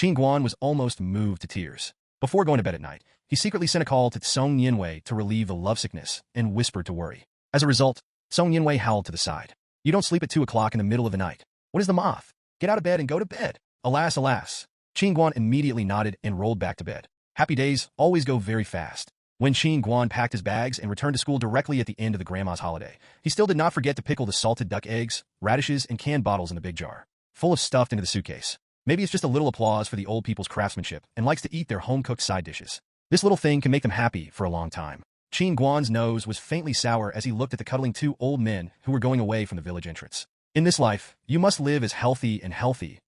Qin Guan was almost moved to tears. Before going to bed at night, he secretly sent a call to Song Yinwei to relieve the lovesickness and whispered to worry. As a result, Song Yinwei howled to the side. You don't sleep at 2 o'clock in the middle of the night. What is the moth? Get out of bed and go to bed. Alas, alas. Qin Guan immediately nodded and rolled back to bed. Happy days always go very fast. When Qin Guan packed his bags and returned to school directly at the end of the grandma's holiday, he still did not forget to pickle the salted duck eggs, radishes, and canned bottles in the big jar, full of stuffed into the suitcase. Maybe it's just a little applause for the old people's craftsmanship and likes to eat their home-cooked side dishes. This little thing can make them happy for a long time. Qin Guan's nose was faintly sour as he looked at the cuddling 2 old men who were going away from the village entrance. In this life, you must live as healthy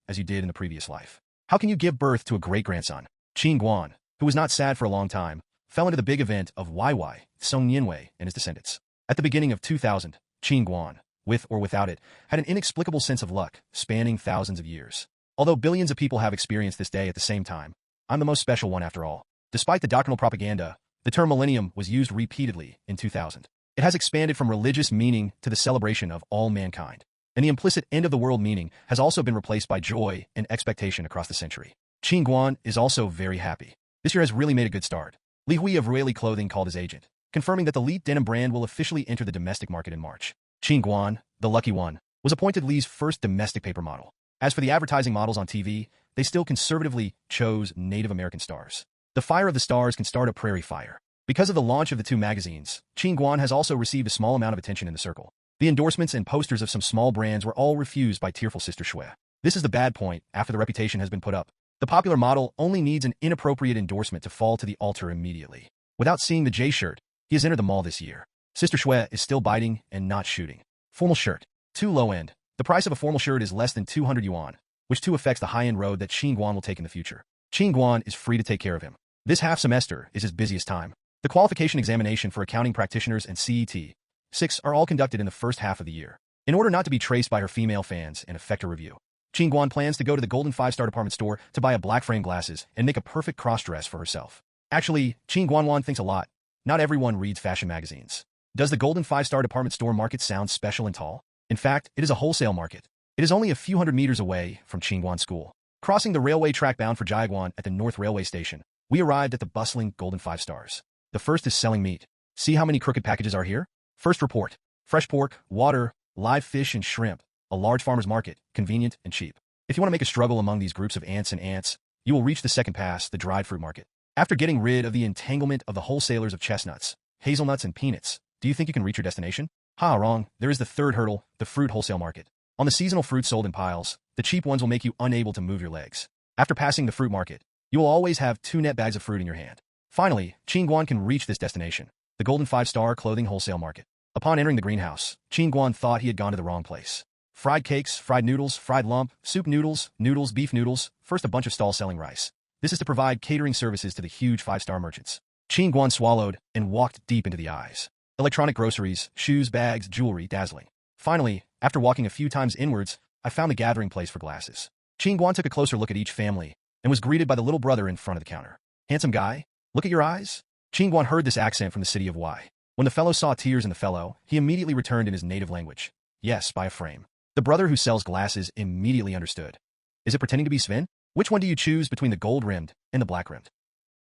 as you did in the previous life. How can you give birth to a great-grandson? Qin Guan, who was not sad for a long time, fell into the big event of YY, Song Yinwei, and his descendants. At the beginning of 2000, Qin Guan, with or without it, had an inexplicable sense of luck, spanning thousands of years. Although billions of people have experienced this day at the same time, I'm the most special one after all. Despite the doctrinal propaganda, the term millennium was used repeatedly in 2000. It has expanded from religious meaning to the celebration of all mankind. And the implicit end-of-the-world meaning has also been replaced by joy and expectation across the century. Qin Guan is also very happy. This year has really made a good start. Li Hui of Rueli Clothing called his agent, confirming that the Leet denim brand will officially enter the domestic market in March. Qin Guan, the lucky one, was appointed Li's first domestic paper model. As for the advertising models on TV, they still conservatively chose Native American stars. The fire of the stars can start a prairie fire. Because of the launch of the 2 magazines, Qin Guan has also received a small amount of attention in the circle. The endorsements and posters of some small brands were all refused by tearful Sister Shui. This is the bad point after the reputation has been put up. The popular model only needs an inappropriate endorsement to fall to the altar immediately. Without seeing the J-shirt, he has entered the mall this year. Sister Shui is still biting and not shooting. Formal shirt. Too low end. The price of a formal shirt is less than 200 yuan, which too affects the high-end road that Qin Guan will take in the future. Qin Guan is free to take care of him. This half semester is his busiest time. The qualification examination for accounting practitioners and CET-6 are all conducted in the first half of the year. In order not to be traced by her female fans and affect her review, Qin Guan plans to go to the Golden 5-Star department store to buy a black frame glasses and make a perfect cross-dress for herself. Actually, Qin Guan thinks a lot. Not everyone reads fashion magazines. Does the Golden 5-Star department store market sound special and tall? In fact, it is a wholesale market. It is only a few hundred meters away from Qin Guan School. Crossing the railway track bound for Jiaguan at the North Railway Station, we arrived at the bustling Golden 5 Stars. The first is selling meat. See how many crooked packages are here? First report. Fresh pork, water, live fish and shrimp. A large farmer's market, convenient and cheap. If you want to make a struggle among these groups of ants and ants, you will reach the second pass, the dried fruit market. After getting rid of the entanglement of the wholesalers of chestnuts, hazelnuts, and peanuts, do you think you can reach your destination? Ha, wrong. There is the third hurdle, the fruit wholesale market. On the seasonal fruits sold in piles, the cheap ones will make you unable to move your legs. After passing the fruit market, you will always have 2 net bags of fruit in your hand. Finally, Qin Guan can reach this destination, the Golden 5-Star clothing wholesale market. Upon entering the greenhouse, Qin Guan thought he had gone to the wrong place. Fried cakes, fried noodles, fried lump, soup noodles, beef noodles, first a bunch of stalls selling rice. This is to provide catering services to the huge 5-star merchants. Qin Guan swallowed and walked deep into the eyes. Electronic groceries, shoes, bags, jewelry, dazzling. Finally, after walking a few times inwards, I found the gathering place for glasses. Qin Guan took a closer look at each family and was greeted by the little brother in front of the counter. Handsome guy, look at your eyes. Qin Guan heard this accent from the city of Y. When the fellow saw tears in the fellow, he immediately returned in his native language. Yes, by a frame. The brother who sells glasses immediately understood. Is it pretending to be Sven? Which one do you choose between the gold-rimmed and the black-rimmed?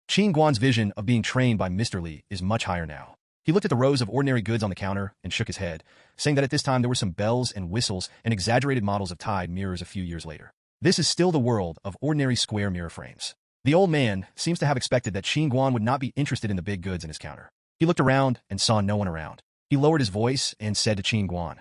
Qin Guan's vision of being trained by Mr. Li is much higher now. He looked at the rows of ordinary goods on the counter and shook his head, saying that at this time there were some bells and whistles and exaggerated models of Tide mirrors a few years later. This is still the world of ordinary square mirror frames. The old man seems to have expected that Qin Guan would not be interested in the big goods in his counter. He looked around and saw no one around. He lowered his voice and said to Qin Guan,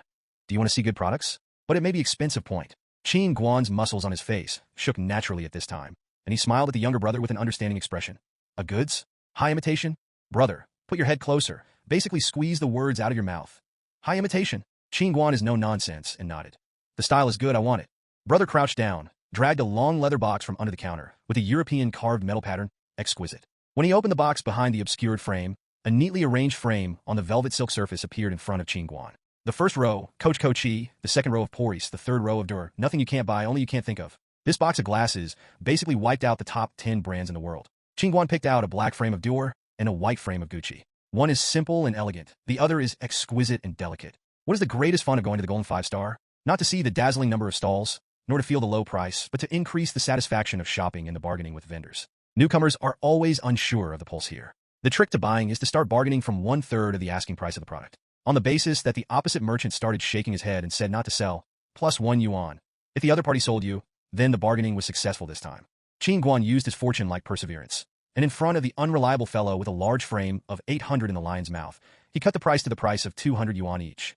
"Do you want to see good products? But it may be expensive point." Qin Guan's muscles on his face shook naturally at this time, and he smiled at the younger brother with an understanding expression. "A goods? High imitation? Brother, put your head closer. Basically squeeze the words out of your mouth. High imitation." Qin Guan is no nonsense and nodded. "The style is good, I want it." Brother crouched down, dragged a long leather box from under the counter, with a European carved metal pattern, exquisite. When he opened the box behind the obscured frame, a neatly arranged frame on the velvet silk surface appeared in front of Qin Guan. The first row, Coach Kochi, the second row of Poris, the third row of Dur, nothing you can't buy, only you can't think of. This box of glasses basically wiped out the top 10 brands in the world. Qin Guan picked out a black frame of Dur and a white frame of Gucci. One is simple and elegant. The other is exquisite and delicate. What is the greatest fun of going to the Golden 5-Star? Not to see the dazzling number of stalls, nor to feel the low price, but to increase the satisfaction of shopping and the bargaining with vendors. Newcomers are always unsure of the pulse here. The trick to buying is to start bargaining from 1/3 of the asking price of the product, on the basis that the opposite merchant started shaking his head and said not to sell, plus 1 yuan. If the other party sold you, then the bargaining was successful this time. Qin Guan used his fortune like perseverance, and in front of the unreliable fellow with a large frame of 800 in the lion's mouth, he cut the price to the price of 200 yuan each.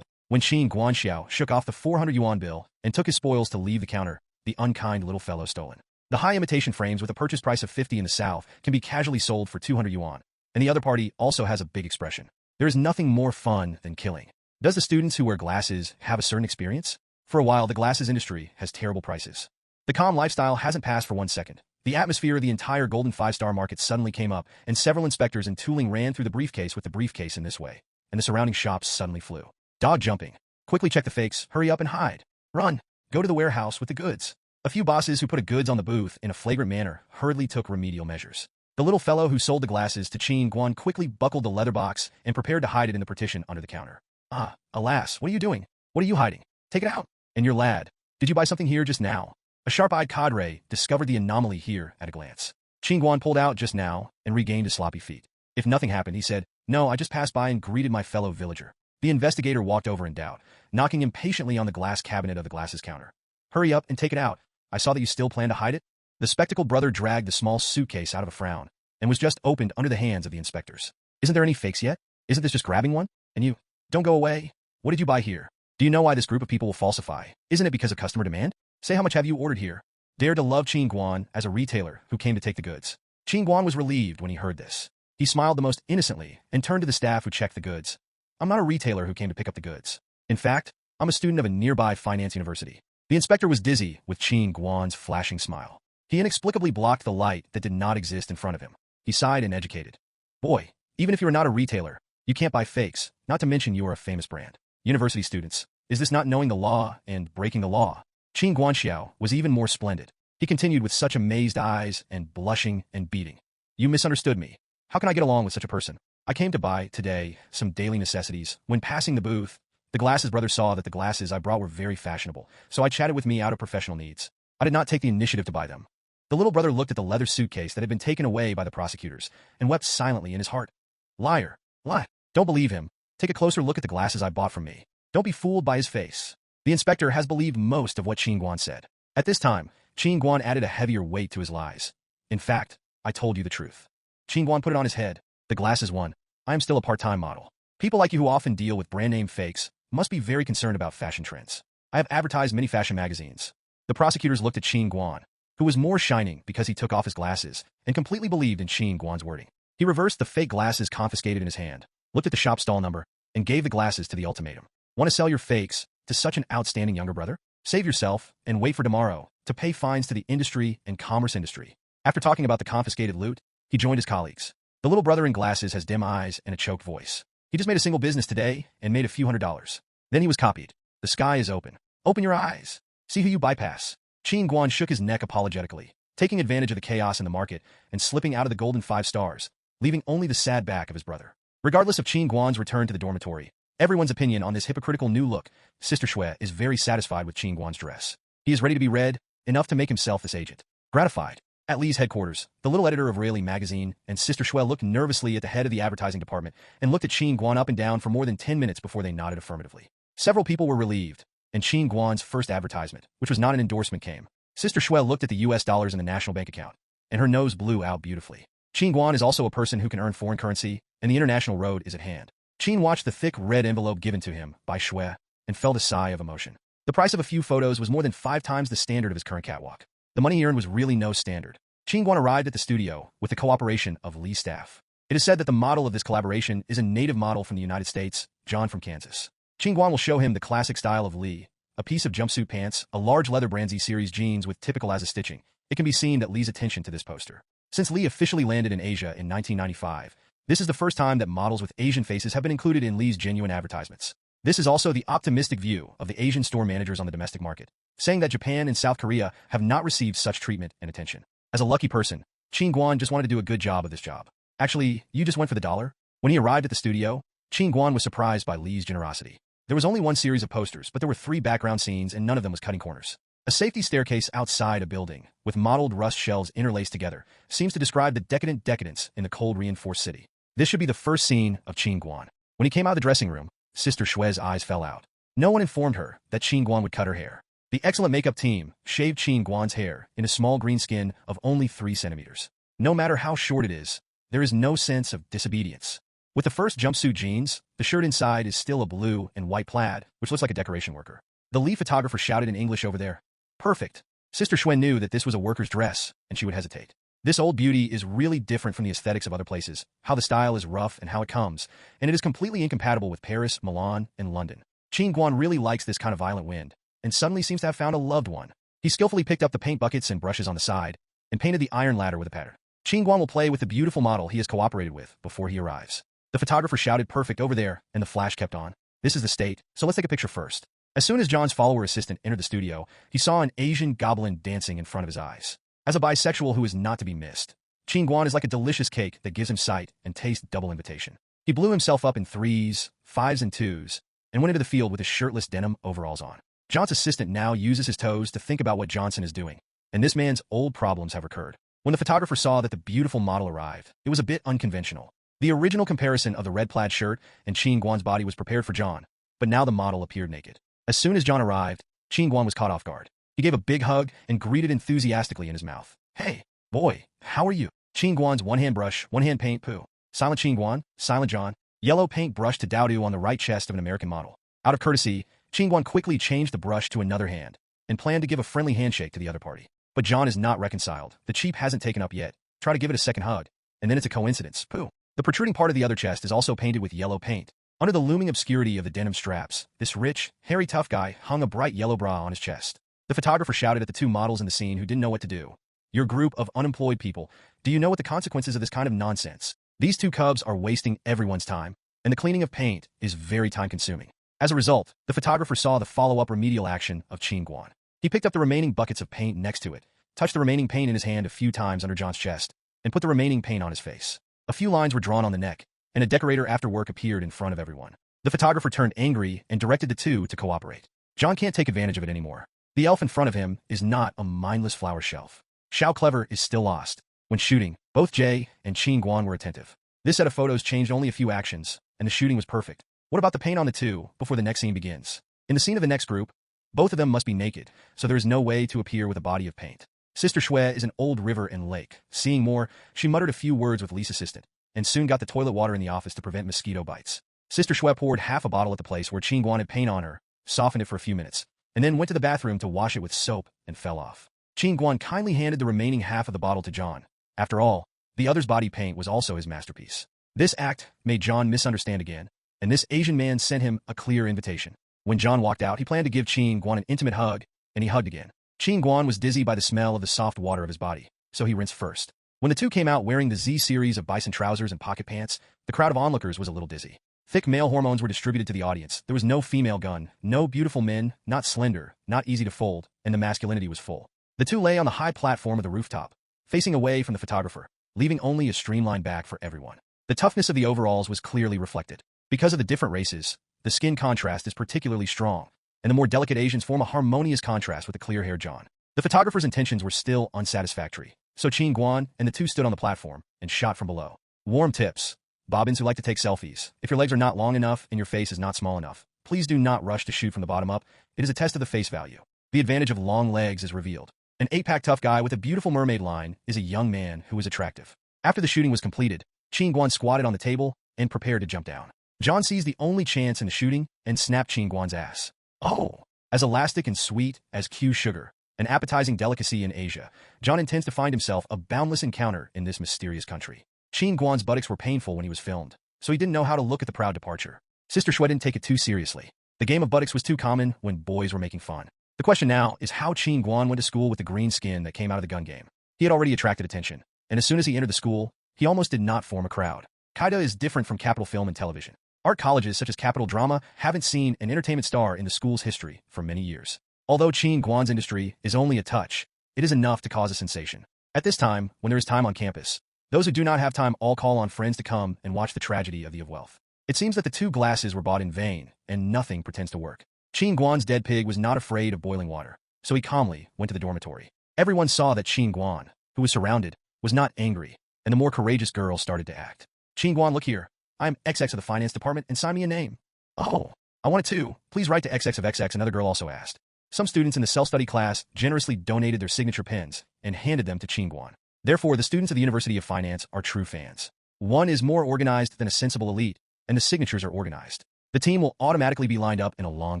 When Qin Guan shook off the 400 yuan bill and took his spoils to leave the counter, the unkind little fellow stolen. The high imitation frames with a purchase price of 50 in the south can be casually sold for 200 yuan, and the other party also has a big expression. There is nothing more fun than killing. Does the students who wear glasses have a certain experience? For a while, the glasses industry has terrible prices. The calm lifestyle hasn't passed for 1 second. The atmosphere of the entire golden 5-star market suddenly came up, and several inspectors in tooling ran through the briefcase with the briefcase in this way, and the surrounding shops suddenly flew. Dog jumping. Quickly check the fakes, hurry up and hide. Run. Go to the warehouse with the goods. A few bosses who put a goods on the booth in a flagrant manner hurriedly took remedial measures. The little fellow who sold the glasses to Qin Guan quickly buckled the leather box and prepared to hide it in the partition under the counter. Ah, alas, what are you doing? What are you hiding? Take it out. And your lad. Did you buy something here just now? A sharp-eyed cadre discovered the anomaly here at a glance. Qin Guan pulled out just now and regained his sloppy feet. If nothing happened, he said, "No, I just passed by and greeted my fellow villager." The investigator walked over in doubt, knocking impatiently on the glass cabinet of the glasses counter. "Hurry up and take it out. I saw that you still plan to hide it." The spectacled brother dragged the small suitcase out of a frown and was just opened under the hands of the inspectors. "Isn't there any fakes yet? Isn't this just grabbing one? And you, don't go away. What did you buy here? Do you know why this group of people will falsify? Isn't it because of customer demand? Say how much have you ordered here?" Dared to love Qin Guan as a retailer who came to take the goods. Qin Guan was relieved when he heard this. He smiled the most innocently and turned to the staff who checked the goods. "I'm not a retailer who came to pick up the goods. In fact, I'm a student of a nearby finance university." The inspector was dizzy with Qin Guan's flashing smile. He inexplicably blocked the light that did not exist in front of him. He sighed and educated. "Boy, even if you are not a retailer, you can't buy fakes, not to mention you are a famous brand. University students, is this not knowing the law and breaking the law?" Qin Guan was even more splendid. He continued with such amazed eyes and blushing and beating. "You misunderstood me. How can I get along with such a person? I came to buy, today, some daily necessities. When passing the booth, the glasses brother saw that the glasses I brought were very fashionable, so I chatted with me out of professional needs. I did not take the initiative to buy them." The little brother looked at the leather suitcase that had been taken away by the prosecutors and wept silently in his heart. "Liar. Lie. Don't believe him. Take a closer look at the glasses I bought from me. Don't be fooled by his face." The inspector has believed most of what Qin Guan said. At this time, Qin Guan added a heavier weight to his lies. "In fact, I told you the truth." Qin Guan put it on his head. "The glasses won. I am still a part-time model. People like you who often deal with brand-name fakes must be very concerned about fashion trends. I have advertised many fashion magazines." The prosecutors looked at Qin Guan, who was more shining because he took off his glasses and completely believed in Qin Guan's wording. He reversed the fake glasses confiscated in his hand, looked at the shop stall number, and gave the glasses to the ultimatum. "Want to sell your fakes to such an outstanding younger brother? Save yourself and wait for tomorrow to pay fines to the industry and commerce industry." After talking about the confiscated loot, he joined his colleagues. The little brother in glasses has dim eyes and a choked voice. He just made a single business today and made a few $100s. Then he was copied. The sky is open. Open your eyes. See who you bypass. Qin Guan shook his neck apologetically, taking advantage of the chaos in the market and slipping out of the golden 5 stars, leaving only the sad back of his brother. Regardless of Qin Guan's return to the dormitory, everyone's opinion on this hypocritical new look, Sister Shui is very satisfied with Qin Guan's dress. He is ready to be read, enough to make himself this agent. Gratified. At Lee's headquarters, the little editor of Rayleigh magazine and Sister Shui looked nervously at the head of the advertising department and looked at Qin Guan up and down for more than 10 minutes before they nodded affirmatively. Several people were relieved, and Qin Guan's first advertisement, which was not an endorsement, came. Sister Shui looked at the US dollars in the national bank account, and her nose blew out beautifully. Qin Guan is also a person who can earn foreign currency, and the international road is at hand. Qin watched the thick red envelope given to him by Shui and felt a sigh of emotion. The price of a few photos was more than 5 times the standard of his current catwalk. The money he earned was really no standard. Qin Guan arrived at the studio with the cooperation of Lee's staff. It is said that the model of this collaboration is a native model from the United States, John from Kansas. Qin Guan will show him the classic style of Lee, a piece of jumpsuit pants, a large leather brand Z series jeans with typical as a stitching. It can be seen that Lee's attention to this poster. Since Lee officially landed in Asia in 1995, this is the first time that models with Asian faces have been included in Lee's genuine advertisements. This is also the optimistic view of the Asian store managers on the domestic market, saying that Japan and South Korea have not received such treatment and attention. As a lucky person, Qin Guan just wanted to do a good job of this job. Actually, you just went for the dollar? When he arrived at the studio, Qin Guan was surprised by Lee's generosity. There was only one series of posters, but there were 3 background scenes and none of them was cutting corners. A safety staircase outside a building, with mottled rust shelves interlaced together, seems to describe the decadent decadence in the cold reinforced city. This should be the first scene of Qin Guan. When he came out of the dressing room, Sister Shue's eyes fell out. No one informed her that Qin Guan would cut her hair. The excellent makeup team shaved Qin Guan's hair in a small green skin of only 3 centimeters. No matter how short it is, there is no sense of disobedience. With the first jumpsuit jeans, the shirt inside is still a blue and white plaid, which looks like a decoration worker. The lead photographer shouted in English over there, "Perfect." Sister Shue knew that this was a worker's dress, and she would hesitate. This old beauty is really different from the aesthetics of other places, how the style is rough and how it comes, and it is completely incompatible with Paris, Milan, and London. Qin Guan really likes this kind of violent wind, and suddenly seems to have found a loved one. He skillfully picked up the paint buckets and brushes on the side, and painted the iron ladder with a pattern. Qin Guan will play with the beautiful model he has cooperated with before he arrives. The photographer shouted "Perfect" over there, and the flash kept on. This is the state, so let's take a picture first. As soon as John's follower assistant entered the studio, he saw an Asian goblin dancing in front of his eyes. As a bisexual who is not to be missed, Qin Guan is like a delicious cake that gives him sight and taste double invitation. He blew himself up in 3s, 5s, and 2s, and went into the field with his shirtless denim overalls on. John's assistant now uses his toes to think about what Johnson is doing, and this man's old problems have recurred. When the photographer saw that the beautiful model arrived, it was a bit unconventional. The original comparison of the red plaid shirt and Qin Guan's body was prepared for John, but now the model appeared naked. As soon as John arrived, Qin Guan was caught off guard. He gave a big hug and greeted enthusiastically in his mouth. "Hey, boy, how are you?" Qin Guan's one-hand brush, one-hand paint, poo. Silent Qin Guan, silent John. Yellow paint brush to dowdo on the right chest of an American model. Out of courtesy, Qin Guan quickly changed the brush to another hand and planned to give a friendly handshake to the other party. But John is not reconciled. The cheap hasn't taken up yet. Try to give it a second hug, and then it's a coincidence. Pooh. The protruding part of the other chest is also painted with yellow paint. Under the looming obscurity of the denim straps, this rich, hairy tough guy hung a bright yellow bra on his chest. The photographer shouted at the two models in the scene who didn't know what to do. "Your group of unemployed people, do you know what the consequences of this kind of nonsense? These two cubs are wasting everyone's time, and the cleaning of paint is very time-consuming." As a result, the photographer saw the follow-up remedial action of Qin Guan. He picked up the remaining buckets of paint next to it, touched the remaining paint in his hand a few times under John's chest, and put the remaining paint on his face. A few lines were drawn on the neck, and a decorator after work appeared in front of everyone. The photographer turned angry and directed the two to cooperate. John can't take advantage of it anymore. The elf in front of him is not a mindless flower shelf. Xiao Clever is still lost. When shooting, both Jay and Qin Guan were attentive. This set of photos changed only a few actions, and the shooting was perfect. What about the paint on the two before the next scene begins? In the scene of the next group, both of them must be naked, so there is no way to appear with a body of paint. Sister Shue is an old river and lake. Seeing more, she muttered a few words with Lisa's assistant, and soon got the toilet water in the office to prevent mosquito bites. Sister Shue poured half a bottle at the place where Qin Guan had paint on her, softened it for a few minutes, and then went to the bathroom to wash it with soap and fell off. Qin Guan kindly handed the remaining half of the bottle to John. After all, the other's body paint was also his masterpiece. This act made John misunderstand again, and this Asian man sent him a clear invitation. When John walked out, he planned to give Qin Guan an intimate hug, and he hugged again. Qin Guan was dizzy by the smell of the soft water of his body, so he rinsed first. When the two came out wearing the Z series of bison trousers and pocket pants, the crowd of onlookers was a little dizzy. Thick male hormones were distributed to the audience. There was no female gun, no beautiful men, not slender, not easy to fold, and the masculinity was full. The two lay on the high platform of the rooftop, facing away from the photographer, leaving only a streamlined back for everyone. The toughness of the overalls was clearly reflected. Because of the different races, the skin contrast is particularly strong, and the more delicate Asians form a harmonious contrast with the clear-haired John. The photographer's intentions were still unsatisfactory, so Qin Guan and the two stood on the platform and shot from below. Warm tips. Bobbins who like to take selfies. If your legs are not long enough and your face is not small enough, please do not rush to shoot from the bottom up. It is a test of the face value. The advantage of long legs is revealed. An 8-pack tough guy with a beautiful mermaid line is a young man who is attractive. After the shooting was completed, Qin Guan squatted on the table and prepared to jump down. John sees the only chance in the shooting and snapped Qin Guan's ass. Oh! As elastic and sweet as Q sugar, an appetizing delicacy in Asia, John intends to find himself a boundless encounter in this mysterious country. Qin Guan's buttocks were painful when he was filmed, so he didn't know how to look at the proud departure. Sister Shue didn't take it too seriously. The game of buttocks was too common when boys were making fun. The question now is how Qin Guan went to school with the green skin that came out of the gun game. He had already attracted attention, and as soon as he entered the school, he almost did not form a crowd. Kaida is different from Capital Film and Television. Art colleges such as Capital Drama haven't seen an entertainment star in the school's history for many years. Although Qin Guan's industry is only a touch, it is enough to cause a sensation. At this time, when there is time on campus, those who do not have time all call on friends to come and watch the tragedy of the wealth. It seems that the 2 glasses were bought in vain, and nothing pretends to work. Qin Guan's dead pig was not afraid of boiling water, so he calmly went to the dormitory. Everyone saw that Qin Guan, who was surrounded, was not angry, and the more courageous girl started to act. Qin Guan, look here. I'm XX of the finance department and sign me a name. Oh, I want it too. Please write to XX of XX, another girl also asked. Some students in the self-study class generously donated their signature pens and handed them to Qin Guan. Therefore, the students of the University of Finance are true fans. One is more organized than a sensible elite, and the signatures are organized. The team will automatically be lined up in a long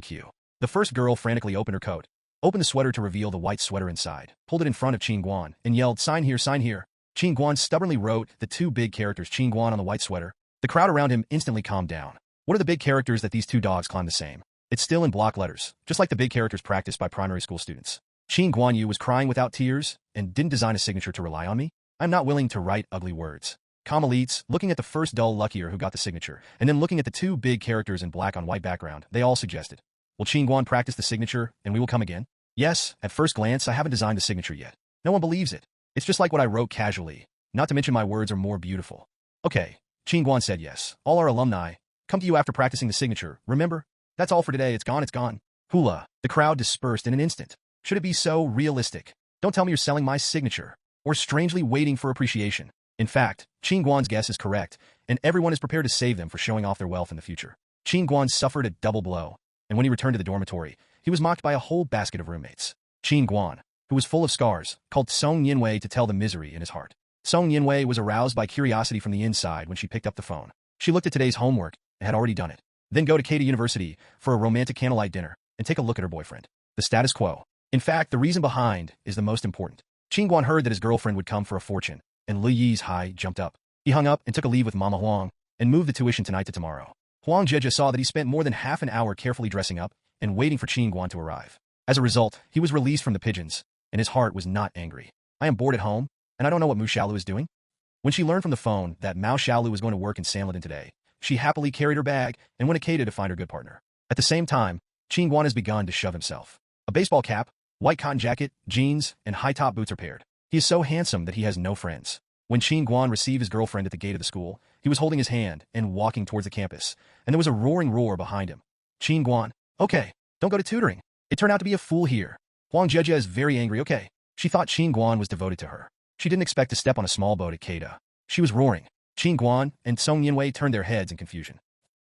queue. The first girl frantically opened her coat, opened the sweater to reveal the white sweater inside, pulled it in front of Qin Guan, and yelled, sign here, sign here. Qin Guan stubbornly wrote the two big characters Qin Guan on the white sweater. The crowd around him instantly calmed down. What are the big characters that these two dogs climb the same? It's still in block letters, just like the big characters practiced by primary school students. Qin Guan Yu was crying without tears and didn't design a signature to rely on me. I'm not willing to write ugly words. Calm elites, looking at the first dull luckier who got the signature, and then looking at the two big characters in black on white background, they all suggested, will Qin Guan practice the signature and we will come again? Yes, at first glance, I haven't designed the signature yet. No one believes it. It's just like what I wrote casually, not to mention my words are more beautiful. Okay, Qin Guan said yes. All our alumni come to you after practicing the signature, remember? That's all for today, it's gone, it's gone. Hula, the crowd dispersed in an instant. Should it be so realistic? Don't tell me you're selling my signature, or strangely waiting for appreciation. In fact, Qin Guan's guess is correct, and everyone is prepared to save them for showing off their wealth in the future. Qin Guan suffered a double blow, and when he returned to the dormitory, he was mocked by a whole basket of roommates. Qin Guan, who was full of scars, called Song Yinwei to tell the misery in his heart. Song Yinwei was aroused by curiosity from the inside when she picked up the phone. She looked at today's homework and had already done it. Then go to Keida University for a romantic candlelight dinner and take a look at her boyfriend. The status quo. In fact, the reason behind is the most important. Qin Guan heard that his girlfriend would come for a fortune, and Li Yi's high jumped up. He hung up and took a leave with Mama Huang and moved the tuition tonight to tomorrow. Huang Jieja saw that he spent more than half an hour carefully dressing up and waiting for Qin Guan to arrive. As a result, he was released from the pigeons, and his heart was not angry. I am bored at home, and I don't know what Mu Xiaolu is doing. When she learned from the phone that Mao Xiaolu was going to work in Sanlitun today, she happily carried her bag and went to Keida to find her good partner. At the same time, Qin Guan has begun to shove himself. A baseball cap, white cotton jacket, jeans, and high-top boots are paired. He is so handsome that he has no friends. When Qin Guan received his girlfriend at the gate of the school, he was holding his hand and walking towards the campus, and there was a roaring roar behind him. Qin Guan, okay, don't go to tutoring. It turned out to be a fool here. Huang Jieja is very angry, okay. She thought Qin Guan was devoted to her. She didn't expect to step on a small boat at Keida. She was roaring. Qin Guan and Song Yinwei turned their heads in confusion.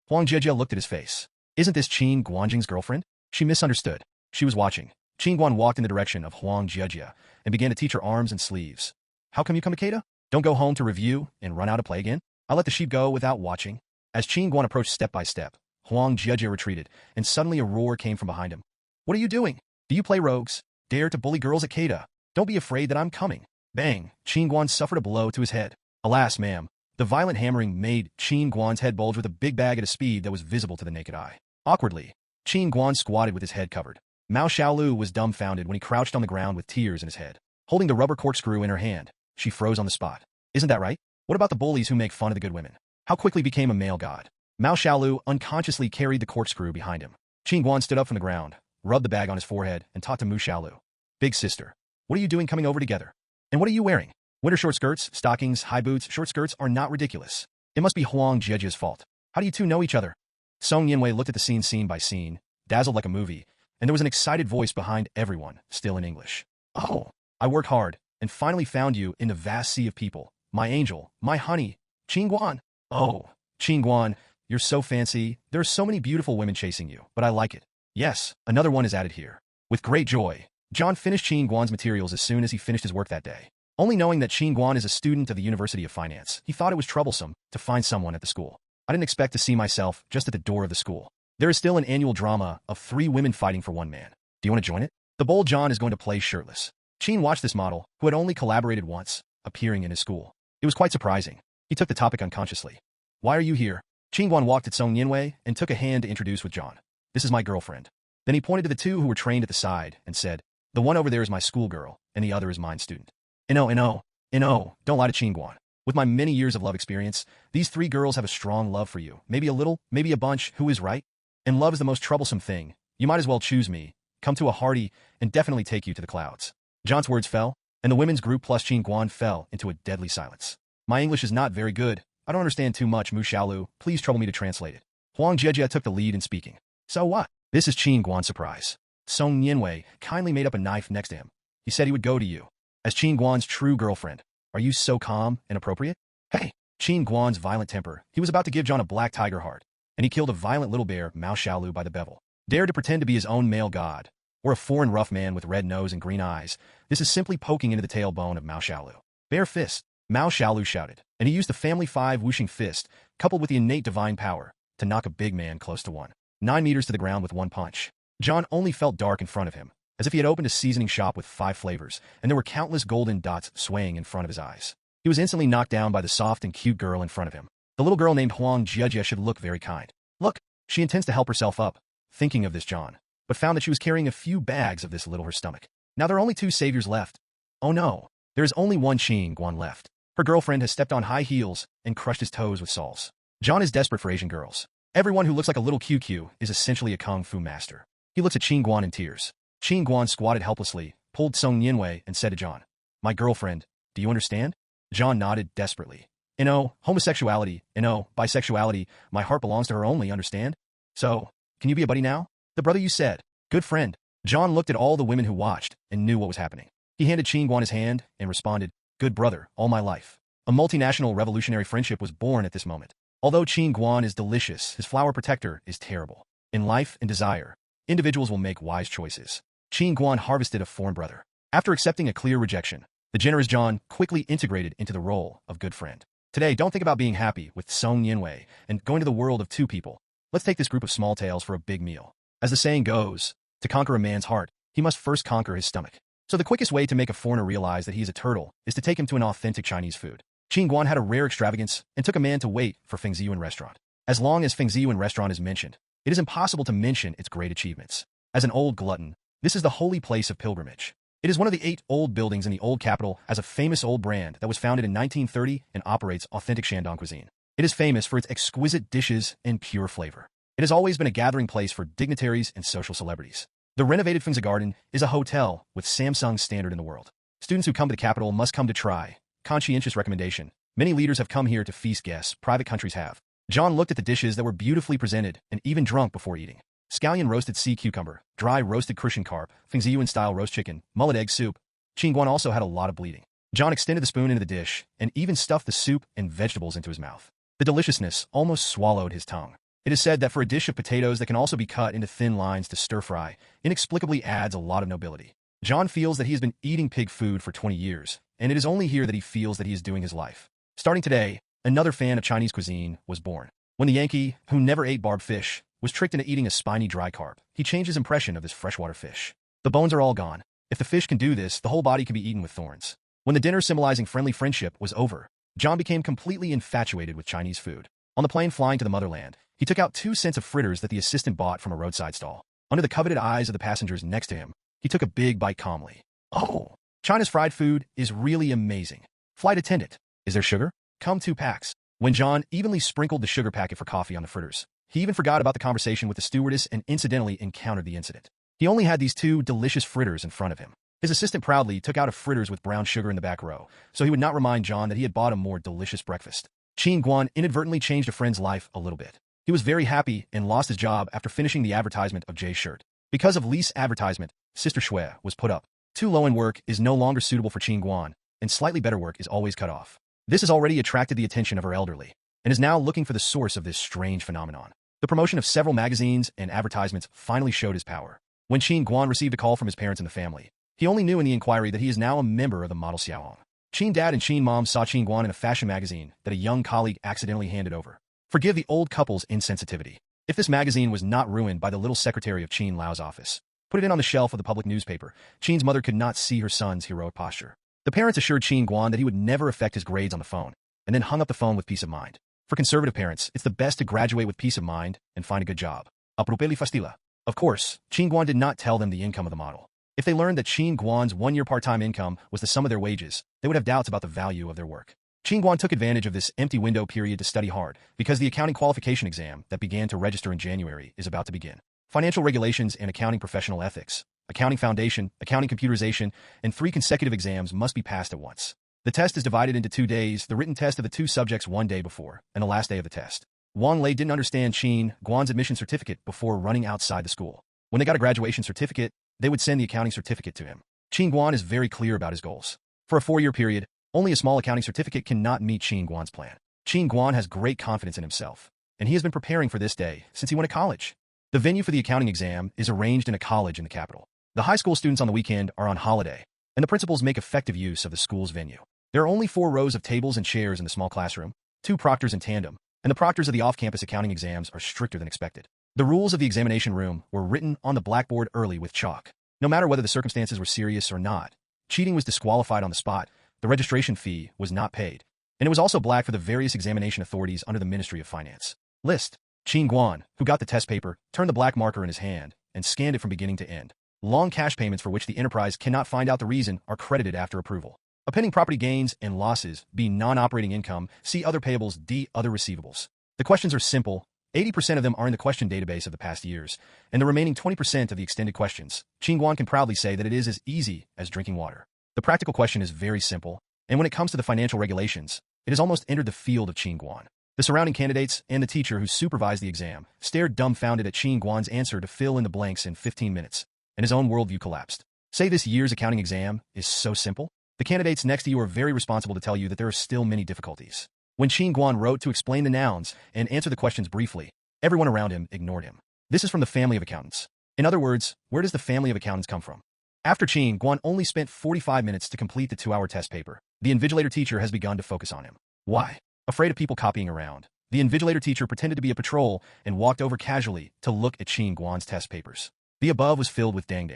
Huang Jieja looked at his face. Isn't this Qin Guanjing's girlfriend? She misunderstood. She was watching. Qin Guan walked in the direction of Huang Jieja and began to teach her arms and sleeves. How come you come to Keida? Don't go home to review and run out to play again? I'll let the sheep go without watching. As Qin Guan approached step by step, Huang Jieja retreated, and suddenly a roar came from behind him. What are you doing? Do you play rogues? Dare to bully girls at Keida? Don't be afraid that I'm coming. Bang! Qin Guan suffered a blow to his head. Alas, ma'am. The violent hammering made Qin Guan's head bulge with a big bag at a speed that was visible to the naked eye. Awkwardly, Qin Guan squatted with his head covered. Mao Xiaolu was dumbfounded when he crouched on the ground with tears in his head. Holding the rubber corkscrew in her hand, she froze on the spot. Isn't that right? What about the bullies who make fun of the good women? How quickly became a male god? Mao Xiaolu unconsciously carried the corkscrew behind him. Qin Guan stood up from the ground, rubbed the bag on his forehead, and talked to Mu Xiaolu. Big sister, what are you doing coming over together? And what are you wearing? Winter short skirts, stockings, high boots, short skirts are not ridiculous. It must be Huang Jieja's fault. How do you two know each other? Song Yinwei looked at the scene by scene, dazzled like a movie, and there was an excited voice behind everyone, still in English. Oh, I worked hard, and finally found you in the vast sea of people. My angel, my honey, Qin Guan. Oh, Qin Guan, you're so fancy. There are so many beautiful women chasing you, but I like it. Yes, another one is added here. With great joy, John finished Qin Guan's materials as soon as he finished his work that day. Only knowing that Qin Guan is a student of the University of Finance, he thought it was troublesome to find someone at the school. I didn't expect to see myself just at the door of the school. There is still an annual drama of 3 women fighting for 1 man. Do you want to join it? The bold John is going to play shirtless. Qin watched this model, who had only collaborated once, appearing in his school. It was quite surprising. He took the topic unconsciously. Why are you here? Qin Guan walked at Song Yinwei and took a hand to introduce with John. This is my girlfriend. Then he pointed to the 2 who were trained at the side and said, the one over there is my schoolgirl, and the other is mine student. Don't lie to Qin Guan. With my many years of love experience, these 3 girls have a strong love for you. Maybe a little, maybe a bunch, who is right? And love is the most troublesome thing. You might as well choose me, come to a hearty, and definitely take you to the clouds. John's words fell, and the women's group plus Qin Guan fell into a deadly silence. My English is not very good. I don't understand too much, Mu Xiaolu. Please trouble me to translate it. Huang Jieja took the lead in speaking. So what? This is Qin Guan's surprise. Song Nianwei kindly made up a knife next to him. He said he would go to you. As Qin Guan's true girlfriend, are you so calm and appropriate? Hey! Qin Guan's violent temper, he was about to give John a black tiger heart, and he killed a violent little bear, Mao Xiaolu, by the bevel. Dared to pretend to be his own male god, or a foreign rough man with red nose and green eyes. This is simply poking into the tailbone of Mao Xiaolu. Bare fist, Mao Xiaolu shouted, and he used the family 5 whooshing fist, coupled with the innate divine power, to knock a big man close to 9 meters to the ground with one punch. John only felt dark in front of him, as if he had opened a seasoning shop with 5 flavors, and there were countless golden dots swaying in front of his eyes. He was instantly knocked down by the soft and cute girl in front of him. The little girl named Huang Jiejie should look very kind. Look, she intends to help herself up. Thinking of this, John, but found that she was carrying a few bags of this little her stomach. Now there are only 2 saviors left. Oh no, there is only one Qin Guan left. Her girlfriend has stepped on high heels and crushed his toes with soles. John is desperate for Asian girls. Everyone who looks like a little QQ is essentially a kung fu master. He looks at Qin Guan in tears. Qin Guan squatted helplessly, pulled Song Nianwei, and said to John, "My girlfriend, do you understand?" John nodded desperately. Homosexuality, bisexuality, my heart belongs to her only, understand? So, can you be a buddy now? The brother you said. Good friend. John looked at all the women who watched and knew what was happening. He handed Qin Guan his hand and responded, "Good brother, all my life." A multinational revolutionary friendship was born at this moment. Although Qin Guan is delicious, his flower protector is terrible. In life and desire, individuals will make wise choices. Qin Guan harvested a foreign brother. After accepting a clear rejection, the generous John quickly integrated into the role of good friend. Today, don't think about being happy with Song Nianwei and going to the world of 2 people. Let's take this group of small tales for a big meal. As the saying goes, to conquer a man's heart, he must first conquer his stomach. So the quickest way to make a foreigner realize that he is a turtle is to take him to an authentic Chinese food. Qin Guan had a rare extravagance and took a man to wait for Fengziyuan restaurant. As long as Fengziyuan restaurant is mentioned, it is impossible to mention its great achievements. As an old glutton, this is the holy place of pilgrimage. It is one of the 8 old buildings in the old capital as a famous old brand that was founded in 1930 and operates authentic Shandong cuisine. It is famous for its exquisite dishes and pure flavor. It has always been a gathering place for dignitaries and social celebrities. The renovated Fengzi Garden is a hotel with Samsung's standard in the world. Students who come to the capital must come to try. Conscientious recommendation. Many leaders have come here to feast guests, private countries have. John looked at the dishes that were beautifully presented and even drunk before eating. Scallion roasted sea cucumber, dry roasted Crucian carp, Fengziyuan-style roast chicken, mullet egg soup. Qin Guan also had a lot of bleeding. John extended the spoon into the dish and even stuffed the soup and vegetables into his mouth. The deliciousness almost swallowed his tongue. It is said that for a dish of potatoes that can also be cut into thin lines to stir-fry, inexplicably adds a lot of nobility. John feels that he has been eating pig food for 20 years, and it is only here that he feels that he is doing his life. Starting today, another fan of Chinese cuisine was born. When the Yankee, who never ate barbed fish, was tricked into eating a spiny dry carp, he changed his impression of this freshwater fish. The bones are all gone. If the fish can do this, the whole body can be eaten with thorns. When the dinner symbolizing friendly friendship was over, John became completely infatuated with Chinese food. On the plane flying to the motherland, he took out 2 cents of fritters that the assistant bought from a roadside stall. Under the coveted eyes of the passengers next to him, he took a big bite calmly. Oh, China's fried food is really amazing. Flight attendant, is there sugar? Come 2 packs. When John evenly sprinkled the sugar packet for coffee on the fritters, he even forgot about the conversation with the stewardess and incidentally encountered the incident. He only had these 2 delicious fritters in front of him. His assistant proudly took out a fritters with brown sugar in the back row, so he would not remind John that he had bought a more delicious breakfast. Qin Guan inadvertently changed a friend's life a little bit. He was very happy and lost his job after finishing the advertisement of Jay's shirt. Because of Li's advertisement, Sister Shui was put up. Too low in work is no longer suitable for Qin Guan, and slightly better work is always cut off. This has already attracted the attention of her elderly, and is now looking for the source of this strange phenomenon. The promotion of several magazines and advertisements finally showed his power. When Qin Guan received a call from his parents and the family, he only knew in the inquiry that he is now a member of the model Xiaohong. Qin Dad and Qin Mom saw Qin Guan in a fashion magazine that a young colleague accidentally handed over. Forgive the old couple's insensitivity. If this magazine was not ruined by the little secretary of Qin Lao's office, put it in on the shelf of the public newspaper, Qin's mother could not see her son's heroic posture. The parents assured Qin Guan that he would never affect his grades on the phone, and then hung up the phone with peace of mind. For conservative parents, it's the best to graduate with peace of mind and find a good job. Aprupeli fastila. Of course, Qin Guan did not tell them the income of the model. If they learned that Qin Guan's one-year part-time income was the sum of their wages, they would have doubts about the value of their work. Qin Guan took advantage of this empty window period to study hard, because the accounting qualification exam that began to register in January is about to begin. Financial regulations and accounting professional ethics, accounting foundation, accounting computerization, and 3 consecutive exams must be passed at once. The test is divided into 2 days, the written test of the 2 subjects 1 day before, and the last day of the test. Wang Lei didn't understand Qin Guan's admission certificate before running outside the school. When they got a graduation certificate, they would send the accounting certificate to him. Qin Guan is very clear about his goals. For a 4-year period, only a small accounting certificate cannot meet Qin Guan's plan. Qin Guan has great confidence in himself, and he has been preparing for this day since he went to college. The venue for the accounting exam is arranged in a college in the capital. The high school students on the weekend are on holiday, and the principals make effective use of the school's venue. There are only 4 rows of tables and chairs in the small classroom, 2 proctors in tandem, and the proctors of the off-campus accounting exams are stricter than expected. The rules of the examination room were written on the blackboard early with chalk. No matter whether the circumstances were serious or not, cheating was disqualified on the spot, the registration fee was not paid, and it was also black for the various examination authorities under the Ministry of Finance. List. Qin Guan, who got the test paper, turned the black marker in his hand and scanned it from beginning to end. Long cash payments for which the enterprise cannot find out the reason are credited after approval. A pending property gains and losses, B. Non-operating income, C. Other payables, D. Other receivables. The questions are simple. 80% of them are in the question database of the past years, and the remaining 20% of the extended questions, Qin Guan can proudly say that it is as easy as drinking water. The practical question is very simple, and when it comes to the financial regulations, it has almost entered the field of Qin Guan. The surrounding candidates and the teacher who supervised the exam stared dumbfounded at Qin Guan's answer to fill in the blanks in 15 minutes, and his own worldview collapsed. Say this year's accounting exam is so simple? The candidates next to you are very responsible to tell you that there are still many difficulties. When Qin Guan wrote to explain the nouns and answer the questions briefly, everyone around him ignored him. This is from the family of accountants. In other words, where does the family of accountants come from? After Qin Guan only spent 45 minutes to complete the 2-hour test paper, the invigilator teacher has begun to focus on him. Why? Afraid of people copying around, the invigilator teacher pretended to be a patrol and walked over casually to look at Qin Guan's test papers. The above was filled with dang.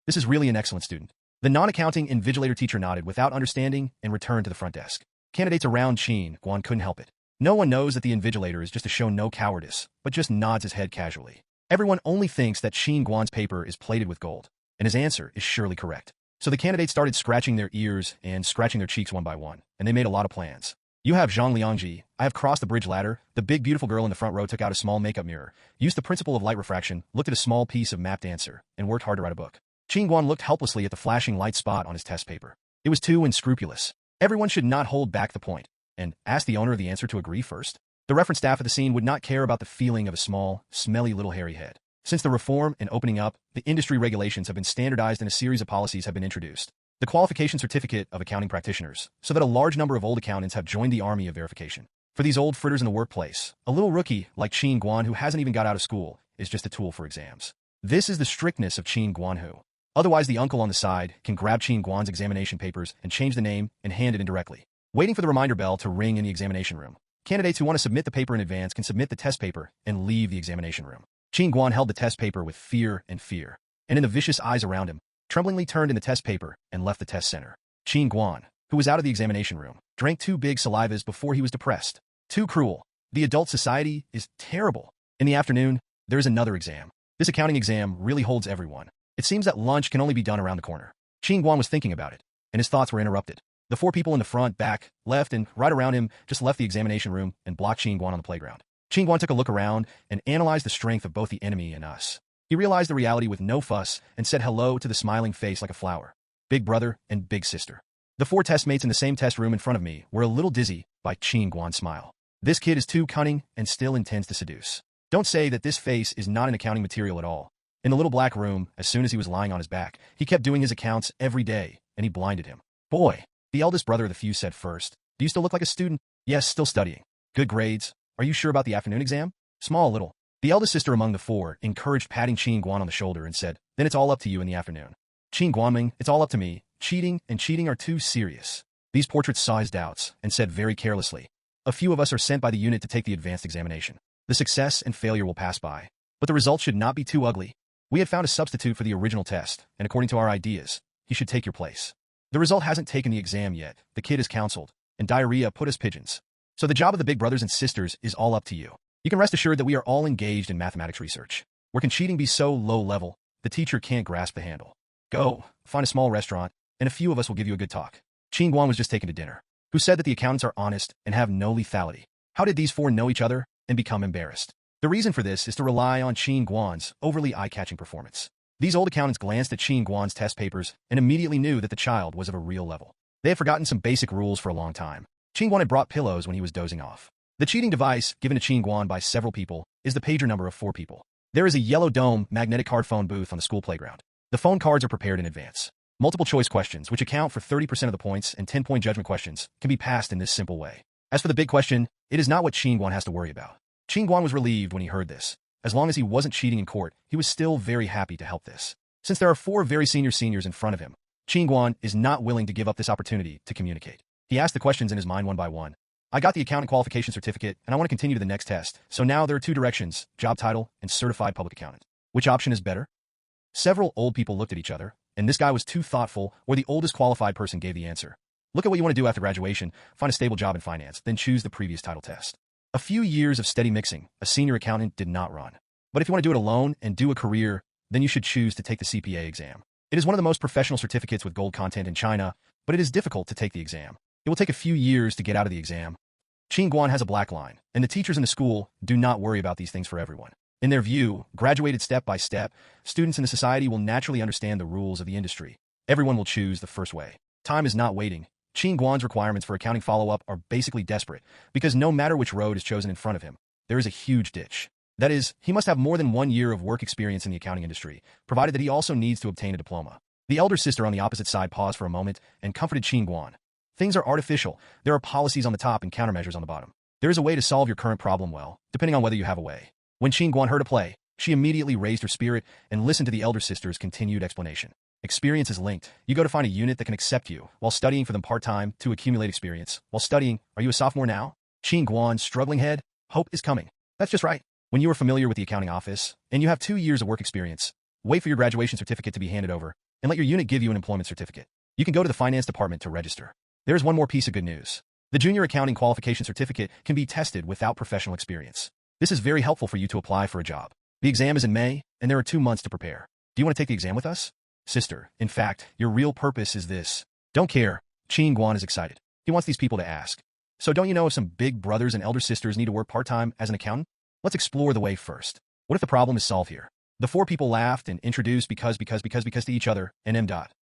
This is really an excellent student. The non-accounting invigilator teacher nodded without understanding and returned to the front desk. Candidates around Qin Guan couldn't help it. No one knows that the invigilator is just to show no cowardice, but just nods his head casually. Everyone only thinks that Qin Guan's paper is plated with gold, and his answer is surely correct. So the candidates started scratching their ears and scratching their cheeks one by one, and they made a lot of plans. You have Zhang Liangji. I have crossed the bridge ladder. The big beautiful girl in the front row took out a small makeup mirror, used the principle of light refraction, looked at a small piece of mapped answer, and worked hard to write a book. Qin Guan looked helplessly at the flashing light spot on his test paper. It was too unscrupulous. Everyone should not hold back the point, and ask the owner of the answer to agree first. The reference staff at the scene would not care about the feeling of a small, smelly little hairy head. Since the reform and opening up, the industry regulations have been standardized and a series of policies have been introduced. The qualification certificate of accounting practitioners, so that a large number of old accountants have joined the army of verification. For these old fritters in the workplace, a little rookie like Qin Guan who hasn't even got out of school is just a tool for exams. This is the strictness of Qin Guan who. Otherwise, the uncle on the side can grab Qin Guan's examination papers and change the name and hand it in directly. Waiting for the reminder bell to ring in the examination room. Candidates who want to submit the paper in advance can submit the test paper and leave the examination room. Qin Guan held the test paper with fear, and in the vicious eyes around him, tremblingly turned in the test paper and left the test center. Qin Guan, who was out of the examination room, drank 2 big salivas before he was depressed. Too cruel. The adult society is terrible. In the afternoon, there is another exam. This accounting exam really holds everyone. It seems that lunch can only be done around the corner. Qin Guan was thinking about it, and his thoughts were interrupted. The 4 people in the front, back, left, and right around him just left the examination room and blocked Qin Guan on the playground. Qin Guan took a look around and analyzed the strength of both the enemy and us. He realized the reality with no fuss and said hello to the smiling face like a flower. Big brother and big sister. The 4 testmates in the same test room in front of me were a little dizzy by Qin Guan's smile. This kid is too cunning and still intends to seduce. Don't say that this face is not an accounting material at all. In the little black room, as soon as he was lying on his back, he kept doing his accounts every day, and he blinded him. Boy, the eldest brother of the few said first. Do you still look like a student? Yes, still studying. Good grades. Are you sure about the afternoon exam? Small a little. The eldest sister among the 4 encouraged patting Qin Guan on the shoulder and said, then it's all up to you in the afternoon. Qin Guanming, it's all up to me. Cheating and cheating are too serious. These portraits saw his doubts and said very carelessly, a few of us are sent by the unit to take the advanced examination. The success and failure will pass by, but the results should not be too ugly. We had found a substitute for the original test, and according to our ideas, he should take your place. The result hasn't taken the exam yet. The kid is counseled, and diarrhea put us pigeons. So the job of the big brothers and sisters is all up to you. You can rest assured that we are all engaged in mathematics research. Where can cheating be so low level, the teacher can't grasp the handle? Go, find a small restaurant, and a few of us will give you a good talk. Qin Guan was just taken to dinner. Who said that the accountants are honest and have no lethality? How did these 4 know each other and become embarrassed? The reason for this is to rely on Qin Guan's overly eye-catching performance. These old accountants glanced at Qin Guan's test papers and immediately knew that the child was of a real level. They had forgotten some basic rules for a long time. Qin Guan had brought pillows when he was dozing off. The cheating device given to Qin Guan by several people is the pager number of 4 people. There is a yellow dome magnetic card phone booth on the school playground. The phone cards are prepared in advance. Multiple choice questions, which account for 30% of the points, and 10-point judgment questions, can be passed in this simple way. As for the big question, it is not what Qin Guan has to worry about. Qin Guan was relieved when he heard this. As long as he wasn't cheating in court, he was still very happy to help this. Since there are 4 very senior seniors in front of him, Qin Guan is not willing to give up this opportunity to communicate. He asked the questions in his mind one by one. I got the accountant qualification certificate, and I want to continue to the next test. So now there are 2 directions, job title and certified public accountant. Which option is better? Several old people looked at each other, and this guy was too thoughtful, or the oldest qualified person gave the answer. Look at what you want to do after graduation, find a stable job in finance, then choose the previous title test. A few years of steady mixing, a senior accountant did not run. But if you want to do it alone and do a career, then you should choose to take the CPA exam. It is one of the most professional certificates with gold content in China, but it is difficult to take the exam. It will take a few years to get out of the exam. Qin Guan has a black line, and the teachers in the school do not worry about these things for everyone. In their view, graduated step by step, students in the society will naturally understand the rules of the industry. Everyone will choose the first way. Time is not waiting. Qin Guan's requirements for accounting follow-up are basically desperate, because no matter which road is chosen in front of him, there is a huge ditch. That is, he must have more than 1 year of work experience in the accounting industry, provided that he also needs to obtain a diploma. The elder sister on the opposite side paused for a moment and comforted Qin Guan. Things are artificial. There are policies on the top and countermeasures on the bottom. There is a way to solve your current problem well, depending on whether you have a way. When Qin Guan heard a play, she immediately raised her spirit and listened to the elder sister's continued explanation. Experience is linked. You go to find a unit that can accept you while studying for them part-time to accumulate experience. While studying, are you a sophomore now? Qin Guan's struggling head, hope is coming. That's just right. When you are familiar with the accounting office and you have 2 years of work experience, wait for your graduation certificate to be handed over and let your unit give you an employment certificate. You can go to the finance department to register. There is one more piece of good news. The junior accounting qualification certificate can be tested without professional experience. This is very helpful for you to apply for a job. The exam is in May, and there are 2 months to prepare. Do you want to take the exam with us? Sister, in fact, your real purpose is this. Don't care. Qin Guan is excited. He wants these people to ask. So don't you know if some big brothers and elder sisters need to work part-time as an accountant? Let's explore the way first. What if the problem is solved here? The 4 people laughed and introduced because to each other, and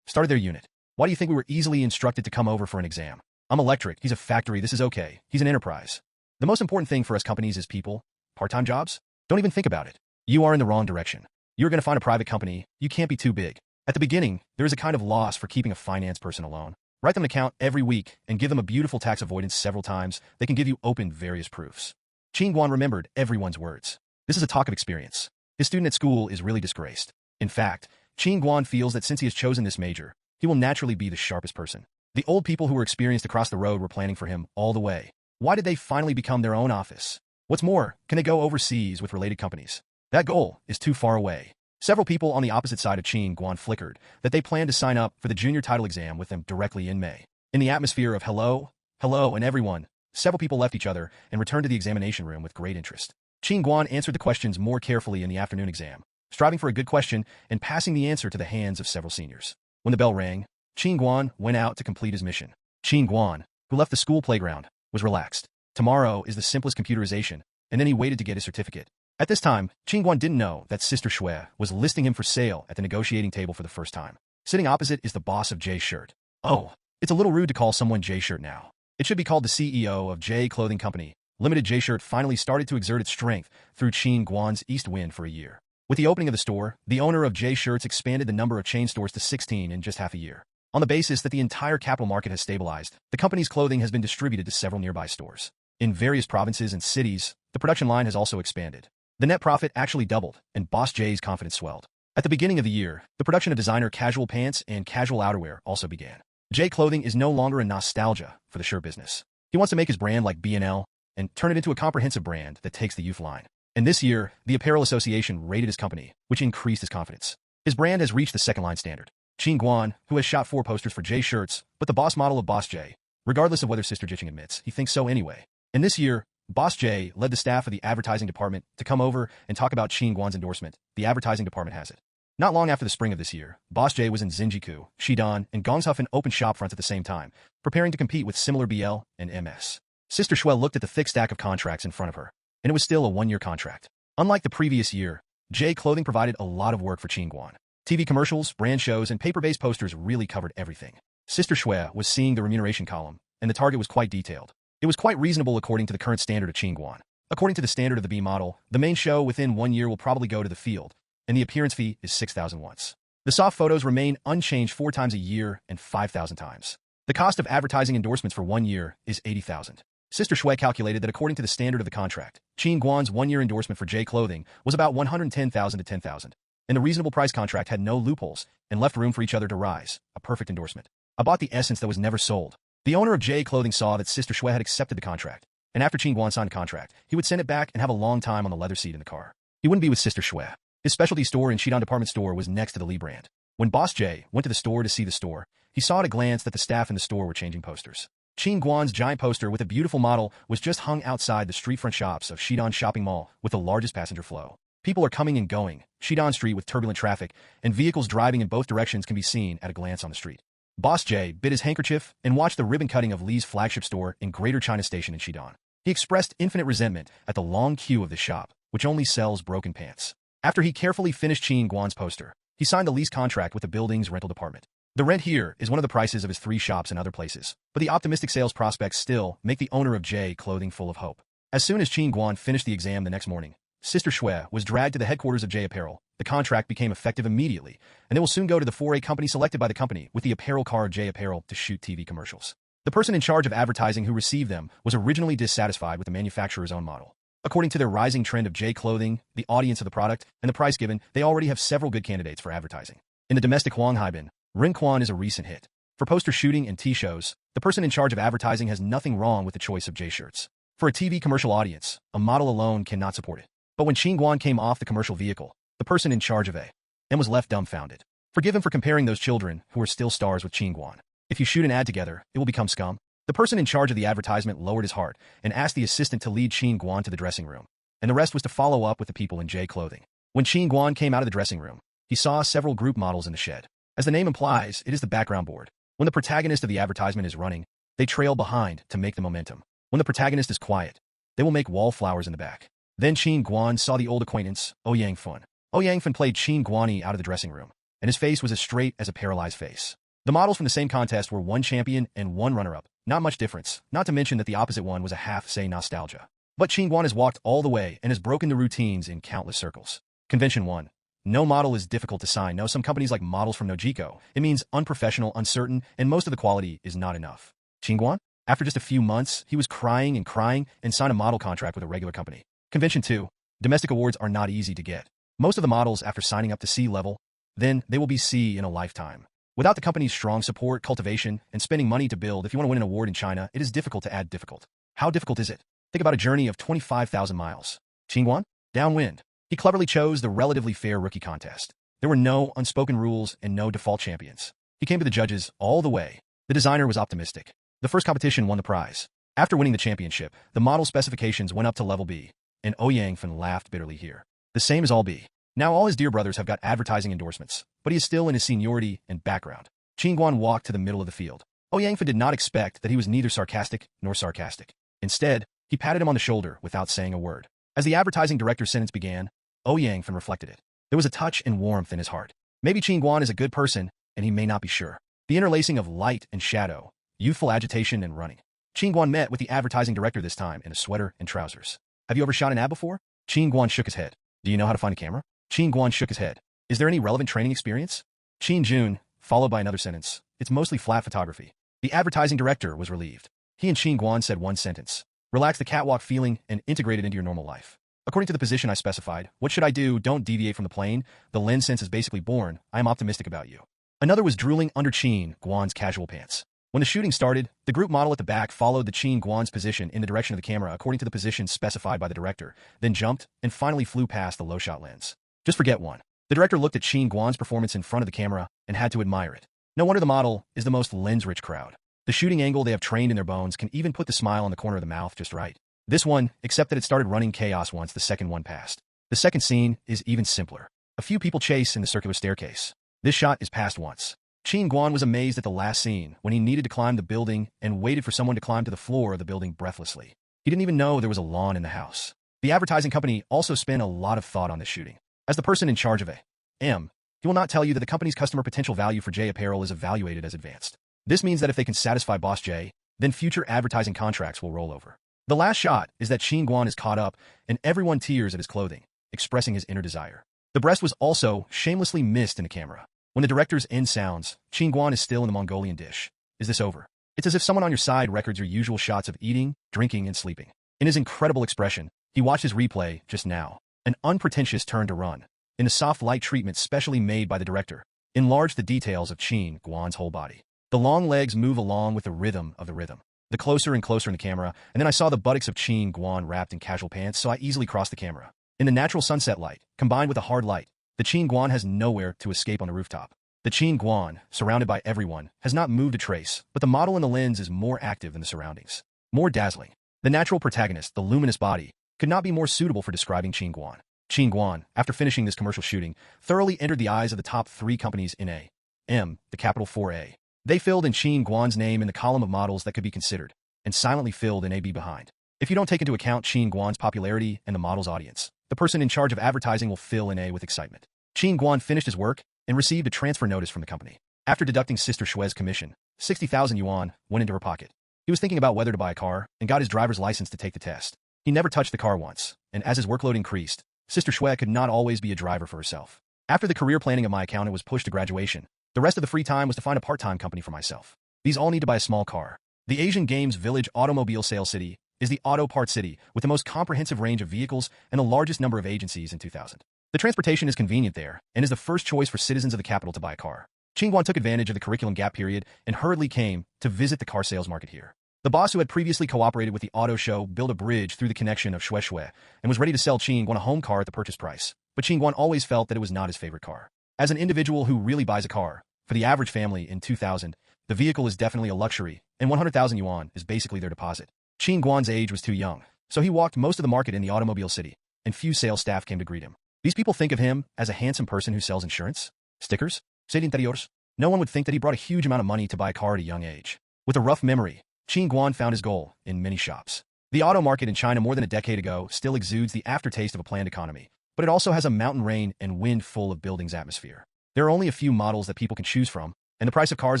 started their unit. Why do you think we were easily instructed to come over for an exam? I'm electric. He's a factory. This is okay. He's an enterprise. The most important thing for us companies is people. Part-time jobs? Don't even think about it. You are in the wrong direction. You're going to find a private company. You can't be too big. At the beginning, there is a kind of loss for keeping a finance person alone. Write them an account every week and give them a beautiful tax avoidance several times. They can give you open various proofs. Qin Guan remembered everyone's words. This is a talk of experience. His student at school is really disgraced. In fact, Qin Guan feels that since he has chosen this major, he will naturally be the sharpest person. The old people who were experienced across the road were planning for him all the way. Why did they finally become their own office? What's more, can they go overseas with related companies? That goal is too far away. Several people on the opposite side of Qin Guan flickered that they planned to sign up for the junior title exam with them directly in May. In the atmosphere of hello, and everyone, several people left each other and returned to the examination room with great interest. Qin Guan answered the questions more carefully in the afternoon exam, striving for a good question and passing the answer to the hands of several seniors. When the bell rang, Qin Guan went out to complete his mission. Qin Guan, who left the school playground, was relaxed. Tomorrow is the simplest computerization, and then he waited to get his certificate. At this time, Qin Guan didn't know that Sister Shui was listing him for sale at the negotiating table for the first time. Sitting opposite is the boss of J Shirt. Oh, it's a little rude to call someone J Shirt now. It should be called the CEO of J Clothing Company. Limited. J Shirt finally started to exert its strength through Qin Guan's east wind for a year. With the opening of the store, the owner of J Shirts expanded the number of chain stores to 16 in just half a year. On the basis that the entire capital market has stabilized, the company's clothing has been distributed to several nearby stores. In various provinces and cities, the production line has also expanded. The net profit actually doubled, and Boss J's confidence swelled. At the beginning of the year, the production of designer casual pants and casual outerwear also began. J Clothing is no longer a nostalgia for the shirt business. He wants to make his brand like B&L and turn it into a comprehensive brand that takes the youth line. And this year, the Apparel Association rated his company, which increased his confidence. His brand has reached the second line standard. Qin Guan, who has shot 4 posters for J Shirts, but the boss model of Boss J, regardless of whether Sister Jiching admits, he thinks so anyway. And this year, Boss J led the staff of the advertising department to come over and talk about Qin Guan's endorsement. The advertising department has it. Not long after the spring of this year, Boss J was in Xinjiku, Xidan, and Gongshufen open shop fronts at the same time, preparing to compete with similar BL and MS. Sister Shui looked at the thick stack of contracts in front of her, and it was still a 1-year contract. Unlike the previous year, J Clothing provided a lot of work for Qin Guan. TV commercials, brand shows, and paper-based posters really covered everything. Sister Shui was seeing the remuneration column, and the target was quite detailed. It was quite reasonable according to the current standard of Qin Guan. According to the standard of the B model, the main show within 1 year will probably go to the field, and the appearance fee is 6,000 wons. The soft photos remain unchanged 4 times a year and 5,000 times. The cost of advertising endorsements for 1 year is 80,000. Sister Shui calculated that according to the standard of the contract, Qin Guan's 1-year endorsement for J Clothing was about 110,000 to 10,000. And the reasonable price contract had no loopholes and left room for each other to rise. A perfect endorsement. I bought the essence that was never sold. The owner of J Clothing saw that Sister Shui had accepted the contract, and after Qin Guan signed the contract, he would send it back and have a long time on the leather seat in the car. He wouldn't be with Sister Shui. His specialty store and Shidon department store was next to the Li brand. When Boss J went to the store to see the store, he saw at a glance that the staff in the store were changing posters. Qin Guan's giant poster with a beautiful model was just hung outside the street-front shops of Shidon Shopping Mall with the largest passenger flow. People are coming and going. Shidon Street with turbulent traffic, and vehicles driving in both directions can be seen at a glance on the street. Boss J bit his handkerchief and watched the ribbon cutting of Li's flagship store in Greater China Station in Shidon. He expressed infinite resentment at the long queue of the shop, which only sells broken pants. After he carefully finished Qin Guan's poster, he signed a lease contract with the building's rental department. The rent here is one of the prices of his 3 shops and other places, but the optimistic sales prospects still make the owner of J Clothing full of hope. As soon as Qin Guan finished the exam the next morning, Sister Shui was dragged to the headquarters of J Apparel. The contract became effective immediately, and they will soon go to the 4A company selected by the company with the apparel card J Apparel to shoot TV commercials. The person in charge of advertising who received them was originally dissatisfied with the manufacturer's own model. According to their rising trend of J Clothing, the audience of the product, and the price given, they already have several good candidates for advertising. In the domestic Huanghaibin, Ren Quan is a recent hit. For poster shooting and T-shows, the person in charge of advertising has nothing wrong with the choice of J-shirts. For a TV commercial audience, a model alone cannot support it. But when Qin Guan came off the commercial vehicle, the person in charge of A.M. was left dumbfounded. Forgive him for comparing those children who are still stars with Qin Guan. If you shoot an ad together, it will become scum. The person in charge of the advertisement lowered his heart and asked the assistant to lead Qin Guan to the dressing room, and the rest was to follow up with the people in J Clothing. When Qin Guan came out of the dressing room, he saw several group models in the shed. As the name implies, it is the background board. When the protagonist of the advertisement is running, they trail behind to make the momentum. When the protagonist is quiet, they will make wallflowers in the back. Then Qin Guan saw the old acquaintance, Yang Fun. Yang Fun played Qin Guani out of the dressing room, and his face was as straight as a paralyzed face. The models from the same contest were 1 champion and 1 runner-up. Not much difference, not to mention that the opposite one was a half-say nostalgia. But Qin Guan has walked all the way and has broken the routines in countless circles. Convention 1. No model is difficult to sign. No, some companies like models from Nojiko. It means unprofessional, uncertain, and most of the quality is not enough. Qin Guan? After just a few months, he was crying and signed a model contract with a regular company. Convention 2. Domestic awards are not easy to get. Most of the models, after signing up to C level, then they will be C in a lifetime. Without the company's strong support, cultivation, and spending money to build, if you want to win an award in China, it is difficult to add difficult. How difficult is it? Think about a journey of 25,000 miles. Qin Guan? Downwind. He cleverly chose the relatively fair rookie contest. There were no unspoken rules and no default champions. He came to the judges all the way. The designer was optimistic. The first competition won the prize. After winning the championship, the model specifications went up to level B, and Yang Fun laughed bitterly here. The same as all B. Now all his dear brothers have got advertising endorsements, but he is still in his seniority and background. Qin Guan walked to the middle of the field. Yang Fun did not expect that he was neither sarcastic nor sarcastic. Instead, he patted him on the shoulder without saying a word. As the advertising director's sentence began, Yang Fun reflected it. There was a touch and warmth in his heart. Maybe Qin Guan is a good person, and he may not be sure. The interlacing of light and shadow, youthful agitation and running. Qin Guan met with the advertising director this time in a sweater and trousers. Have you ever shot an ad before? Qin Guan shook his head. Do you know how to find a camera? Qin Guan shook his head. Is there any relevant training experience? Qin Jun, followed by another sentence. It's mostly flat photography. The advertising director was relieved. He and Qin Guan said one sentence. Relax the catwalk feeling and integrate it into your normal life. According to the position I specified, what should I do? Don't deviate from the plane. The lens sense is basically born. I am optimistic about you. Another was drooling under Qin Guan's casual pants. When the shooting started, the group model at the back followed the Qin Guan's position in the direction of the camera according to the position specified by the director, then jumped and finally flew past the low-shot lens. Just forget one. The director looked at Qin Guan's performance in front of the camera and had to admire it. No wonder the model is the most lens-rich crowd. The shooting angle they have trained in their bones can even put the smile on the corner of the mouth just right. This one, except that it started running chaos once the second one passed. The second scene is even simpler. A few people chase in the circular staircase. This shot is passed once. Qin Guan was amazed at the last scene when he needed to climb the building and waited for someone to climb to the floor of the building breathlessly. He didn't even know there was a lawn in the house. The advertising company also spent a lot of thought on this shooting. As the person in charge of A.M., he will not tell you that the company's customer potential value for J Apparel is evaluated as advanced. This means that if they can satisfy Boss J, then future advertising contracts will roll over. The last shot is that Qin Guan is caught up, and everyone tears at his clothing, expressing his inner desire. The breast was also shamelessly missed in the camera. When the director's end sounds, Qin Guan is still in the Mongolian dish. Is this over? It's as if someone on your side records your usual shots of eating, drinking, and sleeping. In his incredible expression, he watched his replay just now. An unpretentious turn to run. In the soft light treatment specially made by the director, enlarged the details of Qin Guan's whole body. The long legs move along with the rhythm of the rhythm. The closer and closer in the camera, and then I saw the buttocks of Qin Guan wrapped in casual pants, so I easily crossed the camera. In the natural sunset light, combined with a hard light, the Qin Guan has nowhere to escape on the rooftop. The Qin Guan, surrounded by everyone, has not moved a trace, but the model in the lens is more active than the surroundings. More dazzling. The natural protagonist, the luminous body, could not be more suitable for describing Qin Guan. Qin Guan, after finishing this commercial shooting, thoroughly entered the eyes of the top 3 companies in A.M., the capital 4A. They filled in Qin Guan's name in the column of models that could be considered, and silently filled in AB behind. If you don't take into account Qin Guan's popularity and the model's audience, the person in charge of advertising will fill in A with excitement. Qin Guan finished his work and received a transfer notice from the company. After deducting Sister Shue's commission, 60,000 yuan went into her pocket. He was thinking about whether to buy a car and got his driver's license to take the test. He never touched the car once, and as his workload increased, Sister Shue could not always be a driver for herself. After the career planning of my accountant was pushed to graduation, the rest of the free time was to find a part-time company for myself. These all need to buy a small car. The Asian Games Village Automobile Sales City is the auto part city with the most comprehensive range of vehicles and the largest number of agencies in 2000. The transportation is convenient there and is the first choice for citizens of the capital to buy a car. Qin Guan took advantage of the curriculum gap period and hurriedly came to visit the car sales market here. The boss who had previously cooperated with the auto show built a bridge through the connection of Shue Shue and was ready to sell Qin Guan a home car at the purchase price. But Qin Guan always felt that it was not his favorite car. As an individual who really buys a car, for the average family in 2000, the vehicle is definitely a luxury, and 100,000 yuan is basically their deposit. Qin Guan's age was too young, so he walked most of the market in the automobile city, and few sales staff came to greet him. These people think of him as a handsome person who sells insurance, stickers, interiors. No one would think that he brought a huge amount of money to buy a car at a young age. With a rough memory, Qin Guan found his goal in many shops. The auto market in China more than a decade ago still exudes the aftertaste of a planned economy, but it also has a mountain rain and wind full of buildings atmosphere. There are only a few models that people can choose from, and the price of cars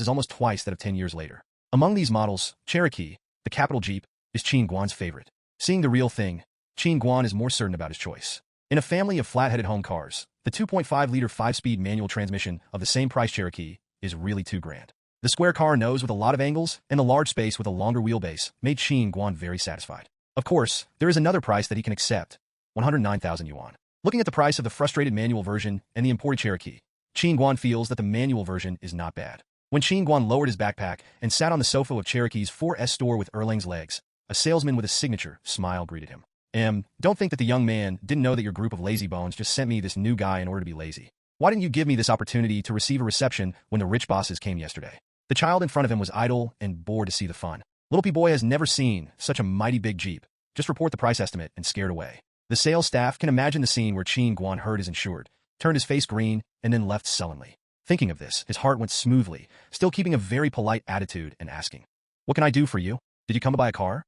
is almost twice that of 10 years later. Among these models, Cherokee, the capital Jeep, is Qin Guan's favorite. Seeing the real thing, Qin Guan is more certain about his choice. In a family of flat-headed home cars, the 2.5-liter 5-speed manual transmission of the same price Cherokee is really too grand. The square car nose with a lot of angles and the large space with a longer wheelbase made Qin Guan very satisfied. Of course, there is another price that he can accept, 109,000 yuan. Looking at the price of the frustrated manual version and the imported Cherokee, Qin Guan feels that the manual version is not bad. When Qin Guan lowered his backpack and sat on the sofa of Cherokee's 4S store with Erlang's legs, a salesman with a signature smile greeted him. Don't think that the young man didn't know that your group of lazy bones just sent me this new guy in order to be lazy. Why didn't you give me this opportunity to receive a reception when the rich bosses came yesterday? The child in front of him was idle and bored to see the fun. Little P-boy has never seen such a mighty big Jeep. Just report the price estimate and scared away. The sales staff can imagine the scene where Qin Guan heard his insured, turned his face green, and then left sullenly. Thinking of this, his heart went smoothly, still keeping a very polite attitude and asking, "What can I do for you? Did you come to buy a car?"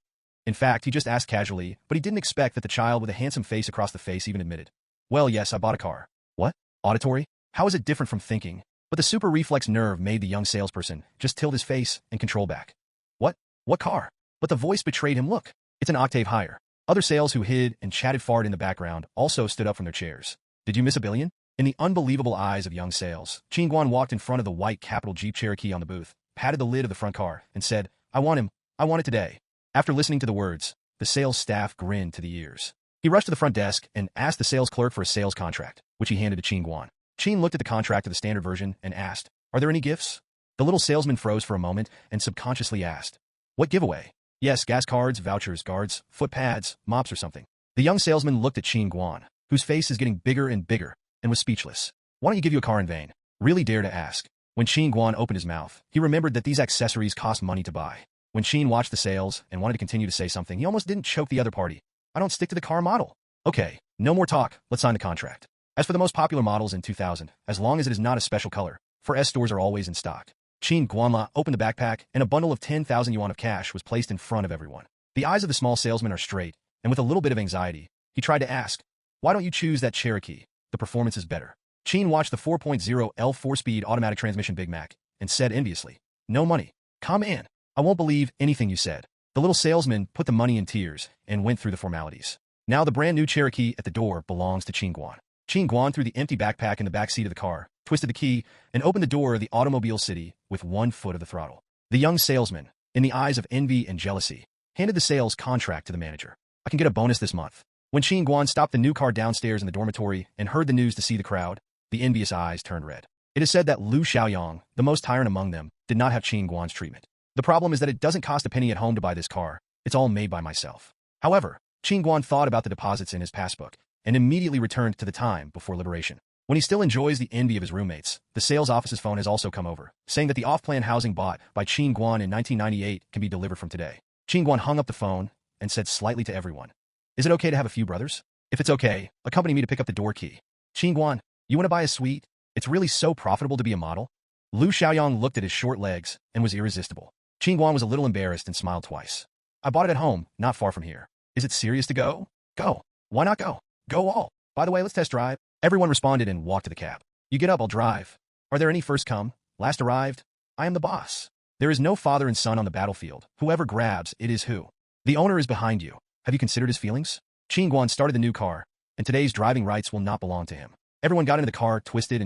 In fact, he just asked casually, but he didn't expect that the child with a handsome face across the face even admitted. "Well, yes, I bought a car." "What? Auditory? How is it different from thinking?" But the super reflex nerve made the young salesperson just tilt his face and control back. What car?" But the voice betrayed him. "Look, it's an octave higher." Other sales who hid and chatted fart in the background also stood up from their chairs. "Did you miss a billion?" In the unbelievable eyes of young sales, Qin Guan walked in front of the white capital Jeep Cherokee on the booth, patted the lid of the front car, and said, "I want him. I want it today." After listening to the words, the sales staff grinned to the ears. He rushed to the front desk and asked the sales clerk for a sales contract, which he handed to Qin Guan. Qin looked at the contract of the standard version and asked, "Are there any gifts?" The little salesman froze for a moment and subconsciously asked, "What giveaway?" "Yes, gas cards, vouchers, guards, foot pads, mops or something." The young salesman looked at Qin Guan, whose face is getting bigger and bigger, and was speechless. "Why don't you give you a car in vain?" Really dare to ask. When Qin Guan opened his mouth, he remembered that these accessories cost money to buy. When Qin watched the sales and wanted to continue to say something, he almost didn't choke the other party. "I don't stick to the car model." "Okay, no more talk, let's sign the contract." As for the most popular models in 2000, as long as it is not a special color, 4S stores are always in stock. Qin Guanla opened the backpack, and a bundle of 10,000 yuan of cash was placed in front of everyone. The eyes of the small salesman are straight, and with a little bit of anxiety, he tried to ask, "Why don't you choose that Cherokee? The performance is better." Qin watched the 4.0 L 4-speed automatic transmission Big Mac and said enviously, "No money. Come in. I won't believe anything you said." The little salesman put the money in tiers and went through the formalities. Now the brand new Cherokee at the door belongs to Qin Guan. Qin Guan threw the empty backpack in the back seat of the car, twisted the key, and opened the door of the automobile city with 1 foot of the throttle. The young salesman, in the eyes of envy and jealousy, handed the sales contract to the manager. I can get a bonus this month. When Qin Guan stopped the new car downstairs in the dormitory and heard the news to see the crowd, the envious eyes turned red. It is said that Lu Xiaoyang, the most tyrant among them, did not have Qin Guan's treatment. The problem is that it doesn't cost a penny at home to buy this car. It's all made by myself. However, Qin Guan thought about the deposits in his passbook and immediately returned to the time before liberation. When he still enjoys the envy of his roommates, the sales office's phone has also come over, saying that the off-plan housing bought by Qin Guan in 1998 can be delivered from today. Qin Guan hung up the phone and said slightly to everyone, "Is it okay to have a few brothers? If it's okay, accompany me to pick up the door key." "Qin Guan, you want to buy a suite? It's really so profitable to be a model?" Lu Xiaoyang looked at his short legs and was irresistible. Qin Guan was a little embarrassed and smiled twice. "I bought it at home, not far from here. Is it serious to go?" "Go. Why not go? Go all. By the way, let's test drive." Everyone responded and walked to the cab. "You get up, I'll drive. Are there any first come, last arrived? I am the boss. There is no father and son on the battlefield. Whoever grabs, it is who. The owner is behind you. Have you considered his feelings?" Qin Guan started the new car, and today's driving rights will not belong to him. Everyone got into the car, twisted,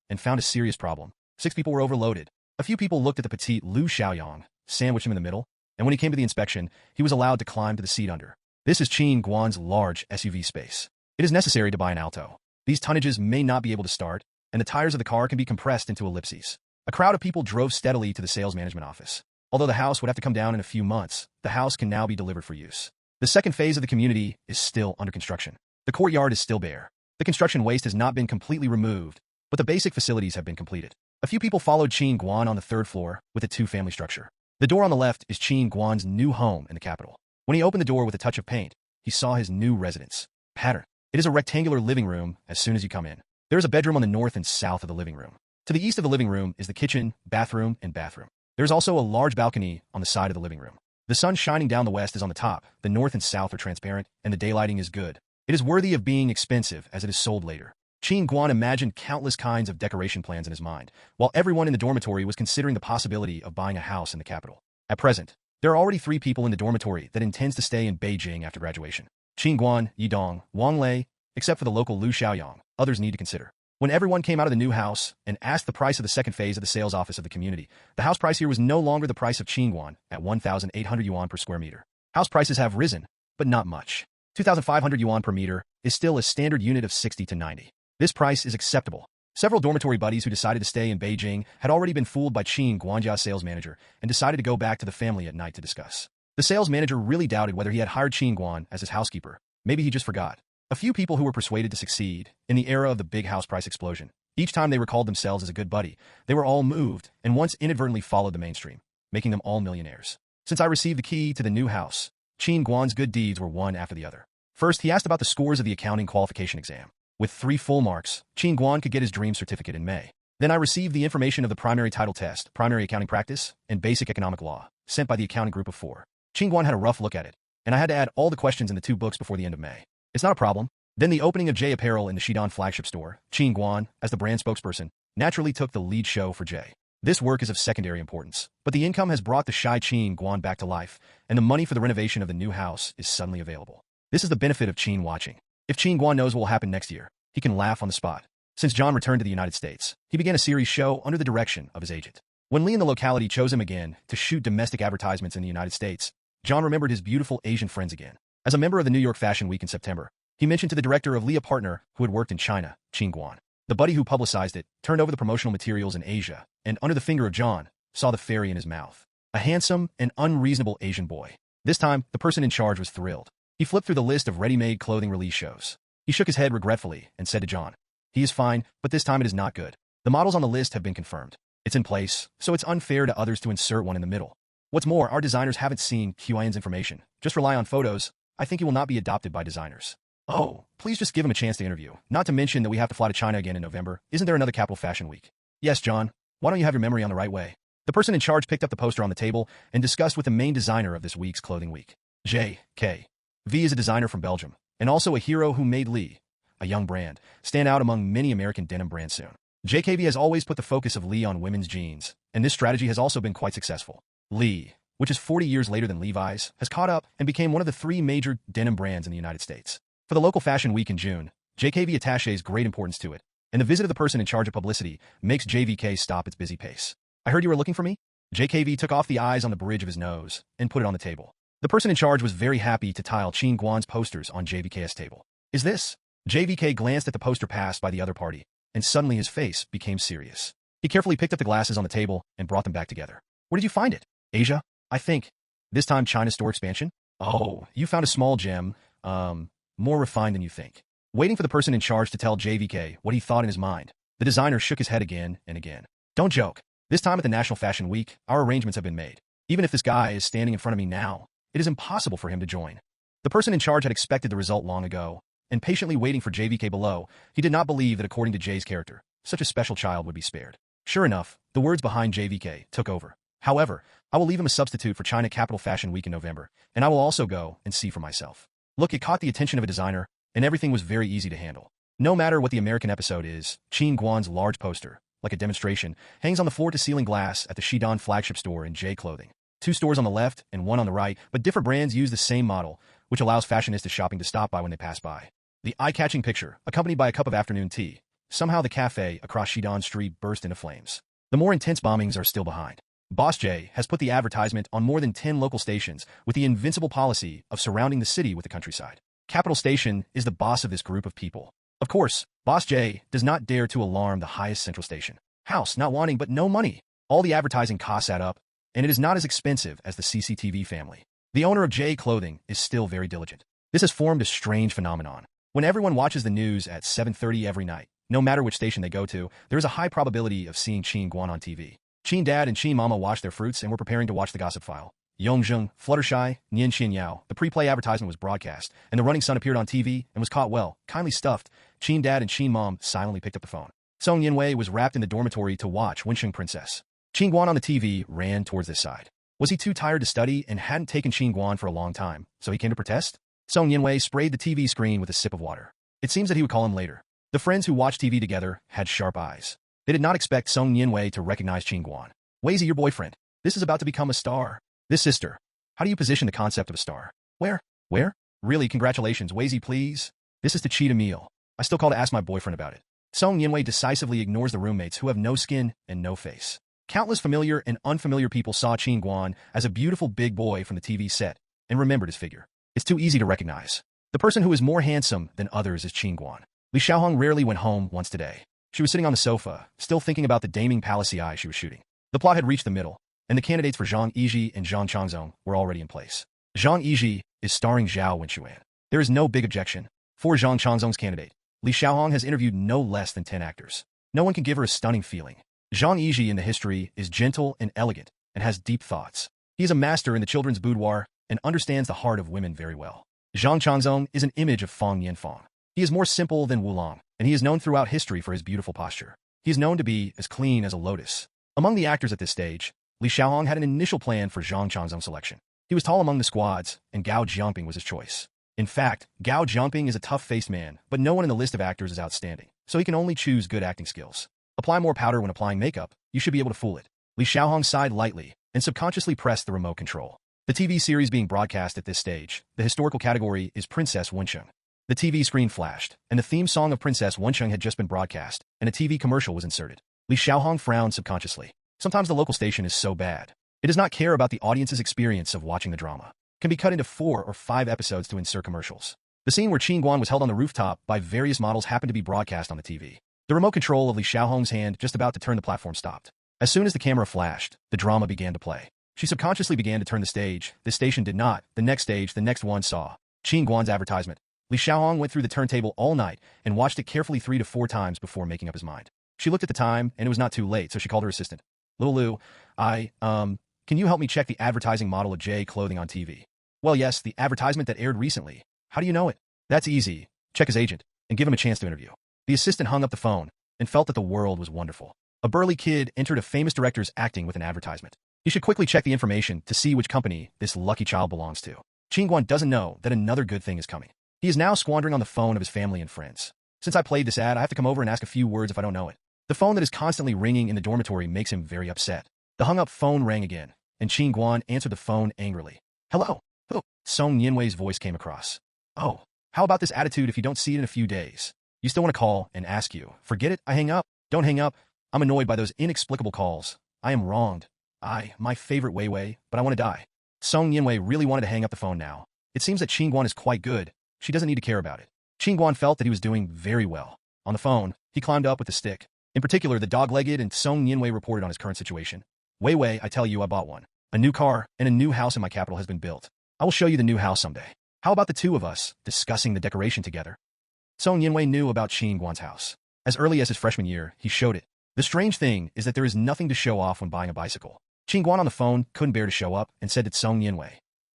and found a serious problem. 6 people were overloaded. A few people looked at the petite Lu Xiaoyang, sandwiched him in the middle, and when he came to the inspection, he was allowed to climb to the seat under. This is Qin Guan's large SUV space. It is necessary to buy an Alto. These tonnages may not be able to start, and the tires of the car can be compressed into ellipses. A crowd of people drove steadily to the sales management office. Although the house would have to come down in a few months, the house can now be delivered for use. The second phase of the community is still under construction. The courtyard is still bare. The construction waste has not been completely removed, but the basic facilities have been completed. A few people followed Qin Guan on the 3rd floor with a 2-family structure. The door on the left is Qin Guan's new home in the capital. When he opened the door with a touch of paint, he saw his new residence. Pattern. It is a rectangular living room as soon as you come in. There is a bedroom on the north and south of the living room. To the east of the living room is the kitchen, bathroom, and bathroom. There is also a large balcony on the side of the living room. The sun shining down the west is on the top, the north and south are transparent, and the daylighting is good. It is worthy of being expensive as it is sold later. Qin Guan imagined countless kinds of decoration plans in his mind, while everyone in the dormitory was considering the possibility of buying a house in the capital. At present, there are already 3 people in the dormitory that intends to stay in Beijing after graduation. Qin Guan, Yidong, Wang Lei, except for the local Lu Xiaoyang, others need to consider. When everyone came out of the new house and asked the price of the second phase of the sales office of the community, the house price here was no longer the price of Qin Guan at 1,800 yuan per square meter. House prices have risen, but not much. 2,500 yuan per meter is still a standard unit of 60 to 90. This price is acceptable. Several dormitory buddies who decided to stay in Beijing had already been fooled by Qin Guanjia's sales manager and decided to go back to the family at night to discuss. The sales manager really doubted whether he had hired Qin Guan as his housekeeper. Maybe he just forgot. A few people who were persuaded to succeed in the era of the big house price explosion. Each time they recalled themselves as a good buddy, they were all moved and once inadvertently followed the mainstream, making them all millionaires. Since I received the key to the new house, Qin Guan's good deeds were one after the other. First, he asked about the scores of the accounting qualification exam. With 3 full marks, Qin Guan could get his dream certificate in May. Then I received the information of the primary title test, primary accounting practice, and basic economic law, sent by the accounting group of 4. Qin Guan had a rough look at it, and I had to add all the questions in the 2 books before the end of May. It's not a problem. Then the opening of J Apparel in the Shidon flagship store, Qin Guan, as the brand spokesperson, naturally took the lead show for J. This work is of secondary importance, but the income has brought the shy Qin Guan back to life, and the money for the renovation of the new house is suddenly available. This is the benefit of Qin watching. If Qin Guan knows what will happen next year, he can laugh on the spot. Since John returned to the United States, he began a series show under the direction of his agent. When Lee in the locality chose him again to shoot domestic advertisements in the United States, John remembered his beautiful Asian friends again. As a member of the New York Fashion Week in September, he mentioned to the director of Lee, a partner who had worked in China, Qin Guan. The buddy who publicized it turned over the promotional materials in Asia, and under the finger of John, saw the fairy in his mouth. A handsome and unreasonable Asian boy. This time, the person in charge was thrilled. He flipped through the list of ready-made clothing release shows. He shook his head regretfully and said to John, "He is fine, but this time it is not good. The models on the list have been confirmed. It's in place, so it's unfair to others to insert one in the middle. What's more, our designers haven't seen Qian's information. Just rely on photos. I think he will not be adopted by designers." "Oh, please just give him a chance to interview. Not to mention that we have to fly to China again in November. Isn't there another capital fashion week?" "Yes, John. Why don't you have your memory on the right way?" The person in charge picked up the poster on the table and discussed with the main designer of this week's clothing week. J.K.V. is a designer from Belgium, and also a hero who made Lee, a young brand, stand out among many American denim brands soon. JKV has always put the focus of Lee on women's jeans, and this strategy has also been quite successful. Lee, which is 40 years later than Levi's, has caught up and became one of the 3 major denim brands in the United States. For the local fashion week in June, JKV attaches great importance to it, and the visit of the person in charge of publicity makes JVK stop its busy pace. I heard you were looking for me? JKV took off the eyes on the bridge of his nose and put it on the table. The person in charge was very happy to tile Qin Guan's posters on JVK's table. Is this? JVK glanced at the poster passed by the other party, and suddenly his face became serious. He carefully picked up the glasses on the table and brought them back together. Where did you find it? Asia, I think. This time China's store expansion? Oh, you found a small gem, more refined than you think. Waiting for the person in charge to tell JVK what he thought in his mind, the designer shook his head again and again. Don't joke. This time at the National Fashion Week, our arrangements have been made. Even if this guy is standing in front of me now, it is impossible for him to join. The person in charge had expected the result long ago, and patiently waiting for JVK below, he did not believe that according to Jay's character, such a special child would be spared. Sure enough, the words behind JVK took over. However, I will leave him a substitute for China Capital Fashion Week in November, and I will also go and see for myself. Look, it caught the attention of a designer, and everything was very easy to handle. No matter what the American episode is, Qin Guan's large poster, like a demonstration, hangs on the floor-to-ceiling glass at the Shidon flagship store in J Clothing. 2 stores on the left and 1 on the right, but different brands use the same model, which allows fashionistas shopping to stop by when they pass by. The eye-catching picture, accompanied by a cup of afternoon tea. Somehow the cafe across Shidon Street burst into flames. The more intense bombings are still behind. Boss J has put the advertisement on more than 10 local stations with the invincible policy of surrounding the city with the countryside. Capital Station is the boss of this group of people. Of course, Boss J does not dare to alarm the highest central station. House, not wanting but no money. All the advertising costs add up, and it is not as expensive as the CCTV family. The owner of J Clothing is still very diligent. This has formed a strange phenomenon. When everyone watches the news at 7:30 every night, no matter which station they go to, there is a high probability of seeing Qin Guan on TV. Qin Dad and Qin Mama washed their fruits and were preparing to watch the gossip file. Yongzheng, Fluttershy, Nian Xin Yao. The pre-play advertisement was broadcast, and the running son appeared on TV and was caught well, kindly stuffed. Qin Dad and Qin Mom silently picked up the phone. Song Yinwei was wrapped in the dormitory to watch Wensheng Princess. Qin Guan on the TV ran towards this side. Was he too tired to study and hadn't taken Qin Guan for a long time, so he came to protest? Song Yinwei sprayed the TV screen with a sip of water. It seems that he would call him later. The friends who watched TV together had sharp eyes. They did not expect Song Yinwei to recognize Qin Guan. Weizi, your boyfriend. This is about to become a star. This sister. How do you position the concept of a star? Where? Really, congratulations, Weizi, please. This is to cheat a meal. I still call to ask my boyfriend about it. Song Yinwei decisively ignores the roommates who have no skin and no face. Countless familiar and unfamiliar people saw Qin Guan as a beautiful big boy from the TV set and remembered his figure. It's too easy to recognize. The person who is more handsome than others is Qin Guan. Li Xiaohong rarely went home once today. She was sitting on the sofa, still thinking about the damning palace she was shooting. The plot had reached the middle, and the candidates for Zhang Yizhi and Zhang Changzong were already in place. Zhang Yizhi is starring Zhao Wenxuan. There is no big objection. For Zhang Changzong's candidate, Li Xiaohong has interviewed no less than 10 actors. No one can give her a stunning feeling. Zhang Yizhi in the history is gentle and elegant and has deep thoughts. He is a master in the children's boudoir and understands the heart of women very well. Zhang Changzong is an image of Fang Yanfang. He is more simple than Wulong, and he is known throughout history for his beautiful posture. He is known to be as clean as a lotus. Among the actors at this stage, Li Xiaohong had an initial plan for Zhang Changzong's selection. He was tall among the squads, and Gao Jiangping was his choice. In fact, Gao Jiangping is a tough-faced man, but no one in the list of actors is outstanding, so he can only choose good acting skills. Apply more powder when applying makeup, you should be able to fool it. Li Xiaohong sighed lightly and subconsciously pressed the remote control. The TV series being broadcast at this stage, the historical category is Princess Wensheng. The TV screen flashed, and the theme song of Princess Wensheng had just been broadcast, and a TV commercial was inserted. Li Xiaohong frowned subconsciously. Sometimes the local station is so bad. It does not care about the audience's experience of watching the drama. It can be cut into 4 or 5 episodes to insert commercials. The scene where Qin Guan was held on the rooftop by various models happened to be broadcast on the TV. The remote control of Li Xiaohong's hand just about to turn the platform stopped. As soon as the camera flashed, the drama began to play. She subconsciously began to turn the stage. The station did not. The next stage, the next one saw Qin Guan's advertisement. Li Xiaohong went through the turntable all night and watched it carefully 3 to 4 times before making up his mind. She looked at the time, and it was not too late, so she called her assistant. Little Lou, can you help me check the advertising model of J Clothing on TV? Well, yes, the advertisement that aired recently. How do you know it? That's easy. Check his agent and give him a chance to interview. The assistant hung up the phone and felt that the world was wonderful. A burly kid entered a famous director's acting with an advertisement. He should quickly check the information to see which company this lucky child belongs to. Qin Guan doesn't know that another good thing is coming. He is now squandering on the phone of his family and friends. Since I played this ad, I have to come over and ask a few words if I don't know it. The phone that is constantly ringing in the dormitory makes him very upset. The hung-up phone rang again, and Qin Guan answered the phone angrily. Hello? Who? Song Yinwei's voice came across. Oh, how about this attitude if you don't see it in a few days? You still want to call and ask you. Forget it, I hang up. Don't hang up. I'm annoyed by those inexplicable calls. I am wronged. My favorite Wei Wei, but I want to die. Song Yinwei really wanted to hang up the phone now. It seems that Qin Guan is quite good. She doesn't need to care about it. Qin Guan felt that he was doing very well. On the phone, he climbed up with the stick. In particular, the dog-legged, and Song Yinwei reported on his current situation. Wei Wei, I tell you, I bought one. A new car and a new house in my capital has been built. I will show you the new house someday. How about the two of us discussing the decoration together? Song Yinwei knew about Qin Guan's house. As early as his freshman year, he showed it. The strange thing is that there is nothing to show off when buying a bicycle. Qin Guan on the phone couldn't bear to show up and said to Song Yinwei,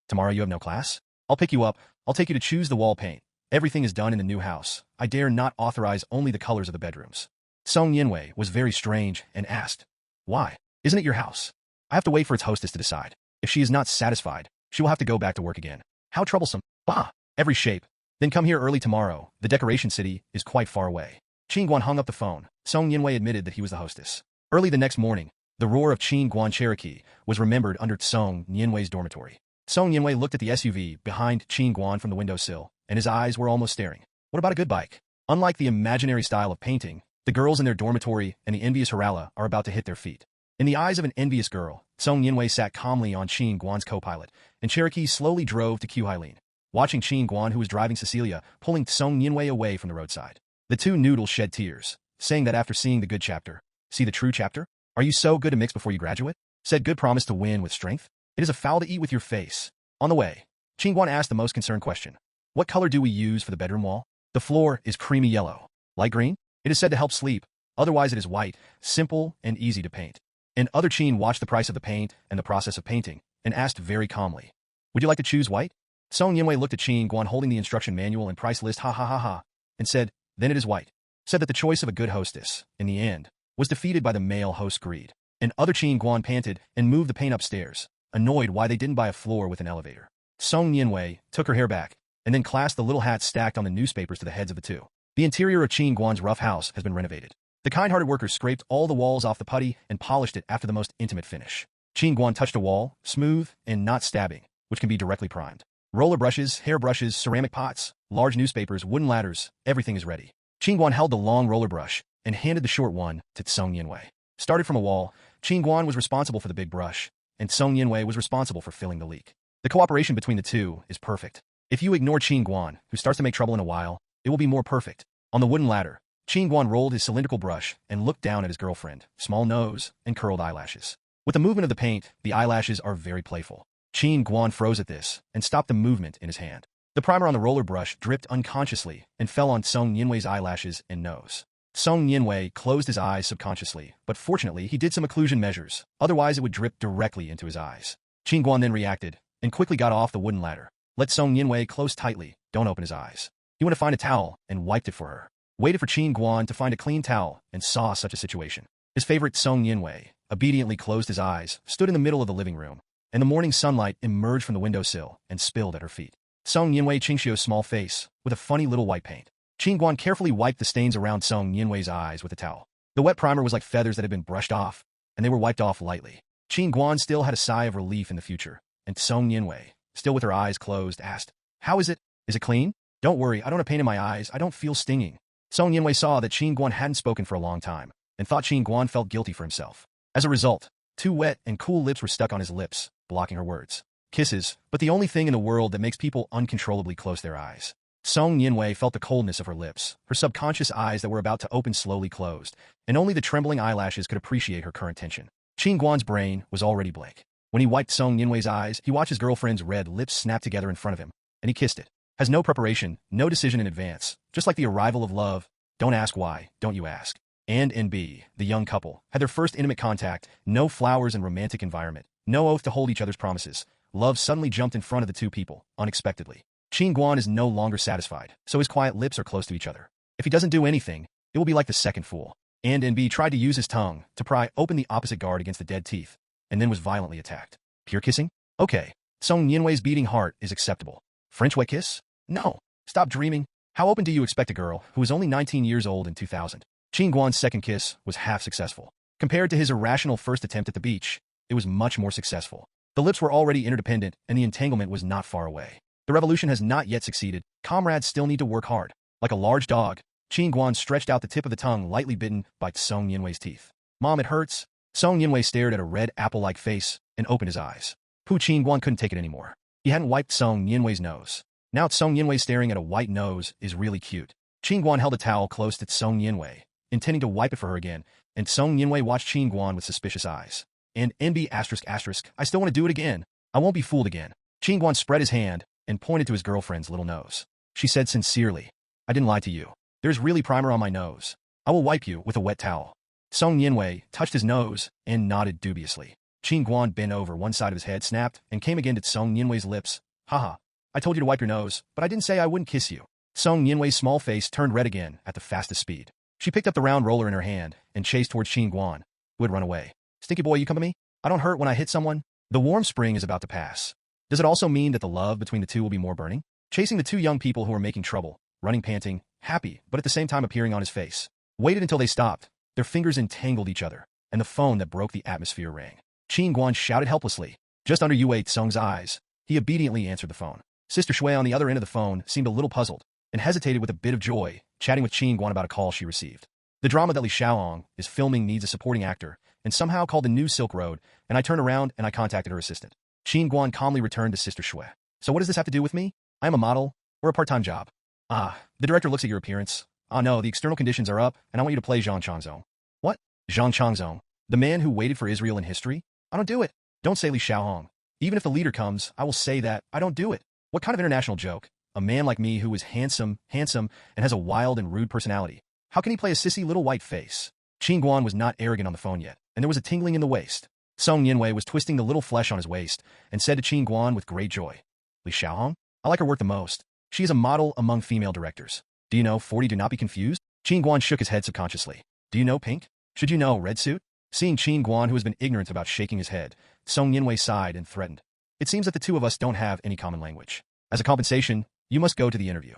tomorrow you have no class? I'll pick you up. I'll take you to choose the wall paint. Everything is done in the new house. I dare not authorize only the colors of the bedrooms. Song Yinwei was very strange and asked, why? Isn't it your house? I have to wait for its hostess to decide. If she is not satisfied, she will have to go back to work again. How troublesome. Bah! Every shape. Then come here early tomorrow. The decoration city is quite far away. Qin Guan hung up the phone. Song Yinwei admitted that he was the hostess. Early the next morning, the roar of Qin Guan Cherokee was remembered under Song Yinwei's dormitory. Song Yinwei looked at the SUV behind Qin Guan from the windowsill, and his eyes were almost staring. What about a good bike? Unlike the imaginary style of painting, the girls in their dormitory and the envious Harala are about to hit their feet. In the eyes of an envious girl, Song Yinwei sat calmly on Qin Guan's co-pilot, and Cherokee slowly drove to Qihailin, watching Qin Guan, who was driving Cecilia, pulling Song Yinwei away from the roadside. The two noodles shed tears, saying that after seeing the good chapter, see the true chapter? Are you so good to mix before you graduate? Said good promise to win with strength? It is a foul to eat with your face. On the way, Qin Guan asked the most concerned question. What color do we use for the bedroom wall? The floor is creamy yellow. Light green? It is said to help sleep. Otherwise it is white, simple, and easy to paint. And other Qin watched the price of the paint and the process of painting, and asked very calmly, would you like to choose white? Song Yinwei looked at Qin Guan holding the instruction manual and price list and said, then it is white. Said that the choice of a good hostess, in the end, was defeated by the male host's greed. And other Qin Guan panted and moved the paint upstairs, annoyed why they didn't buy a floor with an elevator. Song Yinwei took her hair back, and then clasped the little hat stacked on the newspapers to the heads of the two. The interior of Qin Guan's rough house has been renovated. The kind-hearted workers scraped all the walls off the putty and polished it after the most intimate finish. Qin Guan touched a wall, smooth and not stabbing, which can be directly primed. Roller brushes, hair brushes, ceramic pots, large newspapers, wooden ladders, everything is ready. Qin Guan held the long roller brush and handed the short one to Song Yinwei. Started from a wall, Qin Guan was responsible for the big brush, and Song Yinwei was responsible for filling the leak. The cooperation between the two is perfect. If you ignore Qin Guan, who starts to make trouble in a while, it will be more perfect. On the wooden ladder, Qin Guan rolled his cylindrical brush and looked down at his girlfriend, small nose, and curled eyelashes. With the movement of the paint, the eyelashes are very playful. Qin Guan froze at this and stopped the movement in his hand. The primer on the roller brush dripped unconsciously and fell on Song Yinwei's eyelashes and nose. Song Yinwei closed his eyes subconsciously, but fortunately he did some occlusion measures, otherwise it would drip directly into his eyes. Qin Guan then reacted and quickly got off the wooden ladder. Let Song Yinwei close tightly, don't open his eyes. He went to find a towel and wiped it for her. Waited for Qin Guan to find a clean towel and saw such a situation. His favorite Song Yinwei obediently closed his eyes, stood in the middle of the living room, and the morning sunlight emerged from the windowsill and spilled at her feet. Song Yinwei Qingxiu's small face with a funny little white paint. Qin Guan carefully wiped the stains around Song Yinwei's eyes with a towel. The wet primer was like feathers that had been brushed off, and they were wiped off lightly. Qin Guan still had a sigh of relief in the future, and Song Yinwei, still with her eyes closed, asked, how is it? Is it clean? Don't worry, I don't have pain in my eyes, I don't feel stinging. Song Yinwei saw that Qin Guan hadn't spoken for a long time, and thought Qin Guan felt guilty for himself. As a result, two wet and cool lips were stuck on his lips, blocking her words. Kisses, but the only thing in the world that makes people uncontrollably close their eyes. Song Yinwei felt the coldness of her lips, her subconscious eyes that were about to open slowly closed, and only the trembling eyelashes could appreciate her current tension. Qin Guan's brain was already blank. When he wiped Song Yinwei's eyes, he watched his girlfriend's red lips snap together in front of him, and he kissed it. Has no preparation, no decision in advance, just like the arrival of love. Don't ask why, don't you ask. And NB, the young couple, had their first intimate contact, no flowers and romantic environment, no oath to hold each other's promises. Love suddenly jumped in front of the two people, unexpectedly. Qin Guan is no longer satisfied, so his quiet lips are close to each other. If he doesn't do anything, it will be like the second fool. And NB tried to use his tongue to pry open the opposite guard against the dead teeth, and then was violently attacked. Pure kissing? Okay. Song Yinwei's beating heart is acceptable. French wet kiss? No. Stop dreaming. How open do you expect a girl who was only 19 years old in 2000? Qin Guan's second kiss was half successful. Compared to his irrational first attempt at the beach, it was much more successful. The lips were already interdependent, and the entanglement was not far away. The revolution has not yet succeeded. Comrades still need to work hard. Like a large dog, Qin Guan stretched out the tip of the tongue lightly bitten by Song Yinwei's teeth. Mom, it hurts. Song Yinwei stared at a red apple-like face and opened his eyes. Qin Guan couldn't take it anymore. He hadn't wiped Song Yinwei's nose. Now Song Yinwei staring at a white nose is really cute. Qin Guan held a towel close to Song Yinwei, intending to wipe it for her again, and Song Yinwei watched Qin Guan with suspicious eyes. And NB****, I still want to do it again. I won't be fooled again. Qin Guan spread his hand and pointed to his girlfriend's little nose. She said sincerely, I didn't lie to you. There's really primer on my nose. I will wipe you with a wet towel. Song Yinwei touched his nose and nodded dubiously. Qin Guan bent over one side of his head, snapped, and came again to Song Yinwei's lips. Haha, I told you to wipe your nose, but I didn't say I wouldn't kiss you. Song Yinwei's small face turned red again at the fastest speed. She picked up the round roller in her hand and chased towards Qin Guan, who had run away. Stinky boy, you come to me? I don't hurt when I hit someone. The warm spring is about to pass. Does it also mean that the love between the two will be more burning? Chasing the two young people who were making trouble, running panting, happy, but at the same time appearing on his face. Waited until they stopped. Their fingers entangled each other, and the phone that broke the atmosphere rang. Qin Guan shouted helplessly. Just under Yue Tsung's eyes, he obediently answered the phone. Sister Shui on the other end of the phone seemed a little puzzled, and hesitated with a bit of joy, chatting with Qin Guan about a call she received. The drama that Li Xiaohong is filming needs a supporting actor, and somehow called the New Silk Road, and I turned around and I contacted her assistant. Qin Guan calmly returned to Sister Shui. So what does this have to do with me? I am a model, or a part-time job. The director looks at your appearance. No, the external conditions are up, and I want you to play Zhang Changzong. What? Zhang Changzong? The man who waited for Israel in history? I don't do it. Don't say Li Xiaohong. Even if the leader comes, I will say that I don't do it. What kind of international joke? A man like me who is handsome, and has a wild and rude personality. How can he play a sissy little white face? Qin Guan was not arrogant on the phone yet, and there was a tingling in the waist. Song Yinwei was twisting the little flesh on his waist, and said to Qin Guan with great joy, Li Xiaohong? I like her work the most. She is a model among female directors. Do you know 40? Do not be confused? Qin Guan shook his head subconsciously. Do you know pink? Should you know red suit? Seeing Qin Guan, who has been ignorant about shaking his head, Song Yinwei sighed and threatened. It seems that the two of us don't have any common language. As a compensation, you must go to the interview.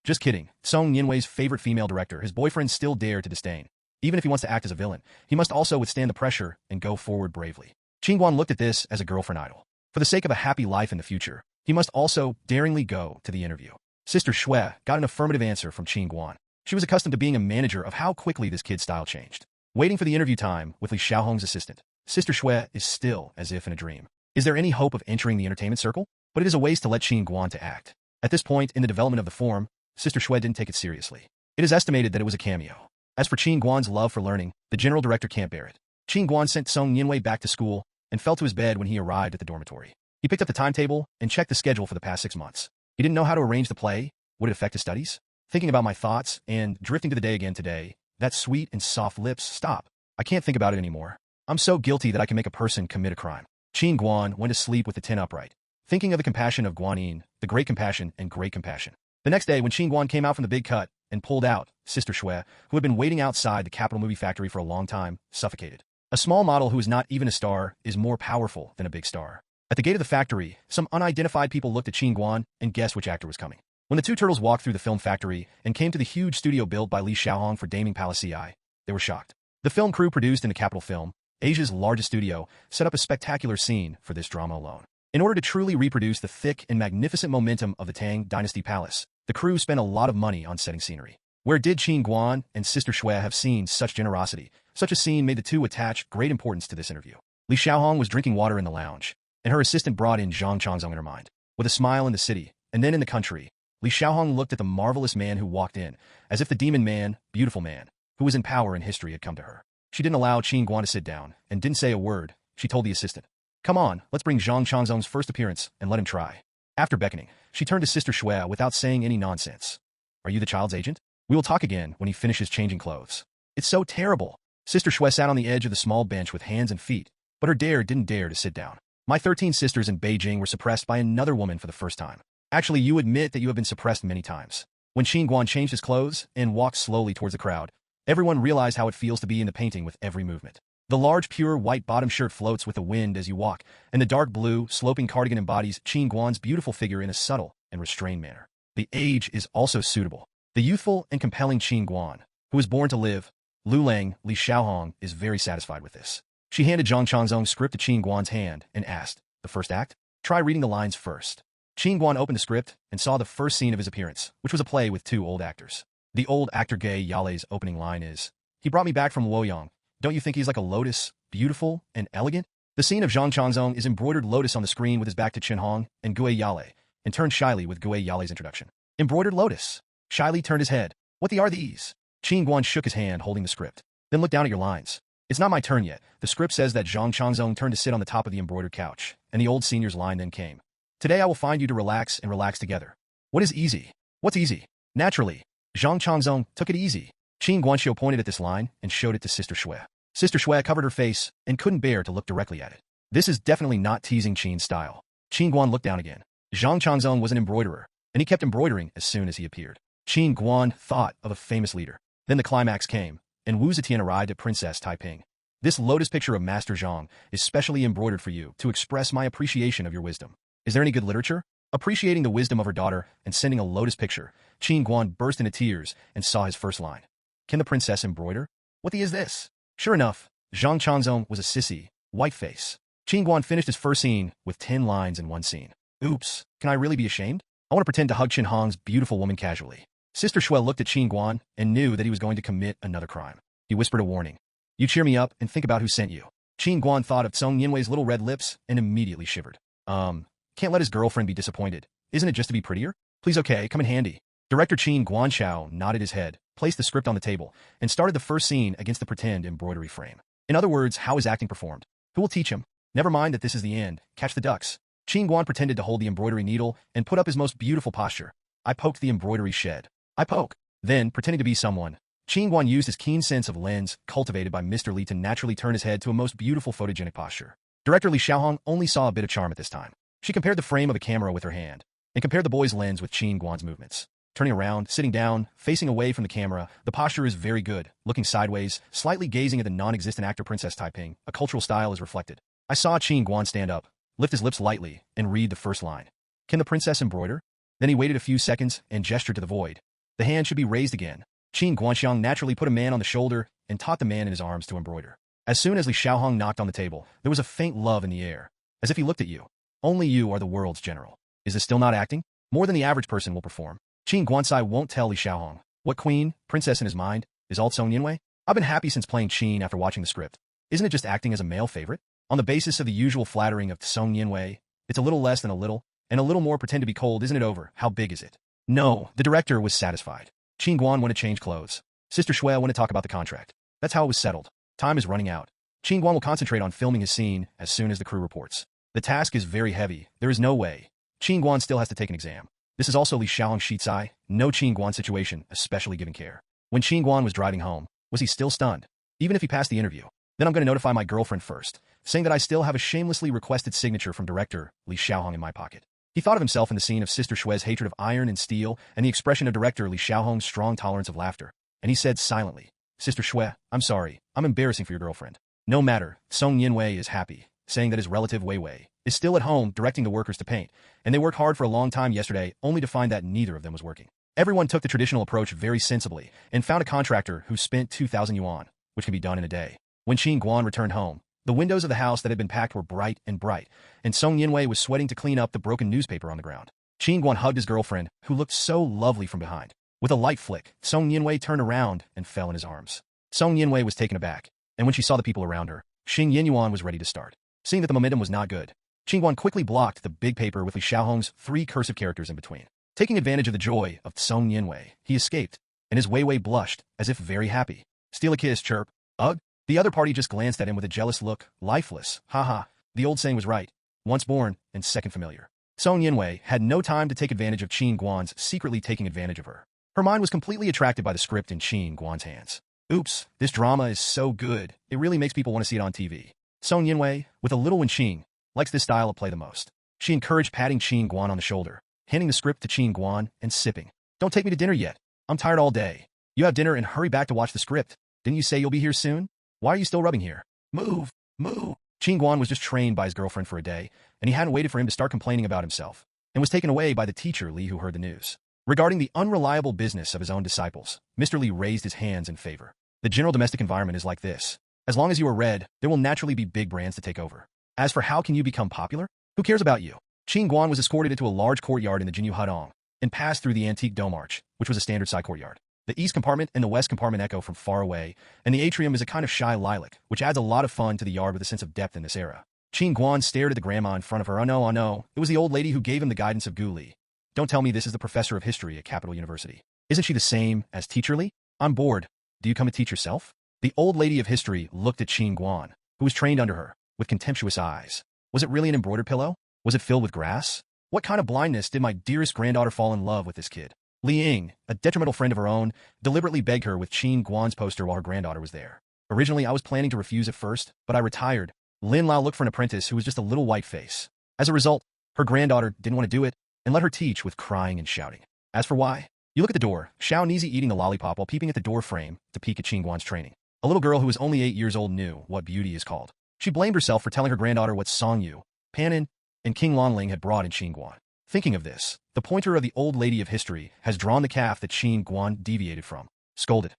Just kidding. Song Yinwei's favorite female director, his boyfriend, still dared to disdain. Even if he wants to act as a villain, he must also withstand the pressure and go forward bravely. Qin Guan looked at this as a girlfriend idol. For the sake of a happy life in the future, he must also daringly go to the interview. Sister Shui got an affirmative answer from Qin Guan. She was accustomed to being a manager of how quickly this kid's style changed. Waiting for the interview time with Li Xiaohong's assistant, Sister Shui is still as if in a dream. Is there any hope of entering the entertainment circle? But it is a waste to let Qin Guan to act. At this point in the development of the form, Sister Shui didn't take it seriously. It is estimated that it was a cameo. As for Qin Guan's love for learning, the general director can't bear it. Qin Guan sent Song Yinwei back to school and fell to his bed when he arrived at the dormitory. He picked up the timetable and checked the schedule for the past 6 months. He didn't know how to arrange the play. Would it affect his studies? Thinking about my thoughts and drifting to the day again today, that sweet and soft lips, stop. I can't think about it anymore. I'm so guilty that I can make a person commit a crime. Qin Guan went to sleep with the tin upright, thinking of the compassion of Guanyin, the great compassion and great compassion. The next day, when Qin Guan came out from the big cut and pulled out, Sister Shui, who had been waiting outside the Capital Movie Factory for a long time, suffocated. A small model who is not even a star is more powerful than a big star. At the gate of the factory, some unidentified people looked at Qin Guan and guessed which actor was coming. When the two turtles walked through the film factory and came to the huge studio built by Li Xiaohong for Daming Palace, they were shocked. The film crew produced in the Capital Film, Asia's largest studio, set up a spectacular scene for this drama alone. In order to truly reproduce the thick and magnificent momentum of the Tang Dynasty Palace, the crew spent a lot of money on setting scenery. Where did Qin Guan and Sister Shui have seen such generosity? Such a scene made the two attach great importance to this interview. Li Xiaohong was drinking water in the lounge, and her assistant brought in Zhang Changzong in her mind. With a smile in the city, and then in the country, Li Xiaohong looked at the marvelous man who walked in, as if the demon man, beautiful man, who was in power in history had come to her. She didn't allow Qin Guan to sit down, and didn't say a word. She told the assistant, "Come on, let's bring Zhang Changzong's first appearance, and let him try." After beckoning, she turned to Sister Shui without saying any nonsense. "Are you the child's agent? We will talk again when he finishes changing clothes." "It's so terrible." Sister Shui sat on the edge of the small bench with hands and feet, but her didn't dare to sit down. "My 13 sisters in Beijing were suppressed by another woman for the first time. Actually, you admit that you have been suppressed many times." When Qin Guan changed his clothes and walked slowly towards the crowd, everyone realized how it feels to be in the painting with every movement. The large, pure white bottom shirt floats with the wind as you walk, and the dark blue, sloping cardigan embodies Qin Guan's beautiful figure in a subtle and restrained manner. The age is also suitable. The youthful and compelling Qin Guan, who was born to live, Lu Lang, Li Xiaohong, is very satisfied with this. She handed Zhang Changzong's script to Qin Guan's hand and asked, The first act? Try reading the lines first. Qin Guan opened the script and saw the first scene of his appearance, which was a play with two old actors. The old actor Gay Yale's opening line is, "He brought me back from Luoyang. Don't you think he's like a lotus, beautiful and elegant?" The scene of Zhang Changzong is embroidered lotus on the screen with his back to Qin Hong and Gui Yale, and turned shyly with Gui Yale's introduction. Embroidered lotus. Shyly turned his head. What the are these? Qin Guan shook his hand holding the script. Then looked down at your lines. It's not my turn yet. The script says that Zhang Changzong turned to sit on the top of the embroidered couch, and the old senior's line then came. Today I will find you to relax and relax together. What is easy? What's easy? Naturally, Zhang Changzong took it easy. Qin Guanxiu pointed at this line and showed it to Sister Shui. Sister Shui covered her face and couldn't bear to look directly at it. This is definitely not teasing Qin's style. Qin Guan looked down again. Zhang Changzong was an embroiderer, and he kept embroidering as soon as he appeared. Qin Guan thought of a famous leader. Then the climax came, and Wu Zetian arrived at Princess Taiping. This lotus picture of Master Zhang is specially embroidered for you to express my appreciation of your wisdom. Is there any good literature? Appreciating the wisdom of her daughter and sending a lotus picture, Qin Guan burst into tears and saw his first line. Can the princess embroider? What the is this? Sure enough, Zhang Changzong was a sissy, white face. Qin Guan finished his first scene with 10 lines in one scene. Oops, can I really be ashamed? I want to pretend to hug Qin Hong's beautiful woman casually. Sister Shui looked at Qin Guan and knew that he was going to commit another crime. He whispered a warning. You cheer me up and think about who sent you. Qin Guan thought of Song Yinwei's little red lips and immediately shivered. Can't let his girlfriend be disappointed. Isn't it just to be prettier? Please okay, come in handy. Director Qin Guanxiao nodded his head, placed the script on the table, and started the first scene against the pretend embroidery frame. In other words, how is acting performed? Who will teach him? Never mind that this is the end. Catch the ducks. Qin Guan pretended to hold the embroidery needle and put up his most beautiful posture. I poked the embroidery shed. I poke. Then, pretending to be someone, Qin Guan used his keen sense of lens, cultivated by Mr. Li, to naturally turn his head to a most beautiful photogenic posture. Director Li Xiaohong only saw a bit of charm at this time. She compared the frame of a camera with her hand, and compared the boy's lens with Qin Guan's movements. Turning around, sitting down, facing away from the camera, the posture is very good. Looking sideways, slightly gazing at the non-existent actor Princess Taiping, a cultural style is reflected. I saw Qin Guan stand up, lift his lips lightly, and read the first line. Can the princess embroider? Then he waited a few seconds and gestured to the void. The hand should be raised again. Qin Guanxiang naturally put a man on the shoulder and taught the man in his arms to embroider. As soon as Li Xiaohong knocked on the table, there was a faint love in the air, as if he looked at you. Only you are the world's general. Is this still not acting? More than the average person will perform. Qin Guansai won't tell Li Xiaohong. What queen, princess in his mind, is all Song Yinwei? I've been happy since playing Qin after watching the script. Isn't it just acting as a male favorite? On the basis of the usual flattering of Song Yinwei, it's a little less than a little, and a little more pretend to be cold. Isn't it over? How big is it? No, the director was satisfied. Qin Guan went to change clothes. Sister Shui went to talk about the contract. That's how it was settled. Time is running out. Qin Guan will concentrate on filming his scene as soon as the crew reports. The task is very heavy. There is no way. Qin Guan still has to take an exam. This is also Li Xiaohong Shizai, no Qin Guan situation, especially given care. When Qin Guan was driving home, was he still stunned? Even if he passed the interview. Then I'm going to notify my girlfriend first, saying that I still have a shamelessly requested signature from director Li Xiaohong in my pocket. He thought of himself in the scene of Sister Shui's hatred of iron and steel and the expression of director Li Xiaohong's strong tolerance of laughter, and he said silently, Sister Shui, I'm sorry, I'm embarrassing for your girlfriend. No matter, Song Yinwei is happy, saying that his relative Wei Wei is still at home directing the workers to paint, and they worked hard for a long time yesterday only to find that neither of them was working. Everyone took the traditional approach very sensibly and found a contractor who spent 2,000 yuan, which can be done in a day. When Qin Guan returned home, the windows of the house that had been packed were bright, and Song Yinwei was sweating to clean up the broken newspaper on the ground. Qin Guan hugged his girlfriend, who looked so lovely from behind. With a light flick, Song Yinwei turned around and fell in his arms. Song Yinwei was taken aback, and when she saw the people around her, Xing Yinyuan was ready to start. Seeing that the momentum was not good, Qin Guan quickly blocked the big paper with Li Xiaohong's 3 cursive characters in between. Taking advantage of the joy of Song Yinwei, he escaped, and his Wei Wei blushed, as if very happy. Steal a kiss, chirp. Ugh. The other party just glanced at him with a jealous look, lifeless. Haha, the old saying was right. Once born, and second familiar. Song Yinwei had no time to take advantage of Qin Guan's secretly taking advantage of her. Her mind was completely attracted by the script in Qin Guan's hands. Oops, this drama is so good, it really makes people want to see it on TV. Song Yinwei, with a little Wenqing, likes this style of play the most. She encouraged patting Qin Guan on the shoulder, handing the script to Qin Guan, and sipping. Don't take me to dinner yet. I'm tired all day. You have dinner and hurry back to watch the script. Didn't you say you'll be here soon? Why are you still rubbing here? Move, move. Qin Guan was just trained by his girlfriend for a day, and he hadn't waited for him to start complaining about himself, and was taken away by the teacher Li, who heard the news. Regarding the unreliable business of his own disciples, Mr. Li raised his hands in favor. The general domestic environment is like this. As long as you are red, there will naturally be big brands to take over. As for how can you become popular? Who cares about you? Qin Guan was escorted into a large courtyard in the Jinyu Hudong and passed through the antique dome arch, which was a standard side courtyard. The east compartment and the west compartment echo from far away, and the atrium is a kind of shy lilac, which adds a lot of fun to the yard with a sense of depth in this era. Qin Guan stared at the grandma in front of her. Oh no, it was the old lady who gave him the guidance of Gu Li. Don't tell me this is the professor of history at Capital University. Isn't she the same as Teacher Li? I'm bored. Do you come to teach yourself? The old lady of history looked at Qin Guan, who was trained under her, with contemptuous eyes. Was it really an embroidered pillow? Was it filled with grass? What kind of blindness did my dearest granddaughter fall in love with this kid? Li Ying, a detrimental friend of her own, deliberately begged her with Qin Guan's poster while her granddaughter was there. Originally, I was planning to refuse at first, but I retired. Lin Lao looked for an apprentice who was just a little white face. As a result, her granddaughter didn't want to do it and let her teach with crying and shouting. As for why, you look at the door, Xiao Nizi eating the lollipop while peeping at the door frame to peek at Qin Guan's training. A little girl who was only 8 years old knew what beauty is called. She blamed herself for telling her granddaughter what Song Yu, Panin, and King Lonling had brought in Qin Guan. Thinking of this, the pointer of the old lady of history has drawn the calf that Qin Guan deviated from. Scolded.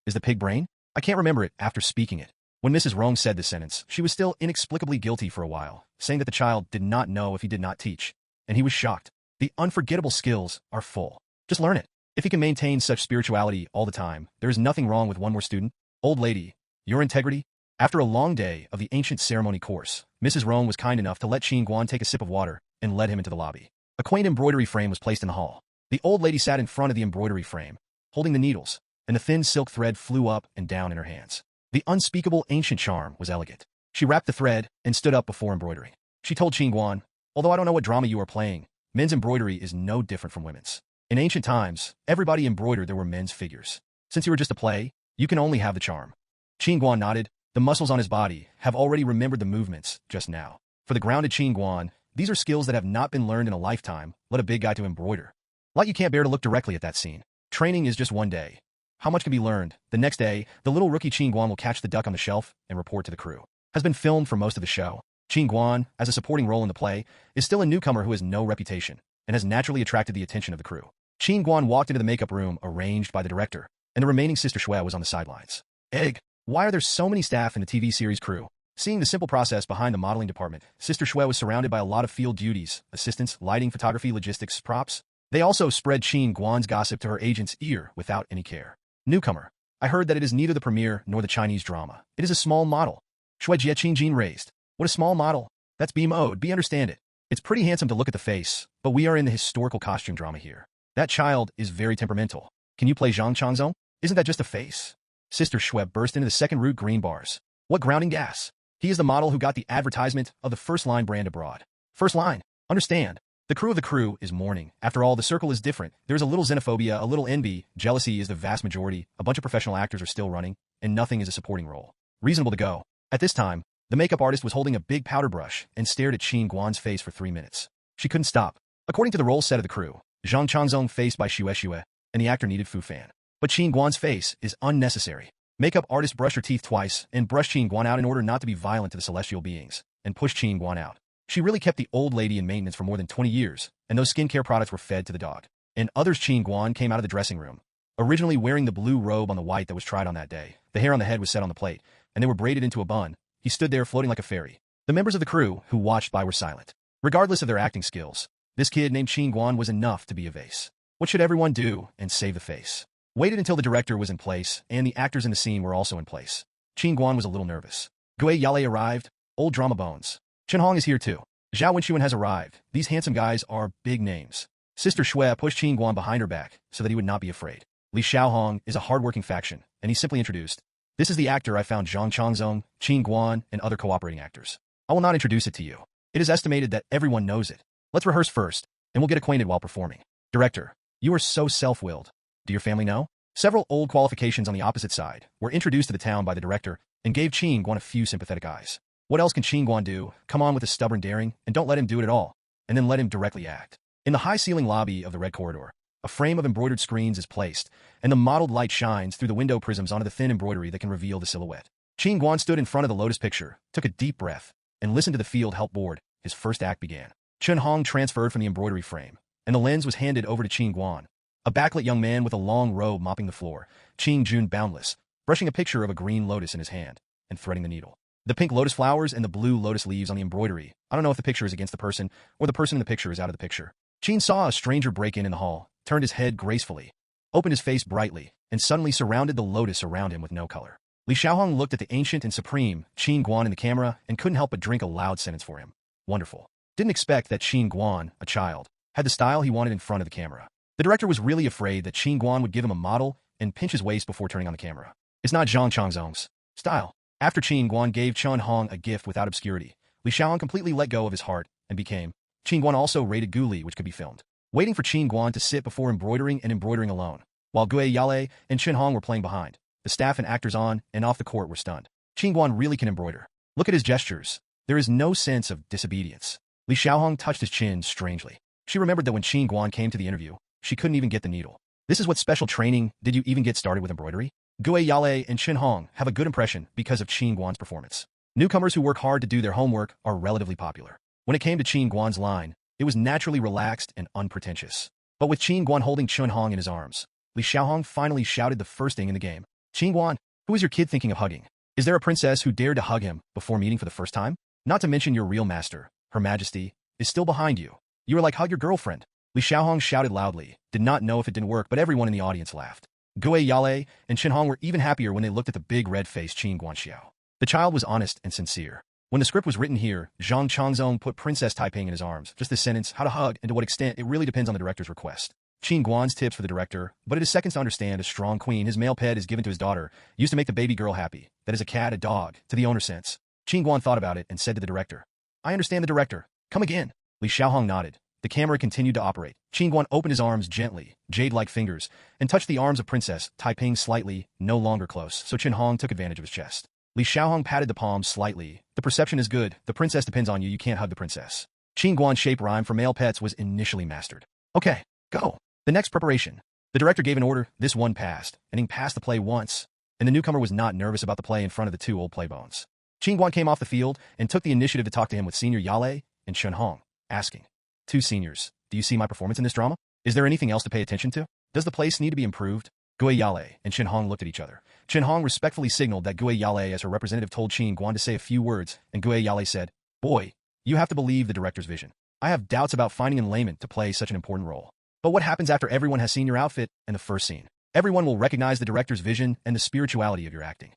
Is the pig brain? I can't remember it after speaking it. When Mrs. Rong said this sentence, she was still inexplicably guilty for a while, saying that the child did not know if he did not teach. And he was shocked. The unforgettable skills are full. Just learn it. If he can maintain such spirituality all the time, there is nothing wrong with one more student. Old lady, your integrity? After a long day of the ancient ceremony course, Mrs. Rong was kind enough to let Qin Guan take a sip of water and led him into the lobby. A quaint embroidery frame was placed in the hall. The old lady sat in front of the embroidery frame, holding the needles, and the thin silk thread flew up and down in her hands. The unspeakable ancient charm was elegant. She wrapped the thread and stood up before embroidering. She told Qin Guan, although I don't know what drama you are playing, men's embroidery is no different from women's. In ancient times, everybody embroidered there were men's figures. Since you were just a play, you can only have the charm. Qin Guan nodded. The muscles on his body have already remembered the movements just now. For the grounded Qin Guan, these are skills that have not been learned in a lifetime. Let a big guy to embroider. Like you can't bear to look directly at that scene. Training is just one day. How much can be learned? The next day, the little rookie Qin Guan will catch the duck on the shelf and report to the crew. Has been filmed for most of the show. Qin Guan, as a supporting role in the play, is still a newcomer who has no reputation and has naturally attracted the attention of the crew. Qin Guan walked into the makeup room arranged by the director, and the remaining Sister Shui was on the sidelines. Egg, why are there so many staff in the TV series crew? Seeing the simple process behind the modeling department, Sister Shui was surrounded by a lot of field duties, assistants, lighting, photography, logistics, props. They also spread Qin Guan's gossip to her agent's ear without any care. Newcomer, I heard that it is neither the premiere nor the Chinese drama. It is a small model. Shui Jie Qin Jin raised. What a small model. That's B mode, B understand it. It's pretty handsome to look at the face, but we are in the historical costume drama here. That child is very temperamental. Can you play Zhang Changzong? Isn't that just a face? Sister Shui burst into the second root green bars. What grounding gas? He is the model who got the advertisement of the First Line brand abroad. First Line. Understand. The crew of the crew is mourning. After all, the circle is different. There's a little xenophobia, a little envy. Jealousy is the vast majority. A bunch of professional actors are still running, and nothing is a supporting role. Reasonable to go. At this time, the makeup artist was holding a big powder brush and stared at Qin Guan's face for 3 minutes. She couldn't stop. According to the role set of the crew, Zhang Changzong faced by Xue, and the actor needed Fu Fan. But Qin Guan's face is unnecessary. Makeup artist brushed her teeth twice and brushed Qin Guan out in order not to be violent to the celestial beings, and pushed Qin Guan out. She really kept the old lady in maintenance for more than 20 years, and those skincare products were fed to the dog. And others Qin Guan came out of the dressing room, originally wearing the blue robe on the white that was tried on that day. The hair on the head was set on the plate, and they were braided into a bun. He stood there floating like a fairy. The members of the crew who watched by were silent. Regardless of their acting skills, this kid named Qin Guan was enough to be a vase. What should everyone do and save the face? Waited until the director was in place, and the actors in the scene were also in place. Qin Guan was a little nervous. Gui Yale arrived. Old drama bones. Chen Hong is here too. Zhao Wenxuan has arrived. These handsome guys are big names. Sister Shui pushed Qin Guan behind her back so that he would not be afraid. Li Xiaohong is a hard-working faction, and he simply introduced, "This is the actor I found Zhang Changzong, Qin Guan, and other cooperating actors. I will not introduce it to you. It is estimated that everyone knows it. Let's rehearse first, and we'll get acquainted while performing." Director, you are so self-willed. Do your family know? Several old qualifications on the opposite side were introduced to the town by the director and gave Qin Guan a few sympathetic eyes. What else can Qin Guan do? Come on with his stubborn daring, and don't let him do it at all, and then let him directly act. In the high-ceiling lobby of the red corridor, a frame of embroidered screens is placed, and the mottled light shines through the window prisms onto the thin embroidery that can reveal the silhouette. Qin Guan stood in front of the lotus picture, took a deep breath, and listened to the field help board. His first act began. Chen Hong transferred from the embroidery frame, and the lens was handed over to Qin Guan. A backlit young man with a long robe mopping the floor, Qing Jun boundless, brushing a picture of a green lotus in his hand, and threading the needle. The pink lotus flowers and the blue lotus leaves on the embroidery. I don't know if the picture is against the person, or the person in the picture is out of the picture. Qin saw a stranger break in the hall, turned his head gracefully, opened his face brightly, and suddenly surrounded the lotus around him with no color. Li Xiaohong looked at the ancient and supreme Qin Guan in the camera and couldn't help but drink a loud sentence for him. Wonderful. Didn't expect that Qin Guan, a child, had the style he wanted in front of the camera. The director was really afraid that Qin Guan would give him a model and pinch his waist before turning on the camera. It's not Zhang Changzong's style. After Qin Guan gave Chen Hong a gift without obscurity, Li Xiaohong completely let go of his heart and became. Qin Guan also rated Gu Li, which could be filmed, waiting for Qin Guan to sit before embroidering and embroidering alone, while Gue Yale and Chen Hong were playing behind. The staff and actors on and off the court were stunned. Qin Guan really can embroider. Look at his gestures. There is no sense of disobedience. Li Xiaohong touched his chin strangely. She remembered that when Qin Guan came to the interview, she couldn't even get the needle. This is what special training did you even get started with embroidery? Gue Yale and Chen Hong have a good impression because of Qin Guan's performance. Newcomers who work hard to do their homework are relatively popular. When it came to Qin Guan's line, it was naturally relaxed and unpretentious. But with Qin Guan holding Chen Hong in his arms, Li Xiaohong finally shouted the first thing in the game. Qin Guan, who is your kid thinking of hugging? Is there a princess who dared to hug him before meeting for the first time? Not to mention your real master, Her Majesty, is still behind you. You are like hug your girlfriend. Li Xiaohong shouted loudly, did not know if it didn't work, but everyone in the audience laughed. Gue Yale and Chen Hong were even happier when they looked at the big red-faced Qin Guan Xiao. The child was honest and sincere. When the script was written here, Zhang Changzong put Princess Taiping in his arms. Just this sentence, how to hug, and to what extent, it really depends on the director's request. Qin Guan's tips for the director, but it is seconds to understand a strong queen. His male pet is given to his daughter, used to make the baby girl happy. That is a cat, a dog, to the owner sense. Qin Guan thought about it and said to the director, I understand the director. Come again. Li Xiaohong nodded. The camera continued to operate. Qin Guan opened his arms gently, jade-like fingers, and touched the arms of Princess Taiping slightly, no longer close, so Chen Hong took advantage of his chest. Li Xiaohong patted the palms slightly. The perception is good. The princess depends on you. You can't hug the princess. Qin Guan's shape rhyme for male pets was initially mastered. Okay, go. The next preparation. The director gave an order. This one passed, and he passed the play once, and the newcomer was not nervous about the play in front of the two old playbones. Qin Guan came off the field and took the initiative to talk to him with Senior Yale and Chen Hong, asking, Two seniors, do you see my performance in this drama? Is there anything else to pay attention to? Does the place need to be improved? Gue Yale and Chen Hong looked at each other. Chen Hong respectfully signaled that Gue Yale as her representative told Qin Guan to say a few words, and Gue Yale said, Boy, you have to believe the director's vision. I have doubts about finding an layman to play such an important role. But what happens after everyone has seen your outfit and the first scene? Everyone will recognize the director's vision and the spirituality of your acting.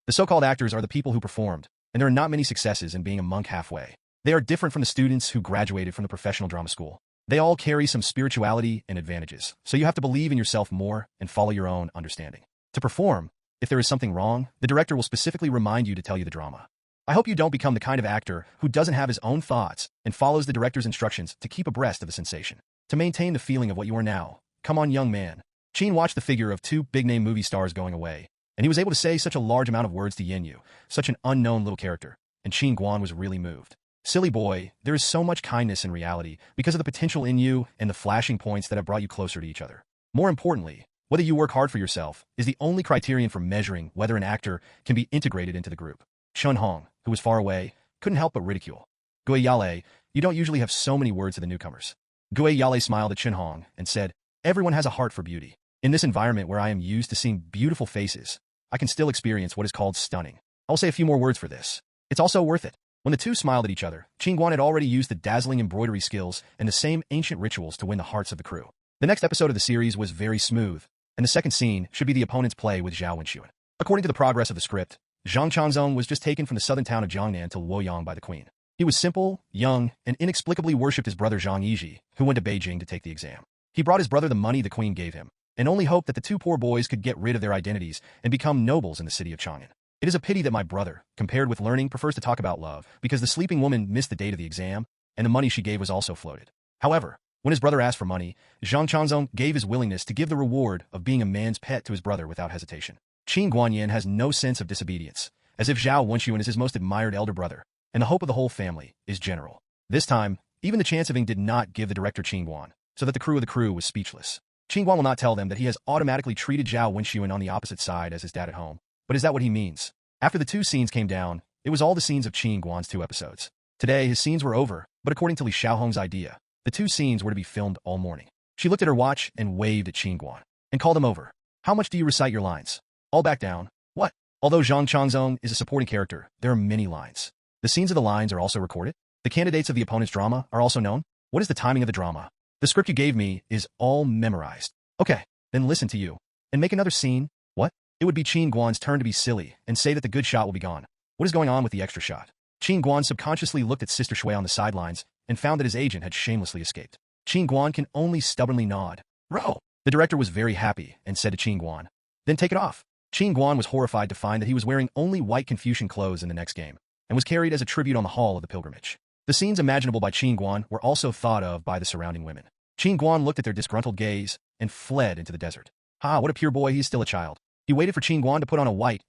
The so-called actors are the people who performed, and there are not many successes in being a monk halfway. They are different from the students who graduated from the professional drama school. They all carry some spirituality and advantages, so you have to believe in yourself more and follow your own understanding. To perform, if there is something wrong, the director will specifically remind you to tell you the drama. I hope you don't become the kind of actor who doesn't have his own thoughts and follows the director's instructions to keep abreast of the sensation. To maintain the feeling of what you are now, come on young man. Qin watched the figure of two big-name movie stars going away, and he was able to say such a large amount of words to Yen Yu, such an unknown little character, and Qin Guan was really moved. Silly boy, there is so much kindness in reality because of the potential in you and the flashing points that have brought you closer to each other. More importantly, whether you work hard for yourself is the only criterion for measuring whether an actor can be integrated into the group. Chen Hong, who was far away, couldn't help but ridicule. Gue Yale, you don't usually have so many words to the newcomers. Gue Yale smiled at Chen Hong and said, Everyone has a heart for beauty. In this environment where I am used to seeing beautiful faces, I can still experience what is called stunning. I'll say a few more words for this. It's also worth it. When the two smiled at each other, Qin Guan had already used the dazzling embroidery skills and the same ancient rituals to win the hearts of the crew. The next episode of the series was very smooth, and the second scene should be the opponent's play with Zhao Wenxuan. According to the progress of the script, Zhang Changzong was just taken from the southern town of Jiangnan to Luoyang by the queen. He was simple, young, and inexplicably worshipped his brother Zhang Yiji, who went to Beijing to take the exam. He brought his brother the money the queen gave him, and only hoped that the two poor boys could get rid of their identities and become nobles in the city of Chang'an. It is a pity that my brother, compared with learning, prefers to talk about love, because the sleeping woman missed the date of the exam, and the money she gave was also floated. However, when his brother asked for money, Zhang Changzong gave his willingness to give the reward of being a man's pet to his brother without hesitation. Qin Guanyan has no sense of disobedience, as if Zhao Wenxuan is his most admired elder brother, and the hope of the whole family is general. This time, even the Chanceving did not give the director Qin Guan, so that the crew of the crew was speechless. Qin Guan will not tell them that he has automatically treated Zhao Wenxuan on the opposite side as his dad at home. But is that what he means? After the two scenes came down, it was all the scenes of Qin Guan's 2 episodes. Today, his scenes were over, but according to Li Xiaohong's idea, the 2 scenes were to be filmed all morning. She looked at her watch and waved at Qin Guan, and called him over. How much do you recite your lines? All back down. What? Although Zhang Changzong is a supporting character, there are many lines. The scenes of the lines are also recorded. The candidates of the opponent's drama are also known. What is the timing of the drama? The script you gave me is all memorized. Okay, then listen to you. And make another scene. What? It would be Qin Guan's turn to be silly and say that the good shot will be gone. What is going on with the extra shot? Qin Guan subconsciously looked at Sister Shui on the sidelines and found that his agent had shamelessly escaped. Qin Guan can only stubbornly nod. Bro! The director was very happy and said to Qin Guan, then take it off. Qin Guan was horrified to find that he was wearing only white Confucian clothes in the next game, and was carried as a tribute on the hall of the pilgrimage. The scenes imaginable by Qin Guan were also thought of by the surrounding women. Qin Guan looked at their disgruntled gaze and fled into the desert. What a pure boy, he's still a child. He waited for Qin Guan to put on a white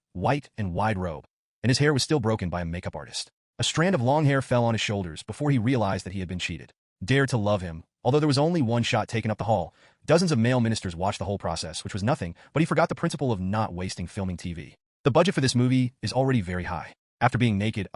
and wide robe, and his hair was still broken by a makeup artist. A strand of long hair fell on his shoulders before he realized that he had been cheated. Dare to love him. Although there was only one shot taken up the hall, dozens of male ministers watched the whole process, which was nothing, but he forgot the principle of not wasting filming TV. The budget for this movie is already very high. After being naked,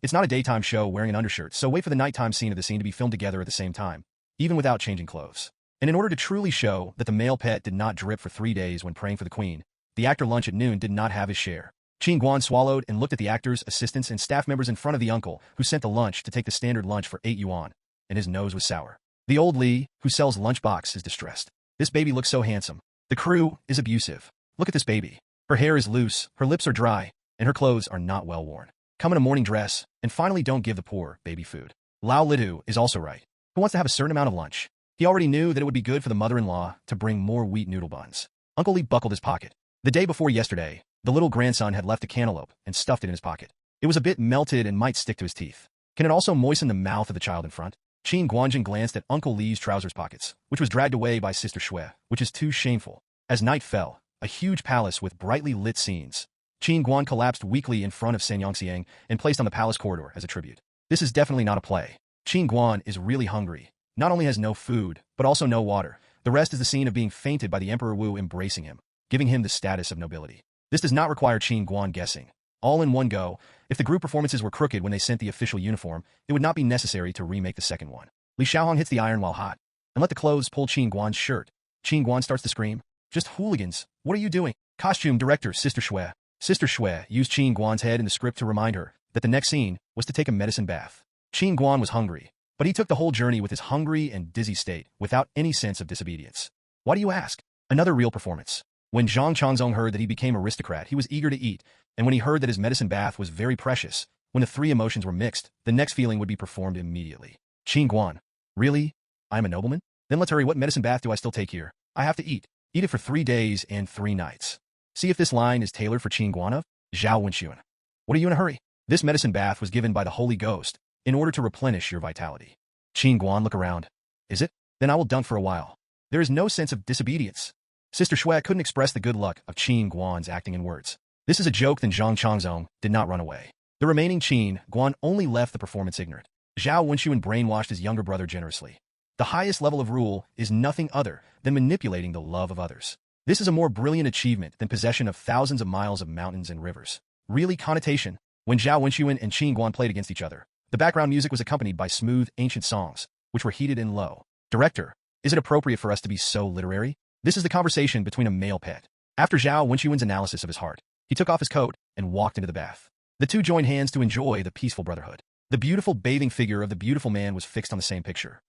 it's not a daytime show wearing an undershirt, so wait for the nighttime scene of the scene to be filmed together at the same time, even without changing clothes. And in order to truly show that the male pet did not drip for 3 days when praying for the queen, the actor lunch at noon did not have his share. Qin Guan swallowed and looked at the actors, assistants, and staff members in front of the uncle who sent the lunch to take the standard lunch for 8 yuan, and his nose was sour. The old Li, who sells lunchbox, is distressed. This baby looks so handsome. The crew is abusive. Look at this baby. Her hair is loose, her lips are dry, and her clothes are not well worn. Come in a morning dress, and finally don't give the poor baby food. Lao Lidu is also right. Who wants to have a certain amount of lunch? He already knew that it would be good for the mother-in-law to bring more wheat noodle buns. Uncle Li buckled his pocket. The day before yesterday, the little grandson had left a cantaloupe and stuffed it in his pocket. It was a bit melted and might stick to his teeth. Can it also moisten the mouth of the child in front? Qin Guanjin glanced at Uncle Li's trousers pockets, which was dragged away by Sister Shui, which is too shameful. As night fell, a huge palace with brightly lit scenes. Qin Guan collapsed weakly in front of Sanyangxiang and placed on the palace corridor as a tribute. This is definitely not a play. Qin Guan is really hungry. Not only has no food, but also no water. The rest is the scene of being fainted by the Emperor Wu embracing him, giving him the status of nobility. This does not require Qin Guan guessing. All in one go, if the group performances were crooked when they sent the official uniform, it would not be necessary to remake the second one. Li Xiaohong hits the iron while hot, and let the clothes pull Qin Guan's shirt. Qin Guan starts to scream. Just hooligans. What are you doing? Costume director Sister Shui. Sister Shui used Qin Guan's head in the script to remind her that the next scene was to take a medicine bath. Qin Guan was hungry, but he took the whole journey with his hungry and dizzy state without any sense of disobedience. Why do you ask? Another real performance. When Zhang Changzong heard that he became aristocrat, he was eager to eat, and when he heard that his medicine bath was very precious, when the three emotions were mixed, the next feeling would be performed immediately. Qin Guan. Really? I'm a nobleman? Then let's hurry. What medicine bath do I still take here? I have to eat. Eat it for 3 days and 3 nights. See if this line is tailored for Qin Guan of Zhao Wenxuan. What are you in a hurry? This medicine bath was given by the Holy Ghost in order to replenish your vitality. Qin Guan, look around. Is it? Then I will dunk for a while. There is no sense of disobedience. Sister Shui couldn't express the good luck of Qin Guan's acting in words. This is a joke. Then Zhang Changzong did not run away. The remaining Qin Guan only left the performance ignorant. Zhao Wenxuan brainwashed his younger brother generously. The highest level of rule is nothing other than manipulating the love of others. This is a more brilliant achievement than possession of thousands of miles of mountains and rivers. Really, connotation. When Zhao Wenxuan and Qin Guan played against each other, the background music was accompanied by smooth, ancient songs, which were heated and low. Director, is it appropriate for us to be so literary? This is the conversation between a male pet. After Zhao Wenxuan's analysis of his heart, he took off his coat and walked into the bath. The two joined hands to enjoy the peaceful brotherhood. The beautiful bathing figure of the beautiful man was fixed on the same picture.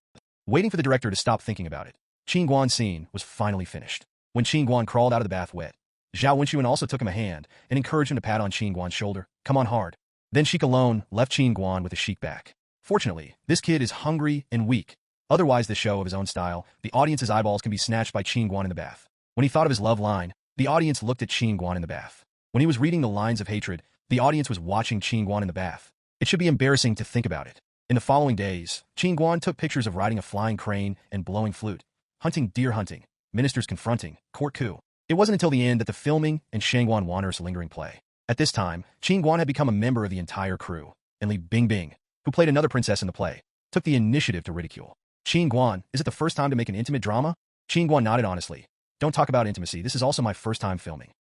Waiting for the director to stop thinking about it, Qin Guan's scene was finally finished. When Qin Guan crawled out of the bath wet, Zhao Wenxuan also took him a hand and encouraged him to pat on Qin Guan's shoulder. Come on hard. Then Sheik alone left Qin Guan with a chic back. Fortunately, this kid is hungry and weak. Otherwise, the show of his own style, the audience's eyeballs can be snatched by Qin Guan in the bath. When he thought of his love line, the audience looked at Qin Guan in the bath. When he was reading the lines of hatred, the audience was watching Qin Guan in the bath. It should be embarrassing to think about it. In the following days, Qin Guan took pictures of riding a flying crane and blowing flute, hunting, deer hunting, ministers confronting, court coup. It wasn't until the end that the filming and Shangguan Wanner's lingering play. At this time, Qin Guan had become a member of the entire crew, and Li Bingbing, who played another princess in the play, took the initiative to ridicule. Qin Guan, is it the first time to make an intimate drama? Qin Guan nodded honestly. Don't talk about intimacy, this is also my first time filming.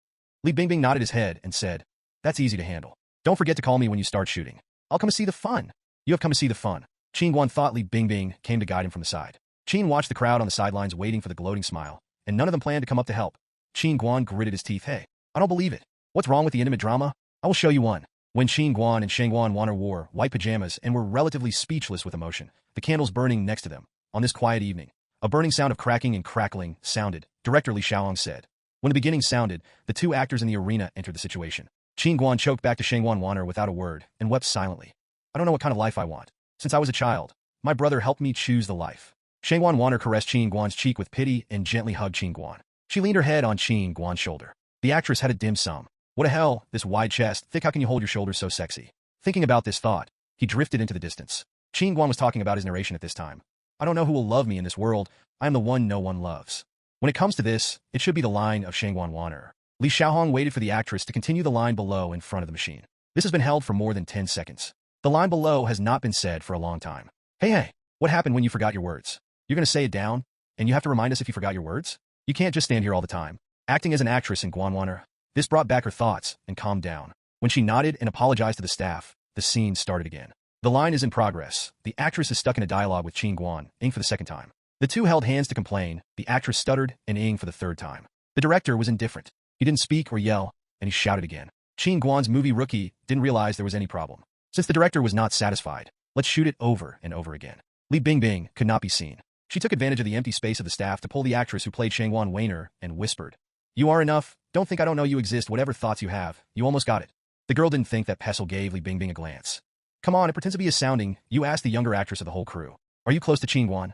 Li Bingbing nodded his head and said, that's easy to handle. Don't forget to call me when you start shooting. I'll come to see the fun. You have come to see the fun. Qin Guan thought Li Bingbing came to guide him from the side. Qin watched the crowd on the sidelines waiting for the gloating smile, and none of them planned to come up to help. Qin Guan gritted his teeth. Hey, I don't believe it. What's wrong with the intimate drama? I will show you one. When Qin Guan and Shangguan Wan'er wore white pajamas and were relatively speechless with emotion, the candles burning next to them, on this quiet evening, a burning sound of cracking and crackling sounded, Director Li Xiaohong said. When the beginning sounded, the two actors in the arena entered the situation. Qin Guan choked back to Shangguan Wan'er without a word and wept silently. I don't know what kind of life I want. Since I was a child, my brother helped me choose the life. Shangguan Wan'er caressed Qin Guan's cheek with pity and gently hugged Qin Guan. She leaned her head on Qin Guan's shoulder. The actress had a dim sum. What a hell, this wide chest, thick, how can you hold your shoulders so sexy? Thinking about this thought, he drifted into the distance. Qin Guan was talking about his narration at this time. I don't know who will love me in this world. I am the one no one loves. When it comes to this, it should be the line of Shangguan Wan'er. Li Xiaohong waited for the actress to continue the line below in front of the machine. This has been held for more than 10 seconds. The line below has not been said for a long time. Hey, what happened when you forgot your words? You're going to say it down, and you have to remind us if you forgot your words? You can't just stand here all the time. Acting as an actress in Guan Wan'er, this brought back her thoughts and calmed down. When she nodded and apologized to the staff, the scene started again. The line is in progress. The actress is stuck in a dialogue with Qin Guan, ing for the second time. The two held hands to complain. The actress stuttered and ing for the third time. The director was indifferent. He didn't speak or yell, and he shouted again. Qin Guan's movie rookie didn't realize there was any problem. Since the director was not satisfied, let's shoot it over and over again. Li Bingbing could not be seen. She took advantage of the empty space of the staff to pull the actress who played Shangguan Wan'er and whispered, "You are enough. Don't think I don't know you exist. Whatever thoughts you have, you almost got it." The girl didn't think that Pestle gave Li Bingbing a glance. "Come on, it pretends to be a sounding," you asked the younger actress of the whole crew. "Are you close to Qin Guan?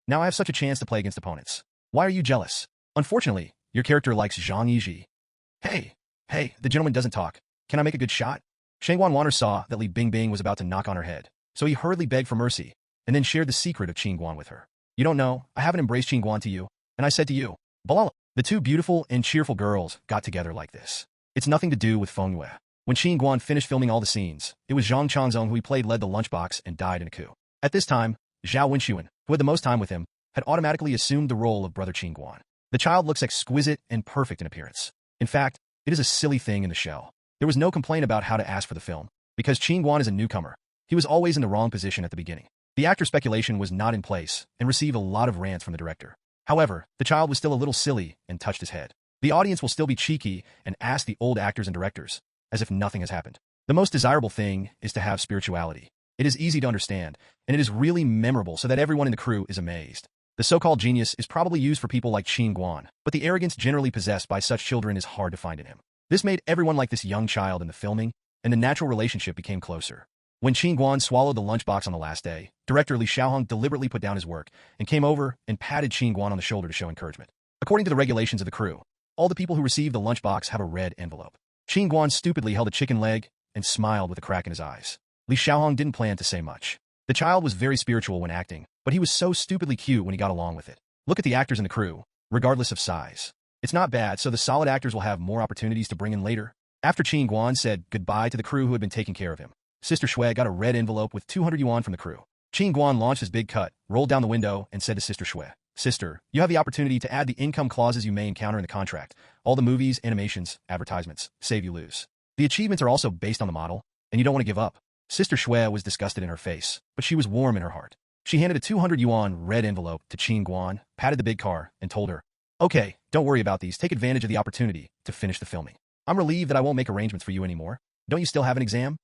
Now I have such a chance to play against opponents. Why are you jealous? Unfortunately, your character likes Zhang Yiji." Hey, the gentleman doesn't talk. Can I make a good shot?" Shangguan Wan'er saw that Li Bingbing was about to knock on her head, so he hurriedly begged for mercy, and then shared the secret of Qin Guan with her. "You don't know, I haven't embraced Qin Guan to you, and I said to you, blah." The two beautiful and cheerful girls got together like this. It's nothing to do with Feng Yue. When Qin Guan finished filming all the scenes, it was Zhang Changzong who he played led the lunchbox and died in a coup. At this time, Zhao Wenxuan, who had the most time with him, had automatically assumed the role of brother Qin Guan. The child looks exquisite and perfect in appearance. In fact, it is a silly thing in the shell. There was no complaint about how to ask for the film, because Qin Guan is a newcomer. He was always in the wrong position at the beginning. The actor speculation was not in place and received a lot of rants from the director. However, the child was still a little silly and touched his head. The audience will still be cheeky and ask the old actors and directors, as if nothing has happened. The most desirable thing is to have spirituality. It is easy to understand, and it is really memorable so that everyone in the crew is amazed. The so-called genius is probably used for people like Qin Guan, but the arrogance generally possessed by such children is hard to find in him. This made everyone like this young child in the filming, and the natural relationship became closer. When Qin Guan swallowed the lunchbox on the last day, director Li Xiaohong deliberately put down his work and came over and patted Qin Guan on the shoulder to show encouragement. According to the regulations of the crew, all the people who received the lunchbox have a red envelope. Qin Guan stupidly held a chicken leg and smiled with a crack in his eyes. Li Xiaohong didn't plan to say much. The child was very spiritual when acting, but he was so stupidly cute when he got along with it. Look at the actors in the crew, regardless of size. It's not bad, so the solid actors will have more opportunities to bring in later. After Qin Guan said goodbye to the crew who had been taking care of him, Sister Shui got a red envelope with 200 yuan from the crew. Qin Guan launched his big cut, rolled down the window, and said to Sister Shui, "Sister, you have the opportunity to add the income clauses you may encounter in the contract. All the movies, animations, advertisements, save you lose. The achievements are also based on the model, and you don't want to give up." Sister Shui was disgusted in her face, but she was warm in her heart. She handed a 200 yuan red envelope to Qin Guan, patted the big car, and told her, "Okay, don't worry about these. Take advantage of the opportunity to finish the filming. I'm relieved that I won't make arrangements for you anymore. Don't you still have an exam?"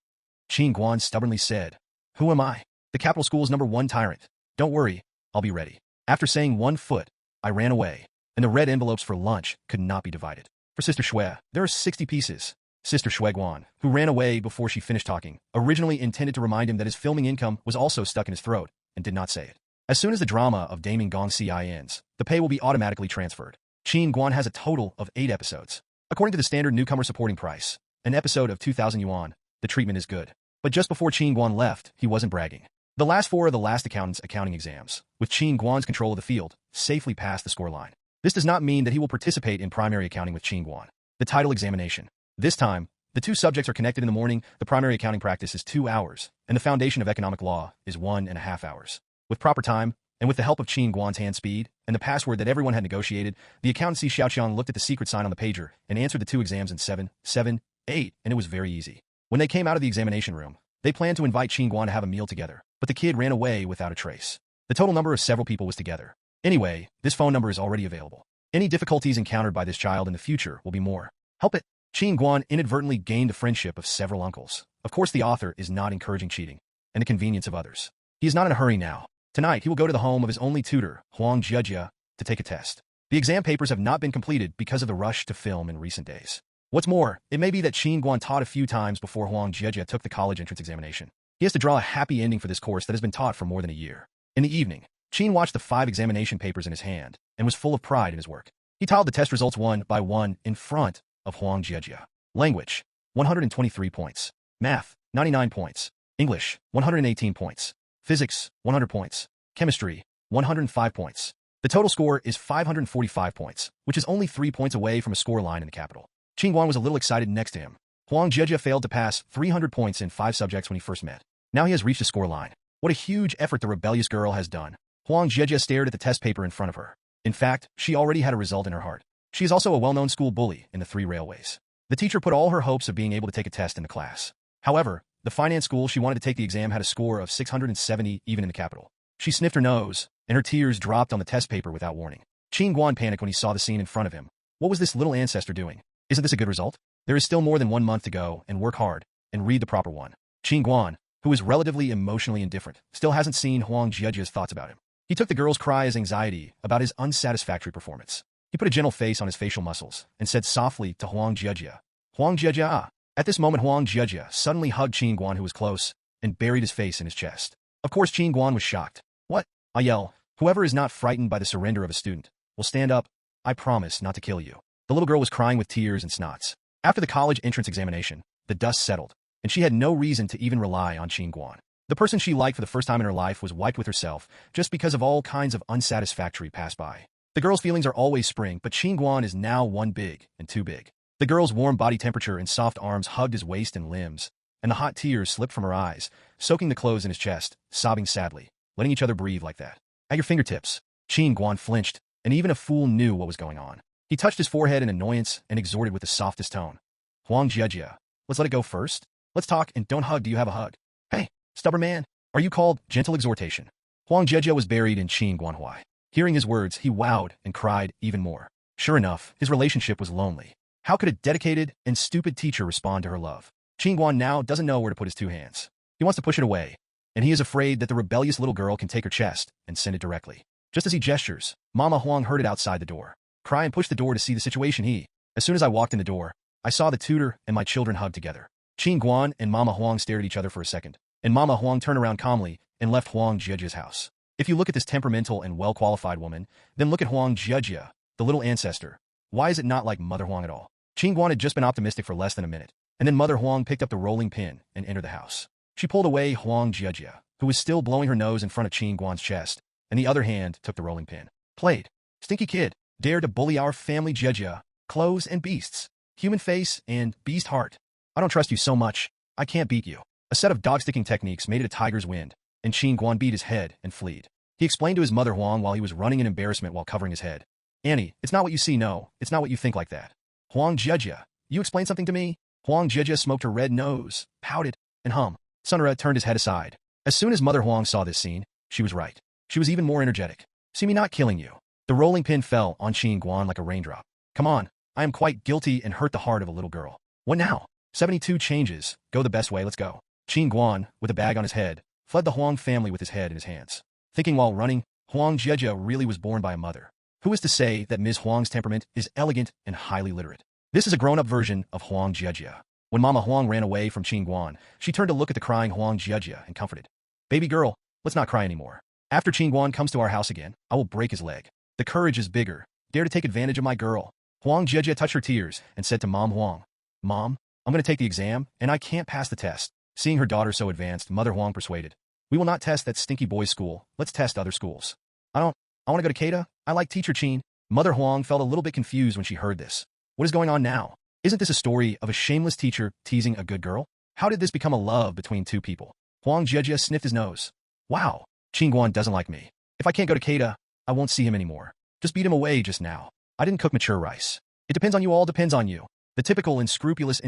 Qin Guan stubbornly said, "Who am I? The capital school's #1 tyrant. Don't worry, I'll be ready." After saying 1 foot, I ran away, and the red envelopes for lunch could not be divided. For Sister Shui, there are 60 pieces. Sister Shui Guan, who ran away before she finished talking, originally intended to remind him that his filming income was also stuck in his throat, and did not say it. As soon as the drama of Daming Gong Ci ends, the pay will be automatically transferred. Qin Guan has a total of 8 episodes. According to the standard newcomer supporting price, an episode of 2,000 yuan, the treatment is good. But just before Qin Guan left, he wasn't bragging. The last 4 of the last accountant's accounting exams, with Qin Guan's control of the field, safely passed the score line. This does not mean that he will participate in primary accounting with Qin Guan. The title examination. This time, the 2 subjects are connected in the morning. The primary accounting practice is 2 hours, and the foundation of economic law is 1.5 hours. With proper time, and with the help of Qin Guan's hand speed, and the password that everyone had negotiated, the accountancy Xiaoqiang looked at the secret sign on the pager and answered the 2 exams in 7, 8, and it was very easy. When they came out of the examination room, they planned to invite Qin Guan to have a meal together, but the kid ran away without a trace. The total number of several people was together. Anyway, this phone number is already available. Any difficulties encountered by this child in the future will be more. Help it. Qin Guan inadvertently gained the friendship of several uncles. Of course, the author is not encouraging cheating and the convenience of others. He is not in a hurry now. Tonight, he will go to the home of his only tutor, Huang Jiejia, to take a test. The exam papers have not been completed because of the rush to film in recent days. What's more, it may be that Qin Guan taught a few times before Huang Jiejia took the college entrance examination. He has to draw a happy ending for this course that has been taught for more than a year. In the evening, Qin watched the 5 examination papers in his hand and was full of pride in his work. He tiled the test results one by one in front of Huang Jiejia. Language, 123 points. Math, 99 points. English, 118 points. Physics, 100 points. Chemistry, 105 points. The total score is 545 points, which is only 3 points away from a score line in the capital. Qin Guan was a little excited next to him. Huang Jiejia failed to pass 300 points in 5 subjects when he first met. Now he has reached a score line. What a huge effort the rebellious girl has done. Huang Jiejia stared at the test paper in front of her. In fact, she already had a result in her heart. She is also a well-known school bully in the 3 railways. The teacher put all her hopes of being able to take a test in the class. However, the finance school she wanted to take the exam had a score of 670 even in the capital. She sniffed her nose, and her tears dropped on the test paper without warning. Qin Guan panicked when he saw the scene in front of him. What was this little ancestor doing? Isn't this a good result? There is still more than 1 month to go, and work hard, and read the proper one. Qin Guan, who is relatively emotionally indifferent, still hasn't seen Huang Jiejia's thoughts about him. He took the girl's cry as anxiety about his unsatisfactory performance. He put a gentle face on his facial muscles and said softly to Huang Jiejia, "Huang Jiejia, ah." At this moment, Huang Jiejia suddenly hugged Qin Guan, who was close, and buried his face in his chest. Of course, Qin Guan was shocked. "What?" I yell. "Whoever is not frightened by the surrender of a student will stand up. I promise not to kill you." The little girl was crying with tears and snots. After the college entrance examination, the dust settled, and she had no reason to even rely on Qin Guan. The person she liked for the first time in her life was wiped with herself just because of all kinds of unsatisfactory pass-by. The girl's feelings are always spring, but Qin Guan is now one big and too big. The girl's warm body temperature and soft arms hugged his waist and limbs, and the hot tears slipped from her eyes, soaking the clothes in his chest, sobbing sadly, letting each other breathe like that. At your fingertips. Qin Guan flinched, and even a fool knew what was going on. He touched his forehead in annoyance and exhorted with the softest tone. "Huang Jiejia, let's let it go first. Let's talk and don't hug. Do you have a hug? Hey, stubborn man, are you called?" Gentle exhortation. Huang Jiejia was buried in Qin Guanhui. Hearing his words, he wowed and cried even more. Sure enough, his relationship was lonely. How could a dedicated and stupid teacher respond to her love? Qin Guan now doesn't know where to put his 2 hands. He wants to push it away, and he is afraid that the rebellious little girl can take her chest and send it directly. Just as he gestures, Mama Huang heard it outside the door. Cry and push the door to see the situation. As soon as I walked in the door, I saw the tutor and my children hugged together. Qin Guan and Mama Huang stared at each other for a second, and Mama Huang turned around calmly and left Huang Jiejia's house. If you look at this temperamental and well-qualified woman, then look at Huang Jiejia, the little ancestor. Why is it not like Mother Huang at all? Qin Guan had just been optimistic for less than a minute, and then Mother Huang picked up the rolling pin and entered the house. She pulled away Huang Jiejia, who was still blowing her nose in front of Qin Guan's chest, and the other hand took the rolling pin. Played. Stinky kid, dared to bully our family Jiejia, clothes and beasts, human face and beast heart. I don't trust you so much, I can't beat you. A set of dog-sticking techniques made it a tiger's wind, and Qin Guan beat his head and fled. He explained to his mother Huang while he was running in embarrassment while covering his head. "Annie, it's not what you see, no, it's not what you think like that. Huang Jiejia, you explain something to me?" Huang Jiejia smoked her red nose, pouted, and hummed. Sunra turned his head aside. As soon as Mother Huang saw this scene, she was right. She was even more energetic. "See me not killing you." The rolling pin fell on Qin Guan like a raindrop. "Come on, I am quite guilty and hurt the heart of a little girl. What now? 72 changes, go the best way, let's go." Qin Guan, with a bag on his head, fled the Huang family with his head in his hands. Thinking while running, Huang Jiejia really was born by a mother. Who is to say that Ms. Huang's temperament is elegant and highly literate? This is a grown-up version of Huang Jiejia. When Mama Huang ran away from Qin Guan, she turned to look at the crying Huang Jiejia and comforted. "Baby girl, let's not cry anymore. After Qin Guan comes to our house again, I will break his leg. The courage is bigger. Dare to take advantage of my girl." Huang Jiejia touched her tears and said to Mom Huang, "Mom, I'm going to take the exam, and I can't pass the test." Seeing her daughter so advanced, Mother Huang persuaded. "We will not test that stinky boys' school. Let's test other schools." I want to go to Keita. I like teacher Qin." Mother Huang felt a little bit confused when she heard this. What is going on now? Isn't this a story of a shameless teacher teasing a good girl? How did this become a love between 2 people? Huang Jiejia sniffed his nose. "Wow, Qin Guan doesn't like me. If I can't go to Keita, I won't see him anymore. Just beat him away just now. I didn't cook mature rice. It depends on you, all depends on you." The typical unscrupulous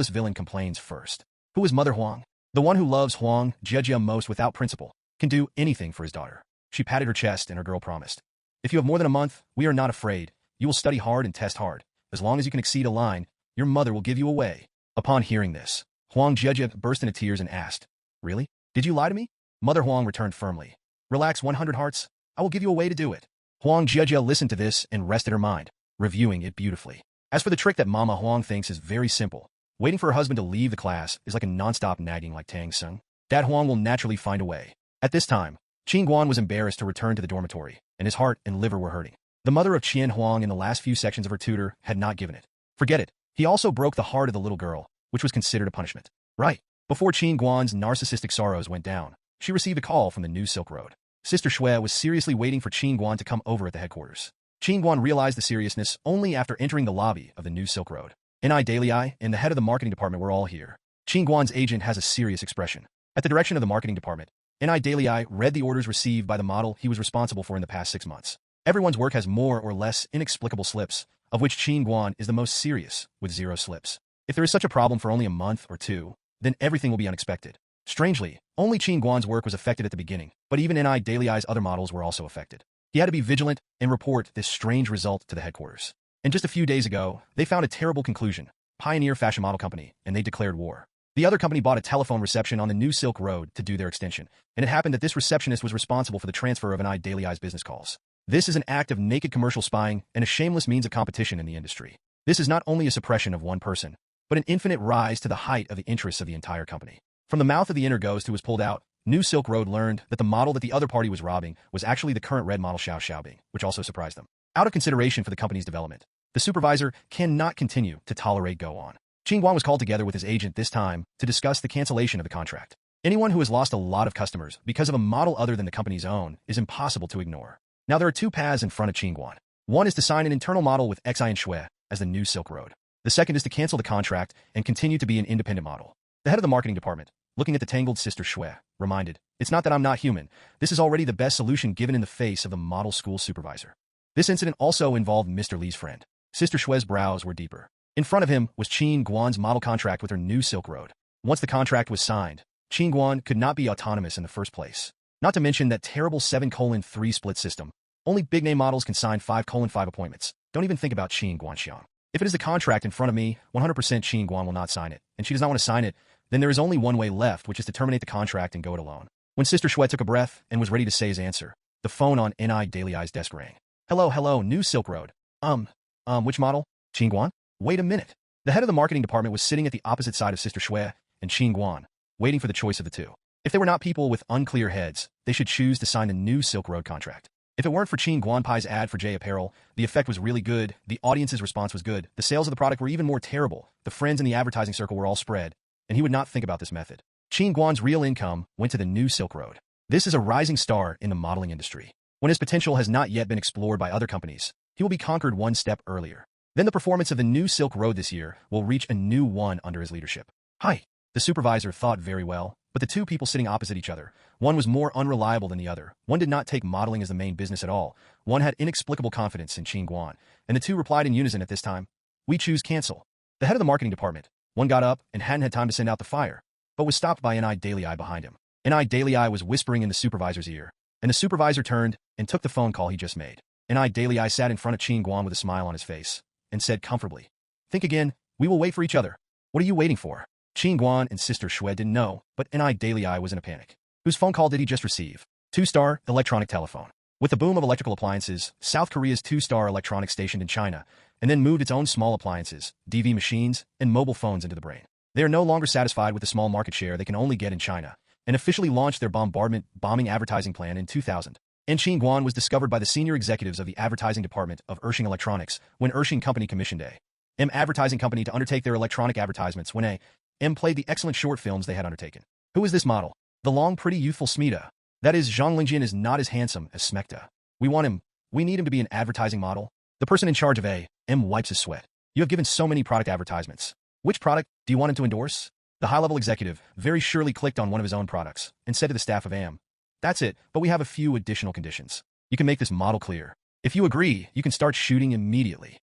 villain complains first. Who is Mother Huang? The one who loves Huang Jiejia most without principle, can do anything for his daughter. She patted her chest and her girl promised. "If you have more than a month, we are not afraid. You will study hard and test hard. As long as you can exceed a line, Your mother will give you away. Upon hearing this, Huang Jieje burst into tears and asked, Really? Did you lie to me? Mother Huang returned firmly. Relax 100 hearts. I will give you a way to do it. Huang Jieje listened to this and rested her mind, reviewing it beautifully. As for the trick that Mama Huang thinks is very simple, waiting for her husband to leave the class is like a non-stop nagging like Tang Sung. Dad Huang will naturally find a way. At this time, Qin Guan was embarrassed to return to the dormitory, and his heart and liver were hurting. The mother of Qian Huang in the last few sections of her tutor had not given it. Forget it. He also broke the heart of the little girl, which was considered a punishment. Right. Before Qin Guan's narcissistic sorrows went down, she received a call from the New Silk Road. Sister Shui was seriously waiting for Qin Guan to come over at the headquarters. Qin Guan realized the seriousness only after entering the lobby of the New Silk Road. N.I. Daily and the head of the marketing department were all here. Qin Guan's agent has a serious expression. At the direction of the marketing department, N.I. Daily read the orders received by the model he was responsible for in the past 6 months. Everyone's work has more or less inexplicable slips, of which Qin Guan is the most serious, with 0 slips. If there is such a problem for only a month or 2, then everything will be unexpected. Strangely, only Qin Guan's work was affected at the beginning, but even N.I. Daily's other models were also affected. He had to be vigilant and report this strange result to the headquarters. And just a few days ago, they found a terrible conclusion. Pioneer Fashion Model Company, and they declared war. The other company bought a telephone reception on the New Silk Road to do their extension, and it happened that this receptionist was responsible for the transfer of N.I. Daily's business calls. This is an act of naked commercial spying and a shameless means of competition in the industry. This is not only a suppression of one person, but an infinite rise to the height of the interests of the entire company. From the mouth of the inner ghost who was pulled out, New Silk Road learned that the model that the other party was robbing was actually the current red model Xiao Xiaobing, which also surprised them. Out of consideration for the company's development, the supervisor cannot continue to tolerate go on. Qin Guan was called together with his agent this time to discuss the cancellation of the contract. Anyone who has lost a lot of customers because of a model other than the company's own is impossible to ignore. Now there are 2 paths in front of Qin Guan. One is to sign an internal model with Xi and Shui as the New Silk Road. The second is to cancel the contract and continue to be an independent model. The head of the marketing department, looking at the tangled sister Shui, reminded, It's not that I'm not human. This is already the best solution given in the face of the model school supervisor. This incident also involved Mr. Li's friend. Sister Shui's brows were deeper. In front of him was Qin Guan's model contract with her New Silk Road. Once the contract was signed, Qin Guan could not be autonomous in the first place. Not to mention that terrible 7:3 split system. Only big-name models can sign 5:5 appointments. Don't even think about Qin Guanxiang. If it is the contract in front of me, 100% Qin Guan will not sign it, and she does not want to sign it, then there is only one way left, which is to terminate the contract and go it alone. When Sister Shui took a breath and was ready to say his answer, the phone on N.I. Daily's desk rang. Hello, New Silk Road. Which model? Qin Guan? Wait a minute. The head of the marketing department was sitting at the opposite side of Sister Shui and Qin Guan, waiting for the choice of the two. If they were not people with unclear heads, they should choose to sign the New Silk Road contract. If it weren't for Qin Guanpai's ad for J Apparel, the effect was really good, the audience's response was good, the sales of the product were even more terrible, the friends in the advertising circle were all spread, and he would not think about this method. Qin Guan's real income went to the New Silk Road. This is a rising star in the modeling industry. When his potential has not yet been explored by other companies, he will be conquered one step earlier. Then the performance of the New Silk Road this year will reach a new one under his leadership. Hi. The supervisor thought very well, but the two people sitting opposite each other, one was more unreliable than the other, one did not take modeling as the main business at all, one had inexplicable confidence in Qin Guan, and the two replied in unison at this time, "We choose cancel." The head of the marketing department, one got up and hadn't had time to send out the fire, but was stopped by N.I. Daily behind him. N.I. Daily was whispering in the supervisor's ear, and the supervisor turned and took the phone call he just made. N.I. Daily sat in front of Qin Guan with a smile on his face, and said comfortably, "Think again, we will wait for each other. What are you waiting for?" Qin Guan and Sister Shui didn't know, but N.I. Daily was in a panic. Whose phone call did he just receive? Two-star electronic telephone. With the boom of electrical appliances, South Korea's two-star electronics stationed in China, and then moved its own small appliances, DV machines, and mobile phones into the brain. They are no longer satisfied with the small market share they can only get in China, and officially launched their bombing advertising plan in 2000. And Qin Guan was discovered by the senior executives of the advertising department of Ershing Electronics when Ershing Company commissioned A.M. Advertising Company to undertake their electronic advertisements when A.M. played the excellent short films they had undertaken. Who is this model? The long, pretty, youthful Smita. That is, Zhang Lingjin is not as handsome as Smekta. We want him. We need him to be an advertising model. The person in charge of A.M. wipes his sweat. You have given so many product advertisements. Which product do you want him to endorse? The high-level executive very surely clicked on one of his own products and said to the staff of A.M., "That's it, but we have a few additional conditions. You can make this model clear. If you agree, you can start shooting immediately."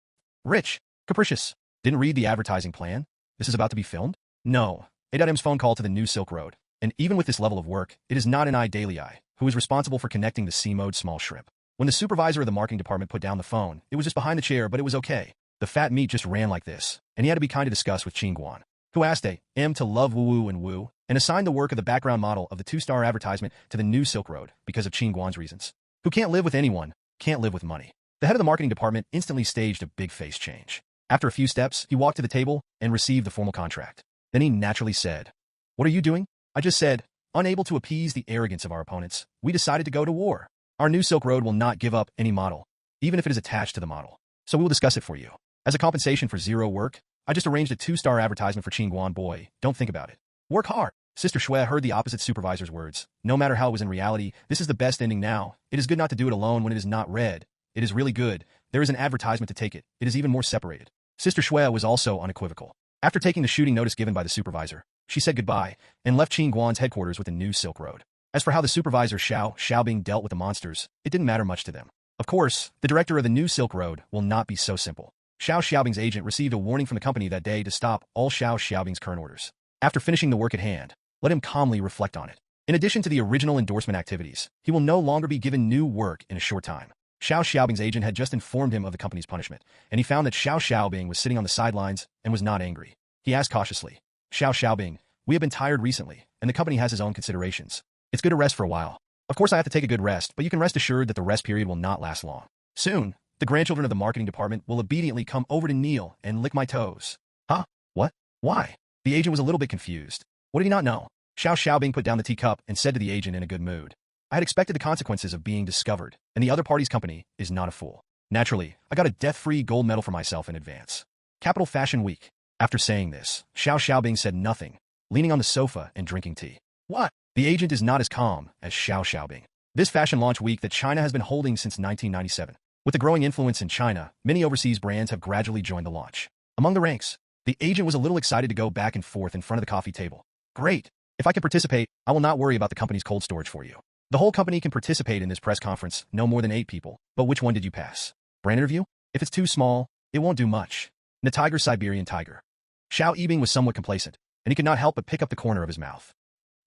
Rich. Capricious. Didn't read the advertising plan? This is about to be filmed? No. A.M.'s phone call to the New Silk Road. And even with this level of work, it is not N.I. Daily who is responsible for connecting the C-mode small shrimp. When the supervisor of the marketing department put down the phone, it was just behind the chair, but it was okay. The fat meat just ran like this, and he had to be kind of discussed with Qin Guan, who asked A.M. to love Wu and Wu, and assigned the work of the background model of the 2-star advertisement to the new Silk Road because of Qin Guan's reasons. Who can't live with anyone, can't live with money. The head of the marketing department instantly staged a big face change. After a few steps, he walked to the table and received the formal contract. Then he naturally said, "What are you doing?" "I just said, unable to appease the arrogance of our opponents, we decided to go to war. Our new Silk Road will not give up any model, even if it is attached to the model. So we will discuss it for you. As a compensation for zero work, I just arranged a 2-star advertisement for Qin Guan. Boy, don't think about it. Work hard." Sister Shui heard the opposite supervisor's words. No matter how it was in reality, this is the best ending now. It is good not to do it alone when it is not read. It is really good. There is an advertisement to take it. It is even more separated. Sister Shui was also unequivocal. After taking the shooting notice given by the supervisor, she said goodbye and left Qin Guan's headquarters with the new Silk Road. As for how the supervisor Xiao Xiaobing dealt with the monsters, it didn't matter much to them. Of course, the director of the new Silk Road will not be so simple. Xiao Xiaobing's agent received a warning from the company that day to stop all Xiao Xiaobing's current orders. After finishing the work at hand, let him calmly reflect on it. In addition to the original endorsement activities, he will no longer be given new work in a short time. Xiao Xiaobing's agent had just informed him of the company's punishment, and he found that Xiao Xiaobing was sitting on the sidelines and was not angry. He asked cautiously, "Xiao Xiaobing, we have been tired recently, and the company has his own considerations. It's good to rest for a while. Of course I have to take a good rest, but you can rest assured that the rest period will not last long. Soon, the grandchildren of the marketing department will obediently come over to kneel and lick my toes." "Huh? What? Why?" The agent was a little bit confused. What did he not know? Xiao Xiaobing put down the teacup and said to the agent in a good mood, "I had expected the consequences of being discovered, and the other party's company is not a fool. Naturally, I got a death-free gold medal for myself in advance. Capital Fashion Week." After saying this, Xiao Xiaobing said nothing, leaning on the sofa and drinking tea. "What?" The agent is not as calm as Xiao Xiaobing. This fashion launch week that China has been holding since 1997. With the growing influence in China, many overseas brands have gradually joined the launch. Among the ranks, the agent was a little excited to go back and forth in front of the coffee table. "Great. If I can participate, I will not worry about the company's cold storage for you. The whole company can participate in this press conference, no more than 8 people. But which one did you pass? Brand interview? If it's too small, it won't do much." The tiger Siberian tiger. Xiao Yibing was somewhat complacent, and he could not help but pick up the corner of his mouth.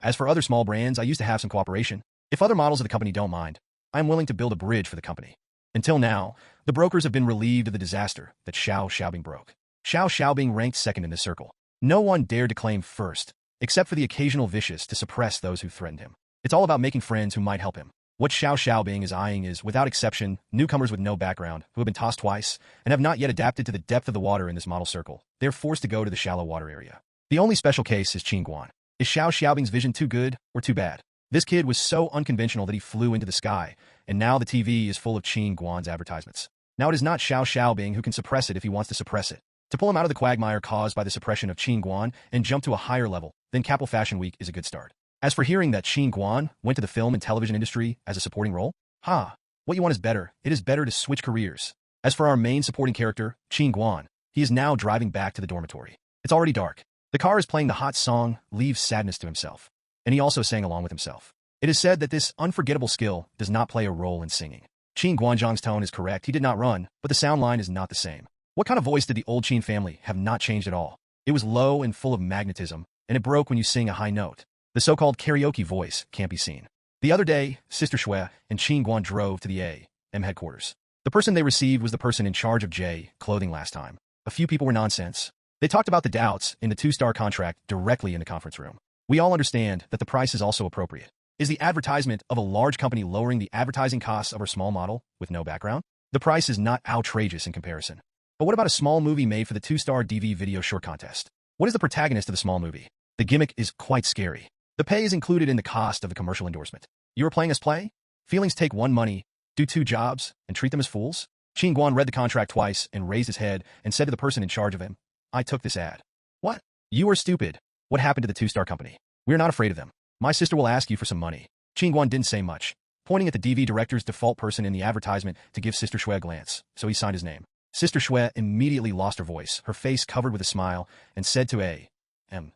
"As for other small brands, I used to have some cooperation. If other models of the company don't mind, I am willing to build a bridge for the company." Until now, the brokers have been relieved of the disaster that Xiao Xiaobing broke. Xiao Xiaobing ranked second in this circle. No one dared to claim first, except for the occasional vicious to suppress those who threatened him. It's all about making friends who might help him. What Xiao Xiaobing is eyeing is, without exception, newcomers with no background, who have been tossed twice, and have not yet adapted to the depth of the water in this model circle. They're forced to go to the shallow water area. The only special case is Qin Guan. Is Xiao Xiaobing's vision too good or too bad? This kid was so unconventional that he flew into the sky, and now the TV is full of Qin Guan's advertisements. Now it is not Xiao Xiaobing who can suppress it if he wants to suppress it. To pull him out of the quagmire caused by the suppression of Qin Guan and jump to a higher level, then Capital Fashion Week is a good start. As for hearing that Qin Guan went to the film and television industry as a supporting role, what you want is better. It is better to switch careers. As for our main supporting character, Qin Guan, he is now driving back to the dormitory. It's already dark. The car is playing the hot song, Leave Sadness to Himself. And he also sang along with himself. It is said that this unforgettable skill does not play a role in singing. Qin Guanzhang's tone is correct. He did not run, but the sound line is not the same. What kind of voice did the old Qin family have not changed at all? It was low and full of magnetism, and it broke when you sing a high note. The so-called karaoke voice can't be seen. The other day, Sister Shui and Qin Guan drove to the A.M. headquarters. The person they received was the person in charge of J clothing last time. A few people were nonsense. They talked about the doubts in the 2-star contract directly in the conference room. We all understand that the price is also appropriate. Is the advertisement of a large company lowering the advertising costs of a small model with no background? The price is not outrageous in comparison. But what about a small movie made for the 2-star DV video short contest? What is the protagonist of the small movie? The gimmick is quite scary. The pay is included in the cost of the commercial endorsement. You are playing as play? Feelings take one money, do 2 jobs, and treat them as fools? Qin Guan read the contract twice and raised his head and said to the person in charge of him, "I took this ad." "What? You are stupid. What happened to the 2-star company? We're not afraid of them. My sister will ask you for some money." Qin Guan didn't say much, pointing at the DV director's default person in the advertisement to give Sister Shui a glance, so he signed his name. Sister Shui immediately lost her voice, her face covered with a smile, and said to A.M.,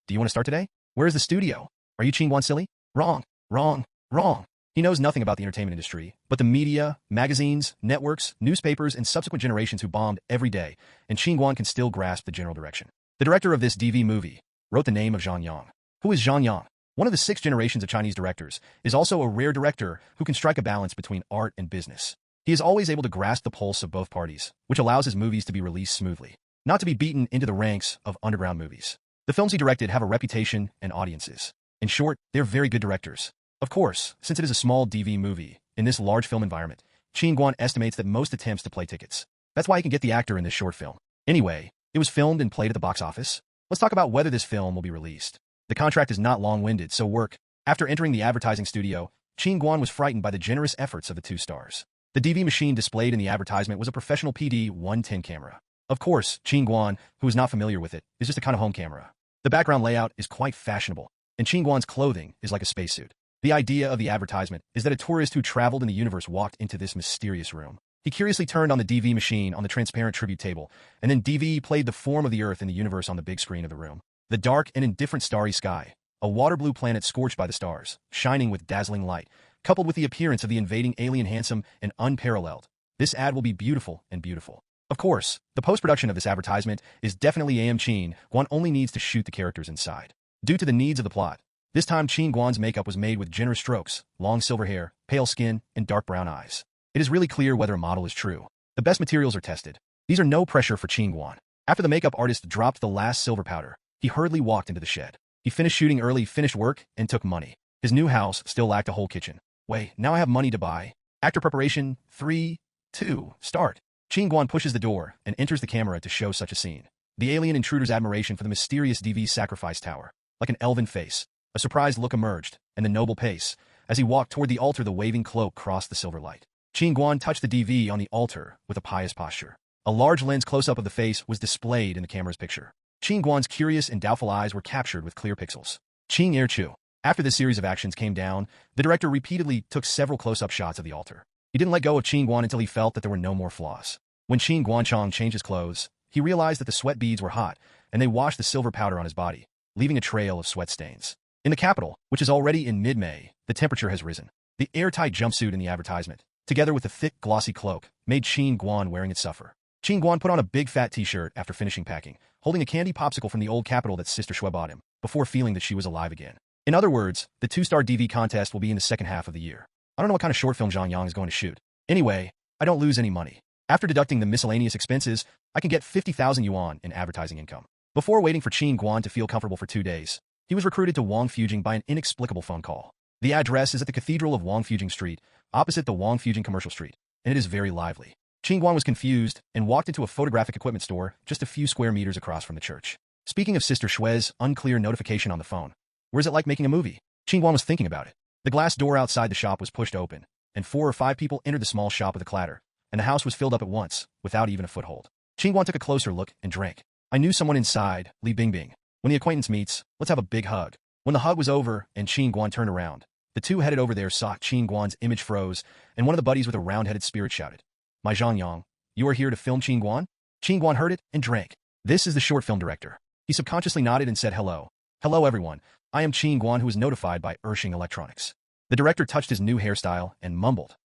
"Do you want to start today? Where is the studio? Are you Qin Guan silly?" Wrong, wrong, wrong. He knows nothing about the entertainment industry, but the media, magazines, networks, newspapers, and subsequent generations who bombed every day, and Qin Guan can still grasp the general direction. The director of this DV movie wrote the name of Zhang Yang. Who is Zhang Yang? One of the 6 generations of Chinese directors, is also a rare director who can strike a balance between art and business. He is always able to grasp the pulse of both parties, which allows his movies to be released smoothly, not to be beaten into the ranks of underground movies. The films he directed have a reputation and audiences. In short, they're very good directors. Of course, since it is a small DV movie, in this large film environment, Qin Guan estimates that most attempts to play tickets. That's why he can get the actor in this short film. Anyway, it was filmed and played at the box office. Let's talk about whether this film will be released. The contract is not long-winded, so work. After entering the advertising studio, Qin Guan was frightened by the generous efforts of the two stars. The DV machine displayed in the advertisement was a professional PD-110 camera. Of course, Qin Guan, who is not familiar with it, is just a kind of home camera. The background layout is quite fashionable, and Qin Guan's clothing is like a spacesuit. The idea of the advertisement is that a tourist who traveled in the universe walked into this mysterious room. He curiously turned on the DV machine on the transparent tribute table, and then DV played the form of the Earth in the universe on the big screen of the room. The dark and indifferent starry sky, a water-blue planet scorched by the stars, shining with dazzling light, coupled with the appearance of the invading alien handsome and unparalleled. This ad will be beautiful and beautiful. Of course, the post-production of this advertisement is definitely Qin Guan only needs to shoot the characters inside. Due to the needs of the plot, this time Qin Guan's makeup was made with generous strokes, long silver hair, pale skin, and dark brown eyes. It is really clear whether a model is true. The best materials are tested. These are no pressure for Qin Guan. After the makeup artist dropped the last silver powder, he hurriedly walked into the shed. He finished shooting early, finished work, and took money. His new house still lacked a whole kitchen. Wait, now I have money to buy. Actor preparation, 3, 2, start. Qin Guan pushes the door and enters the camera to show such a scene. The alien intruder's admiration for the mysterious DV sacrifice tower. Like an elven face, a surprised look emerged, and the noble pace. As he walked toward the altar, the waving cloak crossed the silver light. Qin Guan touched the DV on the altar with a pious posture. A large lens close-up of the face was displayed in the camera's picture. Qin Guan's curious and doubtful eyes were captured with clear pixels. Qing Er Chu. After this series of actions came down, the director repeatedly took several close-up shots of the altar. He didn't let go of Qin Guan until he felt that there were no more flaws. When Qin Guanchong changed his clothes, he realized that the sweat beads were hot, and they washed the silver powder on his body, leaving a trail of sweat stains. In the capital, which is already in mid-May, the temperature has risen. The airtight jumpsuit in the advertisement, together with the thick, glossy cloak, made Qin Guan wearing it suffer. Qin Guan put on a big fat t-shirt after finishing packing, holding a candy popsicle from the old capital that Sister Shui bought him, before feeling that she was alive again. In other words, the two-star DV contest will be in the second half of the year. I don't know what kind of short film Zhang Yang is going to shoot. Anyway, I don't lose any money. After deducting the miscellaneous expenses, I can get 50,000 yuan in advertising income. Before waiting for Qin Guan to feel comfortable for 2 days, he was recruited to Wangfujing by an inexplicable phone call. The address is at the Cathedral of Wangfujing Street, opposite the Wangfujing Commercial Street, and it is very lively. Qin Guan was confused and walked into a photographic equipment store just a few square meters across from the church. Speaking of Sister Shui's unclear notification on the phone, where's it like making a movie? Qin Guan was thinking about it. The glass door outside the shop was pushed open, and 4 or 5 people entered the small shop with a clatter, and the house was filled up at once, without even a foothold. Qin Guan took a closer look and drank. I knew someone inside, Li Bingbing. When the acquaintance meets, let's have a big hug. When the hug was over and Qin Guan turned around, the two headed over there saw Qin Guan's image froze, and one of the buddies with a round-headed spirit shouted, My Zhang Yang, you are here to film Qin Guan? Qin Guan heard it and drank. This is the short film director. He subconsciously nodded and said hello. Hello everyone, I am Qin Guan who was notified by Ershing Electronics. The director touched his new hairstyle and mumbled.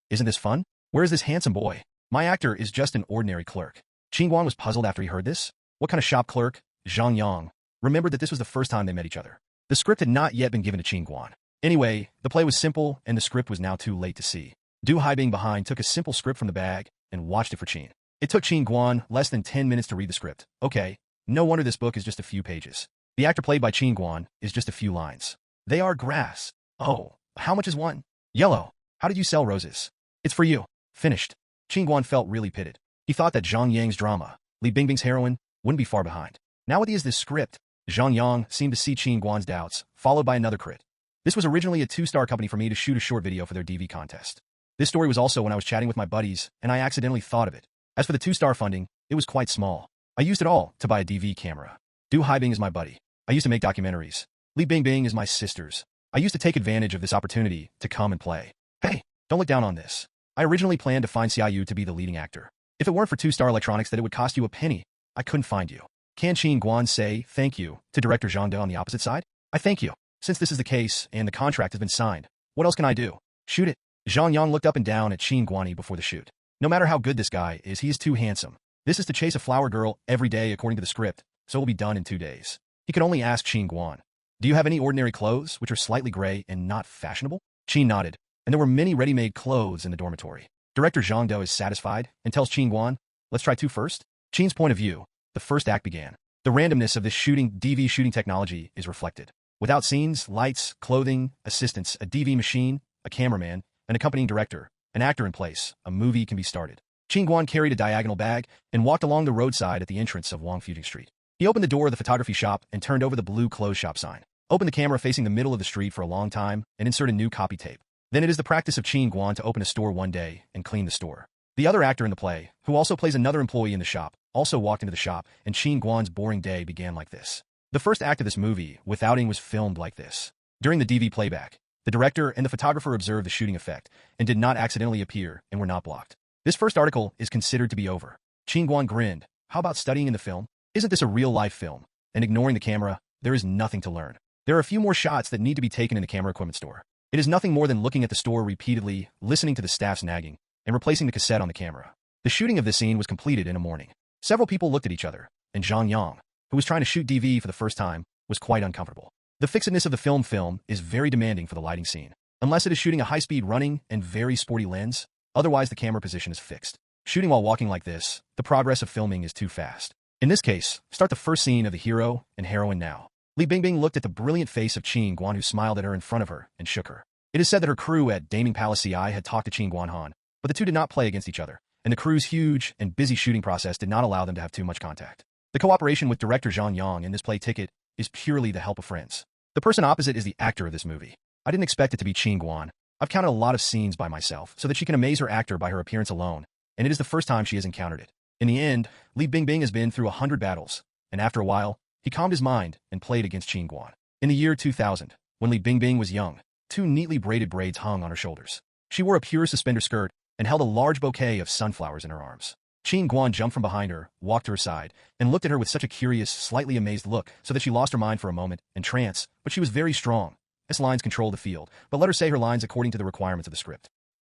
Isn't this fun? Where is this handsome boy? My actor is just an ordinary clerk. Qin Guan was puzzled after he heard this. What kind of shop clerk? Zhang Yang remembered that this was the first time they met each other. The script had not yet been given to Qin Guan. Anyway, the play was simple and the script was now too late to see. Du Haibing behind took a simple script from the bag and watched it for Qin. It took Qin Guan less than 10 minutes to read the script. Okay, no wonder this book is just a few pages. The actor played by Qin Guan is just a few lines. They are grass. Oh, how much is one? Yellow. How did you sell roses? It's for you. Finished. Qin Guan felt really pitted. He thought that Zhang Yang's drama, Li Bingbing's heroine, wouldn't be far behind. Now with this script, Zhang Yang seemed to see Qin Guan's doubts, followed by another crit. This was originally a 2-star company for me to shoot a short video for their DV contest. This story was also when I was chatting with my buddies, and I accidentally thought of it. As for the 2-star funding, it was quite small. I used it all to buy a DV camera. Du Haibing is my buddy. I used to make documentaries. Li Bingbing is my sisters. I used to take advantage of this opportunity to come and play. Hey, don't look down on this. I originally planned to find Xiaoyu to be the leading actor. If it weren't for 2-star electronics that it would cost you a penny, I couldn't find you. Can Qin Guan say thank you to director Zhang De on the opposite side? I thank you. Since this is the case and the contract has been signed, what else can I do? Shoot it. Zhang Yang looked up and down at Qin Guan before the shoot. No matter how good this guy is, he is too handsome. This is to chase a flower girl every day according to the script, so it will be done in 2 days. He could only ask Qin Guan, do you have any ordinary clothes which are slightly gray and not fashionable? Qin nodded, and there were many ready-made clothes in the dormitory. Director Zhang Dou is satisfied and tells Qin Guan, let's try two first. Qin's point of view, the first act began. The randomness of this DV shooting technology is reflected. Without scenes, lights, clothing, assistants, a DV machine, a cameraman, an accompanying director, an actor in place, a movie can be started. Qin Guan carried a diagonal bag and walked along the roadside at the entrance of Wangfujing Street. He opened the door of the photography shop and turned over the blue clothes shop sign. Opened the camera facing the middle of the street for a long time and inserted new copy tape. Then it is the practice of Qin Guan to open a store one day and clean the store. The other actor in the play, who also plays another employee in the shop, also walked into the shop, and Qin Guan's boring day began like this. The first act of this movie, Withouting, was filmed like this. During the DV playback, the director and the photographer observed the shooting effect and did not accidentally appear and were not blocked. This first article is considered to be over. Qin Guan grinned. How about studying in the film? Isn't this a real-life film? And ignoring the camera, there is nothing to learn. There are a few more shots that need to be taken in the camera equipment store. It is nothing more than looking at the store repeatedly, listening to the staff's nagging, and replacing the cassette on the camera. The shooting of this scene was completed in a morning. Several people looked at each other, and Zhang Yang, who was trying to shoot DV for the first time, was quite uncomfortable. The fixedness of the film is very demanding for the lighting scene. Unless it is shooting a high-speed running and very sporty lens, otherwise the camera position is fixed. Shooting while walking like this, the progress of filming is too fast. In this case, start the first scene of the hero and heroine now. Li Bingbing looked at the brilliant face of Qin Guan, who smiled at her in front of her and shook her. It is said that her crew at Daming Palace CI had talked to Qin Guan Han, but the two did not play against each other, and the crew's huge and busy shooting process did not allow them to have too much contact. The cooperation with director Zhang Yang in this play ticket is purely the help of friends. The person opposite is the actor of this movie. I didn't expect it to be Qin Guan. I've counted a lot of scenes by myself so that she can amaze her actor by her appearance alone, and it is the first time she has encountered it. In the end, Li Bingbing has been through 100 battles, and after a while, he calmed his mind and played against Qin Guan. In the year 2000, when Li Bingbing was young, two neatly braided braids hung on her shoulders. She wore a pure suspender skirt and held a large bouquet of sunflowers in her arms. Qin Guan jumped from behind her, walked to her side, and looked at her with such a curious, slightly amazed look so that she lost her mind for a moment in trance, but she was very strong. S lines controlled the field, but let her say her lines according to the requirements of the script.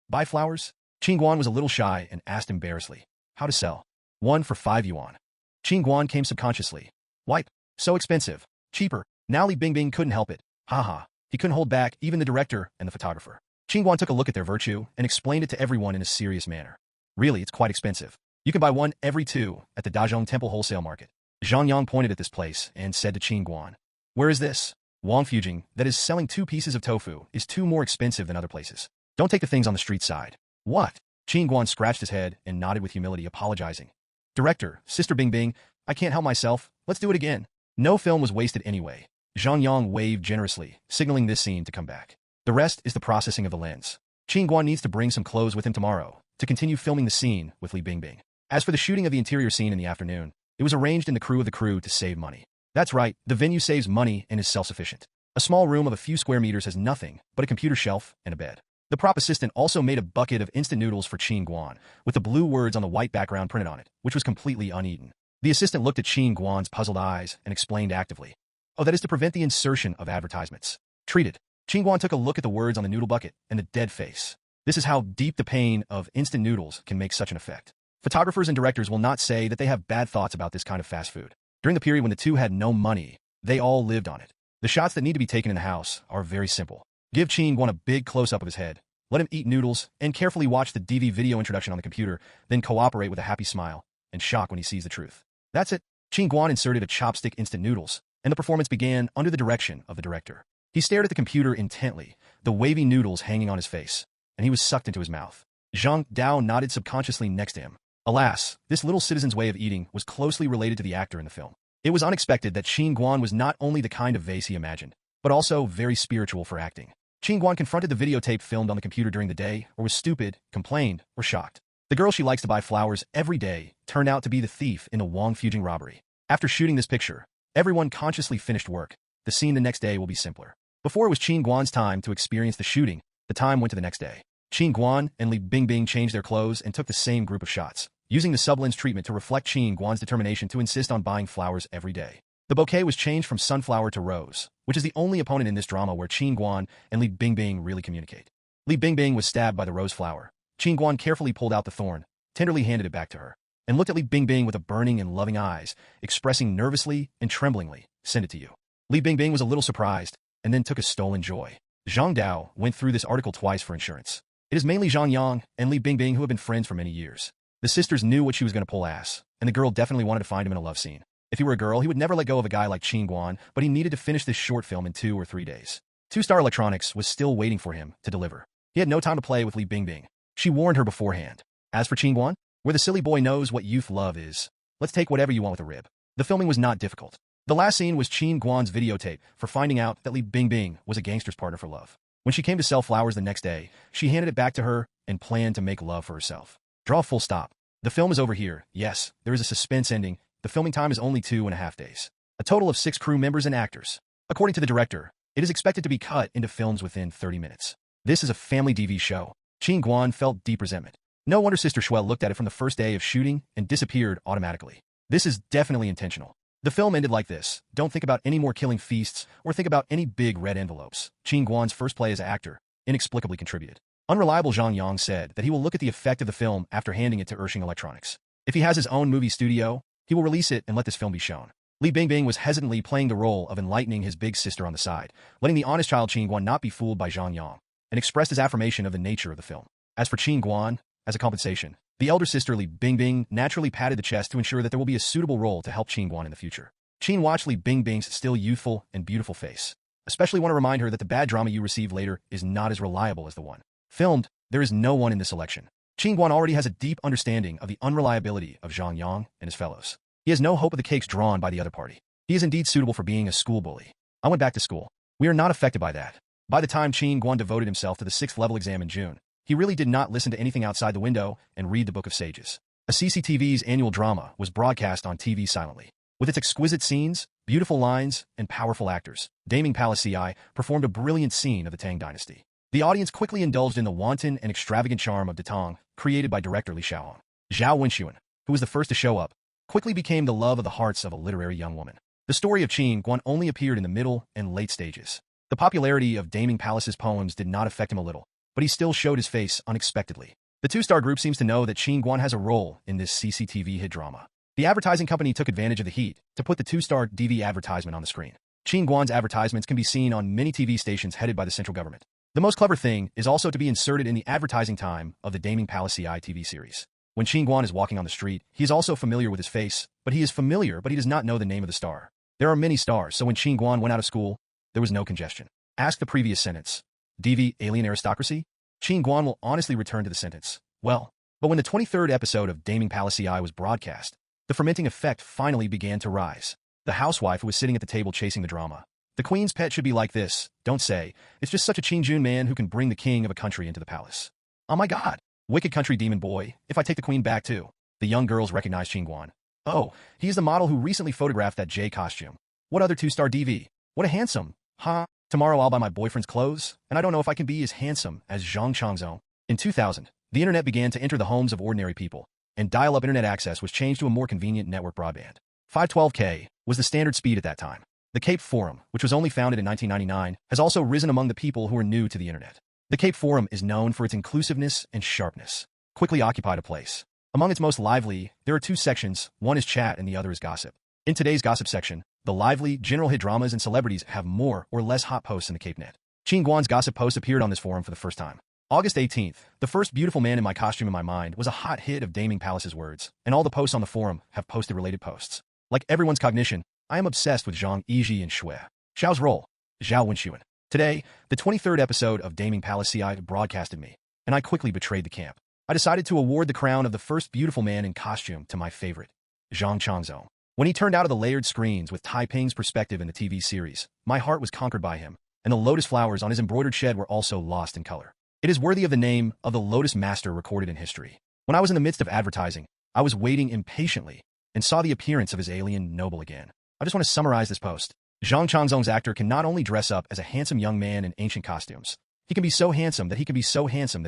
Buy flowers? Qin Guan was a little shy and asked embarrassedly. How to sell? 1 for 5 yuan. Qin Guan came subconsciously. Wipe. So expensive. Cheaper. Now Li Bingbing couldn't help it. Haha. He couldn't hold back, even the director and the photographer. Qin Guan took a look at their virtue and explained it to everyone in a serious manner. Really, it's quite expensive. You can buy 1 every 2 at the Dazhong Temple Wholesale Market. Zhang Yang pointed at this place and said to Qin Guan, where is this? Wangfujing, that is selling 2 pieces of tofu, is 2 more expensive than other places. Don't take the things on the street side. What? Qin Guan scratched his head and nodded with humility, apologizing. Director, Sister Bingbing, I can't help myself. Let's do it again. No film was wasted anyway. Zhang Yang waved generously, signaling this scene to come back. The rest is the processing of the lens. Qin Guan needs to bring some clothes with him tomorrow to continue filming the scene with Li Bingbing. As for the shooting of the interior scene in the afternoon, it was arranged in the crew of the crew to save money. That's right, the venue saves money and is self-sufficient. A small room of a few square meters has nothing but a computer shelf and a bed. The prop assistant also made a bucket of instant noodles for Qin Guan, with the blue words on the white background printed on it, which was completely uneaten. The assistant looked at Qin Guan's puzzled eyes and explained actively. Oh, that is to prevent the insertion of advertisements. Treated. Qin Guan took a look at the words on the noodle bucket and the dead face. This is how deep the pain of instant noodles can make such an effect. Photographers and directors will not say that they have bad thoughts about this kind of fast food. During the period when the two had no money, they all lived on it. The shots that need to be taken in the house are very simple. Give Qin Guan a big close-up of his head, let him eat noodles, and carefully watch the DV video introduction on the computer, then cooperate with a happy smile and shock when he sees the truth. That's it. Qin Guan inserted a chopstick instant noodles, and the performance began under the direction of the director. He stared at the computer intently, the wavy noodles hanging on his face, and he was sucked into his mouth. Zhang Dao nodded subconsciously next to him. Alas, this little citizen's way of eating was closely related to the actor in the film. It was unexpected that Qin Guan was not only the kind of vase he imagined, but also very spiritual for acting. Qin Guan confronted the videotape filmed on the computer during the day, or was stupid, complained, or shocked. The girl she likes to buy flowers every day turned out to be the thief in a Wangfujing robbery. After shooting this picture, everyone consciously finished work. The scene the next day will be simpler. Before it was Qin Guan's time to experience the shooting, the time went to the next day. Qin Guan and Li Bingbing changed their clothes and took the same group of shots, using the sublens treatment to reflect Qin Guan's determination to insist on buying flowers every day. The bouquet was changed from sunflower to rose, which is the only opponent in this drama where Qin Guan and Li Bingbing really communicate. Li Bingbing was stabbed by the rose flower. Qin Guan carefully pulled out the thorn, tenderly handed it back to her, and looked at Li Bingbing with a burning and loving eyes, expressing nervously and tremblingly, "Send it to you." Li Bingbing was a little surprised, and then took a stolen joy. Zhang Dao went through this article twice for insurance. It is mainly Zhang Yang and Li Bingbing who have been friends for many years. The sisters knew what she was going to pull ass, and the girl definitely wanted to find him in a love scene. If he were a girl, he would never let go of a guy like Qin Guan, but he needed to finish this short film in 2 or 3 days. Two-Star Electronics was still waiting for him to deliver. He had no time to play with Li Bingbing. She warned her beforehand. As for Qin Guan, where the silly boy knows what youth love is, let's take whatever you want with a rib. The filming was not difficult. The last scene was Qin Guan's videotape for finding out that Li Bingbing was a gangster's partner for love. When she came to sell flowers the next day, she handed it back to her and planned to make love for herself. Draw a full stop. The film is over here. Yes, there is a suspense ending. The filming time is only 2.5 days. A total of 6 crew members and actors. According to the director, it is expected to be cut into films within 30 minutes. This is a family TV show. Qin Guan felt deep resentment. No wonder Sister Shuel looked at it from the first day of shooting and disappeared automatically. This is definitely intentional. The film ended like this. Don't think about any more killing feasts or think about any big red envelopes. Qin Guan's first play as an actor inexplicably contributed. Unreliable Zhang Yang said that he will look at the effect of the film after handing it to Ershing Electronics. If he has his own movie studio, he will release it and let this film be shown. Li Bingbing was hesitantly playing the role of enlightening his big sister on the side, letting the honest child Qin Guan not be fooled by Zhang Yang, and expressed his affirmation of the nature of the film. As for Qin Guan, as a compensation, the elder sister Li Bingbing naturally patted the chest to ensure that there will be a suitable role to help Qin Guan in the future. Qin watched Li Bingbing's still youthful and beautiful face. Especially want to remind her that the bad drama you receive later is not as reliable as the one filmed. There is no one in this election. Qin Guan already has a deep understanding of the unreliability of Zhang Yang and his fellows. He has no hope of the cakes drawn by the other party. He is indeed suitable for being a school bully. I went back to school. We are not affected by that. By the time Qin Guan devoted himself to the 6th level exam in June, he really did not listen to anything outside the window and read the Book of Sages. A CCTV's annual drama was broadcast on TV silently. With its exquisite scenes, beautiful lines, and powerful actors, Daming Palace CI performed a brilliant scene of the Tang dynasty. The audience quickly indulged in the wanton and extravagant charm of Datong, created by director Li Shaohong. Zhao Wenxuan, who was the first to show up, quickly became the love of the hearts of a literary young woman. The story of Qin Guan only appeared in the middle and late stages. The popularity of Daming Palace's poems did not affect him a little, but he still showed his face unexpectedly. The two-star group seems to know that Qin Guan has a role in this CCTV hit drama. The advertising company took advantage of the heat to put the two-star DV advertisement on the screen. Qin Guan's advertisements can be seen on many TV stations headed by the central government. The most clever thing is also to be inserted in the advertising time of the Daming Palace CI TV series. When Qin Guan is walking on the street, he is also familiar with his face, but he does not know the name of the star. There are many stars, so when Qin Guan went out of school, there was no congestion. Ask the previous sentence. DV, alien aristocracy? Qin Guan will honestly return to the sentence. Well, but when the 23rd episode of Daming Palace CI was broadcast, the fermenting effect finally began to rise. The housewife who was sitting at the table chasing the drama. The queen's pet should be like this, don't say. It's just such a Qinjun man who can bring the king of a country into the palace. Oh my god. Wicked country demon boy, if I take the queen back too. The young girls recognized Qin Guan. Oh, he is the model who recently photographed that J costume. What other two-star DV? What a handsome. Huh? Tomorrow I'll buy my boyfriend's clothes, and I don't know if I can be as handsome as Zhang Changzong. In 2000, the internet began to enter the homes of ordinary people, and dial-up internet access was changed to a more convenient network broadband. 512K was the standard speed at that time. The Cape Forum, which was only founded in 1999, has also risen among the people who are new to the internet. The Cape Forum is known for its inclusiveness and sharpness. Quickly occupied a place. Among its most lively, there are 2 sections, one is chat and the other is gossip. In today's gossip section, the lively, general hit dramas and celebrities have more or less hot posts in the CapeNet. Qin Guan's gossip post appeared on this forum for the first time. August 18th, the first beautiful man in my costume in my mind was a hot hit of Daming Palace's words, and all the posts on the forum have posted related posts. Like everyone's cognition, I am obsessed with Zhang Yiji and Shui. Xiao's role, Zhao Wenxuan. Today, the 23rd episode of Daming Palace CI broadcasted me, and I quickly betrayed the camp. I decided to award the crown of the first beautiful man in costume to my favorite, Zhang Changzong. When he turned out of the layered screens with Taiping's perspective in the TV series, my heart was conquered by him, and the lotus flowers on his embroidered shed were also lost in color. It is worthy of the name of the Lotus Master recorded in history. When I was in the midst of advertising, I was waiting impatiently and saw the appearance of his alien noble again. I just want to summarize this post. Zhang Changzong's actor can not only dress up as a handsome young man in ancient costumes, he can be so handsome that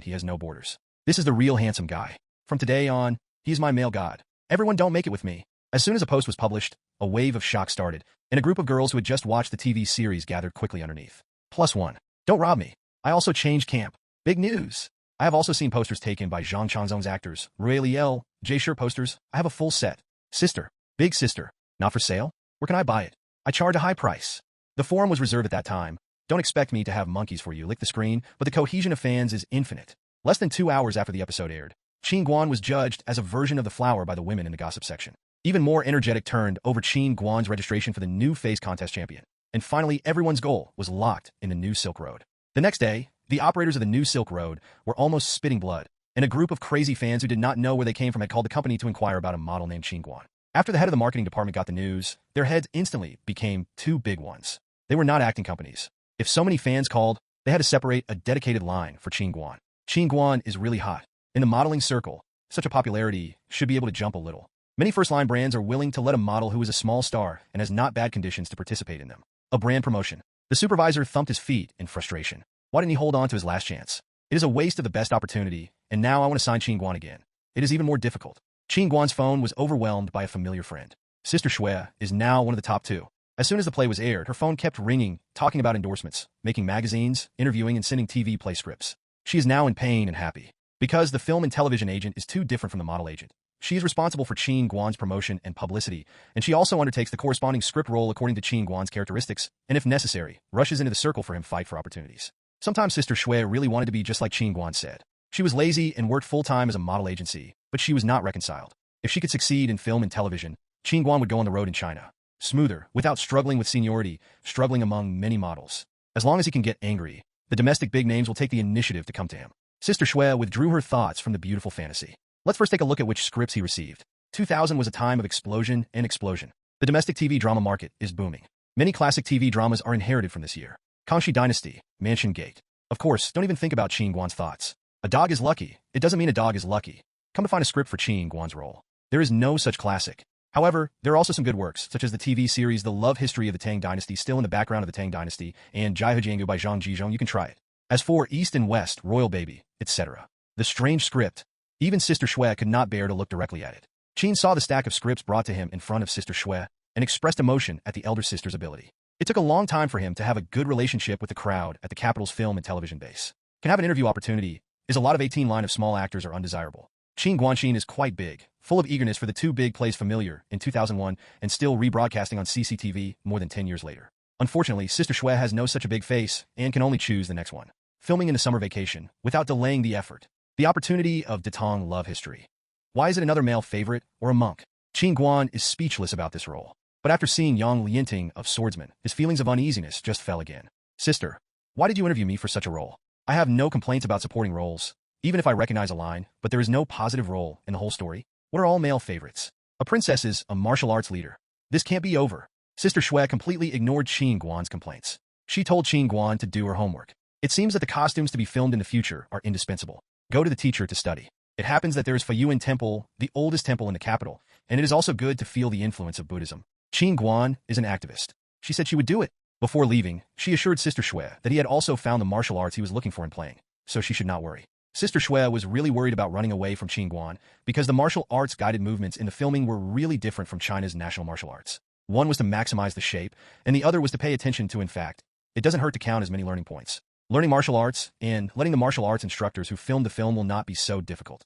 he has no borders. This is the real handsome guy. From today on, he is my male god. Everyone don't make it with me. As soon as a post was published, a wave of shock started, and a group of girls who had just watched the TV series gathered quickly underneath. +1. Don't rob me. I also changed camp. Big news. I have also seen posters taken by Zhang Changzong's actors. Rui Liel, J-shirt posters. I have a full set. Sister. Big sister. Not for sale? Where can I buy it? I charge a high price. The forum was reserved at that time. Don't expect me to have monkeys for you lick the screen, but the cohesion of fans is infinite. Less than 2 hours after the episode aired, Qin Guan was judged as a version of the flower by the women in the gossip section. Even more energetic turned over Qin Guan's registration for the new face contest champion. And finally, everyone's goal was locked in the new Silk Road. The next day, the operators of the new Silk Road were almost spitting blood, and a group of crazy fans who did not know where they came from had called the company to inquire about a model named Qin Guan. After the head of the marketing department got the news, their heads instantly became two big ones. They were not acting companies. If so many fans called, they had to separate a dedicated line for Qin Guan. Qin Guan is really hot. In the modeling circle, such a popularity should be able to jump a little. Many first-line brands are willing to let a model who is a small star and has not bad conditions to participate in them. A brand promotion. The supervisor thumped his feet in frustration. Why didn't he hold on to his last chance? It is a waste of the best opportunity, and now I want to sign Qin Guan again. It is even more difficult. Qin Guan's phone was overwhelmed by a familiar friend. Sister Shui is now one of the top two. As soon as the play was aired, her phone kept ringing, talking about endorsements, making magazines, interviewing, and sending TV play scripts. She is now in pain and happy. Because the film and television agent is too different from the model agent. She is responsible for Qin Guan's promotion and publicity, and she also undertakes the corresponding script role according to Qin Guan's characteristics, and if necessary, rushes into the circle for him fight for opportunities. Sometimes Sister Shui really wanted to be just like Qin Guan said. She was lazy and worked full-time as a model agency, but she was not reconciled. If she could succeed in film and television, Qin Guan would go on the road in China. Smoother, without struggling with seniority, struggling among many models. As long as he can get angry, the domestic big names will take the initiative to come to him. Sister Shui withdrew her thoughts from the beautiful fantasy. Let's first take a look at which scripts he received. 2000 was a time of explosion and explosion. The domestic TV drama market is booming. Many classic TV dramas are inherited from this year. Kangxi Dynasty, Mansion Gate. Of course, don't even think about Qin Guan's thoughts. A dog is lucky. It doesn't mean a dog is lucky. Come to find a script for Qin Guan's role. There is no such classic. However, there are also some good works, such as the TV series The Love History of the Tang Dynasty, still in the background of the Tang Dynasty, and Jai Jiangu by Zhang Jizhong. You can try it. As for East and West, Royal Baby, etc. The strange script. Even Sister Shui could not bear to look directly at it. Qin saw the stack of scripts brought to him in front of Sister Shui and expressed emotion at the elder sister's ability. It took a long time for him to have a good relationship with the crowd at the capital's film and television base. Can have an interview opportunity is a lot of 18 line of small actors are undesirable. Qin Guanxin is quite big, full of eagerness for the two big plays familiar in 2001 and still rebroadcasting on CCTV more than 10 years later. Unfortunately, Sister Shui has no such a big face and can only choose the next one. Filming in the summer vacation, without delaying the effort. The opportunity of Datong love history. Why is it another male favorite or a monk? Qin Guan is speechless about this role. But after seeing Yang Lianting of Swordsman, his feelings of uneasiness just fell again. Sister, why did you interview me for such a role? I have no complaints about supporting roles, even if I recognize a line, but there is no positive role in the whole story. What are all male favorites? A princess is a martial arts leader. This can't be over. Sister Shui completely ignored Qin Guan's complaints. She told Qin Guan to do her homework. It seems that the costumes to be filmed in the future are indispensable. Go to the teacher to study. It happens that there is Fuyuan Temple, the oldest temple in the capital, and it is also good to feel the influence of Buddhism. Qin Guan is an activist. She said she would do it. Before leaving, she assured Sister Shui that he had also found the martial arts he was looking for in playing, so she should not worry. Sister Shui was really worried about running away from Qin Guan because the martial arts guided movements in the filming were really different from China's national martial arts. One was to maximize the shape, and the other was to pay attention to, in fact, it doesn't hurt to count as many learning points. Learning martial arts and letting the martial arts instructors who filmed the film will not be so difficult.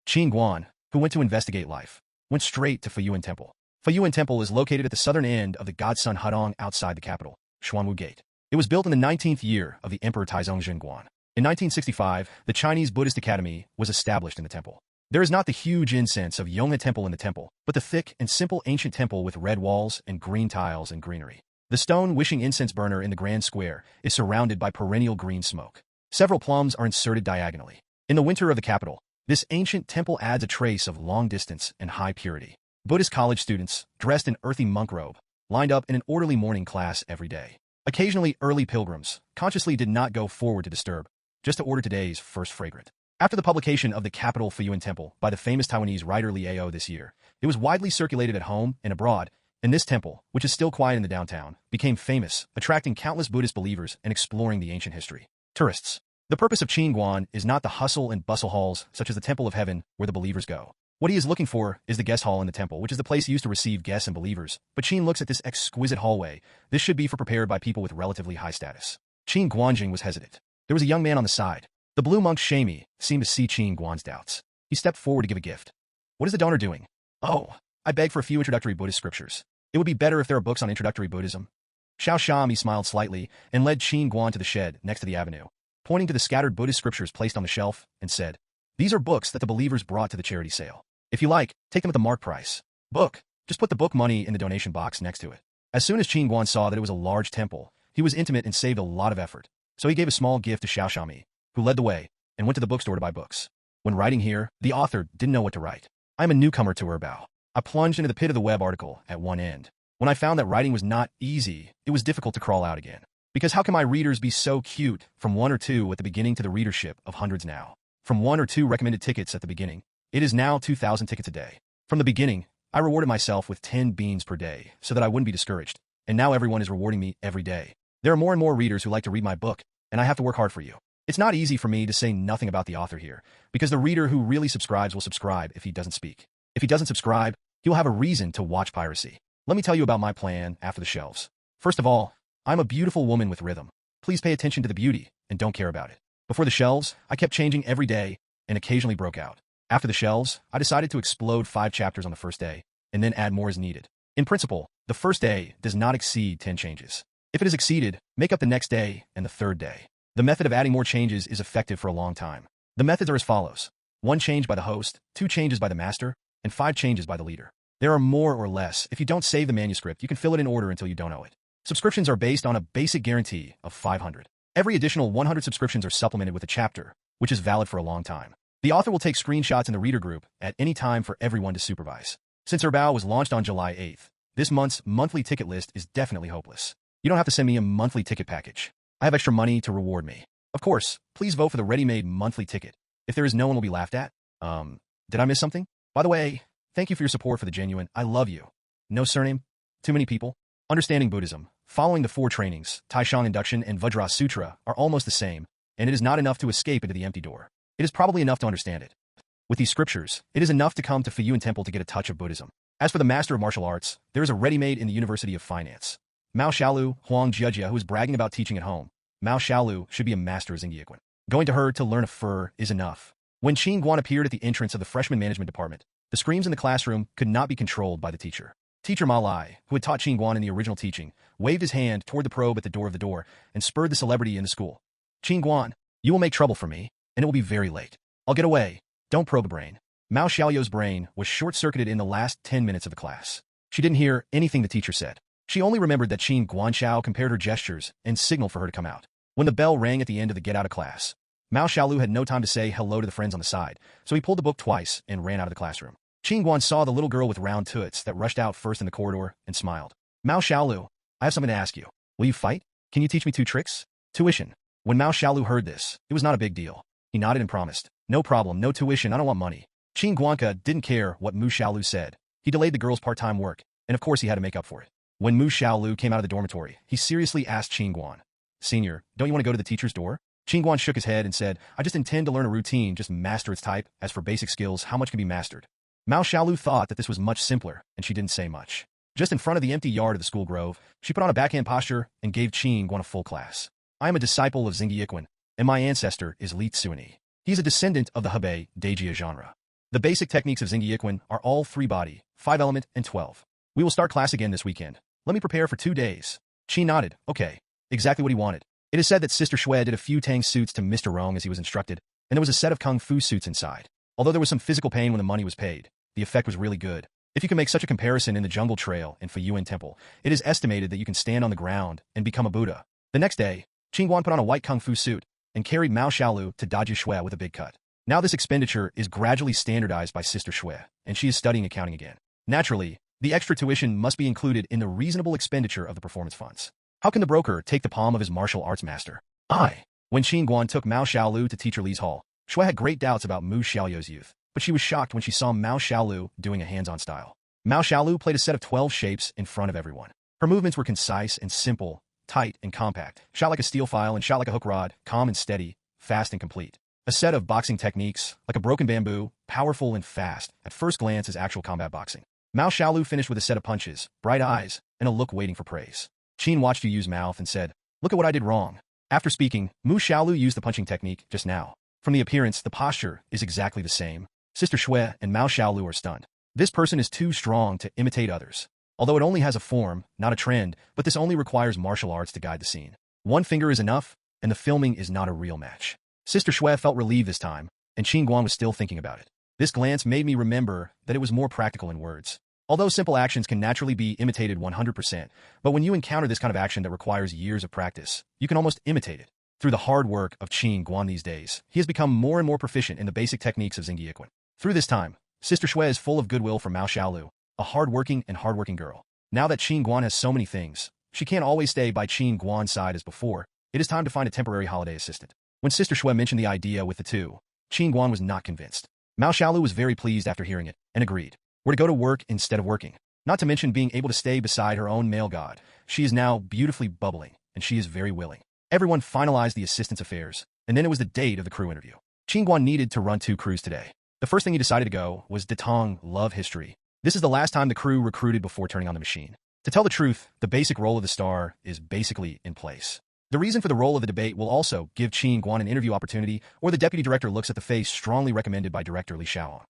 Qin Guan, who went to investigate life, went straight to Fuyuan Temple. Fuyuan Temple is located at the southern end of the Godson Hudong outside the capital, Xuanwu Gate. It was built in the 19th year of the Emperor Taizong Guan. In 1965, the Chinese Buddhist Academy was established in the temple. There is not the huge incense of Yonghe Temple in the temple, but the thick and simple ancient temple with red walls and green tiles and greenery. The stone wishing incense burner in the grand square is surrounded by perennial green smoke. Several plums are inserted diagonally. In the winter of the capital, this ancient temple adds a trace of long distance and high purity. Buddhist college students, dressed in earthy monk robe, lined up in an orderly morning class every day. Occasionally, early pilgrims consciously did not go forward to disturb, just to order today's first fragrant. After the publication of the capital Fuyuan Temple by the famous Taiwanese writer Liao this year, it was widely circulated at home and abroad, and this temple, which is still quiet in the downtown, became famous, attracting countless Buddhist believers and exploring the ancient history. Tourists. The purpose of Qin Guan is not the hustle and bustle halls such as the Temple of Heaven where the believers go. What he is looking for is the guest hall in the temple, which is the place used to receive guests and believers. But Qin looks at this exquisite hallway. This should be for prepared by people with relatively high status. Qin Guanjing was hesitant. There was a young man on the side. The blue monk Shami seemed to see Qin Guan's doubts. He stepped forward to give a gift. What is the donor doing? Oh, I beg for a few introductory Buddhist scriptures. It would be better if there are books on introductory Buddhism. Xiao Shami smiled slightly and led Qin Guan to the shed next to the avenue. pointing to the scattered Buddhist scriptures placed on the shelf, and said, "These are books that the believers brought to the charity sale. If you like, take them at the marked price. Book. Just put the book money in the donation box next to it." As soon as Qin Guan saw that it was a large temple, he was intimate and saved a lot of effort. So he gave a small gift to Xiao Xiaomi, who led the way, and went to the bookstore to buy books. When writing here, the author didn't know what to write. "I am a newcomer to Herbao. I plunged into the pit of the web article at one end. When I found that writing was not easy, it was difficult to crawl out again. Because how can my readers be so cute from 1 or 2 at the beginning to the readership of hundreds now? From 1 or 2 recommended tickets at the beginning, it is now 2,000 tickets a day. From the beginning, I rewarded myself with 10 beans per day so that I wouldn't be discouraged, and now everyone is rewarding me every day. There are more and more readers who like to read my book, and I have to work hard for you. It's not easy for me to say nothing about the author here, because the reader who really subscribes will subscribe if he doesn't speak. If he doesn't subscribe, he will have a reason to watch piracy. Let me tell you about my plan after the shelves. First of all, I'm a beautiful woman with rhythm. Please pay attention to the beauty, and don't care about it. Before the shelves, I kept changing every day, and occasionally broke out. After the shelves, I decided to explode 5 chapters on the first day, and then add more as needed. In principle, the first day does not exceed 10 changes. If it is exceeded, make up the next day and the third day. The method of adding more changes is effective for a long time. The methods are as follows: 1 change by the host, 2 changes by the master, and 5 changes by the leader. There are more or less. If you don't save the manuscript, you can fill it in order until you don't know it. Subscriptions are based on a basic guarantee of 500. Every additional 100 subscriptions are supplemented with a chapter, which is valid for a long time. The author will take screenshots in the reader group at any time for everyone to supervise. Since Herbao was launched on July 8th, this month's monthly ticket list is definitely hopeless. You don't have to send me a monthly ticket package. I have extra money to reward me. Of course, please vote for the ready-made monthly ticket. If there is, no one will be laughed at. Did I miss something? By the way, thank you for your support for the genuine I love you. No surname? Too many people? Understanding Buddhism, following the 4 trainings, Taishang Induction and Vajra Sutra, are almost the same, and it is not enough to escape into the empty door. It is probably enough to understand it. With these scriptures, it is enough to come to Fuyuan Temple to get a touch of Buddhism. As for the Master of Martial Arts, there is a ready-made in the University of Finance. Mao Xiaolu, Huang Jiejia, who is bragging about teaching at home. Mao Xiaolu should be a master of Xingyiquan. Going to her to learn a fur is enough. When Qin Guan appeared at the entrance of the freshman management department, the screams in the classroom could not be controlled by the teacher. Teacher Ma Lai, who had taught Qin Guan in the original teaching, waved his hand toward the probe at the door and spurred the celebrity in the school. "Qin Guan, you will make trouble for me, and it will be very late. I'll get away. Don't probe the brain." Mao Xiaoyou's brain was short-circuited in the last 10 minutes of the class. She didn't hear anything the teacher said. She only remembered that Qin Guanxiao compared her gestures and signaled for her to come out. When the bell rang at the end of the get out of class, Mao Xiaolu had no time to say hello to the friends on the side, so he pulled the book twice and ran out of the classroom. Qin Guan saw the little girl with round toots that rushed out first in the corridor and smiled. "Mao Xiaolu, I have something to ask you. Will you fight? Can you teach me 2 tricks? Tuition." When Mao Xiaolu heard this, it was not a big deal. He nodded and promised. "No problem, no tuition, I don't want money." Qin Guanka didn't care what Mu Xiaolu said. He delayed the girl's part-time work, and of course he had to make up for it. When Mu Xiaolu came out of the dormitory, he seriously asked Qin Guan, "Senior, don't you want to go to the teacher's door?" Qin Guan shook his head and said, "I just intend to learn a routine, just master its type. As for basic skills, how much can be mastered?" Mao Xiaolu thought that this was much simpler, and she didn't say much. Just in front of the empty yard of the school grove, she put on a backhand posture and gave Qin Guan a full class. "I am a disciple of Xingyiquan, and my ancestor is Li Tsuani. He is a descendant of the Hebei Daijia genre. The basic techniques of Xingyiquan are all 3-body, 5-element, and 12. We will start class again this weekend. Let me prepare for 2 days." Qin nodded. Okay, exactly what he wanted. It is said that Sister Shui did a few Tang suits to Mr. Rong as he was instructed, and there was a set of Kung Fu suits inside. Although there was some physical pain when the money was paid, the effect was really good. If you can make such a comparison in the Jungle Trail and Fuyuan Temple, it is estimated that you can stand on the ground and become a Buddha. The next day, Qin Guan put on a white Kung Fu suit and carried Mao Xiaolu to Daju Shui with a big cut. Now this expenditure is gradually standardized by Sister Shui, and she is studying accounting again. Naturally, the extra tuition must be included in the reasonable expenditure of the performance funds. How can the broker take the palm of his martial arts master? When Qin Guan took Mao Xiaolu to Teacher Li's hall, Shui had great doubts about Mu Xiaoyou's youth, but she was shocked when she saw Mao Xiaolu doing a hands-on style. Mao Xiaolu played a set of 12 shapes in front of everyone. Her movements were concise and simple, tight and compact, shot like a steel file and shot like a hook rod, calm and steady, fast and complete. A set of boxing techniques, like a broken bamboo, powerful and fast, at first glance is actual combat boxing. Mao Xiaolu finished with a set of punches, bright eyes, and a look waiting for praise. Qin watched you use mouth and said, "Look at what I did wrong." After speaking, Mu Xiaolu used the punching technique just now. From the appearance, the posture is exactly the same. Sister Shui and Mao Xiaolu are stunned. This person is too strong to imitate others. Although it only has a form, not a trend, but this only requires martial arts to guide the scene. 1 finger is enough, and the filming is not a real match. Sister Shui felt relieved this time, and Qin Guan was still thinking about it. This glance made me remember that it was more practical in words. Although simple actions can naturally be imitated 100%, but when you encounter this kind of action that requires years of practice, you can almost imitate it. Through the hard work of Qin Guan these days, he has become more and more proficient in the basic techniques of Xingyiquan. Through this time, Sister Shui is full of goodwill for Mao Xiaolu, a hardworking girl. Now that Qin Guan has so many things, she can't always stay by Qin Guan's side as before. It is time to find a temporary holiday assistant. When Sister Shui mentioned the idea with the two, Qin Guan was not convinced. Mao Xiaolu was very pleased after hearing it, and agreed. We're to go to work instead of working. Not to mention being able to stay beside her own male god. She is now beautifully bubbling, and she is very willing. Everyone finalized the assistant's affairs, and then it was the date of the crew interview. Qin Guan needed to run 2 crews today. The first thing he decided to go was Datong Love History. This is the last time the crew recruited before turning on the machine. To tell the truth, the basic role of the star is basically in place. The reason for the role of the debate will also give Qin Guan an interview opportunity, or the deputy director looks at the face strongly recommended by director Li Shaoong.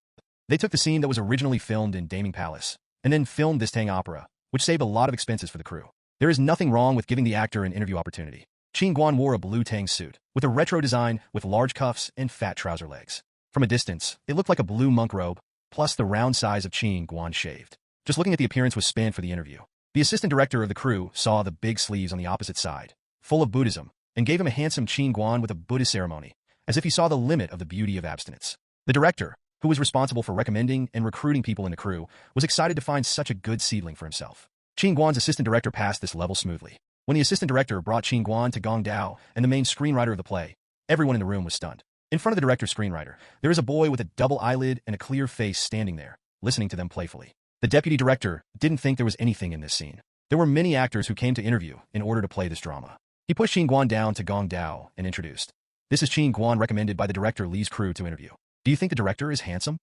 They took the scene that was originally filmed in Daming Palace, and then filmed this Tang opera, which saved a lot of expenses for the crew. There is nothing wrong with giving the actor an interview opportunity. Qin Guan wore a blue Tang suit, with a retro design with large cuffs and fat trouser legs. From a distance, it looked like a blue monk robe, plus the round size of Qin Guan shaved. Just looking at the appearance was spanned for the interview. The assistant director of the crew saw the big sleeves on the opposite side, full of Buddhism, and gave him a handsome Qin Guan with a Buddhist ceremony, as if he saw the limit of the beauty of abstinence. The director, who was responsible for recommending and recruiting people in the crew, was excited to find such a good seedling for himself. Qin Guan's assistant director passed this level smoothly. When the assistant director brought Qin Guan to Gong Dao and the main screenwriter of the play, everyone in the room was stunned. In front of the director's screenwriter, there is a boy with a double eyelid and a clear face standing there, listening to them playfully. The deputy director didn't think there was anything in this scene. There were many actors who came to interview in order to play this drama. He pushed Qin Guan down to Gong Dao and introduced. This is Qin Guan recommended by the director Li's crew to interview. Do you think the director is handsome?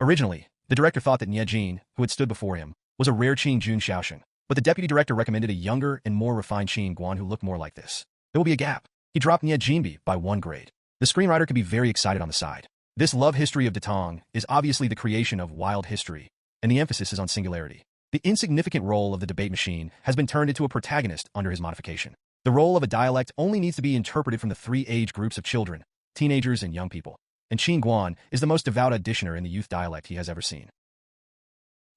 Originally, the director thought that Nie Jin, who had stood before him, was a rare Qin Jun Xiaosheng, but the deputy director recommended a younger and more refined Qin Guan who looked more like this. There will be a gap. He dropped Nie Jinbi by 1 grade. The screenwriter could be very excited on the side. This love history of Datong is obviously the creation of wild history, and the emphasis is on singularity. The insignificant role of the debate machine has been turned into a protagonist under his modification. The role of a dialect only needs to be interpreted from the 3 age groups of children, teenagers, and young people. And Qin Guan is the most devout auditioner in the youth dialect he has ever seen.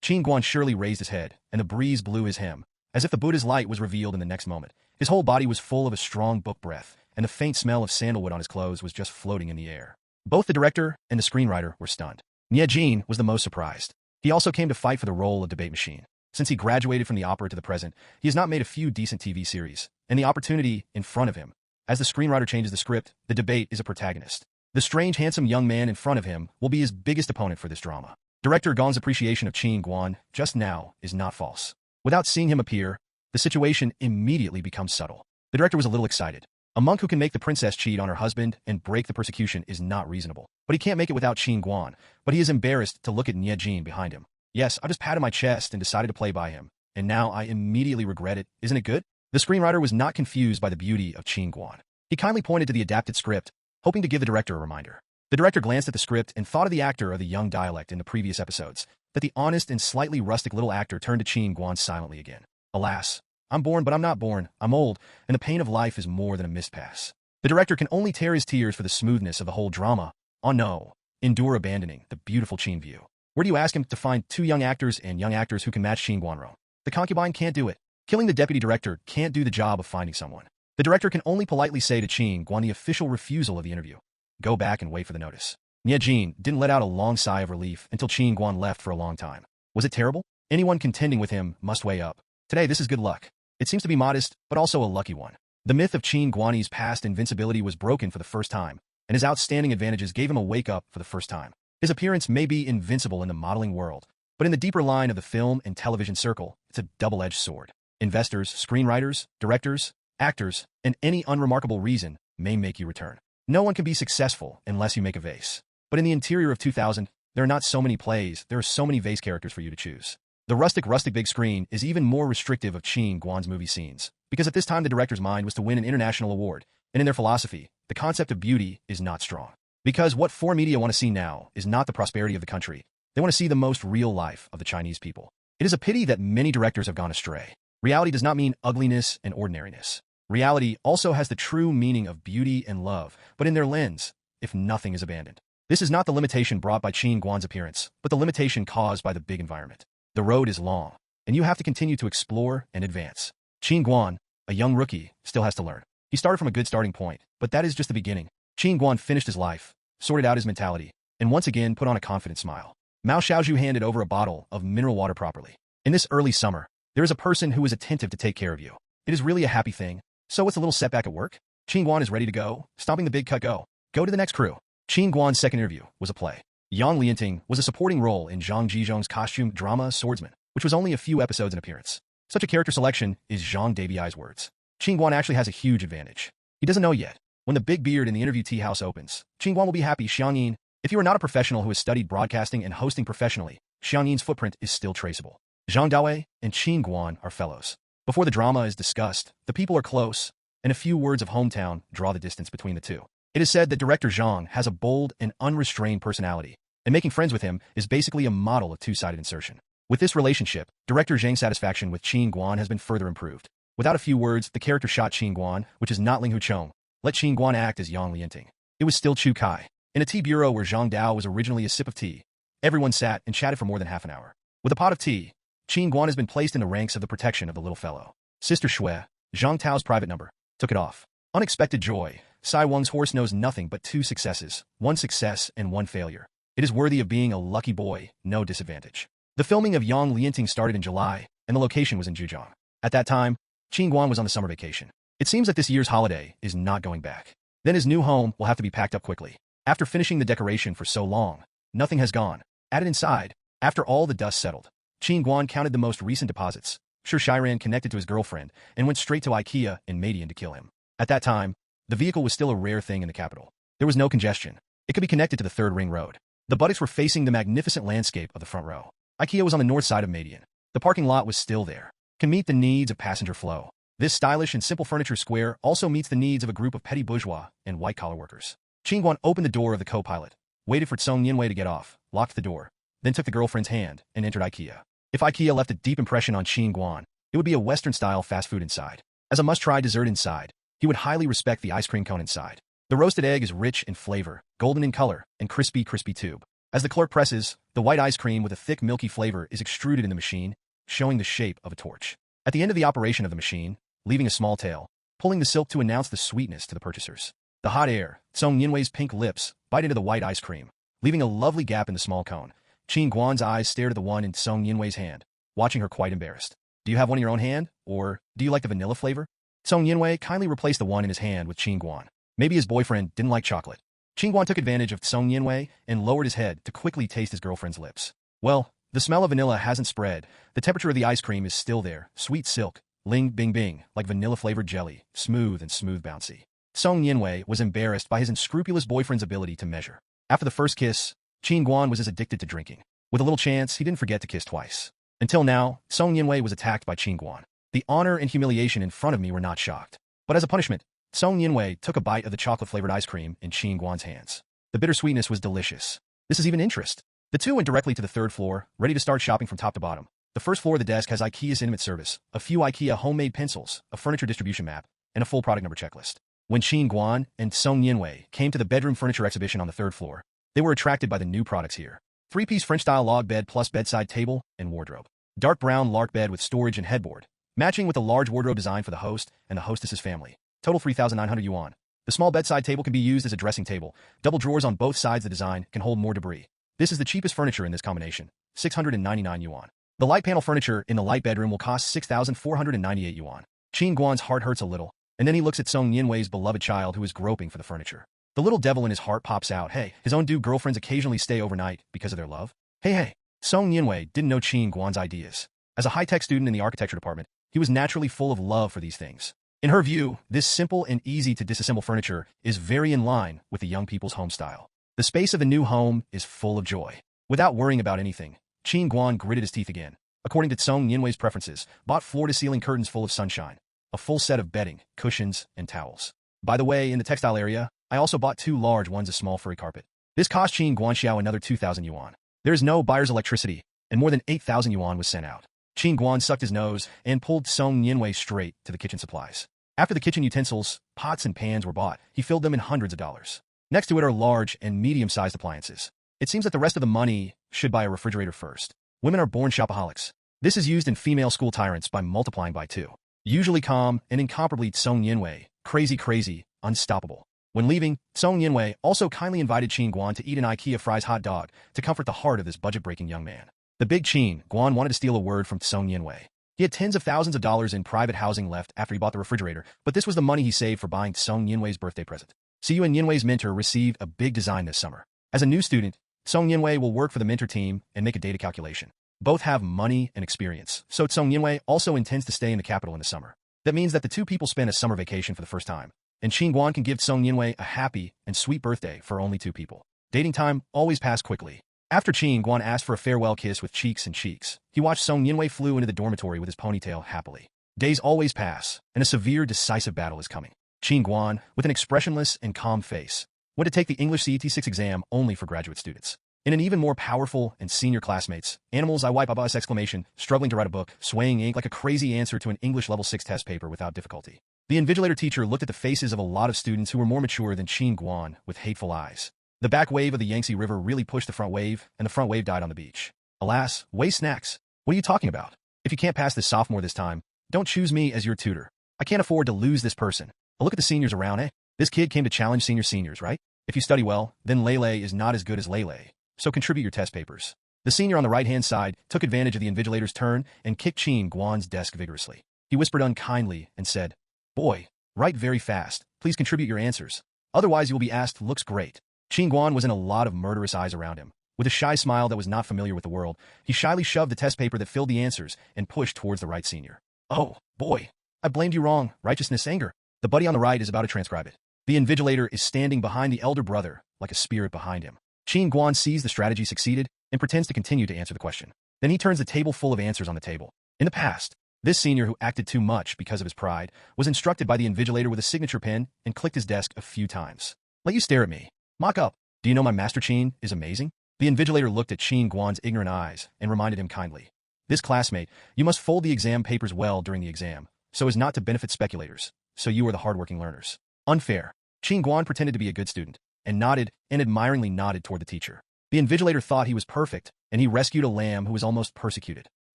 Qin Guan surely raised his head, and the breeze blew his hem, as if the Buddha's light was revealed in the next moment. His whole body was full of a strong book breath, and the faint smell of sandalwood on his clothes was just floating in the air. Both the director and the screenwriter were stunned. Nie Jin was the most surprised. He also came to fight for the role of debate machine. Since he graduated from the opera to the present, he has not made a few decent TV series, and the opportunity in front of him. As the screenwriter changes the script, the debate is a protagonist. The strange, handsome young man in front of him will be his biggest opponent for this drama. Director Gong's appreciation of Qin Guan just now is not false. Without seeing him appear, the situation immediately becomes subtle. The director was a little excited. A monk who can make the princess cheat on her husband and break the persecution is not reasonable. But he can't make it without Qin Guan, but he is embarrassed to look at Nie Jin behind him. Yes, I just patted my chest and decided to play by him, and now I immediately regret it. Isn't it good? The screenwriter was not confused by the beauty of Qin Guan. He kindly pointed to the adapted script, hoping to give the director a reminder. The director glanced at the script and thought of the actor of the young dialect in the previous episodes, that the honest and slightly rustic little actor turned to Qin Guan silently again. Alas, I'm born, but I'm not born. I'm old, and the pain of life is more than a missed pass. The director can only tear his tears for the smoothness of the whole drama. Oh no, endure abandoning the beautiful Qin view. Where do you ask him to find 2 young actors who can match Qin Guanro? The concubine can't do it. Killing the deputy director can't do the job of finding someone. The director can only politely say to Qin Guan the official refusal of the interview. Go back and wait for the notice. Nie Jin didn't let out a long sigh of relief until Qin Guan left for a long time. Was it terrible? Anyone contending with him must weigh up. Today this is good luck. It seems to be modest, but also a lucky one. The myth of Qin Guan's past invincibility was broken for the first time, and his outstanding advantages gave him a wake-up for the first time. His appearance may be invincible in the modeling world, but in the deeper line of the film and television circle, it's a double-edged sword. Investors, screenwriters, directors, actors, and any unremarkable reason may make you return. No one can be successful unless you make a vase. But in the interior of 2000, there are not so many plays, there are so many vase characters for you to choose. The rustic big screen is even more restrictive of Qin Guan's movie scenes, because at this time the director's mind was to win an international award, and in their philosophy, the concept of beauty is not strong. Because what 4 media want to see now is not the prosperity of the country. They want to see the most real life of the Chinese people. It is a pity that many directors have gone astray. Reality does not mean ugliness and ordinariness. Reality also has the true meaning of beauty and love, but in their lens, if nothing is abandoned. This is not the limitation brought by Qin Guan's appearance, but the limitation caused by the big environment. The road is long, and you have to continue to explore and advance. Qin Guan, a young rookie, still has to learn. He started from a good starting point, but that is just the beginning. Qin Guan finished his life, sorted out his mentality, and once again put on a confident smile. Mao Xiaozhu handed over a bottle of mineral water properly. In this early summer, there is a person who is attentive to take care of you. It is really a happy thing. So what's a little setback at work? Qin Guan is ready to go, stomping the big cut go. Go to the next crew. Qin Guan's second interview was a play. Yang Lianting was a supporting role in Zhang Jizhong's costume drama Swordsman, which was only a few episodes in appearance. Such a character selection is Zhang Dabiai's words. Qin Guan actually has a huge advantage. He doesn't know yet. When the big beard in the interview tea house opens, Qin Guan will be happy. Xiangyin, if you are not a professional who has studied broadcasting and hosting professionally, Xiangyin's footprint is still traceable. Zhang Dawei and Qin Guan are fellows. Before the drama is discussed, the people are close, and a few words of hometown draw the distance between the two. It is said that director Zhang has a bold and unrestrained personality, and making friends with him is basically a model of two-sided insertion. With this relationship, director Zhang's satisfaction with Qin Guan has been further improved. Without a few words, the character shot Qin Guan, which is not Ling Huchong, let Qin Guan act as Yang Lianting. It was still Chu Kai. In a tea bureau where Zhang Dao was originally a sip of tea, everyone sat and chatted for more than half an hour. With a pot of tea, Qin Guan has been placed in the ranks of the protection of the little fellow. Sister Shui, Zhang Tao's private number, took it off. Unexpected joy. Sai Weng's horse knows nothing but 2 successes, 1 success and 1 failure. It is worthy of being a lucky boy, no disadvantage. The filming of Yang Lianting started in July, and the location was in Zhejiang. At that time, Qin Guan was on the summer vacation. It seems that this year's holiday is not going back. Then his new home will have to be packed up quickly. After finishing the decoration for so long, nothing has gone. Added inside, after all the dust settled, Qin Guan counted the most recent deposits. Sure Shiran connected to his girlfriend and went straight to IKEA in Madian to kill him. At that time, the vehicle was still a rare thing in the capital. There was no congestion. It could be connected to the third ring road. The buttocks were facing the magnificent landscape of the front row. IKEA was on the north side of Madian. The parking lot was still there. Can meet the needs of passenger flow. This stylish and simple furniture square also meets the needs of a group of petty bourgeois and white-collar workers. Qin Guan opened the door of the co-pilot, waited for Song Yinwei to get off, locked the door, then took the girlfriend's hand and entered IKEA. If IKEA left a deep impression on Qin Guan, it would be a Western-style fast food inside. As a must-try dessert inside, he would highly respect the ice cream cone inside. The roasted egg is rich in flavor, golden in color, and crispy tube. As the clerk presses, the white ice cream with a thick milky flavor is extruded in the machine, showing the shape of a torch. At the end of the operation of the machine, leaving a small tail, pulling the silk to announce the sweetness to the purchasers. The hot air, Song Yinwei's pink lips, bite into the white ice cream, leaving a lovely gap in the small cone. Qin Guan's eyes stare at the one in Song Yinwei's hand, watching her quite embarrassed. Do you have one in your own hand, or do you like the vanilla flavor? Song Yinwei kindly replaced the one in his hand with Qin Guan. Maybe his boyfriend didn't like chocolate. Qin Guan took advantage of Song Yinwei and lowered his head to quickly taste his girlfriend's lips. Well, the smell of vanilla hasn't spread. The temperature of the ice cream is still there, sweet silk, ling bing bing, like vanilla-flavored jelly, smooth bouncy. Song Yinwei was embarrassed by his unscrupulous boyfriend's ability to measure. After the first kiss, Qin Guan was as addicted to drinking. With a little chance, he didn't forget to kiss twice. Until now, Song Yinwei was attacked by Qin Guan. The honor and humiliation in front of me were not shocked. But as a punishment, Song Yinwei took a bite of the chocolate-flavored ice cream in Qin Guan's hands. The bittersweetness was delicious. This is even interest. The two went directly to the third floor, ready to start shopping from top to bottom. The first floor of the desk has IKEA's intimate service, a few IKEA homemade pencils, a furniture distribution map, and a full product number checklist. When Qin Guan and Song Yinwei came to the bedroom furniture exhibition on the third floor, they were attracted by the new products here. 3-piece French-style log bed plus bedside table and wardrobe. Dark brown lark bed with storage and headboard, matching with a large wardrobe design for the host and the hostess's family. Total 3,900 yuan. The small bedside table can be used as a dressing table. Double drawers on both sides. The design can hold more debris. This is the cheapest furniture in this combination, 699 yuan. The light panel furniture in the light bedroom will cost 6,498 yuan. Qin Guan's heart hurts a little, and then he looks at Song Yinwei's beloved child who is groping for the furniture. The little devil in his heart pops out. Hey, his own dude girlfriends occasionally stay overnight because of their love? Hey. Song Yinwei didn't know Qin Guan's ideas. As a high-tech student in the architecture department, he was naturally full of love for these things. In her view, this simple and easy to disassemble furniture is very in line with the young people's home style. The space of the new home is full of joy. Without worrying about anything, Qin Guan gritted his teeth again. According to Song Yinwei's preferences, bought floor-to-ceiling curtains full of sunshine, a full set of bedding, cushions, and towels. By the way, in the textile area, I also bought 2 large ones, a small furry carpet. This cost Qin Guanxiao another 2,000 yuan. There is no buyer's electricity, and more than 8,000 yuan was sent out. Qin Guan sucked his nose and pulled Song Yinwei straight to the kitchen supplies. After the kitchen utensils, pots and pans were bought, he filled them in hundreds of dollars. Next to it are large and medium-sized appliances. It seems that the rest of the money should buy a refrigerator first. Women are born shopaholics. This is used in female school tyrants by multiplying by 2. Usually calm and incomparably Song Yinwei, crazy, unstoppable. When leaving, Song Yinwei also kindly invited Qin Guan to eat an IKEA fries hot dog to comfort the heart of this budget-breaking young man. The big Qin Guan wanted to steal a word from Song Yinwei. He had tens of thousands of dollars in private housing left after he bought the refrigerator, but this was the money he saved for buying Song Yinwei's birthday present. Siyu and Yinwei's mentor received a big design this summer. As a new student, Song Yinwei will work for the mentor team and make a data calculation. Both have money and experience, so Song Yinwei also intends to stay in the capital in the summer. That means that the two people spend a summer vacation for the first time, and Qin Guan can give Song Yinwei a happy and sweet birthday for only 2 people. Dating time always passed quickly. After Qin Guan asked for a farewell kiss with cheeks and cheeks, he watched Song Yinwei flew into the dormitory with his ponytail happily. Days always pass, and a severe, decisive battle is coming. Qin Guan, with an expressionless and calm face, went to take the English CET6 exam only for graduate students. In an even more powerful and senior classmates, animals I wipe us exclamation, struggling to write a book, swaying ink like a crazy answer to an English level 6 test paper without difficulty. The invigilator teacher looked at the faces of a lot of students who were more mature than Qin Guan with hateful eyes. The back wave of the Yangtze River really pushed the front wave, and the front wave died on the beach. Alas, waste snacks. What are you talking about? If you can't pass this sophomore this time, don't choose me as your tutor. I can't afford to lose this person. A look at the seniors around, eh? This kid came to challenge seniors, right? If you study well, then Lele is not as good as Lele, so contribute your test papers. The senior on the right-hand side took advantage of the invigilator's turn and kicked Qin Guan's desk vigorously. He whispered unkindly and said, "Boy, write very fast. Please contribute your answers. Otherwise you will be asked, looks great." Qin Guan was in a lot of murderous eyes around him. With a shy smile that was not familiar with the world, he shyly shoved the test paper that filled the answers and pushed towards the right senior. "Oh, boy. I blamed you wrong. Righteousness, anger." The buddy on the right is about to transcribe it. The invigilator is standing behind the elder brother, like a spirit behind him. Qin Guan sees the strategy succeeded and pretends to continue to answer the question. Then he turns the table full of answers on the table. In the past, this senior who acted too much because of his pride was instructed by the invigilator with a signature pen and clicked his desk a few times. "Let you stare at me. Mock up. Do you know my master Qin is amazing?" The invigilator looked at Qin Guan's ignorant eyes and reminded him kindly. "This classmate, you must fold the exam papers well during the exam, so as not to benefit speculators, so you are the hardworking learners." Unfair. Qin Guan pretended to be a good student, and nodded and admiringly nodded toward the teacher. The invigilator thought he was perfect, and he rescued a lamb who was almost persecuted.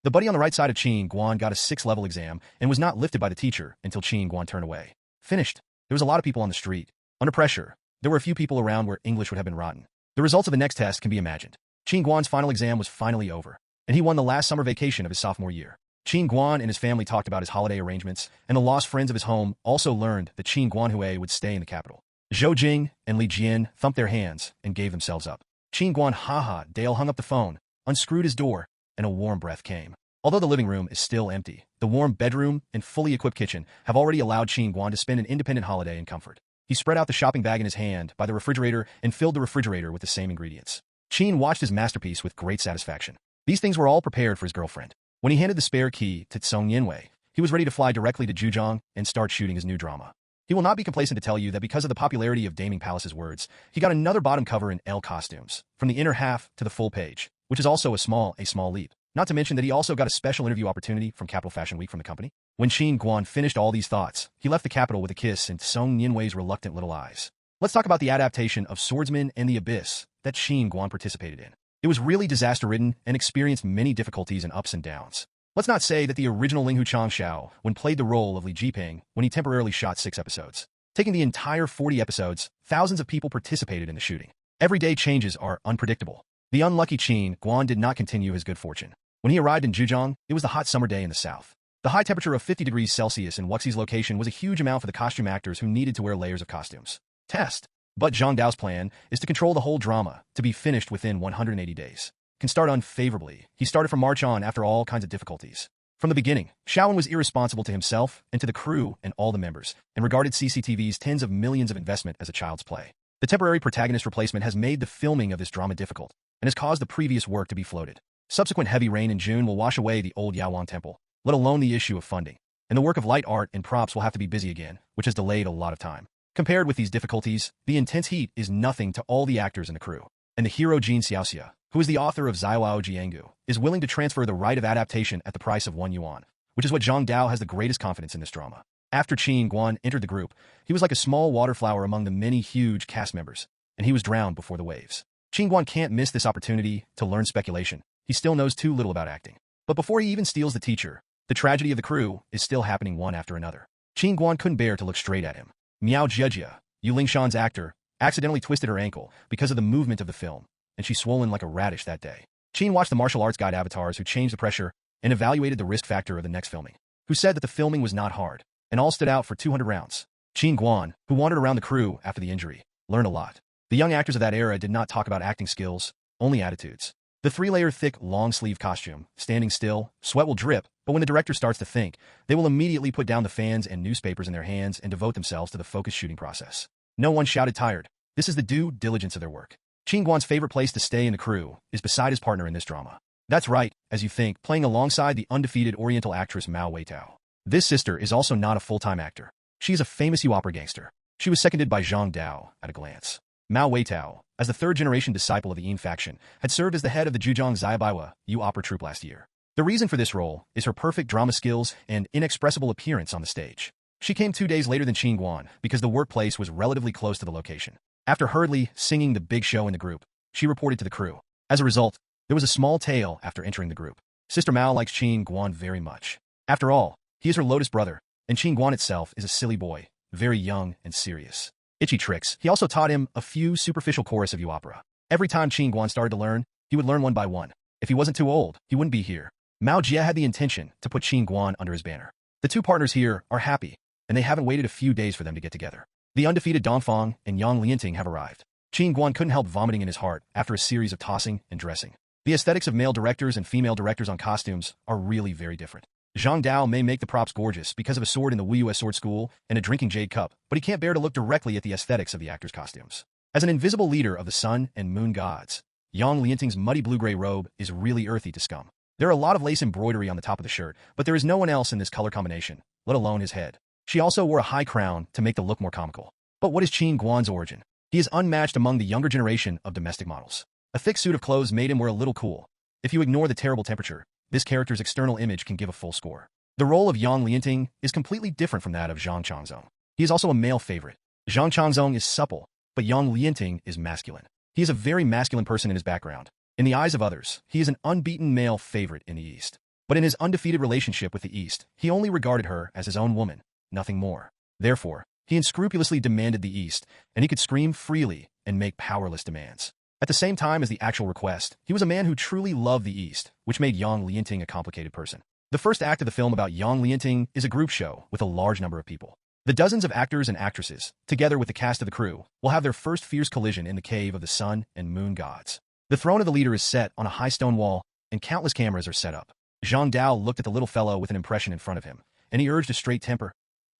The buddy on the right side of Qin Guan got a 6th-level exam and was not lifted by the teacher until Qin Guan turned away. Finished. There was a lot of people on the street. Under pressure, there were a few people around where English would have been rotten. The results of the next test can be imagined. Qin Guan's final exam was finally over, and he won the last summer vacation of his sophomore year. Qin Guan and his family talked about his holiday arrangements, and the lost friends of his home also learned that Qin Guanhui would stay in the capital. Zhou Jing and Li Jian thumped their hands and gave themselves up. Qin Guan Dale hung up the phone, unscrewed his door, and a warm breath came. Although the living room is still empty, the warm bedroom and fully equipped kitchen have already allowed Qin Guan to spend an independent holiday in comfort. He spread out the shopping bag in his hand by the refrigerator and filled the refrigerator with the same ingredients. Qin watched his masterpiece with great satisfaction. These things were all prepared for his girlfriend. When he handed the spare key to Song Yinwei, he was ready to fly directly to Zhejiang and start shooting his new drama. He will not be complacent to tell you that because of the popularity of Daming Palace's words, he got another bottom cover in L costumes, from the inner half to the full page, which is also a small leap. Not to mention that he also got a special interview opportunity from Capital Fashion Week from the company. When Qin Guan finished all these thoughts, he left the capital with a kiss in Song Yinwei's reluctant little eyes. Let's talk about the adaptation of Swordsman and the Abyss that Qin Guan participated in. It was really disaster-ridden and experienced many difficulties and ups and downs. Let's not say that the original Ling Hu Changshao when played the role of Li Jiping when he temporarily shot 6 episodes. Taking the entire 40 episodes, thousands of people participated in the shooting. Everyday changes are unpredictable. The unlucky Qin Guan did not continue his good fortune. When he arrived in Zhejiang, it was the hot summer day in the south. The high temperature of 50 degrees Celsius in Wuxi's location was a huge amount for the costume actors who needed to wear layers of costumes. Test. But Zhang Dao's plan is to control the whole drama, to be finished within 180 days. Can start unfavorably. He started from March on after all kinds of difficulties. From the beginning, Shaowen was irresponsible to himself and to the crew and all the members, and regarded CCTV's tens of millions of investment as a child's play. The temporary protagonist replacement has made the filming of this drama difficult, and has caused the previous work to be floated. Subsequent heavy rain in June will wash away the old Yaowang temple, let alone the issue of funding. And the work of light art and props will have to be busy again, which has delayed a lot of time. Compared with these difficulties, the intense heat is nothing to all the actors and the crew. And the hero Jin Xiaoxia, who is the author of Zaiwao Jiangu, is willing to transfer the right of adaptation at the price of 1 yuan, which is what Zhang Dao has the greatest confidence in this drama. After Qin Guan entered the group, he was like a small waterflower among the many huge cast members, and he was drowned before the waves. Qin Guan can't miss this opportunity to learn speculation. He still knows too little about acting. But before he even steals the teacher, the tragedy of the crew is still happening one after another. Qin Guan couldn't bear to look straight at him. Miao Jiejia, Yu Lingshan's actor, accidentally twisted her ankle because of the movement of the film, and she's swollen like a radish that day. Qin watched the martial arts guide avatars who changed the pressure and evaluated the risk factor of the next filming, who said that the filming was not hard, and all stood out for 200 rounds. Qin Guan, who wandered around the crew after the injury, learned a lot. The young actors of that era did not talk about acting skills, only attitudes. The 3-layer thick long-sleeve costume, standing still, sweat will drip, but when the director starts to think, they will immediately put down the fans and newspapers in their hands and devote themselves to the focused shooting process. No one shouted tired. This is the due diligence of their work. Qin Guan's favorite place to stay in the crew is beside his partner in this drama. That's right, as you think, playing alongside the undefeated Oriental actress Mao Weitao. This sister is also not a full-time actor. She is a famous opera gangster. She was seconded by Zhang Dao at a glance. Mao Weitao, as the third-generation disciple of the Yin faction, had served as the head of the Zhejiang Xiaobaiwa opera troupe last year. The reason for this role is her perfect drama skills and inexpressible appearance on the stage. She came 2 days later than Qin Guan because the workplace was relatively close to the location. After hurriedly singing the big show in the group, she reported to the crew. As a result, there was a small tale after entering the group. Sister Mao likes Qin Guan very much. After all, he is her Lotus brother, and Qin Guan itself is a silly boy, very young and serious. Itchy tricks. He also taught him a few superficial chorus of opera. Every time Qin Guan started to learn, he would learn one by one. If he wasn't too old, he wouldn't be here. Mao Jie had the intention to put Qin Guan under his banner. The two partners here are happy, and they haven't waited a few days for them to get together. The undefeated Dongfang and Yang Lianting have arrived. Qin Guan couldn't help vomiting in his heart after a series of tossing and dressing. The aesthetics of male directors and female directors on costumes are really very different. Zhang Dao may make the props gorgeous because of a sword in the Wuyue Sword School and a drinking jade cup, but he can't bear to look directly at the aesthetics of the actors' costumes. As an invisible leader of the sun and moon gods, Yang Lianting's muddy blue-gray robe is really earthy to scum. There are a lot of lace embroidery on the top of the shirt, but there is no one else in this color combination, let alone his head. She also wore a high crown to make the look more comical. But what is Qin Guan's origin? He is unmatched among the younger generation of domestic models. A thick suit of clothes made him wear a little cool. If you ignore the terrible temperature, this character's external image can give a full score. The role of Yang Lianting is completely different from that of Zhang Changzong. He is also a male favorite. Zhang Changzong is supple, but Yang Lianting is masculine. He is a very masculine person in his background. In the eyes of others, he is an unbeaten male favorite in the East. But in his undefeated relationship with the East, he only regarded her as his own woman, nothing more. Therefore, he unscrupulously demanded the East, and he could scream freely and make powerless demands. At the same time as the actual request, he was a man who truly loved the East, which made Yang Lianting a complicated person. The first act of the film about Yang Lianting is a group show with a large number of people. The dozens of actors and actresses, together with the cast of the crew, will have their first fierce collision in the cave of the sun and moon gods. The throne of the leader is set on a high stone wall, and countless cameras are set up. Zhang Dao looked at the little fellow with an impression in front of him, and he urged a straight temper.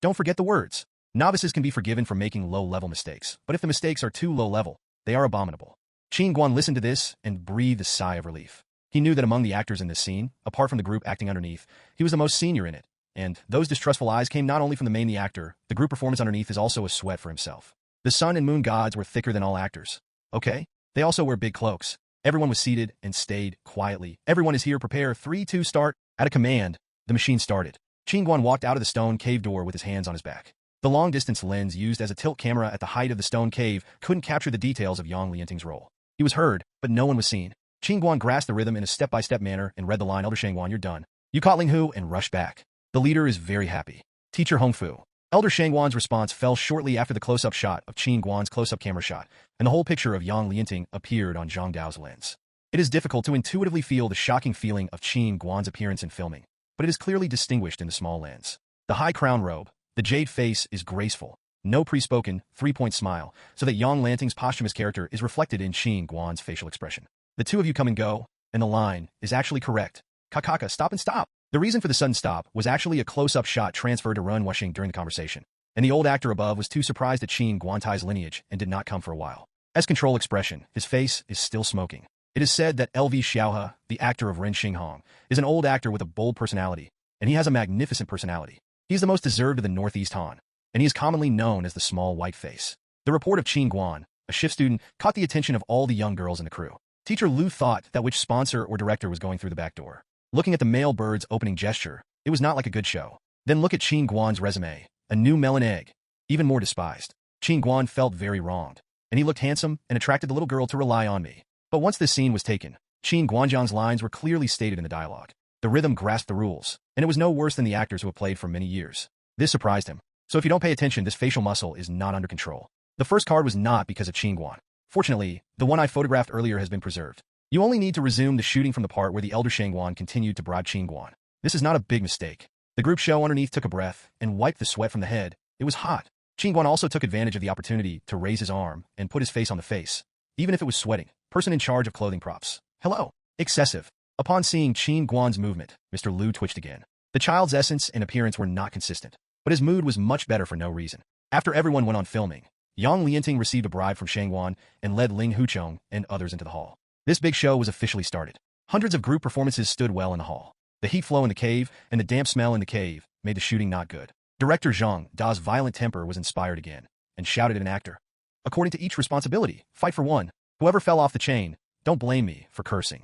Don't forget the words. Novices can be forgiven for making low-level mistakes, but if the mistakes are too low-level, they are abominable. Qin Guan listened to this and breathed a sigh of relief. He knew that among the actors in this scene, apart from the group acting underneath, he was the most senior in it, and those distrustful eyes came not only from the actor, the group performance underneath is also a sweat for himself. The sun and moon gods were thicker than all actors. Okay? They also wear big cloaks. Everyone was seated and stayed quietly. Everyone is here, prepare, 3, 2, start. At a command, the machine started. Qin Guan walked out of the stone cave door with his hands on his back. The long-distance lens used as a tilt camera at the height of the stone cave couldn't capture the details of Yang Lianting's role. He was heard, but no one was seen. Qin Guan grasped the rhythm in a step-by-step manner and read the line, Elder Shangguan, you're done. You caught Ling Hu and rushed back. The leader is very happy. Teacher Hongfu. Elder Shangguan's response fell shortly after the close-up shot of Qin Guan's close-up camera shot, and the whole picture of Yang Lianting appeared on Zhang Dao's lens. It is difficult to intuitively feel the shocking feeling of Qin Guan's appearance in filming, but it is clearly distinguished in the small lens. The high crown robe, the jade face is graceful. No pre-spoken, 3-point smile, so that Yang Lianting's posthumous character is reflected in Qin Guan's facial expression. The two of you come and go, and the line is actually correct. Kakaka, stop and stop. The reason for the sudden stop was actually a close-up shot transferred to Ren Wuxing during the conversation, and the old actor above was too surprised at Qin Guantai's lineage and did not come for a while. As control expression, his face is still smoking. It is said that LV Xiaohe, the actor of Ren Xinghong, is an old actor with a bold personality, and he has a magnificent personality. He is the most deserved of the Northeast Han, and he is commonly known as the small white face. The report of Qin Guan, a shift student, caught the attention of all the young girls in the crew. Teacher Lu thought that which sponsor or director was going through the back door. Looking at the male bird's opening gesture, it was not like a good show. Then look at Qin Guan's resume, a new melon egg, even more despised. Qin Guan felt very wronged, and he looked handsome and attracted the little girl to rely on me. But once this scene was taken, Qin Guanzhang's lines were clearly stated in the dialogue. The rhythm grasped the rules, and it was no worse than the actors who have played for many years. This surprised him. So if you don't pay attention, this facial muscle is not under control. The first card was not because of Qin Guan. Fortunately, the one I photographed earlier has been preserved. You only need to resume the shooting from the part where the elder Shangguan continued to bribe Qin Guan. This is not a big mistake. The group show underneath took a breath and wiped the sweat from the head. It was hot. Qin Guan also took advantage of the opportunity to raise his arm and put his face on the face, even if it was sweating. Person in charge of clothing props. Hello. Excessive. Upon seeing Qin Guan's movement, Mr. Liu twitched again. The child's essence and appearance were not consistent, but his mood was much better for no reason. After everyone went on filming, Yang Lianting received a bribe from Shangguan and led Ling Huchong and others into the hall. This big show was officially started. Hundreds of group performances stood well in the hall. The heat flow in the cave and the damp smell in the cave made the shooting not good. Director Zhang Da's violent temper was inspired again and shouted at an actor. According to each responsibility, fight for one. Whoever fell off the chain, don't blame me for cursing.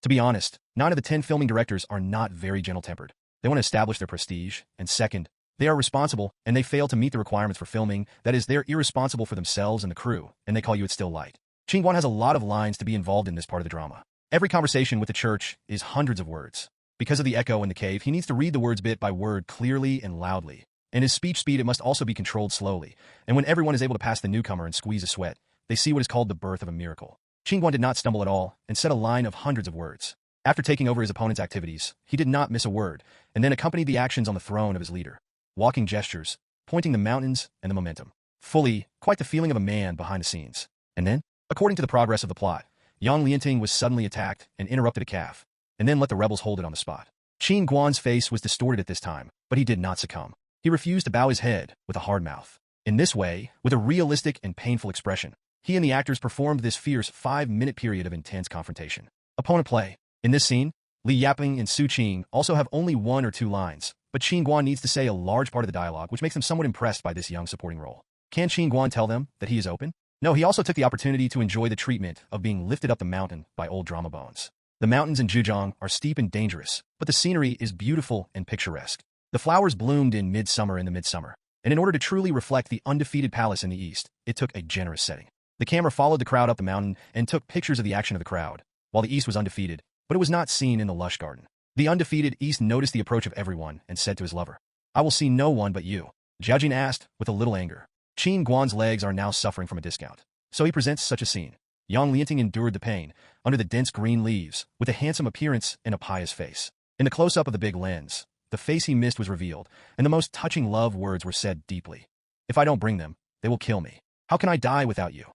To be honest, 9 of the 10 filming directors are not very gentle-tempered. They want to establish their prestige, and second, they are responsible, and they fail to meet the requirements for filming. That is, they're irresponsible for themselves and the crew, and they call you It's Still Light. Qin Guan has a lot of lines to be involved in this part of the drama. Every conversation with the church is hundreds of words. Because of the echo in the cave, he needs to read the words bit by word clearly and loudly. And his speech speed, it must also be controlled slowly. And when everyone is able to pass the newcomer and squeeze a sweat, they see what is called the birth of a miracle. Qin Guan did not stumble at all and said a line of hundreds of words. After taking over his opponent's activities, he did not miss a word, and then accompanied the actions on the throne of his leader. Walking gestures, pointing the mountains and the momentum. Fully, quite the feeling of a man behind the scenes. And then, according to the progress of the plot, Yang Lianting was suddenly attacked and interrupted a calf, and then let the rebels hold it on the spot. Qin Guan's face was distorted at this time, but he did not succumb. He refused to bow his head with a hard mouth. In this way, with a realistic and painful expression, he and the actors performed this fierce 5-minute period of intense confrontation. Opponent play. In this scene, Li Yaping and Su Qing also have only 1 or 2 lines, but Qin Guan needs to say a large part of the dialogue, which makes them somewhat impressed by this young supporting role. Can Qin Guan tell them that he is open? No, he also took the opportunity to enjoy the treatment of being lifted up the mountain by old drama bones. The mountains in Zhejiang are steep and dangerous, but the scenery is beautiful and picturesque. The flowers bloomed in midsummer, and in order to truly reflect the undefeated palace in the east, it took a generous setting. The camera followed the crowd up the mountain and took pictures of the action of the crowd, while the east was undefeated, but it was not seen in the lush garden. The undefeated east noticed the approach of everyone and said to his lover, "I will see no one but you." Zhao Jin asked, with a little anger. Qin Guan's legs are now suffering from a discount, so he presents such a scene. Yang Lianting endured the pain, under the dense green leaves, with a handsome appearance and a pious face. In the close-up of the big lens, the face he missed was revealed, and the most touching love words were said deeply. "If I don't bring them, they will kill me. How can I die without you?"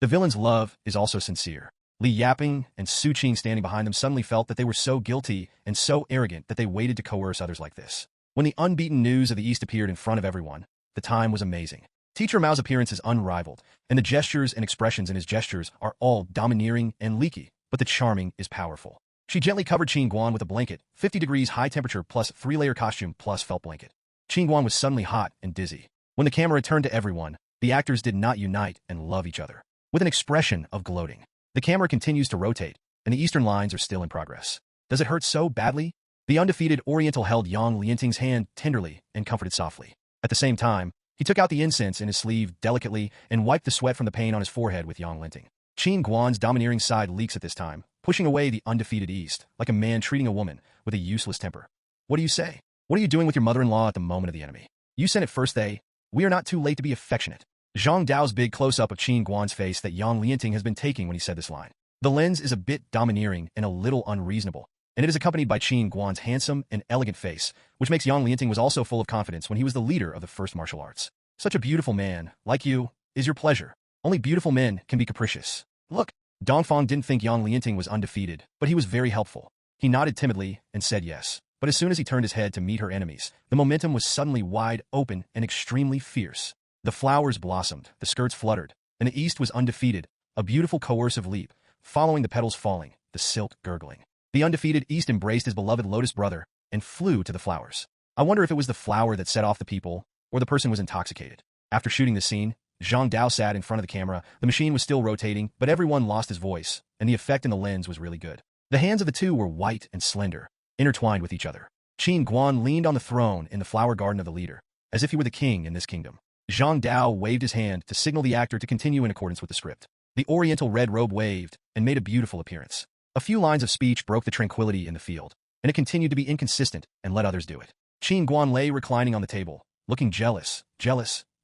The villain's love is also sincere. Li Yaping and Su Qing standing behind them suddenly felt that they were so guilty and so arrogant that they waited to coerce others like this. When the unbeaten news of the East appeared in front of everyone, the time was amazing. Teacher Mao's appearance is unrivaled, and the gestures and expressions in his gestures are all domineering and leaky, but the charming is powerful. She gently covered Qin Guan with a blanket, 50 degrees high temperature plus 3-layer costume plus felt blanket. Qin Guan was suddenly hot and dizzy. When the camera turned to everyone, the actors did not unite and love each other. With an expression of gloating, the camera continues to rotate, and the eastern lines are still in progress. Does it hurt so badly? The undefeated Oriental held Yang Lianting's hand tenderly and comforted softly. At the same time, he took out the incense in his sleeve delicately and wiped the sweat from the pain on his forehead with Yang Lianting. Qin Guan's domineering side leaks at this time, pushing away the undefeated East, like a man treating a woman with a useless temper. "What do you say? What are you doing with your mother-in-law at the moment of the enemy? You sent it first, eh? We are not too late to be affectionate." Zhang Dao's big close-up of Qin Guan's face that Yang Lianting has been taking when he said this line. The lens is a bit domineering and a little unreasonable, and it is accompanied by Qin Guan's handsome and elegant face, which makes Yang Lianting was also full of confidence when he was the leader of the first martial arts. "Such a beautiful man, like you, is your pleasure. Only beautiful men can be capricious. Look." Dongfang didn't think Yang Lianting was undefeated, but he was very helpful. He nodded timidly and said yes. But as soon as he turned his head to meet her enemies, the momentum was suddenly wide open and extremely fierce. The flowers blossomed, the skirts fluttered, and the east was undefeated, a beautiful coercive leap, following the petals falling, the silk gurgling. The undefeated east embraced his beloved lotus brother and flew to the flowers. I wonder if it was the flower that set off the people, or the person was intoxicated. After shooting the scene, Zhang Dao sat in front of the camera. The machine was still rotating, but everyone lost his voice, and the effect in the lens was really good. The hands of the two were white and slender, intertwined with each other. Qin Guan leaned on the throne in the flower garden of the leader. as if he were the king in this kingdom. Zhang Dao waved his hand to signal the actor to continue in accordance with the script. The oriental red robe waved and made a beautiful appearance. A few lines of speech broke the tranquility in the field, and it continued to be inconsistent and let others do it. Qin Guan lay reclining on the table, looking jealous,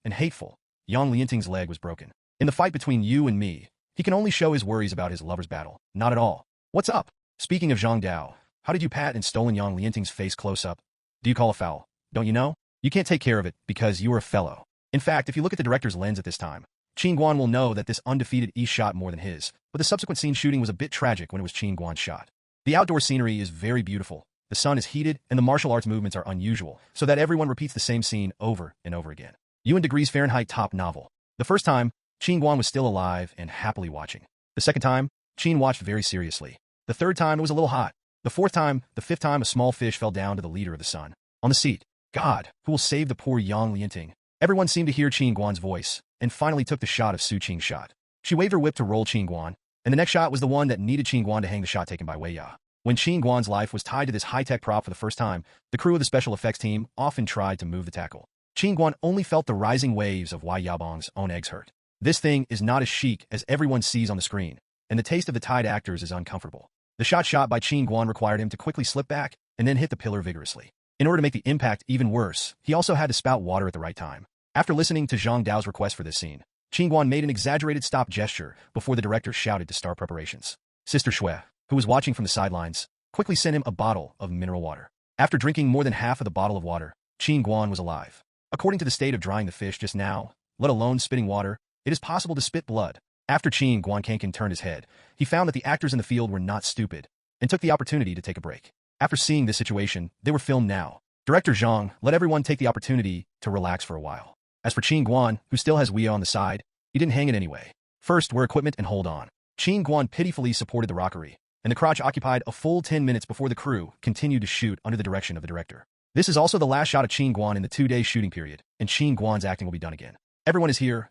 and hateful. Yang Lianting's leg was broken. In the fight between you and me, he can only show his worries about his lover's battle. Not at all. What's up? Speaking of Zhang Dao, how did you pat and stolen Yang Lianting's face close up? Do you call a foul? Don't you know? You can't take care of it because you are a fellow. In fact, if you look at the director's lens at this time, Qin Guan will know that this undefeated East shot more than his, but the subsequent scene shooting was a bit tragic when it was Qin Guan's shot. The outdoor scenery is very beautiful, the sun is heated, and the martial arts movements are unusual, so that everyone repeats the same scene over and over again. UN Degrees Fahrenheit top novel. The first time, Qin Guan was still alive and happily watching. The second time, Qin watched very seriously. The third time, it was a little hot. The fourth time, the fifth time, a small fish fell down to the leader of the sun. On the seat. God, who will save the poor Yang Lianting? Everyone seemed to hear Qin Guan's voice, and finally took the shot of Su Qing's shot. She waved her whip to roll Qin Guan, and the next shot was the one that needed Qin Guan to hang the shot taken by Wei Ya. When Qin Guan's life was tied to this high-tech prop for the first time, the crew of the special effects team often tried to move the tackle. Qin Guan only felt the rising waves of Wei Yabong's own eggs hurt. This thing is not as chic as everyone sees on the screen, and the taste of the tied actors is uncomfortable. The shot by Qin Guan required him to quickly slip back and then hit the pillar vigorously. In order to make the impact even worse, he also had to spout water at the right time. After listening to Zhang Dao's request for this scene, Qin Guan made an exaggerated stop gesture before the director shouted to start preparations. Sister Shui, who was watching from the sidelines, quickly sent him a bottle of mineral water. After drinking more than half of the bottle of water, Qin Guan was alive. According to the state of drying the fish just now, let alone spitting water, it is possible to spit blood. After Qin Guan Kankan turned his head, he found that the actors in the field were not stupid, and took the opportunity to take a break. After seeing this situation, they were filmed now. Director Zhang let everyone take the opportunity to relax for a while. As for Qin Guan, who still has Wei on the side, he didn't hang it anyway. First, wear equipment and hold on. Qin Guan pitifully supported the rockery, and the crotch occupied a full 10 minutes before the crew continued to shoot under the direction of the director. This is also the last shot of Qin Guan in the 2-day shooting period, and Qin Guan's acting will be done again. Everyone is here.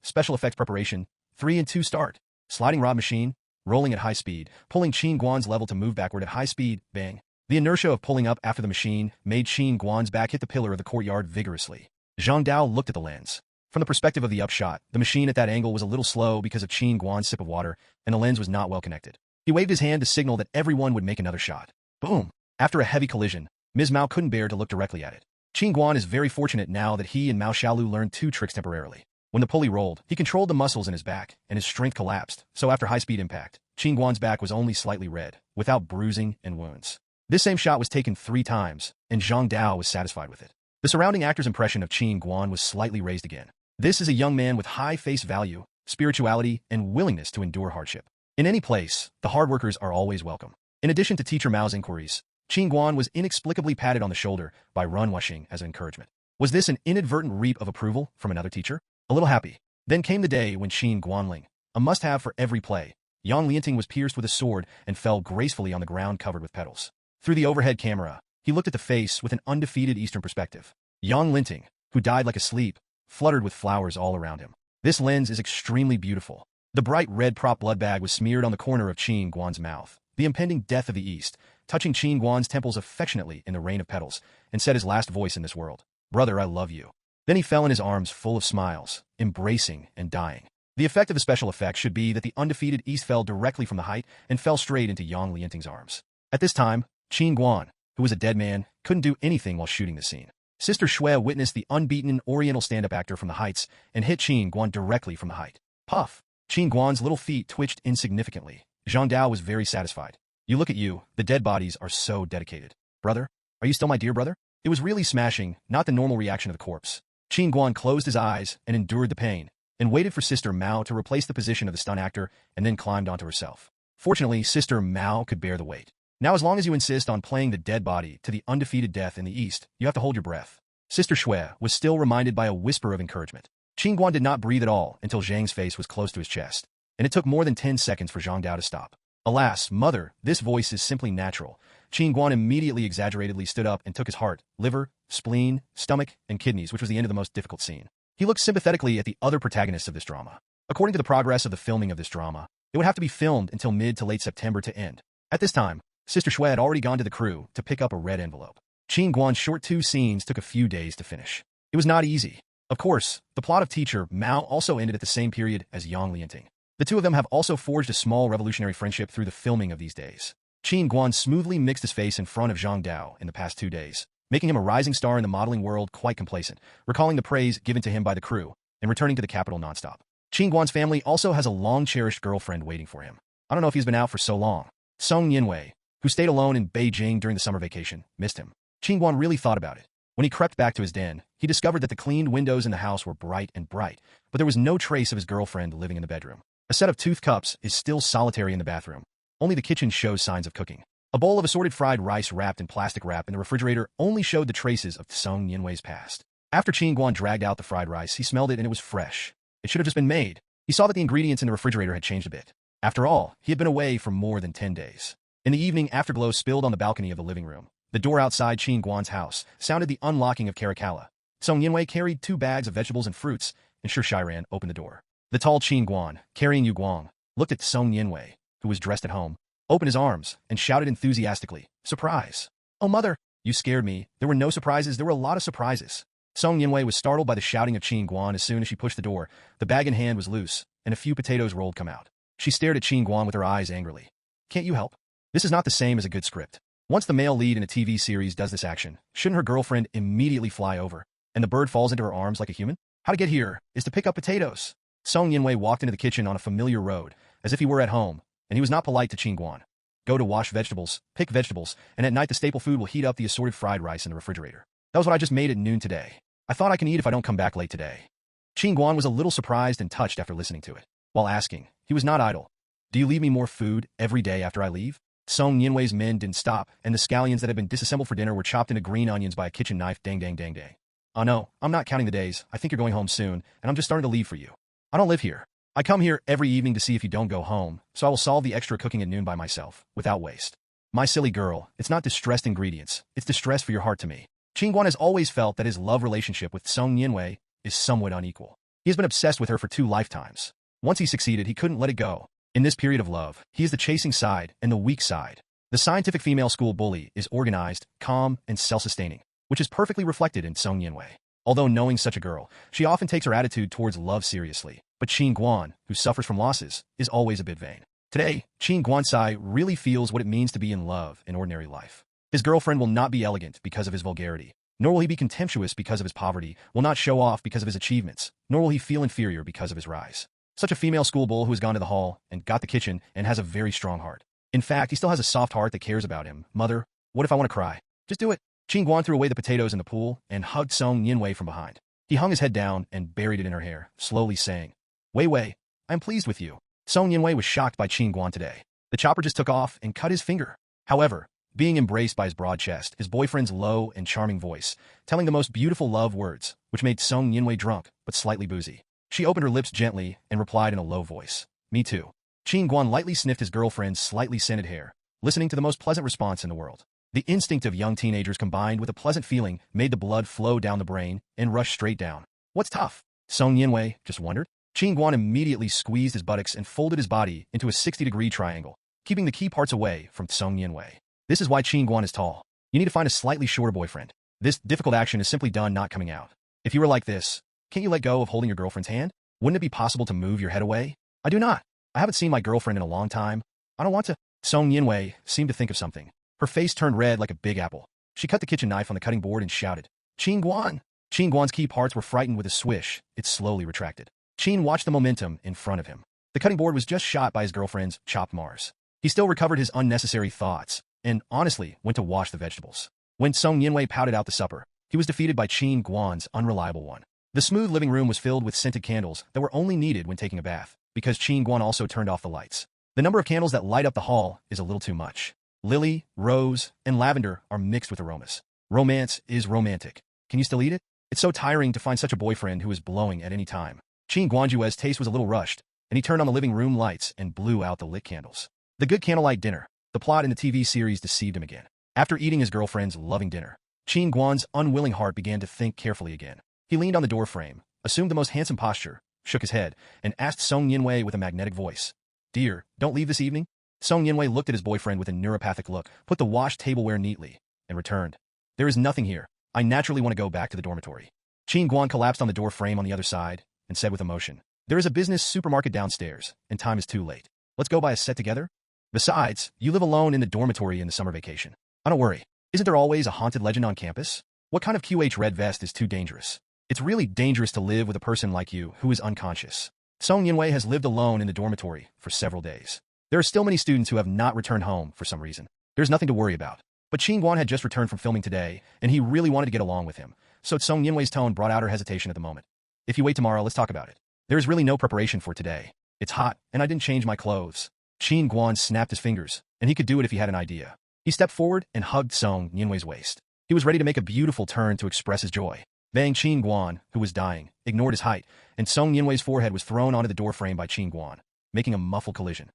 Special effects preparation. 3 and 2 start. Sliding rod machine, rolling at high speed, pulling Qin Guan's level to move backward at high speed, bang. The inertia of pulling up after the machine made Qin Guan's back hit the pillar of the courtyard vigorously. Zhang Dao looked at the lens. From the perspective of the upshot, the machine at that angle was a little slow because of Qin Guan's sip of water, and the lens was not well connected. He waved his hand to signal that everyone would make another shot. Boom! After a heavy collision, Ms. Mao couldn't bear to look directly at it. Qin Guan is very fortunate now that he and Mao Xiaolu learned 2 tricks temporarily. When the pulley rolled, he controlled the muscles in his back, and his strength collapsed, so after high-speed impact, Qin Guan's back was only slightly red, without bruising and wounds. This same shot was taken 3 times, and Zhang Dao was satisfied with it. The surrounding actor's impression of Qin Guan was slightly raised again. This is a young man with high face value, spirituality, and willingness to endure hardship. In any place, the hard workers are always welcome. In addition to Teacher Mao's inquiries, Qin Guan was inexplicably patted on the shoulder by Run Wuxing as an encouragement. Was this an inadvertent reap of approval from another teacher? A little happy. Then came the day when Qin Guanling, a must-have for every play, Yang Lianting was pierced with a sword and fell gracefully on the ground covered with petals. Through the overhead camera, he looked at the face with an undefeated Eastern perspective. Yang Lianting, who died like asleep, fluttered with flowers all around him. This lens is extremely beautiful. The bright red prop blood bag was smeared on the corner of Qin Guan's mouth. The impending death of the East, touching Qin Guan's temples affectionately in the rain of petals, and said his last voice in this world, "Brother, I love you." Then he fell in his arms full of smiles, embracing and dying. The effect of the special effects should be that the undefeated East fell directly from the height and fell straight into Yang Lianting's arms. At this time, Qin Guan, who was a dead man, couldn't do anything while shooting the scene. Sister Shui witnessed the unbeaten Oriental stand-up actor from the heights and hit Qin Guan directly from the height. Puff! Qin Guan's little feet twitched insignificantly. Zhang Dao was very satisfied. You look at you, the dead bodies are so dedicated. Brother? Are you still my dear brother? It was really smashing, not the normal reaction of the corpse. Qin Guan closed his eyes and endured the pain, and waited for Sister Mao to replace the position of the stunt actor and then climbed onto herself. Fortunately, Sister Mao could bear the weight. Now as long as you insist on playing the dead body to the undefeated death in the East, you have to hold your breath. Sister Shui was still reminded by a whisper of encouragement. Qin Guan did not breathe at all until Zhang's face was close to his chest, and it took more than 10 seconds for Zhang Dao to stop. Alas, mother, this voice is simply natural. Qin Guan immediately exaggeratedly stood up and took his heart, liver, spleen, stomach, and kidneys, which was the end of the most difficult scene. He looked sympathetically at the other protagonists of this drama. According to the progress of the filming of this drama, it would have to be filmed until mid to late September to end. At this time, Sister Shui had already gone to the crew to pick up a red envelope. Qin Guan's short 2 scenes took a few days to finish. It was not easy. Of course, the plot of Teacher Mao also ended at the same period as Yang Lianting. The two of them have also forged a small revolutionary friendship through the filming of these days. Qin Guan smoothly mixed his face in front of Zhang Dao in the past 2 days, making him a rising star in the modeling world quite complacent, recalling the praise given to him by the crew, and returning to the capital nonstop. Qin Guan's family also has a long-cherished girlfriend waiting for him. I don't know if he's been out for so long. Song Yinwei, who stayed alone in Beijing during the summer vacation, missed him. Qin Guan really thought about it. When he crept back to his den, he discovered that the cleaned windows in the house were bright and bright, but there was no trace of his girlfriend living in the bedroom. A set of tooth cups is still solitary in the bathroom. Only the kitchen shows signs of cooking. A bowl of assorted fried rice wrapped in plastic wrap in the refrigerator only showed the traces of Song Yinwei's past. After Qin Guan dragged out the fried rice, he smelled it and it was fresh. It should have just been made. He saw that the ingredients in the refrigerator had changed a bit. After all, he had been away for more than 10 days. In the evening, afterglow spilled on the balcony of the living room. The door outside Qin Guan's house sounded the unlocking of Caracalla. Song Yinwei carried 2 bags of vegetables and fruits, and Shi Shiran opened the door. The tall Qin Guan, carrying Yu Guang, looked at Song Yinwei, who was dressed at home, opened his arms, and shouted enthusiastically, "Surprise! Oh, mother, you scared me. There were no surprises, there were a lot of surprises." Song Yinwei was startled by the shouting of Qin Guan as soon as she pushed the door. The bag in hand was loose, and a few potatoes rolled come out. She stared at Qin Guan with her eyes angrily. "Can't you help? This is not the same as a good script. Once the male lead in a TV series does this action, shouldn't her girlfriend immediately fly over, and the bird falls into her arms like a human? How to get here is to pick up potatoes." Song Yinwei walked into the kitchen on a familiar road, as if he were at home, and he was not polite to Qin Guan. "Go to wash vegetables, pick vegetables, and at night the staple food will heat up the assorted fried rice in the refrigerator. That was what I just made at noon today. I thought I can eat if I don't come back late today." Qin Guan was a little surprised and touched after listening to it. While asking, he was not idle. "Do you leave me more food every day after I leave?" Song Yinwei's men didn't stop, and the scallions that had been disassembled for dinner were chopped into green onions by a kitchen knife. Dang, dang, dang, dang. "Oh no, I'm not counting the days. I think you're going home soon, and I'm just starting to leave for you. I don't live here. I come here every evening to see if you don't go home, so I will solve the extra cooking at noon by myself, without waste." "My silly girl, it's not distressed ingredients, it's distress for your heart to me." Qin Guan has always felt that his love relationship with Song Yinwei is somewhat unequal. He has been obsessed with her for 2 lifetimes. Once he succeeded, he couldn't let it go. In this period of love, he is the chasing side and the weak side. The scientific female school bully is organized, calm, and self-sustaining, which is perfectly reflected in Song Yinwei. Although knowing such a girl, she often takes her attitude towards love seriously. But Qin Guan, who suffers from losses, is always a bit vain. Today, Qin Guansai really feels what it means to be in love in ordinary life. His girlfriend will not be elegant because of his vulgarity, nor will he be contemptuous because of his poverty, will not show off because of his achievements, nor will he feel inferior because of his rise. Such a female schoolboy who has gone to the hall and got the kitchen and has a very strong heart. In fact, he still has a soft heart that cares about him. "Mother, what if I want to cry? Just do it." Qin Guan threw away the potatoes in the pool and hugged Song Yinwei from behind. He hung his head down and buried it in her hair, slowly saying, "Wei Wei, I am pleased with you." Song Yinwei was shocked by Qin Guan today. The chopper just took off and cut his finger. However, being embraced by his broad chest, his boyfriend's low and charming voice, telling the most beautiful love words, which made Song Yinwei drunk, but slightly boozy. She opened her lips gently and replied in a low voice, "Me too." Qin Guan lightly sniffed his girlfriend's slightly scented hair, listening to the most pleasant response in the world. The instinct of young teenagers combined with a pleasant feeling made the blood flow down the brain and rush straight down. "What's tough?" Song Yinwei just wondered. Qin Guan immediately squeezed his buttocks and folded his body into a 60-degree triangle, keeping the key parts away from Song Yinwei. This is why Qin Guan is tall. You need to find a slightly shorter boyfriend. This difficult action is simply done not coming out. If you were like this, can't you let go of holding your girlfriend's hand? Wouldn't it be possible to move your head away? "I do not. I haven't seen my girlfriend in a long time. I don't want to." Song Yinwei seemed to think of something. Her face turned red like a big apple. She cut the kitchen knife on the cutting board and shouted, "Qin Guan!" Qin Guan's key parts were frightened with a swish. It slowly retracted. Qin watched the momentum in front of him. The cutting board was just shot by his girlfriend's chopped Mars. He still recovered his unnecessary thoughts, and honestly went to wash the vegetables. When Song Yinwei pouted out the supper, he was defeated by Qin Guan's unreliable one. The smooth living room was filled with scented candles that were only needed when taking a bath, because Qin Guan also turned off the lights. The number of candles that light up the hall is a little too much. Lily, rose, and lavender are mixed with aromas. Romance is romantic. Can you still eat it? It's so tiring to find such a boyfriend who is blowing at any time. Qin Guanjue's taste was a little rushed, and he turned on the living room lights and blew out the lit candles. The good candlelight dinner. The plot in the TV series deceived him again. After eating his girlfriend's loving dinner, Qin Guan's unwilling heart began to think carefully again. He leaned on the doorframe, assumed the most handsome posture, shook his head, and asked Song Yinwei with a magnetic voice, "Dear, don't leave this evening?" Song Yinwei looked at his boyfriend with a neuropathic look, put the washed tableware neatly, and returned, There is nothing here. I naturally want to go back to the dormitory. Qin Guan collapsed on the door frame on the other side and said with emotion, there is a business supermarket downstairs, and time is too late. Let's go buy a set together? Besides, you live alone in the dormitory in the summer vacation. I don't worry. Isn't there always a haunted legend on campus? What kind of QH red vest is too dangerous? It's really dangerous to live with a person like you who is unconscious. Song Yinwei has lived alone in the dormitory for several days. There are still many students who have not returned home for some reason. There's nothing to worry about. But Qin Guan had just returned from filming today, and he really wanted to get along with him. So Song Yinwei's tone brought out her hesitation at the moment. If you wait tomorrow, let's talk about it. There is really no preparation for today. It's hot, and I didn't change my clothes. Qin Guan snapped his fingers, and he could do it if he had an idea. He stepped forward and hugged Song Yinwei's waist. He was ready to make a beautiful turn to express his joy. Bang Qin Guan, who was dying, ignored his height, and Song Yinwei's forehead was thrown onto the doorframe by Qin Guan, making a muffled collision.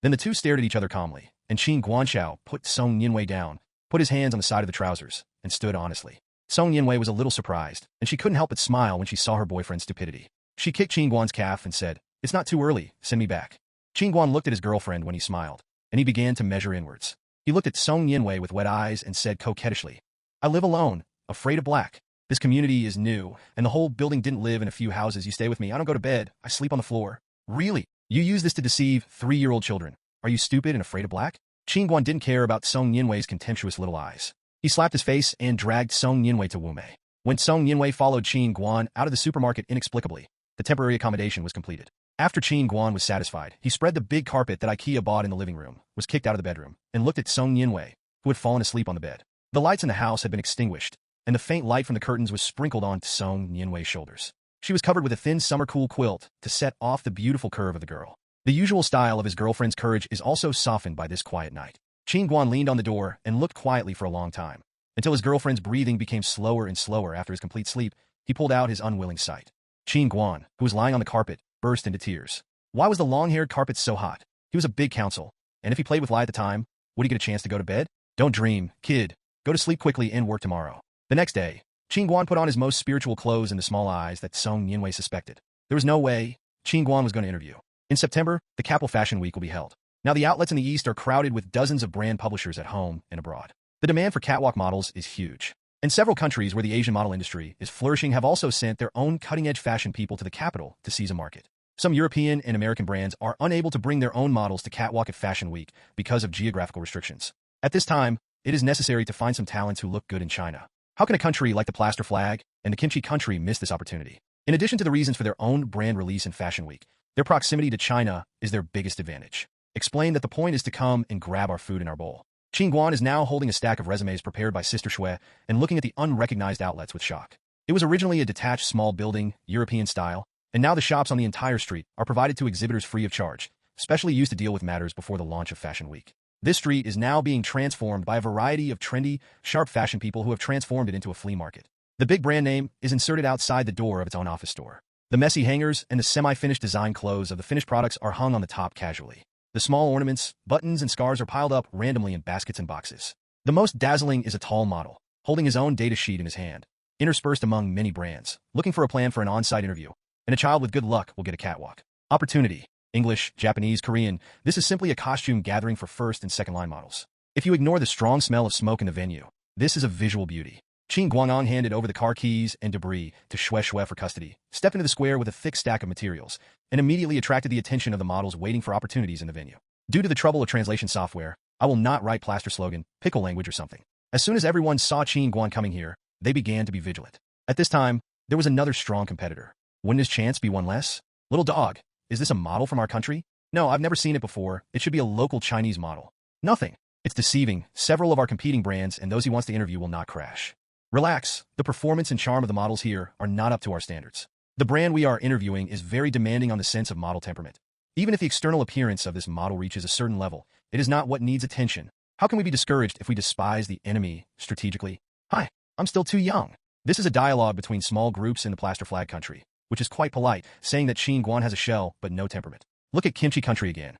Then the two stared at each other calmly, and Qin Guanxiao put Song Yinwei down, put his hands on the side of the trousers, and stood honestly. Song Yinwei was a little surprised, and she couldn't help but smile when she saw her boyfriend's stupidity. She kicked Qin Guan's calf and said, it's not too early, send me back. Qin Guan looked at his girlfriend when he smiled, and he began to measure inwards. He looked at Song Yinwei with wet eyes and said coquettishly, I live alone, afraid of black. This community is new, and the whole building didn't live in a few houses. You stay with me. I don't go to bed. I sleep on the floor. Really? You use this to deceive 3-year-old children. Are you stupid and afraid of black? Qin Guan didn't care about Song Yinwei's contemptuous little eyes. He slapped his face and dragged Song Yinwei to Wumei. When Song Yinwei followed Qin Guan out of the supermarket inexplicably, the temporary accommodation was completed. After Qin Guan was satisfied, he spread the big carpet that IKEA bought in the living room, was kicked out of the bedroom, and looked at Song Yinwei, who had fallen asleep on the bed. The lights in the house had been extinguished, and the faint light from the curtains was sprinkled on Song Yinwei's shoulders. She was covered with a thin summer-cool quilt to set off the beautiful curve of the girl. The usual style of his girlfriend's courage is also softened by this quiet night. Qin Guan leaned on the door and looked quietly for a long time. Until his girlfriend's breathing became slower and slower after his complete sleep, he pulled out his unwilling sight. Qin Guan, who was lying on the carpet, burst into tears. Why was the long-haired carpet so hot? He was a big counsel, and if he played with Lai at the time, would he get a chance to go to bed? Don't dream, kid. Go to sleep quickly and work tomorrow. The next day, Qin Guan put on his most spiritual clothes and the small eyes that Song Yinwei suspected. There was no way Qin Guan was going to interview. In September, the Capital Fashion Week will be held. Now the outlets in the East are crowded with dozens of brand publishers at home and abroad. The demand for catwalk models is huge. And several countries where the Asian model industry is flourishing have also sent their own cutting-edge fashion people to the capital to seize a market. Some European and American brands are unable to bring their own models to catwalk at Fashion Week because of geographical restrictions. At this time, it is necessary to find some talents who look good in China. How can a country like the Plaster Flag and the Kimchi country miss this opportunity? In addition to the reasons for their own brand release in Fashion Week, their proximity to China is their biggest advantage. Explain that the point is to come and grab our food in our bowl. Qin Guan is now holding a stack of resumes prepared by Sister Shui and looking at the unrecognized outlets with shock. It was originally a detached small building, European style, and now the shops on the entire street are provided to exhibitors free of charge, specially used to deal with matters before the launch of Fashion Week. This street is now being transformed by a variety of trendy, sharp fashion people who have transformed it into a flea market. The big brand name is inserted outside the door of its own office store. The messy hangers and the semi-finished design clothes of the finished products are hung on the top casually. The small ornaments, buttons, and scars are piled up randomly in baskets and boxes. The most dazzling is a tall model, holding his own data sheet in his hand, interspersed among many brands, looking for a plan for an on-site interview. And a child with good luck will get a catwalk. Opportunity. English, Japanese, Korean. This is simply a costume gathering for first and second line models. If you ignore the strong smell of smoke in the venue, this is a visual beauty. Qin Guangang handed over the car keys and debris to Shui Shui for custody, stepped into the square with a thick stack of materials, and immediately attracted the attention of the models waiting for opportunities in the venue. Due to the trouble of translation software, I will not write plaster slogan, pickle language or something. As soon as everyone saw Qin Guan coming here, they began to be vigilant. At this time, there was another strong competitor. Wouldn't his chance be one less? Little dog, is this a model from our country? No, I've never seen it before. It should be a local Chinese model. Nothing. It's deceiving. Several of our competing brands and those he wants to interview will not crash. Relax. The performance and charm of the models here are not up to our standards. The brand we are interviewing is very demanding on the sense of model temperament. Even if the external appearance of this model reaches a certain level, it is not what needs attention. How can we be discouraged if we despise the enemy strategically? Hi, I'm still too young. This is a dialogue between small groups in the Plaster Flag country, which is quite polite, saying that Qin Guan has a shell but no temperament. Look at Kimchi country again.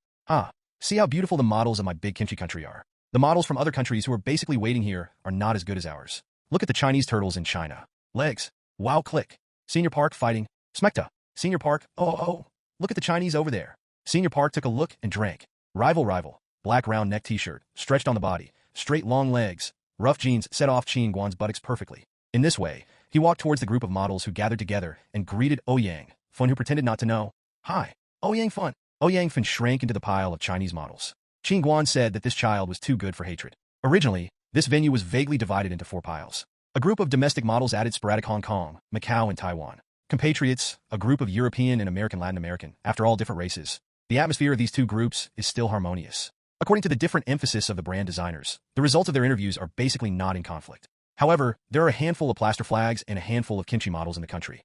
See how beautiful the models of my big Kimchi country are. The models from other countries who are basically waiting here are not as good as ours. Look at the Chinese turtles in China. Legs. Wow, click. Senior Park fighting. Smekta. Senior Park. Oh. Look at the Chinese over there. Senior Park took a look and drank. Rival. Black round neck t-shirt, stretched on the body, straight long legs. rough jeans set off Qin Guan's buttocks perfectly. In this way, he walked towards the group of models who gathered together and greeted Ouyang Fun, who pretended not to know. Hi, Ouyang Fun. Ouyang Fun shrank into the pile of Chinese models. Qin Guan said that this child was too good for hatred. Originally, this venue was vaguely divided into 4 piles. A group of domestic models added sporadic Hong Kong, Macau, and Taiwan. Compatriots, a group of European and American Latin American, after all different races. The atmosphere of these 2 groups is still harmonious. According to the different emphasis of the brand designers, the results of their interviews are basically not in conflict. However, there are a handful of plaster flags and a handful of kimchi models in the country.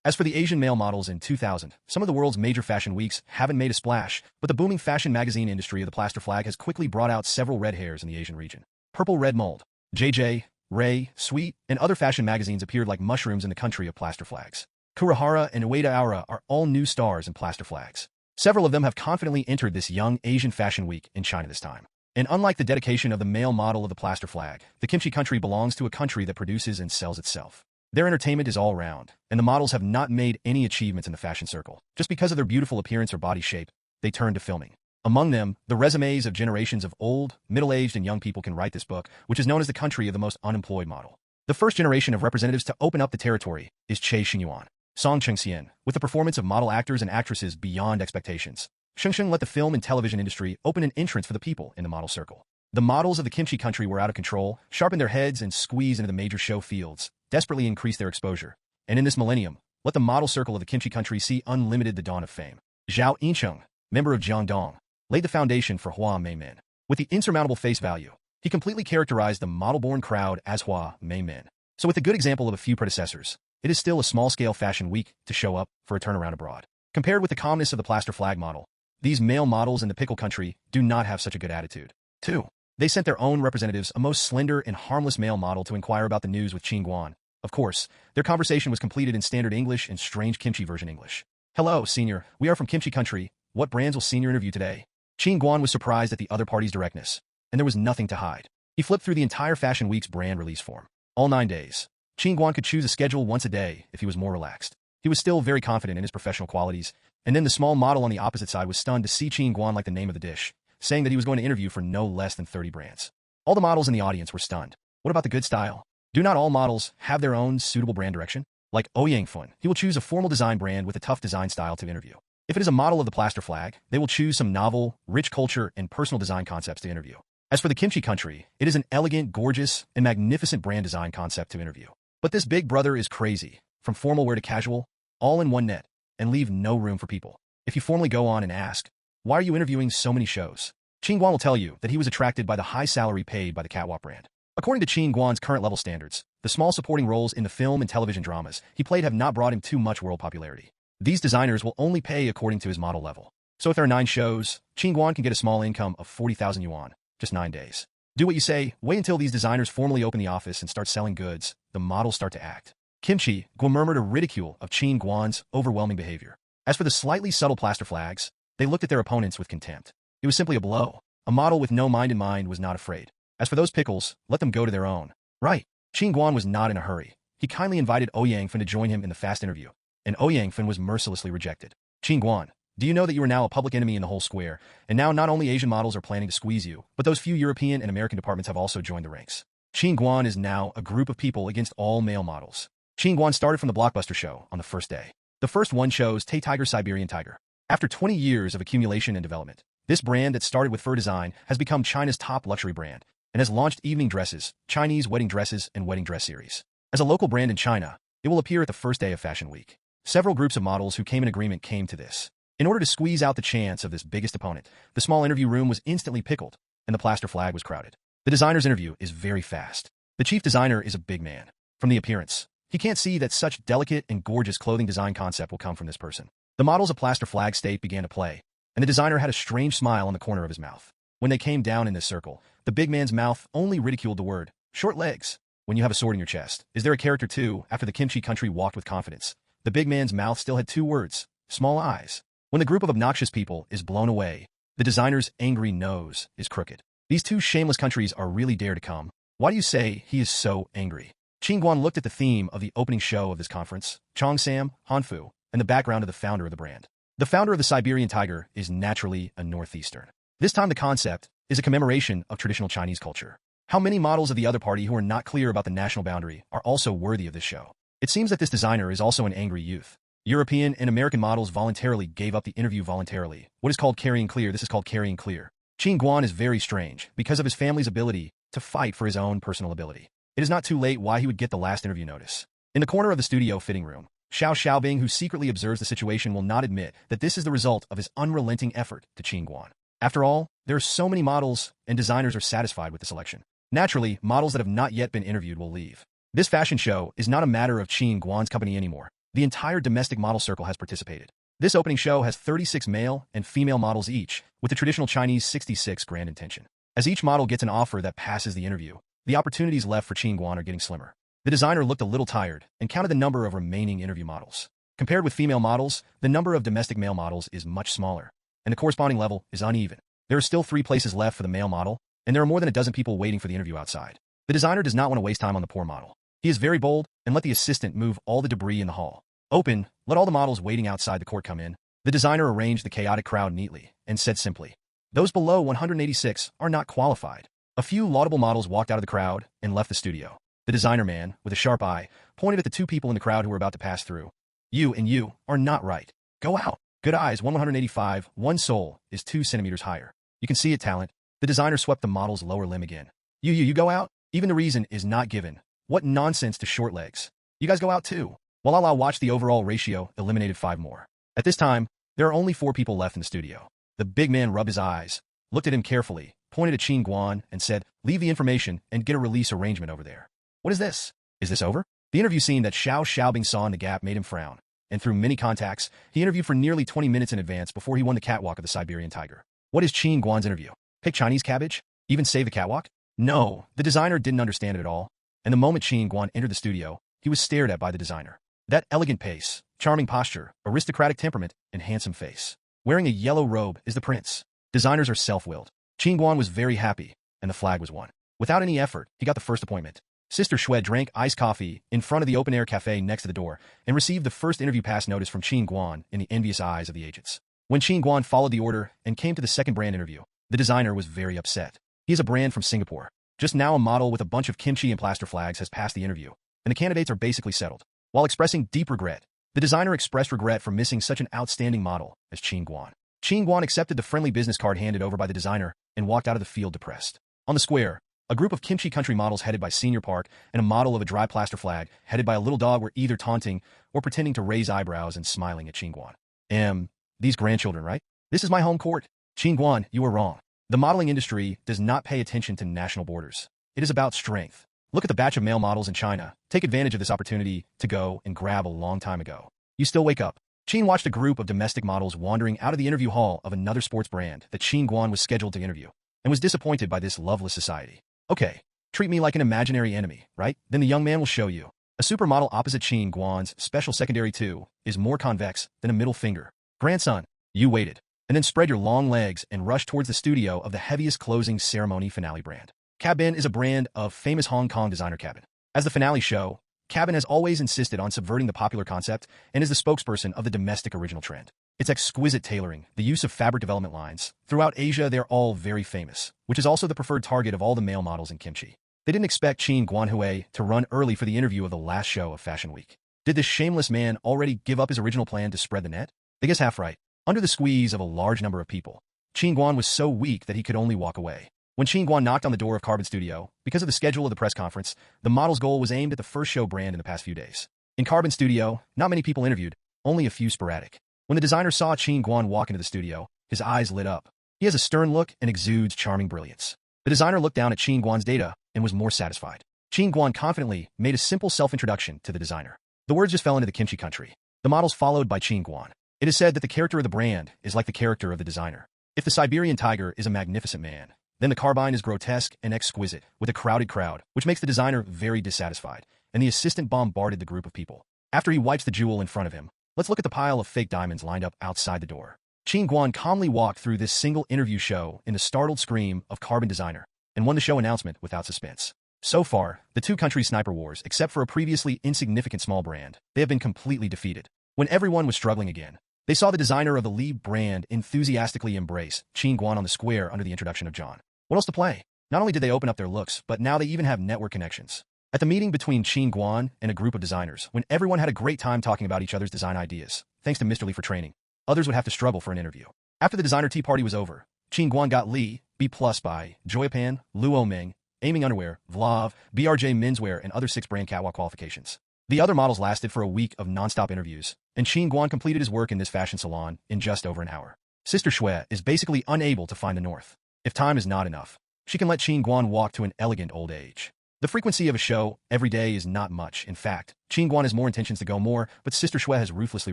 As for the Asian male models in 2000, some of the world's major fashion weeks haven't made a splash, but the booming fashion magazine industry of the plaster flag has quickly brought out several red hairs in the Asian region. Purple Red Mold, JJ, Ray, Sweet, and other fashion magazines appeared like mushrooms in the country of plaster flags. Kurihara and Ueda Aura are all new stars in plaster flags. Several of them have confidently entered this young Asian fashion week in China this time. And unlike the dedication of the male model of the plaster flag, the kimchi country belongs to a country that produces and sells itself. Their entertainment is all round, and the models have not made any achievements in the fashion circle. Just because of their beautiful appearance or body shape, they turn to filming. Among them, the resumes of generations of old, middle-aged, and young people can write this book, which is known as the country of the most unemployed model. The first generation of representatives to open up the territory is Che Xingyuan, Song Chengxian, with the performance of model actors and actresses beyond expectations. Shengsheng let the film and television industry open an entrance for the people in the model circle. The models of the kimchi country were out of control, sharpened their heads, and squeezed into the major show fields, desperately increased their exposure. And in this millennium, let the model circle of the kimchi country see unlimited the dawn of fame. Zhao Yincheng, member of Jiangdong, laid the foundation for Hua Meimin. With the insurmountable face value, he completely characterized the model-born crowd as Hua Meimin. So with a good example of a few predecessors, it is still a small-scale fashion week to show up for a turnaround abroad. Compared with the calmness of the plaster flag model, these male models in the pickle country do not have such a good attitude. 2. They sent their own representatives, a most slender and harmless male model, to inquire about the news with Qin Guan. Of course, their conversation was completed in standard English and strange kimchi version English. Hello, senior. We are from kimchi country. What brands will senior interview today? Qin Guan was surprised at the other party's directness, and there was nothing to hide. He flipped through the entire Fashion Week's brand release form. All 9 days. Qin Guan could choose a schedule once a day if he was more relaxed. He was still very confident in his professional qualities, and then the small model on the opposite side was stunned to see Qin Guan like the name of the dish, saying that he was going to interview for no less than 30 brands. All the models in the audience were stunned. What about the good style? Do not all models have their own suitable brand direction? Like Ouyang Fun, he will choose a formal design brand with a tough design style to interview. If it is a model of the plaster flag, they will choose some novel, rich culture, and personal design concepts to interview. As for the kimchi country, it is an elegant, gorgeous, and magnificent brand design concept to interview. But this big brother is crazy, from formal wear to casual, all in one net, and leave no room for people. If you formally go on and ask, why are you interviewing so many shows? Qin Guan will tell you that he was attracted by the high salary paid by the catwalk brand. According to Qin Guan's current level standards, the small supporting roles in the film and television dramas he played have not brought him too much world popularity. These designers will only pay according to his model level. So if there are 9 shows, Qin Guan can get a small income of 40,000 yuan, just 9 days. Do what you say, wait until these designers formally open the office and start selling goods, the models start to act. Kimchi Guan murmured a ridicule of Qin Guan's overwhelming behavior. As for the slightly subtle plaster flags, they looked at their opponents with contempt. It was simply a blow. A model with no mind in mind was not afraid. As for those pickles, let them go to their own. Right. Qin Guan was not in a hurry. He kindly invited Ouyang Fun to join him in the fast interview, and Ouyang Fun was mercilessly rejected. Qin Guan, do you know that you are now a public enemy in the whole square, and now not only Asian models are planning to squeeze you, but those few European and American departments have also joined the ranks. Qin Guan is now a group of people against all male models. Qin Guan started from the blockbuster show on the first day. The first one chose Tay Tiger Siberian Tiger. After 20 years of accumulation and development, this brand that started with fur design has become China's top luxury brand and has launched evening dresses, Chinese wedding dresses, and wedding dress series. As a local brand in China, it will appear at the first day of Fashion Week. Several groups of models who came in agreement came to this. In order to squeeze out the chance of this biggest opponent, the small interview room was instantly pickled, and the plaster flag was crowded. The designer's interview is very fast. The chief designer is a big man. From the appearance, he can't see that such delicate and gorgeous clothing design concept will come from this person. The models of plaster flag state began to play, and the designer had a strange smile on the corner of his mouth. When they came down in this circle, the big man's mouth only ridiculed the word, short legs. When you have a sword in your chest, is there a character too? After the kimchi country walked with confidence, the big man's mouth still had 2 words, small eyes. When the group of obnoxious people is blown away, the designer's angry nose is crooked. These 2 shameless countries are really dare to come. Why do you say he is so angry? Qin Guan looked at the theme of the opening show of this conference, Chongsam, Hanfu, and the background of the founder of the brand. The founder of the Siberian Tiger is naturally a Northeastern. This time the concept is a commemoration of traditional Chinese culture. How many models of the other party who are not clear about the national boundary are also worthy of this show? It seems that this designer is also an angry youth. European and American models voluntarily gave up the interview voluntarily. What is called carrying clear? This is called carrying clear. Qin Guan is very strange because of his family's ability to fight for his own personal ability. It is not too late why he would get the last interview notice. In the corner of the studio fitting room, Xiao Xiaobing, who secretly observes the situation, will not admit that this is the result of his unrelenting effort to Qin Guan. After all, there are so many models, and designers are satisfied with the selection. Naturally, models that have not yet been interviewed will leave. This fashion show is not a matter of Qin Guan's company anymore. The entire domestic model circle has participated. This opening show has 36 male and female models each, with the traditional Chinese 66 grand intention. As each model gets an offer that passes the interview, the opportunities left for Qin Guan are getting slimmer. The designer looked a little tired and counted the number of remaining interview models. Compared with female models, the number of domestic male models is much smaller, and the corresponding level is uneven. There are still 3 places left for the male model, and there are more than a dozen people waiting for the interview outside. The designer does not want to waste time on the poor model. He is very bold and let the assistant move all the debris in the hall. Open, let all the models waiting outside the court come in. The designer arranged the chaotic crowd neatly and said simply, "Those below 186 are not qualified." A few laudable models walked out of the crowd and left the studio. The designer man, with a sharp eye, pointed at the 2 people in the crowd who were about to pass through. "You and you are not right. Go out." Good eyes, 185, one soul is 2 centimeters higher. You can see it, talent. The designer swept the model's lower limb again. You go out? Even the reason is not given. What nonsense to short legs. You guys go out too. While I'll watch the overall ratio eliminated 5 more. At this time, there are only 4 people left in the studio. The big man rubbed his eyes, looked at him carefully, pointed at Qin Guan, and said, "Leave the information and get a release arrangement over there." What is this? Is this over? The interview scene that Xiao Xiaobing saw in the gap made him frown, and through many contacts, he interviewed for nearly 20 minutes in advance before he won the catwalk of the Siberian tiger. What is Qin Guan's interview? Pick Chinese cabbage? Even save the catwalk? No, the designer didn't understand it at all, and the moment Qin Guan entered the studio, he was stared at by the designer. That elegant pace, charming posture, aristocratic temperament, and handsome face. Wearing a yellow robe is the prince. Designers are self-willed. Qin Guan was very happy, and the flag was won. Without any effort, he got the first appointment. Sister Xue drank iced coffee in front of the open-air cafe next to the door and received the first interview pass notice from Qin Guan in the envious eyes of the agents. When Qin Guan followed the order and came to the second brand interview, the designer was very upset. He is a brand from Singapore. Just now a model with a bunch of kimchi and plaster flags has passed the interview, and the candidates are basically settled. While expressing deep regret, the designer expressed regret for missing such an outstanding model as Qin Guan. Qin Guan accepted the friendly business card handed over by the designer and walked out of the field depressed. On the square, a group of kimchi country models headed by Senior Park and a model of a dry plaster flag headed by a little dog were either taunting or pretending to raise eyebrows and smiling at Qin Guan. These grandchildren, right? This is my home court. Qin Guan, you are wrong. The modeling industry does not pay attention to national borders. It is about strength. Look at the batch of male models in China. Take advantage of this opportunity to go and grab a long time ago. You still wake up. Qin watched a group of domestic models wandering out of the interview hall of another sports brand that Qin Guan was scheduled to interview, and was disappointed by this loveless society. Okay, treat me like an imaginary enemy, right? Then the young man will show you. A supermodel opposite Qin Guan's special secondary 2 is more convex than a middle finger. Grandson, you waited, and then spread your long legs and rush towards the studio of the heaviest closing ceremony finale brand. Cabin is a brand of famous Hong Kong designer Cabin. As the finale show, Cabin has always insisted on subverting the popular concept and is the spokesperson of the domestic original trend. Its exquisite tailoring, the use of fabric development lines. Throughout Asia, they're all very famous, which is also the preferred target of all the male models in kimchi. They didn't expect Qin Guanhui to run early for the interview of the last show of Fashion Week. Did this shameless man already give up his original plan to spread the net? I guess half right. Under the squeeze of a large number of people, Qin Guan was so weak that he could only walk away. When Qin Guan knocked on the door of Carbon Studio, because of the schedule of the press conference, the model's goal was aimed at the first show brand in the past few days. In Carbon Studio, not many people interviewed, only a few sporadic. When the designer saw Qin Guan walk into the studio, his eyes lit up. He has a stern look and exudes charming brilliance. The designer looked down at Qin Guan's data and was more satisfied. Qin Guan confidently made a simple self-introduction to the designer. The words just fell into the kimchi country. The models followed by Qin Guan. It is said that the character of the brand is like the character of the designer. If the Siberian tiger is a magnificent man, then the carbine is grotesque and exquisite, with a crowded crowd, which makes the designer very dissatisfied, and the assistant bombarded the group of people. After he wipes the jewel in front of him, let's look at the pile of fake diamonds lined up outside the door. Qin Guan calmly walked through this single interview show in the startled scream of Carbon Designer, and won the show announcement without suspense. So far, the two countries' sniper wars, except for a previously insignificant small brand, they have been completely defeated. When everyone was struggling again, they saw the designer of the lead brand enthusiastically embrace Qin Guan on the square under the introduction of John. What else to play? Not only did they open up their looks, but now they even have network connections. At the meeting between Qin Guan and a group of designers, when everyone had a great time talking about each other's design ideas, thanks to Mr. Lee for training, others would have to struggle for an interview. After the designer tea party was over, Qin Guan got Lee, B+ by Joyapan, Luo Ming, Aiming Underwear, Vlav, BRJ Menswear, and other 6 brand catwalk qualifications. The other models lasted for a week of non-stop interviews, and Qin Guan completed his work in this fashion salon in just over an hour. Sister Shui is basically unable to find the north. If time is not enough, she can let Qin Guan walk to an elegant old age. The frequency of a show every day is not much. In fact, Qin Guan has more intentions to go more, but Sister Shui has ruthlessly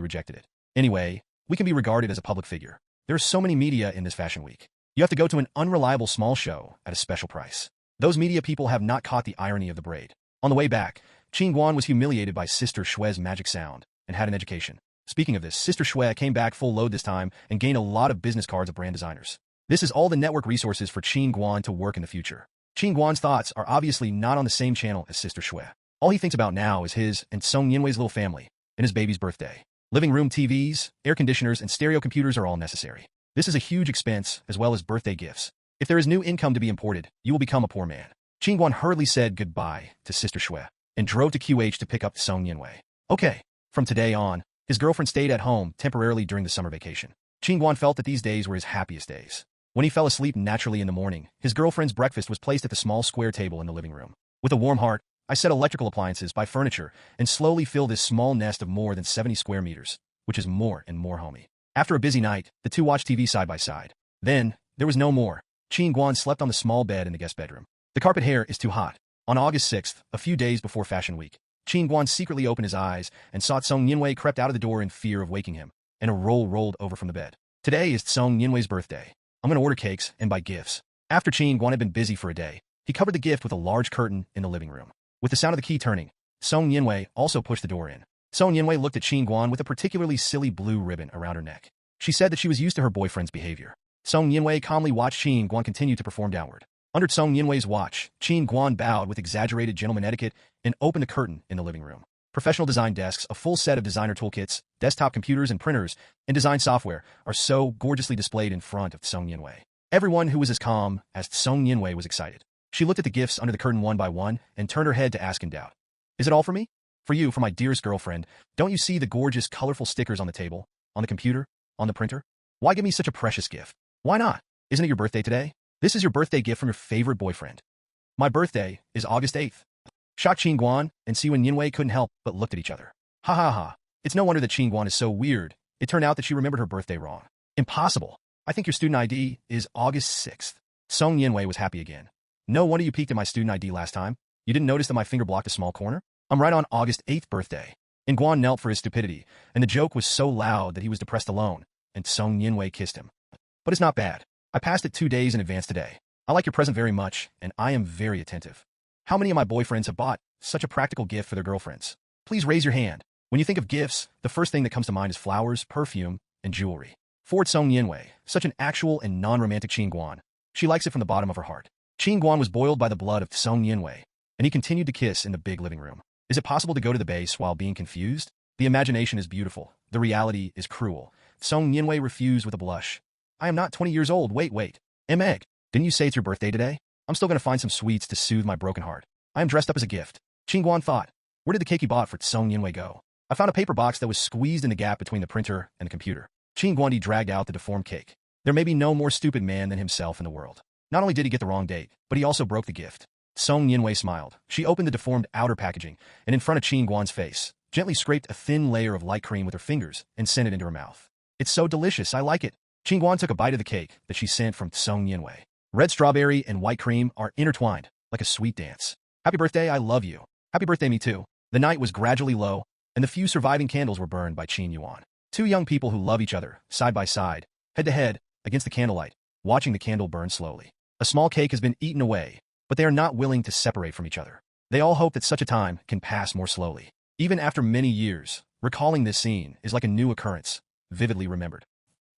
rejected it. Anyway, we can be regarded as a public figure. There are so many media in this fashion week. You have to go to an unreliable small show at a special price. Those media people have not caught the irony of the braid. On the way back, Qin Guan was humiliated by Sister Shui's magic sound and had an education. Speaking of this, Sister Shui came back full load this time and gained a lot of business cards of brand designers. This is all the network resources for Qin Guan to work in the future. Qin Guan's thoughts are obviously not on the same channel as Sister Shui. All he thinks about now is his and Song Yinwei's little family and his baby's birthday. Living room TVs, air conditioners, and stereo computers are all necessary. This is a huge expense, as well as birthday gifts. If there is new income to be imported, you will become a poor man. Qin Guan hurriedly said goodbye to Sister Shui and drove to QH to pick up Song Yinwei. Okay, from today on, his girlfriend stayed at home temporarily during the summer vacation. Qin Guan felt that these days were his happiest days. When he fell asleep naturally in the morning, his girlfriend's breakfast was placed at the small square table in the living room. With a warm heart, I set electrical appliances, buy furniture, and slowly fill this small nest of more than 70 square meters, which is more and more homey. After a busy night, the two watched TV side by side. Then, there was no more. Qin Guan slept on the small bed in the guest bedroom. The carpet here is too hot. On August 6th, a few days before Fashion Week, Qin Guan secretly opened his eyes and saw Song Yinwei crept out of the door in fear of waking him, and a roll rolled over from the bed. Today is Song Yinwei's birthday. I'm going to order cakes and buy gifts. After Qin Guan had been busy for a day, he covered the gift with a large curtain in the living room. With the sound of the key turning, Song Yinwei also pushed the door in. Song Yinwei looked at Qin Guan with a particularly silly blue ribbon around her neck. She said that she was used to her boyfriend's behavior. Song Yinwei calmly watched Qin Guan continue to perform downward. Under Song Yinwei's watch, Qin Guan bowed with exaggerated gentleman etiquette and opened the curtain in the living room. Professional design desks, a full set of designer toolkits, desktop computers and printers, and design software are so gorgeously displayed in front of Song Yinwei. Everyone who was as calm as Song Yinwei was excited. She looked at the gifts under the curtain one by one and turned her head to ask in doubt. Is it all for me? For you, for my dearest girlfriend. Don't you see the gorgeous, colorful stickers on the table, on the computer, on the printer? Why give me such a precious gift? Why not? Isn't it your birthday today? This is your birthday gift from your favorite boyfriend. My birthday is August 8th. Shocked Qin Guan and Siwen Yinwei couldn't help but looked at each other. Ha ha ha. It's no wonder that Qin Guan is so weird. It turned out that she remembered her birthday wrong. Impossible. I think your student ID is August 6th. Song Yinwei was happy again. No wonder you peeked at my student ID last time. You didn't notice that my finger blocked a small corner? I'm right on August 8th birthday. And Guan knelt for his stupidity, and the joke was so loud that he was depressed alone, and Song Yinwei kissed him. But it's not bad. I passed it 2 days in advance today. I like your present very much, and I am very attentive. How many of my boyfriends have bought such a practical gift for their girlfriends? Please raise your hand. When you think of gifts, the first thing that comes to mind is flowers, perfume, and jewelry. Forward Song Yinwei, such an actual and non-romantic Qin Guan. She likes it from the bottom of her heart. Qin Guan was boiled by the blood of Song Yinwei, and he continued to kiss in the big living room. Is it possible to go to the base while being confused? The imagination is beautiful. The reality is cruel. Song Yinwei refused with a blush. I am not 20 years old. Wait. Meg, didn't you say it's your birthday today? I'm still going to find some sweets to soothe my broken heart. I am dressed up as a gift. Qin Guan thought. Where did the cake he bought for Song Yinwei go? I found a paper box that was squeezed in the gap between the printer and the computer. Qin Guan dragged out the deformed cake. There may be no more stupid man than himself in the world. Not only did he get the wrong date, but he also broke the gift. Song Yinwei smiled. She opened the deformed outer packaging, and in front of Qin Guan's face, gently scraped a thin layer of light cream with her fingers and sent it into her mouth. It's so delicious, I like it. Qin Guan took a bite of the cake that she sent from Song Yinwei. Red strawberry and white cream are intertwined, like a sweet dance. Happy birthday, I love you. Happy birthday, me too. The night was gradually low, and the few surviving candles were burned by Qin Yuan. Two young people who love each other, side by side, head to head, against the candlelight, watching the candle burn slowly. A small cake has been eaten away, but they are not willing to separate from each other. They all hope that such a time can pass more slowly. Even after many years, recalling this scene is like a new occurrence, vividly remembered.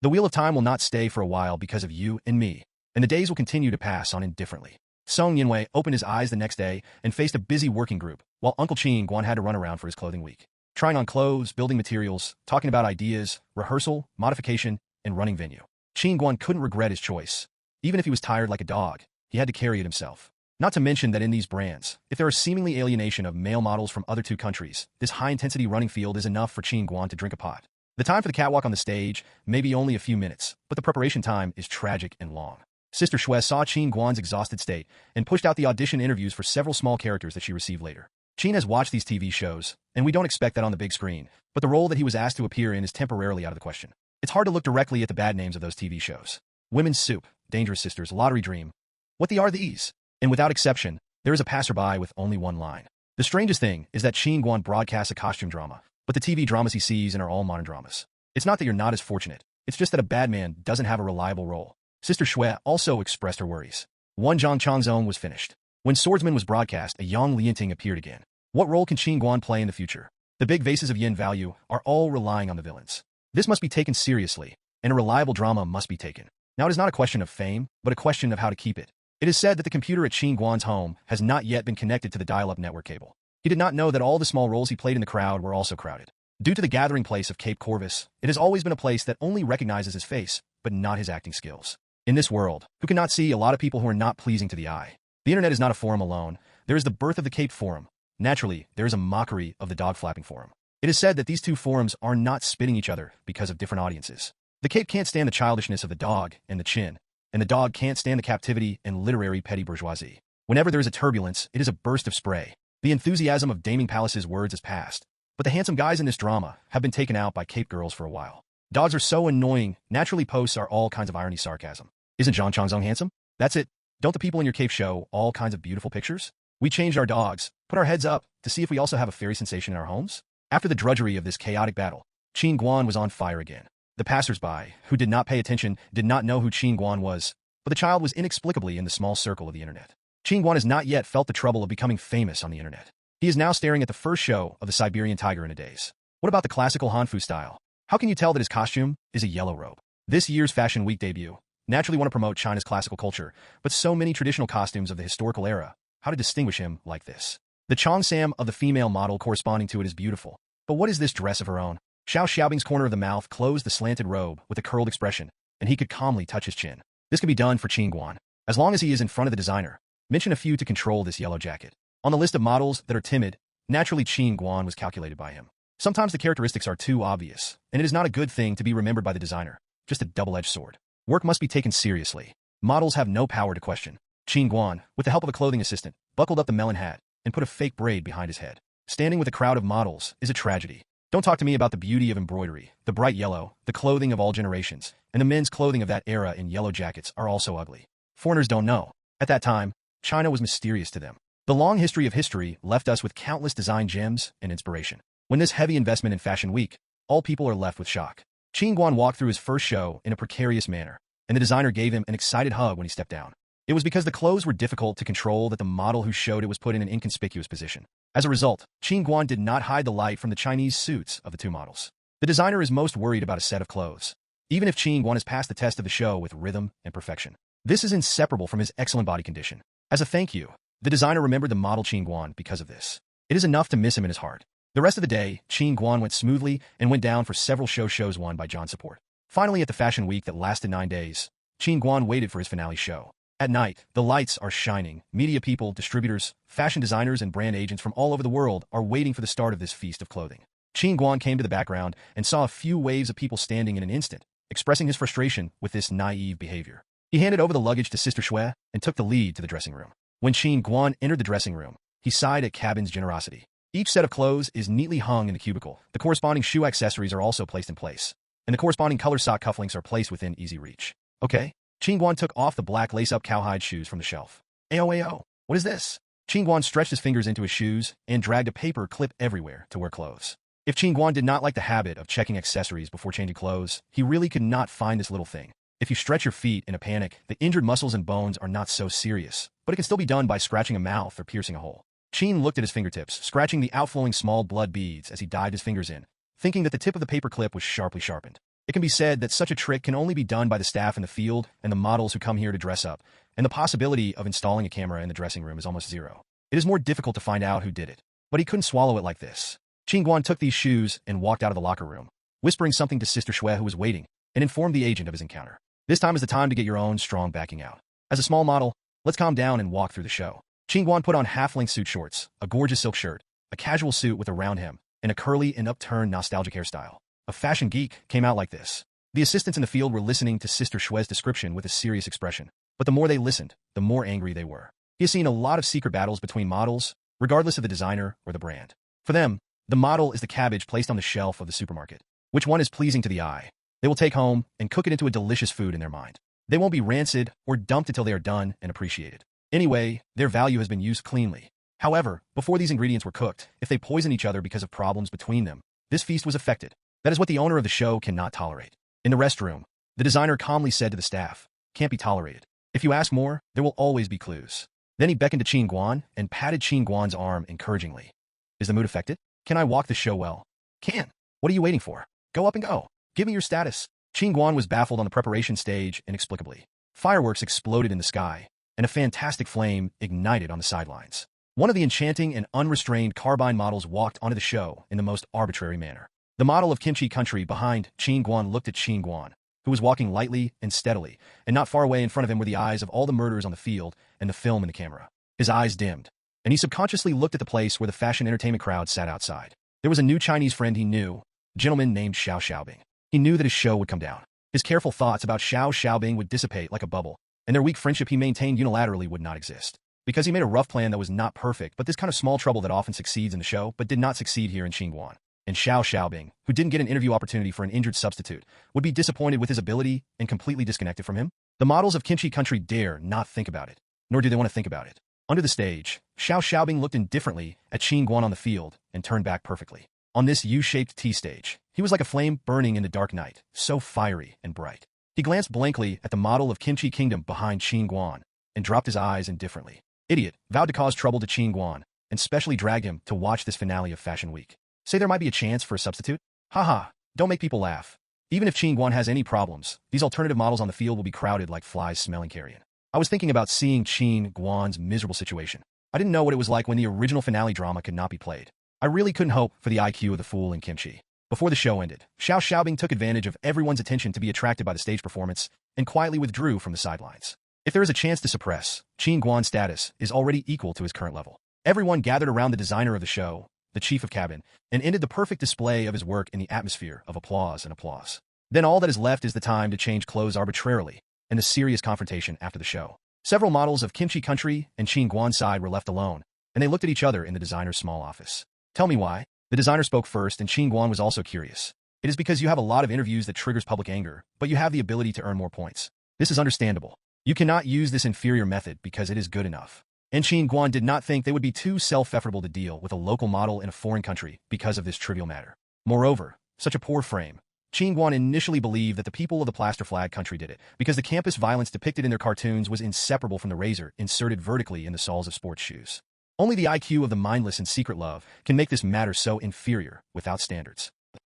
The wheel of time will not stay for a while because of you and me, and the days will continue to pass on indifferently. Song Yinwei opened his eyes the next day and faced a busy working group, while Uncle Qin Guan had to run around for his clothing week. Trying on clothes, building materials, talking about ideas, rehearsal, modification, and running venue. Qin Guan couldn't regret his choice. Even if he was tired like a dog, he had to carry it himself. Not to mention that in these brands, if there are seemingly alienation of male models from other two countries, this high-intensity running field is enough for Qin Guan to drink a pot. The time for the catwalk on the stage may be only a few minutes, but the preparation time is tragic and long. Sister Shui saw Qin Guan's exhausted state and pushed out the audition interviews for several small characters that she received later. Qin has watched these TV shows, and we don't expect that on the big screen, but the role that he was asked to appear in is temporarily out of the question. It's hard to look directly at the bad names of those TV shows. Women's Soup, Dangerous Sisters, Lottery Dream. What are these? And without exception, there is a passerby with only one line. The strangest thing is that Qin Guan broadcasts a costume drama, but the TV dramas he sees in are all modern dramas. It's not that you're not as fortunate, it's just that a bad man doesn't have a reliable role. Sister Shui also expressed her worries. One Zhang Chang's own was finished. When Swordsman was broadcast, a Yang Lianting appeared again. What role can Qin Guan play in the future? The big vases of yen value are all relying on the villains. This must be taken seriously, and a reliable drama must be taken. Now it is not a question of fame, but a question of how to keep it. It is said that the computer at Qin Guan's home has not yet been connected to the dial-up network cable. He did not know that all the small roles he played in the crowd were also crowded. Due to the gathering place of Cape Corvus, it has always been a place that only recognizes his face, but not his acting skills. In this world, who cannot see a lot of people who are not pleasing to the eye? The internet is not a forum alone. There is the birth of the Cape Forum. Naturally, there is a mockery of the dog flapping forum. It is said that these two forums are not spitting each other because of different audiences. The Cape can't stand the childishness of the dog and the Qin, and the dog can't stand the captivity and literary petty bourgeoisie. Whenever there is a turbulence, it is a burst of spray. The enthusiasm of Daming Palace's words is past, but the handsome guys in this drama have been taken out by Cape girls for a while. Dogs are so annoying, naturally posts are all kinds of irony sarcasm. Isn't Zhang Changzong handsome? That's it. Don't the people in your Cape show all kinds of beautiful pictures? We changed our dogs, put our heads up, to see if we also have a fairy sensation in our homes? After the drudgery of this chaotic battle, Qin Guan was on fire again. The passers-by, who did not pay attention, did not know who Qin Guan was, but the child was inexplicably in the small circle of the internet. Qin Guan has not yet felt the trouble of becoming famous on the internet. He is now staring at the first show of the Siberian tiger in a daze. What about the classical Hanfu style? How can you tell that his costume is a yellow robe? This year's Fashion Week debut naturally want to promote China's classical culture, but so many traditional costumes of the historical era. How to distinguish him like this? The Cheongsam of the female model corresponding to it is beautiful. But what is this dress of her own? Xiao Xiaobing's corner of the mouth closed the slanted robe with a curled expression, and he could calmly touch his chin. This can be done for Qin Guan, as long as he is in front of the designer. Mention a few to control this yellow jacket. On the list of models that are timid, naturally Qin Guan was calculated by him. Sometimes the characteristics are too obvious, and it is not a good thing to be remembered by the designer, just a double-edged sword. Work must be taken seriously. Models have no power to question. Qin Guan, with the help of a clothing assistant, buckled up the melon hat and put a fake braid behind his head. Standing with a crowd of models is a tragedy. Don't talk to me about the beauty of embroidery, the bright yellow, the clothing of all generations, and the men's clothing of that era in yellow jackets are also ugly. Foreigners don't know. At that time, China was mysterious to them. The long history of history left us with countless design gems and inspiration. When this heavy investment in Fashion Week, all people are left with shock. Qin Guan walked through his first show in a precarious manner, and the designer gave him an excited hug when he stepped down. It was because the clothes were difficult to control that the model who showed it was put in an inconspicuous position. As a result, Qin Guan did not hide the light from the Chinese suits of the two models. The designer is most worried about a set of clothes, even if Qin Guan has passed the test of the show with rhythm and perfection. This is inseparable from his excellent body condition. As a thank you, the designer remembered the model Qin Guan because of this. It is enough to miss him in his heart. The rest of the day, Qin Guan went smoothly and went down for several shows won by John support. Finally, at the Fashion Week that lasted 9 days, Qin Guan waited for his finale show. At night, the lights are shining. Media people, distributors, fashion designers, and brand agents from all over the world are waiting for the start of this feast of clothing. Qin Guan came to the background and saw a few waves of people standing in an instant, expressing his frustration with this naive behavior. He handed over the luggage to Sister Shui and took the lead to the dressing room. When Qin Guan entered the dressing room, he sighed at Cabin's generosity. Each set of clothes is neatly hung in the cubicle. The corresponding shoe accessories are also placed in place, and the corresponding color sock cufflinks are placed within easy reach. Okay. Qin Guan took off the black lace-up cowhide shoes from the shelf. Ayo, what is this? Qin Guan stretched his fingers into his shoes and dragged a paper clip everywhere to wear clothes. If Qin Guan did not like the habit of checking accessories before changing clothes, he really could not find this little thing. If you stretch your feet in a panic, the injured muscles and bones are not so serious, but it can still be done by scratching a mouth or piercing a hole. Qin looked at his fingertips, scratching the outflowing small blood beads as he dived his fingers in, thinking that the tip of the paper clip was sharply sharpened. It can be said that such a trick can only be done by the staff in the field and the models who come here to dress up, and the possibility of installing a camera in the dressing room is almost zero. It is more difficult to find out who did it, but he couldn't swallow it like this. Qin Guan took these shoes and walked out of the locker room, whispering something to Sister Shui who was waiting, and informed the agent of his encounter. This time is the time to get your own strong backing out. As a small model, Let's calm down and walk through the show. Qin Guan put on half-length suit shorts, a gorgeous silk shirt, a casual suit with a round hem, and a curly and upturned nostalgic hairstyle. A fashion geek came out like this. The assistants in the field were listening to Sister Shue's description with a serious expression, but the more they listened, the more angry they were. He has seen a lot of secret battles between models, regardless of the designer or the brand. For them, the model is the cabbage placed on the shelf of the supermarket. Which one is pleasing to the eye? They will take home and cook it into a delicious food in their mind. They won't be rancid or dumped until they are done and appreciated. Anyway, their value has been used cleanly. However, before these ingredients were cooked, if they poison each other because of problems between them, this feast was affected. That is what the owner of the show cannot tolerate. In the restroom, the designer calmly said to the staff, "Can't be tolerated. If you ask more, there will always be clues." Then he beckoned to Qin Guan and patted Qin Guan's arm encouragingly. "Is the mood affected? Can I walk the show well?" "Can. What are you waiting for? Go up and go. Give me your status." Qin Guan was baffled on the preparation stage inexplicably. Fireworks exploded in the sky, and a fantastic flame ignited on the sidelines. One of the enchanting and unrestrained carbine models walked onto the show in the most arbitrary manner. The model of Kimchi Country behind Qin Guan looked at Qin Guan, who was walking lightly and steadily, and not far away in front of him were the eyes of all the murderers on the field and the film in the camera. His eyes dimmed, and he subconsciously looked at the place where the fashion entertainment crowd sat outside. There was a new Chinese friend he knew, a gentleman named Xiao Xiaobing. He knew that his show would come down. His careful thoughts about Xiao Xiaobing would dissipate like a bubble, and their weak friendship he maintained unilaterally would not exist. Because he made a rough plan that was not perfect, but this kind of small trouble that often succeeds in the show, but did not succeed here in Qin Guan. And Xiao Xiaobing, who didn't get an interview opportunity for an injured substitute, would be disappointed with his ability and completely disconnected from him. The models of Kimchi Country dare not think about it, nor do they want to think about it. Under the stage, Xiao Xiaobing looked indifferently at Qin Guan on the field and turned back perfectly. On this U-shaped T-stage, he was like a flame burning in the dark night, so fiery and bright. He glanced blankly at the model of Kimchi Kingdom behind Qin Guan and dropped his eyes indifferently. Idiot vowed to cause trouble to Qin Guan and specially dragged him to watch this finale of Fashion Week. Say there might be a chance for a substitute? Haha, don't make people laugh. Even if Qin Guan has any problems, these alternative models on the field will be crowded like flies smelling carrion. I was thinking about seeing Qin Guan's miserable situation. I didn't know what it was like when the original finale drama could not be played. I really couldn't hope for the IQ of the fool in kimchi. Before the show ended, Xiao Xiaobing took advantage of everyone's attention to be attracted by the stage performance and quietly withdrew from the sidelines. If there is a chance to suppress, Qin Guan's status is already equal to his current level. Everyone gathered around the designer of the show, the chief of cabin, and ended the perfect display of his work in the atmosphere of applause and applause. Then all that is left is the time to change clothes arbitrarily and the serious confrontation after the show. Several models of Kimchi Country and Qin Guan's side were left alone, and they looked at each other in the designer's small office. "Tell me why." The designer spoke first, and Qin Guan was also curious. "It is because you have a lot of interviews that triggers public anger, but you have the ability to earn more points. This is understandable. You cannot use this inferior method because it is good enough." And Qin Guan did not think they would be too self-effortable to deal with a local model in a foreign country because of this trivial matter. Moreover, such a poor frame. Qin Guan initially believed that the people of the plaster flag country did it because the campus violence depicted in their cartoons was inseparable from the razor inserted vertically in the soles of sports shoes. Only the IQ of the mindless and secret love can make this matter so inferior without standards.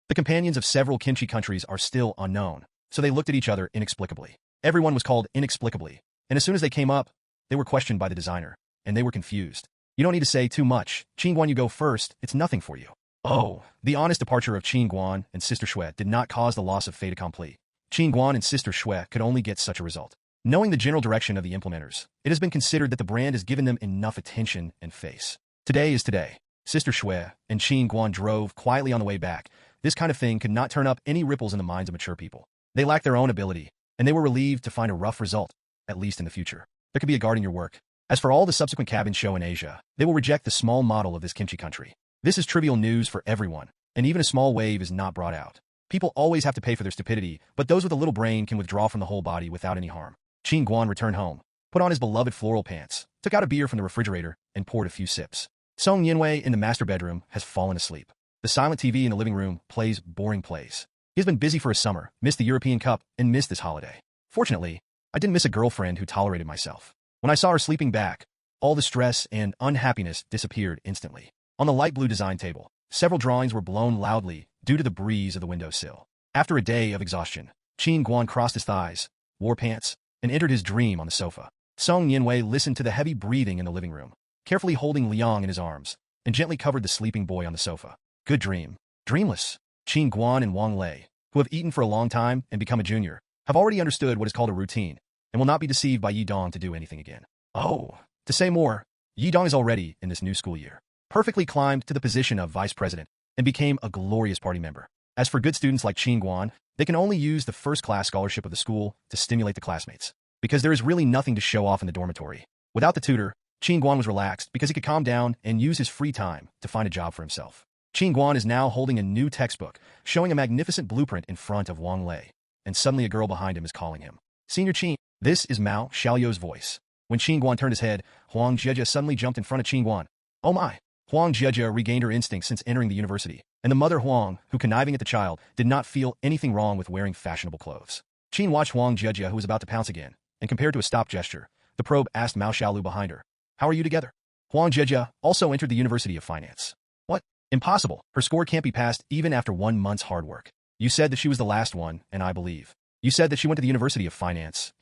The companions of several kimchi countries are still unknown, so they looked at each other inexplicably. Everyone was called inexplicably, and as soon as they came up, they were questioned by the designer, and they were confused. "You don't need to say too much. Qin Guan, you go first. It's nothing for you." Oh, the honest departure of Qin Guan and Sister Shui did not cause the loss of fait accompli. Qin Guan and Sister Shui could only get such a result. Knowing the general direction of the implementers, it has been considered that the brand has given them enough attention and face. Today is today. Sister Shui and Qin Guan drove quietly on the way back. This kind of thing could not turn up any ripples in the minds of mature people. They lacked their own ability, and they were relieved to find a rough result, at least in the future. There could be a guard in your work. As for all the subsequent cabin show in Asia, they will reject the small model of this kimchi country. This is trivial news for everyone, and even a small wave is not brought out. People always have to pay for their stupidity, but those with a little brain can withdraw from the whole body without any harm. Qin Guan returned home, put on his beloved floral pants, took out a beer from the refrigerator, and poured a few sips. Song Yinwei in the master bedroom has fallen asleep. The silent TV in the living room plays boring plays. He has been busy for a summer, missed the European Cup, and missed this holiday. Fortunately, I didn't miss a girlfriend who tolerated myself. When I saw her sleeping back, all the stress and unhappiness disappeared instantly. On the light blue design table, several drawings were blown loudly due to the breeze of the windowsill. After a day of exhaustion, Qin Guan crossed his thighs, wore pants, and entered his dream on the sofa. Song Yinwei listened to the heavy breathing in the living room, carefully holding Liang in his arms, and gently covered the sleeping boy on the sofa. Good dream. Dreamless. Qin Guan and Wang Lei, who have eaten for a long time and become a junior, have already understood what is called a routine, and will not be deceived by Yi Dong to do anything again. Oh, to say more, Yidong is already in this new school year. Perfectly climbed to the position of vice president and became a glorious party member. As for good students like Qin Guan, they can only use the first-class scholarship of the school to stimulate the classmates, because there is really nothing to show off in the dormitory. Without the tutor, Qin Guan was relaxed because he could calm down and use his free time to find a job for himself. Qin Guan is now holding a new textbook, showing a magnificent blueprint in front of Wang Lei, and suddenly a girl behind him is calling him. Senior Qin, this is Mao Xiaoyou's voice. When Qin Guan turned his head, Huang Jie suddenly jumped in front of Qin Guan. Oh my! Huang Jie regained her instinct since entering the university, and the mother Huang, who conniving at the child, did not feel anything wrong with wearing fashionable clothes. Qin watched Huang Jie, who was about to pounce again, and compared to a stop gesture, the probe asked Mao Xiaolu behind her, "How are you together?" Huang Jie also entered the University of Finance. What? Impossible. Her score can't be passed even after 1 month's hard work. You said that she was the last one, and I believe. You said that she went to the University of Finance.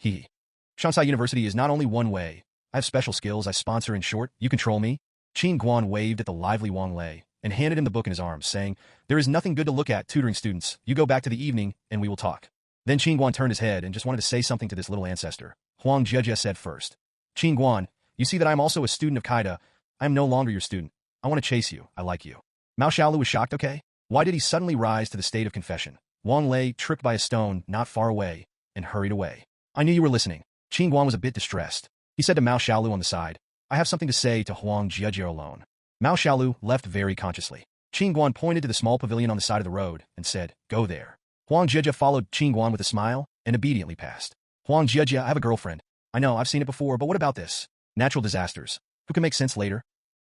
Shansai University is not only one way. I have special skills I sponsor. In short, you control me. Qin Guan waved at the lively Wang Lei and handed him the book in his arms, saying, "There is nothing good to look at tutoring students. You go back to the evening, and we will talk." Then Qin Guan turned his head and just wanted to say something to this little ancestor. Huang Jie said first, "Qin Guan, you see that I am also a student of Kaida. I am no longer your student. I want to chase you. I like you." Mao Xiaolu was shocked. Okay? Why did he suddenly rise to the state of confession? Wang Lei tripped by a stone not far away and hurried away. "I knew you were listening." Qin Guan was a bit distressed. He said to Mao Xiaolu on the side, "I have something to say to Huang Jie alone." Mao Xiaolu left very consciously. Qin Guan pointed to the small pavilion on the side of the road and said, "Go there." Huang Jie followed Qin Guan with a smile and obediently passed. "Huang Jie, I have a girlfriend. I know, I've seen it before, but what about this? Natural disasters. Who can make sense later?"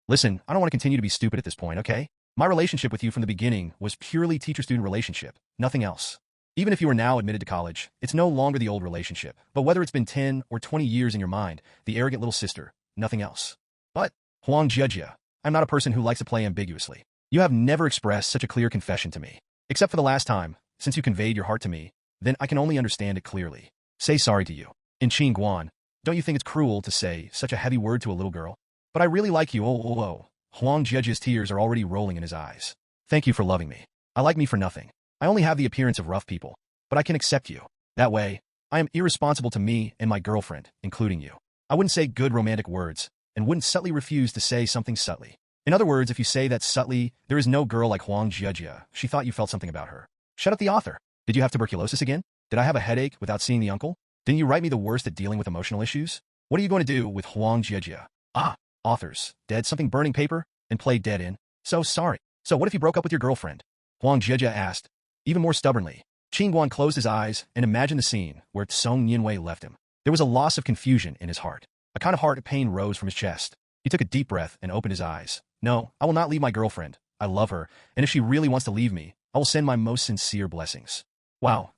"Listen, I don't want to continue to be stupid at this point, okay? My relationship with you from the beginning was purely teacher-student relationship, nothing else. Even if you are now admitted to college, it's no longer the old relationship, but whether it's been 10 or 20 years in your mind, the arrogant little sister, nothing else." "But, Huang Jie, I'm not a person who likes to play ambiguously. You have never expressed such a clear confession to me. Except for the last time, since you conveyed your heart to me, then I can only understand it clearly. Say sorry to you." In Qin Guan, don't you think it's cruel to say such a heavy word to a little girl? "But I really like you, oh. Huang Jie's tears are already rolling in his eyes. "Thank you for loving me. I like me for nothing. I only have the appearance of rough people, but I can accept you. That way, I am irresponsible to me and my girlfriend, including you. I wouldn't say good romantic words, and wouldn't subtly refuse to say something subtly. In other words, if you say that subtly, there is no girl like Huang Jie. She thought you felt something about her." "Shut up the author. Did you have tuberculosis again? Did I have a headache without seeing the uncle? Didn't you write me the worst at dealing with emotional issues? What are you going to do with Huang Jie?" "Ah, authors, dead something burning paper, and played dead in. So sorry. So what if you broke up with your girlfriend?" Huang Jie asked, even more stubbornly. Qin Guan closed his eyes and imagined the scene where Song Yinwei left him. There was a loss of confusion in his heart. A kind of heart pain rose from his chest. He took a deep breath and opened his eyes. "No, I will not leave my girlfriend. I love her, and if she really wants to leave me, I will send my most sincere blessings." Wow.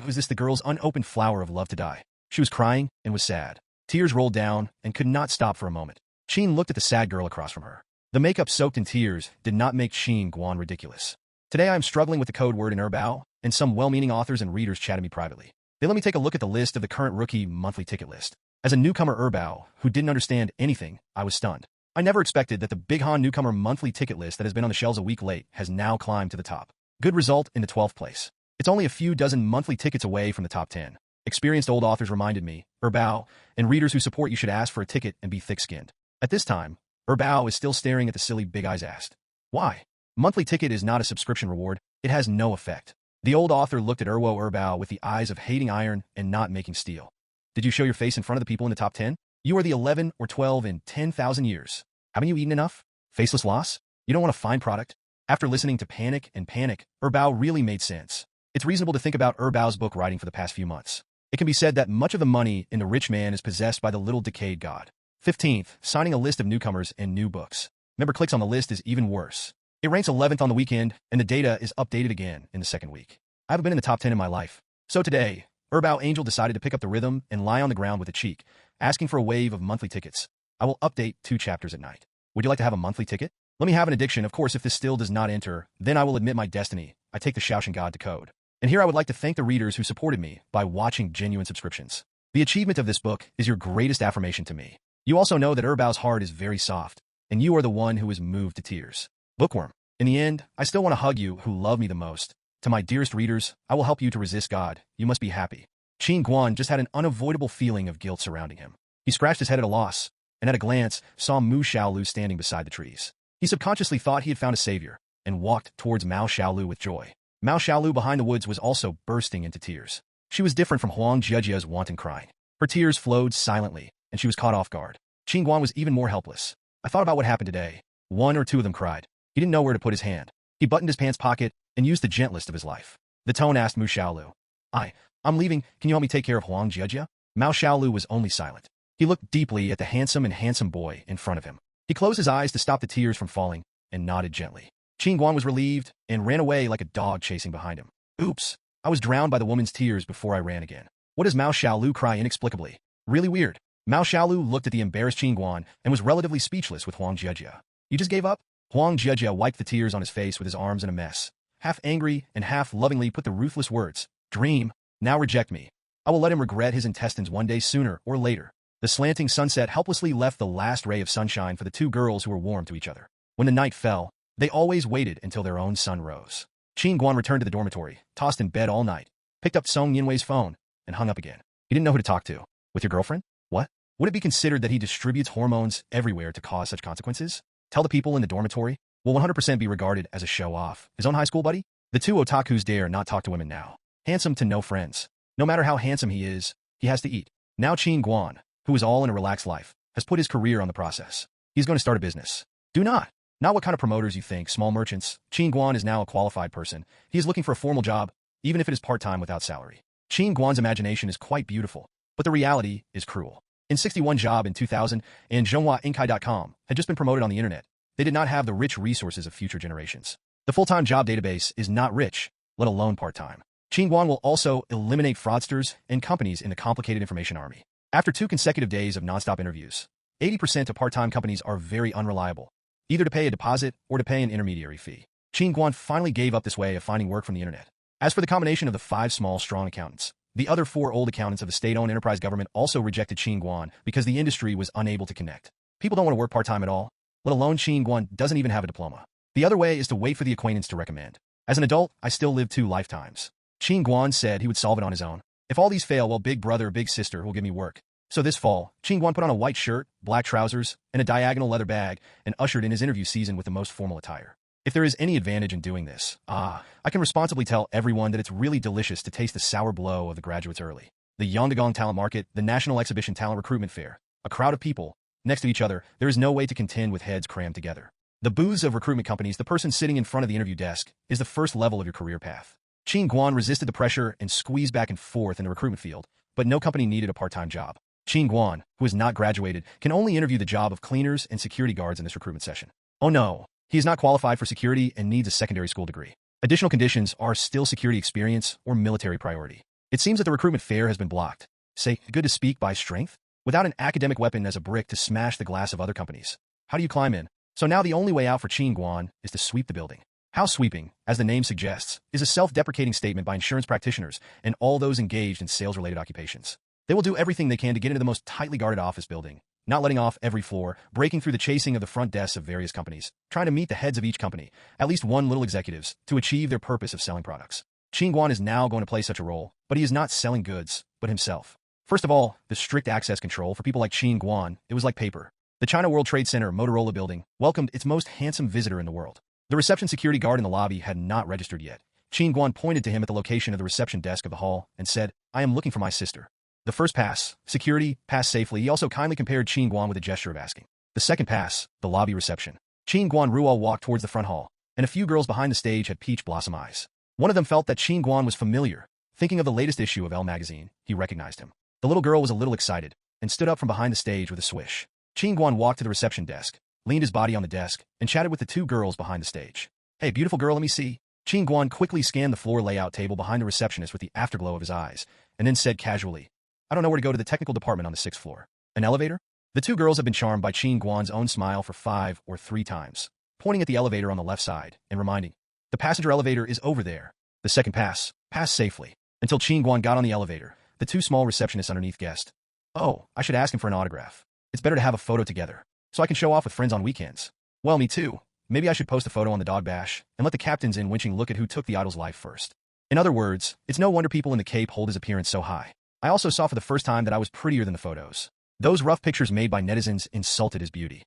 Was this the girl's unopened flower of love to die? She was crying and was sad. Tears rolled down and could not stop for a moment. Qin looked at the sad girl across from her. The makeup soaked in tears did not make Qin Guan ridiculous. "Today I am struggling with the code word in Erbao, and some well-meaning authors and readers chatted me privately. They let me take a look at the list of the current rookie monthly ticket list. As a newcomer Erbao, who didn't understand anything, I was stunned. I never expected that the Big Han newcomer monthly ticket list that has been on the shelves a week late has now climbed to the top. Good result in the 12th place. It's only a few dozen monthly tickets away from the top 10. Experienced old authors reminded me, Erbao, and readers who support you should ask for a ticket and be thick-skinned. At this time, Erbao is still staring at the silly Big Eyes asked. Why? Monthly ticket is not a subscription reward. It has no effect. The old author looked at Erbao with the eyes of hating iron and not making steel. Did you show your face in front of the people in the top 10? You are the 11 or 12 in 10,000 years. Haven't you eaten enough? Faceless loss? You don't want a fine product? After listening to Panic, Erbao really made sense. It's reasonable to think about Erbao's book writing for the past few months. It can be said that much of the money in the rich man is possessed by the little decayed god. 15th, signing a list of newcomers and new books. Member clicks on the list is even worse. It ranks 11th on the weekend, and the data is updated again in the second week. I haven't been in the top 10 in my life. So today, Erbao Angel decided to pick up the rhythm and lie on the ground with a cheek, asking for a wave of monthly tickets. I will update 2 chapters at night. Would you like to have a monthly ticket? Let me have an addiction. Of course, if this still does not enter, then I will admit my destiny. I take the Shaoshan God to code. And here I would like to thank the readers who supported me by watching genuine subscriptions. The achievement of this book is your greatest affirmation to me. You also know that Erbao's heart is very soft, and you are the one who is moved to tears. Bookworm. In the end, I still want to hug you who love me the most. To my dearest readers, I will help you to resist God. You must be happy. Qin Guan just had an unavoidable feeling of guilt surrounding him. He scratched his head at a loss, and at a glance saw Mu Xiaolu standing beside the trees. He subconsciously thought he had found a savior, and walked towards Mao Xiaolu with joy. Mao Xiaolu behind the woods was also bursting into tears. She was different from Huang Jiejia's wanton crying. Her tears flowed silently, and she was caught off guard. Qin Guan was even more helpless. I thought about what happened today. One or two of them cried. He didn't know where to put his hand. He buttoned his pants pocket and used the gentlest of his life. The tone asked Mu Xiaolu. I'm leaving. Can you help me take care of Huang Jiejia? Mao Xiaolu was only silent. He looked deeply at the handsome boy in front of him. He closed his eyes to stop the tears from falling and nodded gently. Qin Guan was relieved and ran away like a dog chasing behind him. Oops, I was drowned by the woman's tears before I ran again. What does Mao Xiaolu cry inexplicably? Really weird. Mao Xiaolu looked at the embarrassed Qin Guan and was relatively speechless with Huang Jiejia. You just gave up? Huang Jiejia wiped the tears on his face with his arms in a mess. Half angry and half lovingly put the ruthless words, "Dream, now reject me. I will let him regret his intestines one day sooner or later." The slanting sunset helplessly left the last ray of sunshine for the two girls who were warm to each other. When the night fell, they always waited until their own sun rose. Qin Guan returned to the dormitory, tossed in bed all night, picked up Song Yinwei's phone, and hung up again. He didn't know who to talk to. With your girlfriend? What? Would it be considered that he distributes hormones everywhere to cause such consequences? Tell the people in the dormitory? Will 100% be regarded as a show-off? His own high school buddy? The two otakus dare not talk to women now. Handsome to no friends. No matter how handsome he is, he has to eat. Now Qin Guan, who is all in a relaxed life, has put his career on the process. He's going to start a business. Do not. Not what kind of promoters you think, small merchants. Qin Guan is now a qualified person. He is looking for a formal job, even if it is part-time without salary. Qin Guan's imagination is quite beautiful, but the reality is cruel. In 61 job in 2000, and ZhonghuaInkai.com had just been promoted on the internet. They did not have the rich resources of future generations. The full-time job database is not rich, let alone part-time. Qin Guan will also eliminate fraudsters and companies in the complicated information army. After 2 consecutive days of nonstop interviews, 80% of part-time companies are very unreliable, either to pay a deposit or to pay an intermediary fee. Qin Guan finally gave up this way of finding work from the internet. As for the combination of the 5 small, strong accountants, the other 4 old accountants of the state-owned enterprise government also rejected Qin Guan because the industry was unable to connect. People don't want to work part-time at all, let alone Qin Guan doesn't even have a diploma. The other way is to wait for the acquaintance to recommend. As an adult, I still live 2 lifetimes. Qin Guan said he would solve it on his own. If all these fail, well, big brother or big sister will give me work. So this fall, Qin Guan put on a white shirt, black trousers, and a diagonal leather bag, and ushered in his interview season with the most formal attire. If there is any advantage in doing this, I can responsibly tell everyone that it's really delicious to taste the sour blow of the graduates early. The Yongdagong Talent Market, the National Exhibition Talent Recruitment Fair, a crowd of people, next to each other, there is no way to contend with heads crammed together. The booths of recruitment companies, the person sitting in front of the interview desk, is the first level of your career path. Qin Guan resisted the pressure and squeezed back and forth in the recruitment field, but no company needed a part-time job. Qin Guan, who has not graduated, can only interview the job of cleaners and security guards in this recruitment session. Oh no, he is not qualified for security and needs a secondary school degree. Additional conditions are still security experience or military priority. It seems that the recruitment fair has been blocked. Say, good to speak by strength? Without an academic weapon as a brick to smash the glass of other companies. How do you climb in? So now the only way out for Qin Guan is to sweep the building. House sweeping, as the name suggests, is a self-deprecating statement by insurance practitioners and all those engaged in sales-related occupations. They will do everything they can to get into the most tightly guarded office building, not letting off every floor, breaking through the chasing of the front desks of various companies, trying to meet the heads of each company, at least one little executives, to achieve their purpose of selling products. Qin Guan is now going to play such a role, but he is not selling goods, but himself. First of all, the strict access control for people like Qin Guan, it was like paper. The China World Trade Center Motorola building welcomed its most handsome visitor in the world. The reception security guard in the lobby had not registered yet. Qin Guan pointed to him at the location of the reception desk of the hall and said, "I am looking for my sister." The first pass, security, passed safely. He also kindly compared Qin Guan with a gesture of asking. The second pass, the lobby reception. Qin Guan Ruo walked towards the front hall, and a few girls behind the stage had peach blossom eyes. One of them felt that Qin Guan was familiar. Thinking of the latest issue of Elle magazine, he recognized him. The little girl was a little excited and stood up from behind the stage with a swish. Qin Guan walked to the reception desk, leaned his body on the desk, and chatted with the 2 girls behind the stage. "Hey, beautiful girl, let me see." Qin Guan quickly scanned the floor layout table behind the receptionist with the afterglow of his eyes, and then said casually, "I don't know where to go to the technical department on the 6th floor. An elevator?" The 2 girls had been charmed by Qin Guan's own smile for 5 or 3 times, pointing at the elevator on the left side and reminding, "The passenger elevator is over there." The second pass, passed safely, until Qin Guan got on the elevator. The 2 small receptionists underneath guessed, "Oh, I should ask him for an autograph. It's better to have a photo together, so I can show off with friends on weekends." Well, me too. Maybe I should post a photo on the dog bash and let the captains in winching look at who took the idol's life first. In other words, it's no wonder people in the Cape hold his appearance so high. I also saw for the first time that I was prettier than the photos. Those rough pictures made by netizens insulted his beauty.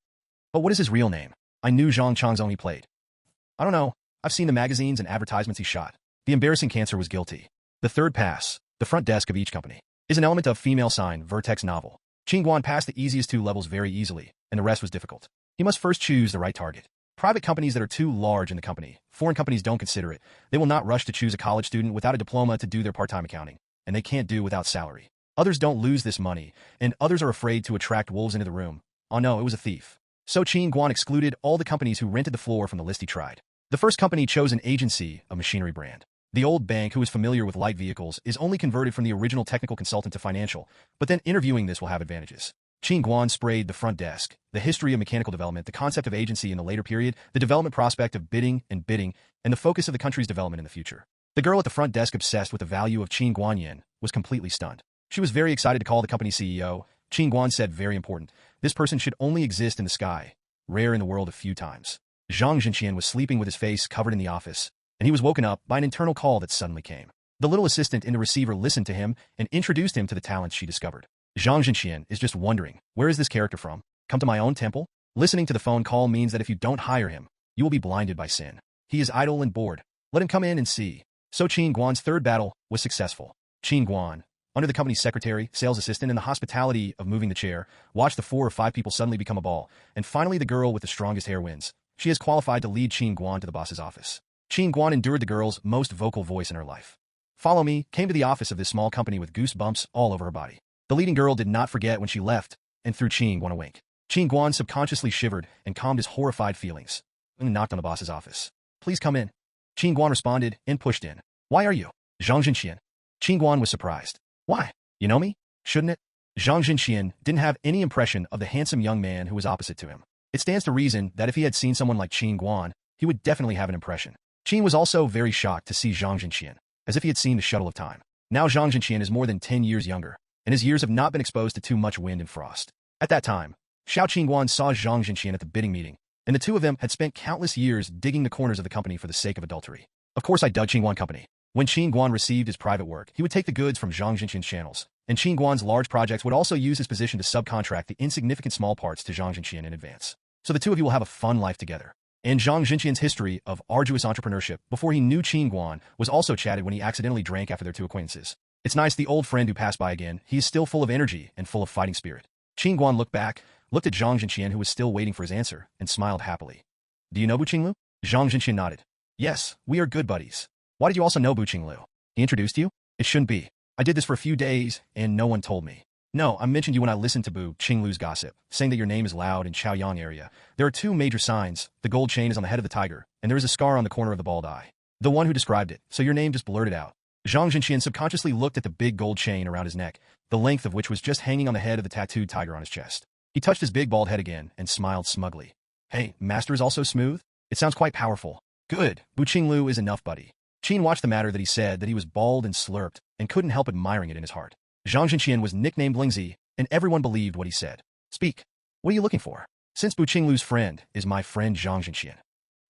But what is his real name? I knew Zhang Chang's only played. I don't know. I've seen the magazines and advertisements he shot. The embarrassing cancer was guilty. The third pass, the front desk of each company, is an element of female sign vertex novel. Qin Guan passed the easiest 2 levels very easily, and the rest was difficult. He must first choose the right target. Private companies that are too large in the company, foreign companies don't consider it. They will not rush to choose a college student without a diploma to do their part-time accounting, and they can't do without salary. Others don't lose this money, and others are afraid to attract wolves into the room. Oh no, it was a thief. So Qin Guan excluded all the companies who rented the floor from the list he tried. The first company chose an agency, a machinery brand. The old bank, who is familiar with light vehicles, is only converted from the original technical consultant to financial, but then interviewing this will have advantages. Qin Guan sprayed the front desk, the history of mechanical development, the concept of agency in the later period, the development prospect of bidding, and the focus of the country's development in the future. The girl at the front desk, obsessed with the value of Qin Guan yen, was completely stunned. She was very excited to call the company CEO. Qin Guan said, very important, this person should only exist in the sky, rare in the world a few times. Zhang Zhenqian was sleeping with his face covered in the office, and he was woken up by an internal call that suddenly came. The little assistant in the receiver listened to him and introduced him to the talents she discovered. Zhang Zhenqian is just wondering, where is this character from? Come to my own temple? Listening to the phone call means that if you don't hire him, you will be blinded by sin. He is idle and bored. Let him come in and see. So Qin Guan's third battle was successful. Qin Guan, under the company's secretary, sales assistant, and the hospitality of moving the chair, watched the 4 or 5 people suddenly become a ball, and finally the girl with the strongest hair wins. She is qualified to lead Qin Guan to the boss's office. Qin Guan endured the girl's most vocal voice in her life. Follow me, came to the office of this small company with goosebumps all over her body. The leading girl did not forget when she left, and threw Qin Guan a wink. Qin Guan subconsciously shivered and calmed his horrified feelings, and knocked on the boss's office. Please come in. Qin Guan responded and pushed in. Why are you? Zhang Zhenqian. Qin Guan was surprised. Why? You know me? Shouldn't it? Zhang Zhenqian didn't have any impression of the handsome young man who was opposite to him. It stands to reason that if he had seen someone like Qin Guan, he would definitely have an impression. Qin was also very shocked to see Zhang Zhenqian, as if he had seen the shuttle of time. Now Zhang Zhenqian is more than 10 years younger, and his years have not been exposed to too much wind and frost. At that time, Xiao Qingguan saw Zhang Zhenqian at the bidding meeting, and the two of them had spent countless years digging the corners of the company for the sake of adultery. Of course I dug Qingguan company. When Qingguan received his private work, he would take the goods from Zhang Zhenqian's channels, and Qingguan's large projects would also use his position to subcontract the insignificant small parts to Zhang Zhenqian in advance. So the two of you will have a fun life together. And Zhang Zhenqian's history of arduous entrepreneurship before he knew Qingguan was also chatted when he accidentally drank after their two acquaintances. It's nice the old friend who passed by again. He is still full of energy and full of fighting spirit. Qingguan looked back, looked at Zhang Zhenqian, who was still waiting for his answer, and smiled happily. Do you know Bu Qinglu? Zhang Zhenqian nodded. Yes, we are good buddies. Why did you also know Bu Qinglu? He introduced you? It shouldn't be. I did this for a few days, and no one told me. No, I mentioned you when I listened to Bu Qinglu's gossip, saying that your name is loud in Chaoyang area. There are two major signs. The gold chain is on the head of the tiger, and there is a scar on the corner of the bald eye. The one who described it, so your name just blurted out. Zhang Zhenqian subconsciously looked at the big gold chain around his neck, the length of which was just hanging on the head of the tattooed tiger on his chest. He touched his big bald head again and smiled smugly. Hey, master is also smooth? It sounds quite powerful. Good, Bu Qinglu is enough, buddy. Qin watched the matter that he said that he was bald and slurped, and couldn't help admiring it in his heart. Zhang Zhenqian was nicknamed Lingzi, and everyone believed what he said. Speak. What are you looking for? Since Bu Qinglu's friend is my friend Zhang Zhenqian.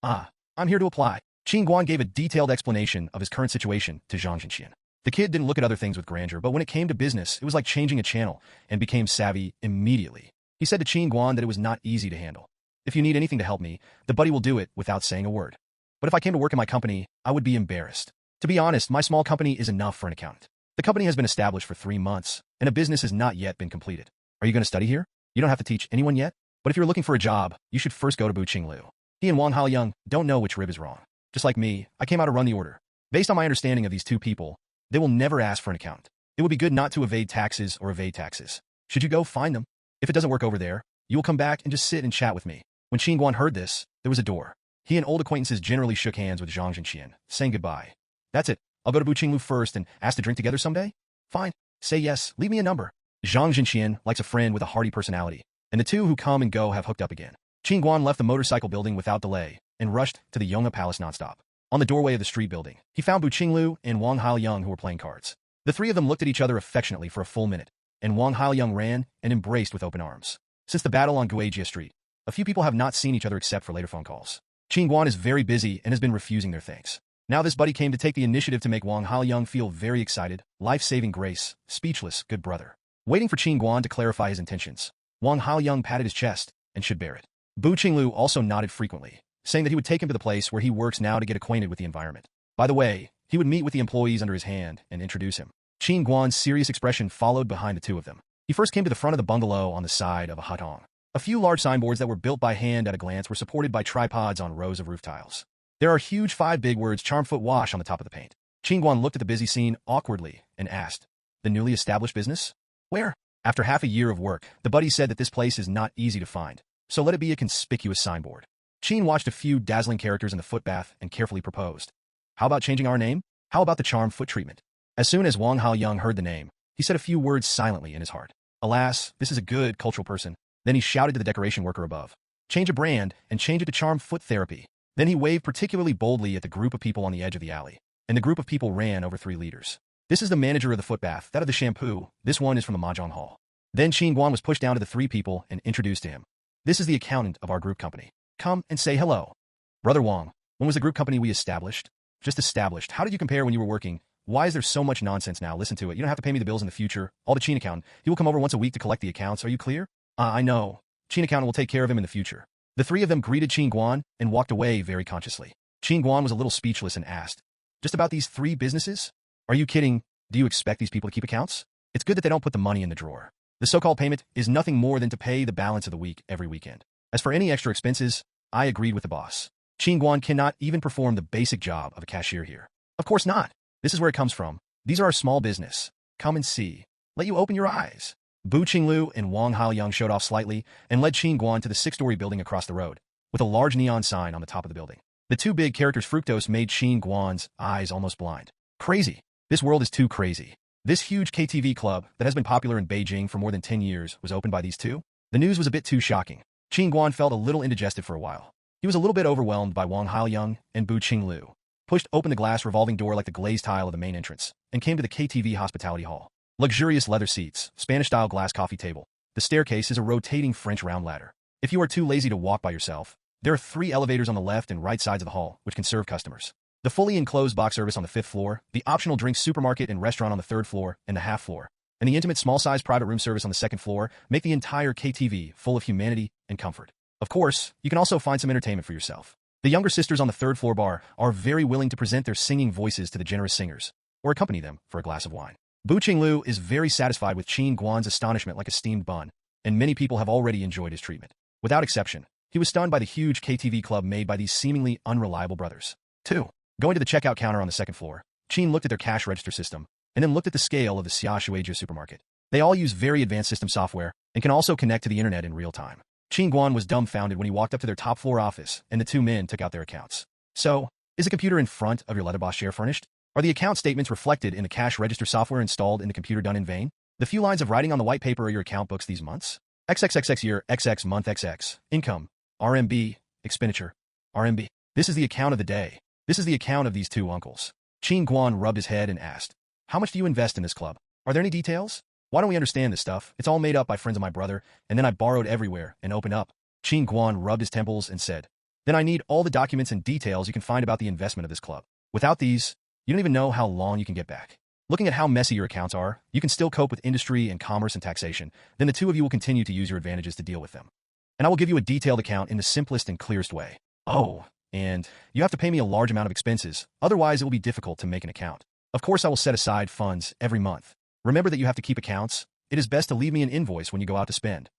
Ah, I'm here to apply. Qin Guan gave a detailed explanation of his current situation to Zhang Zhenqian. The kid didn't look at other things with grandeur, but when it came to business, it was like changing a channel, and became savvy immediately. He said to Qin Guan that it was not easy to handle. If you need anything to help me, the buddy will do it without saying a word. But if I came to work in my company, I would be embarrassed. To be honest, my small company is enough for an accountant. The company has been established for 3 months, and a business has not yet been completed. Are you going to study here? You don't have to teach anyone yet, but if you're looking for a job, you should first go to Bu Qinglu. He and Wang Haoyang don't know which rib is wrong. Just like me, I came out to run the order. Based on my understanding of these two people, they will never ask for an accountant. It would be good not to evade taxes or evade taxes. Should you go find them? If it doesn't work over there, you will come back and just sit and chat with me. When Qin Guan heard this, there was a door. He and old acquaintances generally shook hands with Zhang Zhenqian, saying goodbye. That's it. I'll go to Bu Qinglu first and ask to drink together someday? Fine. Say yes. Leave me a number. Zhang Zhenqian likes a friend with a hearty personality, and the two who come and go have hooked up again. Qin Guan left the motorcycle building without delay and rushed to the Yonga Palace nonstop. On the doorway of the street building, he found Bu Qinglu and Wang Haoyang, who were playing cards. The three of them looked at each other affectionately for a full minute, and Wang Haoyang ran and embraced with open arms. Since the battle on Guijia Street, a few people have not seen each other except for later phone calls. Qin Guan is very busy and has been refusing their thanks. Now this buddy came to take the initiative to make Wang Haoyang feel very excited, life-saving grace, speechless, good brother. Waiting for Qin Guan to clarify his intentions, Wang Haoyang patted his chest and should bear it. Bu Qinglu also nodded frequently, saying that he would take him to the place where he works now to get acquainted with the environment. By the way, he would meet with the employees under his hand and introduce him. Qin Guan's serious expression followed behind the two of them. He first came to the front of the bungalow on the side of a hutong. A few large signboards that were built by hand at a glance were supported by tripods on rows of roof tiles. There are huge 5 big words Charmfoot Wash on the top of the paint. Qin Guan looked at the busy scene awkwardly and asked, "The newly established business? Where?" After half a year of work, the buddy said that this place is not easy to find, so let it be a conspicuous signboard. Qin watched a few dazzling characters in the footbath and carefully proposed, "How about changing our name? How about the Charm Foot treatment?" As soon as Wang Haoyang heard the name, he said a few words silently in his heart. Alas, this is a good cultural person. Then he shouted to the decoration worker above, "Change a brand and change it to Charm Foot Therapy." Then he waved particularly boldly at the group of people on the edge of the alley, and the group of people ran over 3 liters. "This is the manager of the footbath, that of the shampoo, this one is from the Mahjong Hall." Then Qin Guan was pushed down to the 3 people and introduced to him. "This is the accountant of our group company. Come and say hello." "Brother Wang, when was the group company we established?" "Just established. How did you compare when you were working? Why is there so much nonsense now? Listen to it. You don't have to pay me the bills in the future. All the Qin accountant. He will come over once a week to collect the accounts. Are you clear?" I know. Qin accountant will take care of him in the future." The 3 of them greeted Qin Guan and walked away very consciously. Qin Guan was a little speechless and asked, "Just about these 3 businesses? Are you kidding? Do you expect these people to keep accounts? It's good that they don't put the money in the drawer. The so-called payment is nothing more than to pay the balance of the week every weekend. As for any extra expenses, I agreed with the boss. Qin Guan cannot even perform the basic job of a cashier here." "Of course not. This is where it comes from. These are our small business. Come and see. Let you open your eyes." Bu Qinglu and Wang Haoyang showed off slightly and led Qin Guan to the 6-story building across the road, with a large neon sign on the top of the building. The 2 big characters fructose made Qin Guan's eyes almost blind. Crazy. This world is too crazy. This huge KTV club that has been popular in Beijing for more than 10 years was opened by these 2? The news was a bit too shocking. Qin Guan felt a little indigested for a while. He was a little bit overwhelmed by Wang Haoyang and Bu Qinglu. Pushed open the glass revolving door like the glazed tile of the main entrance, and came to the KTV hospitality hall. Luxurious leather seats, Spanish-style glass coffee table. The staircase is a rotating French round ladder. If you are too lazy to walk by yourself, there are 3 elevators on the left and right sides of the hall, which can serve customers. The fully enclosed box service on the 5th floor, the optional drinks supermarket and restaurant on the 3rd floor and the half floor, and the intimate small-sized private room service on the 2nd floor make the entire KTV full of humanity and comfort. Of course, you can also find some entertainment for yourself. The younger sisters on the 3rd floor bar are very willing to present their singing voices to the generous singers, or accompany them for a glass of wine. Bu Qinglu is very satisfied with Qin Guan's astonishment like a steamed bun, and many people have already enjoyed his treatment. Without exception, he was stunned by the huge KTV club made by these seemingly unreliable brothers. 2. Going to the checkout counter on the 2nd floor, Qin looked at their cash register system, and then looked at the scale of the Xiaoshuizhe supermarket. They all use very advanced system software, and can also connect to the internet in real time. Qin Guan was dumbfounded when he walked up to their top-floor office, and the 2 men took out their accounts. "So, is the computer in front of your letterbox chair furnished? Are the account statements reflected in the cash register software installed in the computer done in vain? The few lines of writing on the white paper are your account books these months? XXXX year, XX month, XX. Income, RMB. Expenditure, RMB. This is the account of the day. This is the account of these 2 uncles." Qin Guan rubbed his head and asked, "How much do you invest in this club? Are there any details? Why don't we understand this stuff? It's all made up by friends of my brother, and then I borrowed everywhere and opened up." Qin Guan rubbed his temples and said, "Then I need all the documents and details you can find about the investment of this club. Without these, you don't even know how long you can get back. Looking at how messy your accounts are, you can still cope with industry and commerce and taxation. Then the 2 of you will continue to use your advantages to deal with them. And I will give you a detailed account in the simplest and clearest way. Oh, and you have to pay me a large amount of expenses, otherwise it will be difficult to make an account. Of course I will set aside funds every month. Remember that you have to keep accounts. It is best to leave me an invoice when you go out to spend.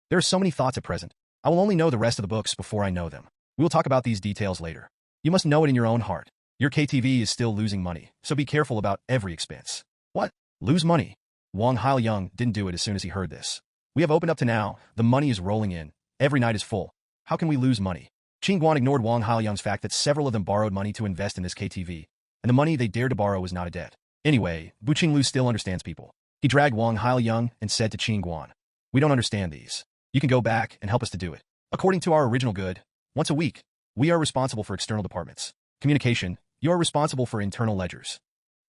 There are so many thoughts at present. I will only know the rest of the books before I know them. We will talk about these details later. You must know it in your own heart. Your KTV is still losing money, so be careful about every expense." "What? Lose money?" Wang Haoyang didn't do it as soon as he heard this. "We have opened up to now. The money is rolling in. Every night is full. How can we lose money?" Qin Guan ignored Wang Haoyang's fact that several of them borrowed money to invest in this KTV, and the money they dared to borrow was not a debt. Anyway, Bu Qinglu still understands people. He dragged Wang Haoyang and said to Qin Guan, "We don't understand these. You can go back and help us to do it. According to our original good, once a week, we are responsible for external departments. Communication, you are responsible for internal ledgers.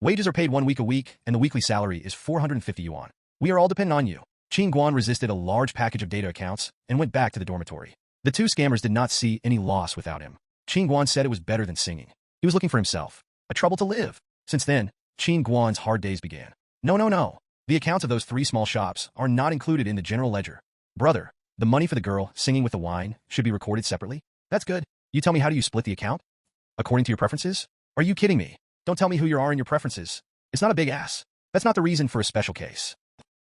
Wages are paid 1 week a week, and the weekly salary is 450 yuan. We are all dependent on you." Qin Guan resisted a large package of data accounts and went back to the dormitory. The 2 scammers did not see any loss without him. Qin Guan said it was better than singing. He was looking for himself, a trouble to live. Since then, Qin Guan's hard days began. No. The accounts of those 3 small shops are not included in the general ledger. Brother, the money for the girl singing with the wine should be recorded separately? That's good. You tell me, how do you split the account? According to your preferences? Are you kidding me? Don't tell me who you are in your preferences. It's not a big ass. That's not the reason for a special case.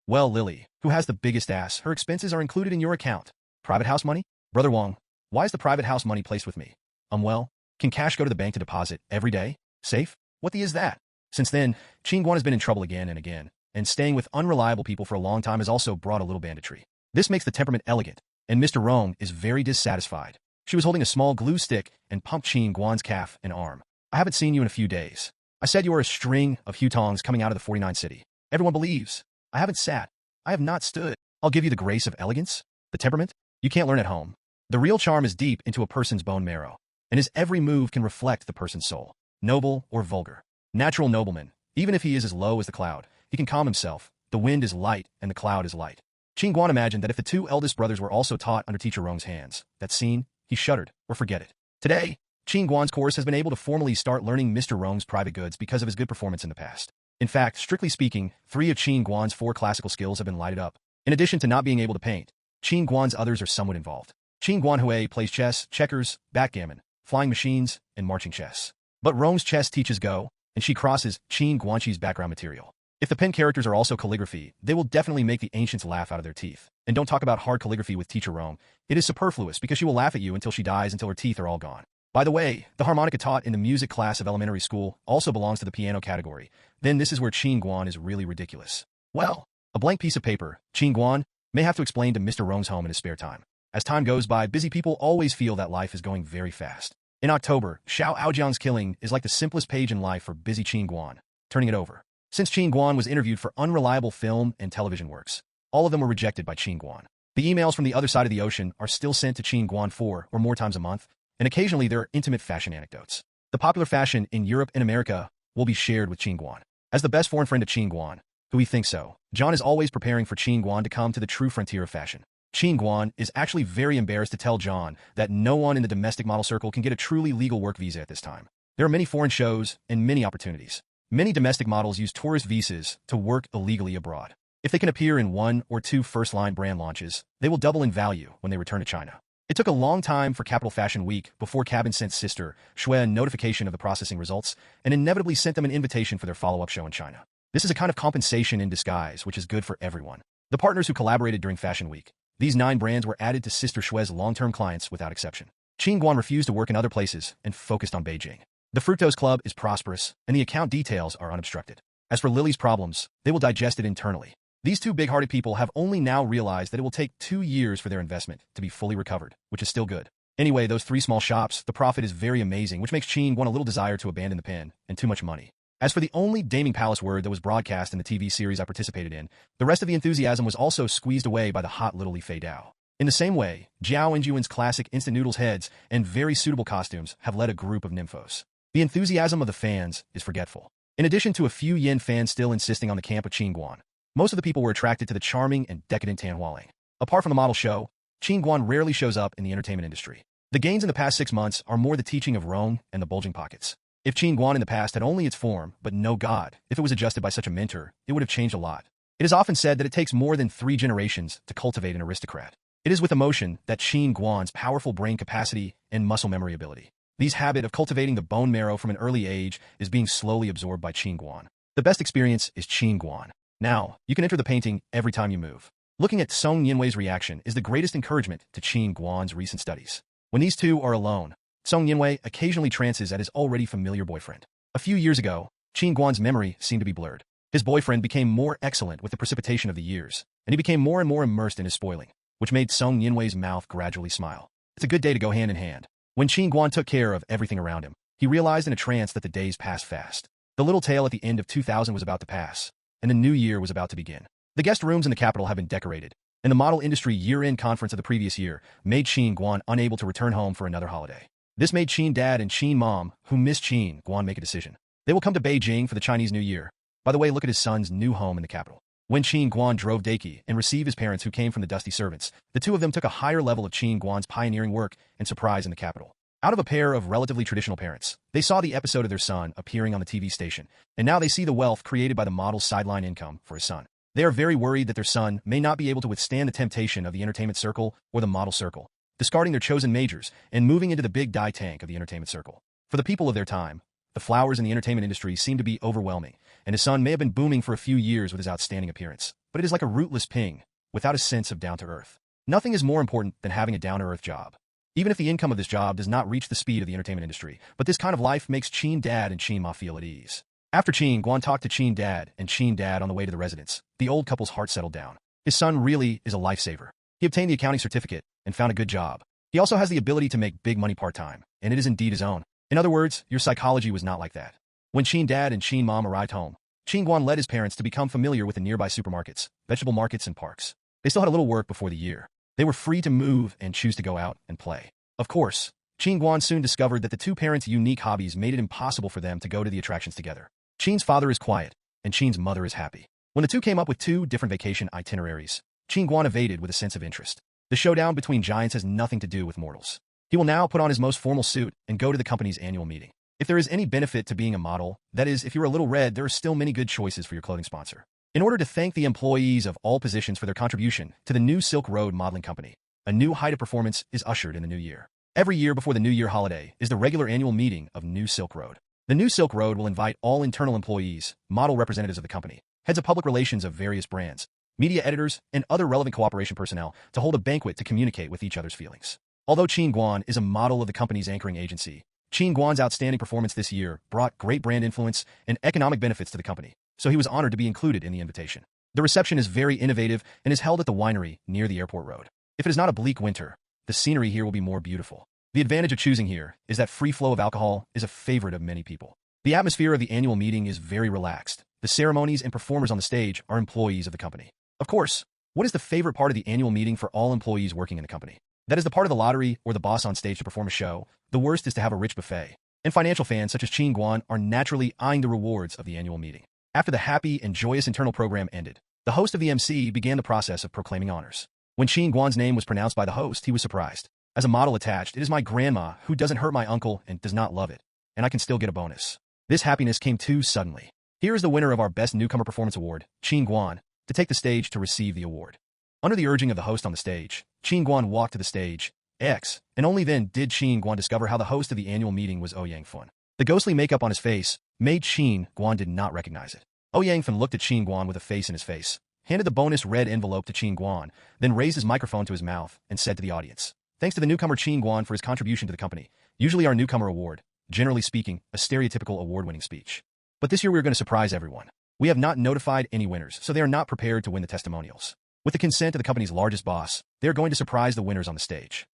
Well, Lily, who has the biggest ass, her expenses are included in your account. Private house money? Brother Wong, why is the private house money placed with me? Well, can cash go to the bank to deposit every day? Safe? What the is that? Since then, Qin Guan has been in trouble again and again, and staying with unreliable people for a long time has also brought a little banditry. This makes the temperament elegant, and Mr. Rong is very dissatisfied. She was holding a small glue stick and pumped Qin Guan's calf and arm. I haven't seen you in a few days. I said you are a string of hutongs coming out of the 49 city. Everyone believes. I haven't sat. I have not stood. I'll give you the grace of elegance. The temperament? You can't learn at home. The real charm is deep into a person's bone marrow, and his every move can reflect the person's soul. Noble or vulgar. Natural nobleman. Even if he is as low as the cloud, he can calm himself. The wind is light and the cloud is light. Qin Guan imagined that if the 2 eldest brothers were also taught under teacher Rong's hands, that scene, he shuddered, or forget it. Today, Qin Guan's course has been able to formally start learning Mr. Rong's private goods because of his good performance in the past. In fact, strictly speaking, 3 of Qin Guan's 4 classical skills have been lighted up. In addition to not being able to paint, Qin Guan's others are somewhat involved. Qin Guan Hui plays chess, checkers, backgammon, flying machines, and marching chess. But Rong's chess teaches Go, and she crosses Qin Guanqi's background material. If the pen characters are also calligraphy, they will definitely make the ancients laugh out of their teeth. And don't talk about hard calligraphy with teacher Rong. It is superfluous because she will laugh at you until she dies, until her teeth are all gone. By the way, the harmonica taught in the music class of elementary school also belongs to the piano category. Then this is where Qin Guan is really ridiculous. Well, a blank piece of paper, Qin Guan may have to explain to Mr. Rong's home in his spare time. As time goes by, busy people always feel that life is going very fast. In October, Xiao Aojiang's killing is like the simplest page in life for busy Qin Guan, turning it over. Since Qin Guan was interviewed for unreliable film and television works, all of them were rejected by Qin Guan. The emails from the other side of the ocean are still sent to Qin Guan 4 or more times a month, and occasionally there are intimate fashion anecdotes. The popular fashion in Europe and America will be shared with Qin Guan. As the best foreign friend of Qin Guan, who he thinks so, John is always preparing for Qin Guan to come to the true frontier of fashion. Qin Guan is actually very embarrassed to tell John that no one in the domestic model circle can get a truly legal work visa at this time. There are many foreign shows and many opportunities. Many domestic models use tourist visas to work illegally abroad. If they can appear in 1 or 2 first-line brand launches, they will double in value when they return to China. It took a long time for Capital Fashion Week before Cabin sent sister Shui a notification of the processing results and inevitably sent them an invitation for their follow-up show in China. This is a kind of compensation in disguise, which is good for everyone. The partners who collaborated during Fashion Week, these 9 brands were added to Sister Shui's long-term clients without exception. Qin Guan refused to work in other places and focused on Beijing. The Fructose Club is prosperous, and the account details are unobstructed. As for Lily's problems, they will digest it internally. These 2 big-hearted people have only now realized that it will take 2 years for their investment to be fully recovered, which is still good. Anyway, those 3 small shops, the profit is very amazing, which makes Qin Guan a little desire to abandon the pen, and too much money. As for the only Daming Palace word that was broadcast in the TV series I participated in, the rest of the enthusiasm was also squeezed away by the hot little Li Fei Dao. In the same way, Jiao Injuan's classic instant noodles heads and very suitable costumes have led a group of nymphos. The enthusiasm of the fans is forgetful. In addition to a few Yin fans still insisting on the camp of Qin Guan, most of the people were attracted to the charming and decadent Tan Hualing. Apart from the model show, Qin Guan rarely shows up in the entertainment industry. The gains in the past 6 months are more the teaching of Rome and the bulging pockets. If Qin Guan in the past had only its form, but no god, if it was adjusted by such a mentor, it would have changed a lot. It is often said that it takes more than 3 generations to cultivate an aristocrat. It is with emotion that Qin Guan's powerful brain capacity and muscle memory ability. This habit of cultivating the bone marrow from an early age is being slowly absorbed by Qin Guan. The best experience is Qin Guan. Now, you can enter the painting every time you move. Looking at Song Yinwei's reaction is the greatest encouragement to Qin Guan's recent studies. When these 2 are alone, Song Yinwei occasionally trances at his already familiar boyfriend. A few years ago, Qin Guan's memory seemed to be blurred. His boyfriend became more excellent with the precipitation of the years, and he became more and more immersed in his spoiling, which made Song Yinwei's mouth gradually smile. It's a good day to go hand in hand. When Qin Guan took care of everything around him, he realized in a trance that the days passed fast. The little tale at the end of 2000 was about to pass, and the new year was about to begin. The guest rooms in the capital have been decorated, and the model industry year-end conference of the previous year made Qin Guan unable to return home for another holiday. This made Qin Dad and Qin Mom, who miss Qin Guan, make a decision. They will come to Beijing for the Chinese New Year. By the way, look at his son's new home in the capital. When Qin Guan drove Daiki and received his parents who came from the dusty servants, the 2 of them took a higher level of Qin Guan's pioneering work and surprise in the capital. Out of a pair of relatively traditional parents, they saw the episode of their son appearing on the TV station, and now they see the wealth created by the model's sideline income for his son. They are very worried that their son may not be able to withstand the temptation of the entertainment circle or the model circle, discarding their chosen majors and moving into the big die tank of the entertainment circle. For the people of their time, the flowers in the entertainment industry seem to be overwhelming, and his son may have been booming for a few years with his outstanding appearance, but it is like a rootless ping, without a sense of down-to-earth. Nothing is more important than having a down-to-earth job. Even if the income of this job does not reach the speed of the entertainment industry, but this kind of life makes Qin Dad and Qin Ma feel at ease. After Qin Guan talked to Qin Dad on the way to the residence, the old couple's heart settled down. His son really is a lifesaver. He obtained the accounting certificate and found a good job. He also has the ability to make big money part-time, and it is indeed his own. In other words, your psychology was not like that. When Qin Dad and Qin Mom arrived home, Qin Guan led his parents to become familiar with the nearby supermarkets, vegetable markets, and parks. They still had a little work before the year. They were free to move and choose to go out and play. Of course, Qin Guan soon discovered that the two parents' unique hobbies made it impossible for them to go to the attractions together. Qin's father is quiet, and Qin's mother is happy. When the two came up with two different vacation itineraries, Qin Guan evaded with a sense of interest. The showdown between giants has nothing to do with mortals. He will now put on his most formal suit and go to the company's annual meeting. If there is any benefit to being a model, that is, if you're a little red, there are still many good choices for your clothing sponsor. In order to thank the employees of all positions for their contribution to the new Silk Road modeling company, a new height of performance is ushered in the new year. Every year before the New Year holiday is the regular annual meeting of New Silk Road. The New Silk Road will invite all internal employees, model representatives of the company, heads of public relations of various brands, media editors, and other relevant cooperation personnel to hold a banquet to communicate with each other's feelings. Although Qin Guan is a model of the company's anchoring agency, Qin Guan's outstanding performance this year brought great brand influence and economic benefits to the company, so he was honored to be included in the invitation. The reception is very innovative and is held at the winery near the airport road. If it is not a bleak winter, the scenery here will be more beautiful. The advantage of choosing here is that free flow of alcohol is a favorite of many people. The atmosphere of the annual meeting is very relaxed. The ceremonies and performers on the stage are employees of the company. Of course, what is the favorite part of the annual meeting for all employees working in the company? That is the part of the lottery or the boss on stage to perform a show. The worst is to have a rich buffet. And financial fans such as Qin Guan are naturally eyeing the rewards of the annual meeting. After the happy and joyous internal program ended, the host of the MC began the process of proclaiming honors. When Qin Guan's name was pronounced by the host, he was surprised. As a model attached, it is my grandma who doesn't hurt my uncle and does not love it, and I can still get a bonus. This happiness came too suddenly. Here is the winner of our Best Newcomer Performance Award, Qin Guan, to take the stage to receive the award. Under the urging of the host on the stage, Qin Guan walked to the stage, and only then did Qin Guan discover how the host of the annual meeting was Yang Fun. The ghostly makeup on his face made Qin Guan did not recognize it. Yang Fun looked at Qin Guan with a face in his face, handed the bonus red envelope to Qin Guan, then raised his microphone to his mouth and said to the audience, "Thanks to the newcomer Qin Guan for his contribution to the company. Usually our newcomer award, generally speaking, a stereotypical award-winning speech. But this year we are going to surprise everyone. We have not notified any winners, so they are not prepared to win the testimonials. With the consent of the company's largest boss, they are going to surprise the winners on the stage.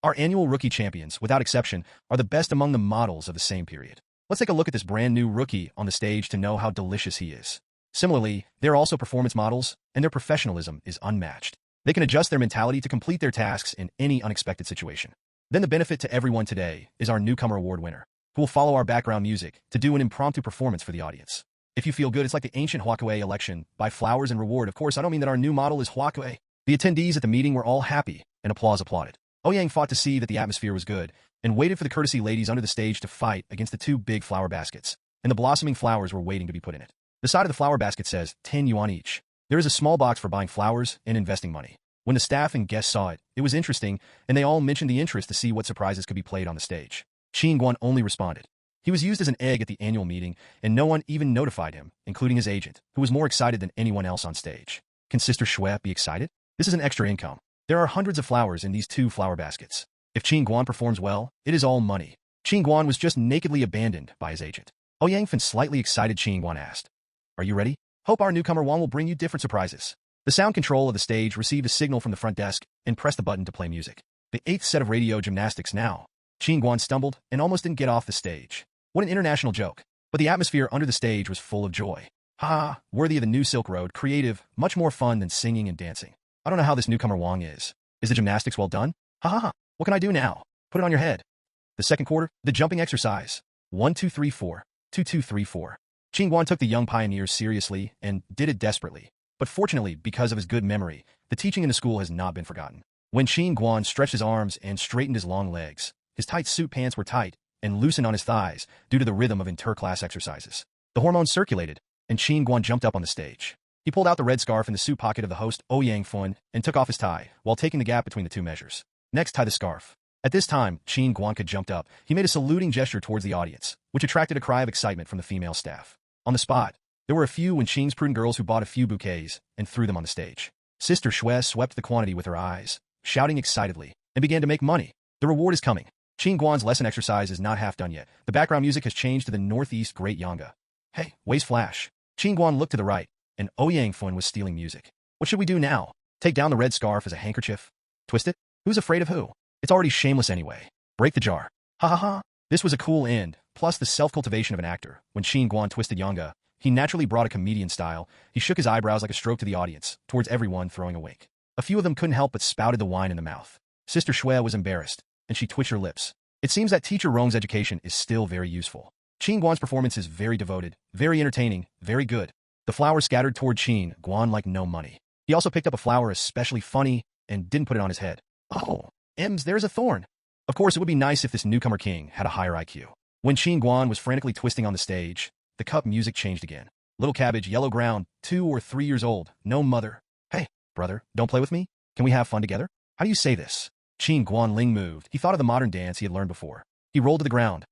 Our annual rookie champions, without exception, are the best among the models of the same period. Let's take a look at this brand new rookie on the stage to know how delicious he is. Similarly, they're also performance models, and their professionalism is unmatched. They can adjust their mentality to complete their tasks in any unexpected situation. Then the benefit to everyone today is our newcomer award winner, who will follow our background music to do an impromptu performance for the audience. If you feel good, it's like the ancient Huakue election, buy flowers and reward. Of course, I don't mean that our new model is Huakue. The attendees at the meeting were all happy, and applause applauded. Yang fought to see that the atmosphere was good, and waited for the courtesy ladies under the stage to fight against the two big flower baskets, and the blossoming flowers were waiting to be put in it. The side of the flower basket says 10 yuan each. There is a small box for buying flowers and investing money. When the staff and guests saw it, it was interesting, and they all mentioned the interest to see what surprises could be played on the stage. Qin Guan only responded. He was used as an egg at the annual meeting, and no one even notified him, including his agent, who was more excited than anyone else on stage. Can Sister Shui be excited? This is an extra income. There are hundreds of flowers in these two flower baskets. If Qin Guan performs well, it is all money. Qin Guan was just nakedly abandoned by his agent. Yang Fun, slightly excited Qin Guan, asked, "Are you ready? Hope our newcomer Wang will bring you different surprises." The sound control of the stage received a signal from the front desk and pressed the button to play music. The 8th set of radio gymnastics now. Qin Guan stumbled and almost didn't get off the stage. What an international joke. But the atmosphere under the stage was full of joy. Ha! Worthy of the new Silk Road, creative, much more fun than singing and dancing. I don't know how this newcomer Wang is. Is the gymnastics well done? Ha ha ha. What can I do now? Put it on your head. The second quarter, the jumping exercise. 1 2 3 4. 2 2 3 4. Qin Guan took the young pioneers seriously and did it desperately. But fortunately, because of his good memory, the teaching in the school has not been forgotten. When Qin Guan stretched his arms and straightened his long legs, his tight suit pants were tight and loosened on his thighs due to the rhythm of inter-class exercises. The hormones circulated, and Qin Guan jumped up on the stage. He pulled out the red scarf in the suit pocket of the host Ouyang Fun and took off his tie, while taking the gap between the two measures. Next, tie the scarf. At this time, Qin Guan jumped up. He made a saluting gesture towards the audience, which attracted a cry of excitement from the female staff. On the spot, there were a few Qin's prudent girls who bought a few bouquets and threw them on the stage. Sister Shui swept the quantity with her eyes, shouting excitedly, and began to make money. The reward is coming. Qin Guan's lesson exercise is not half done yet. The background music has changed to the northeast Great Yanga. Hey, ways flash. Qin Guan looked to the right, and Ouyang Fun was stealing music. What should we do now? Take down the red scarf as a handkerchief? Twist it? Who's afraid of who? It's already shameless anyway. Break the jar. Ha ha ha. This was a cool end, plus the self-cultivation of an actor. When Qin Guan twisted Yanga, he naturally brought a comedian style. He shook his eyebrows like a stroke to the audience, towards everyone throwing a wink. A few of them couldn't help but spouted the wine in the mouth. Sister Shui was embarrassed, and she twitched her lips. It seems that Teacher Rong's education is still very useful. Qin Guan's performance is very devoted, very entertaining, very good. The flower scattered toward Qin Guan like no money. He also picked up a flower especially funny and didn't put it on his head. Oh, there's a thorn. Of course, it would be nice if this newcomer king had a higher IQ. When Qin Guan was frantically twisting on the stage, the cup music changed again. Little cabbage, yellow ground, 2 or 3 years old, no mother. Hey, brother, don't play with me? Can we have fun together? How do you say this? Qin Guan Ling moved. He thought of the modern dance he had learned before. He rolled to the ground.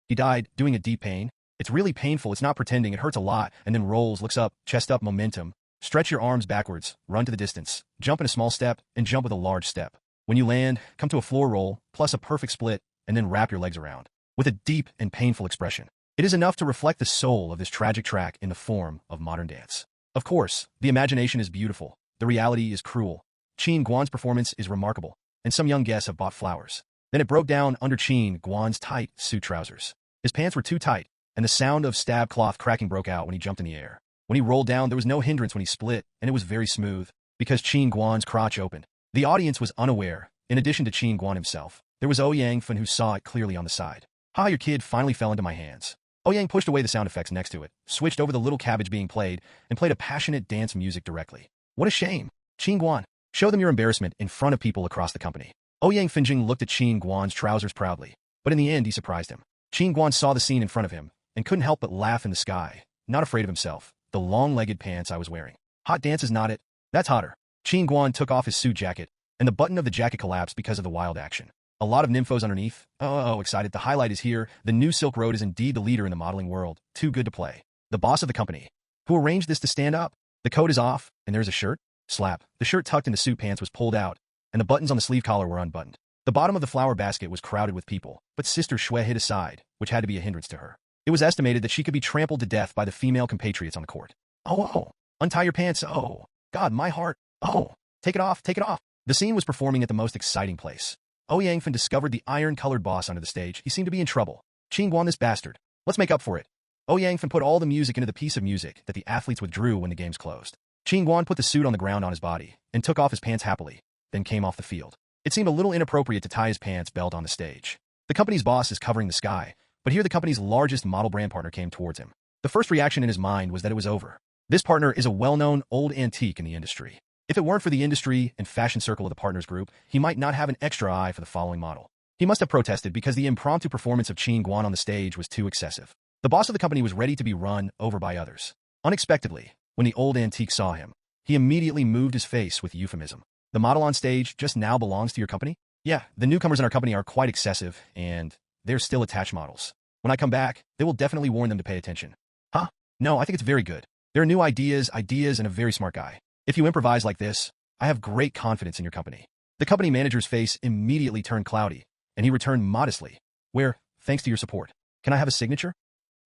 He died, doing a deep pain. It's really painful, it's not pretending, it hurts a lot, and then rolls, looks up, chest up, momentum. Stretch your arms backwards, run to the distance, jump in a small step, and jump with a large step. When you land, come to a floor roll, plus a perfect split, and then wrap your legs around. With a deep and painful expression. It is enough to reflect the soul of this tragic track in the form of modern dance. Of course, the imagination is beautiful, the reality is cruel. Qin Guan's performance is remarkable, and some young guests have bought flowers. Then it broke down under Qin Guan's tight suit trousers. His pants were too tight, and the sound of stab cloth cracking broke out when he jumped in the air. When he rolled down, there was no hindrance when he split, and it was very smooth, because Qin Guan's crotch opened. The audience was unaware. In addition to Qin Guan himself, there was Ouyang Fun who saw it clearly on the side. Ha, your kid finally fell into my hands. Ouyang pushed away the sound effects next to it, switched over the little cabbage being played, and played a passionate dance music directly. What a shame. Qin Guan, show them your embarrassment in front of people across the company. Ouyang Fun looked at Qin Guan's trousers proudly, but in the end he surprised him. Qin Guan saw the scene in front of him, and couldn't help but laugh in the sky, not afraid of himself. The long-legged pants I was wearing. Hot dance is not it. That's hotter. Qin Guan took off his suit jacket, and the button of the jacket collapsed because of the wild action. A lot of nymphos underneath. Oh, excited. The highlight is here. The new Silk Road is indeed the leader in the modeling world. Too good to play. The boss of the company, who arranged this to stand up. The coat is off, and there's a shirt. Slap. The shirt tucked into suit pants was pulled out, and the buttons on the sleeve collar were unbuttoned. The bottom of the flower basket was crowded with people, but Sister Shui hid aside, which had to be a hindrance to her. It was estimated that she could be trampled to death by the female compatriots on the court. Oh, untie your pants. Oh, God, my heart. Oh, take it off, take it off. The scene was performing at the most exciting place. Ouyang Fun discovered the iron-colored boss onto the stage. He seemed to be in trouble. Qin Guan, this bastard. Let's make up for it. Ouyang Fun put all the music into the piece of music that the athletes withdrew when the games closed. Qin Guan put the suit on the ground on his body and took off his pants happily, then came off the field. It seemed a little inappropriate to tie his pants belt on the stage. The company's boss is covering the sky, but here the company's largest model brand partner came towards him. The first reaction in his mind was that it was over. This partner is a well-known old antique in the industry. If it weren't for the industry and fashion circle of the partners group, he might not have an extra eye for the following model. He must have protested because the impromptu performance of Qin Guan on the stage was too excessive. The boss of the company was ready to be run over by others. Unexpectedly, when the old antique saw him, he immediately moved his face with euphemism. The model on stage just now belongs to your company? Yeah, the newcomers in our company are quite excessive, and they're still attached models. When I come back, they will definitely warn them to pay attention. Huh? No, I think it's very good. There are new ideas, and a very smart guy. If you improvise like this, I have great confidence in your company. The company manager's face immediately turned cloudy, and he returned modestly. Where, thanks to your support. Can I have a signature?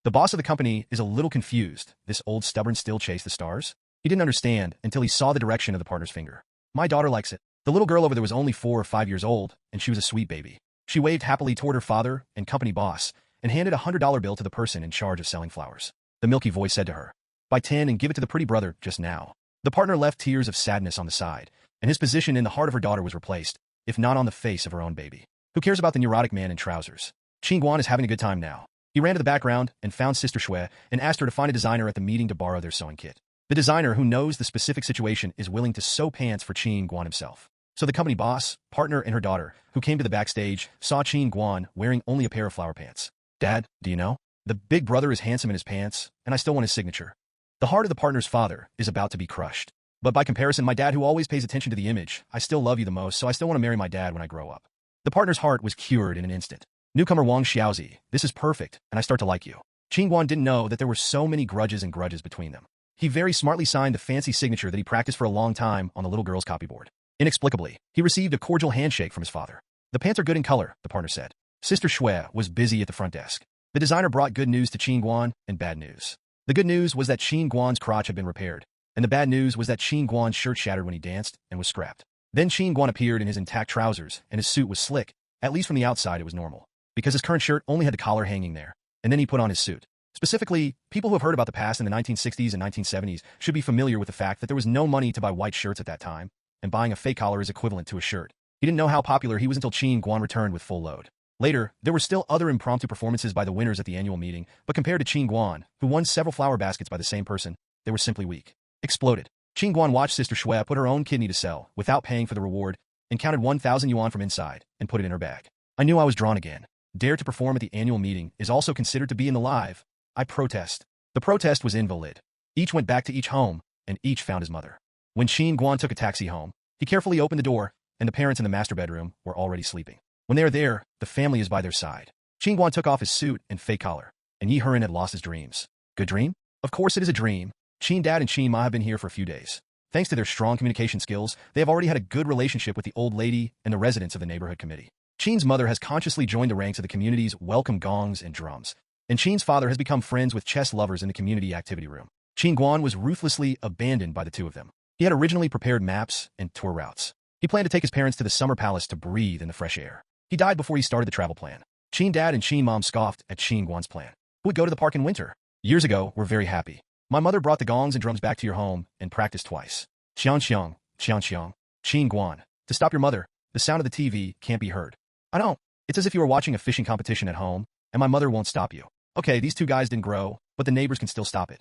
The boss of the company is a little confused. This old stubborn still chased the stars? He didn't understand until he saw the direction of the partner's finger. My daughter likes it. The little girl over there was only 4 or 5 years old, and she was a sweet baby. She waved happily toward her father and company boss, and handed a $100 bill to the person in charge of selling flowers. The milky voice said to her, "Buy 10 and give it to the pretty brother just now." The partner left tears of sadness on the side, and his position in the heart of her daughter was replaced, if not on the face of her own baby. Who cares about the neurotic man in trousers? Qin Guan is having a good time now. He ran to the background and found Sister Shui and asked her to find a designer at the meeting to borrow their sewing kit. The designer, who knows the specific situation, is willing to sew pants for Qin Guan himself. So the company boss, partner, and her daughter, who came to the backstage, saw Qin Guan wearing only a pair of flower pants. Dad, do you know? The big brother is handsome in his pants, and I still want his signature. The heart of the partner's father is about to be crushed. But by comparison, my dad, who always pays attention to the image, I still love you the most, so I still want to marry my dad when I grow up. The partner's heart was cured in an instant. Newcomer Wang Xiaozi, this is perfect, and I start to like you. Qin Guan didn't know that there were so many grudges between them. He very smartly signed the fancy signature that he practiced for a long time on the little girl's copyboard. Inexplicably, he received a cordial handshake from his father. The pants are good in color, the partner said. Sister Shui was busy at the front desk. The designer brought good news to Qin Guan and bad news. The good news was that Qin Guan's crotch had been repaired, and the bad news was that Qin Guan's shirt shattered when he danced and was scrapped. Then Qin Guan appeared in his intact trousers, and his suit was slick. At least from the outside it was normal, because his current shirt only had the collar hanging there, and then he put on his suit. Specifically, people who have heard about the past in the 1960s and 1970s should be familiar with the fact that there was no money to buy white shirts at that time, and buying a fake collar is equivalent to a shirt. He didn't know how popular he was until Qin Guan returned with full load. Later, there were still other impromptu performances by the winners at the annual meeting, but compared to Qin Guan, who won several flower baskets by the same person, they were simply weak. Exploded. Qin Guan watched Sister Shui put her own kidney to sell, without paying for the reward, and counted 1,000 yuan from inside, and put it in her bag. I knew I was drawn again. Dare to perform at the annual meeting is also considered to be in the live. I protest. The protest was invalid. Each went back to each home, and each found his mother. When Qin Guan took a taxi home, he carefully opened the door, and the parents in the master bedroom were already sleeping. When they are there, the family is by their side. Qin Guan took off his suit and fake collar, and Yi Herin had lost his dreams. Good dream? Of course it is a dream. Qin Dad and Qin Ma have been here for a few days. Thanks to their strong communication skills, they have already had a good relationship with the old lady and the residents of the neighborhood committee. Qin's mother has consciously joined the ranks of the community's welcome gongs and drums, and Qin's father has become friends with chess lovers in the community activity room. Qin Guan was ruthlessly abandoned by the two of them. He had originally prepared maps and tour routes. He planned to take his parents to the summer palace to breathe in the fresh air. He died before he started the travel plan. Qin Dad and Qin Mom scoffed at Qin Guan's plan. Who would go to the park in winter? Years ago, we're very happy. My mother brought the gongs and drums back to your home and practiced twice. Xiang, Qin Guan. To stop your mother, the sound of the TV can't be heard. I don't. It's as if you were watching a fishing competition at home, and my mother won't stop you. Okay, these two guys didn't grow, but the neighbors can still stop it.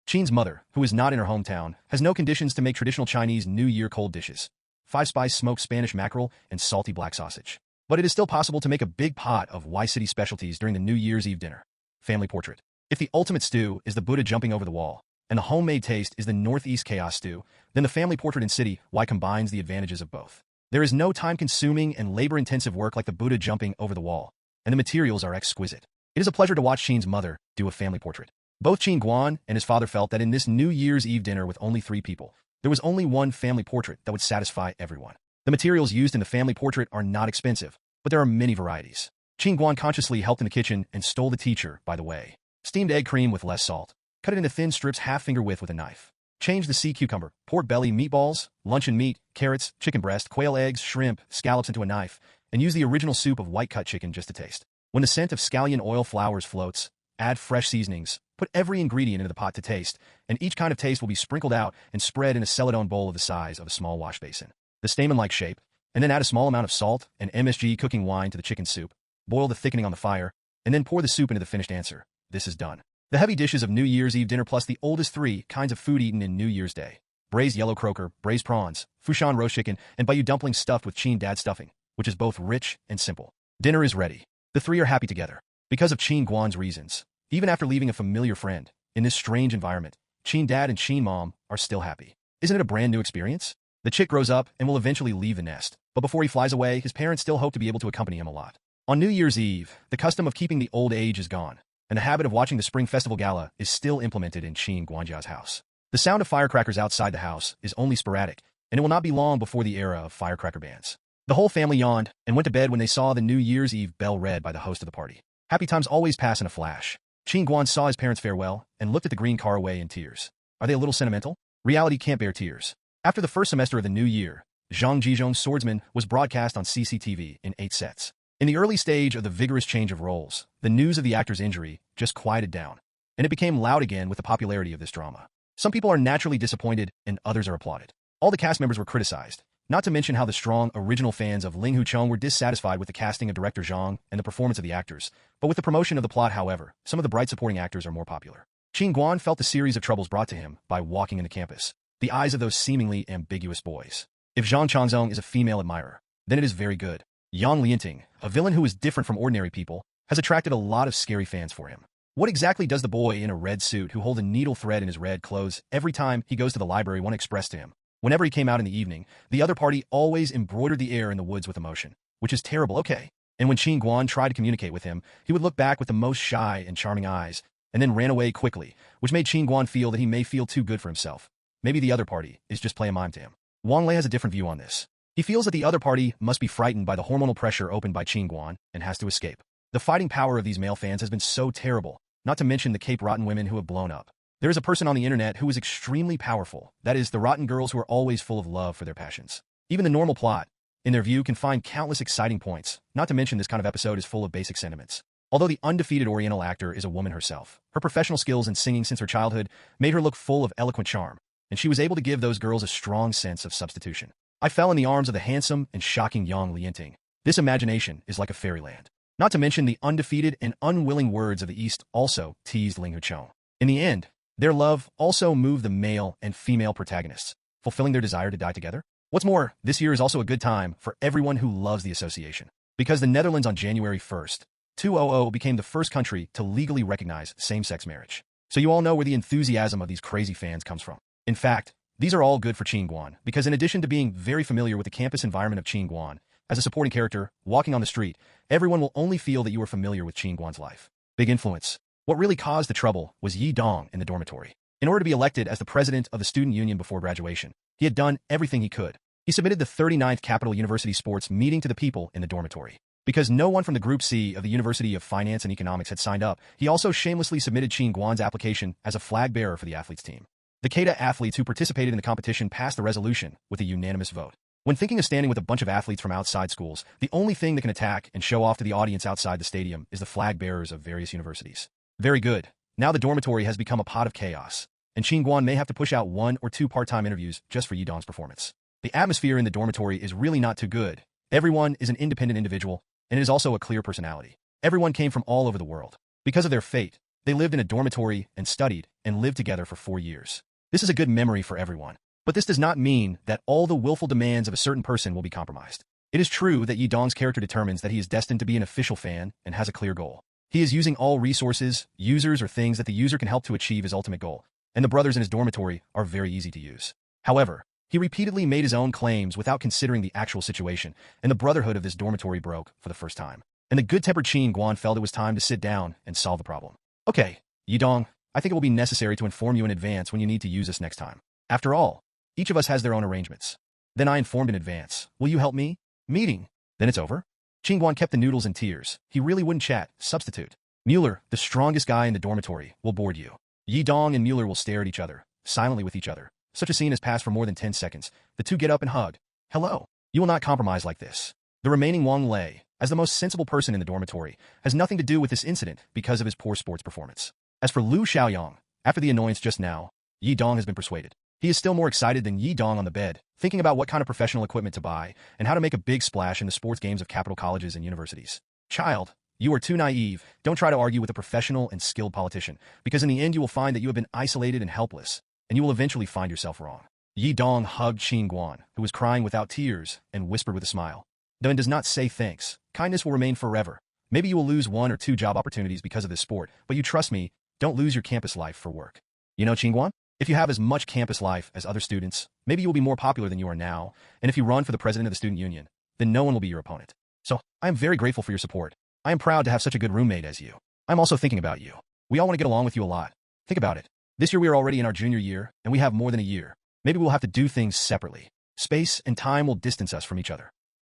Qin's mother, who is not in her hometown, has no conditions to make traditional Chinese New Year cold dishes. 5-spice smoked Spanish mackerel and salty black sausage. But it is still possible to make a big pot of Y-City specialties during the New Year's Eve dinner. Family portrait. If the ultimate stew is the Buddha jumping over the wall, and the homemade taste is the Northeast chaos stew, then the family portrait in City Y combines the advantages of both. There is no time-consuming and labor-intensive work like the Buddha jumping over the wall, and the materials are exquisite. It is a pleasure to watch Qin's mother do a family portrait. Both Qin Guan and his father felt that in this New Year's Eve dinner with only 3 people, there was only one family portrait that would satisfy everyone. The materials used in the family portrait are not expensive, but there are many varieties. Qin Guan consciously helped in the kitchen and stole the teacher, by the way. Steamed egg cream with less salt. Cut it into thin strips half-finger width with a knife. Change the sea cucumber, pork belly, meatballs, luncheon meat, carrots, chicken breast, quail eggs, shrimp, scallops into a knife, and use the original soup of white-cut chicken just to taste. When the scent of scallion oil flowers floats, add fresh seasonings, put every ingredient into the pot to taste, and each kind of taste will be sprinkled out and spread in a celadon bowl of the size of a small wash basin. The stamen-like shape, and then add a small amount of salt and MSG cooking wine to the chicken soup. Boil the thickening on the fire, and then pour the soup into the finished answer. This is done. The heavy dishes of New Year's Eve dinner plus the oldest 3 kinds of food eaten in New Year's Day. Braised yellow croaker, braised prawns, Fushan roast chicken, and Bayou dumplings stuffed with Qin Dad stuffing, which is both rich and simple. Dinner is ready. The 3 are happy together. Because of Qin Guan's reasons. Even after leaving a familiar friend, in this strange environment, Qin Dad and Qin Mom are still happy. Isn't it a brand new experience? The chick grows up and will eventually leave the nest, but before he flies away, his parents still hope to be able to accompany him a lot. On New Year's Eve, the custom of keeping the old age is gone, and the habit of watching the Spring Festival Gala is still implemented in Qin Guanjia's house. The sound of firecrackers outside the house is only sporadic, and it will not be long before the era of firecracker bans. The whole family yawned and went to bed when they saw the New Year's Eve bell read by the host of the party. Happy times always pass in a flash. Qin Guan saw his parents farewell and looked at the green car away in tears. Are they a little sentimental? Reality can't bear tears. After the first semester of the new year, Zhang Jizhong's Swordsman was broadcast on CCTV in 8 sets. In the early stage of the vigorous change of roles, the news of the actor's injury just quieted down, and it became loud again with the popularity of this drama. Some people are naturally disappointed, and others are applauded. All the cast members were criticized, not to mention how the strong, original fans of Ling Hucheng were dissatisfied with the casting of director Zhang and the performance of the actors. But with the promotion of the plot, however, some of the bright supporting actors are more popular. Qin Guan felt the series of troubles brought to him by walking into campus, the eyes of those seemingly ambiguous boys. If Zhang Chanzong is a female admirer, then it is very good. Yang Lianting, a villain who is different from ordinary people, has attracted a lot of scary fans for him. What exactly does the boy in a red suit who holds a needle thread in his red clothes every time he goes to the library want to express to him? Whenever he came out in the evening, the other party always embroidered the air in the woods with emotion, which is terrible, okay. And when Qin Guan tried to communicate with him, he would look back with the most shy and charming eyes, and then ran away quickly, which made Qin Guan feel that he may feel too good for himself. Maybe the other party is just playing mime to him. Wang Lei has a different view on this. He feels that the other party must be frightened by the hormonal pressure opened by Qin Guan and has to escape. The fighting power of these male fans has been so terrible, not to mention the Cape rotten women who have blown up. There is a person on the internet who is extremely powerful, that is, the rotten girls who are always full of love for their passions. Even the normal plot, in their view, can find countless exciting points, not to mention this kind of episode is full of basic sentiments. Although the undefeated Oriental actor is a woman herself, her professional skills in singing since her childhood made her look full of eloquent charm, and she was able to give those girls a strong sense of substitution. I fell in the arms of the handsome and shocking Yang Lianting. This imagination is like a fairyland. Not to mention the undefeated and unwilling words of the East also teased Ling Huchong. In the end, their love also moved the male and female protagonists, fulfilling their desire to die together. What's more, this year is also a good time for everyone who loves the association, because the Netherlands on January 1st, 2000 became the first country to legally recognize same-sex marriage. So you all know where the enthusiasm of these crazy fans comes from. In fact, these are all good for Qin Guan, because in addition to being very familiar with the campus environment of Qin Guan, as a supporting character, walking on the street, everyone will only feel that you are familiar with Qin Guan's life. Big influence. What really caused the trouble was Yi Dong in the dormitory. In order to be elected as the president of the student union before graduation, he had done everything he could. He submitted the 39th Capital University Sports meeting to the people in the dormitory. Because no one from the Group C of the University of Finance and Economics had signed up, he also shamelessly submitted Qin Guan's application as a flag bearer for the athletes team. The Keita athletes who participated in the competition passed the resolution with a unanimous vote. When thinking of standing with a bunch of athletes from outside schools, the only thing that can attack and show off to the audience outside the stadium is the flag bearers of various universities. Very good. Now the dormitory has become a pot of chaos, and Qin Guan may have to push out 1 or 2 part-time interviews just for Yi Dong's performance. The atmosphere in the dormitory is really not too good. Everyone is an independent individual, and it is also a clear personality. Everyone came from all over the world. Because of their fate, they lived in a dormitory and studied and lived together for 4 years. This is a good memory for everyone. But this does not mean that all the willful demands of a certain person will be compromised. It is true that Yi Dong's character determines that he is destined to be an official fan and has a clear goal. He is using all resources, users, or things that the user can help to achieve his ultimate goal, and the brothers in his dormitory are very easy to use. However, he repeatedly made his own claims without considering the actual situation, and the brotherhood of this dormitory broke for the first time. And the good-tempered Qin Guan felt it was time to sit down and solve the problem. Okay, Yi Dong, I think it will be necessary to inform you in advance when you need to use this next time. After all, each of us has their own arrangements. Then I informed in advance. Will you help me? Meeting. Then it's over? Qin Guan kept the noodles in tears. He really wouldn't chat. Substitute. Mueller, the strongest guy in the dormitory, will board you. Yi Dong and Mueller will stare at each other, silently with each other. Such a scene has passed for more than 10 seconds. The two get up and hug. Hello. You will not compromise like this. The remaining Wang Lei, as the most sensible person in the dormitory, has nothing to do with this incident because of his poor sports performance. As for Liu Xiaoyang, after the annoyance just now, Yi Dong has been persuaded. He is still more excited than Yi Dong on the bed, thinking about what kind of professional equipment to buy and how to make a big splash in the sports games of capital colleges and universities. Child, you are too naive. Don't try to argue with a professional and skilled politician, because in the end you will find that you have been isolated and helpless, and you will eventually find yourself wrong. Yi Dong hugged Qin Guan, who was crying without tears, and whispered with a smile. Then does not say thanks. Kindness will remain forever. Maybe you will lose 1 or 2 job opportunities because of this sport, but you trust me, don't lose your campus life for work. You know, Qin Guan? If you have as much campus life as other students, maybe you will be more popular than you are now, and if you run for the president of the student union, then no one will be your opponent. So, I am very grateful for your support. I am proud to have such a good roommate as you. I'm also thinking about you. We all want to get along with you a lot. Think about it. This year we are already in our junior year, and we have more than a year. Maybe we'll have to do things separately. Space and time will distance us from each other.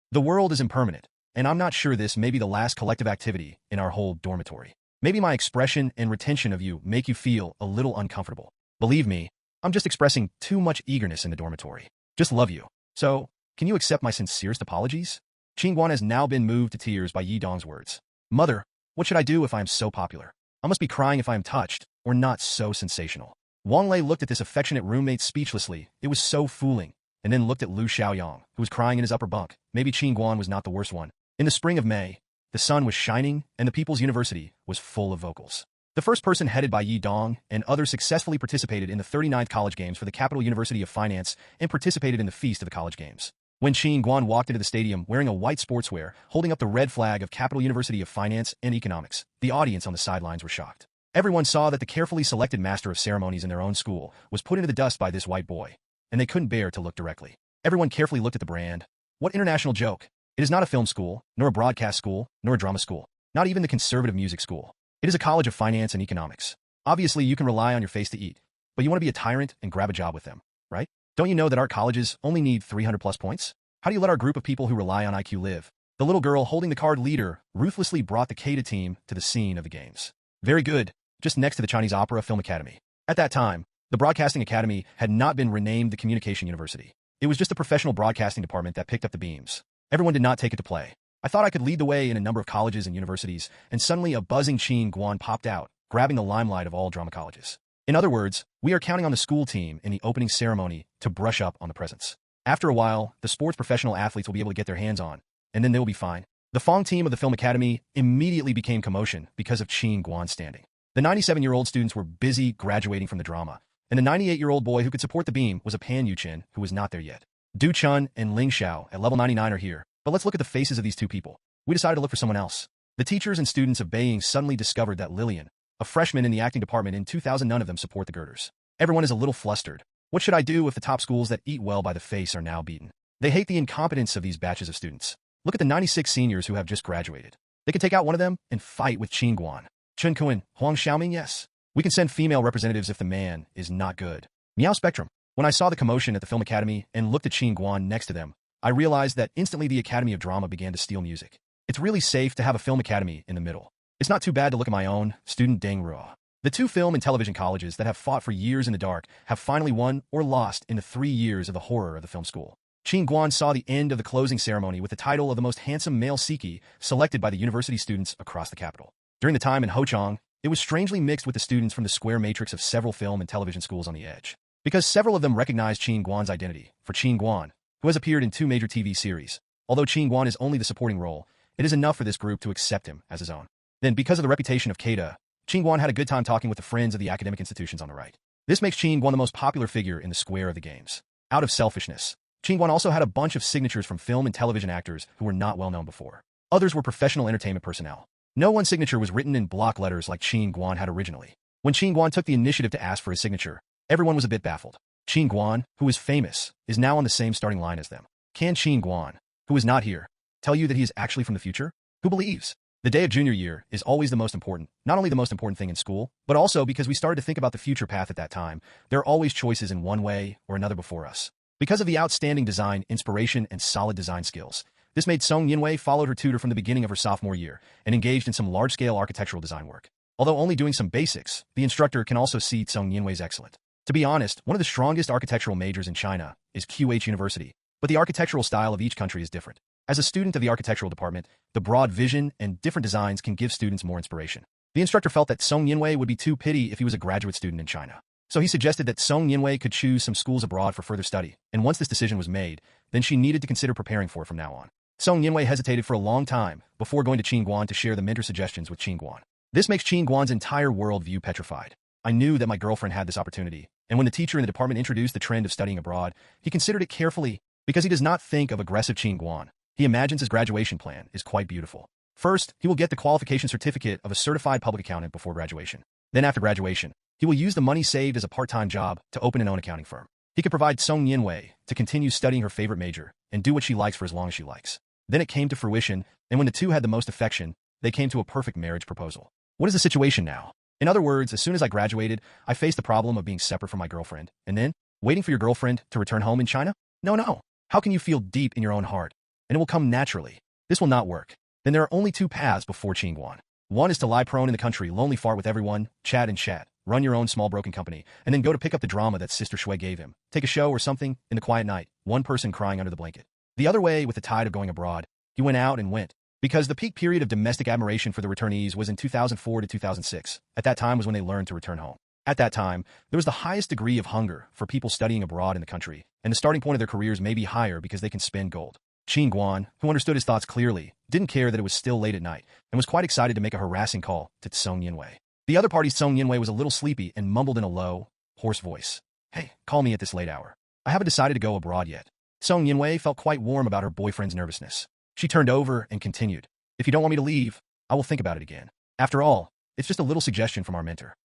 The world is impermanent, and I'm not sure this may be the last collective activity in our whole dormitory. Maybe my expression and retention of you make you feel a little uncomfortable. Believe me, I'm just expressing too much eagerness in the dormitory. Just love you. So, can you accept my sincerest apologies? Qin Guan has now been moved to tears by Yi Dong's words. Mother, what should I do if I am so popular? I must be crying if I am touched, or not so sensational. Wang Lei looked at this affectionate roommate speechlessly. It was so fooling. And then looked at Liu Xiaoyang, who was crying in his upper bunk. Maybe Qin Guan was not the worst one. In the spring of May, the sun was shining, and the People's University was full of vocals. The first person headed by Yi Dong and others successfully participated in the 39th College Games for the Capital University of Finance and participated in the Feast of the College Games. When Qin Guan walked into the stadium wearing a white sportswear, holding up the red flag of Capital University of Finance and Economics, the audience on the sidelines were shocked. Everyone saw that the carefully selected master of ceremonies in their own school was put into the dust by this white boy, and they couldn't bear to look directly. Everyone carefully looked at the brand. What international joke! It is not a film school, nor a broadcast school, nor a drama school, not even the conservative music school. It is a college of finance and economics. Obviously, you can rely on your face to eat, but you want to be a tyrant and grab a job with them, right? Don't you know that art colleges only need 300 plus points? How do you let our group of people who rely on IQ live? The little girl holding the card leader ruthlessly brought the Kata team to the scene of the games. Very good, just next to the Chinese Opera Film Academy. At that time, the Broadcasting Academy had not been renamed the Communication University. It was just a professional broadcasting department that picked up the beams. Everyone did not take it to play. I thought I could lead the way in a number of colleges and universities, and suddenly a buzzing Qin Guan popped out, grabbing the limelight of all drama colleges. In other words, we are counting on the school team in the opening ceremony to brush up on the presents. After a while, the sports professional athletes will be able to get their hands on, and then they will be fine. The Fong team of the Film Academy immediately became commotion because of Qin Guan standing. The 97-year-old students were busy graduating from the drama, and the 98-year-old boy who could support the beam was a Pan Yu-chin who was not there yet. Du Chun and Ling Xiao at level 99 are here, but let's look at the faces of these two people. We decided to look for someone else. The teachers and students of Beijing suddenly discovered that Lillian, a freshman in the acting department in 2000, none of them support the girders. Everyone is a little flustered. What should I do if the top schools that eat well by the face are now beaten? They hate the incompetence of these batches of students. Look at the 96 seniors who have just graduated. They can take out one of them and fight with Qin Guan. Chen Kuan, Huang Xiaoming, yes. We can send female representatives if the man is not good. Meow Spectrum. When I saw the commotion at the Film Academy and looked at Qin Guan next to them, I realized that instantly the Academy of Drama began to steal music. It's really safe to have a film academy in the middle. It's not too bad to look at my own, student Deng Ruo. The two film and television colleges that have fought for years in the dark have finally won or lost in the 3 years of the horror of the film school. Qin Guan saw the end of the closing ceremony with the title of the most handsome male Siki selected by the university students across the capital. During the time in Hochang, it was strangely mixed with the students from the square matrix of several film and television schools on the edge. Because several of them recognized Qin Guan's identity. For Qin Guan, who has appeared in 2 major TV series, although Qin Guan is only the supporting role, it is enough for this group to accept him as his own. Then, because of the reputation of Kata, Qin Guan had a good time talking with the friends of the academic institutions on the right. This makes Qin Guan the most popular figure in the square of the games. Out of selfishness, Qin Guan also had a bunch of signatures from film and television actors who were not well known before. Others were professional entertainment personnel. No one's signature was written in block letters like Qin Guan had originally. When Qin Guan took the initiative to ask for his signature, everyone was a bit baffled. Qin Guan, who is famous, is now on the same starting line as them. Can Qin Guan, who is not here, tell you that he is actually from the future? Who believes? The day of junior year is always the most important, not only the most important thing in school, but also because we started to think about the future path at that time. There are always choices in one way or another before us. Because of the outstanding design, inspiration, and solid design skills, this made Song Yinwei followed her tutor from the beginning of her sophomore year and engaged in some large-scale architectural design work. Although only doing some basics, the instructor can also see Song Yinwei's excellent. To be honest, one of the strongest architectural majors in China is QH University, but the architectural style of each country is different. As a student of the architectural department, the broad vision and different designs can give students more inspiration. The instructor felt that Song Yinwei would be too pity if he was a graduate student in China. So he suggested that Song Yinwei could choose some schools abroad for further study, and once this decision was made, then she needed to consider preparing for it from now on. Song Yinwei hesitated for a long time before going to Qin Guan to share the mentor suggestions with Qin Guan. This makes Qin Guan's entire worldview petrified. I knew that my girlfriend had this opportunity, and when the teacher in the department introduced the trend of studying abroad, he considered it carefully because he does not think of aggressive Qin Guan. He imagines his graduation plan is quite beautiful. First, he will get the qualification certificate of a certified public accountant before graduation. Then after graduation, he will use the money saved as a part-time job to open an own accounting firm. He could provide Song Yinwei to continue studying her favorite major and do what she likes for as long as she likes. Then it came to fruition, and when the two had the most affection, they came to a perfect marriage proposal. What is the situation now? In other words, as soon as I graduated, I faced the problem of being separate from my girlfriend, and then waiting for your girlfriend to return home in China? No. How can you feel deep in your own heart? And it will come naturally. This will not work. Then there are only 2 paths before Qin Guan. One is to lie prone in the country, lonely fart with everyone, chat and chat, run your own small broken company, and then go to pick up the drama that Sister Shui gave him, take a show or something, in the quiet night, one person crying under the blanket. The other way, with the tide of going abroad, he went out and went. Because the peak period of domestic admiration for the returnees was in 2004 to 2006. At that time was when they learned to return home. At that time, there was the highest degree of hunger for people studying abroad in the country, and the starting point of their careers may be higher because they can spend gold. Qin Guan, who understood his thoughts clearly, didn't care that it was still late at night, and was quite excited to make a harassing call to Song Yinwei. The other party's Song Yinwei was a little sleepy and mumbled in a low, hoarse voice. Hey, call me at this late hour. I haven't decided to go abroad yet. Song Yinwei felt quite warm about her boyfriend's nervousness. She turned over and continued. If you don't want me to leave, I will think about it again. After all, It's just a little suggestion from our mentor.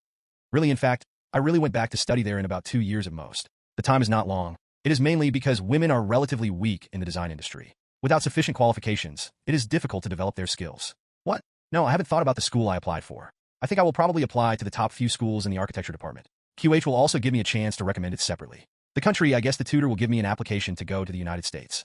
Really, in fact, I really went back to study there in about 2 years at most. The time is not long. It is mainly because women are relatively weak in the design industry. Without sufficient qualifications, it is difficult to develop their skills. What? No, I haven't thought about the school I applied for. I think I will probably apply to the top few schools in the architecture department. QH will also give me a chance to recommend it separately. The country, I guess the tutor will give me an application to go to the United States.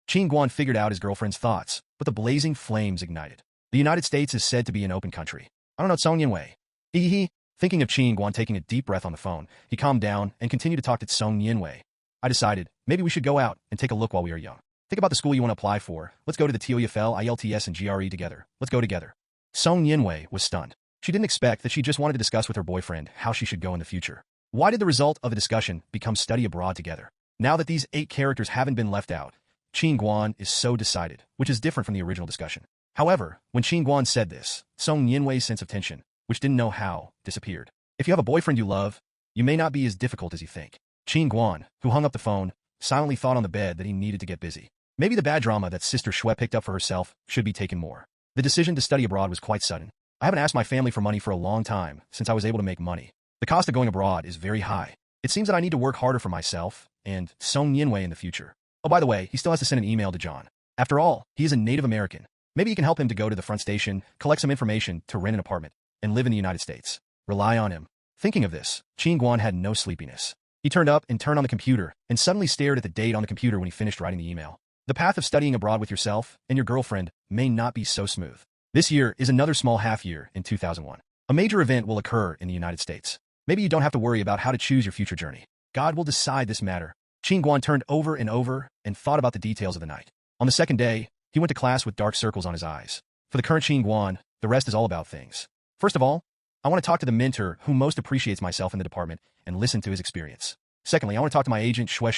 Qin Guan figured out his girlfriend's thoughts, but the blazing flames ignited. The United States is said to be an open country. I don't know Song Yinwei. Hee. Thinking of Qin Guan taking a deep breath on the phone, he calmed down and continued to talk to Song Yinwei. I decided, maybe we should go out and take a look while we are young. Think about the school you want to apply for. Let's go to the TOEFL, IELTS, and GRE together. Let's go together. Song Yinwei was stunned. She didn't expect that she just wanted to discuss with her boyfriend how she should go in the future. Why did the result of the discussion become study abroad together? Now that these 8 characters haven't been left out, Qin Guan is so decided, which is different from the original discussion. However, when Qin Guan said this, Song Yinwei's sense of tension, which didn't know how, disappeared. If you have a boyfriend you love, you may not be as difficult as you think. Qin Guan, who hung up the phone, silently thought on the bed that he needed to get busy. Maybe the bad drama that Sister Shui picked up for herself should be taken more. The decision to study abroad was quite sudden. I haven't asked my family for money for a long time since I was able to make money. The cost of going abroad is very high. It seems that I need to work harder for myself and Song Yinwei in the future. Oh, by the way, he still has to send an email to John. After all, he is a Native American. Maybe he can help him to go to the front station, collect some information to rent an apartment, and live in the United States. Rely on him. Thinking of this, Qin Guan had no sleepiness. He turned up and turned on the computer and suddenly stared at the date on the computer when he finished writing the email. The path of studying abroad with yourself and your girlfriend may not be so smooth. This year is another small half year in 2001. A major event will occur in the United States. Maybe you don't have to worry about how to choose your future journey. God will decide this matter. Qin Guan turned over and thought about the details of the night. On the second day, he went to class with dark circles on his eyes. For the current Qin Guan, the rest is all about things. First of all, I want to talk to the mentor who most appreciates myself in the department and listen to his experience. Secondly, I want to talk to my agent Shui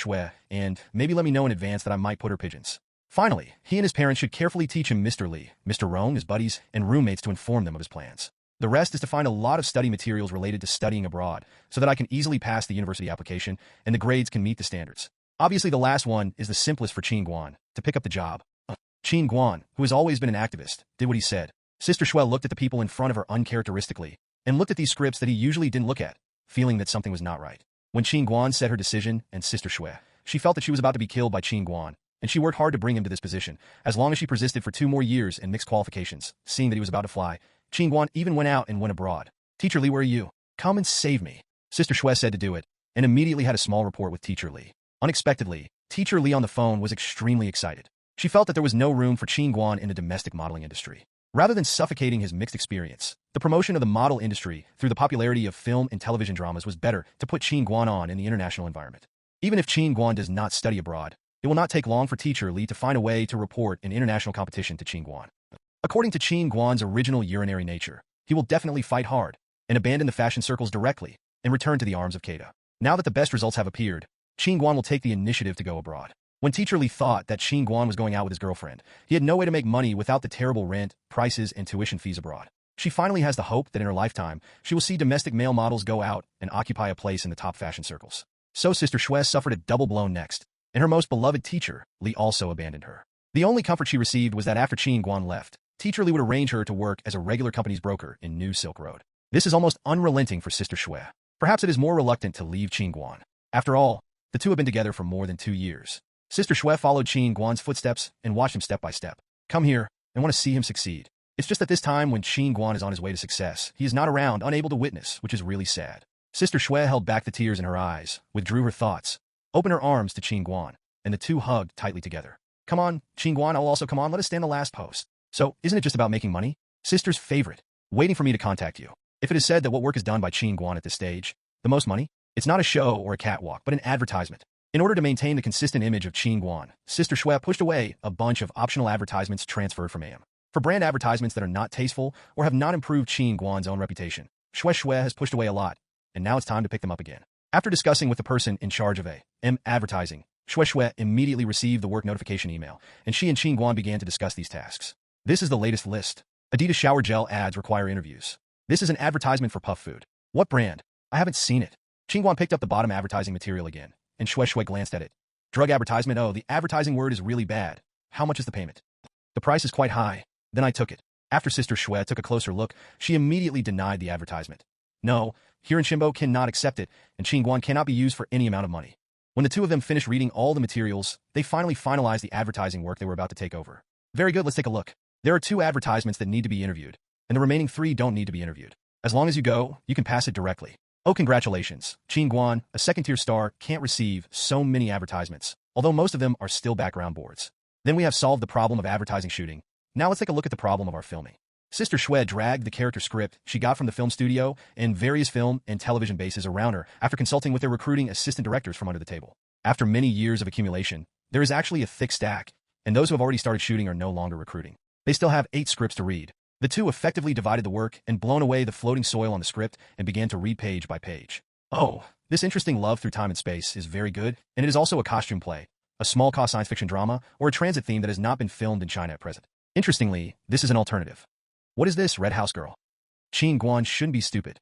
and maybe let me know in advance that I might put her pigeons. Finally, he and his parents should carefully teach him Mr. Li, Mr. Rong, his buddies, and roommates to inform them of his plans. The rest is to find a lot of study materials related to studying abroad so that I can easily pass the university application and the grades can meet the standards. Obviously, the last one is the simplest for Qin Guan, to pick up the job. Qin Guan, who has always been an activist, did what he said. Sister Shui looked at the people in front of her uncharacteristically and looked at these scripts that he usually didn't look at, feeling that something was not right. When Qin Guan said her decision and Sister Shui, she felt that she was about to be killed by Qin Guan, and she worked hard to bring him to this position. As long as she persisted for 2 more years in mixed qualifications, seeing that he was about to fly, Qin Guan even went out and went abroad. Teacher Li, where are you? Come and save me. Sister Shui said to do it, and immediately had a small report with Teacher Li. Unexpectedly, Teacher Li on the phone was extremely excited. She felt that there was no room for Qin Guan in the domestic modeling industry. Rather than suffocating his mixed experience, the promotion of the model industry through the popularity of film and television dramas was better to put Qin Guan on in the international environment. Even if Qin Guan does not study abroad, it will not take long for Teacher Li to find a way to report an international competition to Qin Guan. According to Qin Guan's original urinary nature, he will definitely fight hard and abandon the fashion circles directly and return to the arms of Keita. Now that the best results have appeared, Qin Guan will take the initiative to go abroad. When Teacher Li thought that Qin Guan was going out with his girlfriend, he had no way to make money without the terrible rent, prices, and tuition fees abroad. She finally has the hope that in her lifetime, she will see domestic male models go out and occupy a place in the top fashion circles. So Sister Shui suffered a double blow next, and her most beloved teacher, Li, also abandoned her. The only comfort she received was that after Qin Guan left, Teacher Li would arrange her to work as a regular company's broker in New Silk Road. This is almost unrelenting for Sister Shui. Perhaps it is more reluctant to leave Qin Guan. After all, the two have been together for more than 2 years. Sister Shui followed Qin Guan's footsteps and watched him step by step. Come here, I want to see him succeed. It's just that this time when Qin Guan is on his way to success, he is not around, unable to witness, which is really sad. Sister Shui held back the tears in her eyes, withdrew her thoughts, opened her arms to Qin Guan, and the two hugged tightly together. Come on, Qin Guan, I'll also come on, let us stand the last post. So, isn't it just about making money? Sister's favorite, waiting for me to contact you. If it is said that what work is done by Qin Guan at this stage, the most money, it's not a show or a catwalk, but an advertisement. In order to maintain the consistent image of Qin Guan, Sister Shui pushed away a bunch of optional advertisements transferred from AM. For brand advertisements that are not tasteful or have not improved Qin Guan's own reputation, Shui has pushed away a lot, and now it's time to pick them up again. After discussing with the person in charge of AM advertising, Shui immediately received the work notification email, and she and Qin Guan began to discuss these tasks. This is the latest list. Adidas shower gel ads require interviews. This is an advertisement for Puff Food. What brand? I haven't seen it. Qin Guan picked up the bottom advertising material again, and Shui glanced at it. Drug advertisement, oh, the advertising word is really bad. How much is the payment? The price is quite high. Then I took it. After Sister Shui took a closer look, she immediately denied the advertisement. No, Hiran Shimbo cannot accept it, and Qin Guan cannot be used for any amount of money. When the two of them finished reading all the materials, they finally finalized the advertising work they were about to take over. Very good, let's take a look. There are 2 advertisements that need to be interviewed, and the remaining 3 don't need to be interviewed. As long as you go, you can pass it directly. Oh, congratulations. Qin Guan, a second-tier star, can't receive so many advertisements, although most of them are still background boards. Then we have solved the problem of advertising shooting. Now let's take a look at the problem of our filming. Sister Shui dragged the character script she got from the film studio and various film and television bases around her after consulting with their recruiting assistant directors from under the table. After many years of accumulation, there is actually a thick stack, and those who have already started shooting are no longer recruiting. They still have 8 scripts to read. The two effectively divided the work and blown away the floating soil on the script and began to read page by page. Oh, this interesting love through time and space is very good, and it is also a costume play, a small-cost science fiction drama, or a transit theme that has not been filmed in China at present. Interestingly, this is an alternative. What is this, Red House Girl? Qin Guan shouldn't be stupid.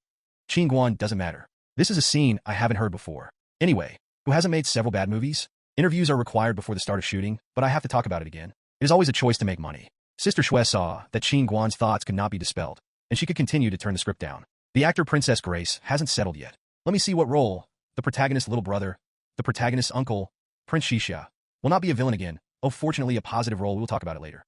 Qin Guan doesn't matter. This is a scene I haven't heard before. Anyway, who hasn't made several bad movies? Interviews are required before the start of shooting, but I have to talk about it again. It is always a choice to make money. Sister Shui saw that Qin Guan's thoughts could not be dispelled, and she could continue to turn the script down. The actor Princess Grace hasn't settled yet. Let me see what role. The protagonist's little brother, the protagonist's uncle, Prince Xixia, will not be a villain again. Oh, fortunately a positive role, we'll talk about it later.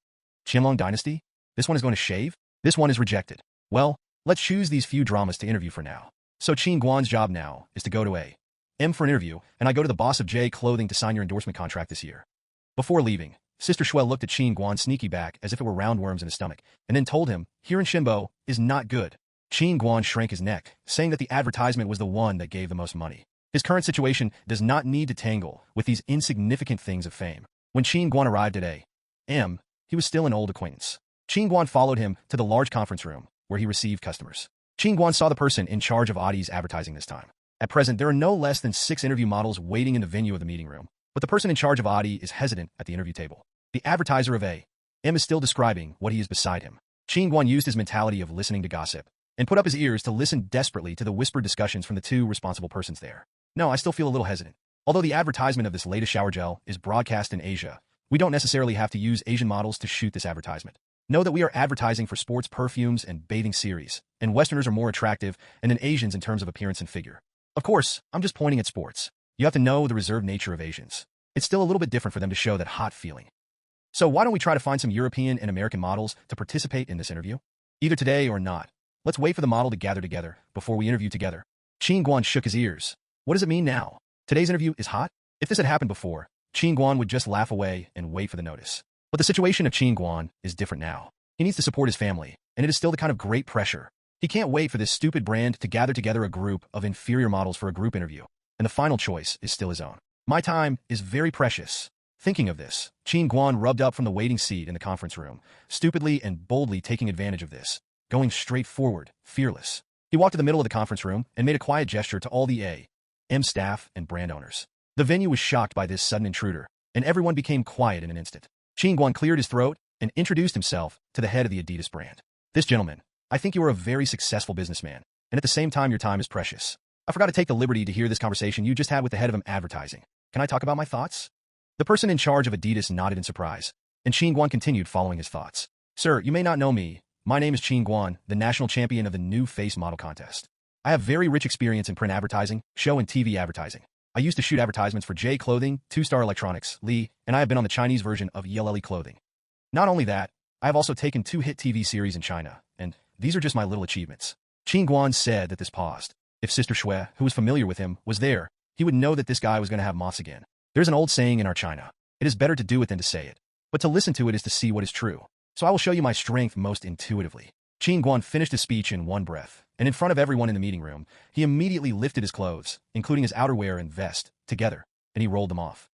Qianlong Dynasty? This one is going to shave? This one is rejected. Well, let's choose these few dramas to interview for now. So Qin Guan's job now is to go to A.M. for an interview, and I go to the boss of J Clothing to sign your endorsement contract this year. Before leaving, Sister Shui looked at Qin Guan's sneaky back as if it were roundworms in his stomach, and then told him, Hiran Shimbo is not good. Qin Guan shrank his neck, saying that the advertisement was the one that gave the most money. His current situation does not need to tangle with these insignificant things of fame. When Qin Guan arrived at A.M., he was still an old acquaintance. Qin Guan followed him to the large conference room, where he received customers. Qin Guan saw the person in charge of Adi's advertising this time. At present, there are no less than 6 interview models waiting in the venue of the meeting room, but the person in charge of Adi is hesitant at the interview table. The advertiser of A.M. is still describing what he is beside him. Qin Guan used his mentality of listening to gossip and put up his ears to listen desperately to the whispered discussions from the 2 responsible persons there. No, I still feel a little hesitant. Although the advertisement of this latest shower gel is broadcast in Asia, we don't necessarily have to use Asian models to shoot this advertisement. Know that we are advertising for sports perfumes and bathing series, and Westerners are more attractive than Asians in terms of appearance and figure. Of course, I'm just pointing at sports. You have to know the reserved nature of Asians. It's still a little bit different for them to show that hot feeling. So why don't we try to find some European and American models to participate in this interview? Either today or not. Let's wait for the model to gather together before we interview together. Qin Guan shook his ears. What does it mean now? Today's interview is hot? If this had happened before, Qin Guan would just laugh away and wait for the notice. But the situation of Qin Guan is different now. He needs to support his family, and it is still the kind of great pressure. He can't wait for this stupid brand to gather together a group of inferior models for a group interview, and the final choice is still his own. My time is very precious. Thinking of this, Qin Guan rubbed up from the waiting seat in the conference room, stupidly and boldly taking advantage of this, going straight forward, fearless. He walked to the middle of the conference room and made a quiet gesture to all the A.M. staff and brand owners. The venue was shocked by this sudden intruder, and everyone became quiet in an instant. Qin Guan cleared his throat and introduced himself to the head of the Adidas brand. This gentleman, I think you are a very successful businessman, and at the same time your time is precious. I forgot to take the liberty to hear this conversation you just had with the head of advertising. Can I talk about my thoughts? The person in charge of Adidas nodded in surprise, and Qin Guan continued following his thoughts. Sir, you may not know me. My name is Qin Guan, the national champion of the new face model contest. I have very rich experience in print advertising, show and TV advertising. I used to shoot advertisements for J Clothing, 2-Star Electronics, Lee, and I have been on the Chinese version of Yeleli Clothing. Not only that, I have also taken 2 hit TV series in China, and these are just my little achievements. Qin Guan said that this paused. If Sister Shui, who was familiar with him, was there, he would know that this guy was going to have moths again. There's an old saying in our China. It is better to do it than to say it. But to listen to it is to see what is true. So I will show you my strength most intuitively. Qin Guan finished his speech in one breath, and in front of everyone in the meeting room, he immediately lifted his clothes, including his outerwear and vest, together, and he rolled them off.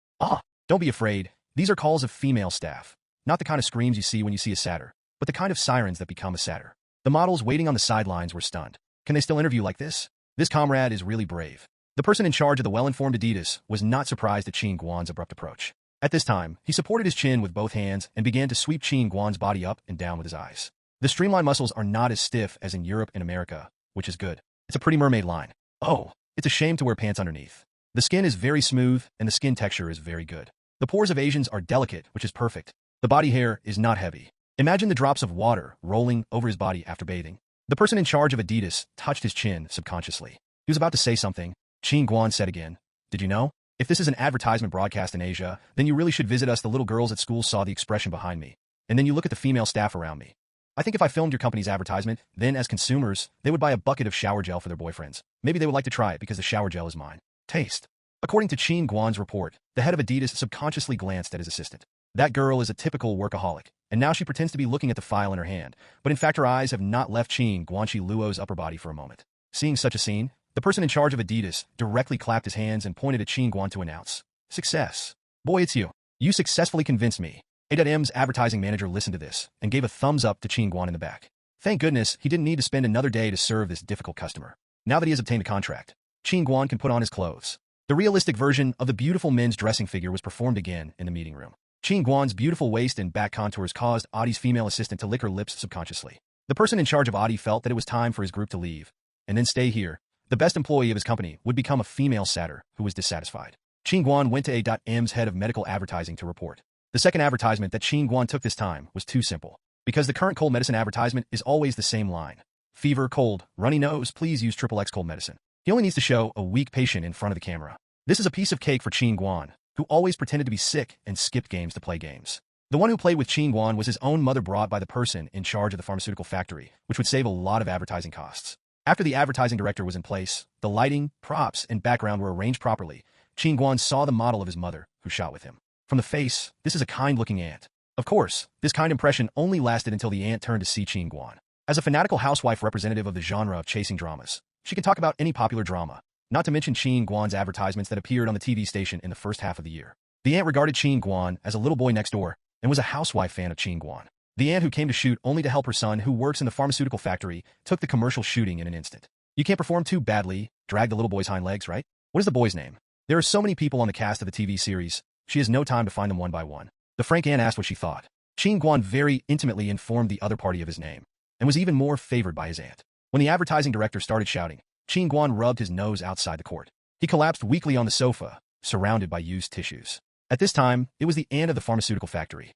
Don't be afraid. These are calls of female staff. Not the kind of screams you see when you see a satyr, but the kind of sirens that become a satyr. The models waiting on the sidelines were stunned. Can they still interview like this? This comrade is really brave. The person in charge of the well-informed Adidas was not surprised at Qin Guan's abrupt approach. At this time, he supported his chin with both hands and began to sweep Qin Guan's body up and down with his eyes. The streamlined muscles are not as stiff as in Europe and America, which is good. It's a pretty mermaid line. Oh, it's a shame to wear pants underneath. The skin is very smooth and the skin texture is very good. The pores of Asians are delicate, which is perfect. The body hair is not heavy. Imagine the drops of water rolling over his body after bathing. The person in charge of Adidas touched his chin subconsciously. He was about to say something. Qin Guan said again, "Did you know? If this is an advertisement broadcast in Asia, then you really should visit us." The little girls at school saw the expression behind me. And then you look at the female staff around me. I think if I filmed your company's advertisement, then as consumers, they would buy a bucket of shower gel for their boyfriends. Maybe they would like to try it because the shower gel is mine. Taste. According to Qin Guan's report, the head of Adidas subconsciously glanced at his assistant. That girl is a typical workaholic, and now she pretends to be looking at the file in her hand, but in fact her eyes have not left Qin Guanqi Luo's upper body for a moment. Seeing such a scene, the person in charge of Adidas directly clapped his hands and pointed at Qin Guan to announce, "Success. Boy, it's you. You successfully convinced me." A.M's advertising manager listened to this and gave a thumbs up to Qin Guan in the back. Thank goodness he didn't need to spend another day to serve this difficult customer. Now that he has obtained a contract, Qin Guan can put on his clothes. The realistic version of the beautiful men's dressing figure was performed again in the meeting room. Qin Guan's beautiful waist and back contours caused Adi's female assistant to lick her lips subconsciously. The person in charge of Adi felt that it was time for his group to leave, and then stay here. The best employee of his company would become a female satyr who was dissatisfied. Qin Guan went to A.M's head of medical advertising to report. The second advertisement that Qin Guan took this time was too simple, because the current cold medicine advertisement is always the same line. Fever, cold, runny nose, please use XXX cold medicine. He only needs to show a weak patient in front of the camera. This is a piece of cake for Qin Guan, who always pretended to be sick and skipped games to play games. The one who played with Qin Guan was his own mother, brought by the person in charge of the pharmaceutical factory, which would save a lot of advertising costs. After the advertising director was in place, the lighting, props, and background were arranged properly. Qin Guan saw the model of his mother, who shot with him. From the face, this is a kind-looking aunt. Of course, this kind impression only lasted until the aunt turned to see Qin Guan. As a fanatical housewife representative of the genre of chasing dramas, she can talk about any popular drama, not to mention Qin Guan's advertisements that appeared on the TV station in the first half of the year. The aunt regarded Qin Guan as a little boy next door and was a housewife fan of Qin Guan. The aunt who came to shoot only to help her son, who works in the pharmaceutical factory, took the commercial shooting in an instant. You can't perform too badly, drag the little boy's hind legs, right? What is the boy's name? There are so many people on the cast of the TV series, she has no time to find them one by one. The frank aunt asked what she thought. Qin Guan very intimately informed the other party of his name, and was even more favored by his aunt. When the advertising director started shouting, Qin Guan rubbed his nose outside the court. He collapsed weakly on the sofa, surrounded by used tissues. At this time, it was the aunt of the pharmaceutical factory.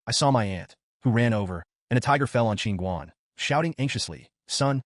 I saw my aunt, who ran over, and a tiger fell on Qin Guan, shouting anxiously, "Son,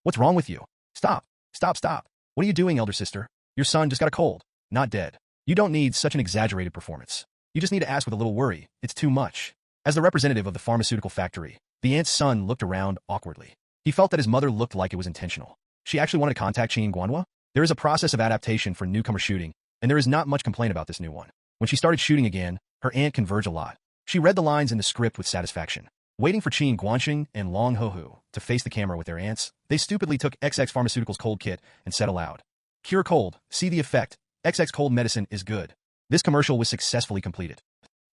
what's wrong with you? Stop, stop, stop. What are you doing, elder sister? Your son just got a cold, not dead. You don't need such an exaggerated performance. You just need to ask with a little worry. It's too much." As the representative of the pharmaceutical factory, the aunt's son looked around awkwardly. He felt that his mother looked like it was intentional. She actually wanted to contact Qin Guanhua? There is a process of adaptation for newcomer shooting, and there is not much complaint about this new one. When she started shooting again, her aunt converged a lot. She read the lines in the script with satisfaction. Waiting for Qin Guanxing and Long Hohu to face the camera with their aunts, they stupidly took XX Pharmaceuticals cold kit and said aloud, "Cure cold, see the effect, XX cold medicine is good." This commercial was successfully completed.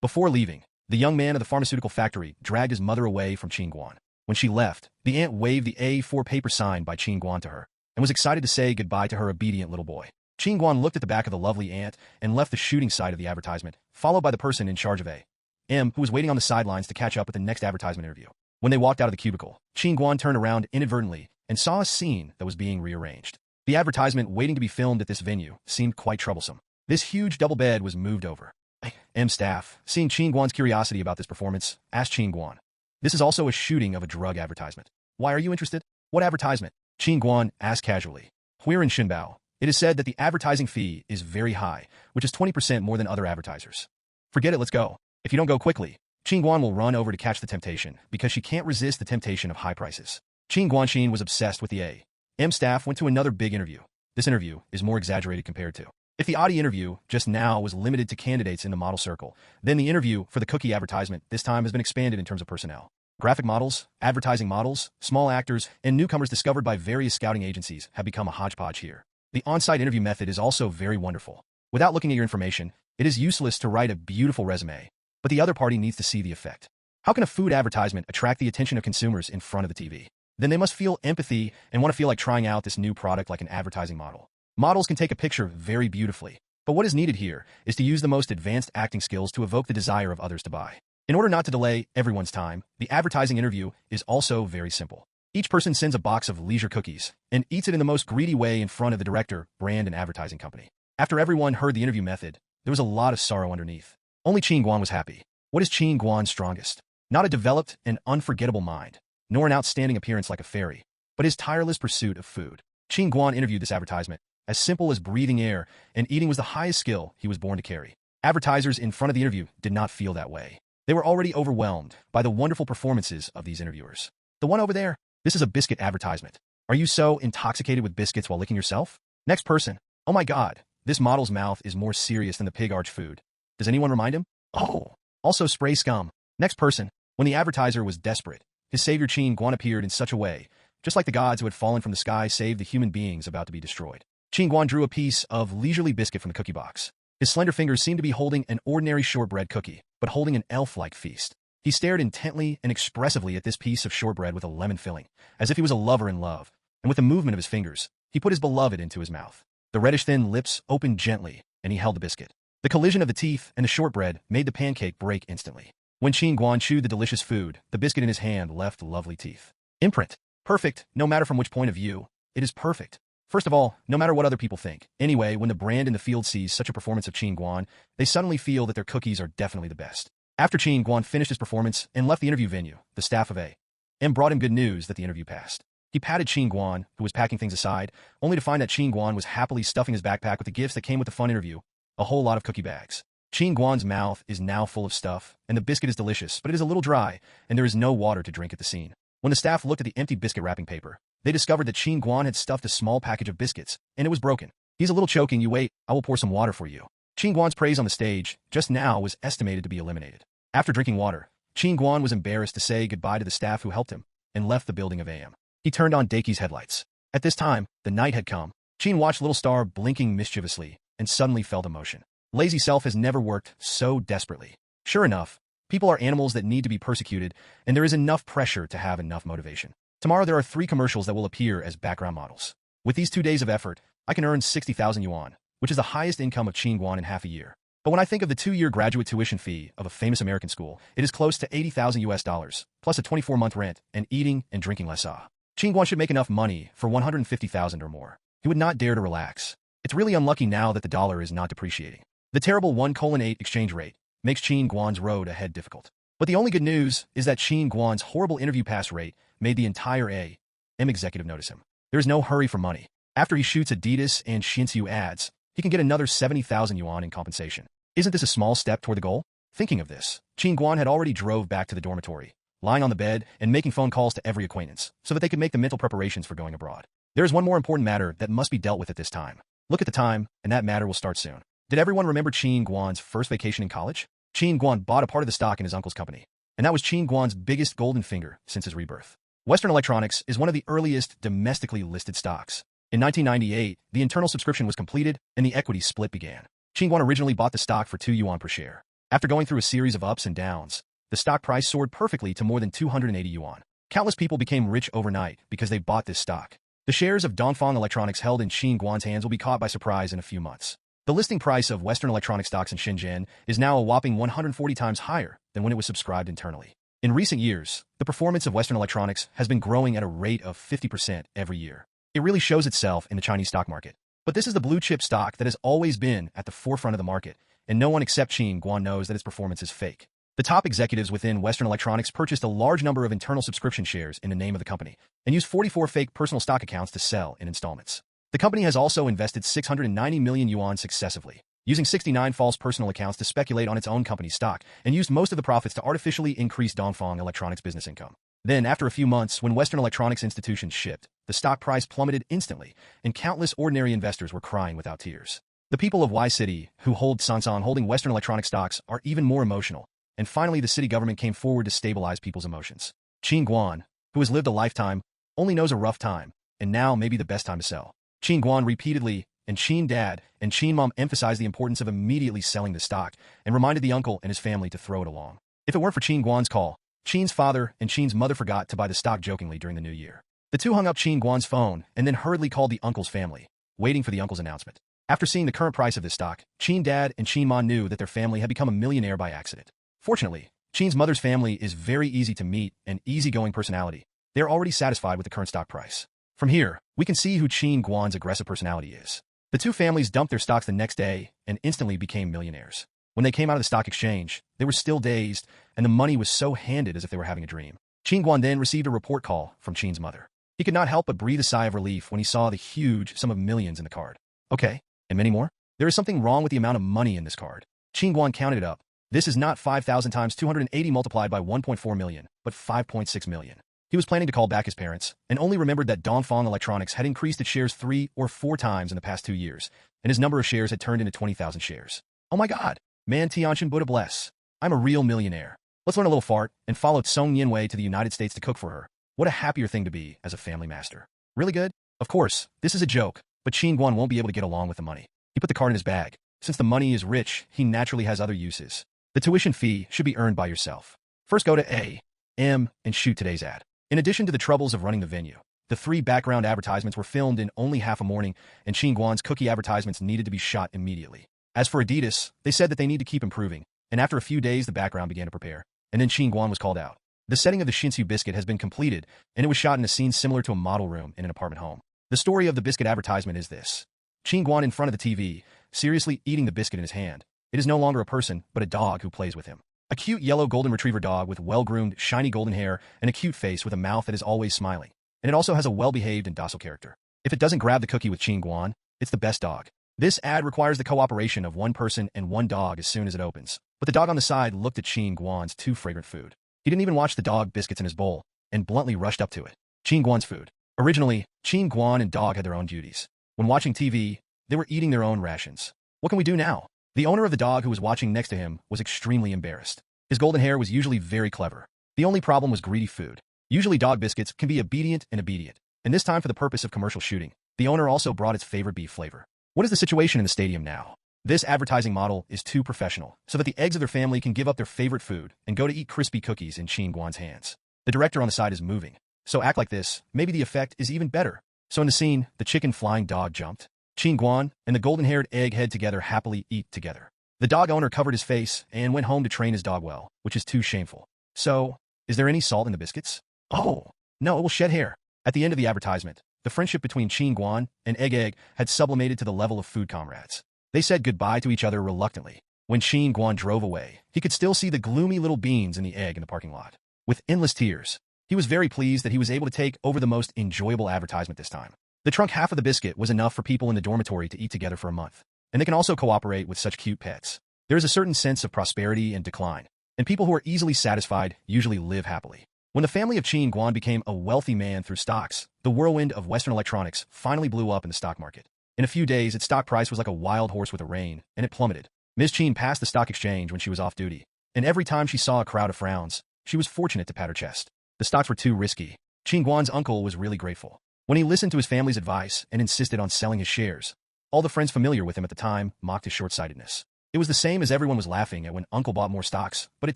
Before leaving, the young man of the pharmaceutical factory dragged his mother away from Qin Guan. When she left, the aunt waved the A4 paper signed by Qin Guan to her, and was excited to say goodbye to her obedient little boy. Qin Guan looked at the back of the lovely aunt and left the shooting side of the advertisement, followed by the person in charge of A.M., who was waiting on the sidelines to catch up with the next advertisement interview. When they walked out of the cubicle, Qin Guan turned around inadvertently and saw a scene that was being rearranged. The advertisement waiting to be filmed at this venue seemed quite troublesome. This huge double bed was moved over. A.M. staff, seeing Qin Guan's curiosity about this performance, asked Qin Guan, "This is also a shooting of a drug advertisement. Why are you interested?" "What advertisement?" Qin Guan asked casually. "Here in Shinbao, it is said that the advertising fee is very high, which is 20% more than other advertisers." "Forget it, let's go. If you don't go quickly, Qin Guan will run over to catch the temptation, because she can't resist the temptation of high prices." Qin Guanxin was obsessed with the A.M. staff went to another big interview. This interview is more exaggerated compared to. If the Audi interview just now was limited to candidates in the model circle, then the interview for the cookie advertisement this time has been expanded in terms of personnel. Graphic models, advertising models, small actors, and newcomers discovered by various scouting agencies have become a hodgepodge here. The on-site interview method is also very wonderful. Without looking at your information, it is useless to write a beautiful resume, but the other party needs to see the effect. How can a food advertisement attract the attention of consumers in front of the TV? Then they must feel empathy and want to feel like trying out this new product like an advertising model. Models can take a picture very beautifully, but what is needed here is to use the most advanced acting skills to evoke the desire of others to buy. In order not to delay everyone's time, the advertising interview is also very simple. Each person sends a box of leisure cookies and eats it in the most greedy way in front of the director, brand, and advertising company. After everyone heard the interview method, there was a lot of sorrow underneath. Only Qin Guan was happy. What is Qin Guan's strongest? Not a developed and unforgettable mind, nor an outstanding appearance like a fairy, but his tireless pursuit of food. Qin Guan interviewed this advertisement. As simple as breathing air and eating was the highest skill he was born to carry. Advertisers in front of the interview did not feel that way. They were already overwhelmed by the wonderful performances of these interviewers. The one over there, this is a biscuit advertisement. Are you so intoxicated with biscuits while licking yourself? Next person. Oh my God, this model's mouth is more serious than the pig arch food. Does anyone remind him? Oh, also spray scum. Next person. When the advertiser was desperate, his savior Qin Guan appeared in such a way, just like the gods who had fallen from the sky saved the human beings about to be destroyed. Qin Guan drew a piece of leisurely biscuit from the cookie box. His slender fingers seemed to be holding an ordinary shortbread cookie, but holding an elf-like feast. He stared intently and expressively at this piece of shortbread with a lemon filling, as if he was a lover in love, and with a movement of his fingers, he put his beloved into his mouth. The reddish-thin lips opened gently, and he held the biscuit. The collision of the teeth and the shortbread made the pancake break instantly. When Qin Guan chewed the delicious food, the biscuit in his hand left lovely teeth. Imprint. Perfect, no matter from which point of view. It is perfect. First of all, no matter what other people think. Anyway, when the brand in the field sees such a performance of Qin Guan, they suddenly feel that their cookies are definitely the best. After Qin Guan finished his performance and left the interview venue, the staff of A.M. brought him good news that the interview passed. He patted Qin Guan, who was packing things aside, only to find that Qin Guan was happily stuffing his backpack with the gifts that came with the fun interview, a whole lot of cookie bags. Qin Guan's mouth is now full of stuff, and the biscuit is delicious, but it is a little dry, and there is no water to drink at the scene. When the staff looked at the empty biscuit wrapping paper, they discovered that Qin Guan had stuffed a small package of biscuits, and it was broken. He's a little choking. You wait, I will pour some water for you. Qin Guan's praise on the stage, just now, was estimated to be eliminated. After drinking water, Qin Guan was embarrassed to say goodbye to the staff who helped him, and left the building of A.M. He turned on Daki's headlights. At this time, the night had come. Qin watched Little Star blinking mischievously, and suddenly felt emotion. Lazy self has never worked so desperately. Sure enough, people are animals that need to be persecuted, and there is enough pressure to have enough motivation. Tomorrow there are 3 commercials that will appear as background models. With these 2 days of effort, I can earn 60,000 yuan, which is the highest income of Qin Guan in half a year. But when I think of the 2-year graduate tuition fee of a famous American school, it is close to 80,000 US dollars, plus a 24-month rent, and eating and drinking less. Qin Guan should make enough money for 150,000 or more. He would not dare to relax. It's really unlucky now that the dollar is not depreciating. The terrible 1:8 exchange rate makes Qin Guan's road ahead difficult. But the only good news is that Qin Guan's horrible interview pass rate made the entire A.M. executive notice him. There is no hurry for money. After he shoots Adidas and Shinsu ads, he can get another 70,000 yuan in compensation. Isn't this a small step toward the goal? Thinking of this, Qin Guan had already drove back to the dormitory, lying on the bed and making phone calls to every acquaintance, so that they could make the mental preparations for going abroad. There is one more important matter that must be dealt with at this time. Look at the time, and that matter will start soon. Did everyone remember Qin Guan's first vacation in college? Qin Guan bought a part of the stock in his uncle's company, and that was Qin Guan's biggest golden finger since his rebirth. Western Electronics is one of the earliest domestically listed stocks. In 1998, the internal subscription was completed, and the equity split began. Qin Guan originally bought the stock for 2 yuan per share. After going through a series of ups and downs, the stock price soared perfectly to more than 280 yuan. Countless people became rich overnight because they bought this stock. The shares of Dongfang Electronics held in Qin Guan's hands will be caught by surprise in a few months. The listing price of Western Electronic stocks in Shenzhen is now a whopping 140 times higher than when it was subscribed internally. In recent years, the performance of Western Electronics has been growing at a rate of 50% every year. It really shows itself in the Chinese stock market. But this is the blue-chip stock that has always been at the forefront of the market, and no one except Qin Guan knows that its performance is fake. The top executives within Western Electronics purchased a large number of internal subscription shares in the name of the company, and used 44 fake personal stock accounts to sell in installments. The company has also invested 690 million yuan successively, using 69 false personal accounts to speculate on its own company's stock, and used most of the profits to artificially increase Dongfang Electronics' business income. Then, after a few months, when Western Electronics institutions shipped, the stock price plummeted instantly, and countless ordinary investors were crying without tears. The people of Y City, who hold Sansan holding Western Electronic stocks, are even more emotional, and finally the city government came forward to stabilize people's emotions. Qin Guan, who has lived a lifetime, only knows a rough time, and now may be the best time to sell. Qin Guan repeatedly, and Qin Dad and Qin Mom emphasized the importance of immediately selling the stock, and reminded the uncle and his family to throw it along. If it weren't for Qin Guan's call, Qin's father and Qin's mother forgot to buy the stock jokingly during the new year. The two hung up Qin Guan's phone and then hurriedly called the uncle's family, waiting for the uncle's announcement. After seeing the current price of this stock, Qin Dad and Qin Mom knew that their family had become a millionaire by accident. Fortunately, Qin's mother's family is very easy to meet and easygoing personality. They are already satisfied with the current stock price. From here, we can see who Qin Guan's aggressive personality is. The two families dumped their stocks the next day and instantly became millionaires. When they came out of the stock exchange, they were still dazed, and the money was so handed as if they were having a dream. Qin Guan then received a report call from Qin's mother. He could not help but breathe a sigh of relief when he saw the huge sum of millions in the card. Okay, and many more? There is something wrong with the amount of money in this card. Qin Guan counted it up. This is not 5,000 times 280 multiplied by 1.4 million, but 5.6 million. He was planning to call back his parents, and only remembered that Dongfang Electronics had increased its shares 3 or 4 times in the past 2 years, and his number of shares had turned into 20,000 shares. Oh my god! Man Tianchen Buddha bless. I'm a real millionaire. Let's learn a little fart and follow Song Yinwei to the United States to cook for her. What a happier thing to be as a family master. Really good? Of course, this is a joke, but Qin Guan won't be able to get along with the money. He put the card in his bag. Since the money is rich, he naturally has other uses. The tuition fee should be earned by yourself. First go to A, M, and shoot today's ad. In addition to the troubles of running the venue, the 3 background advertisements were filmed in only half a morning, and Qin Guan's cookie advertisements needed to be shot immediately. As for Adidas, they said that they need to keep improving, and after a few days the background began to prepare, and then Qin Guan was called out. The setting of the Shinsu biscuit has been completed, and it was shot in a scene similar to a model room in an apartment home. The story of the biscuit advertisement is this. Qin Guan in front of the TV, seriously eating the biscuit in his hand. It is no longer a person, but a dog who plays with him. A cute yellow golden retriever dog with well-groomed, shiny golden hair and a cute face with a mouth that is always smiling. And it also has a well-behaved and docile character. If it doesn't grab the cookie with Qin Guan, it's the best dog. This ad requires the cooperation of one person and one dog as soon as it opens. But the dog on the side looked at Qin Guan's 2 fragrant food. He didn't even watch the dog biscuits in his bowl, and bluntly rushed up to it. Qin Guan's food. Originally, Qin Guan and dog had their own duties. When watching TV, they were eating their own rations. What can we do now? The owner of the dog who was watching next to him was extremely embarrassed. His golden hair was usually very clever. The only problem was greedy food. Usually dog biscuits can be obedient, and this time for the purpose of commercial shooting, the owner also brought its favorite beef flavor. What is the situation in the stadium now? This advertising model is too professional, so that the eggs of their family can give up their favorite food and go to eat crispy cookies in Qin Guan's hands. The director on the side is moving. So act like this, maybe the effect is even better. So in the scene, the chicken flying dog jumped. Qin Guan and the golden-haired egghead together happily eat together. The dog owner covered his face and went home to train his dog well, which is too shameful. So, is there any salt in the biscuits? Oh, no, it will shed hair. At the end of the advertisement, the friendship between Qin Guan and Egg had sublimated to the level of food comrades. They said goodbye to each other reluctantly. When Qin Guan drove away, he could still see the gloomy little beans in the egg in the parking lot. With endless tears, he was very pleased that he was able to take over the most enjoyable advertisement this time. The trunk half of the biscuit was enough for people in the dormitory to eat together for a month, and they can also cooperate with such cute pets. There is a certain sense of prosperity and decline, and people who are easily satisfied usually live happily. When the family of Qin Guan became a wealthy man through stocks, the whirlwind of Western electronics finally blew up in the stock market. In a few days, its stock price was like a wild horse with a rein, and it plummeted. Ms. Qin passed the stock exchange when she was off duty, and every time she saw a crowd of frowns, she was fortunate to pat her chest. The stocks were too risky. Qin Guan's uncle was really grateful. When he listened to his family's advice and insisted on selling his shares, all the friends familiar with him at the time mocked his short-sightedness. It was the same as everyone was laughing at when Uncle bought more stocks, but it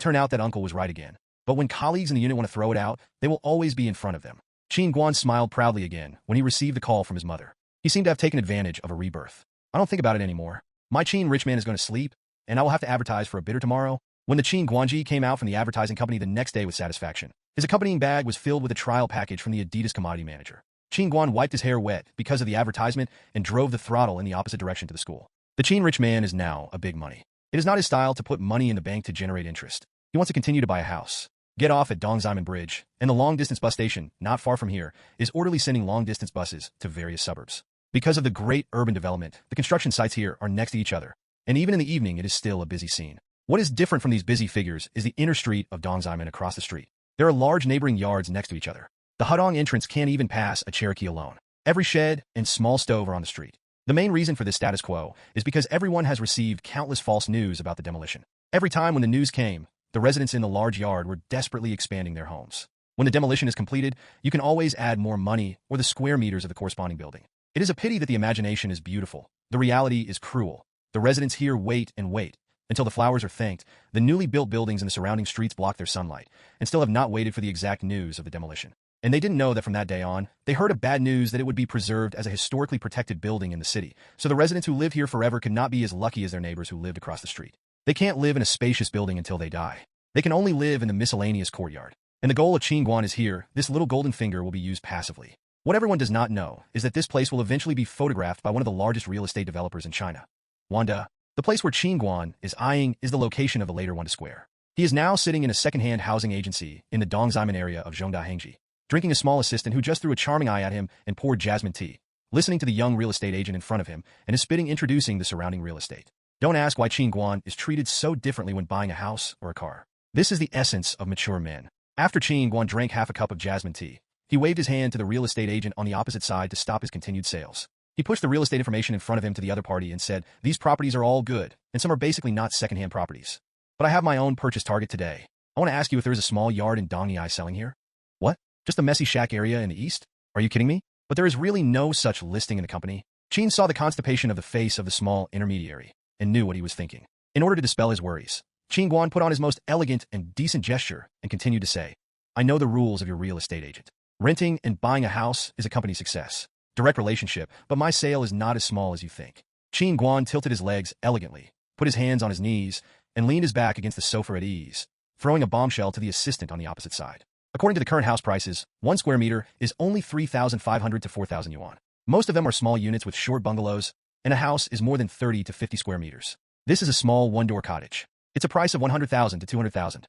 turned out that Uncle was right again. But when colleagues in the unit want to throw it out, they will always be in front of them. Qin Guan smiled proudly again when he received the call from his mother. He seemed to have taken advantage of a rebirth. I don't think about it anymore. My Qin rich man is going to sleep, and I will have to advertise for a bidder tomorrow. When the Qin Guanji came out from the advertising company the next day with satisfaction, his accompanying bag was filled with a trial package from the Adidas commodity manager. Qin Guan wiped his hair wet because of the advertisement and drove the throttle in the opposite direction to the school. The Qin rich man is now a big money. It is not his style to put money in the bank to generate interest. He wants to continue to buy a house, get off at Dongzheimen Bridge, and the long-distance bus station, not far from here, is orderly sending long-distance buses to various suburbs. Because of the great urban development, the construction sites here are next to each other, and even in the evening it is still a busy scene. What is different from these busy figures is the inner street of Dongzheimen across the street. There are large neighboring yards next to each other. The Hudong entrance can't even pass a Cherokee alone. Every shed and small stove are on the street. The main reason for this status quo is because everyone has received countless false news about the demolition. Every time when the news came, the residents in the large yard were desperately expanding their homes. When the demolition is completed, you can always add more money or the square meters of the corresponding building. It is a pity that the imagination is beautiful. The reality is cruel. The residents here wait and wait until the flowers are thanked. The newly built buildings in the surrounding streets block their sunlight and still have not waited for the exact news of the demolition. And they didn't know that from that day on, they heard of bad news that it would be preserved as a historically protected building in the city. So the residents who live here forever could not be as lucky as their neighbors who lived across the street. They can't live in a spacious building until they die. They can only live in the miscellaneous courtyard. And the goal of Qin Guan is here, this little golden finger will be used passively. What everyone does not know is that this place will eventually be photographed by one of the largest real estate developers in China. Wanda, The place where Qin Guan is eyeing is the location of the later Wanda Square. He is now sitting in a second-hand housing agency in the Dongximen area of Zhongdahengji, drinking a small assistant who just threw a charming eye at him and poured jasmine tea, listening to the young real estate agent in front of him and his spitting introducing the surrounding real estate. Don't ask why Qin Guan is treated so differently when buying a house or a car. This is the essence of mature men. After Qin Guan drank half a cup of jasmine tea, he waved his hand to the real estate agent on the opposite side to stop his continued sales. He pushed the real estate information in front of him to the other party and said, "These properties are all good, and some are basically not second-hand properties. But I have my own purchase target today. I want to ask you if there is a small yard in Dongyai selling here." "What? Just a messy shack area in the east? Are you kidding me?" But there is really no such listing in the company. Qin saw the constipation of the face of the small intermediary and knew what he was thinking. In order to dispel his worries, Qin Guan put on his most elegant and decent gesture and continued to say, "I know the rules of your real estate agent. Renting and buying a house is a company success. Direct relationship, but my sale is not as small as you think." Qin Guan tilted his legs elegantly, put his hands on his knees, and leaned his back against the sofa at ease, throwing a bombshell to the assistant on the opposite side. According to the current house prices, 1 square meter is only 3,500 to 4,000 yuan. Most of them are small units with short bungalows, and a house is more than 30 to 50 square meters. This is a small one-door cottage. It's a price of 100,000 to 200,000.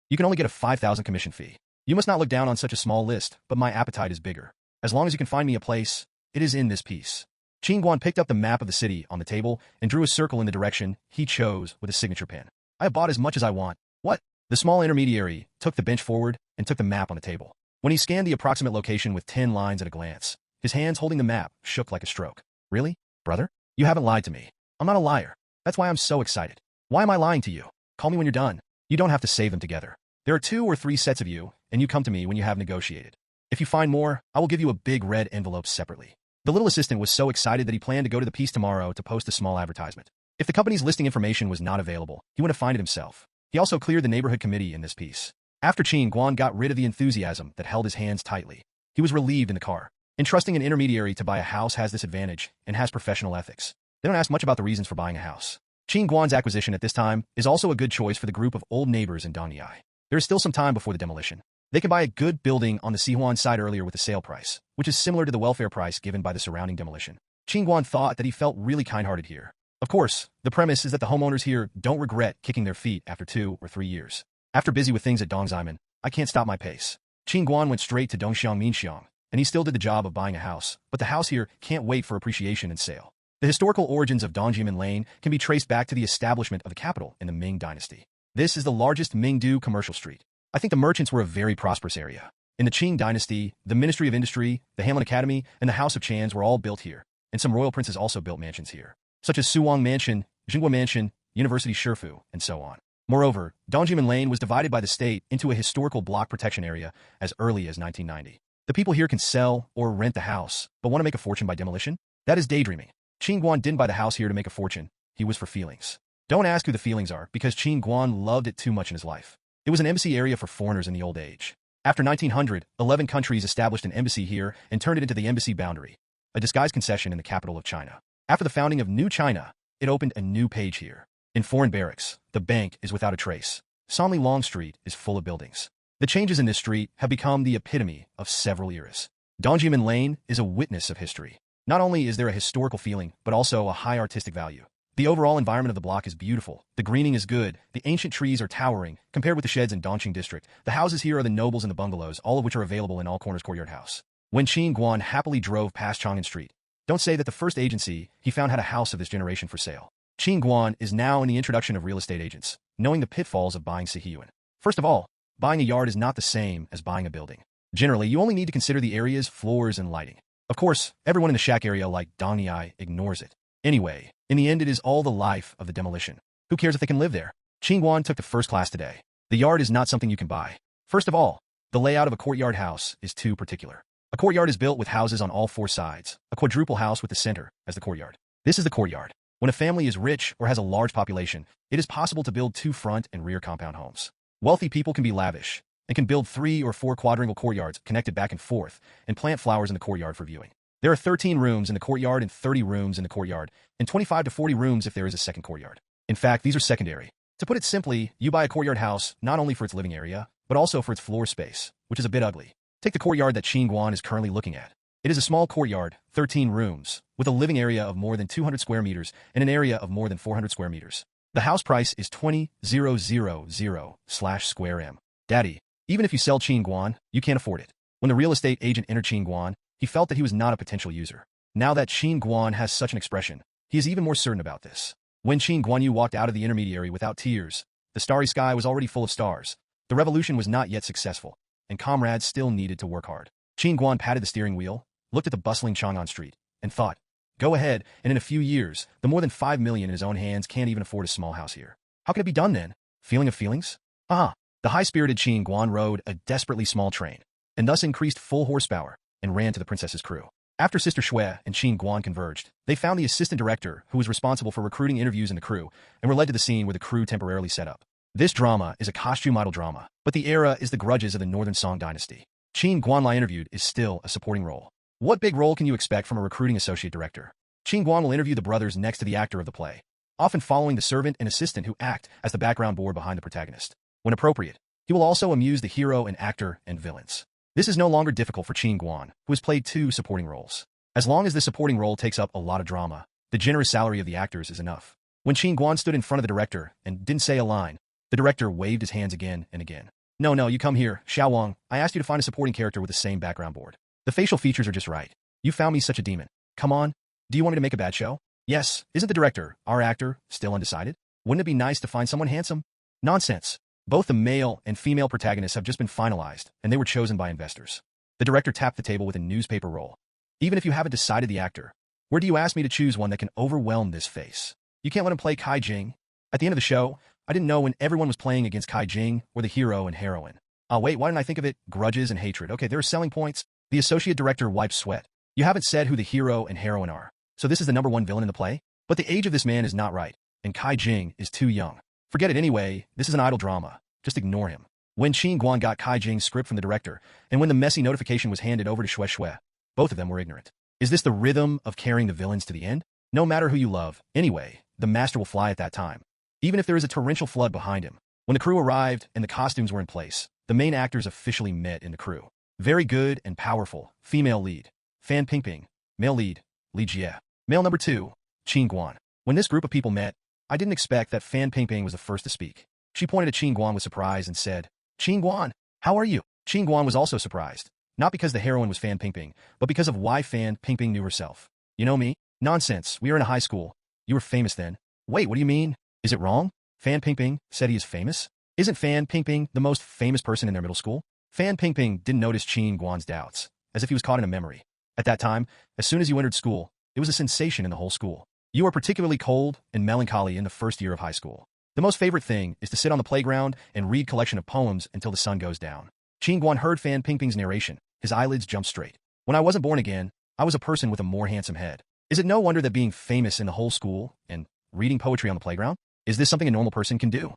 You can only get a 5,000 commission fee. You must not look down on such a small list, but my appetite is bigger. As long as you can find me a place, it is in this piece. Qin Guan picked up the map of the city on the table and drew a circle in the direction he chose with a signature pen. "I have bought as much as I want." "What?" The small intermediary took the bench forward and took the map on the table. When he scanned the approximate location with 10 lines at a glance, his hands holding the map shook like a stroke. "Really, brother? You haven't lied to me. I'm not a liar. That's why I'm so excited. Why am I lying to you? Call me when you're done. You don't have to save them together. There are 2 or 3 sets of you, and you come to me when you have negotiated. If you find more, I will give you a big red envelope separately." The little assistant was so excited that he planned to go to the piece tomorrow to post a small advertisement. If the company's listing information was not available, he went to find it himself. He also cleared the neighborhood committee in this piece. After Qin Guan got rid of the enthusiasm that held his hands tightly, he was relieved in the car. Entrusting an intermediary to buy a house has this advantage and has professional ethics. They don't ask much about the reasons for buying a house. Qin Guan's acquisition at this time is also a good choice for the group of old neighbors in Dongyai. There is still some time before the demolition. They can buy a good building on the Sihuan side earlier with the sale price, which is similar to the welfare price given by the surrounding demolition. Qin Guan thought that he felt really kind-hearted here. Of course, the premise is that the homeowners here don't regret kicking their feet after 2 or 3 years. After busy with things at Dongximen, I can't stop my pace. Qin Guan went straight to Dongxiang Minxiang, and he still did the job of buying a house, but the house here can't wait for appreciation and sale. The historical origins of Dongjimen Lane can be traced back to the establishment of the capital in the Ming Dynasty. This is the largest Mingdu commercial street. I think the merchants were a very prosperous area. In the Qing Dynasty, the Ministry of Industry, the Hamlin Academy, and the House of Chans were all built here, and some royal princes also built mansions here, such as Suwang Mansion, Jinghua Mansion, University Shifu, and so on. Moreover, Dongjimen Lane was divided by the state into a historical block protection area as early as 1990. The people here can sell or rent the house, but want to make a fortune by demolition? That is daydreaming. Qin Guan didn't buy the house here to make a fortune. He was for feelings. Don't ask who the feelings are, because Qin Guan loved it too much in his life. It was an embassy area for foreigners in the old age. After 1900, 11 countries established an embassy here and turned it into the embassy boundary, a disguised concession in the capital of China. After the founding of New China, it opened a new page here. In foreign barracks, the bank is without a trace. Sanli Long Street is full of buildings. The changes in this street have become the epitome of several eras. Dongjimen Lane is a witness of history. Not only is there a historical feeling, but also a high artistic value. The overall environment of the block is beautiful, the greening is good, the ancient trees are towering, compared with the sheds in Dongqing district. The houses here are the nobles and the bungalows, all of which are available in all corners courtyard house. When Qin Guan happily drove past Chang'an Street, don't say that the first agency he found had a house of this generation for sale. Qin Guan is now in the introduction of real estate agents, knowing the pitfalls of buying Sihiyuan. First of all, buying a yard is not the same as buying a building. Generally, you only need to consider the areas, floors, and lighting. Of course, everyone in the shack area like Dongyai ignores it. Anyway, in the end it is all the life of the demolition. Who cares if they can live there? Qin Guan took the first class today. The yard is not something you can buy. First of all, the layout of a courtyard house is too particular. A courtyard is built with houses on all 4 sides, a quadruple house with the center as the courtyard. This is the courtyard. When a family is rich or has a large population, it is possible to build 2 front and rear compound homes. Wealthy people can be lavish and can build 3 or 4 quadrangle courtyards connected back and forth and plant flowers in the courtyard for viewing. There are 13 rooms in the courtyard and 30 rooms in the courtyard, and 25 to 40 rooms if there is a second courtyard. In fact, these are secondary. To put it simply, you buy a courtyard house not only for its living area, but also for its floor space, which is a bit ugly. Take the courtyard that Qin Guan is currently looking at. It is a small courtyard, 13 rooms, with a living area of more than 200 square meters and an area of more than 400 square meters. The house price is 20,000/square m. Daddy, even if you sell Qin Guan, you can't afford it. When the real estate agent entered Qin Guan, he felt that he was not a potential user. Now that Qin Guan has such an expression, he is even more certain about this. When Qin Guanyu walked out of the intermediary without tears, the starry sky was already full of stars. The revolution was not yet successful, and comrades still needed to work hard. Qin Guan patted the steering wheel, looked at the bustling Chang'an Street, and thought, go ahead, and in a few years, the more than 5 million in his own hands can't even afford a small house here. How can it be done then? Feeling of feelings? The high-spirited Qin Guan rode a desperately small train, and thus increased full horsepower, and ran to the princess's crew. After Sister Shui and Qin Guan converged, they found the assistant director who was responsible for recruiting interviews in the crew, and were led to the scene where the crew temporarily set up. This drama is a costume idol drama, but the era is the grudges of the Northern Song dynasty. Qin Guanlai interviewed is still a supporting role. What big role can you expect from a recruiting associate director? Qin Guan will interview the brothers next to the actor of the play, often following the servant and assistant who act as the background board behind the protagonist. When appropriate, he will also amuse the hero and actor and villains. This is no longer difficult for Qin Guan, who has played 2 supporting roles. As long as the supporting role takes up a lot of drama, the generous salary of the actors is enough. When Qin Guan stood in front of the director and didn't say a line, the director waved his hands again and again. No, you come here, Xiao Wang. I asked you to find a supporting character with the same background board. The facial features are just right. You found me such a demon. Come on. Do you want me to make a bad show? Yes. Isn't the director, our actor, still undecided? Wouldn't it be nice to find someone handsome? Nonsense. Both the male and female protagonists have just been finalized, and they were chosen by investors. The director tapped the table with a newspaper roll. Even if you haven't decided the actor, where do you ask me to choose one that can overwhelm this face? You can't let him play Kai Jing. At the end of the show, I didn't know when everyone was playing against Kai Jing or the hero and heroine. Wait, why didn't I think of it? Grudges and hatred. Okay, there are selling points. The associate director wiped sweat. You haven't said who the hero and heroine are. So this is the #1 villain in the play? But the age of this man is not right, and Kai Jing is too young. Forget it anyway, this is an idle drama. Just ignore him. When Qin Guan got Kai Jing's script from the director, and when the messy notification was handed over to Shui, both of them were ignorant. Is this the rhythm of carrying the villains to the end? No matter who you love, anyway, the master will fly at that time. Even if there is a torrential flood behind him. When the crew arrived and the costumes were in place, the main actors officially met in the crew. Very good and powerful, female lead, Fan Pingping. Male lead, Li Jie. Male number 2, Qin Guan. When this group of people met, I didn't expect that Fan Pingping was the first to speak. She pointed at Qin Guan with surprise and said, Qin Guan, how are you? Qin Guan was also surprised, not because the heroine was Fan Pingping, but because of why Fan Pingping knew herself. You know me? Nonsense, we were in a high school. You were famous then. Wait, what do you mean? Is it wrong? Fan Pingping said he is famous? Isn't Fan Pingping the most famous person in their middle school? Fan Pingping didn't notice Qin Guan's doubts, as if he was caught in a memory. At that time, as soon as you entered school, it was a sensation in the whole school. You are particularly cold and melancholy in the first year of high school. The most favorite thing is to sit on the playground and read collection of poems until the sun goes down. Qin Guan heard Fan Pingping's narration. His eyelids jumped straight. When I wasn't born again, I was a person with a more handsome head. Is it no wonder that being famous in the whole school and reading poetry on the playground? Is this something a normal person can do?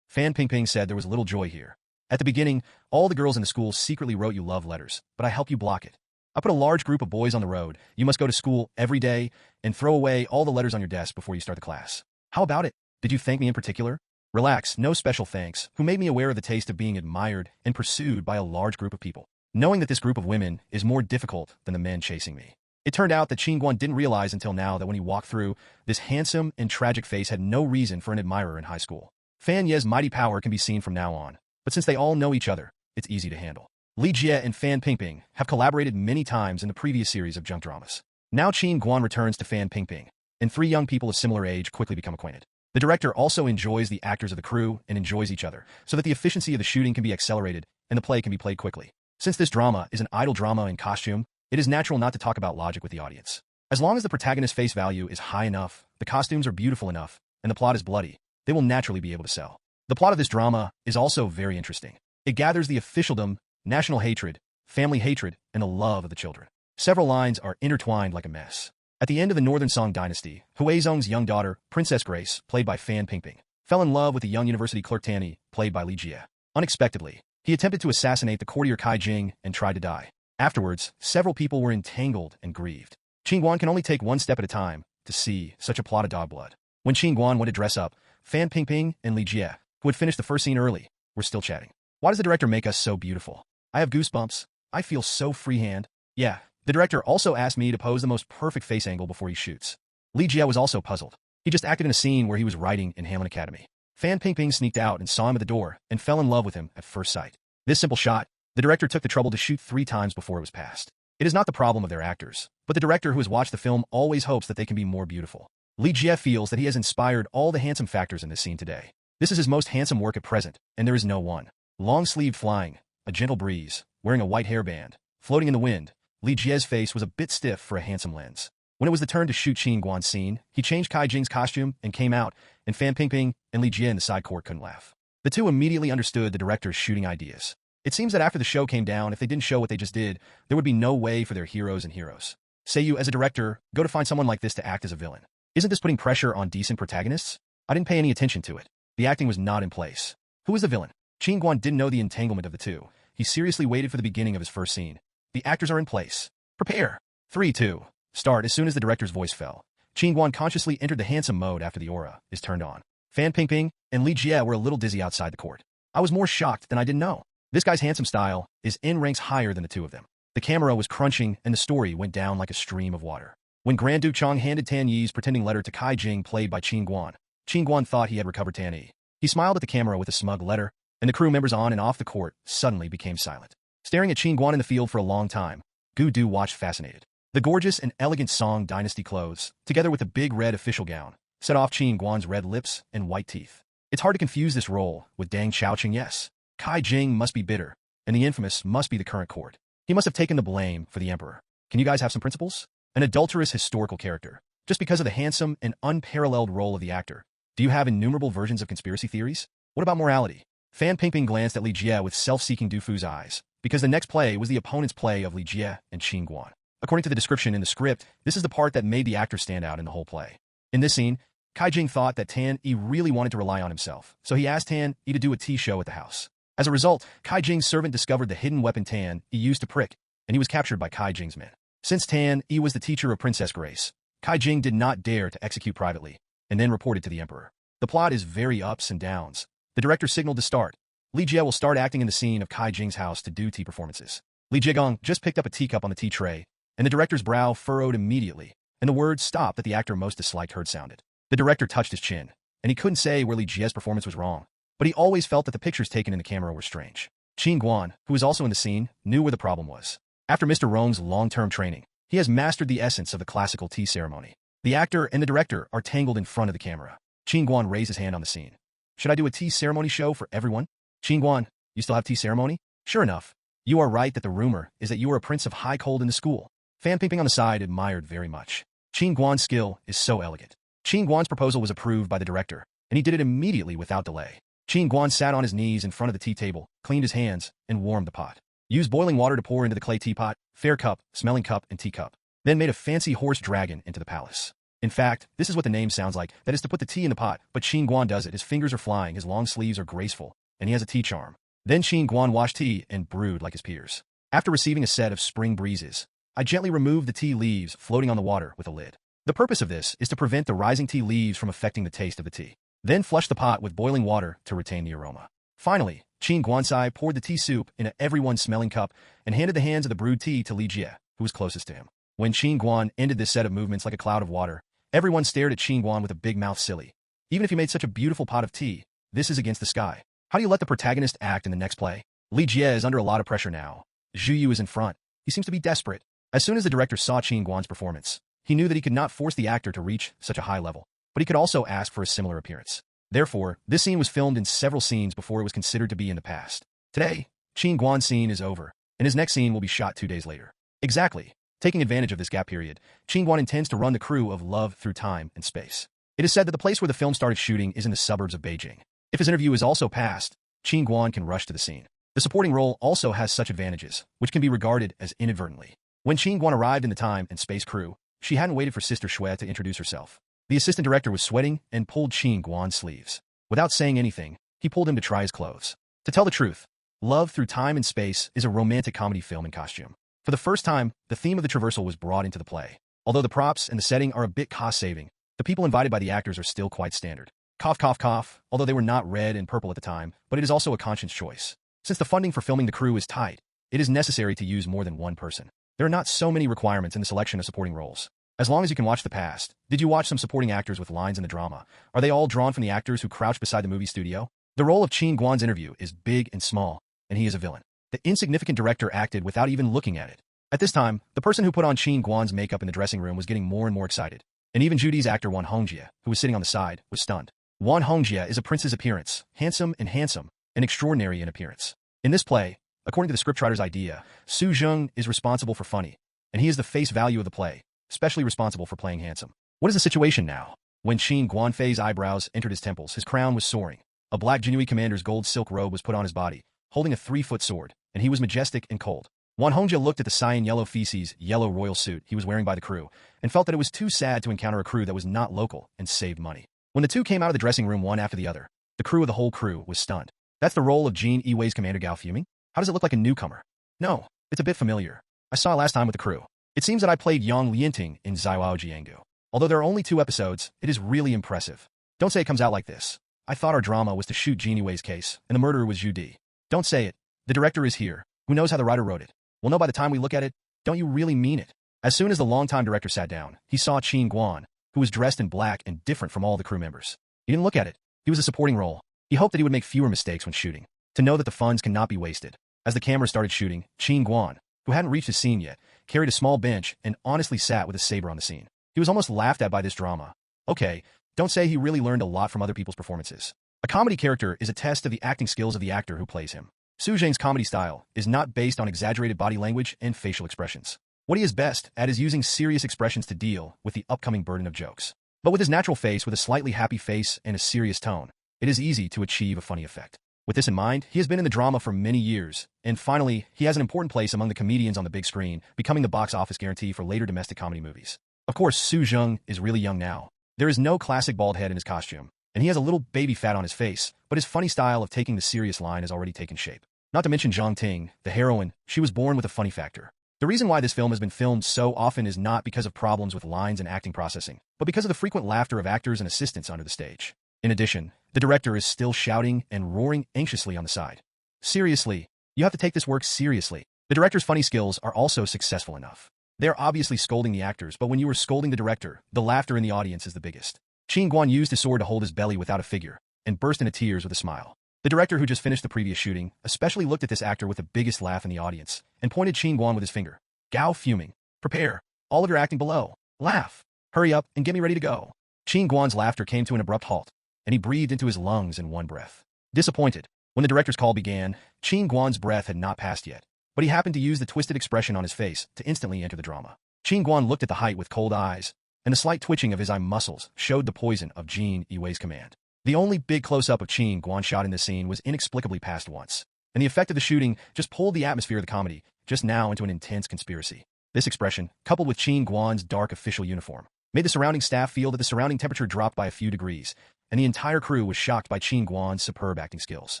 Fan Pingping said there was little joy here. At the beginning, all the girls in the school secretly wrote you love letters, but I helped you block it. I put a large group of boys on the road. You must go to school every day and throw away all the letters on your desk before you start the class. How about it? Did you thank me in particular? Relax, no special thanks. Who made me aware of the taste of being admired and pursued by a large group of people, knowing that this group of women is more difficult than the men chasing me. It turned out that Qin Guan didn't realize until now that when he walked through, this handsome and tragic face had no reason for an admirer in high school. Fan Ye's mighty power can be seen from now on, but since they all know each other, it's easy to handle. Li Jie and Fan Pingping have collaborated many times in the previous series of junk dramas. Now Qin Guan returns to Fan Pingping, and 3 young people of similar age quickly become acquainted. The director also enjoys the actors of the crew and enjoys each other, so that the efficiency of the shooting can be accelerated and the play can be played quickly. Since this drama is an idle drama in costume, it is natural not to talk about logic with the audience. As long as the protagonist's face value is high enough, the costumes are beautiful enough, and the plot is bloody, they will naturally be able to sell. The plot of this drama is also very interesting. It gathers the officialdom, national hatred, family hatred, and the love of the children. Several lines are intertwined like a mess. At the end of the Northern Song dynasty, Huizong's young daughter, Princess Grace, played by Fan Pingping, fell in love with the young university clerk Tanny, played by Li Jie. Unexpectedly, he attempted to assassinate the courtier Kai Jing and tried to die. Afterwards, several people were entangled and grieved. Qin Guan can only take one step at a time to see such a plot of dog blood. When Qin Guan went to dress up, Fan Pingping and Li Jie, who had finished the first scene early, were still chatting. Why does the director make us so beautiful? I have goosebumps. I feel so freehand. Yeah, The director also asked me to pose the most perfect face angle before he shoots. Li Jie was also puzzled. He just acted in a scene where he was writing in Hamlin Academy. Fan Pingping sneaked out and saw him at the door and fell in love with him at first sight. This simple shot, the director took the trouble to shoot 3 times before it was passed. It is not the problem of their actors, but the director who has watched the film always hopes that they can be more beautiful. Li Jie feels that he has inspired all the handsome factors in this scene today. This is his most handsome work at present, and there is no one. Long-sleeved flying, a gentle breeze, wearing a white hairband, floating in the wind, Li Jie's face was a bit stiff for a handsome lens. When it was the turn to shoot Qin Guan's scene, he changed Kai Jing's costume and came out, and Fan Pingping and Li Jie in the side court couldn't laugh. The two immediately understood the director's shooting ideas. It seems that after the show came down, if they didn't show what they just did, there would be no way for their heroes and heroes. Say you, as a director, go to find someone like this to act as a villain. Isn't this putting pressure on decent protagonists? I didn't pay any attention to it. The acting was not in place. Who is the villain? Qin Guan didn't know the entanglement of the two. He seriously waited for the beginning of his first scene. The actors are in place. Prepare. 3, 2. Start. As soon as the director's voice fell, Qin Guan consciously entered the handsome mode after the aura is turned on. Fan Pingping and Li Jie were a little dizzy outside the court. I was more shocked than I didn't know. This guy's handsome style is in ranks higher than the two of them. The camera was crunching and the story went down like a stream of water. When Grand Duke Chong handed Tan Yi's pretending letter to Kai Jing played by Qin Guan thought he had recovered Tan Yi. He smiled at the camera with a smug letter, and the crew members on and off the court suddenly became silent. Staring at Qin Guan in the field for a long time, Gu Du watched fascinated. The gorgeous and elegant Song Dynasty clothes, together with the big red official gown, set off Qin Guan's red lips and white teeth. It's hard to confuse this role with Dang Xiaoqing. Yes, Kai Jing must be bitter, and the infamous must be the current court. He must have taken the blame for the emperor. Can you guys have some principles? An adulterous historical character, just because of the handsome and unparalleled role of the actor. Do you have innumerable versions of conspiracy theories? What about morality? Fan Pingping glanced at Li Jie with self-seeking Du Fu's eyes, because the next play was the opponent's play of Li Jie and Qin Guan. According to the description in the script, this is the part that made the actor stand out in the whole play. In this scene, Kai Jing thought that Tan Yi really wanted to rely on himself, so he asked Tan Yi to do a tea show at the house. As a result, Kai Jing's servant discovered the hidden weapon Tan Yi used to prick, and he was captured by Kai Jing's men. Since Tan Yi was the teacher of Princess Grace, Kai Jing did not dare to execute privately, and then reported to the emperor. The plot is very ups and downs. The director signaled to start. Li Jie will start acting in the scene of Kai Jing's house to do tea performances. Li Jiegong just picked up a teacup on the tea tray, and the director's brow furrowed immediately, and the word "stop" that the actor most disliked heard sounded. The director touched his chin, and he couldn't say where Li Jie's performance was wrong, but he always felt that the pictures taken in the camera were strange. Qin Guan, who was also in the scene, knew where the problem was. After Mr. Rong's long-term training, he has mastered the essence of the classical tea ceremony. The actor and the director are tangled in front of the camera. Qin Guan raised his hand on the scene. Should I do a tea ceremony show for everyone? Qin Guan, you still have tea ceremony? Sure enough. You are right that the rumor is that you are a prince of high cold in the school. Fan Pingping on the side admired very much. Qin Guan's skill is so elegant. Qin Guan's proposal was approved by the director, and he did it immediately without delay. Qin Guan sat on his knees in front of the tea table, cleaned his hands, and warmed the pot. Used boiling water to pour into the clay teapot, fair cup, smelling cup, and teacup. Then made a fancy horse dragon into the palace. In fact, this is what the name sounds like, that is to put the tea in the pot, but Qin Guan does it. His fingers are flying, his long sleeves are graceful, and he has a tea charm. Then Qin Guan washed tea and brewed like his peers. After receiving a set of spring breezes, I gently removed the tea leaves floating on the water with a lid. The purpose of this is to prevent the rising tea leaves from affecting the taste of the tea. Then flush the pot with boiling water to retain the aroma. Finally, Qin Guansai poured the tea soup in everyone's smelling cup and handed the hands of the brewed tea to Li Jie, who was closest to him. When Qin Guan ended this set of movements like a cloud of water, everyone stared at Qin Guan with a big mouth silly. Even if you made such a beautiful pot of tea, this is against the sky. How do you let the protagonist act in the next play? Li Jie is under a lot of pressure now. Zhu Yu is in front. He seems to be desperate. As soon as the director saw Qin Guan's performance, he knew that he could not force the actor to reach such a high level, but he could also ask for a similar appearance. Therefore, this scene was filmed in several scenes before it was considered to be in the past. Today, Qin Guan's scene is over, and his next scene will be shot 2 days later. Exactly. Taking advantage of this gap period, Qin Guan intends to run the crew of Love Through Time and Space. It is said that the place where the film started shooting is in the suburbs of Beijing. If his interview is also passed, Qin Guan can rush to the scene. The supporting role also has such advantages, which can be regarded as inadvertently. When Qin Guan arrived in the time and space crew, she hadn't waited for Sister Shui to introduce herself. The assistant director was sweating and pulled Qin Guan's sleeves. Without saying anything, he pulled him to try his clothes. To tell the truth, Love Through Time and Space is a romantic comedy film in costume. For the first time, the theme of the traversal was brought into the play. Although the props and the setting are a bit cost-saving, the people invited by the actors are still quite standard. Cough, cough, cough, although they were not red and purple at the time, but it is also a conscious choice. Since the funding for filming the crew is tight, it is necessary to use more than one person. There are not so many requirements in the selection of supporting roles. As long as you can watch the past. Did you watch some supporting actors with lines in the drama? Are they all drawn from the actors who crouch beside the movie studio? The role of Qin Guan's interview is big and small, and he is a villain. The insignificant director acted without even looking at it. At this time, the person who put on Qin Guan's makeup in the dressing room was getting more and more excited. And even Judy's actor Wan Hongjie, who was sitting on the side, was stunned. Wan Hongjie is a prince's appearance, handsome, and extraordinary in appearance. In this play, according to the scriptwriter's idea, Su Zheng is responsible for funny, and he is the face value of the play, especially responsible for playing handsome. What is the situation now? When Qin Guanfei's eyebrows entered his temples, his crown was soaring. A black Jinui commander's gold silk robe was put on his body, holding a 3-foot sword, and he was majestic and cold. Wan Hongjie looked at the cyan yellow feces, yellow royal suit he was wearing by the crew, and felt that it was too sad to encounter a crew that was not local and saved money. When the two came out of the dressing room one after the other, the crew of the whole crew was stunned. That's the role of Jin Yiwei's commander Gao Fuming? How does it look like a newcomer? No, it's a bit familiar. I saw it last time with the crew. It seems that I played Yang Lianting in Zaiwao Jiangu. Although there are only 2 episodes, it is really impressive. Don't say it comes out like this. I thought our drama was to shoot Jin Yiwei's case, and the murderer was Zhu Di. Don't say it. The director is here. Who knows how the writer wrote it? We'll know by the time we look at it. Don't you really mean it? As soon as the longtime director sat down, he saw Qin Guan, who was dressed in black and different from all the crew members. He didn't look at it. He was a supporting role. He hoped that he would make fewer mistakes when shooting, to know that the funds cannot be wasted. As the camera started shooting, Qin Guan, who hadn't reached his scene yet, carried a small bench and honestly sat with a saber on the scene. He was almost laughed at by this drama. Okay, don't say he really learned a lot from other people's performances. A comedy character is a test of the acting skills of the actor who plays him. Su Zheng's comedy style is not based on exaggerated body language and facial expressions. What he is best at is using serious expressions to deal with the upcoming burden of jokes. But with his natural face with a slightly happy face and a serious tone, it is easy to achieve a funny effect. With this in mind, he has been in the drama for many years, and finally, he has an important place among the comedians on the big screen, becoming the box office guarantee for later domestic comedy movies. Of course, Su Zheng is really young now. There is no classic bald head in his costume, and he has a little baby fat on his face, but his funny style of taking the serious line has already taken shape. Not to mention Zhang Ting, the heroine, she was born with a funny factor. The reason why this film has been filmed so often is not because of problems with lines and acting processing, but because of the frequent laughter of actors and assistants under the stage. In addition, the director is still shouting and roaring anxiously on the side. Seriously, you have to take this work seriously. The director's funny skills are also successful enough. They are obviously scolding the actors, but when you are scolding the director, the laughter in the audience is the biggest. Qin Guan used his sword to hold his belly without a figure, and burst into tears with a smile. The director who just finished the previous shooting especially looked at this actor with the biggest laugh in the audience, and pointed Qin Guan with his finger. Gao Fuming. Prepare. All of your acting below. Laugh. Hurry up and get me ready to go. Qin Guan's laughter came to an abrupt halt, and he breathed into his lungs in one breath. Disappointed, when the director's call began, Qin Guan's breath had not passed yet, but he happened to use the twisted expression on his face to instantly enter the drama. Qin Guan looked at the height with cold eyes, and the slight twitching of his eye muscles showed the poison of Jin Yiwei's command. The only big close-up of Qin Guan shot in this scene was inexplicably passed once, and the effect of the shooting just pulled the atmosphere of the comedy just now into an intense conspiracy. This expression, coupled with Qin Guan's dark official uniform, made the surrounding staff feel that the surrounding temperature dropped by a few degrees, and the entire crew was shocked by Qin Guan's superb acting skills.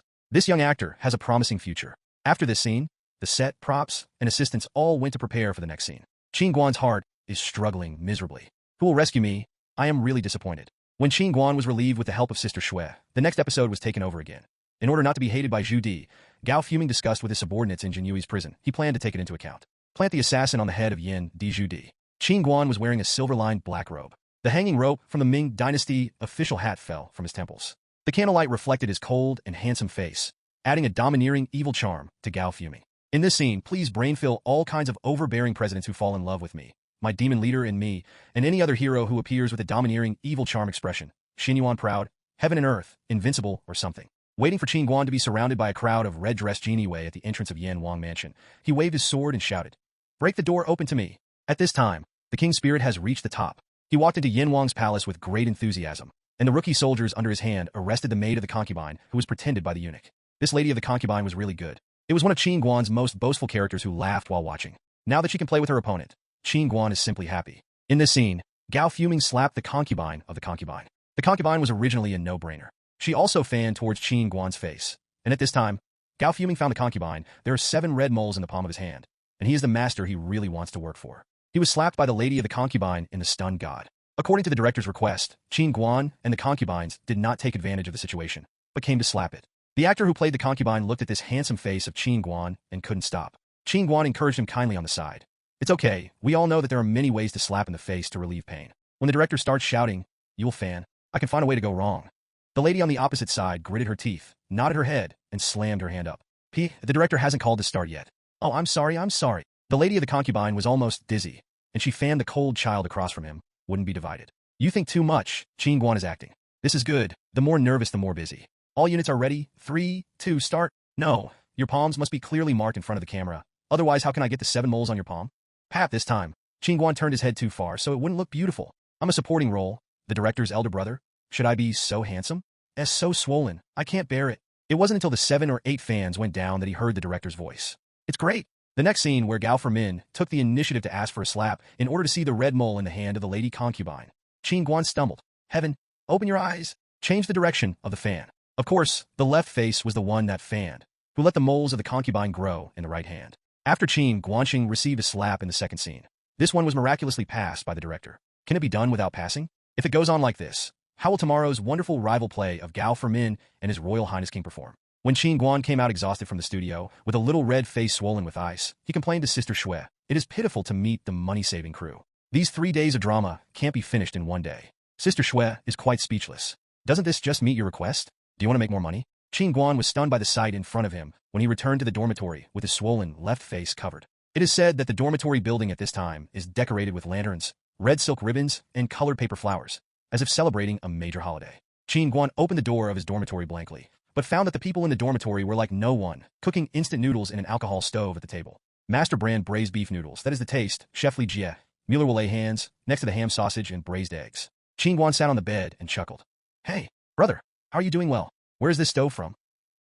This young actor has a promising future. After this scene, the set, props, and assistants all went to prepare for the next scene. Qin Guan's heart is struggling miserably. Who will rescue me? I am really disappointed. When Qin Guan was relieved with the help of Sister Shui, the next episode was taken over again. In order not to be hated by Zhu Di, Gao Fuming discussed with his subordinates in Jinyui's prison. He planned to take it into account. Plant the assassin on the head of Yin Di Zhu Di. Qin Guan was wearing a silver-lined black robe. The hanging rope from the Ming Dynasty official hat fell from his temples. The candlelight reflected his cold and handsome face, adding a domineering, evil charm to Gao Fuming. In this scene, please brain-fill all kinds of overbearing presidents who fall in love with me, my demon leader and me, and any other hero who appears with a domineering, evil charm expression. Xin Yuan proud, heaven and earth, invincible, or something. Waiting for Qin Guan to be surrounded by a crowd of red-dressed Jin Yiwei at the entrance of Yan Wang Mansion, he waved his sword and shouted, "Break the door open to me." At this time, the king's spirit has reached the top. He walked into Yin Wang's palace with great enthusiasm, and the rookie soldiers under his hand arrested the maid of the concubine who was pretended by the eunuch. This lady of the concubine was really good. It was one of Qin Guan's most boastful characters who laughed while watching. Now that she can play with her opponent, Qin Guan is simply happy. In this scene, Gao Fuming slapped the concubine of the concubine. The concubine was originally a no-brainer. She also fanned towards Qin Guan's face, and at this time, Gao Fuming found the concubine. There are 7 red moles in the palm of his hand, and he is the master he really wants to work for. He was slapped by the lady of the concubine in the stunned god. According to the director's request, Qin Guan and the concubines did not take advantage of the situation, but came to slap it. The actor who played the concubine looked at this handsome face of Qin Guan and couldn't stop. Qin Guan encouraged him kindly on the side. It's okay, we all know that there are many ways to slap in the face to relieve pain. When the director starts shouting, "You'll fan," I can find a way to go wrong. The lady on the opposite side gritted her teeth, nodded her head, and slammed her hand up. The director hasn't called to start yet. Oh, I'm sorry, I'm sorry. The lady of the concubine was almost dizzy, and she fanned the cold child across from him, wouldn't be divided. You think too much, Qin Guan is acting. This is good, the more nervous the more busy. All units are ready, 3, 2, start. No, your palms must be clearly marked in front of the camera, otherwise how can I get the 7 moles on your palm? Pap this time. Qin Guan turned his head too far so it wouldn't look beautiful. I'm a supporting role, the director's elder brother. Should I be so handsome? So swollen, I can't bear it. It wasn't until the 7 or 8 fans went down that he heard the director's voice. It's great. The next scene where Gao Fermin took the initiative to ask for a slap in order to see the red mole in the hand of the lady concubine. Qin Guan stumbled. Heaven, open your eyes. Change the direction of the fan. Of course, the left face was the one that fanned, who let the moles of the concubine grow in the right hand. After Qin Guanqing received a slap in the second scene, this one was miraculously passed by the director. Can it be done without passing? If it goes on like this, how will tomorrow's wonderful rival play of Gao Fermin and His Royal Highness King perform? When Qin Guan came out exhausted from the studio, with a little red face swollen with ice, he complained to Sister Shui, "It is pitiful to meet the money-saving crew. These 3 days of drama can't be finished in one day." Sister Shui is quite speechless. Doesn't this just meet your request? Do you want to make more money? Qin Guan was stunned by the sight in front of him when he returned to the dormitory with his swollen left face covered. It is said that the dormitory building at this time is decorated with lanterns, red silk ribbons, and colored paper flowers, as if celebrating a major holiday. Qin Guan opened the door of his dormitory blankly, but found that the people in the dormitory were like no one, cooking instant noodles in an alcohol stove at the table. Master brand braised beef noodles, that is the taste, Chef Li Jie. Mueller will lay hands, next to the ham sausage and braised eggs. Qin Guan sat on the bed and chuckled. Hey, brother, how are you doing well? Where's this stove from?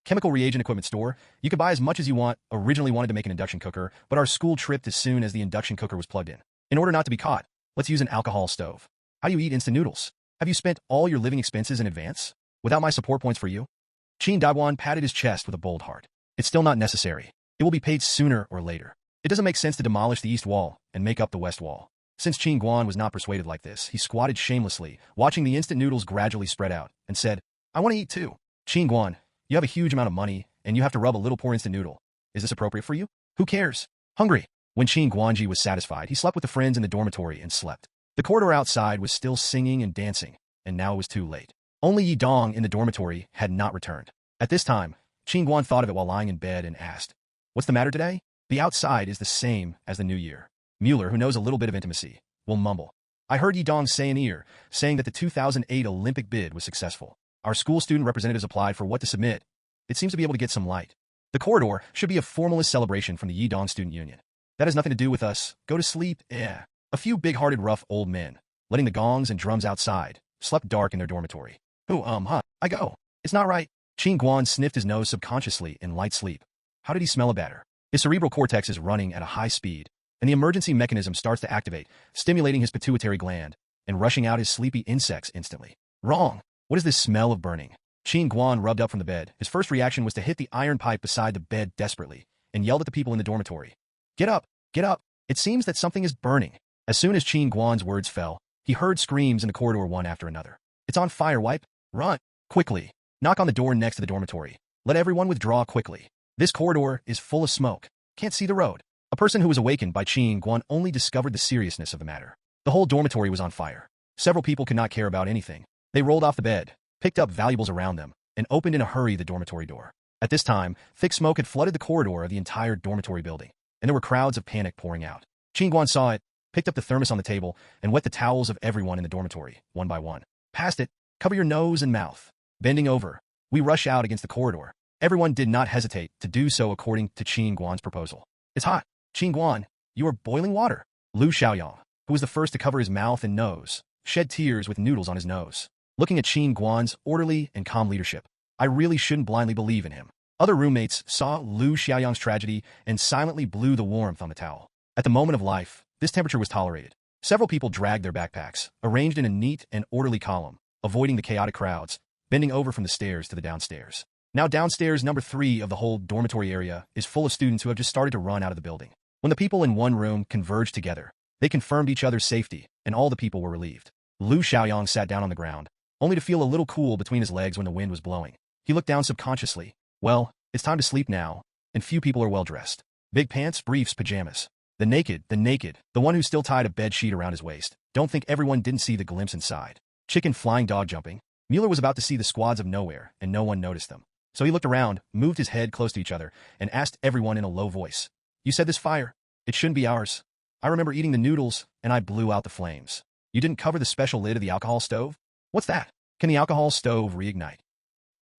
Chemical reagent equipment store. You could buy as much as you want. Originally wanted to make an induction cooker, but our school tripped as soon as the induction cooker was plugged in. In order not to be caught, let's use an alcohol stove. How do you eat instant noodles? Have you spent all your living expenses in advance? Without my support points for you? Qin Daiwan patted his chest with a bold heart. It's still not necessary. It will be paid sooner or later. It doesn't make sense to demolish the east wall and make up the west wall. Since Qin Guan was not persuaded like this, he squatted shamelessly, watching the instant noodles gradually spread out, and said, I want to eat too. Qin Guan, you have a huge amount of money, and you have to rub a little poor instant noodle. Is this appropriate for you? Who cares? Hungry. When Qin Guanji was satisfied, he slept with the friends in the dormitory and slept. The corridor outside was still singing and dancing, and now it was too late. Only Yi Dong in the dormitory had not returned. At this time, Qin Guan thought of it while lying in bed and asked, What's the matter today? The outside is the same as the new year. Mueller, who knows a little bit of intimacy, will mumble. I heard Yi Dong say in ear, saying that the 2008 Olympic bid was successful. Our school student representatives applied for what to submit. It seems to be able to get some light. The corridor should be a formalist celebration from the Yi Dong Student Union. That has nothing to do with us. Go to sleep. A few big-hearted rough old men, letting the gongs and drums outside, slept dark in their dormitory. I go. It's not right. Qin Guan sniffed his nose subconsciously in light sleep. How did he smell a batter? His cerebral cortex is running at a high speed, and the emergency mechanism starts to activate, stimulating his pituitary gland and rushing out his sleepy insects instantly. Wrong. What is this smell of burning? Qin Guan rubbed up from the bed. His first reaction was to hit the iron pipe beside the bed desperately and yelled at the people in the dormitory. Get up! Get up! It seems that something is burning. As soon as Qin Guan's words fell, he heard screams in the corridor one after another. It's on fire, wipe! Run! Quickly! Knock on the door next to the dormitory. Let everyone withdraw quickly. This corridor is full of smoke. Can't see the road. A person who was awakened by Qin Guan only discovered the seriousness of the matter. The whole dormitory was on fire. Several people could not care about anything. They rolled off the bed, picked up valuables around them, and opened in a hurry the dormitory door. At this time, thick smoke had flooded the corridor of the entire dormitory building, and there were crowds of panic pouring out. Qin Guan saw it, picked up the thermos on the table, and wet the towels of everyone in the dormitory, one by one. Past it, cover your nose and mouth. Bending over, we rush out against the corridor. Everyone did not hesitate to do so according to Qin Guan's proposal. It's hot. Qin Guan, you are boiling water. Lu Xiaoyang, who was the first to cover his mouth and nose, shed tears with noodles on his nose. Looking at Qin Guan's orderly and calm leadership, I really shouldn't blindly believe in him. Other roommates saw Lu Xiaoyang's tragedy and silently blew the warmth on the towel. At the moment of life, this temperature was tolerated. Several people dragged their backpacks, arranged in a neat and orderly column, avoiding the chaotic crowds, bending over from the stairs to the downstairs. Now downstairs, number 3 of the whole dormitory area is full of students who have just started to run out of the building. When the people in one room converged together, they confirmed each other's safety, and all the people were relieved. Lu Xiaoyang sat down on the ground, only to feel a little cool between his legs when the wind was blowing. He looked down subconsciously. Well, it's time to sleep now, and few people are well dressed. Big pants, briefs, pajamas. The one who still tied a bed sheet around his waist. Don't think everyone didn't see the glimpse inside. Chicken flying dog jumping. Mueller was about to see the squads of nowhere, and no one noticed them. So he looked around, moved his head close to each other, and asked everyone in a low voice. You said this fire? It shouldn't be ours. I remember eating the noodles, and I blew out the flames. You didn't cover the special lid of the alcohol stove? What's that? Can the alcohol stove reignite?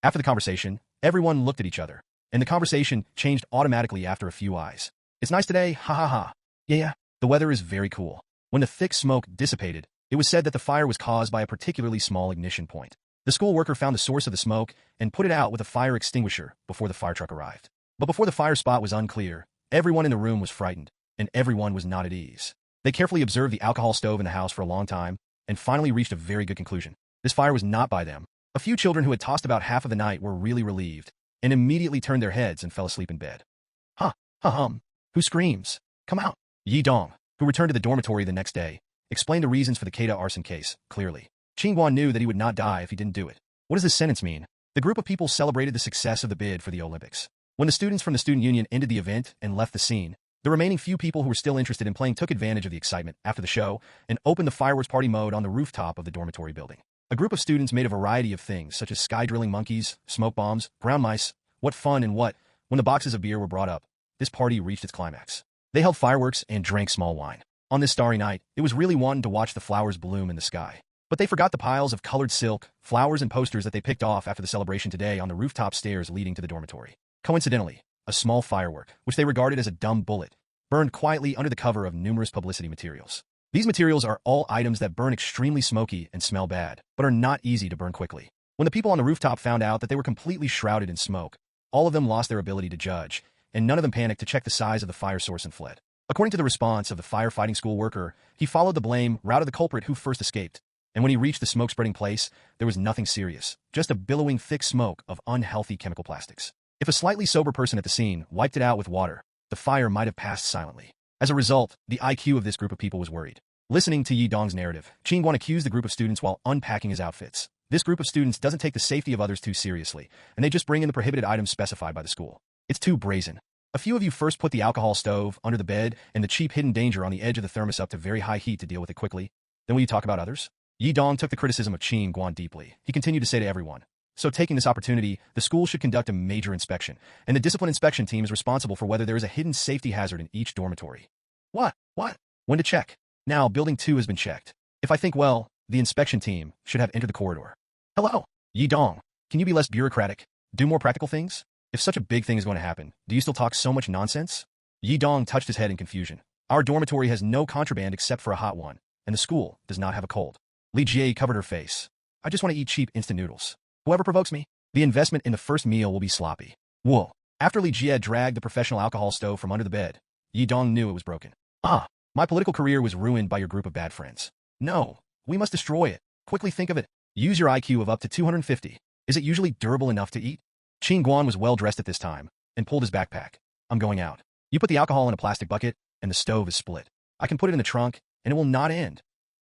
After the conversation, everyone looked at each other, and the conversation changed automatically after a few eyes. It's nice today, ha ha ha. Yeah, the weather is very cool. When the thick smoke dissipated, it was said that the fire was caused by a particularly small ignition point. The school worker found the source of the smoke and put it out with a fire extinguisher before the fire truck arrived. But before the fire spot was unclear, everyone in the room was frightened, and everyone was not at ease. They carefully observed the alcohol stove in the house for a long time, and finally reached a very good conclusion. This fire was not by them. A few children who had tossed about half of the night were really relieved, and immediately turned their heads and fell asleep in bed. Who screams? Come out. Yi Dong, who returned to the dormitory the next day, explained the reasons for the Keita arson case, clearly. Qin Guan knew that he would not die if he didn't do it. What does this sentence mean? The group of people celebrated the success of the bid for the Olympics. When the students from the student union ended the event and left the scene, the remaining few people who were still interested in playing took advantage of the excitement after the show and opened the fireworks party mode on the rooftop of the dormitory building. A group of students made a variety of things, such as sky drilling monkeys, smoke bombs, ground mice. What fun and what, when the boxes of beer were brought up, this party reached its climax. They held fireworks and drank small wine. On this starry night, it was really wanting to watch the flowers bloom in the sky. But they forgot the piles of colored silk, flowers, and posters that they picked off after the celebration today on the rooftop stairs leading to the dormitory. Coincidentally, a small firework, which they regarded as a dumb bullet, burned quietly under the cover of numerous publicity materials. These materials are all items that burn extremely smoky and smell bad, but are not easy to burn quickly. When the people on the rooftop found out that they were completely shrouded in smoke, all of them lost their ability to judge, and none of them panicked to check the size of the fire source and fled. According to the response of the firefighting school worker, he followed the blame route of the culprit who first escaped, and when he reached the smoke-spreading place, there was nothing serious, just a billowing thick smoke of unhealthy chemical plastics. If a slightly sober person at the scene wiped it out with water, the fire might have passed silently. As a result, the IQ of this group of people was worried. Listening to Yi Dong's narrative, Qin Guan accused the group of students while unpacking his outfits. This group of students doesn't take the safety of others too seriously, and they just bring in the prohibited items specified by the school. It's too brazen. A few of you first put the alcohol stove under the bed and the cheap hidden danger on the edge of the thermos up to very high heat to deal with it quickly. Then will you talk about others? Yi Dong took the criticism of Qin Guan deeply. He continued to say to everyone, so taking this opportunity, the school should conduct a major inspection, and the discipline inspection team is responsible for whether there is a hidden safety hazard in each dormitory. What? When to check? Now, Building 2 has been checked. If I think well, the inspection team should have entered the corridor. Hello? Yi Dong, can you be less bureaucratic? Do more practical things? If such a big thing is going to happen, do you still talk so much nonsense? Yi Dong touched his head in confusion. Our dormitory has no contraband except for a hot one, and the school does not have a cold. Li Jie covered her face. I just want to eat cheap instant noodles. Whoever provokes me, the investment in the first meal will be sloppy. Whoa. After Li Jie dragged the professional alcohol stove from under the bed, Yi Dong knew it was broken. My political career was ruined by your group of bad friends. No, we must destroy it. Quickly think of it. Use your IQ of up to 250. Is it usually durable enough to eat? Qin Guan was well dressed at this time and pulled his backpack. I'm going out. You put the alcohol in a plastic bucket, and the stove is split. I can put it in the trunk, and it will not end.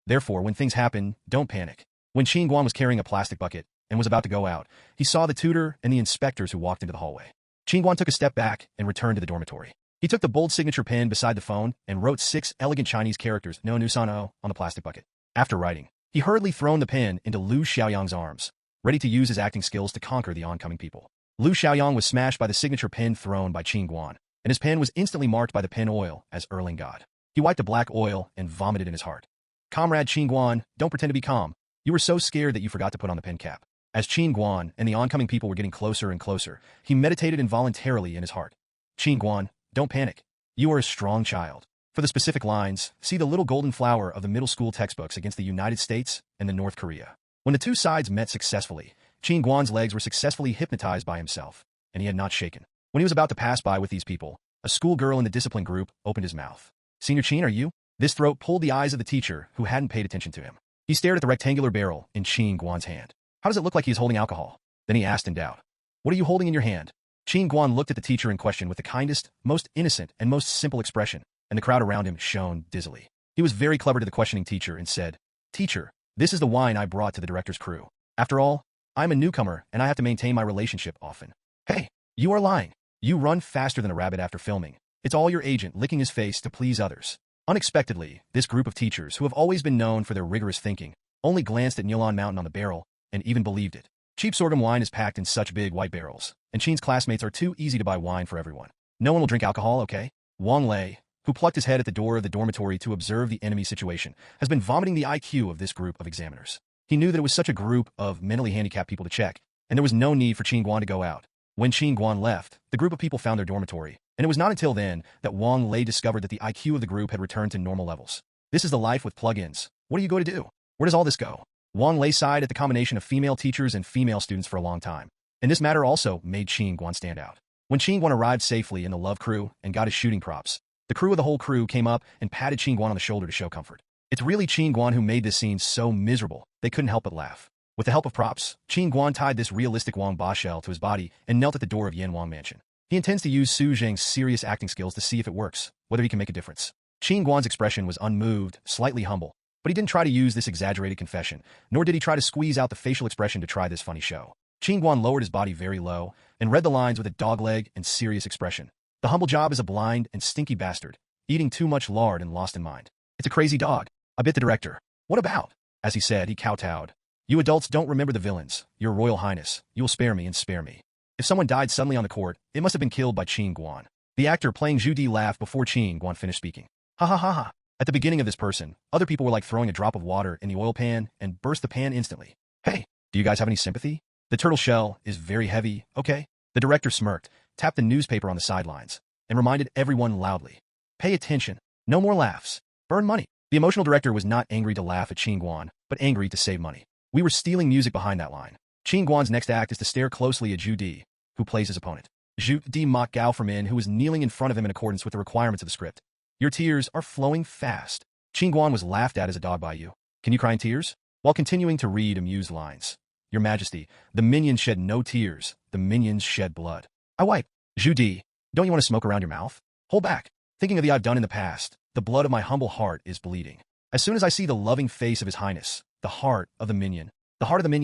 Therefore, when things happen, don't panic. When Qin Guan was carrying a plastic bucket and was about to go out, he saw the tutor and the inspectors who walked into the hallway. Qin Guan took a step back and returned to the dormitory. He took the bold signature pen beside the phone and wrote 6 elegant Chinese characters, no nu sano, on the plastic bucket. After writing, he hurriedly thrown the pen into Lu Xiaoyang's arms, ready to use his acting skills to conquer the oncoming people. Lu Xiaoyang was smashed by the signature pen thrown by Qin Guan, and his pen was instantly marked by the pen oil as Erling God. He wiped the black oil and vomited in his heart. Comrade Qin Guan, don't pretend to be calm. You were so scared that you forgot to put on the pen cap. As Qin Guan and the oncoming people were getting closer and closer, he meditated involuntarily in his heart. Qin Guan, don't panic. You are a strong child. For the specific lines, see the little golden flower of the middle school textbooks against the United States and the North Korea. When the two sides met successfully, Qin Guan's legs were successfully hypnotized by himself, and he had not shaken. When he was about to pass by with these people, a schoolgirl in the discipline group opened his mouth. Senior Qin, are you? This throat pulled the eyes of the teacher, who hadn't paid attention to him. He stared at the rectangular barrel in Qin Guan's hand. How does it look like he is holding alcohol? Then he asked in doubt. What are you holding in your hand? Qin Guan looked at the teacher in question with the kindest, most innocent, and most simple expression, and the crowd around him shone dizzily. He was very clever to the questioning teacher and said, Teacher, this is the wine I brought to the director's crew. After all, I'm a newcomer and I have to maintain my relationship often. Hey, you are lying. You run faster than a rabbit after filming, It's all your agent licking his face to please others. Unexpectedly, this group of teachers, who have always been known for their rigorous thinking, only glanced at Nilon Mountain on the barrel and even believed it. Cheap sorghum wine is packed in such big white barrels, and Qin's classmates are too easy to buy wine for everyone. No one will drink alcohol, okay? Wang Lei, who plucked his head at the door of the dormitory to observe the enemy situation, has been vomiting the IQ of this group of examiners. He knew that it was such a group of mentally handicapped people to check, and there was no need for Qin Guan to go out. When Qin Guan left, the group of people found their dormitory, and it was not until then that Wang Lei discovered that the IQ of the group had returned to normal levels. This is the life with plugins. What are you going to do? Where does all this go? Wang Lei sighed at the combination of female teachers and female students for a long time, and this matter also made Qin Guan stand out. When Qin Guan arrived safely in the love crew and got his shooting props, the crew of the whole crew came up and patted Qin Guan on the shoulder to show comfort. It's really Qin Guan who made this scene so miserable, they couldn't help but laugh. With the help of props, Qin Guan tied this realistic Wang Ba shell to his body and knelt at the door of Yan Wang Mansion. He intends to use Su Zheng's serious acting skills to see if it works, whether he can make a difference. Qin Guan's expression was unmoved, slightly humble, but he didn't try to use this exaggerated confession, nor did he try to squeeze out the facial expression to try this funny show. Qin Guan lowered his body very low and read the lines with a dogleg and serious expression. The humble job is a blind and stinky bastard, eating too much lard and lost in mind. It's a crazy dog. I bit the director. What about? As he said, he kowtowed. You adults don't remember the villains. Your Royal Highness, you will spare me and spare me. If someone died suddenly on the court, it must have been killed by Qin Guan. The actor playing Zhu Di laughed before Qin Guan finished speaking. Ha ha ha ha. At the beginning of this person, other people were like throwing a drop of water in the oil pan and burst the pan instantly. Hey, do you guys have any sympathy? The turtle shell is very heavy, okay? The director smirked, tapped the newspaper on the sidelines, and reminded everyone loudly. Pay attention. No more laughs. Burn money. The emotional director was not angry to laugh at Qin Guan, but angry to save money. We were stealing music behind that line. Qin Guan's next act is to stare closely at Zhu Di, who plays his opponent. Zhu Di mocked Gao Fermin, who was kneeling in front of him in accordance with the requirements of the script. Your tears are flowing fast. Qin Guan was laughed at as a dog by you. Can you cry in tears? While continuing to read amused lines. Your Majesty, the minions shed no tears. The minions shed blood. I wipe. Zhu Di, don't you want to smoke around your mouth? Hold back. Thinking of the I've done in the past, the blood of my humble heart is bleeding. As soon as I see the loving face of His Highness, the heart of the minion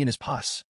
is pus.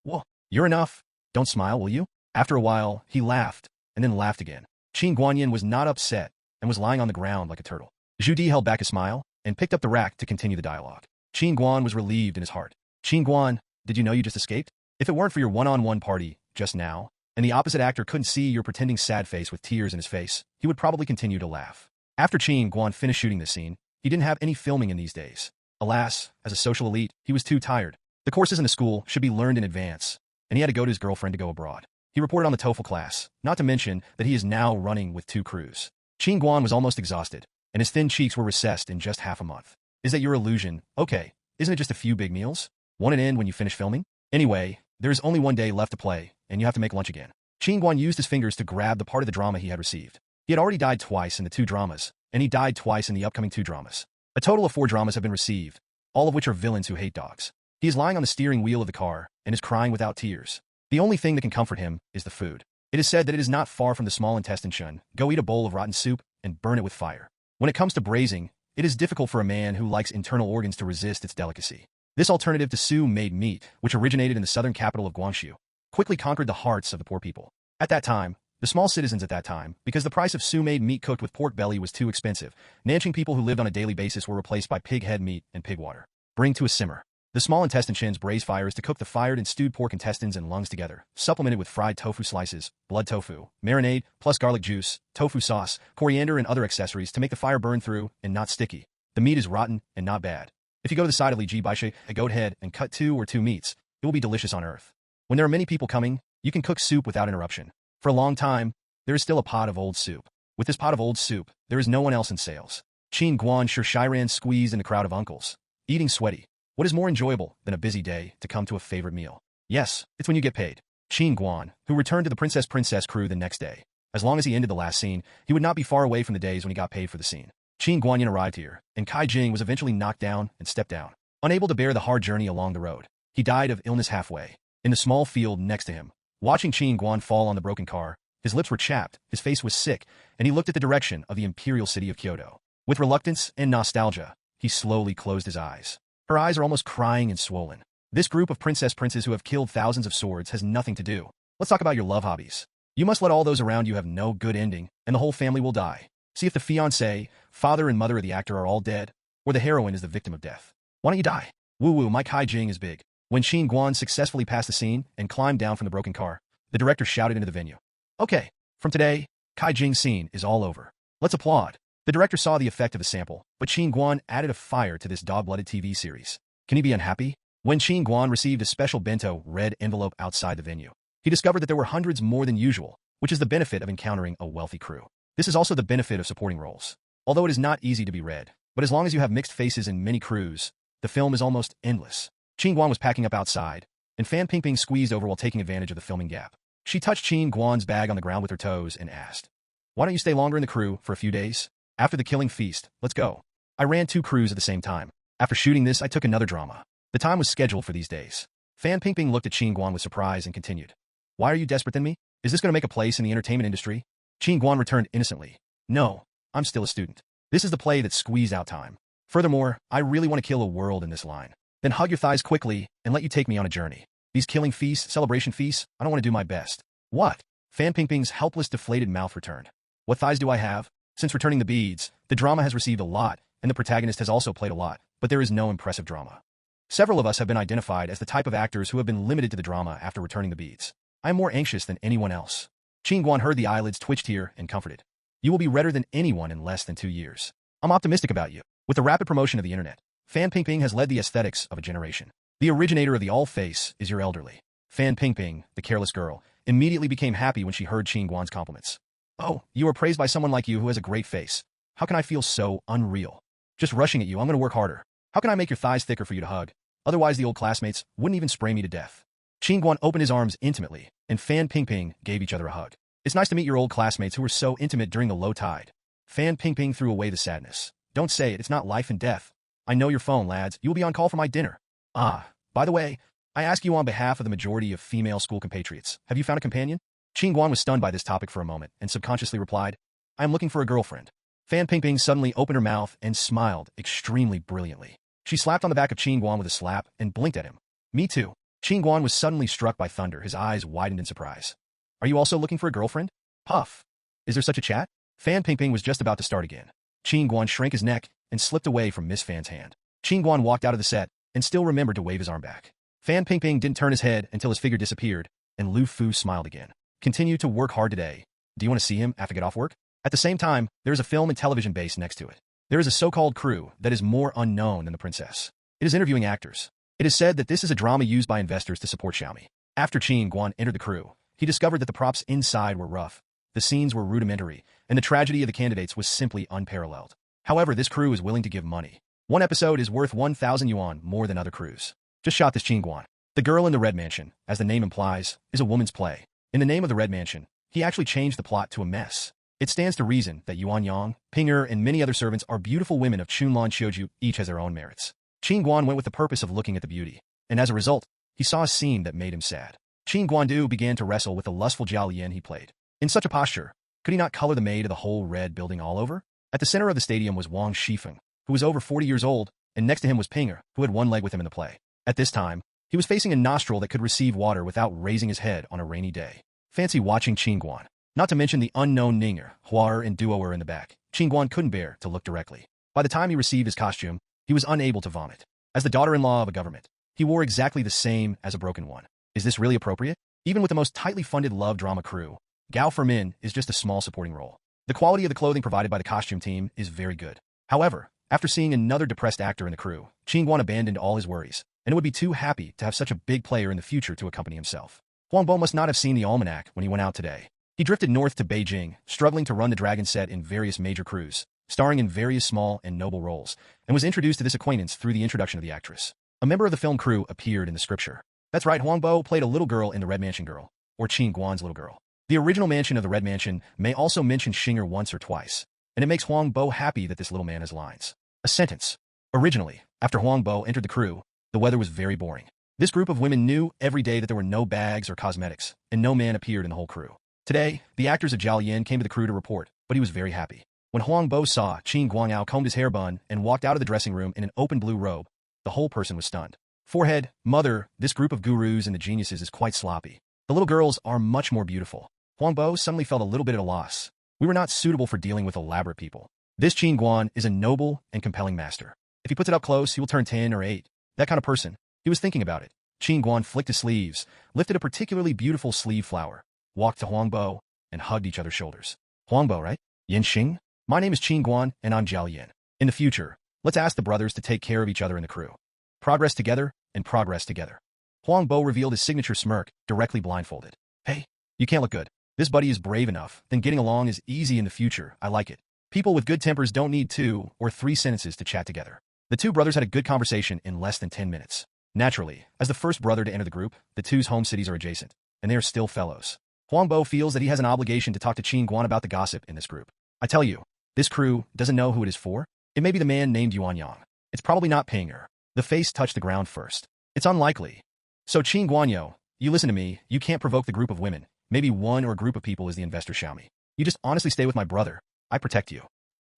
Whoa, you're enough. Don't smile, will you? After a while, he laughed, and then laughed again. Qin Guanyin was not upset, and was lying on the ground like a turtle. Zhu Di held back a smile, and picked up the rack to continue the dialogue. Qin Guan was relieved in his heart. Qin Guan, did you know you just escaped? If it weren't for your one-on-one party, just now, and the opposite actor couldn't see your pretending sad face with tears in his face, he would probably continue to laugh. After Qin Guan finished shooting this scene, he didn't have any filming in these days. Alas, as a social elite, he was too tired. The courses in the school should be learned in advance, and he had to go to his girlfriend to go abroad. He reported on the TOEFL class, not to mention that he is now running with 2 crews. Qin Guan was almost exhausted, and his thin cheeks were recessed in just half a month. Is that your illusion? Okay, isn't it just a few big meals? Won't it end when you finish filming? Anyway, there is only one day left to play, and you have to make lunch again. Qin Guan used his fingers to grab the part of the drama he had received. He had already died twice in the 2 dramas, and he died twice in the upcoming 2 dramas. A total of 4 dramas have been received, all of which are villains who hate dogs. He is lying on the steering wheel of the car, and is crying without tears. The only thing that can comfort him is the food. It is said that it is not far from the small intestine shun. Go eat a bowl of rotten soup, and burn it with fire. When it comes to braising, it is difficult for a man who likes internal organs to resist its delicacy. This alternative to Su-made meat, which originated in the southern capital of Guangxu, quickly conquered the hearts of the poor people. At that time, the small citizens at that time, because the price of Su-made meat cooked with pork belly was too expensive, Nanching people who lived on a daily basis were replaced by pig head meat and pig water. Bring to a simmer. The small intestine shin's braise fire is to cook the fired and stewed pork intestines and lungs together, supplemented with fried tofu slices, blood tofu, marinade, plus garlic juice, tofu sauce, coriander and other accessories to make the fire burn through and not sticky. The meat is rotten and not bad. If you go to the side of Li Ji Baishe, a goat head, and cut 2 or 2 meats, it will be delicious on earth. When there are many people coming, you can cook soup without interruption. For a long time, there is still a pot of old soup. With this pot of old soup, there is no one else in sales. Qin Guan Shiran squeezed in the crowd of uncles, eating sweaty. What is more enjoyable than a busy day to come to a favorite meal? Yes, it's when you get paid. Qin Guan, who returned to the Princess crew the next day. As long as he ended the last scene, he would not be far away from the days when he got paid for the scene. Qin Guanyin arrived here, and Kai Jing was eventually knocked down and stepped down. Unable to bear the hard journey along the road, he died of illness halfway, in the small field next to him. Watching Qin Guan fall on the broken car, his lips were chapped, his face was sick, and he looked at the direction of the imperial city of Kyoto. With reluctance and nostalgia, he slowly closed his eyes. Her eyes are almost crying and swollen. This group of princes who have killed thousands of swords has nothing to do. Let's talk about your love hobbies. You must let all those around you have no good ending, and the whole family will die. See if the fiancé, father and mother of the actor are all dead, or the heroine is the victim of death. Why don't you die? Woo-woo, my Kai Jing is big. When Qin Guan successfully passed the scene and climbed down from the broken car, the director shouted into the venue. Okay, from today, Kai Jing's scene is all over. Let's applaud. The director saw the effect of the sample, but Qin Guan added a fire to this dog-blooded TV series. Can he be unhappy? When Qin Guan received a special bento red envelope outside the venue, he discovered that there were hundreds more than usual, which is the benefit of encountering a wealthy crew. This is also the benefit of supporting roles. Although it is not easy to be read, but as long as you have mixed faces in many crews, the film is almost endless. Qin Guan was packing up outside, and Fan Pingping squeezed over while taking advantage of the filming gap. She touched Qin Guan's bag on the ground with her toes and asked, "Why don't you stay longer in the crew for a few days? After the killing feast, let's go." I ran 2 crews at the same time. After shooting this, I took another drama. The time was scheduled for these days. Fan Pingping looked at Qin Guan with surprise and continued, "Why are you desperate than me? Is this going to make a place in the entertainment industry?" Qin Guan returned innocently, "No, I'm still a student. This is the play that squeezed out time. Furthermore, I really want to kill a world in this line. Then hug your thighs quickly and let you take me on a journey. These killing feasts, celebration feasts, I don't want to do my best." "What?" Fan Pingping's helpless, deflated mouth returned. "What thighs do I have?" Since returning the beads, the drama has received a lot, and the protagonist has also played a lot, but there is no impressive drama. Several of us have been identified as the type of actors who have been limited to the drama after returning the beads. I am more anxious than anyone else. Qin Guan heard the eyelids twitched here and comforted. "You will be redder than anyone in less than 2 years. I'm optimistic about you." With the rapid promotion of the internet, Fan Pingping has led the aesthetics of a generation. The originator of the all-face is your elderly. Fan Pingping, the careless girl, immediately became happy when she heard Qin Guan's compliments. "Oh, you are praised by someone like you who has a great face. How can I feel so unreal? Just rushing at you, I'm going to work harder. How can I make your thighs thicker for you to hug? Otherwise the old classmates wouldn't even spray me to death." Qin Guan opened his arms intimately, and Fan Pingping gave each other a hug. "It's nice to meet your old classmates who were so intimate during the low tide." Fan Pingping threw away the sadness. "Don't say it, it's not life and death. I know your phone, lads. You will be on call for my dinner. Ah, by the way, I ask you on behalf of the majority of female school compatriots, have you found a companion?" Qin Guan was stunned by this topic for a moment and subconsciously replied, "I am looking for a girlfriend." Fan Pingping suddenly opened her mouth and smiled extremely brilliantly. She slapped on the back of Qin Guan with a slap and blinked at him. "Me too." Qin Guan was suddenly struck by thunder. His eyes widened in surprise. "Are you also looking for a girlfriend?" Puff. "Is there such a chat?" Fan Pingping was just about to start again. Qin Guan shrank his neck and slipped away from Miss Fan's hand. Qin Guan walked out of the set and still remembered to wave his arm back. Fan Pingping didn't turn his head until his figure disappeared, and Lu Fu smiled again. "Continue to work hard today. Do you want to see him after get off work?" At the same time, there is a film and television base next to it. There is a so-called crew that is more unknown than the princess. It is interviewing actors. It is said that this is a drama used by investors to support Xiaomi. After Qin Guan entered the crew, he discovered that the props inside were rough, the scenes were rudimentary, and the tragedy of the candidates was simply unparalleled. However, this crew is willing to give money. One episode is worth 1,000 yuan more than other crews. Just shot this Qin Guan. The Girl in the Red Mansion, as the name implies, is a woman's play. In the name of the Red Mansion, he actually changed the plot to a mess. It stands to reason that Yuan Yang, Pinger, and many other servants are beautiful women of Chunlan Qiuju, each has their own merits. Qin Guan went with the purpose of looking at the beauty, and as a result, he saw a scene that made him sad. Qin Guandu began to wrestle with the lustful Jiao Lian he played. In such a posture, could he not color the maid of the whole red building all over? At the center of the stadium was Wang Shifeng, who was over 40 years old, and next to him was Pinger, who had one leg with him in the play. At this time, he was facing a nostril that could receive water without raising his head on a rainy day. Fancy watching Qin Guan. Not to mention the unknown Ninger, Huar, and Duoer in the back. Qin Guan couldn't bear to look directly. By the time he received his costume, he was unable to vomit. As the daughter-in-law of a government, he wore exactly the same as a broken one. Is this really appropriate? Even with the most tightly funded love drama crew, Gao Fermin is just a small supporting role. The quality of the clothing provided by the costume team is very good. However, after seeing another depressed actor in the crew, Qin Guan abandoned all his worries, and would be too happy to have such a big player in the future to accompany himself. Huangbo must not have seen the almanac when he went out today. He drifted north to Beijing, struggling to run the Dragon set in various major crews, starring in various small and noble roles, and was introduced to this acquaintance through the introduction of the actress. A member of the film crew appeared in the scripture. That's right, Huangbo played a little girl in the Red Mansion Girl, or Qin Guan's little girl. The original mansion of the Red Mansion may also mention Xinger once or twice, and it makes Huangbo happy that this little man has lines. A sentence. Originally, after Huangbo entered the crew, the weather was very boring. This group of women knew every day that there were no bags or cosmetics, and no man appeared in the whole crew. Today, the actors of Zhao Yan came to the crew to report, but he was very happy. When Huangbo saw Qin Guangao combed his hair bun and walked out of the dressing room in an open blue robe, the whole person was stunned. Forehead, mother, this group of gurus and the geniuses is quite sloppy. The little girls are much more beautiful. Huang Bo suddenly felt a little bit at a loss. We were not suitable for dealing with elaborate people. This Qin Guan is a noble and compelling master. If he puts it up close, he will turn 10 or 8. That kind of person. He was thinking about it. Qin Guan flicked his sleeves, lifted a particularly beautiful sleeve flower, walked to Huang Bo, and hugged each other's shoulders. Huang Bo, right? Yin Xing? My name is Qin Guan, and I'm Jiao Yin. In the future, let's ask the brothers to take care of each other in the crew. Progress together and progress together. Huang Bo revealed his signature smirk, directly blindfolded. Hey, you can't look good. This buddy is brave enough, then getting along is easy in the future. I like it. People with good tempers don't need 2 or 3 sentences to chat together. The two brothers had a good conversation in less than 10 minutes. Naturally, as the first brother to enter the group, the two's home cities are adjacent, and they are still fellows. Huang Bo feels that he has an obligation to talk to Qin Guan about the gossip in this group. I tell you, this crew doesn't know who it is for. It may be the man named Yuan Yang. It's probably not Pinger. The face touched the ground first. It's unlikely. So Qin Guanyo, you listen to me, you can't provoke the group of women. Maybe one or a group of people is the investor Xiaomi. You just honestly stay with my brother. I protect you.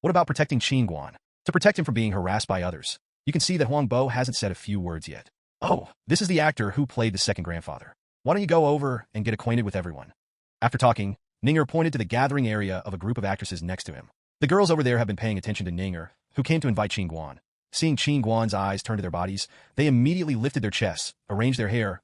What about protecting Qin Guan? To protect him from being harassed by others. You can see that Huang Bo hasn't said a few words yet. Oh, this is the actor who played the second grandfather. Why don't you go over and get acquainted with everyone? After talking, Ninger pointed to the gathering area of a group of actresses next to him. The girls over there have been paying attention to Ninger, who came to invite Qin Guan. Seeing Qin Guan's eyes turn to their bodies, they immediately lifted their chests, arranged their hair.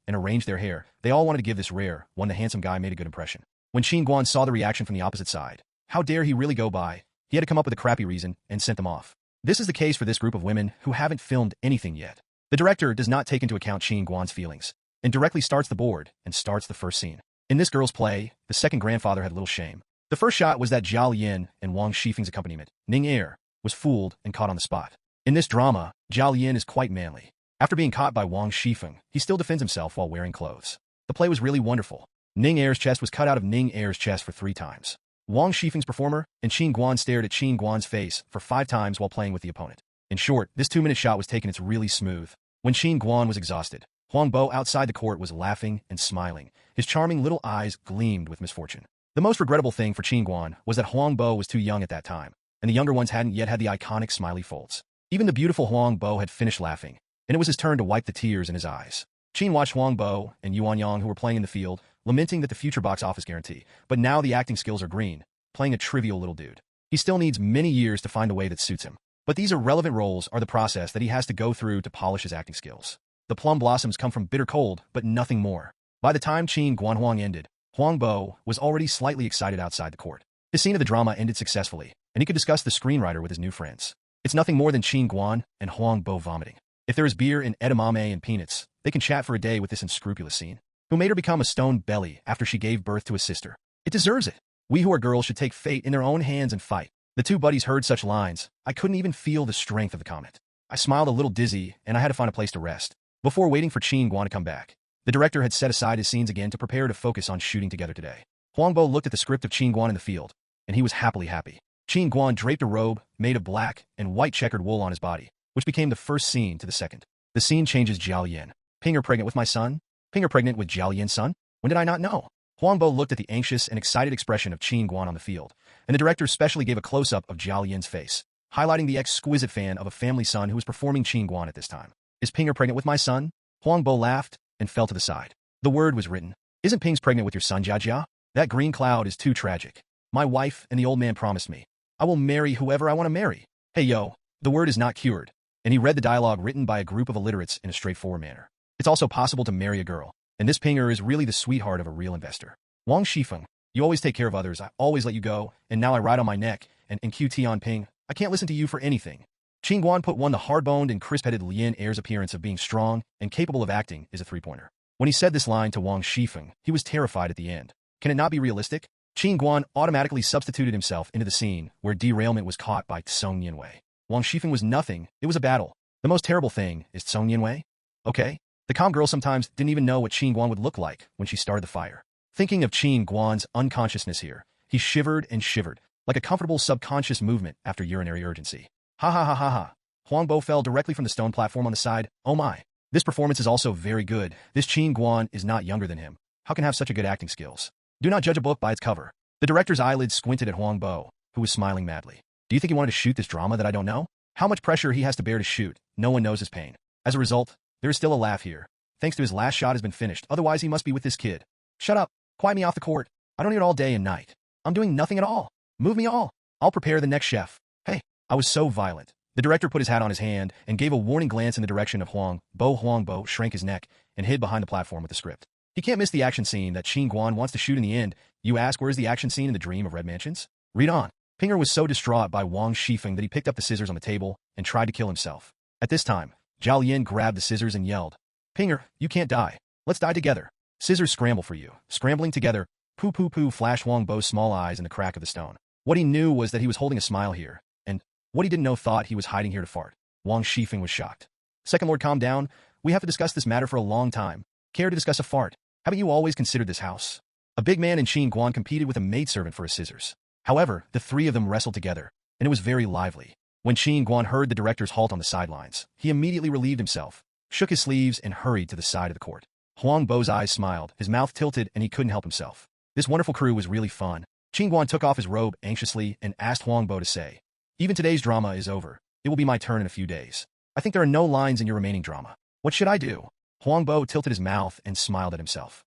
They all wanted to give this rare, the handsome guy made a good impression. When Qin Guan saw the reaction from the opposite side, how dare he really go by? He had to come up with a crappy reason and sent them off. This is the case for this group of women who haven't filmed anything yet. The director does not take into account Qin Guan's feelings, and directly starts the board and starts the first scene. In this girl's play, the second grandfather had little shame. The first shot was that Jiao Yin and Wang Shifeng's accompaniment, Ning Er, was fooled and caught on the spot. In this drama, Jiao Yin is quite manly. After being caught by Wang Shifeng, he still defends himself while wearing clothes. The play was really wonderful. Ning Er's chest was cut out of Ning Er's chest for 3 times. Wang Shifeng's performer and Qin Guan stared at Qin Guan's face for 5 times while playing with the opponent. In short, this 2-minute shot was taken. It's really smooth. When Qin Guan was exhausted, Huang Bo outside the court was laughing and smiling. His charming little eyes gleamed with misfortune. The most regrettable thing for Qin Guan was that Huang Bo was too young at that time, and the younger ones hadn't yet had the iconic smiley folds. Even the beautiful Huang Bo had finished laughing, and it was his turn to wipe the tears in his eyes. Qin watched Huang Bo and Yuan Yang, who were playing in the field, lamenting that the future box office guarantee, but now the acting skills are green, playing a trivial little dude. He still needs many years to find a way that suits him. But these irrelevant roles are the process that he has to go through to polish his acting skills. The plum blossoms come from bitter cold, but nothing more. By the time Qin Guan ended, Huang Bo was already slightly excited outside the court. His scene of the drama ended successfully, and he could discuss the screenwriter with his new friends. It's nothing more than Qin Guan and Huang Bo vomiting. If there is beer and edamame and peanuts, they can chat for a day with this unscrupulous scene. Who made her become a stone belly after she gave birth to a sister? It deserves it. We who are girls should take fate in their own hands and fight. The two buddies heard such lines, I couldn't even feel the strength of the comment. I smiled a little dizzy, and I had to find a place to rest. Before waiting for Qin Guan to come back, the director had set aside his scenes again to prepare to focus on shooting together today. Huang Bo looked at the script of Qin Guan in the field, and he was happily happy. Qin Guan draped a robe made of black and white checkered wool on his body, which became the first scene to the second. The scene changes Jiao Yin. Pinger pregnant with my son? Pinger pregnant with Jiao Yin's son? When did I not know? Huang Bo looked at the anxious and excited expression of Qin Guan on the field, and the director specially gave a close-up of Jiao Yin's face, highlighting the exquisite fan of a family son who was performing Qin Guan at this time. Is Pinger pregnant with my son? Huang Bo laughed and fell to the side. The word was written. Isn't Ping's pregnant with your son, Jia Jia? That green cloud is too tragic. My wife and the old man promised me. I will marry whoever I want to marry. Hey yo, the word is not cured. And he read the dialogue written by a group of illiterates in a straightforward manner. It's also possible to marry a girl, and this Pinger is really the sweetheart of a real investor. Wang Shifeng, you always take care of others, I always let you go, and now I ride on my neck, and QT on Ping, I can't listen to you for anything. Qin Guan put the hard-boned and crisp-headed Lien Air's appearance of being strong and capable of acting is a 3-pointer. When he said this line to Wang Shifeng, he was terrified at the end. Can it not be realistic? Qin Guan automatically substituted himself into the scene where derailment was caught by Song Yinwei. Wang Shifeng was nothing, it was a battle. The most terrible thing is Song Yinwei. Okay? The calm girl sometimes didn't even know what Qin Guan would look like when she started the fire. Thinking of Qin Guan's unconsciousness here, he shivered and shivered, like a comfortable subconscious movement after urinary urgency. Ha ha ha ha ha. Huang Bo fell directly from the stone platform on the side. Oh my. This performance is also very good. This Qin Guan is not younger than him. How can have such a good acting skills? Do not judge a book by its cover. The director's eyelids squinted at Huang Bo, who was smiling madly. Do you think he wanted to shoot this drama that I don't know? How much pressure he has to bear to shoot, no one knows his pain. As a result, there is still a laugh here. Thanks to his last shot has been finished, otherwise he must be with this kid. Shut up. Quiet me off the court. I don't eat all day and night. I'm doing nothing at all. Move me all. I'll prepare the next chef. Hey, I was so violent. The director put his hat on his hand and gave a warning glance in the direction of Huang Bo. Huang Bo shrank his neck and hid behind the platform with the script. He can't miss the action scene that Qin Guan wants to shoot in the end. You ask, where's the action scene in the Dream of Red Mansions? Read on. Pinger was so distraught by Wang's Shifeng that he picked up the scissors on the table and tried to kill himself. At this time, Zhao Yin grabbed the scissors and yelled, Pinger, you can't die. Let's die together. Scissors scramble for you. Scrambling together, poo poo poo flashed Huang Bo's small eyes in the crack of the stone. What he knew was that he was holding a smile here, and what he didn't know thought he was hiding here to fart. Wang Shifeng was shocked. Second Lord, calm down. We have to discuss this matter for a long time. Care to discuss a fart? Haven't you always considered this house? A big man in Qin Guan competed with a maidservant for his scissors. However, the three of them wrestled together, and it was very lively. When Qin Guan heard the director's halt on the sidelines, he immediately relieved himself, shook his sleeves, and hurried to the side of the court. Huang Bo's eyes smiled, his mouth tilted, and he couldn't help himself. This wonderful crew was really fun. Qin Guan took off his robe anxiously and asked Huang Bo to say, Even today's drama is over. It will be my turn in a few days. I think there are no lines in your remaining drama. What should I do? Huang Bo tilted his mouth and smiled at himself.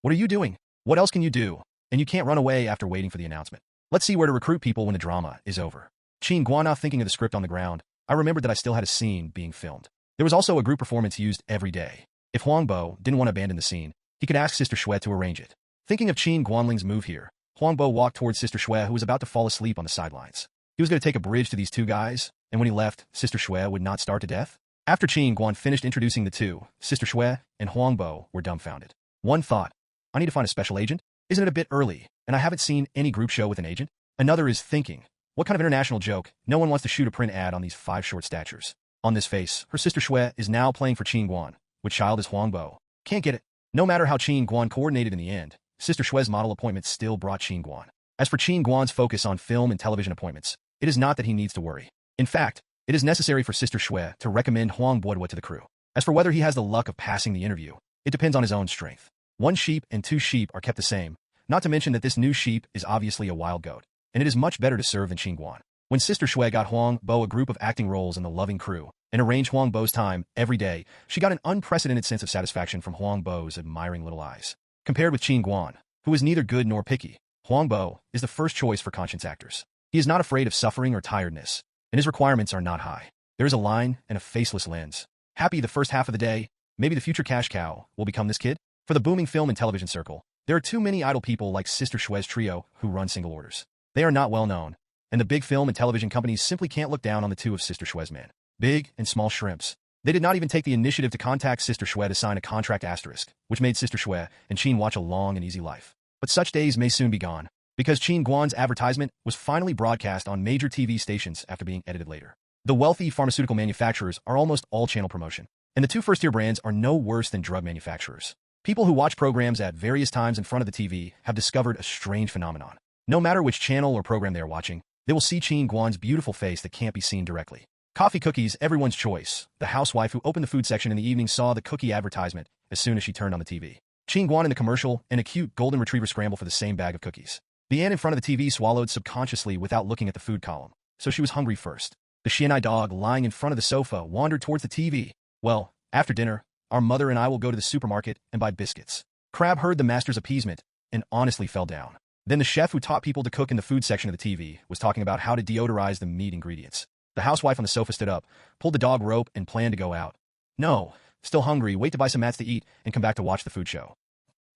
What are you doing? What else can you do? And you can't run away after waiting for the announcement. Let's see where to recruit people when the drama is over. Qin Guan, not thinking of the script on the ground, I remembered that I still had a scene being filmed. There was also a group performance used every day. If Huang Bo didn't want to abandon the scene, he could ask Sister Shui to arrange it. Thinking of Qin Guanling's move here, Huang Bo walked towards Sister Shui, who was about to fall asleep on the sidelines. He was going to take a bridge to these two guys, and when he left, Sister Shui would not starve to death. After Qin Guan finished introducing the two, Sister Shui and Huang Bo were dumbfounded. One thought, I need to find a special agent? Isn't it a bit early, and I haven't seen any group show with an agent? Another is thinking, what kind of international joke? No one wants to shoot a print ad on these 5 short statures. On this face, her Sister Shui is now playing for Qin Guan, which child is Huang Bo? Can't get it. No matter how Qin Guan coordinated in the end, Sister Shui's model appointment still brought Qin Guan. As for Qin Guan's focus on film and television appointments, it is not that he needs to worry. In fact, it is necessary for Sister Shui to recommend Huang Bo to the crew. As for whether he has the luck of passing the interview, it depends on his own strength. 1 sheep and 2 sheep are kept the same, not to mention that this new sheep is obviously a wild goat, and it is much better to serve than Qin Guan. When Sister Shui got Huang Bo a group of acting roles in the loving crew, and arranged Huang Bo's time every day, she got an unprecedented sense of satisfaction from Huang Bo's admiring little eyes. Compared with Qin Guan, who is neither good nor picky, Huang Bo is the first choice for conscience actors. He is not afraid of suffering or tiredness, and his requirements are not high. There is a line and a faceless lens. Happy the first half of the day, maybe the future cash cow will become this kid? For the booming film and television circle, there are too many idle people like Sister Shui's trio who run single orders. They are not well known, and the big film and television companies simply can't look down on the two of Sister Shui's men. Big and small shrimps. They did not even take the initiative to contact Sister Shui to sign a contract asterisk, which made Sister Shui and Qin watch a long and easy life. But such days may soon be gone, because Qin Guan's advertisement was finally broadcast on major TV stations after being edited later. The wealthy pharmaceutical manufacturers are almost all channel promotion, and the 2 first-tier brands are no worse than drug manufacturers. People who watch programs at various times in front of the TV have discovered a strange phenomenon. No matter which channel or program they are watching, they will see Qin Guan's beautiful face that can't be seen directly. Coffee cookies, everyone's choice. The housewife who opened the food section in the evening saw the cookie advertisement as soon as she turned on the TV. Qin Guan in the commercial and a cute golden retriever scramble for the same bag of cookies. The aunt in front of the TV swallowed subconsciously without looking at the food column, so she was hungry first. The Xianai dog lying in front of the sofa wandered towards the TV. Well, after dinner, our mother and I will go to the supermarket and buy biscuits. Crab heard the master's appeasement and honestly fell down. Then the chef who taught people to cook in the food section of the TV was talking about how to deodorize the meat ingredients. The housewife on the sofa stood up, pulled the dog rope, and planned to go out. No, still hungry, wait to buy some mats to eat, and come back to watch the food show.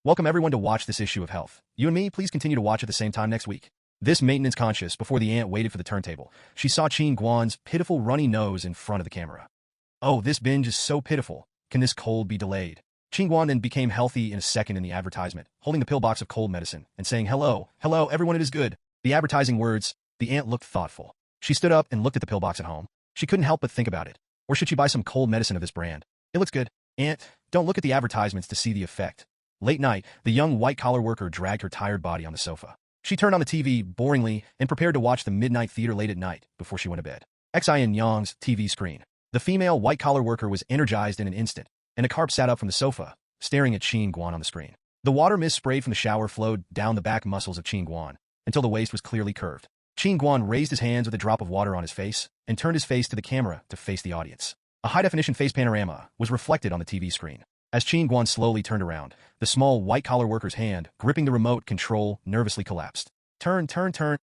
Welcome everyone to watch this issue of Health. You and me, please continue to watch at the same time next week. This maintenance conscious before the aunt waited for the turntable. She saw Qin Guan's pitiful runny nose in front of the camera. Oh, this binge is so pitiful. Can this cold be delayed? Qin Guan then became healthy in a second in the advertisement, holding the pillbox of cold medicine and saying, hello, everyone, it is good. The advertising words, the aunt looked thoughtful. She stood up and looked at the pillbox at home. She couldn't help but think about it. Or should she buy some cold medicine of this brand? It looks good. Aunt, don't look at the advertisements to see the effect. Late night, the young white-collar worker dragged her tired body on the sofa. She turned on the TV boringly and prepared to watch the midnight theater late at night before she went to bed. Xin Yang's TV screen. The female white-collar worker was energized in an instant, and a carp sat up from the sofa, staring at Qin Guan on the screen. The water mist sprayed from the shower flowed down the back muscles of Qin Guan until the waist was clearly curved. Qin Guan raised his hands with a drop of water on his face and turned his face to the camera to face the audience. A high-definition face panorama was reflected on the TV screen. As Qin Guan slowly turned around, the small white-collar worker's hand, gripping the remote control, nervously collapsed. Turn,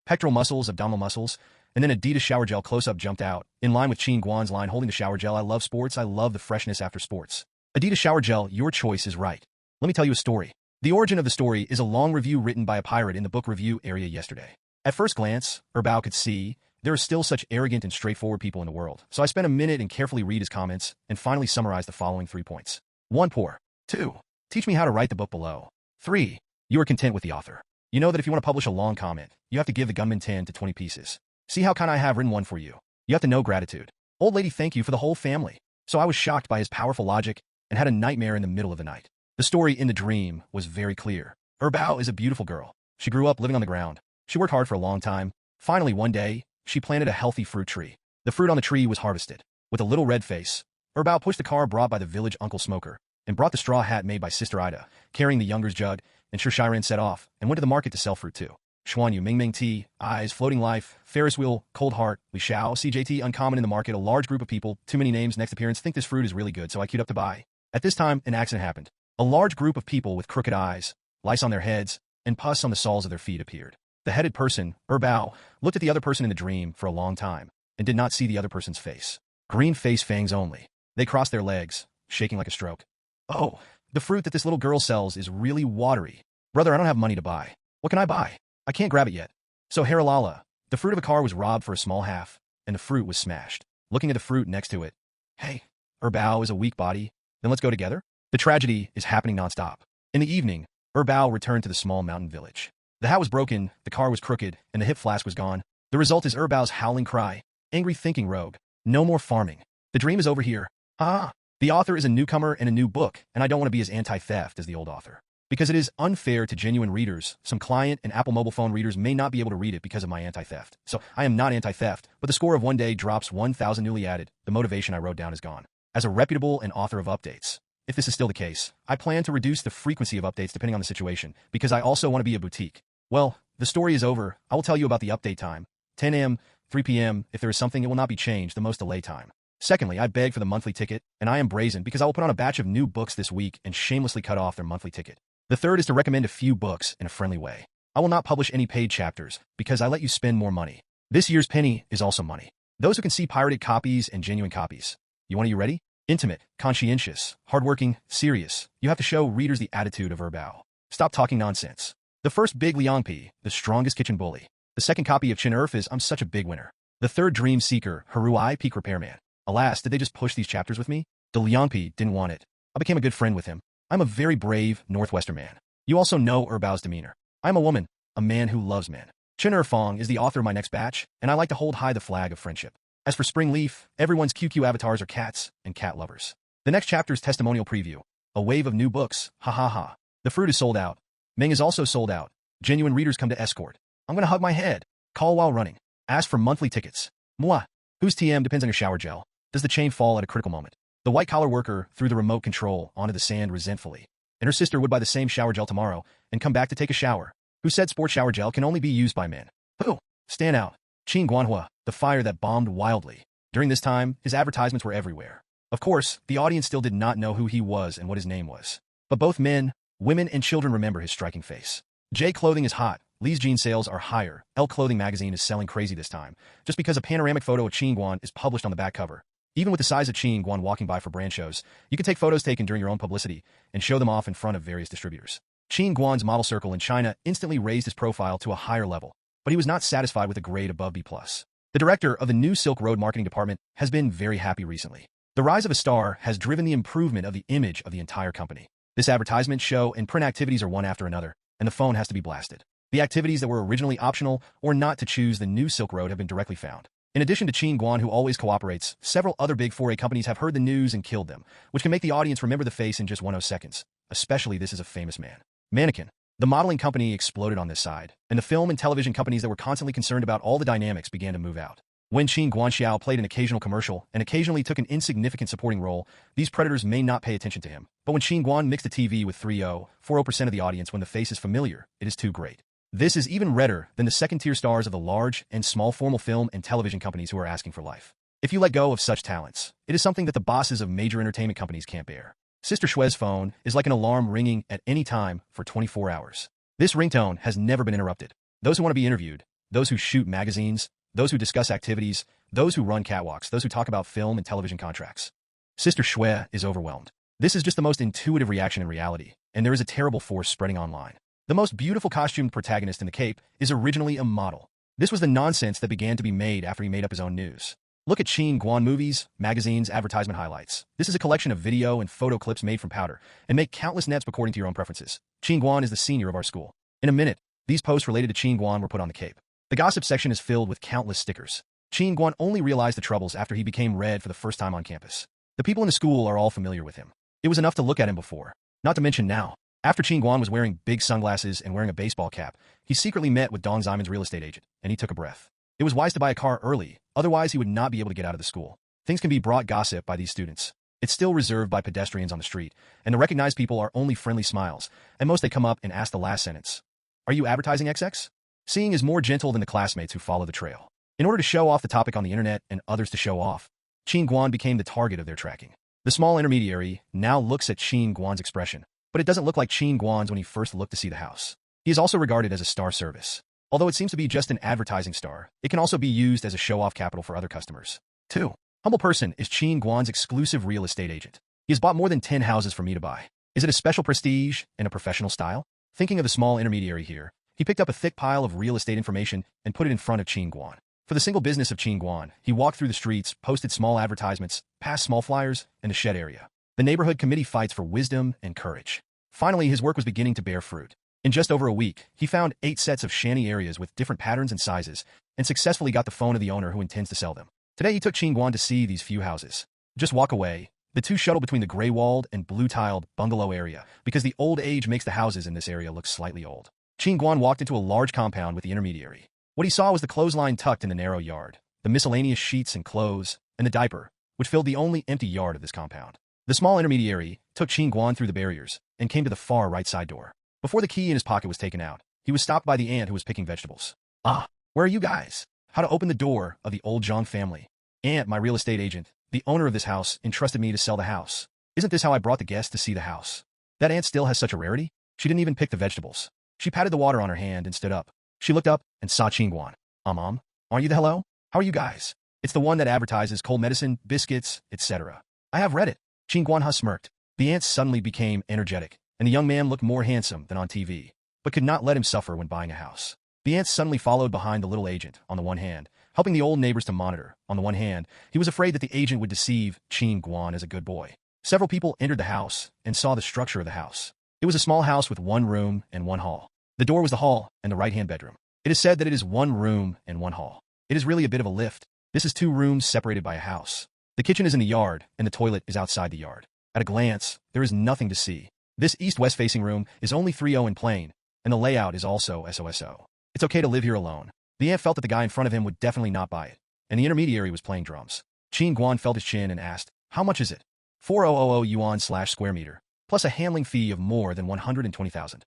pectoral muscles, abdominal muscles, and then Adidas shower gel close-up jumped out, in line with Qin Guan's line holding the shower gel. I love sports, I love the freshness after sports. Adidas shower gel, your choice is right. Let me tell you a story. The origin of the story is a long review written by a pirate in the book review area yesterday. At first glance, Erbao could see there are still such arrogant and straightforward people in the world, so I spent a minute and carefully read his comments and finally summarized the following 3 points. 1. Poor. 2. Teach me how to write the book below. 3. You are content with the author. You know that if you want to publish a long comment, you have to give the gunman 10 to 20 pieces. See how kind I have written one for you. You have to know gratitude. Old lady, thank you for the whole family. So I was shocked by his powerful logic and had a nightmare in the middle of the night. The story in the dream was very clear. Erbao is a beautiful girl. She grew up living on the ground. She worked hard for a long time. Finally, one day, she planted a healthy fruit tree. The fruit on the tree was harvested. With a little red face, Erbao pushed the car brought by the village Uncle Smoker and brought the straw hat made by Sister Ida, carrying the younger's jug, and Shiren set off and went to the market to sell fruit too. Xuanyu, Ming tea, eyes, floating life, Ferris wheel, cold heart, Li Xiao, CJT, uncommon in the market, a large group of people, too many names, next appearance, think this fruit is really good, so I queued up to buy. At this time, an accident happened. A large group of people with crooked eyes, lice on their heads, and pus on the soles of their feet appeared. The headed person, Erbao, looked at the other person in the dream for a long time and did not see the other person's face. Green face, fangs only. They crossed their legs, shaking like a stroke. Oh, the fruit that this little girl sells is really watery. Brother, I don't have money to buy. What can I buy? I can't grab it yet. So Haralala, the fruit of a car was robbed for a small half, and the fruit was smashed. Looking at the fruit next to it. Hey, Erbao is a weak body. Then let's go together? The tragedy is happening nonstop. In the evening, Erbao returned to the small mountain village. The hat was broken, the car was crooked, and the hip flask was gone. The result is Erbao's howling cry. Angry thinking rogue. No more farming. The dream is over here. The author is a newcomer in a new book, and I don't want to be as anti-theft as the old author. Because it is unfair to genuine readers. Some client and Apple mobile phone readers may not be able to read it because of my anti-theft. So I am not anti-theft, but the score of one day drops 1,000 newly added. The motivation I wrote down is gone. As a reputable and author of updates, if this is still the case, I plan to reduce the frequency of updates depending on the situation, because I also want to be a boutique. Well, the story is over. I will tell you about the update time. 10 a.m., 3 p.m. If there is something, it will not be changed, the most delay time. Secondly, I beg for the monthly ticket, and I am brazen because I will put on a batch of new books this week and shamelessly cut off their monthly ticket. The third is to recommend a few books in a friendly way. I will not publish any paid chapters because I let you spend more money. This year's penny is also money. Those who can see pirated copies and genuine copies. You ready? Intimate, conscientious, hardworking, serious. You have to show readers the attitude of Erbao. Stop talking nonsense. The first big Liangpi, the strongest kitchen bully. The second copy of Chin Erf is I'm such a big winner. The third dream seeker, Haruai peak repairman. Alas, did they just push these chapters with me? The Liangpi didn't want it. I became a good friend with him. I'm a very brave Northwestern man. You also know Erbao's demeanor. I'm a woman, a man who loves men. Chen Erfong is the author of my next batch, and I like to hold high the flag of friendship. As for Spring Leaf, everyone's QQ avatars are cats and cat lovers. The next chapter's testimonial preview. A wave of new books, ha ha ha. The fruit is sold out. Ming is also sold out. Genuine readers come to escort. I'm gonna hug my head. Call while running. Ask for monthly tickets. Mwah. Whose TM depends on your shower gel. Does the chain fall at a critical moment? The white-collar worker threw the remote control onto the sand resentfully. And her sister would buy the same shower gel tomorrow and come back to take a shower. Who said sports shower gel can only be used by men? Who? Stand out. Qin Guan, the fire that bombed wildly. During this time, his advertisements were everywhere. Of course, the audience still did not know who he was and what his name was. But both men, women, and children remember his striking face. J clothing is hot. Lee's jean sales are higher. L clothing magazine is selling crazy this time, just because a panoramic photo of Qin Guan is published on the back cover. Even with the size of Qin Guan walking by for brand shows, you can take photos taken during your own publicity and show them off in front of various distributors. Qin Guan's model circle in China instantly raised his profile to a higher level, but he was not satisfied with a grade above B+. The director of the new Silk Road marketing department has been very happy recently. The rise of a star has driven the improvement of the image of the entire company. This advertisement, show, and print activities are one after another, and the phone has to be blasted. The activities that were originally optional or not to choose the new Silk Road have been directly found. In addition to Qin Guan, who always cooperates, several other big 4A companies have heard the news and killed them, which can make the audience remember the face in just 10 seconds. Especially this is a famous man. Mannequin. The modeling company exploded on this side, and the film and television companies that were constantly concerned about all the dynamics began to move out. When Qin Guanxiao played an occasional commercial and occasionally took an insignificant supporting role, these predators may not pay attention to him. But when Qin Guan mixed the TV with 40% of the audience when the face is familiar, it is too great. This is even redder than the second-tier stars of the large and small formal film and television companies who are asking for life. If you let go of such talents, it is something that the bosses of major entertainment companies can't bear. Sister Shue's phone is like an alarm ringing at any time for 24 hours. This ringtone has never been interrupted. Those who want to be interviewed, those who shoot magazines, those who discuss activities, those who run catwalks, those who talk about film and television contracts. Sister Shue is overwhelmed. This is just the most intuitive reaction in reality, and there is a terrible force spreading online. The most beautiful costumed protagonist in the Cape is originally a model. This was the nonsense that began to be made after he made up his own news. Look at Qin Guan movies, magazines, advertisement highlights. This is a collection of video and photo clips made from powder, and make countless nets according to your own preferences. Qin Guan is the senior of our school. In a minute, these posts related to Qin Guan were put on the Cape. The gossip section is filled with countless stickers. Qin Guan only realized the troubles after he became red for the first time on campus. The people in the school are all familiar with him. It was enough to look at him before, not to mention now. After Qin Guan was wearing big sunglasses and wearing a baseball cap, he secretly met with Dong Ximon's real estate agent, and he took a breath. It was wise to buy a car early, otherwise he would not be able to get out of the school. Things can be brought gossip by these students. It's still reserved by pedestrians on the street, and the recognized people are only friendly smiles, and most they come up and ask the last sentence. Are you advertising XX? Seeing is more gentle than the classmates who follow the trail. In order to show off the topic on the internet and others to show off, Qin Guan became the target of their tracking. The small intermediary now looks at Qin Guan's expression, but it doesn't look like Qin Guan's when he first looked to see the house. He is also regarded as a star service. Although it seems to be just an advertising star, it can also be used as a show-off capital for other customers. 2. Humble Person is Qin Guan's exclusive real estate agent. He has bought more than 10 houses for me to buy. Is it a special prestige and a professional style? Thinking of the small intermediary here, he picked up a thick pile of real estate information and put it in front of Qin Guan. For the single business of Qin Guan, he walked through the streets, posted small advertisements, passed small flyers, and the shed area. The neighborhood committee fights for wisdom and courage. Finally, his work was beginning to bear fruit. In just over a week, he found 8 sets of shanty areas with different patterns and sizes, and successfully got the phone of the owner who intends to sell them. Today he took Qin Guan to see these few houses. Just walk away. The two shuttle between the gray-walled and blue-tiled bungalow area, because the old age makes the houses in this area look slightly old. Qin Guan walked into a large compound with the intermediary. What he saw was the clothesline tucked in the narrow yard, the miscellaneous sheets and clothes, and the diaper, which filled the only empty yard of this compound. The small intermediary took Qin Guan through the barriers and came to the far right side door. Before the key in his pocket was taken out, he was stopped by the aunt who was picking vegetables. Ah, where are you guys? How to open the door of the old Zhang family. Aunt, my real estate agent, the owner of this house, entrusted me to sell the house. Isn't this how I brought the guests to see the house? That aunt still has such a rarity? She didn't even pick the vegetables. She patted the water on her hand and stood up. She looked up and saw Qin Guan. Aren't you the hello? How are you guys? It's the one that advertises cold medicine, biscuits, etc. I have read it. Qin Guan smirked. The aunt suddenly became energetic, and the young man looked more handsome than on TV, but could not let him suffer when buying a house. The aunt suddenly followed behind the little agent, on the one hand, helping the old neighbors to monitor. On the one hand, he was afraid that the agent would deceive Qin Guan as a good boy. Several people entered the house and saw the structure of the house. It was a small house with 1 room and 1 hall. The door was the hall and the right-hand bedroom. It is said that it is 1 room and 1 hall. It is really a bit of a lift. This is 2 rooms separated by a house. The kitchen is in the yard, and the toilet is outside the yard. At a glance, there is nothing to see. This east-west facing room is only 3-0 in plain, and the layout is also SOSO. It's okay to live here alone. The aunt felt that the guy in front of him would definitely not buy it, and the intermediary was playing drums. Qin Guan felt his chin and asked, how much is it? 4,000 yuan/square meter, plus a handling fee of more than 120,000.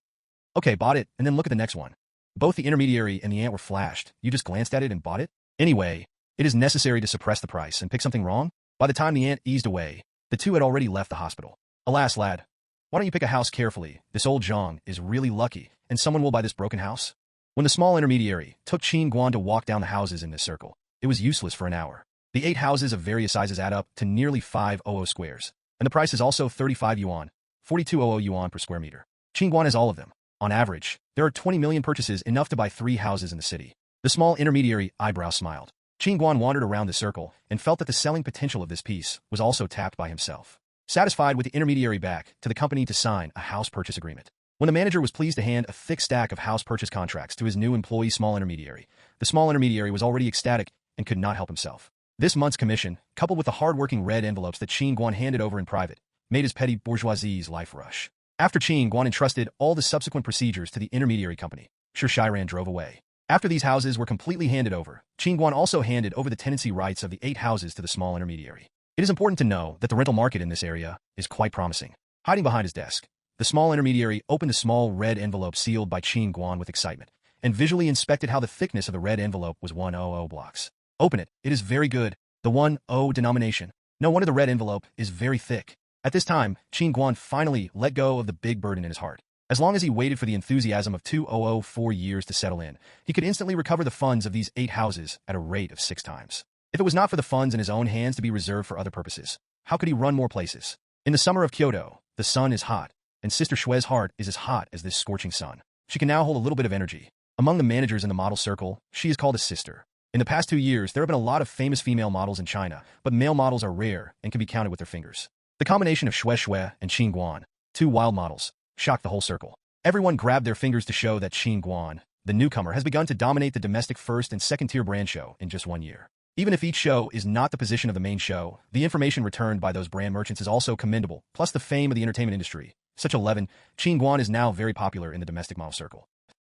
Okay, bought it, and then look at the next one. Both the intermediary and the aunt were flashed. You just glanced at it and bought it? Anyway, it is necessary to suppress the price and pick something wrong? By the time the aunt eased away, the two had already left the hospital. Alas, lad, why don't you pick a house carefully? This old Zhang is really lucky, and someone will buy this broken house. When the small intermediary took Qin Guan to walk down the houses in this circle, it was useless for an hour. The 8 houses of various sizes add up to nearly 500 squares, and the price is also 35 yuan, 4200 yuan per square meter. Qin Guan has all of them. On average, there are 20 million purchases, enough to buy 3 houses in the city. The small intermediary eyebrow smiled. Qin Guan wandered around the circle and felt that the selling potential of this piece was also tapped by himself. Satisfied with the intermediary back to the company to sign a house purchase agreement. When the manager was pleased to hand a thick stack of house purchase contracts to his new employee small intermediary, the small intermediary was already ecstatic and could not help himself. This month's commission, coupled with the hard-working red envelopes that Qin Guan handed over in private, made his petty bourgeoisie's life rush. After Qin Guan entrusted all the subsequent procedures to the intermediary company, Shiran drove away. After these houses were completely handed over, Qin Guan also handed over the tenancy rights of the 8 houses to the small intermediary. It is important to know that the rental market in this area is quite promising. Hiding behind his desk, the small intermediary opened a small red envelope sealed by Qin Guan with excitement, and visually inspected how the thickness of the red envelope was 100 blocks. Open it. It is very good. The 10 denomination. No wonder the red envelope is very thick. At this time, Qin Guan finally let go of the big burden in his heart. As long as he waited for the enthusiasm of 2004 years to settle in, he could instantly recover the funds of these 8 houses at a rate of 6 times. If it was not for the funds in his own hands to be reserved for other purposes, how could he run more places? In the summer of Kyoto, the sun is hot, and Sister Shue's heart is as hot as this scorching sun. She can now hold a little bit of energy. Among the managers in the model circle, she is called a sister. In the past 2 years, there have been a lot of famous female models in China, but male models are rare and can be counted with their fingers. The combination of Shue and Qin Guan, 2 wild models, shocked the whole circle. Everyone grabbed their fingers to show that Qin Guan, the newcomer, has begun to dominate the domestic first and second-tier brand show in just 1 year. Even if each show is not the position of the main show, the information returned by those brand merchants is also commendable, plus the fame of the entertainment industry. Such 11, Qin Guan is now very popular in the domestic model circle.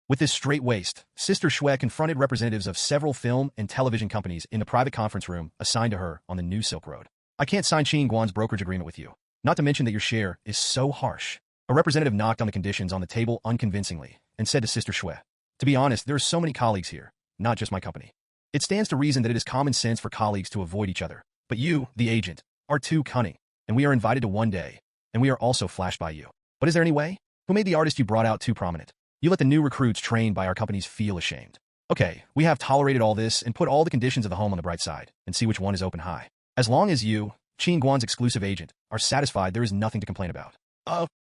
With this straight waist, Sister Shue confronted representatives of several film and television companies in the private conference room assigned to her on the New Silk Road. I can't sign Qin Guan's brokerage agreement with you. Not to mention that your share is so harsh. A representative knocked on the conditions on the table unconvincingly and said to Sister Shue, "To be honest, there are so many colleagues here, not just my company. It stands to reason that it is common sense for colleagues to avoid each other. But you, the agent, are too cunning, and we are invited to one day, and we are also flashed by you. But is there any way? Who made the artist you brought out too prominent? You let the new recruits trained by our companies feel ashamed. Okay, we have tolerated all this and put all the conditions of the home on the bright side and see which one is open high. As long as you, Qin Guan's exclusive agent, are satisfied, there is nothing to complain about.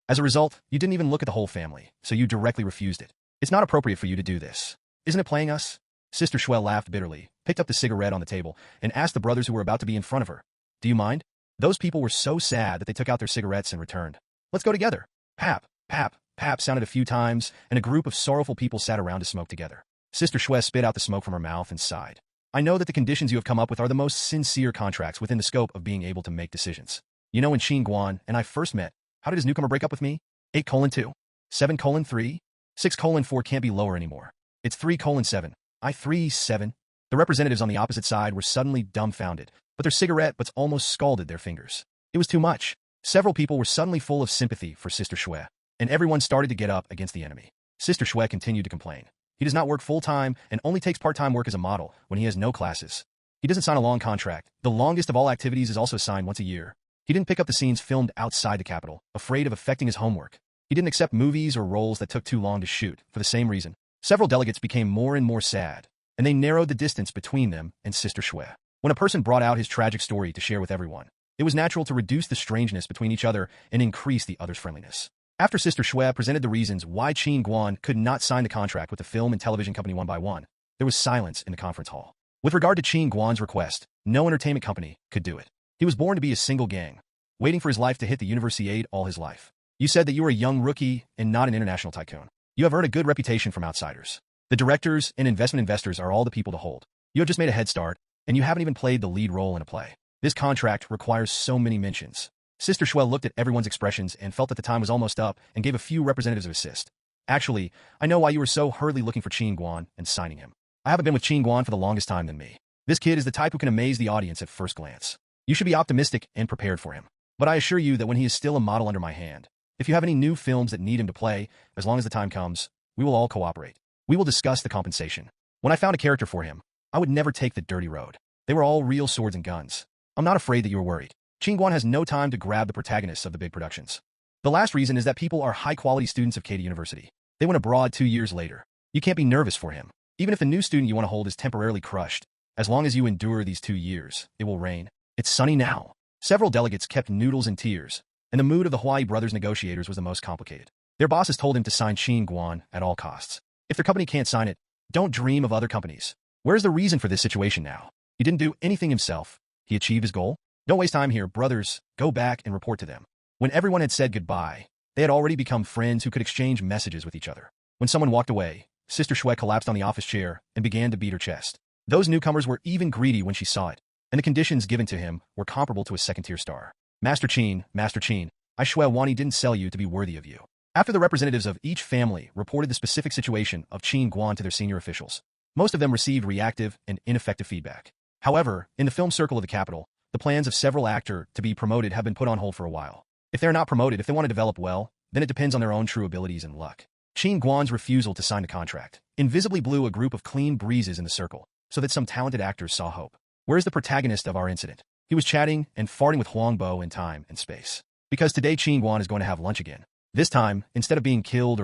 As a result, you didn't even look at the whole family, so you directly refused it. It's not appropriate for you to do this. Isn't it playing us?" Sister Shue laughed bitterly, picked up the cigarette on the table, and asked the brothers who were about to be in front of her, "Do you mind?" Those people were so sad that they took out their cigarettes and returned. "Let's go together." Pap, pap, pap sounded a few times, and a group of sorrowful people sat around to smoke together. Sister Shue spit out the smoke from her mouth and sighed. "I know that the conditions you have come up with are the most sincere contracts within the scope of being able to make decisions. You know, when Qin Guan and I first met, how did his newcomer break up with me? 8:2, 7:3, 6:4 can't be lower anymore. It's 3:7. I 3-7. The representatives on the opposite side were suddenly dumbfounded, but their cigarette butts almost scalded their fingers. It was too much. Several people were suddenly full of sympathy for Sister Shue, and everyone started to get up against the enemy. Sister Shue continued to complain. He does not work full-time and only takes part-time work as a model when he has no classes. He doesn't sign a long contract. The longest of all activities is also signed once a year. He didn't pick up the scenes filmed outside the capital, afraid of affecting his homework. He didn't accept movies or roles that took too long to shoot, for the same reason. Several delegates became more and more sad, and they narrowed the distance between them and Sister Shue. When a person brought out his tragic story to share with everyone, it was natural to reduce the strangeness between each other and increase the other's friendliness. After Sister Shue presented the reasons why Qin Guan could not sign the contract with the film and television company one by one, there was silence in the conference hall. With regard to Qin Guan's request, no entertainment company could do it. He was born to be a single gang, waiting for his life to hit the universiade all his life. You said that you were a young rookie and not an international tycoon. You have earned a good reputation from outsiders. The directors and investment investors are all the people to hold. You have just made a head start, and you haven't even played the lead role in a play. This contract requires so many mentions. Sister Shue looked at everyone's expressions and felt that the time was almost up and gave a few representatives of assist. "Actually, I know why you were so hurriedly looking for Qin Guan and signing him. I haven't been with Qin Guan for the longest time than me. This kid is the type who can amaze the audience at first glance. You should be optimistic and prepared for him. But I assure you that when he is still a model under my hand, if you have any new films that need him to play, as long as the time comes, we will all cooperate. We will discuss the compensation. When I found a character for him, I would never take the dirty road. They were all real swords and guns. I'm not afraid that you are worried. Qin Guan has no time to grab the protagonists of the big productions. The last reason is that people are high-quality students of Keio University. They went abroad 2 years later. You can't be nervous for him. Even if the new student you want to hold is temporarily crushed, as long as you endure these 2 years, it will rain. It's sunny now." Several delegates kept noodles in tears, and the mood of the Huai brothers negotiators was the most complicated. Their bosses told him to sign Qin Guan at all costs. If their company can't sign it, don't dream of other companies. Where's the reason for this situation now? He didn't do anything himself. He achieved his goal. Don't waste time here, brothers. Go back and report to them. When everyone had said goodbye, they had already become friends who could exchange messages with each other. When someone walked away, Sister Shue collapsed on the office chair and began to beat her chest. Those newcomers were even greedy when she saw it, and the conditions given to him were comparable to a second-tier star. Master Qin, I Shue Wani didn't sell you to be worthy of you." After the representatives of each family reported the specific situation of Qin Guan to their senior officials, most of them received reactive and ineffective feedback. However, in the film circle of the capital, the plans of several actors to be promoted have been put on hold for a while. If they're not promoted, if they want to develop well, then it depends on their own true abilities and luck. Qin Guan's refusal to sign the contract invisibly blew a group of clean breezes in the circle, so that some talented actors saw hope. Where's the protagonist of our incident? He was chatting and farting with Huang Bo in time and space. Because today Qin Guan is going to have lunch again. This time, instead of being killed,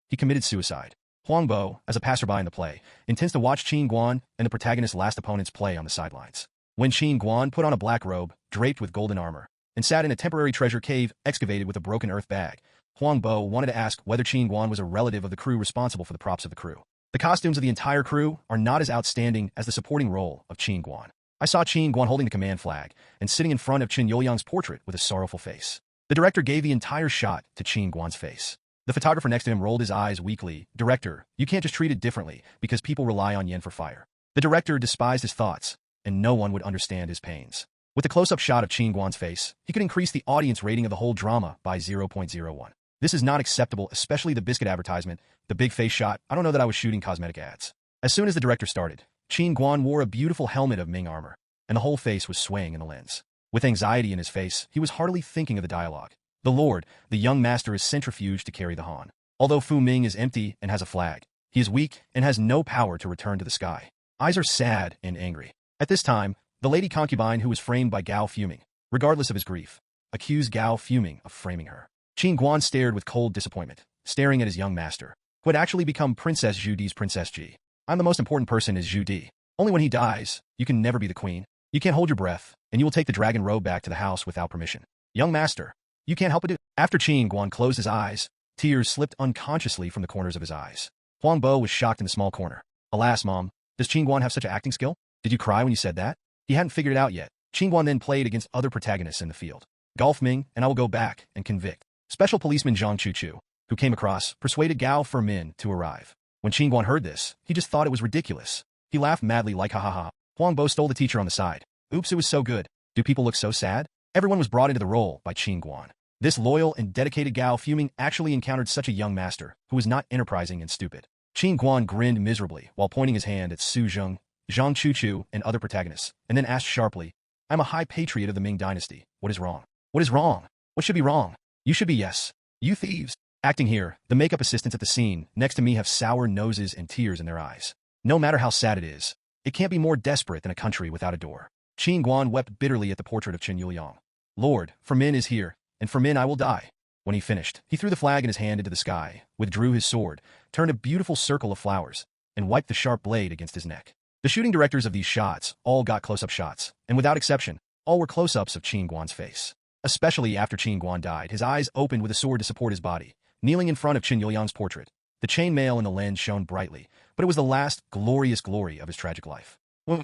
he committed suicide. Huang Bo, as a passerby in the play, intends to watch Qin Guan and the protagonist's last opponent's play on the sidelines. When Qin Guan put on a black robe, draped with golden armor, and sat in a temporary treasure cave excavated with a broken earth bag, Huang Bo wanted to ask whether Qin Guan was a relative of the crew responsible for the props of the crew. The costumes of the entire crew are not as outstanding as the supporting role of Qin Guan. I saw Qin Guan holding the command flag and sitting in front of Qin Yuliang's portrait with a sorrowful face. The director gave the entire shot to Qin Guan's face. The photographer next to him rolled his eyes weakly. Director, you can't just treat it differently because people rely on yen for fire. The director despised his thoughts, and no one would understand his pains. With the close-up shot of Qin Guan's face, he could increase the audience rating of the whole drama by 0.01. This is not acceptable, especially the biscuit advertisement, the big face shot. I don't know that I was shooting cosmetic ads. As soon as the director started, Qin Guan wore a beautiful helmet of Ming armor, and the whole face was swaying in the lens. With anxiety in his face, he was hardly thinking of the dialogue. The Lord, the young master is centrifuged to carry the Han. Although Fu Ming is empty and has a flag, he is weak and has no power to return to the sky. Eyes are sad and angry. At this time, the lady concubine who was framed by Gao Fuming, regardless of his grief, accused Gao Fuming of framing her. Qin Guan stared with cold disappointment, staring at his young master, who had actually become Princess Zhu Di's Princess Ji. I'm the most important person is Zhu Di. Only when he dies, you can never be the queen. You can't hold your breath, and you will take the dragon robe back to the house without permission. Young master, you can't help but do. After Qin Guan closed his eyes, tears slipped unconsciously from the corners of his eyes. Huang Bo was shocked in the small corner. Alas, Mom, does Qin Guan have such an acting skill? Did you cry when you said that? He hadn't figured it out yet. Qin Guan then played against other protagonists in the field. Golf Ming, and I will go back and convict. Special policeman Zhang Chuchu, who came across, persuaded Gao Fermin to arrive. When Qin Guan heard this, he just thought it was ridiculous. He laughed madly like ha ha ha. Huang Bo stole the teacher on the side. Oops, it was so good. Do people look so sad? Everyone was brought into the role by Qin Guan. This loyal and dedicated Gao Fuming actually encountered such a young master who was not enterprising and stupid. Qin Guan grinned miserably while pointing his hand at Su Zheng, Zhang Chuchu, and other protagonists, and then asked sharply, I'm a high patriot of the Ming dynasty. What is wrong? What is wrong? What should be wrong? You should be yes. You thieves. Acting here, the makeup assistants at the scene next to me have sour noses and tears in their eyes. No matter how sad it is, it can't be more desperate than a country without a door. Qin Guan wept bitterly at the portrait of Qin Yuliang. Lord, Fermin is here, and Fermin I will die. When he finished, he threw the flag in his hand into the sky, withdrew his sword, turned a beautiful circle of flowers, and wiped the sharp blade against his neck. The shooting directors of these shots all got close-up shots, and without exception, all were close-ups of Qin Guan's face. Especially after Qin Guan died, his eyes opened with a sword to support his body, kneeling in front of Qin Yuliang's portrait. The chainmail in the lens shone brightly, but it was the last glorious glory of his tragic life. We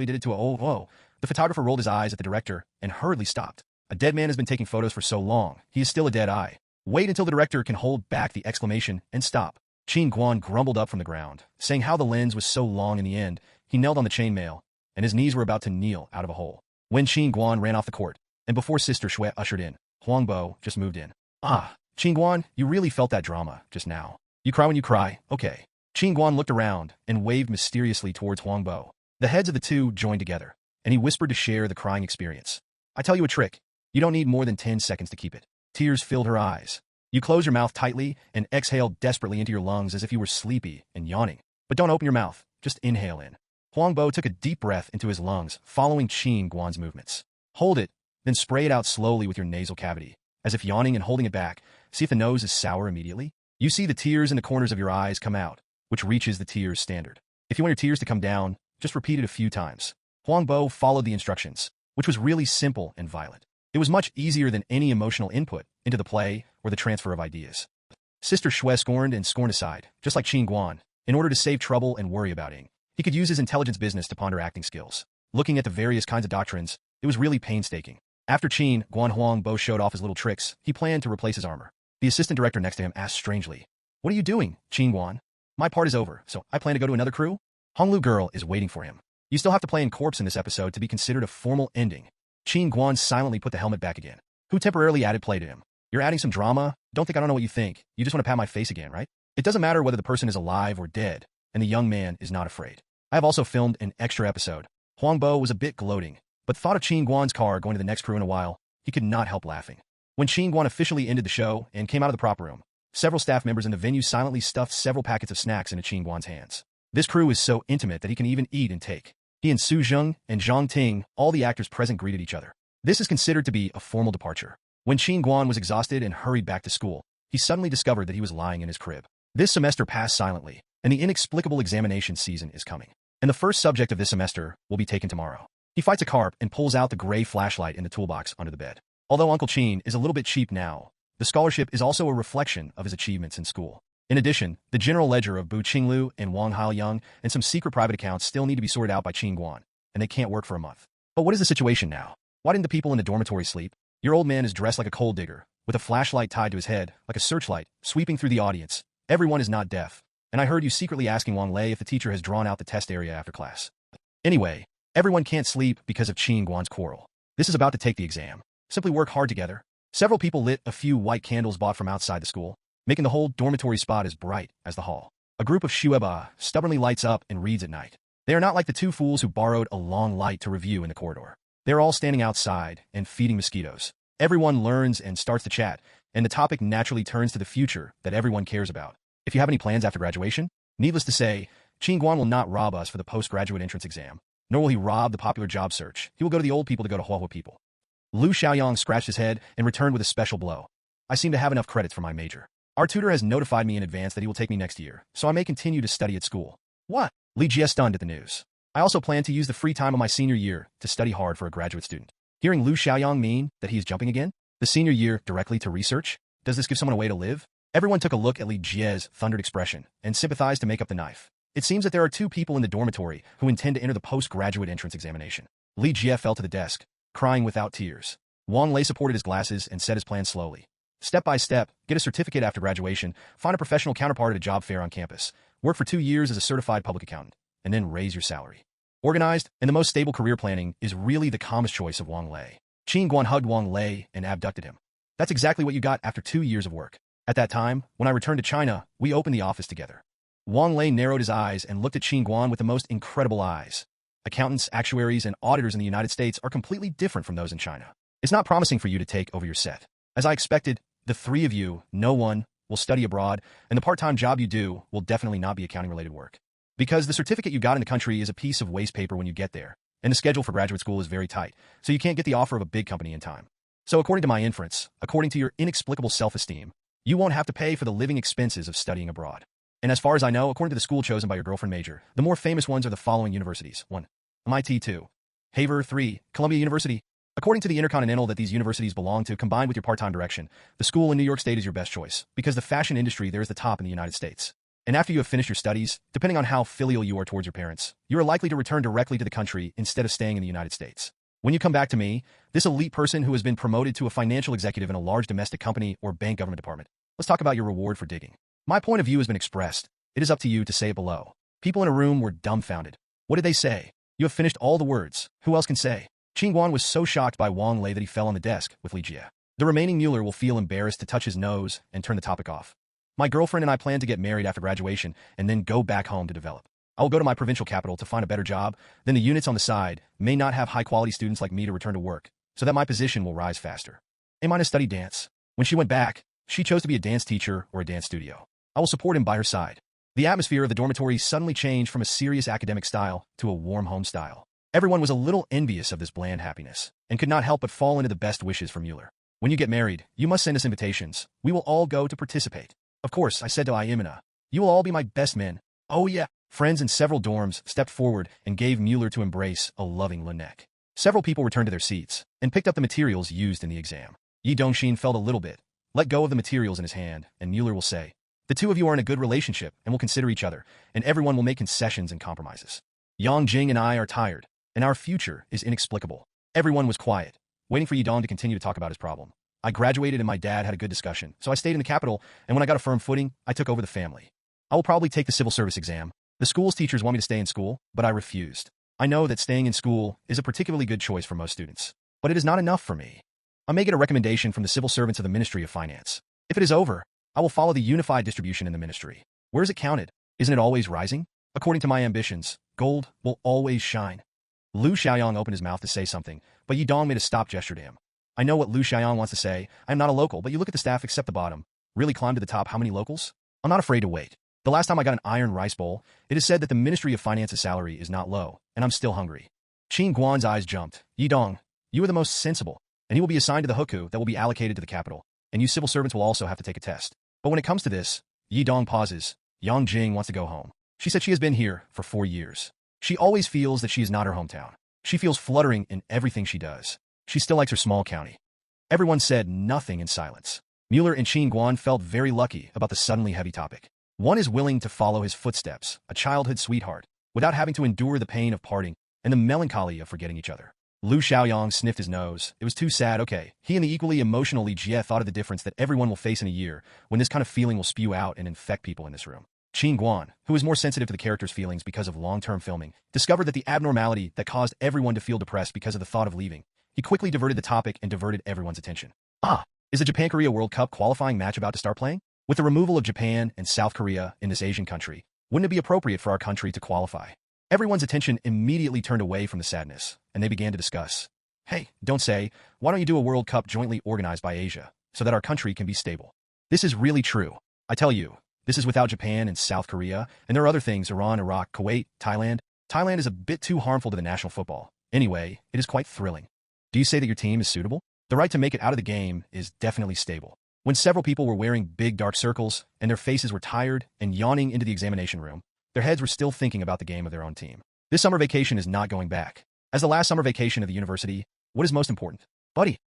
did it to a whoa. The photographer rolled his eyes at the director and hurriedly stopped. A dead man has been taking photos for so long, he is still a dead eye. Wait until the director can hold back the exclamation and stop. Qin Guan grumbled up from the ground, saying how the lens was so long in the end, he knelt on the chainmail, and his knees were about to kneel out of a hole. When Qin Guan ran off the court, and before Sister Shui ushered in, Huang Bo just moved in. Ah, Qin Guan, you really felt that drama just now. You cry when you cry, okay. Qin Guan looked around and waved mysteriously towards Huang Bo. The heads of the two joined together, and he whispered to share the crying experience. I tell you a trick. You don't need more than 10 seconds to keep it. Tears filled her eyes. You close your mouth tightly and exhale desperately into your lungs as if you were sleepy and yawning. But don't open your mouth. Just inhale in. Huang Bo took a deep breath into his lungs, following Qin Guan's movements. Hold it, then spray it out slowly with your nasal cavity, as if yawning and holding it back. See if the nose is sour immediately. You see the tears in the corners of your eyes come out, which reaches the tears standard. If you want your tears to come down, just repeat it a few times. Huang Bo followed the instructions, which was really simple and violent. It was much easier than any emotional input into the play or the transfer of ideas. Sister Shui scorned aside, just like Qin Guan, in order to save trouble and worry about Ing. He could use his intelligence business to ponder acting skills. Looking at the various kinds of doctrines, it was really painstaking. After Qin Guan Huang Bo showed off his little tricks, he planned to replace his armor. The assistant director next to him asked strangely, What are you doing, Qin Guan? My part is over, so I plan to go to another crew? Honglu girl is waiting for him. You still have to play in corpse in this episode to be considered a formal ending. Qin Guan silently put the helmet back again. Who temporarily added play to him? You're adding some drama? Don't think I don't know what you think. You just want to pat my face again, right? It doesn't matter whether the person is alive or dead, and the young man is not afraid. I have also filmed an extra episode. Huang Bo was a bit gloating, but thought of Qin Guan's car going to the next crew in a while. He could not help laughing. When Qin Guan officially ended the show and came out of the prop room, several staff members in the venue silently stuffed several packets of snacks into Qin Guan's hands. This crew is so intimate that he can even eat and take. He and Su Zheng and Zhang Ting, all the actors present, greeted each other. This is considered to be a formal departure. When Qin Guan was exhausted and hurried back to school, he suddenly discovered that he was lying in his crib. This semester passed silently, and the inexplicable examination season is coming. And the first subject of this semester will be taken tomorrow. He fights a carp and pulls out the gray flashlight in the toolbox under the bed. Although Uncle Qin is a little bit cheap now, the scholarship is also a reflection of his achievements in school. In addition, the general ledger of Bu Qinglu and Wang Haoyang and some secret private accounts still need to be sorted out by Qin Guan, and they can't work for a month. But what is the situation now? Why didn't the people in the dormitory sleep? Your old man is dressed like a coal digger, with a flashlight tied to his head, like a searchlight, sweeping through the audience. Everyone is not deaf. And I heard you secretly asking Wang Lei if the teacher has drawn out the test area after class. Anyway, everyone can't sleep because of Qin Guan's quarrel. This is about to take the exam. Simply work hard together. Several people lit a few white candles bought from outside the school, making the whole dormitory spot as bright as the hall. A group of Shueba stubbornly lights up and reads at night. They are not like the two fools who borrowed a long light to review in the corridor. They're all standing outside and feeding mosquitoes. Everyone learns and starts to chat, and the topic naturally turns to the future that everyone cares about. If you have any plans after graduation, needless to say, Qin Guan will not rob us for the postgraduate entrance exam, nor will he rob the popular job search. He will go to the old people to go to Huahua people. Lu Xiaoyang scratched his head and returned with a special blow. I seem to have enough credits for my major. Our tutor has notified me in advance that he will take me next year, so I may continue to study at school. What? Li Jie stunned at the news. I also plan to use the free time of my senior year to study hard for a graduate student. Hearing Lu Xiaoyang mean that he is jumping again? The senior year directly to research? Does this give someone a way to live? Everyone took a look at Li Jie's thundered expression and sympathized to make up the knife. It seems that there are two people in the dormitory who intend to enter the postgraduate entrance examination. Li Jie fell to the desk, crying without tears. Wang Lei supported his glasses and said his plan slowly. Step by step, get a certificate after graduation, find a professional counterpart at a job fair on campus, work for 2 years as a certified public accountant, and then raise your salary. Organized and the most stable career planning is really the calmest choice of Wang Lei. Qin Guan hugged Wang Lei and abducted him. That's exactly what you got after 2 years of work. At that time, when I returned to China, we opened the office together. Wang Lei narrowed his eyes and looked at Qin Guan with the most incredible eyes. Accountants, actuaries, and auditors in the United States are completely different from those in China. It's not promising for you to take over your set. As I expected, the three of you, no one, will study abroad, and the part-time job you do will definitely not be accounting-related work. Because the certificate you got in the country is a piece of waste paper when you get there, and the schedule for graduate school is very tight, so you can't get the offer of a big company in time. So according to my inference, according to your inexplicable self-esteem, you won't have to pay for the living expenses of studying abroad. And as far as I know, according to the school chosen by your girlfriend major, the more famous ones are the following universities. 1. MIT. 2. Harvard. 3. Columbia University. According to the Intercontinental that these universities belong to, combined with your part-time direction, the school in New York State is your best choice, because the fashion industry there is the top in the United States. And after you have finished your studies, depending on how filial you are towards your parents, you are likely to return directly to the country instead of staying in the United States. When you come back to me, this elite person who has been promoted to a financial executive in a large domestic company or bank government department, let's talk about your reward for digging. My point of view has been expressed. It is up to you to say it below. People in a room were dumbfounded. What did they say? You have finished all the words. Who else can say? Qin Guan was so shocked by Wang Lei that he fell on the desk with Li Jie. The remaining Mueller will feel embarrassed to touch his nose and turn the topic off. My girlfriend and I plan to get married after graduation and then go back home to develop. I will go to my provincial capital to find a better job. Then the units on the side may not have high-quality students like me to return to work, so that my position will rise faster. A- studied dance. When she went back, she chose to be a dance teacher or a dance studio. I will support him by her side. The atmosphere of the dormitory suddenly changed from a serious academic style to a warm home style. Everyone was a little envious of this bland happiness, and could not help but fall into the best wishes for Mueller. When you get married, you must send us invitations. We will all go to participate. Of course, I said to Imina, you will all be my best men. Oh yeah. Friends in several dorms stepped forward and gave Mueller to embrace a loving neck. Several people returned to their seats and picked up the materials used in the exam. Yi Dongxin felt a little bit, let go of the materials in his hand, and Mueller will say, the two of you are in a good relationship and will consider each other, and everyone will make concessions and compromises. Yang Jing and I are tired, and our future is inexplicable. Everyone was quiet, waiting for Yidong to continue to talk about his problem. I graduated and my dad had a good discussion, so I stayed in the capital, and when I got a firm footing, I took over the family. I will probably take the civil service exam. The school's teachers want me to stay in school, but I refused. I know that staying in school is a particularly good choice for most students, but it is not enough for me. I may get a recommendation from the civil servants of the Ministry of Finance. If it is over, I will follow the unified distribution in the ministry. Where is it counted? Isn't it always rising? According to my ambitions, gold will always shine. Lu Xiaoyang opened his mouth to say something, but Yidong made a stop gesture to him. I know what Lu Xiaoyang wants to say. I am not a local, but you look at the staff except the bottom. Really climb to the top. How many locals? I'm not afraid to wait. The last time I got an iron rice bowl, it is said that the Ministry of Finance's salary is not low, and I'm still hungry. Qin Guan's eyes jumped. Yidong, you are the most sensible. and he will be assigned to the hukou that will be allocated to the capital, and you civil servants will also have to take a test. But when it comes to this, Yi Dong pauses. Yang Jing wants to go home. She said she has been here for 4 years. She always feels that she is not her hometown. She feels fluttering in everything she does. She still likes her small county. Everyone said nothing in silence. Mueller and Qin Guan felt very lucky about the suddenly heavy topic. One is willing to follow his footsteps, a childhood sweetheart, without having to endure the pain of parting and the melancholy of forgetting each other. Lu Xiaoyang sniffed his nose. It was too sad. Okay, he and the equally emotional Li Jie thought of the difference that everyone will face in a year when this kind of feeling will spew out and infect people in this room. Qin Guan, who is more sensitive to the character's feelings because of long-term filming, discovered that the abnormality that caused everyone to feel depressed because of the thought of leaving. He quickly diverted the topic and diverted everyone's attention. Is the Japan-Korea World Cup qualifying match about to start playing? With the removal of Japan and South Korea in this Asian country, wouldn't it be appropriate for our country to qualify? Everyone's attention immediately turned away from the sadness, and they began to discuss. Hey, don't say, why don't you do a World Cup jointly organized by Asia, so that our country can be stable? This is really true. I tell you, this is without Japan and South Korea, and there are other things, Iran, Iraq, Kuwait, Thailand. Thailand is a bit too harmful to the national football. Anyway, it is quite thrilling. Do you say that your team is suitable? The right to make it out of the game is definitely stable. When several people were wearing big dark circles, and their faces were tired and yawning into the examination room, their heads were still thinking about the game of their own team. This summer vacation is not going back. As the last summer vacation of the university, what is most important? Buddy.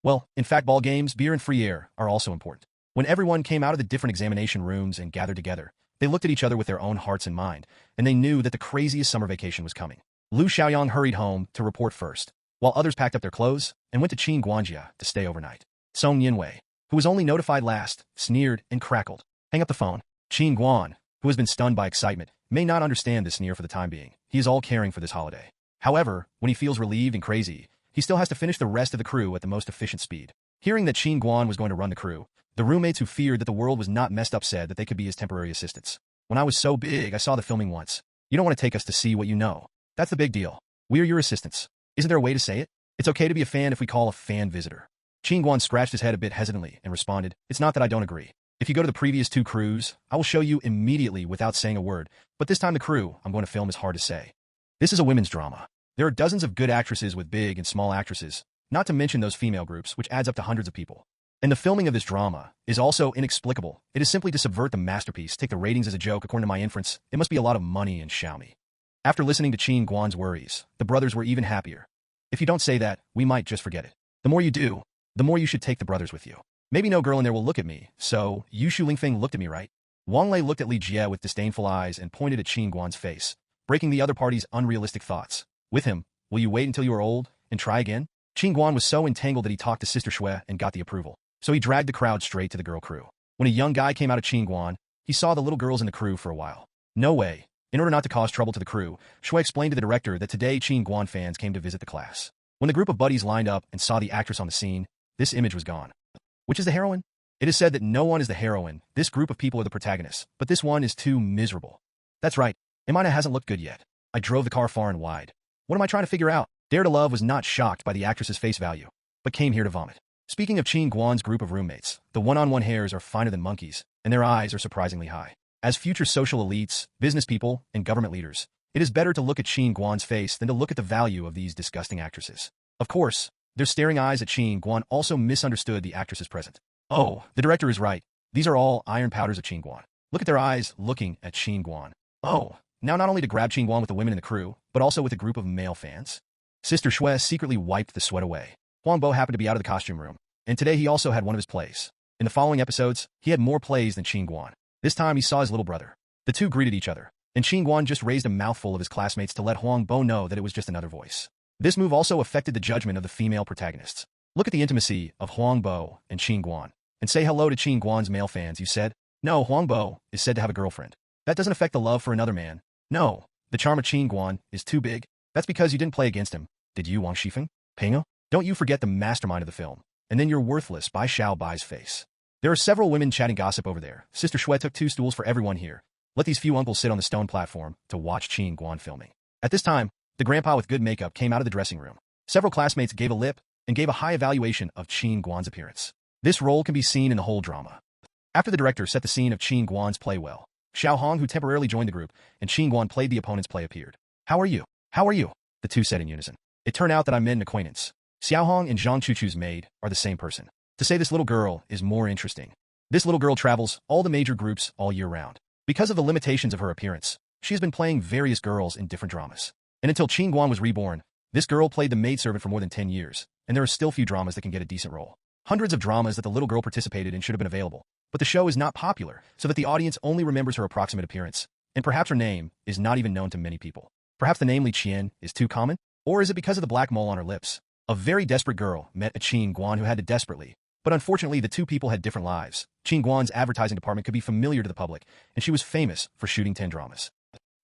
Well, in fact, ball games, beer, and free air are also important. When everyone came out of the different examination rooms and gathered together, they looked at each other with their own hearts in mind, and they knew that the craziest summer vacation was coming. Lu Xiaoyang hurried home to report first, while others packed up their clothes and went to Qin Guanjia to stay overnight. Song Yinwei, who was only notified last, sneered and crackled. Hang up the phone. Qin Guan, who has been stunned by excitement, may not understand this sneer for the time being. He is all caring for this holiday. However, when he feels relieved and crazy, he still has to finish the rest of the crew at the most efficient speed. Hearing that Qin Guan was going to run the crew, the roommates who feared that the world was not messed up said that they could be his temporary assistants. When I was so big, I saw the filming once. You don't want to take us to see what you know. That's the big deal. We are your assistants. Isn't there a way to say it? It's okay to be a fan if we call a fan visitor. Qin Guan scratched his head a bit hesitantly and responded, it's not that I don't agree. If you go to the previous 2 crews, I will show you immediately without saying a word, but this time the crew I'm going to film is hard to say. This is a women's drama. There are dozens of good actresses with big and small actresses, not to mention those female groups, which adds up to hundreds of people. And the filming of this drama is also inexplicable. It is simply to subvert the masterpiece, take the ratings as a joke. According to my inference, it must be a lot of money in Xiaomi. After listening to Qin Guan's worries, the brothers were even happier. If you don't say that, we might just forget it. The more you do, the more you should take the brothers with you. Maybe no girl in there will look at me, so Yu Shu Lingfeng looked at me, right? Wang Lei looked at Li Jie with disdainful eyes and pointed at Qin Guan's face, breaking the other party's unrealistic thoughts. With him, will you wait until you are old and try again? Qin Guan was so entangled that he talked to Sister Shui and got the approval. So he dragged the crowd straight to the girl crew. When a young guy came out of Qin Guan, he saw the little girls in the crew for a while. No way. In order not to cause trouble to the crew, Shui explained to the director that today Qin Guan fans came to visit the class. When the group of buddies lined up and saw the actress on the scene, this image was gone. Which is the heroine? It is said that no one is the heroine. This group of people are the protagonists, but this one is too miserable. That's right. Imina hasn't looked good yet. I drove the car far and wide. What am I trying to figure out? Dare to Love was not shocked by the actress's face value, but came here to vomit. Speaking of Qin Guan's group of roommates, the one-on-one hairs are finer than monkeys, and their eyes are surprisingly high. As future social elites, business people, and government leaders, it is better to look at Qin Guan's face than to look at the value of these disgusting actresses. Of course, their staring eyes at Qin Guan also misunderstood the actresses present. Oh, the director is right. These are all iron powders of Qin Guan. Look at their eyes looking at Qin Guan. Oh, now not only to grab Qin Guan with the women in the crew, but also with a group of male fans. Sister Shui secretly wiped the sweat away. Huang Bo happened to be out of the costume room, and today he also had one of his plays. In the following episodes, he had more plays than Qin Guan. This time he saw his little brother. The two greeted each other, and Qin Guan just raised a mouthful of his classmates to let Huang Bo know that it was just another voice. This move also affected the judgment of the female protagonists. Look at the intimacy of Huang Bo and Qin Guan, and say hello to Qin Guan's male fans, you said? No, Huang Bo is said to have a girlfriend. That doesn't affect the love for another man. No, the charm of Qin Guan is too big. That's because you didn't play against him. Did you, Wang Shifeng? Pingo? Don't you forget the mastermind of the film. And then you're worthless by Xiao Bai's face. There are several women chatting gossip over there. Sister Shui took 2 stools for everyone here. Let these few uncles sit on the stone platform to watch Qin Guan filming. At this time, the grandpa with good makeup came out of the dressing room. Several classmates gave a lip and gave a high evaluation of Qin Guan's appearance. This role can be seen in the whole drama. After the director set the scene of Qin Guan's play well, Xiao Hong, who temporarily joined the group, and Qin Guan played the opponent's play, appeared. How are you? How are you? The two said in unison. It turned out that I met an acquaintance. Xiaohong and Zhang Chuchu's maid are the same person. To say this little girl is more interesting. This little girl travels all the major groups all year round. Because of the limitations of her appearance, she has been playing various girls in different dramas. And until Qin Guan was reborn, this girl played the maidservant for more than 10 years, and there are still few dramas that can get a decent role. Hundreds of dramas that the little girl participated in should have been available, but the show is not popular, so that the audience only remembers her approximate appearance, and perhaps her name is not even known to many people. Perhaps the name Li Qian is too common? Or is it because of the black mole on her lips? A very desperate girl met a Qin Guan who had to desperately, but unfortunately the two people had different lives. Qin Guan's advertising department could be familiar to the public, and she was famous for shooting 10 dramas.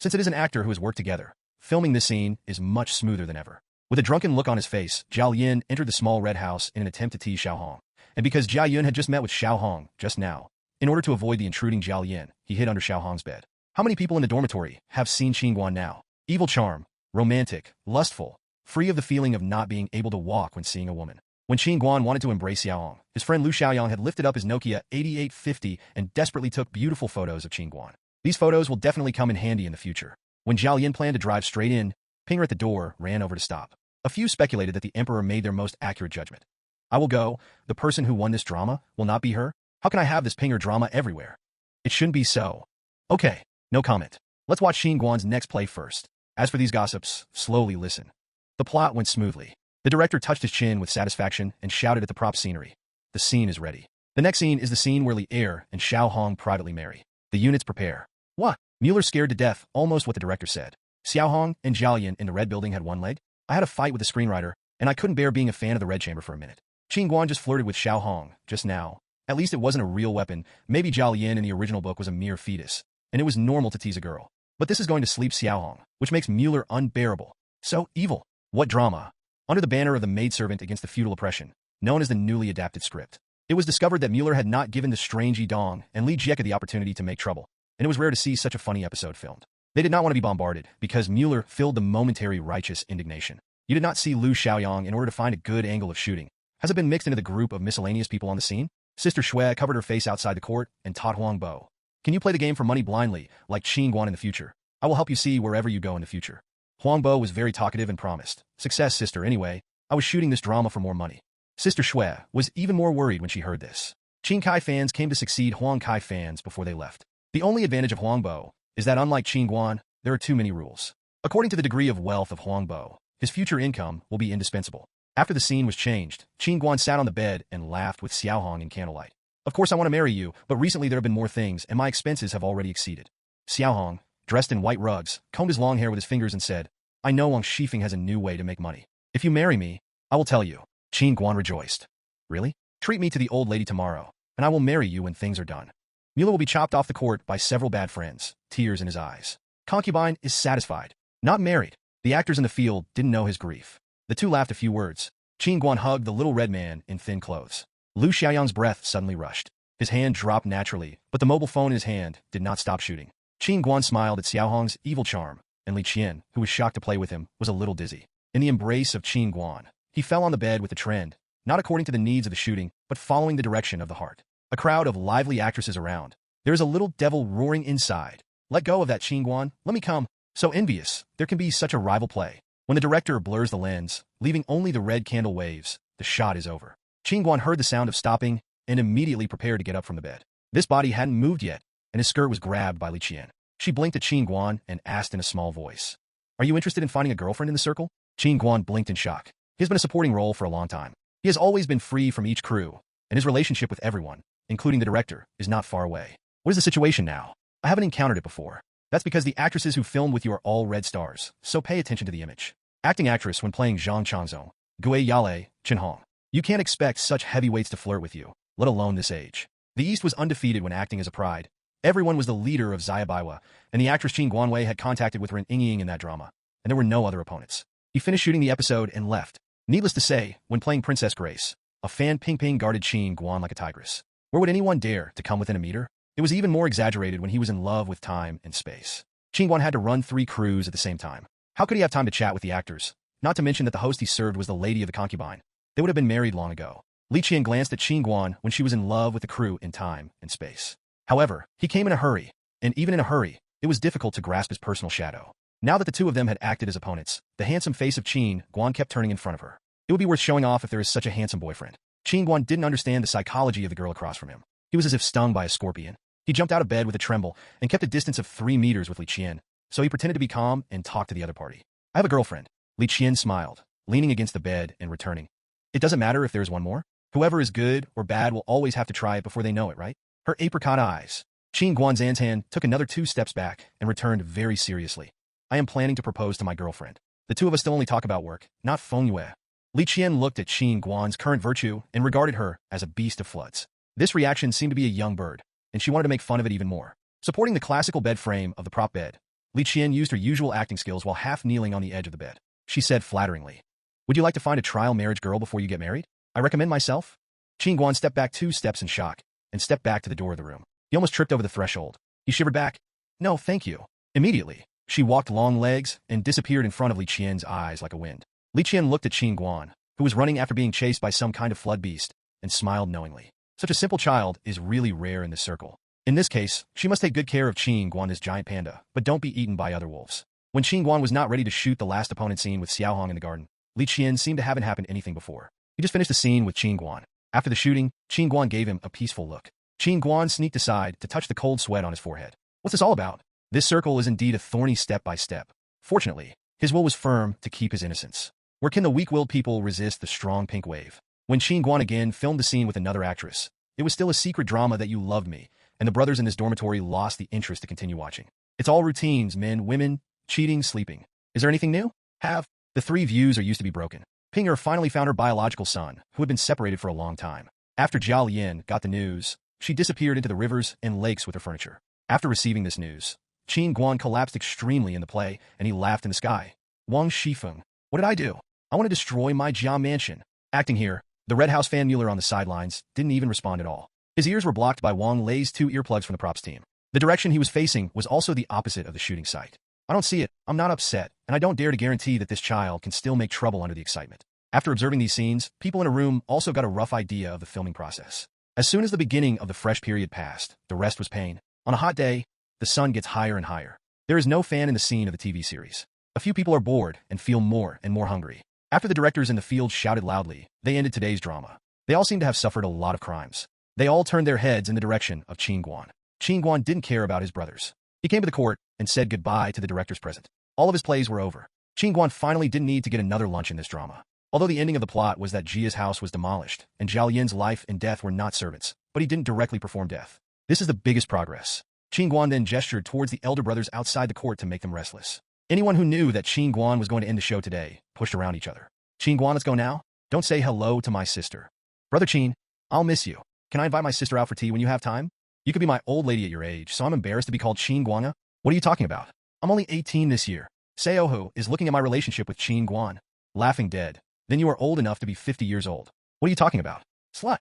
Since it is an actor who has worked together, filming this scene is much smoother than ever. With a drunken look on his face, Zhao Yin entered the small red house in an attempt to tease Xiaohong. And because Zhao Yun had just met with Xiaohong just now, in order to avoid the intruding Zhao Yin, he hid under Xiaohong's bed. How many people in the dormitory have seen Qin Guan now? Evil charm, romantic, lustful, free of the feeling of not being able to walk when seeing a woman. When Qin Guan wanted to embrace Xiaohong, his friend Lu Xiaoyang had lifted up his Nokia 8850 and desperately took beautiful photos of Qin Guan. These photos will definitely come in handy in the future. When Zhao Yin planned to drive straight in, Pinger at the door ran over to stop. A few speculated that the emperor made their most accurate judgment. I will go. The person who won this drama will not be her. How can I have this Pinger drama everywhere? It shouldn't be so. Okay, no comment. Let's watch Qin Guan's next play first. As for these gossips, slowly listen. The plot went smoothly. The director touched his chin with satisfaction and shouted at the prop scenery. The scene is ready. The next scene is the scene where Li Er and Xiaohong privately marry. The units prepare. What? Mueller scared to death, almost what the director said. Xiaohong and Zhao Yin in the red building had one leg. I had a fight with the screenwriter, and I couldn't bear being a fan of the red chamber for a minute. Qin Guan just flirted with Xiaohong, just now. At least it wasn't a real weapon. Maybe Zhao Yin in the original book was a mere fetus, and it was normal to tease a girl. But this is going to sleep Xiaohong, which makes Mueller unbearable. So evil. What drama? Under the banner of the maidservant against the feudal oppression, known as the newly adapted script, it was discovered that Mueller had not given the strange Yidong and Li Jieka the opportunity to make trouble, and it was rare to see such a funny episode filmed. They did not want to be bombarded, because Mueller filled the momentary righteous indignation. You did not see Lu Xiaoyang in order to find a good angle of shooting. Has it been mixed into the group of miscellaneous people on the scene? Sister Shui covered her face outside the court and taught Huang Bo. Can you play the game for money blindly, like Qin Guan in the future? I will help you see wherever you go in the future. Huang Bo was very talkative and promised. Success, sister, anyway. I was shooting this drama for more money. Sister Shui was even more worried when she heard this. Qin Kai fans came to succeed Huang Kai fans before they left. The only advantage of Huang Bo is that unlike Qin Guan, there are too many rules. According to the degree of wealth of Huang Bo, his future income will be indispensable. After the scene was changed, Qin Guan sat on the bed and laughed with Xiaohong in candlelight. Of course I want to marry you, but recently there have been more things and my expenses have already exceeded. Xiaohong, dressed in white rugs, combed his long hair with his fingers and said, I know Wang Shifeng has a new way to make money. If you marry me, I will tell you. Qin Guan rejoiced. Really? Treat me to the old lady tomorrow, and I will marry you when things are done. Mueller will be chopped off the court by several bad friends, tears in his eyes. Concubine is satisfied. Not married. The actors in the field didn't know his grief. The two laughed a few words. Qin Guan hugged the little red man in thin clothes. Lu Xiaoyang's breath suddenly rushed. His hand dropped naturally, but the mobile phone in his hand did not stop shooting. Qin Guan smiled at Xiaohong's evil charm, and Li Qian, who was shocked to play with him, was a little dizzy. In the embrace of Qin Guan, he fell on the bed with the trend, not according to the needs of the shooting, but following the direction of the heart. A crowd of lively actresses around. There is a little devil roaring inside. Let go of that, Qin Guan. Let me come. So envious. There can be such a rival play. When the director blurs the lens, leaving only the red candle waves, the shot is over. Qin Guan heard the sound of stopping and immediately prepared to get up from the bed. This body hadn't moved yet, and his skirt was grabbed by Li Qian. She blinked at Qin Guan and asked in a small voice, Are you interested in finding a girlfriend in the circle? Qin Guan blinked in shock. He has been a supporting role for a long time. He has always been free from each crew, and his relationship with everyone, including the director, is not far away. What is the situation now? I haven't encountered it before. That's because the actresses who filmed with you are all red stars, so pay attention to the image. Acting actress when playing Zhang Changzong, Gui Yale, Chen Hong. You can't expect such heavyweights to flirt with you, let alone this age. The East was undefeated when acting as a pride. Everyone was the leader of Xia Baiwa, and the actress Qin Guanwei had contacted with Ren Yingying in that drama, and there were no other opponents. He finished shooting the episode and left. Needless to say, when playing Princess Grace, a fan Ping Ping guarded Qin Guan like a tigress. Where would anyone dare to come within a meter? It was even more exaggerated when he was in love with time and space. Qin Guan had to run 3 crews at the same time. How could he have time to chat with the actors? Not to mention that the host he served was the lady of the concubine. They would have been married long ago. Li Qian glanced at Qin Guan when she was in love with the crew in time and space. However, he came in a hurry, and even in a hurry, it was difficult to grasp his personal shadow. Now that the two of them had acted as opponents, the handsome face of Qin Guan kept turning in front of her. It would be worth showing off if there is such a handsome boyfriend. Qin Guan didn't understand the psychology of the girl across from him. He was as if stung by a scorpion. He jumped out of bed with a tremble and kept a distance of 3 meters with Li Qian, so he pretended to be calm and talked to the other party. I have a girlfriend. Li Qian smiled, leaning against the bed and returning. It doesn't matter if there's one more. Whoever is good or bad will always have to try it before they know it, right? Her apricot eyes. Qin Guan's Antan took another 2 steps back and returned very seriously. I am planning to propose to my girlfriend. The two of us still only talk about work, not feng yue. Li Qian looked at Qin Guan's current virtue and regarded her as a beast of floods. This reaction seemed to be a young bird, and she wanted to make fun of it even more. Supporting the classical bed frame of the prop bed, Li Qian used her usual acting skills while half kneeling on the edge of the bed. She said flatteringly, "Would you like to find a trial marriage girl before you get married? I recommend myself." Qin Guan stepped back 2 steps in shock and stepped back to the door of the room. He almost tripped over the threshold. He shivered back. "No, thank you." Immediately, she walked long legs and disappeared in front of Li Qian's eyes like a wind. Li Qian looked at Qin Guan, who was running after being chased by some kind of flood beast, and smiled knowingly. Such a simple child is really rare in this circle. In this case, she must take good care of Qin Guan, this giant panda, but don't be eaten by other wolves. When Qin Guan was not ready to shoot the last opponent scene with Xiaohong in the garden, Li Qian seemed to haven't happened anything before. He just finished the scene with Qin Guan. After the shooting, Qin Guan gave him a peaceful look. Qin Guan sneaked aside to touch the cold sweat on his forehead. What's this all about? This circle is indeed a thorny step by step. Fortunately, his will was firm to keep his innocence. Where can the weak-willed people resist the strong pink wave? When Qin Guan again filmed the scene with another actress, it was still a secret drama that you loved me, and the brothers in this dormitory lost the interest to continue watching. It's all routines, men, women, cheating, sleeping. Is there anything new? The 3 views are used to be broken. Pinger finally found her biological son, who had been separated for a long time. After Zhao Lian got the news, she disappeared into the rivers and lakes with her furniture. After receiving this news, Qin Guan collapsed extremely in the play, and he laughed in the sky. Wang Shifeng, what did I do? I want to destroy my Jia mansion. Acting here, the Red House fan Mueller on the sidelines didn't even respond at all. His ears were blocked by Wang Lei's 2 earplugs from the props team. The direction he was facing was also the opposite of the shooting site. I don't see it, I'm not upset, and I don't dare to guarantee that this child can still make trouble under the excitement. After observing these scenes, people in a room also got a rough idea of the filming process. As soon as the beginning of the fresh period passed, the rest was pain. On a hot day, the sun gets higher and higher. There is no fan in the scene of the TV series. A few people are bored and feel more and more hungry. After the directors in the field shouted loudly, they ended today's drama. They all seem to have suffered a lot of crimes. They all turned their heads in the direction of Qin Guan. Qin Guan didn't care about his brothers. He came to the court and said goodbye to the directors present. All of his plays were over. Qin Guan finally didn't need to get another lunch in this drama. Although the ending of the plot was that Jia's house was demolished, and Zhao Yin's life and death were not servants, but he didn't directly perform death. This is the biggest progress. Qin Guan then gestured towards the elder brothers outside the court to make them restless. Anyone who knew that Qin Guan was going to end the show today pushed around each other. Qin Guan, let's go now. Don't say hello to my sister. Brother Qin, I'll miss you. Can I invite my sister out for tea when you have time? You could be my old lady at your age, so I'm embarrassed to be called Qin Guanga. What are you talking about? I'm only 18 this year. Seohu is looking at my relationship with Qin Guan. Laughing dead. Then you are old enough to be 50 years old. What are you talking about? Slut.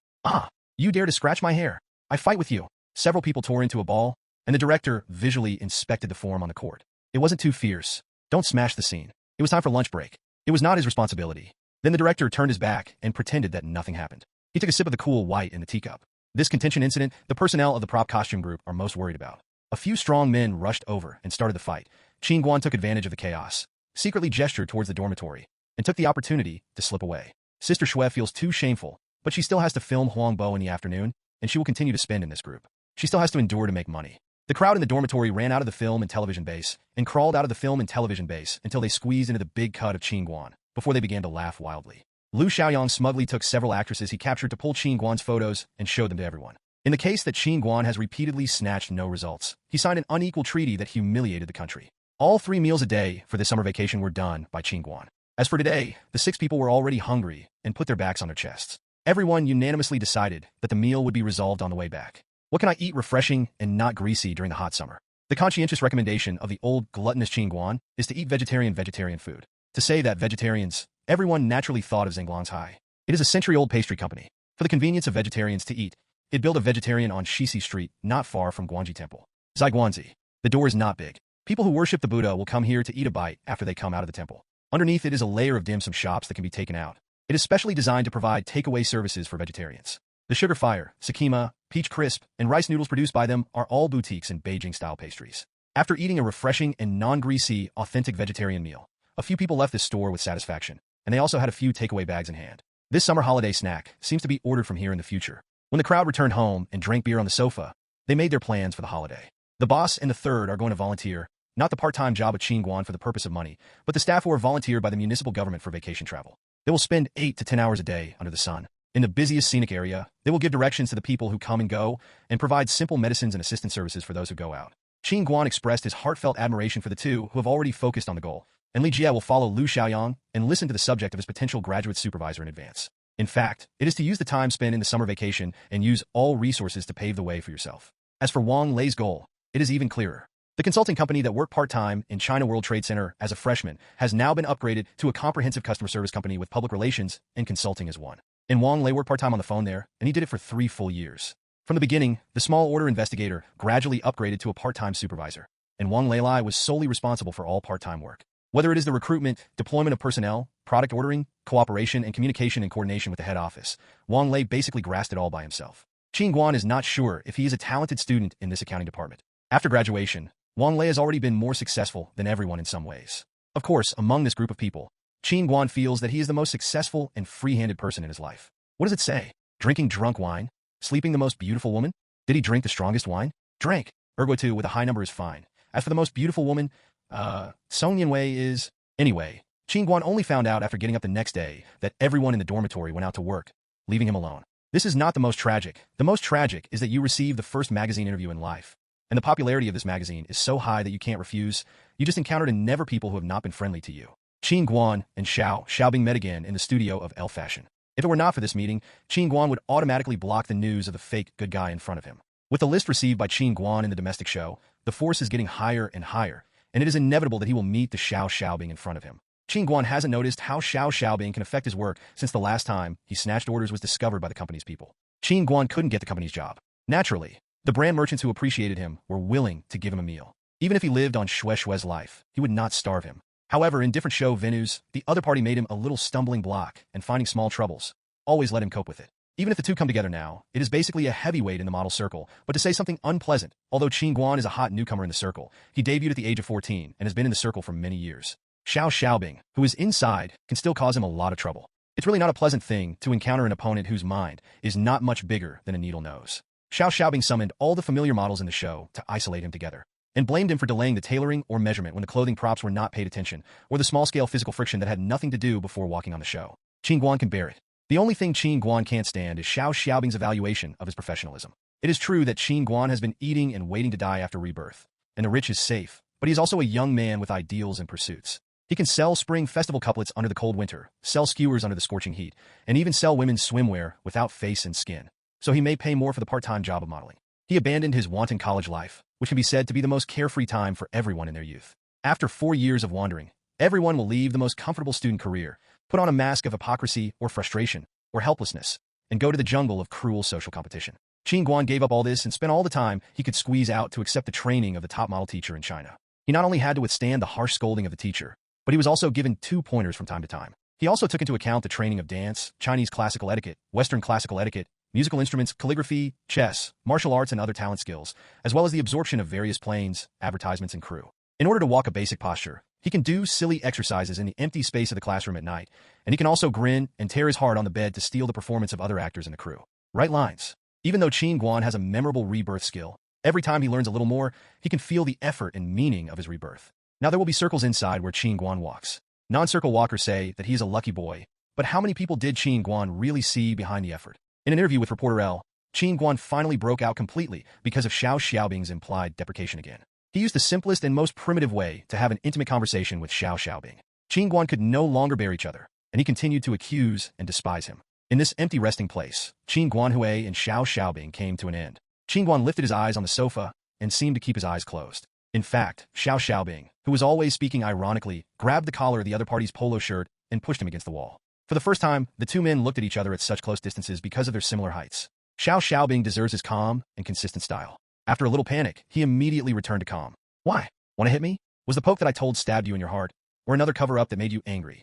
You dare to scratch my hair. I fight with you. Several people tore into a ball, and the director visually inspected the form on the court. It wasn't too fierce. Don't smash the scene. It was time for lunch break. It was not his responsibility. Then the director turned his back and pretended that nothing happened. He took a sip of the cool white in the teacup. This contention incident, the personnel of the prop costume group are most worried about. A few strong men rushed over and started the fight. Qin Guan took advantage of the chaos, secretly gestured towards the dormitory, and took the opportunity to slip away. Sister Xue feels too shameful, but she still has to film Huang Bo in the afternoon, and she will continue to spend in this group. She still has to endure to make money. The crowd in the dormitory ran out of the film and television base, and crawled out of the film and television base until they squeezed into the big cut of Qin Guan, before they began to laugh wildly. Liu Xiaoyang smugly took several actresses he captured to pull Qin Guan's photos and showed them to everyone. In the case that Qin Guan has repeatedly snatched no results, he signed an unequal treaty that humiliated the country. All 3 meals a day for this summer vacation were done by Qin Guan. As for today, the 6 people were already hungry and put their backs on their chests. Everyone unanimously decided that the meal would be resolved on the way back. What can I eat refreshing and not greasy during the hot summer? The conscientious recommendation of the old gluttonous Qin Guan is to eat vegetarian food. To say that vegetarians, everyone naturally thought of Zhenglong's High. It is a century-old pastry company. For the convenience of vegetarians to eat, it built a vegetarian on Shixi Street, not far from Guanji Temple. Zai-Guanzi. The door is not big. People who worship the Buddha will come here to eat a bite after they come out of the temple. Underneath it is a layer of dim sum shops that can be taken out. It is specially designed to provide takeaway services for vegetarians. The Sugar Fire, Sakima, Peach Crisp, and rice noodles produced by them are all boutiques in Beijing-style pastries. After eating a refreshing and non-greasy, authentic vegetarian meal, a few people left this store with satisfaction. and they also had a few takeaway bags in hand. This summer holiday snack seems to be ordered from here in the future. When the crowd returned home and drank beer on the sofa, they made their plans for the holiday. The boss and the third are going to volunteer, not the part-time job of Qin Guan for the purpose of money, but the staff who are volunteered by the municipal government for vacation travel. They will spend 8 to 10 hours a day under the sun. In the busiest scenic area, they will give directions to the people who come and go and provide simple medicines and assistance services for those who go out. Qin Guan expressed his heartfelt admiration for the two who have already focused on the goal, and Li Jie will follow Lu Xiaoyang and listen to the subject of his potential graduate supervisor in advance. In fact, it is to use the time spent in the summer vacation and use all resources to pave the way for yourself. As for Wang Lei's goal, it is even clearer. The consulting company that worked part-time in China World Trade Center as a freshman has now been upgraded to a comprehensive customer service company with public relations and consulting as one. And Wang Lei worked part-time on the phone there, and he did it for 3 full years. From the beginning, the small order investigator gradually upgraded to a part-time supervisor, and Wang Lei was solely responsible for all part-time work. Whether it is the recruitment, deployment of personnel, product ordering, cooperation, and communication and coordination with the head office, Wang Lei basically grasped it all by himself. Qin Guan is not sure if he is a talented student in this accounting department. After graduation, Wang Lei has already been more successful than everyone in some ways. Of course, among this group of people, Qin Guan feels that he is the most successful and free-handed person in his life. What does it say? Drinking drunk wine? Sleeping the most beautiful woman? Did he drink the strongest wine? Drank. Ergo 2 with a high number is fine. As for the most beautiful woman, Song Yanwei is... Anyway, Qin Guan only found out after getting up the next day that everyone in the dormitory went out to work, leaving him alone. This is not the most tragic. The most tragic is that you receive the first magazine interview in life. And the popularity of this magazine is so high that you can't refuse. You just encountered never people who have not been friendly to you. Qin Guan and Xiaobing met again in the studio of L Fashion. If it were not for this meeting, Qin Guan would automatically block the news of the fake good guy in front of him. With the list received by Qin Guan in the domestic show, the force is getting higher and higher, and it is inevitable that he will meet the Xiaobing in front of him. Qin Guan hasn't noticed how Xiaobing can affect his work since the last time he snatched orders was discovered by the company's people. Qin Guan couldn't get the company's job. Naturally, the brand merchants who appreciated him were willing to give him a meal. Even if he lived on Shue's life, he would not starve him. However, in different show venues, the other party made him a little stumbling block, and finding small troubles always let him cope with it. Even if the two come together now, it is basically a heavyweight in the model circle, but to say something unpleasant, although Qin Guan is a hot newcomer in the circle, he debuted at the age of 14 and has been in the circle for many years. Xiaobing, who is inside, can still cause him a lot of trouble. It's really not a pleasant thing to encounter an opponent whose mind is not much bigger than a needle nose. Xiaobing summoned all the familiar models in the show to isolate him together, and blamed him for delaying the tailoring or measurement when the clothing props were not paid attention, or the small-scale physical friction that had nothing to do before walking on the show. Qin Guan can bear it. The only thing Qin Guan can't stand is Xiaobing's evaluation of his professionalism. It is true that Qin Guan has been eating and waiting to die after Rebirth, and the rich is safe, but he is also a young man with ideals and pursuits. He can sell spring festival couplets under the cold winter, sell skewers under the scorching heat, and even sell women's swimwear without face and skin. So he may pay more for the part-time job of modeling. He abandoned his wanton college life, which can be said to be the most carefree time for everyone in their youth. After 4 years of wandering, everyone will leave the most comfortable student career, put on a mask of hypocrisy or frustration or helplessness, and go to the jungle of cruel social competition. Qin Guan gave up all this and spent all the time he could squeeze out to accept the training of the top model teacher in China. He not only had to withstand the harsh scolding of the teacher, but he was also given 2 pointers from time to time. He also took into account the training of dance, Chinese classical etiquette, Western classical etiquette, musical instruments, calligraphy, chess, martial arts, and other talent skills, as well as the absorption of various planes, advertisements, and crew. In order to walk a basic posture, he can do silly exercises in the empty space of the classroom at night, and he can also grin and tear his heart on the bed to steal the performance of other actors in the crew. Right lines. Even though Qin Guan has a memorable rebirth skill, every time he learns a little more, he can feel the effort and meaning of his rebirth. Now there will be circles inside where Qin Guan walks. Non-circle walkers say that he is a lucky boy, but how many people did Qin Guan really see behind the effort? In an interview with reporter L, Qin Guan finally broke out completely because of Xiaobing's implied deprecation again. He used the simplest and most primitive way to have an intimate conversation with Xiaobing. Qin Guan could no longer bear each other, and he continued to accuse and despise him. In this empty resting place, Qin Guanhui and Xiaobing came to an end. Qin Guan lifted his eyes on the sofa and seemed to keep his eyes closed. In fact, Xiaobing, who was always speaking ironically, grabbed the collar of the other party's polo shirt and pushed him against the wall. For the first time, the two men looked at each other at such close distances because of their similar heights. Xiaobing deserves his calm and consistent style. After a little panic, he immediately returned to calm. Why? Want to hit me? Was the poke that I told stabbed you in your heart? Or another cover-up that made you angry?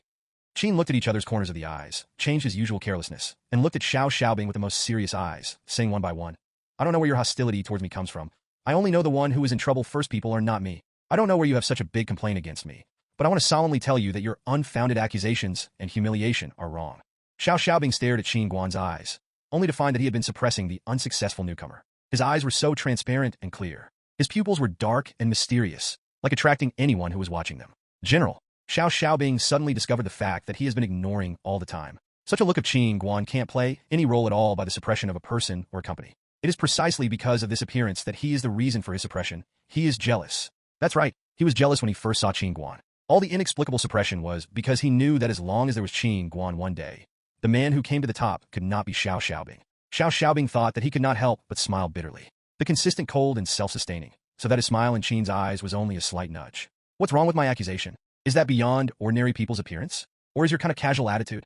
Qin looked at each other's corners of the eyes, changed his usual carelessness, and looked at Xiaobing with the most serious eyes, saying one by one, I don't know where your hostility towards me comes from. I only know the one who is in trouble first people are not me. I don't know where you have such a big complaint against me. but I want to solemnly tell you that your unfounded accusations and humiliation are wrong. Xiao Xiaobing stared at Qin Guan's eyes, only to find that he had been suppressing the unsuccessful newcomer. His eyes were so transparent and clear. His pupils were dark and mysterious, like attracting anyone who was watching them. General, Xiao Xiaobing suddenly discovered the fact that he has been ignoring all the time. Such a look of Qin Guan can't play any role at all by the suppression of a person or a company. It is precisely because of this appearance that he is the reason for his suppression. He is jealous. That's right, he was jealous when he first saw Qin Guan. All the inexplicable suppression was because he knew that as long as there was Qin Guan one day, the man who came to the top could not be Xiao Xiaobing. Xiao Xiaobing thought that he could not help but smile bitterly. The consistent cold and self-sustaining, so that his smile in Qin's eyes was only a slight nudge. What's wrong with my accusation? Is that beyond ordinary people's appearance? Or is your kind of casual attitude?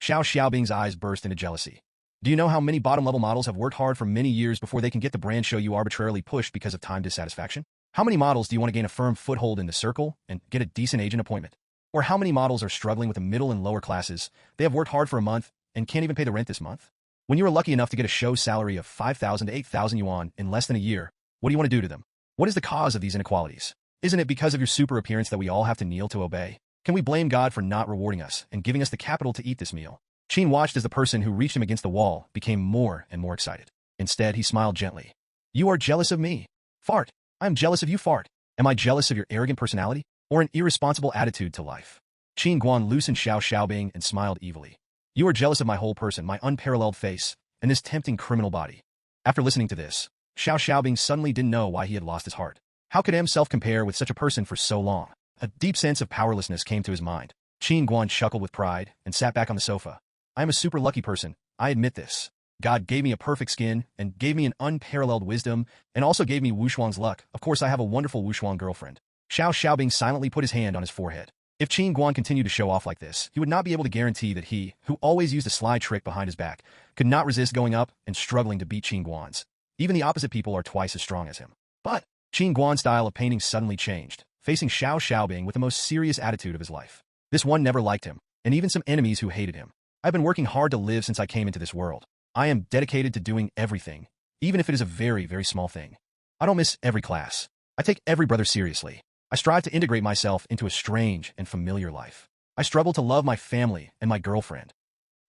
Xiao Xiaobing's eyes burst into jealousy. Do you know how many bottom-level models have worked hard for many years before they can get the brand show you arbitrarily pushed because of time dissatisfaction? How many models do you want to gain a firm foothold in the circle and get a decent agent appointment? Or how many models are struggling with the middle and lower classes? They have worked hard for a month and can't even pay the rent this month? When you are lucky enough to get a show salary of 5,000 to 8,000 yuan in less than a year, what do you want to do to them? What is the cause of these inequalities? Isn't it because of your super appearance that we all have to kneel to obey? Can we blame God for not rewarding us and giving us the capital to eat this meal? Qin watched as the person who reached him against the wall became more and more excited. Instead, he smiled gently. You are jealous of me. Fart. I am jealous of you, Fart. Am I jealous of your arrogant personality or an irresponsible attitude to life? Qin Guan loosened Xiao Xiaobing and smiled evilly. You are jealous of my whole person, my unparalleled face, and this tempting criminal body. After listening to this, Xiao Xiaobing suddenly didn't know why he had lost his heart. How could himself compare with such a person for so long? A deep sense of powerlessness came to his mind. Qin Guan chuckled with pride and sat back on the sofa. I am a super lucky person, I admit this. God gave me a perfect skin and gave me an unparalleled wisdom and also gave me Wushuang's luck. Of course, I have a wonderful Wushuang girlfriend. Xiao Xiaobing silently put his hand on his forehead. If Qin Guan continued to show off like this, he would not be able to guarantee that he, who always used a sly trick behind his back, could not resist going up and struggling to beat Qin Guan's. Even the opposite people are twice as strong as him. But Qin Guan's style of painting suddenly changed, facing Xiao Xiaobing with the most serious attitude of his life. This one never liked him, and even some enemies who hated him. I've been working hard to live since I came into this world. I am dedicated to doing everything, even if it is a very, very small thing. I don't miss every class. I take every brother seriously. I strive to integrate myself into a strange and familiar life. I struggle to love my family and my girlfriend.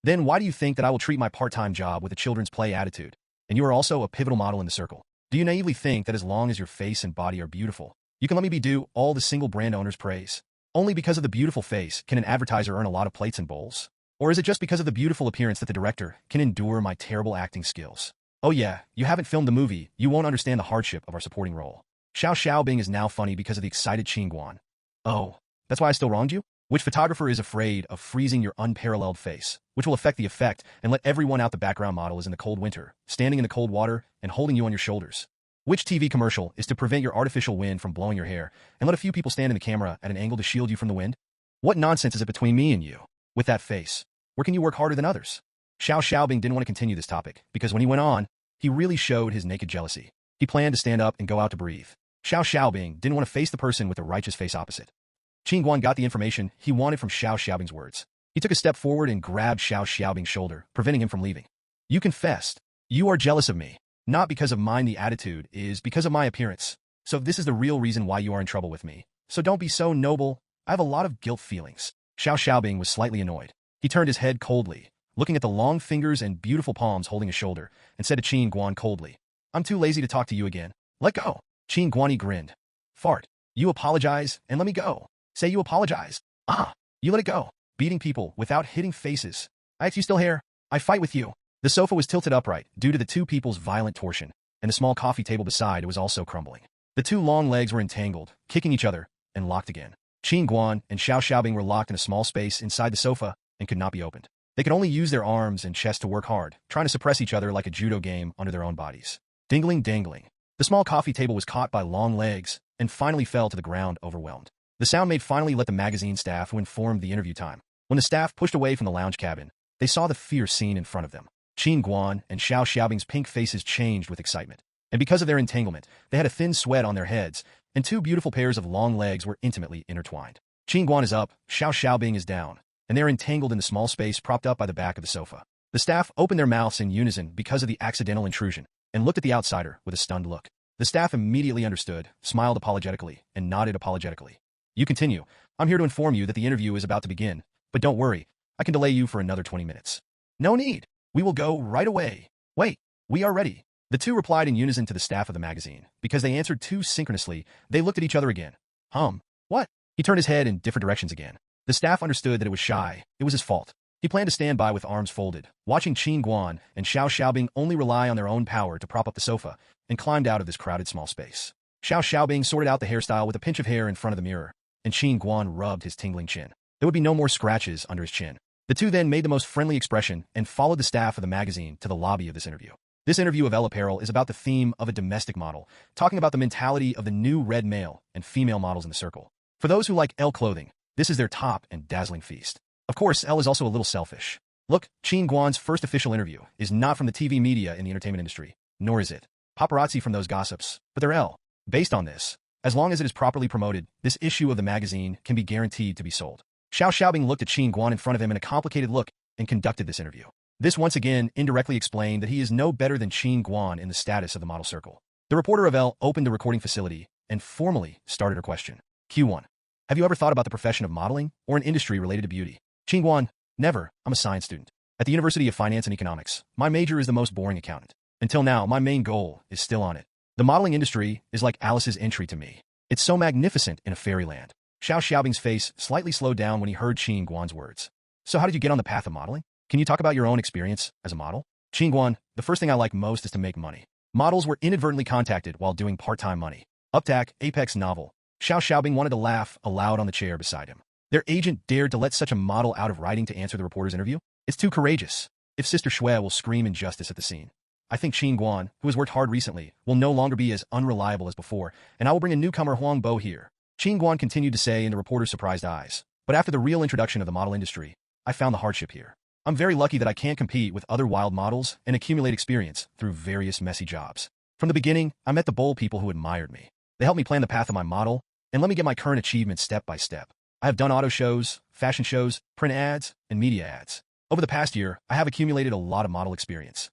Then why do you think that I will treat my part-time job with a children's play attitude? And you are also a pivotal model in the circle. Do you naively think that as long as your face and body are beautiful, you can let me be due all the single brand owner's praise? Only because of the beautiful face can an advertiser earn a lot of plates and bowls? Or is it just because of the beautiful appearance that the director can endure my terrible acting skills? Oh yeah, you haven't filmed the movie, you won't understand the hardship of our supporting role. Xiao Xiaobing is now funny because of the excited Qin Guan. Oh, that's why I still wronged you? Which photographer is afraid of freezing your unparalleled face, which will affect the effect and let everyone out the background model is in the cold winter, standing in the cold water and holding you on your shoulders? Which TV commercial is to prevent your artificial wind from blowing your hair and let a few people stand in the camera at an angle to shield you from the wind? What nonsense is it between me and you? With that face, where can you work harder than others? Xiao Xiaobing didn't want to continue this topic because when he went on, he really showed his naked jealousy. He planned to stand up and go out to breathe. Xiao Xiaobing didn't want to face the person with the righteous face opposite. Qin Guan got the information he wanted from Xiao Xiaobing's words. He took a step forward and grabbed Xiao Xiaobing's shoulder, preventing him from leaving. You confessed. You are jealous of me. Not because of mine the attitude is because of my appearance. So this is the real reason why you are in trouble with me. So don't be so noble. I have a lot of guilt feelings. Xiao Xiaobing was slightly annoyed. He turned his head coldly, looking at the long fingers and beautiful palms holding his shoulder, and said to Qin Guan coldly, I'm too lazy to talk to you again. Let go. Qin Guan grinned. Fart. You apologize and let me go. Say you apologize. You let it go. Beating people without hitting faces. You still here? I fight with you. The sofa was tilted upright due to the two people's violent torsion, and the small coffee table beside it was also crumbling. The two long legs were entangled, kicking each other, and locked again. Qin Guan and Xiao Xiaobing were locked in a small space inside the sofa and could not be opened. They could only use their arms and chest to work hard, trying to suppress each other like a judo game under their own bodies. Dingling dangling. The small coffee table was caught by long legs and finally fell to the ground overwhelmed. The soundmaid finally let the magazine staff who informed the interview time. When the staff pushed away from the lounge cabin, they saw the fierce scene in front of them. Qin Guan and Xiao Xiaobing's pink faces changed with excitement. And because of their entanglement, they had a thin sweat on their heads, and two beautiful pairs of long legs were intimately intertwined. Qin Guan is up, Xiao Xiaobing is down, and they are entangled in the small space propped up by the back of the sofa. The staff opened their mouths in unison because of the accidental intrusion, and looked at the outsider with a stunned look. The staff immediately understood, smiled apologetically, and nodded apologetically. You continue. I'm here to inform you that the interview is about to begin, but don't worry, I can delay you for another 20 minutes. No need. We will go right away. Wait, we are ready. The two replied in unison to the staff of the magazine. Because they answered too synchronously, they looked at each other again. What? He turned his head in different directions again. The staff understood that it was shy. It was his fault. He planned to stand by with arms folded, watching Qin Guan and Xiao Xiaobing only rely on their own power to prop up the sofa, and climbed out of this crowded small space. Xiao Xiaobing sorted out the hairstyle with a pinch of hair in front of the mirror, and Qin Guan rubbed his tingling chin. There would be no more scratches under his chin. The two then made the most friendly expression and followed the staff of the magazine to the lobby of this interview. This interview of Elle Apparel is about the theme of a domestic model, talking about the mentality of the new red male and female models in the circle. For those who like Elle clothing, this is their top and dazzling feast. Of course, Elle is also a little selfish. Look, Qin Guan's first official interview is not from the TV media in the entertainment industry, nor is it paparazzi from those gossips, but they're Elle. Based on this, as long as it is properly promoted, this issue of the magazine can be guaranteed to be sold. Xiao Xiaobing looked at Qin Guan in front of him in a complicated look and conducted this interview. This once again indirectly explained that he is no better than Qin Guan in the status of the model circle. The reporter of Elle opened the recording facility and formally started her question. Q1. Have you ever thought about the profession of modeling or an industry related to beauty? Qin Guan. Never. I'm a science student. At the University of Finance and Economics, my major is the most boring accountant. Until now, my main goal is still on it. The modeling industry is like Alice's entry to me. It's so magnificent in a fairyland. Xiao Xiaobing's face slightly slowed down when he heard Qin Guan's words. So how did you get on the path of modeling? Can you talk about your own experience as a model? Qin Guan, the first thing I like most is to make money. Models were inadvertently contacted while doing part-time money. Uptack, Apex novel. Xiao Xiaobing wanted to laugh aloud on the chair beside him. Their agent dared to let such a model out of writing to answer the reporter's interview? It's too courageous. If Sister Shui will scream injustice at the scene. I think Qin Guan, who has worked hard recently, will no longer be as unreliable as before, and I will bring a newcomer Huang Bo here. Qin Guan continued to say in the reporter's surprised eyes. But after the real introduction of the model industry, I found the hardship here. I'm very lucky that I can't compete with other wild models and accumulate experience through various messy jobs. From the beginning, I met the bold people who admired me. They helped me plan the path of my model, and let me get my current achievements step by step. I have done auto shows, fashion shows, print ads, and media ads. Over the past year, I have accumulated a lot of model experience.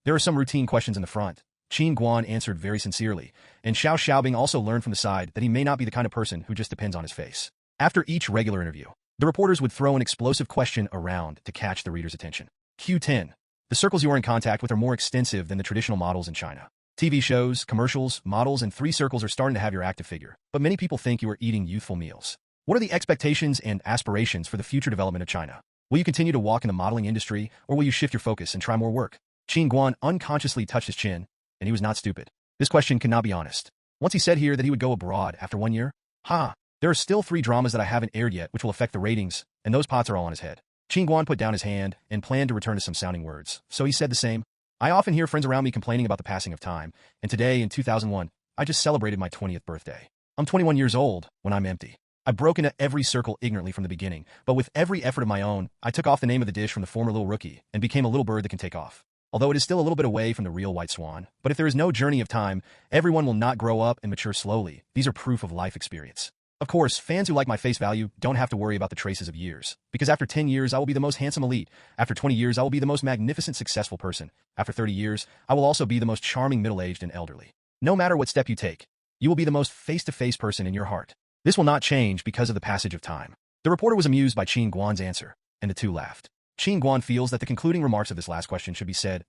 There are some routine questions in the front. Qin Guan answered very sincerely, and Xiao Xiaobing also learned from the side that he may not be the kind of person who just depends on his face. After each regular interview, the reporters would throw an explosive question around to catch the reader's attention. Q10. The circles you are in contact with are more extensive than the traditional models in China. TV shows, commercials, models, and 3 circles are starting to have your active figure, but many people think you are eating youthful meals. What are the expectations and aspirations for the future development of China? Will you continue to walk in the modeling industry, or will you shift your focus and try more work? Qin Guan unconsciously touched his chin, and he was not stupid. This question cannot be honest. Once he said here that he would go abroad after 1 year, there are still 3 dramas that I haven't aired yet which will affect the ratings, and those pots are all on his head. Qin Guan put down his hand and planned to return to some sounding words, so he said the same. I often hear friends around me complaining about the passing of time, and today, in 2001, I just celebrated my 20th birthday. I'm 21 years old when I'm empty. I broke into every circle ignorantly from the beginning, but with every effort of my own, I took off the name of the dish from the former little rookie and became a little bird that can take off. Although it is still a little bit away from the real white swan, but if there is no journey of time, everyone will not grow up and mature slowly. These are proof of life experience. Of course, fans who like my face value don't have to worry about the traces of years, because after 10 years, I will be the most handsome elite. After 20 years, I will be the most magnificent successful person. After 30 years, I will also be the most charming middle-aged and elderly. No matter what step you take, you will be the most face-to-face person in your heart. This will not change because of the passage of time. The reporter was amused by Qin Guan's answer, and the two laughed. Qin Guan feels that the concluding remarks of this last question should be said.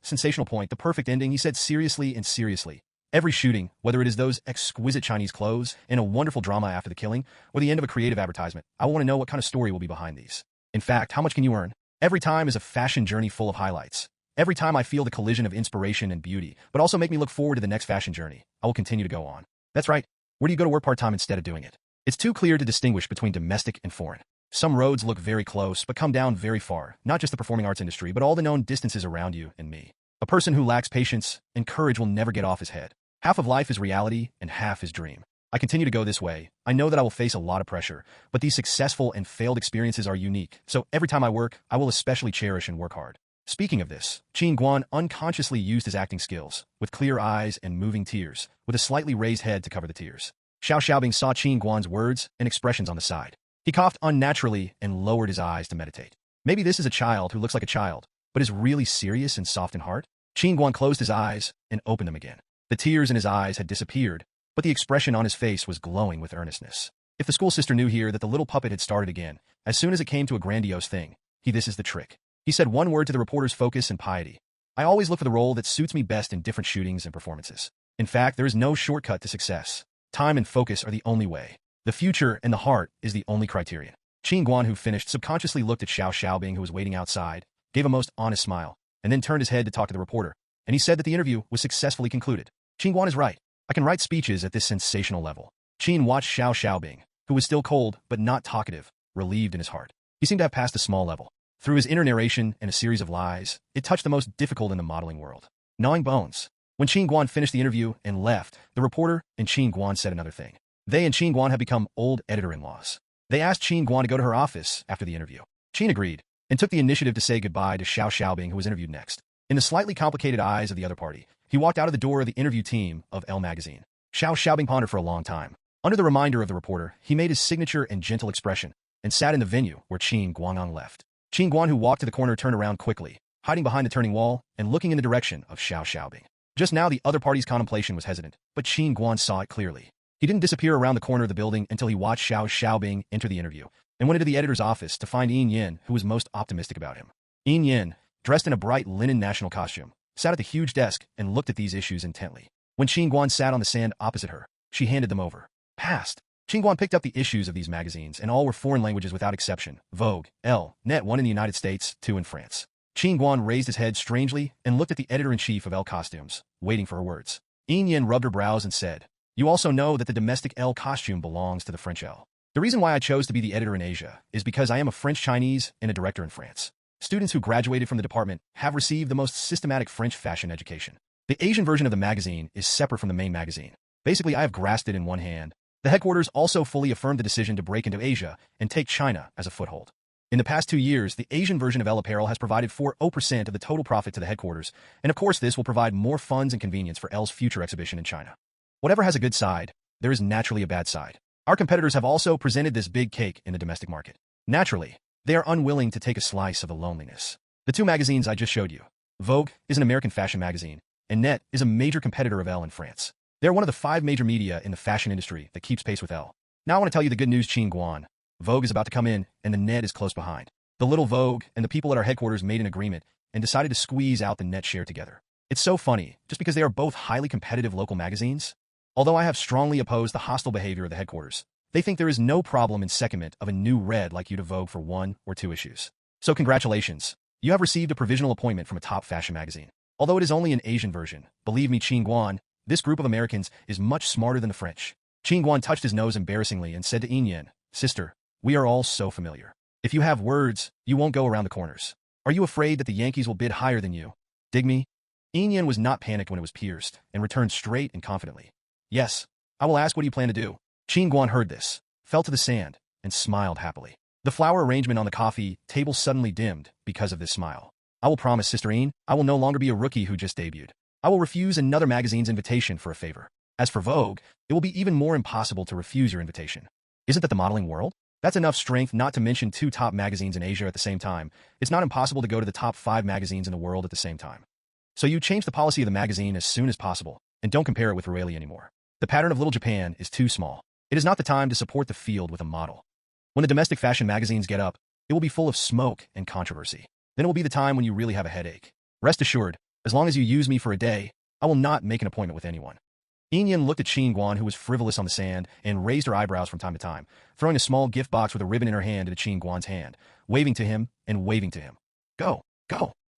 Sensational point, the perfect ending, he said seriously and seriously. Every shooting, whether it is those exquisite Chinese clothes and a wonderful drama after the killing, or the end of a creative advertisement, I want to know what kind of story will be behind these. In fact, how much can you earn? Every time is a fashion journey full of highlights. Every time I feel the collision of inspiration and beauty, but also make me look forward to the next fashion journey. I will continue to go on. That's right. Where do you go to work part-time instead of doing it? It's too clear to distinguish between domestic and foreign. Some roads look very close, but come down very far, not just the performing arts industry, but all the known distances around you and me. A person who lacks patience and courage will never get off his head. Half of life is reality, and half is dream. I continue to go this way. I know that I will face a lot of pressure, but these successful and failed experiences are unique, so every time I work, I will especially cherish and work hard. Speaking of this, Qin Guan unconsciously used his acting skills, with clear eyes and moving tears, with a slightly raised head to cover the tears. Xiao Xiaobing saw Qin Guan's words and expressions on the side. He coughed unnaturally and lowered his eyes to meditate. Maybe this is a child who looks like a child, but is really serious and soft in heart? Qin Guan closed his eyes and opened them again. The tears in his eyes had disappeared, but the expression on his face was glowing with earnestness. If the school sister knew here that the little puppet had started again, as soon as it came to a grandiose thing, this is the trick. He said one word to the reporter's focus and piety. I always look for the role that suits me best in different shootings and performances. In fact, there is no shortcut to success. Time and focus are the only way. The future and the heart is the only criterion. Qin Guan, who finished, subconsciously looked at Xiao Xiaobing, who was waiting outside, gave a most honest smile, and then turned his head to talk to the reporter, and he said that the interview was successfully concluded. Qin Guan is right. I can write speeches at this sensational level. Qin watched Xiao Xiaobing, who was still cold but not talkative, relieved in his heart. He seemed to have passed a small level. Through his inner narration and a series of lies, it touched the most difficult in the modeling world. Gnawing bones. When Qin Guan finished the interview and left, the reporter and Qin Guan said another thing. They and Qin Guan had become old editor-in-laws. They asked Qin Guan to go to her office after the interview. Qin agreed, and took the initiative to say goodbye to Xiao Xiaobing, who was interviewed next. In the slightly complicated eyes of the other party, he walked out of the door of the interview team of Elle magazine. Xiao Xiaobing pondered for a long time. Under the reminder of the reporter, he made his signature and gentle expression, and sat in the venue where Qin Guan left. Qin Guan, who walked to the corner, turned around quickly, hiding behind the turning wall and looking in the direction of Xiao Xiaobing. Just now the other party's contemplation was hesitant, but Qin Guan saw it clearly. He didn't disappear around the corner of the building until he watched Xiao Xiaobing enter the interview, and went into the editor's office to find Yin Yin, who was most optimistic about him. Yin Yin, dressed in a bright linen national costume, sat at the huge desk and looked at these issues intently. When Qin Guan sat on the sand opposite her, she handed them over. Passed. Qin Guan picked up the issues of these magazines, and all were foreign languages without exception. Vogue, Elle, Net, 1 in the United States, 2 in France. Qin Guan raised his head strangely and looked at the editor-in-chief of Elle Costumes, waiting for her words. Yin Yin rubbed her brows and said, "You also know that the domestic Elle costume belongs to the French Elle. The reason why I chose to be the editor in Asia is because I am a French Chinese and a director in France. Students who graduated from the department have received the most systematic French fashion education. The Asian version of the magazine is separate from the main magazine. Basically, I have grasped it in one hand. The headquarters also fully affirmed the decision to break into Asia and take China as a foothold. In the past 2 years, the Asian version of Elle Apparel has provided 4% of the total profit to the headquarters, and of course this will provide more funds and convenience for Elle's future exhibition in China. Whatever has a good side, there is naturally a bad side. Our competitors have also presented this big cake in the domestic market. Naturally, they are unwilling to take a slice of the loneliness. The 2 magazines I just showed you. Vogue is an American fashion magazine, and Net is a major competitor of Elle in France. They are one of the 5 major media in the fashion industry that keeps pace with Elle. Now I want to tell you the good news, Qin Guan. Vogue is about to come in, and the Net is close behind. The little Vogue and the people at our headquarters made an agreement and decided to squeeze out the Net share together. It's so funny, just because they are both highly competitive local magazines. Although I have strongly opposed the hostile behavior of the headquarters, they think there is no problem in secondment of a new red like you to Vogue for 1 or 2 issues. So congratulations. You have received a provisional appointment from a top fashion magazine. Although it is only an Asian version, believe me, Qin Guan, this group of Americans is much smarter than the French. Qin Guan touched his nose embarrassingly and said to Yin Yin, "Sister, we are all so familiar. If you have words, you won't go around the corners. Are you afraid that the Yankees will bid higher than you? Dig me?" Yin Yin was not panicked when it was pierced, and returned straight and confidently. "Yes, I will ask what you plan to do." Qin Guan heard this, fell to the sand, and smiled happily. The flower arrangement on the coffee table suddenly dimmed because of this smile. "I will promise, Sister Yin, I will no longer be a rookie who just debuted. I will refuse another magazine's invitation for a favor. As for Vogue, it will be even more impossible to refuse your invitation. Isn't that the modeling world? That's enough strength not to mention 2 top magazines in Asia at the same time. It's not impossible to go to the top 5 magazines in the world at the same time. So you change the policy of the magazine as soon as possible, and don't compare it with Rayleigh anymore. The pattern of Little Japan is too small. It is not the time to support the field with a model. When the domestic fashion magazines get up, it will be full of smoke and controversy. Then it will be the time when you really have a headache. Rest assured, as long as you use me for a day, I will not make an appointment with anyone." Yin Yin looked at Qin Guan, who was frivolous on the sand, and raised her eyebrows from time to time, throwing a small gift box with a ribbon in her hand into Qin Guan's hand, waving to him and waving to him. Go,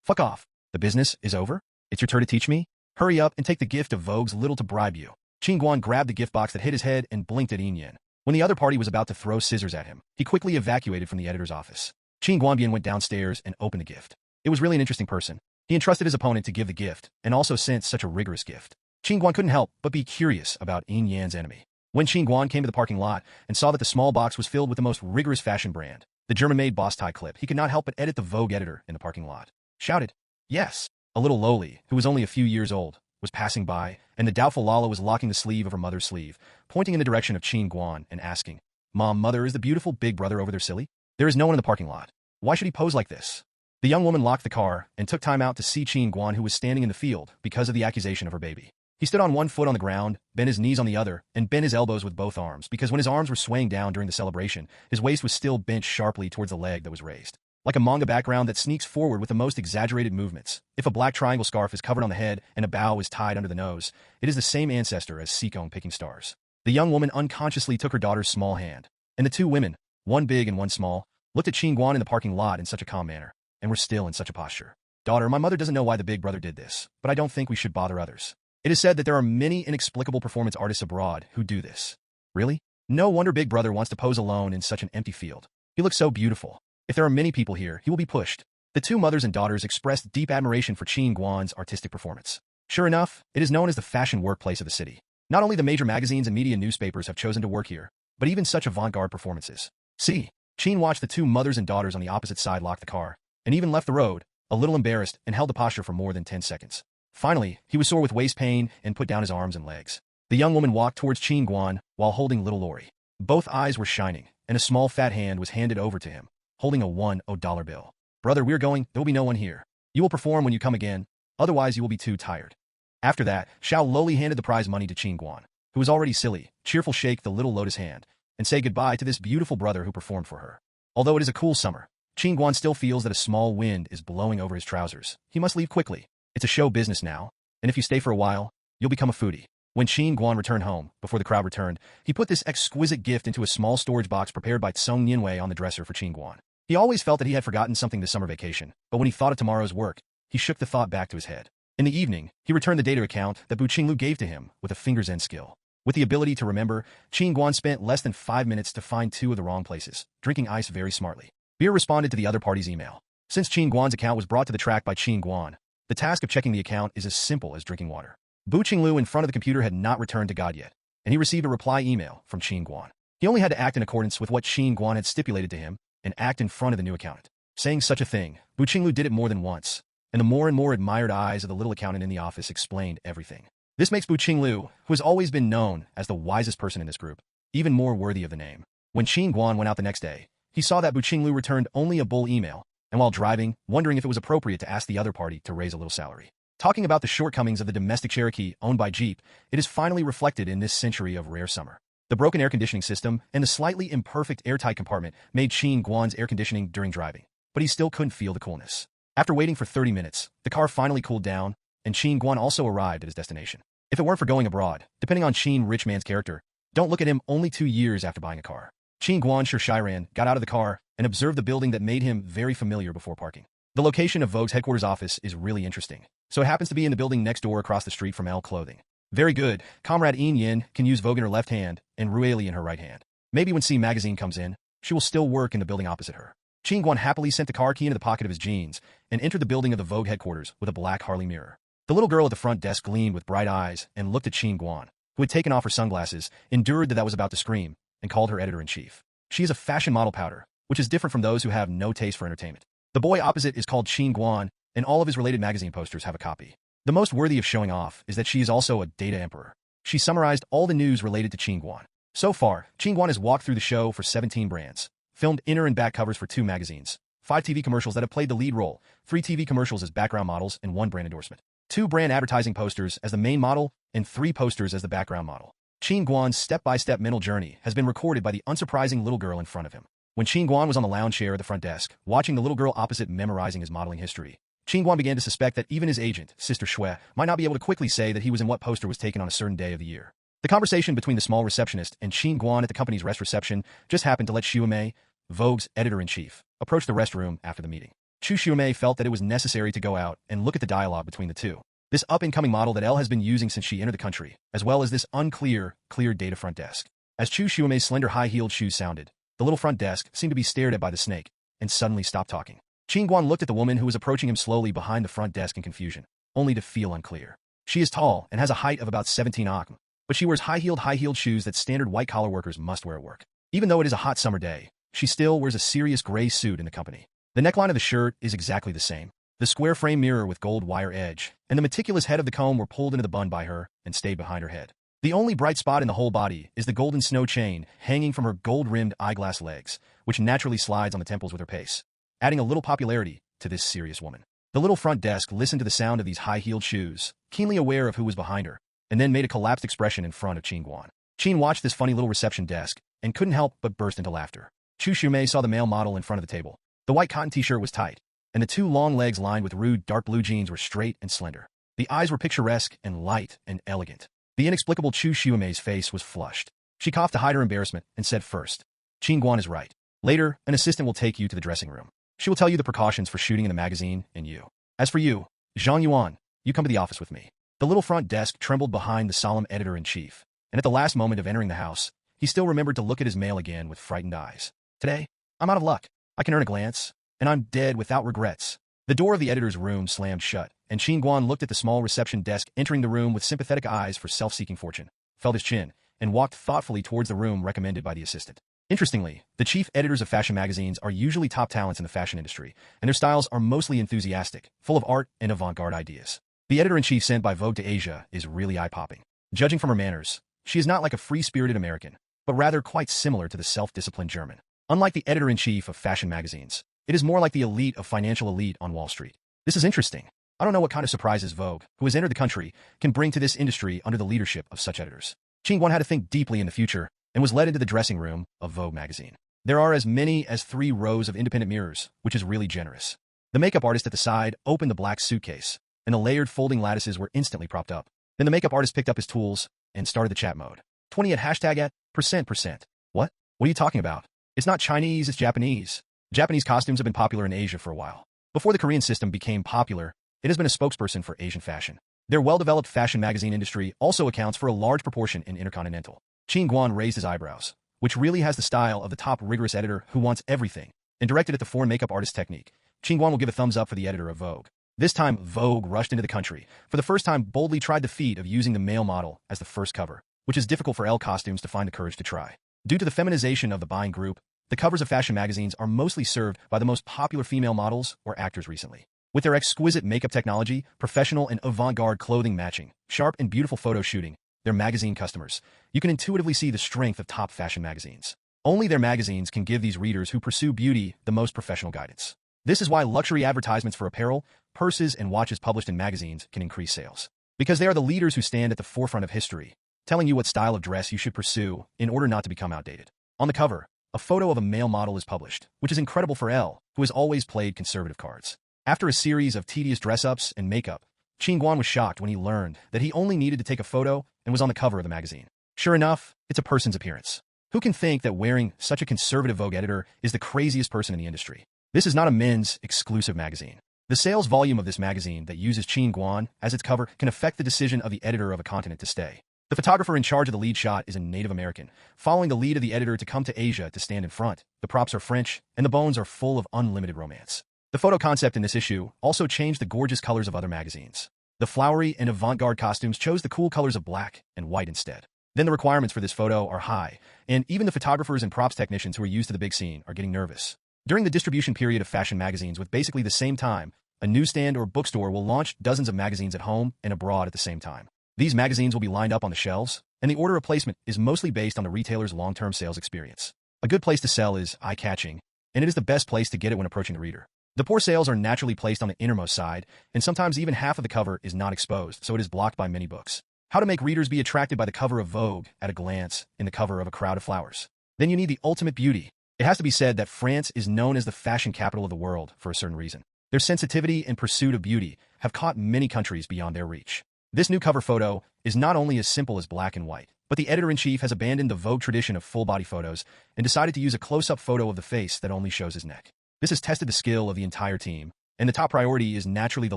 fuck off. The business is over? It's your turn to teach me? Hurry up and take the gift of Vogue's little to bribe you." Qin Guan grabbed the gift box that hit his head and blinked at Yin Yin. When the other party was about to throw scissors at him, he quickly evacuated from the editor's office. Qin Guan went downstairs and opened the gift. It was really an interesting person. He entrusted his opponent to give the gift, and also sent such a rigorous gift. Qin Guan couldn't help but be curious about Yin Yan's enemy. When Qin Guan came to the parking lot and saw that the small box was filled with the most rigorous fashion brand, the German-made boss tie clip, he could not help but edit the Vogue editor in the parking lot. Shouted, "Yes!" A little lowly, who was only a few years old, was passing by, and the doubtful Lala was locking the sleeve of her mother's sleeve, pointing in the direction of Qin Guan and asking, "Mom, Mother, is the beautiful big brother over there silly? There is no one in the parking lot. Why should he pose like this?" The young woman locked the car and took time out to see Qin Guan, who was standing in the field because of the accusation of her baby. He stood on one foot on the ground, bent his knees on the other, and bent his elbows with both arms, because when his arms were swaying down during the celebration, his waist was still bent sharply towards the leg that was raised. Like a manga background that sneaks forward with the most exaggerated movements. If a black triangle scarf is covered on the head and a bow is tied under the nose, it is the same ancestor as Seekong picking stars. The young woman unconsciously took her daughter's small hand, and the two women, one big and one small, looked at Qin Guan in the parking lot in such a calm manner, and were still in such a posture. Daughter, my mother doesn't know why the big brother did this, but I don't think we should bother others. It is said that there are many inexplicable performance artists abroad who do this. Really? No wonder Big Brother wants to pose alone in such an empty field. He looks so beautiful. If there are many people here, he will be pushed. The two mothers and daughters expressed deep admiration for Qin Guan's artistic performance. Sure enough, it is known as the fashion workplace of the city. Not only the major magazines and media newspapers have chosen to work here, but even such avant-garde performances. See, Qin watched the two mothers and daughters on the opposite side lock the car, and even left the road, a little embarrassed, and held the posture for more than 10 seconds. Finally, he was sore with waist pain and put down his arms and legs. The young woman walked towards Qin Guan while holding little Lori. Both eyes were shining, and a small fat hand was handed over to him, holding a $1 bill. Brother, we're going, there will be no one here. You will perform when you come again, otherwise you will be too tired. After that, Xiao lowly handed the prize money to Qin Guan, who was already silly, cheerful shake the little lotus hand, and say goodbye to this beautiful brother who performed for her. Although it is a cool summer, Qin Guan still feels that a small wind is blowing over his trousers. He must leave quickly. It's a show business now, and if you stay for a while, you'll become a foodie. When Qin Guan returned home, before the crowd returned, he put this exquisite gift into a small storage box prepared by Tsung Yinwei on the dresser for Qin Guan. He always felt that he had forgotten something this summer vacation, but when he thought of tomorrow's work, he shook the thought back to his head. In the evening, he returned the data account that Bu Qinglu gave to him with a finger's end skill. With the ability to remember, Qin Guan spent less than 5 minutes to find 2 of the wrong places, drinking ice very smartly. Beer responded to the other party's email. Since Qin Guan's account was brought to the track by Qin Guan, the task of checking the account is as simple as drinking water. Bu Qinglu in front of the computer had not returned to God yet, and he received a reply email from Qin Guan. He only had to act in accordance with what Qin Guan had stipulated to him and act in front of the new accountant. Saying such a thing, Bu Qinglu did it more than once, and the more and more admired eyes of the little accountant in the office explained everything. This makes Bu Qinglu, who has always been known as the wisest person in this group, even more worthy of the name. When Qin Guan went out the next day, he saw that Bu Qinglu returned only a bull email, and while driving, wondering if it was appropriate to ask the other party to raise a little salary. Talking about the shortcomings of the domestic Cherokee owned by Jeep, it is finally reflected in this century of rare summer. The broken air conditioning system and the slightly imperfect airtight compartment made Qin Guan's air conditioning during driving, but he still couldn't feel the coolness. After waiting for 30 minutes, the car finally cooled down, and Qin Guan also arrived at his destination. If it weren't for going abroad, depending on Qin Rich Man's character, don't look at him only 2 years after buying a car. Qin Guan Shiran got out of the car and observed the building that made him very familiar before parking. The location of Vogue's headquarters office is really interesting, so it happens to be in the building next door across the street from L Clothing. Very good, Comrade Yin Yin can use Vogue in her left hand and Rueli in her right hand. Maybe when C Magazine comes in, she will still work in the building opposite her. Qin Guan happily sent the car key into the pocket of his jeans and entered the building of the Vogue headquarters with a black Harley mirror. The little girl at the front desk gleamed with bright eyes and looked at Qin Guan, who had taken off her sunglasses, endured that was about to scream, and called her editor-in-chief. She is a fashion model powder, which is different from those who have no taste for entertainment. The boy opposite is called Qin Guan, and all of his related magazine posters have a copy. The most worthy of showing off is that she is also a data emperor. She summarized all the news related to Qin Guan. So far, Qin Guan has walked through the show for 17 brands, filmed inner and back covers for 2 magazines, 5 TV commercials that have played the lead role, 3 TV commercials as background models, and 1 brand endorsement, 2 brand advertising posters as the main model, and 3 posters as the background model. Qin Guan's step-by-step mental journey has been recorded by the unsurprising little girl in front of him. When Qin Guan was on the lounge chair at the front desk, watching the little girl opposite memorizing his modeling history, Qin Guan began to suspect that even his agent, Sister Shui, might not be able to quickly say that he was in what poster was taken on a certain day of the year. The conversation between the small receptionist and Qin Guan at the company's rest reception just happened to let Xiumei, Vogue's editor-in-chief, approach the restroom after the meeting. Xiumei felt that it was necessary to go out and look at the dialogue between the two. This up-and-coming model that Elle has been using since she entered the country, as well as this clear data front desk. As Xiumei's slender high-heeled shoes sounded, the little front desk seemed to be stared at by the snake, and suddenly stopped talking. Qin Guan looked at the woman who was approaching him slowly behind the front desk in confusion, only to feel unclear. She is tall and has a height of about 17 akm, but she wears high-heeled shoes that standard white-collar workers must wear at work. Even though it is a hot summer day, she still wears a serious gray suit in the company. The neckline of the shirt is exactly the same. The square frame mirror with gold wire edge, and the meticulous head of the comb were pulled into the bun by her and stayed behind her head. The only bright spot in the whole body is the golden snow chain hanging from her gold-rimmed eyeglass legs, which naturally slides on the temples with her pace, adding a little popularity to this serious woman. The little front desk listened to the sound of these high-heeled shoes, keenly aware of who was behind her, and then made a collapsed expression in front of Qin Guan. Qin watched this funny little reception desk and couldn't help but burst into laughter. Chu Shumei saw the male model in front of the table. The white cotton t-shirt was tight, and the two long legs lined with rude dark blue jeans were straight and slender. The eyes were picturesque and light and elegant. The inexplicable Chu Shumei's face was flushed. She coughed to hide her embarrassment and said first, Qin Guan is right. Later, an assistant will take you to the dressing room. She will tell you the precautions for shooting in the magazine and you. As for you, Zhang Yuan, you come to the office with me. The little front desk trembled behind the solemn editor-in-chief, and at the last moment of entering the house, he still remembered to look at his mail again with frightened eyes. Today, I'm out of luck. I can earn a glance, and I'm dead without regrets. The door of the editor's room slammed shut, and Qin Guan looked at the small reception desk entering the room with sympathetic eyes for self-seeking fortune, felt his chin, and walked thoughtfully towards the room recommended by the assistant. Interestingly, the chief editors of fashion magazines are usually top talents in the fashion industry, and their styles are mostly enthusiastic, full of art and avant-garde ideas. The editor-in-chief sent by Vogue to Asia is really eye-popping. Judging from her manners, she is not like a free-spirited American, but rather quite similar to the self-disciplined German. Unlike the editor-in-chief of fashion magazines, it is more like the elite of financial elite on Wall Street. This is interesting. I don't know what kind of surprises Vogue, who has entered the country, can bring to this industry under the leadership of such editors. Qin Guan had to think deeply in the future, and was led into the dressing room of Vogue magazine. There are as many as 3 rows of independent mirrors, which is really generous. The makeup artist at the side opened the black suitcase, and the layered folding lattices were instantly propped up. Then the makeup artist picked up his tools and started the chat mode. 20 at hashtag at %%. What? What are you talking about? It's not Chinese, it's Japanese. Japanese costumes have been popular in Asia for a while. Before the Korean system became popular, it has been a spokesperson for Asian fashion. Their well-developed fashion magazine industry also accounts for a large proportion in intercontinental. Qin Guan raised his eyebrows, which really has the style of the top rigorous editor who wants everything, and directed at the foreign makeup artist technique. Qin Guan will give a thumbs up for the editor of Vogue. This time, Vogue rushed into the country, for the first time boldly tried the feat of using the male model as the first cover, which is difficult for L costumes to find the courage to try. Due to the feminization of the buying group, the covers of fashion magazines are mostly served by the most popular female models or actors recently. With their exquisite makeup technology, professional and avant-garde clothing matching, sharp and beautiful photo shooting, their magazine customers, you can intuitively see the strength of top fashion magazines. Only their magazines can give these readers who pursue beauty the most professional guidance. This is why luxury advertisements for apparel, purses, and watches published in magazines can increase sales. Because they are the leaders who stand at the forefront of history, telling you what style of dress you should pursue in order not to become outdated. On the cover, a photo of a male model is published, which is incredible for Elle, who has always played conservative cards. After a series of tedious dress-ups and makeup, Qin Guan was shocked when he learned that he only needed to take a photo and was on the cover of the magazine. Sure enough, it's a person's appearance. Who can think that wearing such a conservative Vogue editor is the craziest person in the industry? This is not a men's exclusive magazine. The sales volume of this magazine that uses Qin Guan as its cover can affect the decision of the editor of a continent to stay. The photographer in charge of the lead shot is a Native American, following the lead of the editor to come to Asia to stand in front. The props are French, and the bones are full of unlimited romance. The photo concept in this issue also changed the gorgeous colors of other magazines. The flowery and avant-garde costumes chose the cool colors of black and white instead. Then the requirements for this photo are high, and even the photographers and props technicians who are used to the big scene are getting nervous. During the distribution period of fashion magazines with basically the same time, a newsstand or bookstore will launch dozens of magazines at home and abroad at the same time. These magazines will be lined up on the shelves, and the order of placement is mostly based on the retailer's long-term sales experience. A good place to sell is eye-catching, and it is the best place to get it when approaching the reader. The poor sales are naturally placed on the innermost side, and sometimes even half of the cover is not exposed, so it is blocked by many books. How to make readers be attracted by the cover of Vogue at a glance in the cover of a crowd of flowers. Then you need the ultimate beauty. It has to be said that France is known as the fashion capital of the world for a certain reason. Their sensitivity and pursuit of beauty have caught many countries beyond their reach. This new cover photo is not only as simple as black and white, but the editor-in-chief has abandoned the Vogue tradition of full-body photos and decided to use a close-up photo of the face that only shows his neck. This has tested the skill of the entire team, and the top priority is naturally the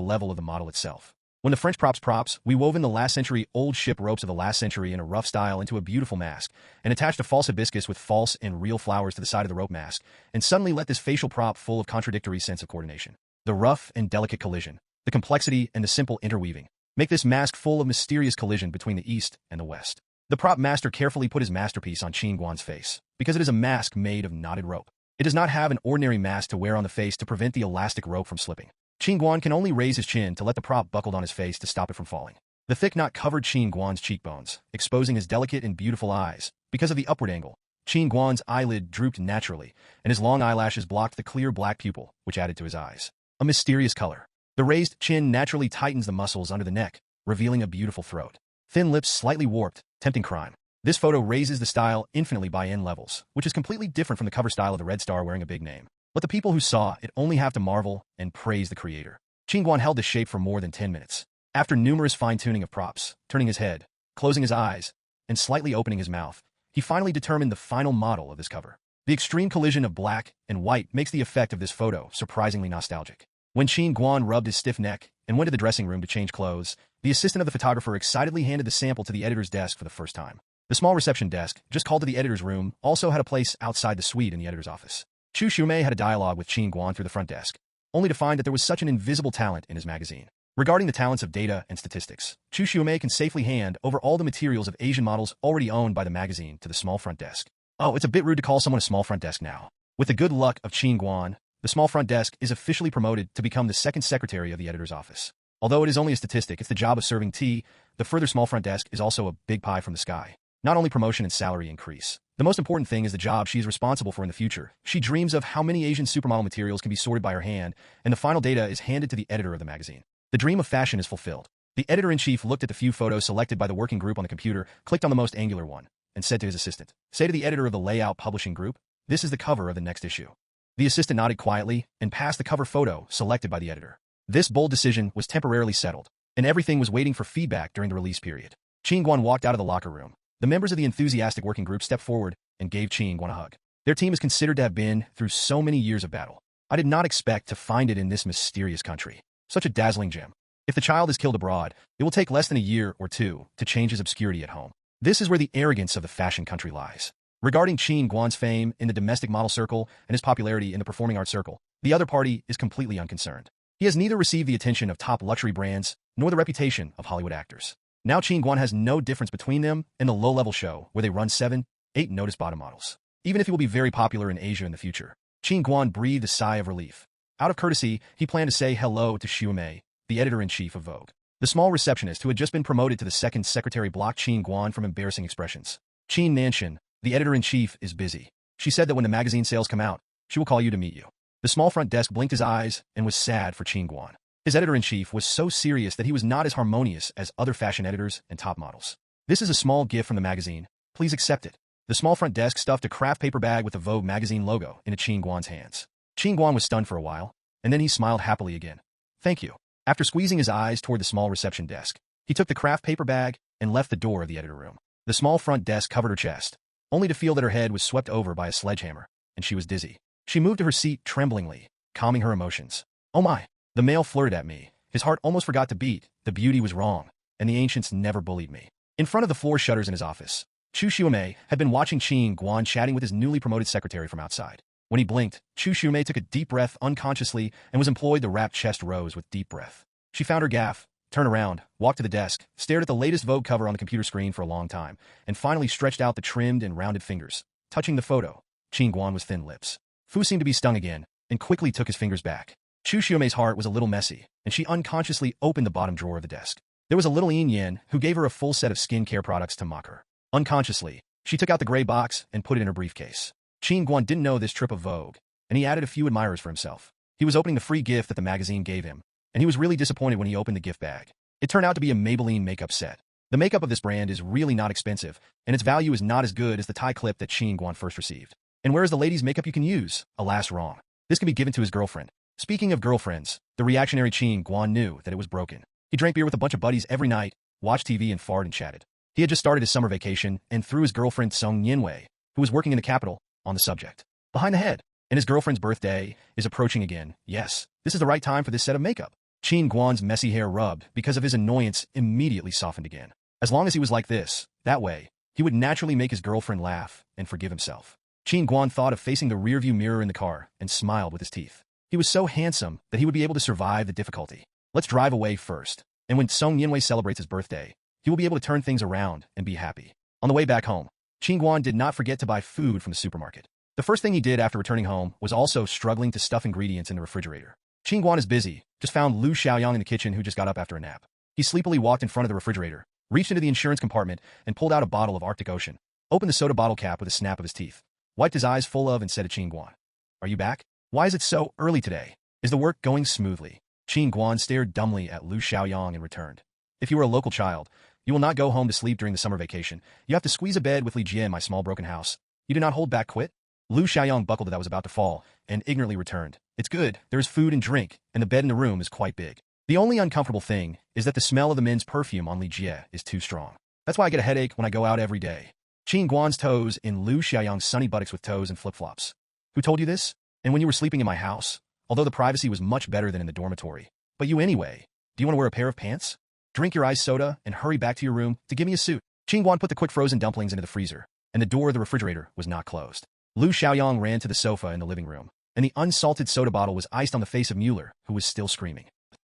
level of the model itself. When the French props, we wove in the last century old ship ropes of the last century in a rough style into a beautiful mask, and attached a false hibiscus with false and real flowers to the side of the rope mask, and suddenly let this facial prop full of contradictory sense of coordination. The rough and delicate collision, the complexity and the simple interweaving, make this mask full of mysterious collision between the East and the West. The prop master carefully put his masterpiece on Qin Guan's face, because it is a mask made of knotted rope. It does not have an ordinary mask to wear on the face to prevent the elastic rope from slipping. Qin Guan can only raise his chin to let the prop buckled on his face to stop it from falling. The thick knot covered Qin Guan's cheekbones, exposing his delicate and beautiful eyes. Because of the upward angle, Qin Guan's eyelid drooped naturally, and his long eyelashes blocked the clear black pupil, which added to his eyes a mysterious color. The raised chin naturally tightens the muscles under the neck, revealing a beautiful throat. Thin lips slightly warped, tempting crime. This photo raises the style infinitely by n levels, which is completely different from the cover style of the red star wearing a big name. Let the people who saw it only have to marvel and praise the creator. Qin Guan held this shape for more than 10 minutes. After numerous fine-tuning of props, turning his head, closing his eyes, and slightly opening his mouth, he finally determined the final model of this cover. The extreme collision of black and white makes the effect of this photo surprisingly nostalgic. When Qin Guan rubbed his stiff neck and went to the dressing room to change clothes, the assistant of the photographer excitedly handed the sample to the editor's desk for the first time. The small reception desk, just called to the editor's room, also had a place outside the suite in the editor's office. Chu Shumei had a dialogue with Qin Guan through the front desk, only to find that there was such an invisible talent in his magazine. Regarding the talents of data and statistics, Chu Shumei can safely hand over all the materials of Asian models already owned by the magazine to the small front desk. Oh, it's a bit rude to call someone a small front desk now. With the good luck of Qin Guan, the small front desk is officially promoted to become the second secretary of the editor's office. Although it is only a statistic, it's the job of serving tea, the further small front desk is also a big pie from the sky. Not only promotion and salary increase. The most important thing is the job she is responsible for in the future. She dreams of how many Asian supermodel materials can be sorted by her hand, and the final data is handed to the editor of the magazine. The dream of fashion is fulfilled. The editor-in-chief looked at the few photos selected by the working group on the computer, clicked on the most angular one, and said to his assistant, "Say to the editor of the layout publishing group, this is the cover of the next issue." The assistant nodded quietly and passed the cover photo selected by the editor. This bold decision was temporarily settled, and everything was waiting for feedback during the release period. Qin Guan walked out of the locker room. The members of the enthusiastic working group stepped forward and gave Qin Guan a hug. Their team is considered to have been through so many years of battle. I did not expect to find it in this mysterious country. Such a dazzling gem. If the child is killed abroad, it will take less than a year or two to change his obscurity at home. This is where the arrogance of the fashion country lies. Regarding Qin Guan's fame in the domestic model circle and his popularity in the performing arts circle, the other party is completely unconcerned. He has neither received the attention of top luxury brands nor the reputation of Hollywood actors. Now Qin Guan has no difference between them and the low-level show where they run 7, 8 notice bottom models. Even if he will be very popular in Asia in the future, Qin Guan breathed a sigh of relief. Out of courtesy, he planned to say hello to Shumei, the editor-in-chief of Vogue. The small receptionist who had just been promoted to the second secretary blocked Qin Guan from embarrassing expressions. "Qin Nanshan, the editor-in-chief, is busy. She said that when the magazine sales come out, she will call you to meet you." The small front desk blinked his eyes and was sad for Qin Guan. His editor-in-chief was so serious that he was not as harmonious as other fashion editors and top models. "This is a small gift from the magazine. Please accept it." The small front desk stuffed a craft paper bag with the Vogue magazine logo into Qin Guan's hands. Qin Guan was stunned for a while, and then he smiled happily again. "Thank you." After squeezing his eyes toward the small reception desk, he took the craft paper bag and left the door of the editor room. The small front desk covered her chest, only to feel that her head was swept over by a sledgehammer, and she was dizzy. She moved to her seat tremblingly, calming her emotions. "Oh my!" The male flirted at me. His heart almost forgot to beat. The beauty was wrong, and the ancients never bullied me. In front of the floor shutters in his office, Chu Shumei had been watching Qin Guan chatting with his newly promoted secretary from outside. When he blinked, Chu Shumei took a deep breath unconsciously and was employed the rapt chest rose with deep breath. She found her gaff, turned around, walked to the desk, stared at the latest Vogue cover on the computer screen for a long time, and finally stretched out the trimmed and rounded fingers. Touching the photo, Qin Guan was thin lips. Fu seemed to be stung again, and quickly took his fingers back. Chu Shumei's heart was a little messy, and she unconsciously opened the bottom drawer of the desk. There was a little Yin Yen who gave her a full set of skincare products to mock her. Unconsciously, she took out the gray box and put it in her briefcase. Qin Guan didn't know this trip of Vogue, and he added a few admirers for himself. He was opening the free gift that the magazine gave him, and he was really disappointed when he opened the gift bag. It turned out to be a Maybelline makeup set. The makeup of this brand is really not expensive, and its value is not as good as the tie clip that Qin Guan first received. And where is the ladies' makeup you can use? Alas, wrong. This can be given to his girlfriend. Speaking of girlfriends, the reactionary Qin Guan knew that it was broken. He drank beer with a bunch of buddies every night, watched TV and farted and chatted. He had just started his summer vacation and threw his girlfriend Song Yinwei, who was working in the capital, on the subject. Behind the head. And his girlfriend's birthday is approaching again. Yes, this is the right time for this set of makeup. Qin Guan's messy hair rubbed because of his annoyance immediately softened again. As long as he was like this, that way, he would naturally make his girlfriend laugh and forgive himself. Qin Guan thought of facing the rearview mirror in the car and smiled with his teeth. He was so handsome that he would be able to survive the difficulty. Let's drive away first. And when Song Yinwei celebrates his birthday, he will be able to turn things around and be happy. On the way back home, Qin Guan did not forget to buy food from the supermarket. The first thing he did after returning home was also struggling to stuff ingredients in the refrigerator. Qin Guan is busy, just found Lu Xiaoyang in the kitchen who just got up after a nap. He sleepily walked in front of the refrigerator, reached into the insurance compartment, and pulled out a bottle of Arctic Ocean, opened the soda bottle cap with a snap of his teeth, wiped his eyes full of and said to Qin Guan, "Are you back? Why is it so early today? Is the work going smoothly?" Qin Guan stared dumbly at Lu Xiaoyang and returned, "If you were a local child, You will not go home to sleep during the summer vacation. You have to squeeze a bed with Li Jie in my small broken house. You do not hold back quit? Lu Xiaoyang buckled that I was about to fall, and ignorantly returned. It's good, there is food and drink, and the bed in the room is quite big. The only uncomfortable thing is that the smell of the men's perfume on Li Jie is too strong. That's why I get a headache when I go out every day. Qin Guan's toes in Lu Xiaoyang's sunny buttocks with toes and flip-flops. Who told you this? And when you were sleeping in my house? Although the privacy was much better than in the dormitory. But you anyway. Do you want to wear a pair of pants? Drink your iced soda and hurry back to your room to give me a suit. Qin Guan put the quick frozen dumplings into the freezer, and the door of the refrigerator was not closed. Lu Xiaoyang ran to the sofa in the living room, and the unsalted soda bottle was iced on the face of Mueller, who was still screaming.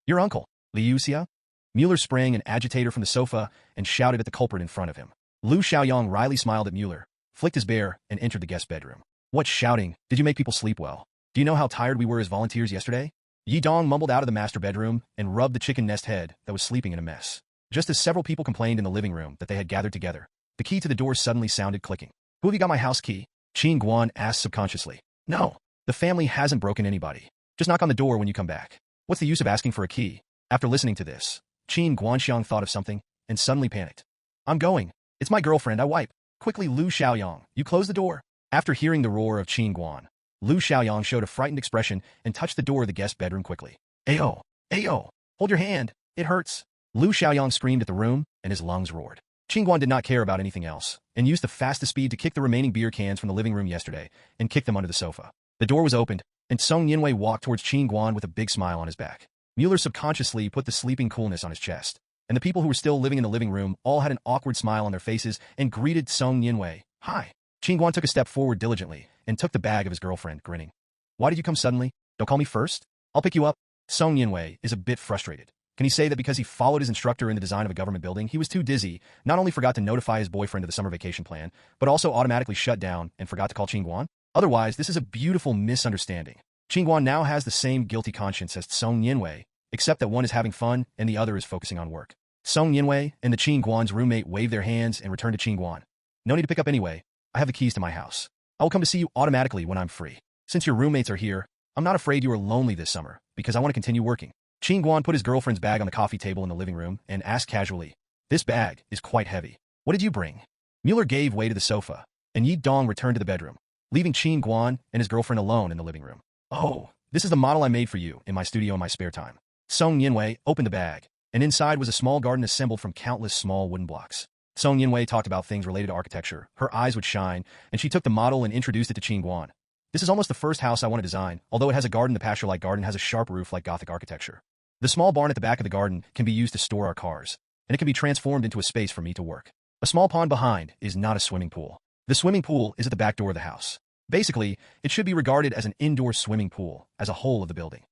Your uncle, Liu Xia? Mueller sprang an agitator from the sofa and shouted at the culprit in front of him. Lu Xiaoyang wryly smiled at Mueller, flicked his bear, and entered the guest bedroom. What shouting? Did you make people sleep well? Do you know how tired we were as volunteers yesterday? Yi Dong mumbled out of the master bedroom and rubbed the chicken nest head that was sleeping in a mess. Just as several people complained in the living room that they had gathered together, the key to the door suddenly sounded clicking. Who have you got my house key? Qin Guan asked subconsciously. No, the family hasn't broken anybody. Just knock on the door when you come back. What's the use of asking for a key? After listening to this, Qin Guanxiang thought of something and suddenly panicked. I'm going. It's my girlfriend, I wipe. Quickly, Lu Xiaoyang, you close the door. After hearing the roar of Qin Guan, Lu Xiaoyang showed a frightened expression and touched the door of the guest bedroom quickly. Ayo! Ayo! Hold your hand. It hurts. Lu Xiaoyang screamed at the room, and his lungs roared. Qin Guan did not care about anything else, and used the fastest speed to kick the remaining beer cans from the living room yesterday, and kick them under the sofa. The door was opened, and Song Yinwei walked towards Qin Guan with a big smile on his back. Mueller subconsciously put the sleeping coolness on his chest, and the people who were still living in the living room all had an awkward smile on their faces and greeted Song Yinwei. Hi. Qin Guan took a step forward diligently, and took the bag of his girlfriend, grinning. Why did you come suddenly? Don't call me first. I'll pick you up. Song Yinwei is a bit frustrated. Can he say that because he followed his instructor in the design of a government building, he was too dizzy, not only forgot to notify his boyfriend of the summer vacation plan, but also automatically shut down and forgot to call Qin Guan? Otherwise, this is a beautiful misunderstanding. Qin Guan now has the same guilty conscience as Song Yinwei, except that one is having fun and the other is focusing on work. Song Yinwei and the Qin Guan's roommate waved their hands and returned to Qin Guan. No need to pick up anyway. I have the keys to my house. I will come to see you automatically when I'm free. Since your roommates are here, I'm not afraid you are lonely this summer, because I want to continue working. Qin Guan put his girlfriend's bag on the coffee table in the living room and asked casually, This bag is quite heavy. What did you bring? Mueller gave way to the sofa, and Yi Dong returned to the bedroom, leaving Qin Guan and his girlfriend alone in the living room. Oh, this is the model I made for you in my studio in my spare time. Song Yinwei opened the bag, and inside was a small garden assembled from countless small wooden blocks. Song Yinwei talked about things related to architecture. Her eyes would shine, and she took the model and introduced it to Qin Guan. This is almost the first house I want to design, although it has a garden. The pasture-like garden has a sharp roof like Gothic architecture. The small barn at the back of the garden can be used to store our cars, and it can be transformed into a space for me to work. A small pond behind is not a swimming pool. The swimming pool is at the back door of the house. Basically, it should be regarded as an indoor swimming pool as a whole of the building.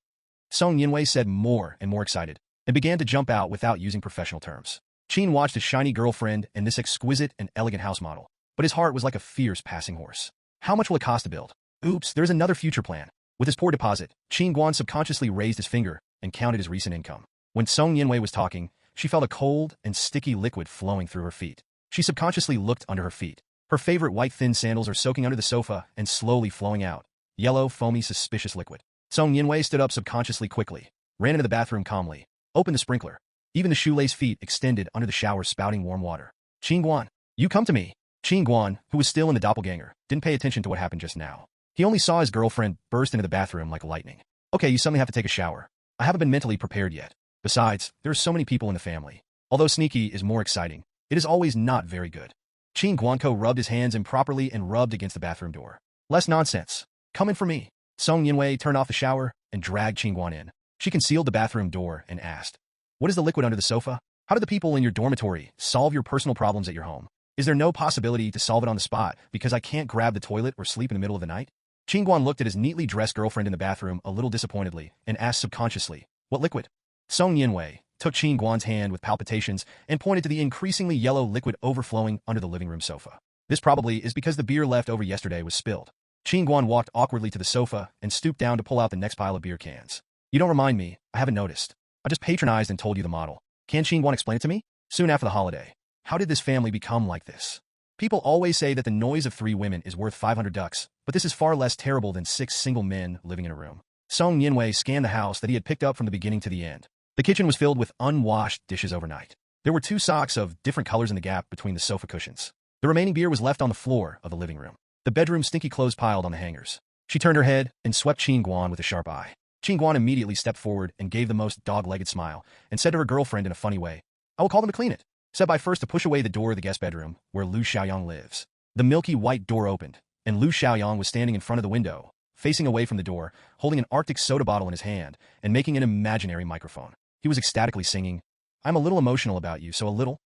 Song Yinwei said more and more excited, and began to jump out without using professional terms. Qin watched his shiny girlfriend and this exquisite and elegant house model, but his heart was like a fierce passing horse. How much will it cost to build? Oops, there's another future plan. With his poor deposit, Qin Guan subconsciously raised his finger and counted his recent income. When Song Yinwei was talking, she felt a cold and sticky liquid flowing through her feet. She subconsciously looked under her feet. Her favorite white thin sandals are soaking under the sofa and slowly flowing out. Yellow, foamy, suspicious liquid. Song Yinwei stood up subconsciously quickly, ran into the bathroom calmly, opened the sprinkler. Even the shoelace feet extended under the shower spouting warm water. Qin Guan, you come to me. Qin Guan, who was still in the doppelganger, didn't pay attention to what happened just now. He only saw his girlfriend burst into the bathroom like lightning. Okay, you suddenly have to take a shower. I haven't been mentally prepared yet. Besides, there are so many people in the family. Although sneaky is more exciting, it is always not very good. Qin Guanko rubbed his hands improperly and rubbed against the bathroom door. Less nonsense. Come in for me. Song Yinwei turned off the shower and dragged Qin Guan in. She concealed the bathroom door and asked, What is the liquid under the sofa? How do the people in your dormitory solve your personal problems at your home? Is there no possibility to solve it on the spot because I can't grab the toilet or sleep in the middle of the night? Qin Guan looked at his neatly dressed girlfriend in the bathroom a little disappointedly and asked subconsciously, What liquid? Song Yinwei took Qin Guan's hand with palpitations and pointed to the increasingly yellow liquid overflowing under the living room sofa. This probably is because the beer left over yesterday was spilled. Qin Guan walked awkwardly to the sofa and stooped down to pull out the next pile of beer cans. You don't remind me, I haven't noticed. I just patronized and told you the model. Can Qin Guan explain it to me? Soon after the holiday. How did this family become like this? People always say that the noise of 3 women is worth 500 ducks, but this is far less terrible than 6 single men living in a room. Song Yinwei scanned the house that he had picked up from the beginning to the end. The kitchen was filled with unwashed dishes overnight. There were 2 socks of different colors in the gap between the sofa cushions. The remaining beer was left on the floor of the living room. The bedroom stinky clothes piled on the hangers. She turned her head and swept Qin Guan with a sharp eye. Qin Guan immediately stepped forward and gave the most dog-legged smile and said to her girlfriend in a funny way, "I will call them to clean it," said by first to push away the door of the guest bedroom where Lu Xiaoyang lives. The milky white door opened, and Lu Xiaoyang was standing in front of the window, facing away from the door, holding an Arctic soda bottle in his hand and making an imaginary microphone. He was ecstatically singing, "I'm a little emotional about you, so a little."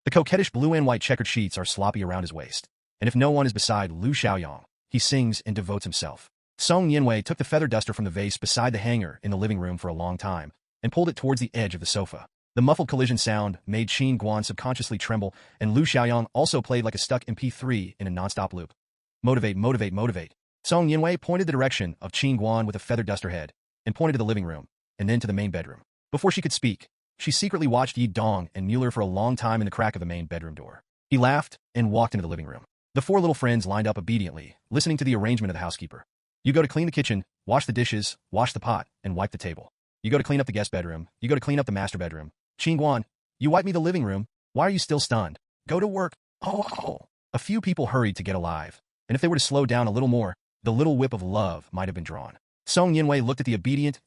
The coquettish blue and white checkered sheets are sloppy around his waist, and if no one is beside Lu Xiaoyang, he sings and devotes himself. Song Yinwei took the feather duster from the vase beside the hanger in the living room for a long time and pulled it towards the edge of the sofa. The muffled collision sound made Qin Guan subconsciously tremble, and Lu Xiaoyang also played like a stuck MP3 in a non-stop loop. Motivate, motivate, motivate. Song Yinwei pointed the direction of Qin Guan with a feather duster head and pointed to the living room and then to the main bedroom. Before she could speak, she secretly watched Yi Dong and Mueller for a long time in the crack of the main bedroom door. He laughed and walked into the living room. The 4 little friends lined up obediently, listening to the arrangement of the housekeeper. You go to clean the kitchen, wash the dishes, wash the pot, and wipe the table. You go to clean up the guest bedroom. You go to clean up the master bedroom. Qin Guan, you wipe me the living room. Why are you still stunned? Go to work. Oh. A few people hurried to get alive, and if they were to slow down a little more, the little whip of love might have been drawn. Song Yinwei looked at the obedient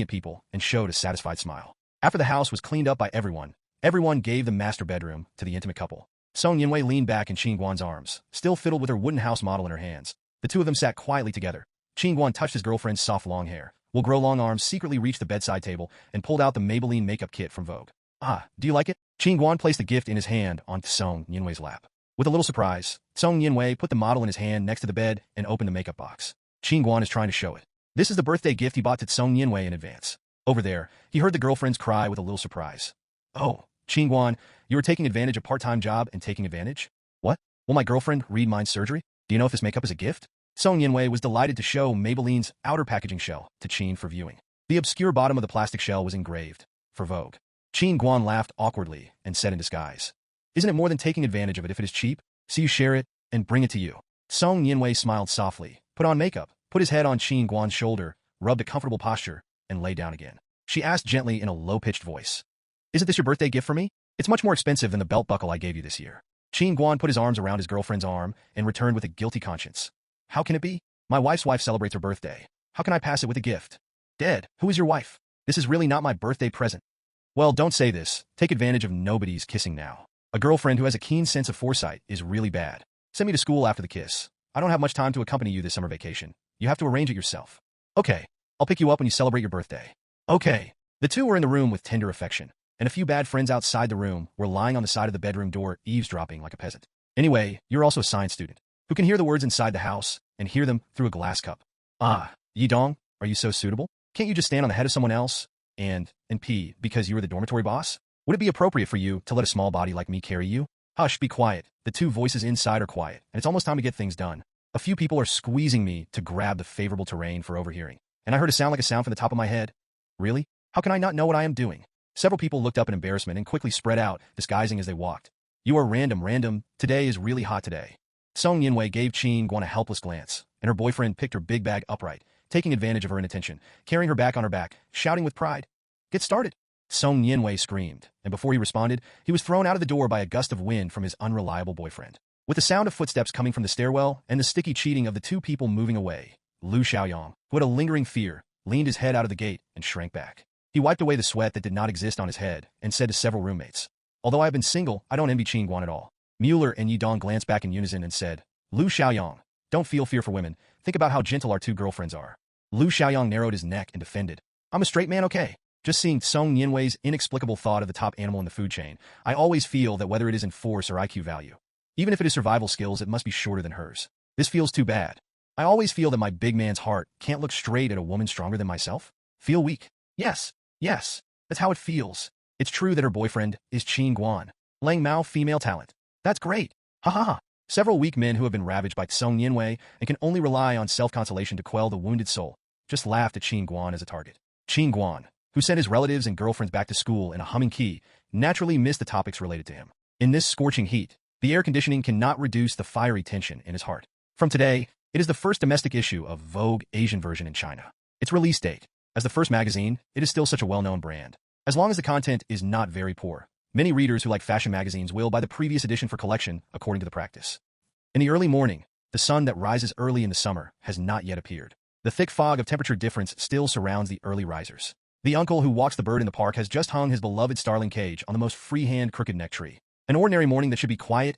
people and showed a satisfied smile. After the house was cleaned up by everyone gave the master bedroom to the intimate couple. Song Yinwei leaned back in Qin Guan's arms, still fiddled with her wooden house model in her hands. The 2 of them sat quietly together. Qin Guan touched his girlfriend's soft long hair, while Grow Long arms secretly reached the bedside table and pulled out the Maybelline makeup kit from Vogue. "Ah, do you like it?" Qin Guan placed the gift in his hand on Song Yinwei's lap. With a little surprise, Song Yinwei put the model in his hand next to the bed and opened the makeup box. Qin Guan is trying to show it. This is the birthday gift he bought to Song Yinwei in advance. Over there, he heard the girlfriends cry with a little surprise. "Oh, Qin Guan, you are taking advantage of part-time job and taking advantage? What? Will my girlfriend read mind surgery? Do you know if this makeup is a gift?" Song Yinwei was delighted to show Maybelline's outer packaging shell to Qin for viewing. The obscure bottom of the plastic shell was engraved, for Vogue. Qin Guan laughed awkwardly and said in disguise, "Isn't it more than taking advantage of it if it is cheap? So you share it and bring it to you." Song Yinwei smiled softly, put on makeup, put his head on Qin Guan's shoulder, rubbed a comfortable posture, and lay down again. She asked gently in a low-pitched voice, "Isn't this your birthday gift for me? It's much more expensive than the belt buckle I gave you this year." Qin Guan put his arms around his girlfriend's arm and returned with a guilty conscience. "How can it be? My wife's wife celebrates her birthday. How can I pass it with a gift? Dead, who is your wife? This is really not my birthday present." "Well, don't say this. Take advantage of nobody's kissing now. A girlfriend who has a keen sense of foresight is really bad. Send me to school after the kiss. I don't have much time to accompany you this summer vacation. You have to arrange it yourself." "Okay, I'll pick you up when you celebrate your birthday." "Okay." The 2 were in the room with tender affection, and a few bad friends outside the room were lying on the side of the bedroom door eavesdropping like a peasant. "Anyway, you're also a science student, who can hear the words inside the house and hear them through a glass cup. Ah, Yi Dong, are you so suitable? Can't you just stand on the head of someone else and pee because you were the dormitory boss? Would it be appropriate for you to let a small body like me carry you?" "Hush, be quiet." The 2 voices inside are quiet, and it's almost time to get things done. A few people are squeezing me to grab the favorable terrain for overhearing, and I heard a sound like a sound from the top of my head. Really? How can I not know what I am doing? Several people looked up in embarrassment and quickly spread out, disguising as they walked. "You are random. Today is really hot today." Song Yinwei gave Qin Guan a helpless glance, and her boyfriend picked her big bag upright, taking advantage of her inattention, carrying her back on her back, shouting with pride, "Get started!" Song Yinwei screamed, and before he responded, he was thrown out of the door by a gust of wind from his unreliable boyfriend. With the sound of footsteps coming from the stairwell and the sticky cheating of the 2 people moving away, Lu Xiaoyang, who had a lingering fear, leaned his head out of the gate and shrank back. He wiped away the sweat that did not exist on his head and said to several roommates, "Although I have been single, I don't envy Qin Guan at all." Mueller and Yi Dong glanced back in unison and said, "Lu Xiaoyang, don't feel fear for women. Think about how gentle our 2 girlfriends are." Lu Xiaoyang narrowed his neck and defended, "I'm a straight man, okay? Just seeing Song Yinwei's inexplicable thought of the top animal in the food chain, I always feel that whether it is in force or IQ value, even if it is survival skills, it must be shorter than hers. This feels too bad. I always feel that my big man's heart can't look straight at a woman stronger than myself. Feel weak. Yes, that's how it feels. It's true that her boyfriend is Qin Guan. Lang Mao female talent. That's great. Ha ha ha." Several weak men who have been ravaged by Song Yinwei and can only rely on self-consolation to quell the wounded soul just laughed at Qin Guan as a target. Qin Guan, who sent his relatives and girlfriends back to school in a humming key, naturally missed the topics related to him. In this scorching heat, the air conditioning cannot reduce the fiery tension in his heart. From today, it is the first domestic issue of Vogue Asian version in China. Its release date. As the first magazine, it is still such a well-known brand. As long as the content is not very poor, Many readers who like fashion magazines will buy the previous edition for collection, according to the practice. In the early morning, the sun that rises early in the summer has not yet appeared. The thick fog of temperature difference still surrounds the early risers. The uncle who walks the bird in the park has just hung his beloved starling cage on the most freehand crooked neck tree. An ordinary morning that should be quiet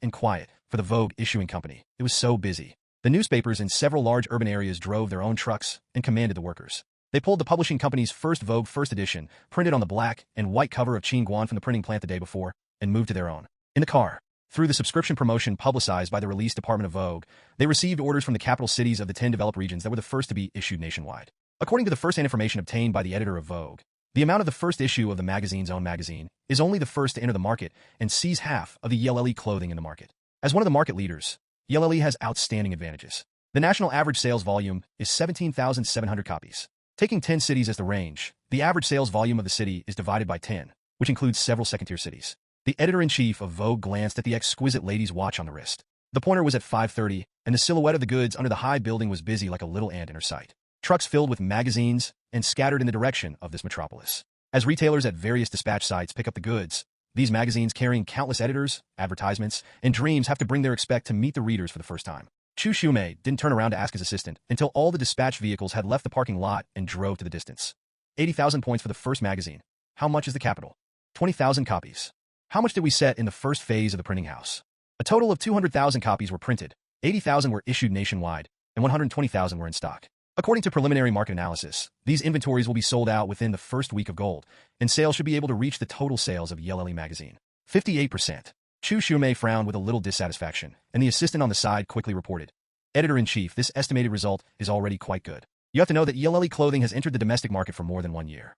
for the Vogue issuing company. It was so busy. The newspapers in several large urban areas drove their own trucks and commanded the workers. They pulled the publishing company's first Vogue first edition, printed on the black and white cover of Qin Guan from the printing plant the day before, and moved to their own. In the car, through the subscription promotion publicized by the release department of Vogue, they received orders from the capital cities of the 10 developed regions that were the first to be issued nationwide. According to the first-hand information obtained by the editor of Vogue, the amount of the first issue of the magazine's own magazine is only the first to enter the market and sees half of the Yelele clothing in the market. As one of the market leaders, Yelele has outstanding advantages. The national average sales volume is 17,700 copies. Taking 10 cities as the range, the average sales volume of the city is divided by 10, which includes several second-tier cities. The editor-in-chief of Vogue glanced at the exquisite lady's watch on the wrist. The pointer was at 5:30, and the silhouette of the goods under the high building was busy like a little ant in her sight. Trucks filled with magazines and scattered in the direction of this metropolis. As retailers at various dispatch sites pick up the goods, these magazines carrying countless editors, advertisements, and dreams have to bring their expect to meet the readers for the first time. Chu Shumei didn't turn around to ask his assistant until all the dispatch vehicles had left the parking lot and drove to the distance. 80,000 points for the first magazine. How much is the capital? 20,000 copies. How much did we set in the first phase of the printing house? A total of 200,000 copies were printed, 80,000 were issued nationwide, and 120,000 were in stock. According to preliminary market analysis, these inventories will be sold out within the first week of gold, and sales should be able to reach the total sales of Yelele magazine. 58%. Chu Shumei frowned with a little dissatisfaction, and the assistant on the side quickly reported, "Editor-in-chief, this estimated result is already quite good. You have to know that Yelele clothing has entered the domestic market for more than 1 year.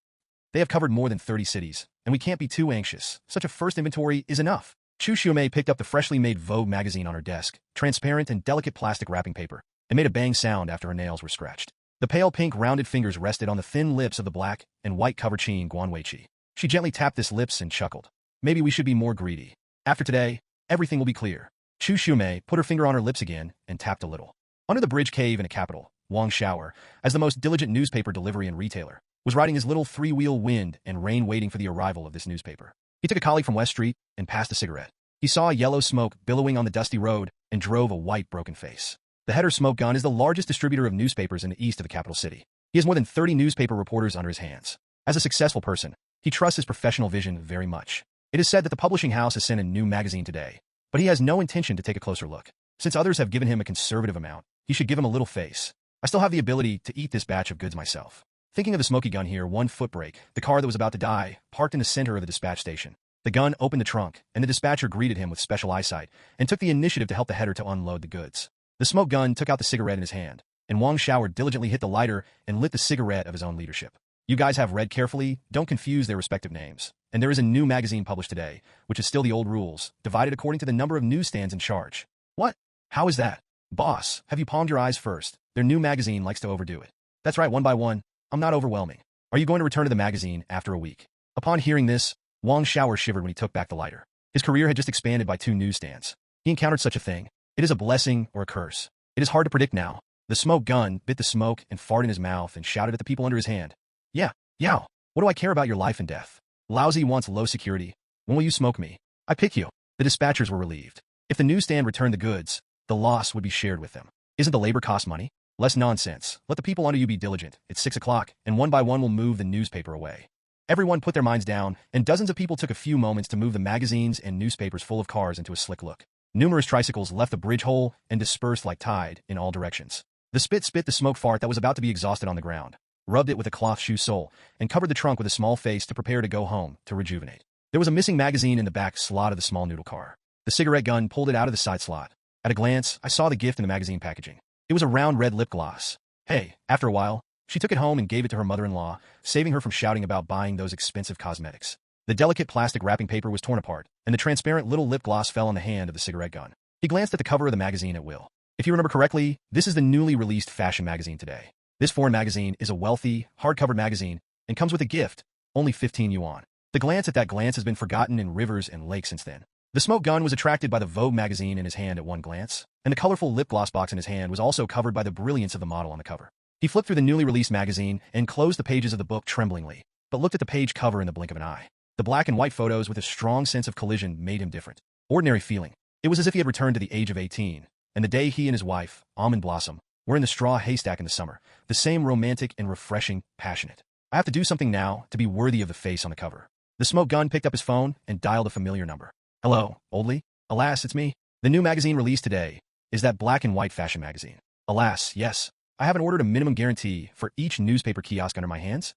They have covered more than 30 cities, and we can't be too anxious. Such a first inventory is enough." Chu Shumei picked up the freshly made Vogue magazine on her desk, transparent and delicate plastic wrapping paper, and made a bang sound after her nails were scratched. The pale pink rounded fingers rested on the thin lips of the black and white covered Qin Guan. She gently tapped his lips and chuckled. "Maybe we should be more greedy. After today, everything will be clear." Chu Shumei put her finger on her lips again and tapped a little. Under the bridge cave in a capital, Wang Shower, as the most diligent newspaper delivery and retailer, was riding his little three-wheel wind and rain waiting for the arrival of this newspaper. He took a colleague from West Street and passed a cigarette. He saw a yellow smoke billowing on the dusty road and drove a white broken face. The Header Smoke Gun is the largest distributor of newspapers in the east of the capital city. He has more than 30 newspaper reporters under his hands. As a successful person, he trusts his professional vision very much. It is said that the publishing house has sent a new magazine today, but he has no intention to take a closer look. Since others have given him a conservative amount, he should give him a little face. I still have the ability to eat this batch of goods myself. Thinking of the smoky gun here, one foot brake, the car that was about to die, parked in the center of the dispatch station. The gun opened the trunk, and the dispatcher greeted him with special eyesight and took the initiative to help the header to unload the goods. The smoke gun took out the cigarette in his hand, and Wang Shower diligently hit the lighter and lit the cigarette of his own leadership. "You guys have read carefully, don't confuse their respective names. And there is a new magazine published today, which is still the old rules, divided according to the number of newsstands in charge." "What? How is that?" "Boss, have you palmed your eyes first? Their new magazine likes to overdo it." "That's right, one by one. I'm not overwhelming. Are you going to return to the magazine after a week?" Upon hearing this, Wang Shower shivered when he took back the lighter. His career had just expanded by 2 newsstands. He encountered such a thing. It is a blessing or a curse. It is hard to predict now. The smoke gun bit the smoke and farted in his mouth and shouted at the people under his hand. "Yeah, yow. What do I care about your life and death? Lousy wants low security. When will you smoke me? I pick you." The dispatchers were relieved. If the newsstand returned the goods, the loss would be shared with them. Isn't the labor cost money? Less nonsense. Let the people under you be diligent. It's 6 o'clock, and one by one will move the newspaper away. Everyone put their minds down, and dozens of people took a few moments to move the magazines and newspapers full of cars into a slick look. Numerous tricycles left the bridge hole and dispersed like tide in all directions. The spit spit the smoke fart that was about to be exhausted on the ground, rubbed it with a cloth shoe sole, and covered the trunk with a small face to prepare to go home to rejuvenate. There was a missing magazine in the back slot of the small noodle car. The cigarette gun pulled it out of the side slot. At a glance, I saw the gift in the magazine packaging. It was a round red lip gloss. Hey, after a while, she took it home and gave it to her mother-in-law, saving her from shouting about buying those expensive cosmetics. The delicate plastic wrapping paper was torn apart, and the transparent little lip gloss fell on the hand of the cigarette gun. He glanced at the cover of the magazine at will. If you remember correctly, this is the newly released fashion magazine today. This foreign magazine is a wealthy, hard-covered magazine and comes with a gift, only 15 yuan. The glance at that glance has been forgotten in rivers and lakes since then. The smoke gun was attracted by the Vogue magazine in his hand at one glance, and the colorful lip gloss box in his hand was also covered by the brilliance of the model on the cover. He flipped through the newly released magazine and closed the pages of the book tremblingly, but looked at the page cover in the blink of an eye. The black and white photos with a strong sense of collision made him different. Ordinary feeling. It was as if he had returned to the age of 18, and the day he and his wife, Almond Blossom, were in the straw haystack in the summer, the same romantic and refreshing, passionate. I have to do something now to be worthy of the face on the cover. The smoke gun picked up his phone and dialed a familiar number. Hello, Oldley? Alas, it's me. The new magazine released today is that black and white fashion magazine. Alas, yes. I haven't ordered a minimum guarantee for each newspaper kiosk under my hands.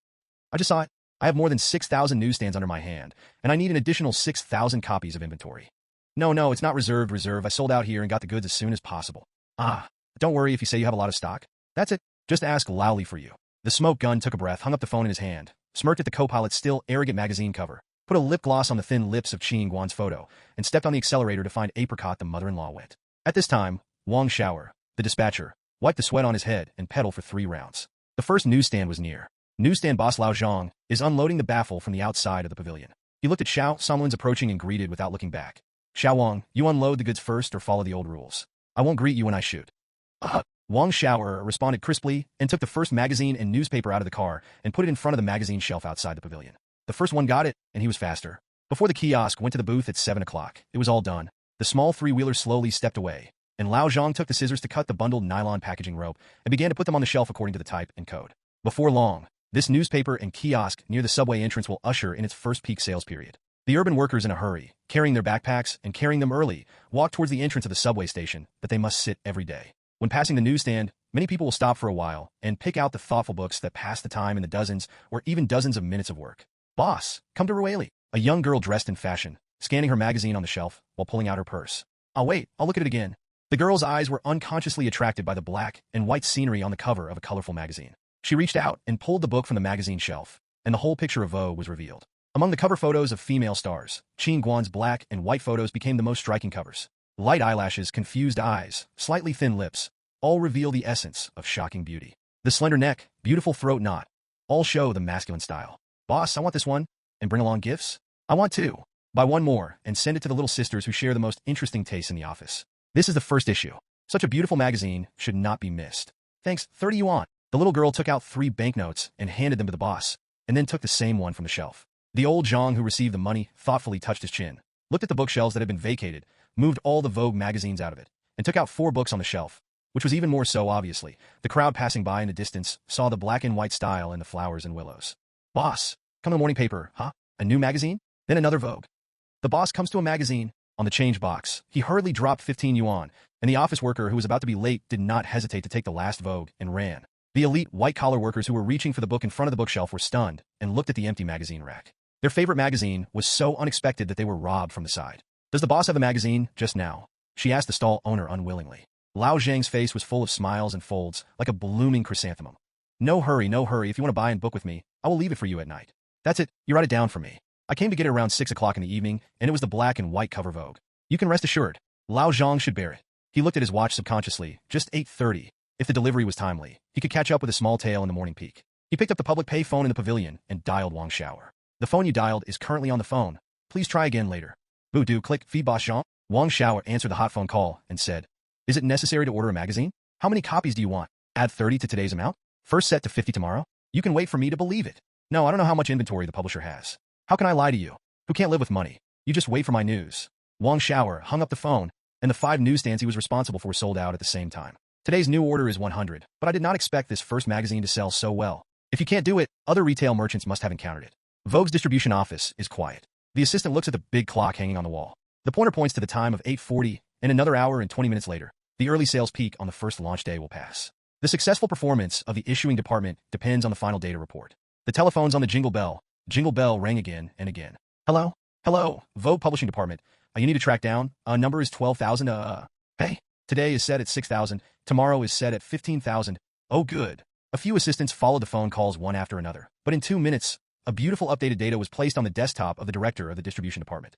I just saw it. I have more than 6,000 newsstands under my hand, and I need an additional 6,000 copies of inventory. No, it's not reserved. I sold out here and got the goods as soon as possible. Don't worry if you say you have a lot of stock. That's it. Just ask loudly for you. The smoke gun took a breath, hung up the phone in his hand, smirked at the co-pilot's still arrogant magazine cover, put a lip gloss on the thin lips of Qin Guan's photo, and stepped on the accelerator to find Apricot the mother-in-law went. At this time, Wang Shower, the dispatcher, wiped the sweat on his head and pedaled for 3 rounds. The first newsstand was near. Newsstand boss Lao Zhang is unloading the baffle from the outside of the pavilion. He looked at Xiao Somlins approaching and greeted without looking back. Xiao Wang, you unload the goods first or follow the old rules. I won't greet you when I shoot. Wang Shower responded crisply and took the first magazine and newspaper out of the car and put it in front of the magazine shelf outside the pavilion. The first one got it, and he was faster. Before the kiosk went to the booth at 7 o'clock, it was all done. The small 3-wheeler slowly stepped away, and Lao Zhang took the scissors to cut the bundled nylon packaging rope and began to put them on the shelf according to the type and code. Before long, this newspaper and kiosk near the subway entrance will usher in its first peak sales period. The urban workers in a hurry, carrying their backpacks and carrying them early, walk towards the entrance of the subway station that they must sit every day. When passing the newsstand, many people will stop for a while and pick out the thoughtful books that pass the time in the dozens or even dozens of minutes of work. Boss, come to Rueli. A young girl dressed in fashion, scanning her magazine on the shelf while pulling out her purse. I'll wait, I'll look at it again. The girl's eyes were unconsciously attracted by the black and white scenery on the cover of a colorful magazine. She reached out and pulled the book from the magazine shelf, and the whole picture of Vogue was revealed. Among the cover photos of female stars, Qin Guan's black and white photos became the most striking covers. Light eyelashes, confused eyes, slightly thin lips, all reveal the essence of shocking beauty. The slender neck, beautiful throat knot, all show the masculine style. Boss, I want this one, and bring along gifts. I want 2. Buy 1 more, and send it to the little sisters who share the most interesting tastes in the office. This is the first issue. Such a beautiful magazine should not be missed. Thanks, 30 yuan. The little girl took out 3 banknotes and handed them to the boss, and then took the same one from the shelf. The old Zhang who received the money thoughtfully touched his chin, looked at the bookshelves that had been vacated, moved all the Vogue magazines out of it, and took out 4 books on the shelf, which was even more so obviously. The crowd passing by in the distance saw the black and white style and the flowers and willows. Boss, come to the morning paper, huh? A new magazine? Then another Vogue. The boss comes to a magazine. On the change box, he hurriedly dropped 15 yuan, and the office worker who was about to be late did not hesitate to take the last Vogue and ran. The elite white-collar workers who were reaching for the book in front of the bookshelf were stunned and looked at the empty magazine rack. Their favorite magazine was so unexpected that they were robbed from the side. Does the boss have a magazine just now? She asked the stall owner unwillingly. Lao Zhang's face was full of smiles and folds, like a blooming chrysanthemum. No hurry. If you want to buy and book with me, I will leave it for you at night. That's it, you write it down for me. I came to get it around 6 o'clock in the evening, and it was the black and white cover Vogue. You can rest assured, Lao Zhang should bear it. He looked at his watch subconsciously, just 8:30. If the delivery was timely, he could catch up with a small tail in the morning peak. He picked up the public pay phone in the pavilion and dialed Wang Shower. The phone you dialed is currently on the phone. Please try again later. Boo-doo, click, feed boss Zhang. Wang Shower answered the hot phone call and said, is it necessary to order a magazine? How many copies do you want? Add 30 to today's amount? First set to 50 tomorrow? You can wait for me to believe it. No, I don't know how much inventory the publisher has. How can I lie to you? Who can't live with money? You just wait for my news. Wang Shower hung up the phone, and the 5 newsstands he was responsible for were sold out at the same time. Today's new order is 100, but I did not expect this first magazine to sell so well. If you can't do it, other retail merchants must have encountered it. Vogue's distribution office is quiet. The assistant looks at the big clock hanging on the wall. The pointer points to the time of 8:40, and another hour and 20 minutes later, the early sales peak on the first launch day will pass. The successful performance of the issuing department depends on the final data report. The telephones on the jingle bell rang again and again. Hello, Vogue Publishing Department. You need to track down. Number is 12,000. Hey, today is set at 6,000. Tomorrow is set at 15,000. Oh, good. A few assistants followed the phone calls one after another, but in 2 minutes, a beautiful updated data was placed on the desktop of the director of the distribution department.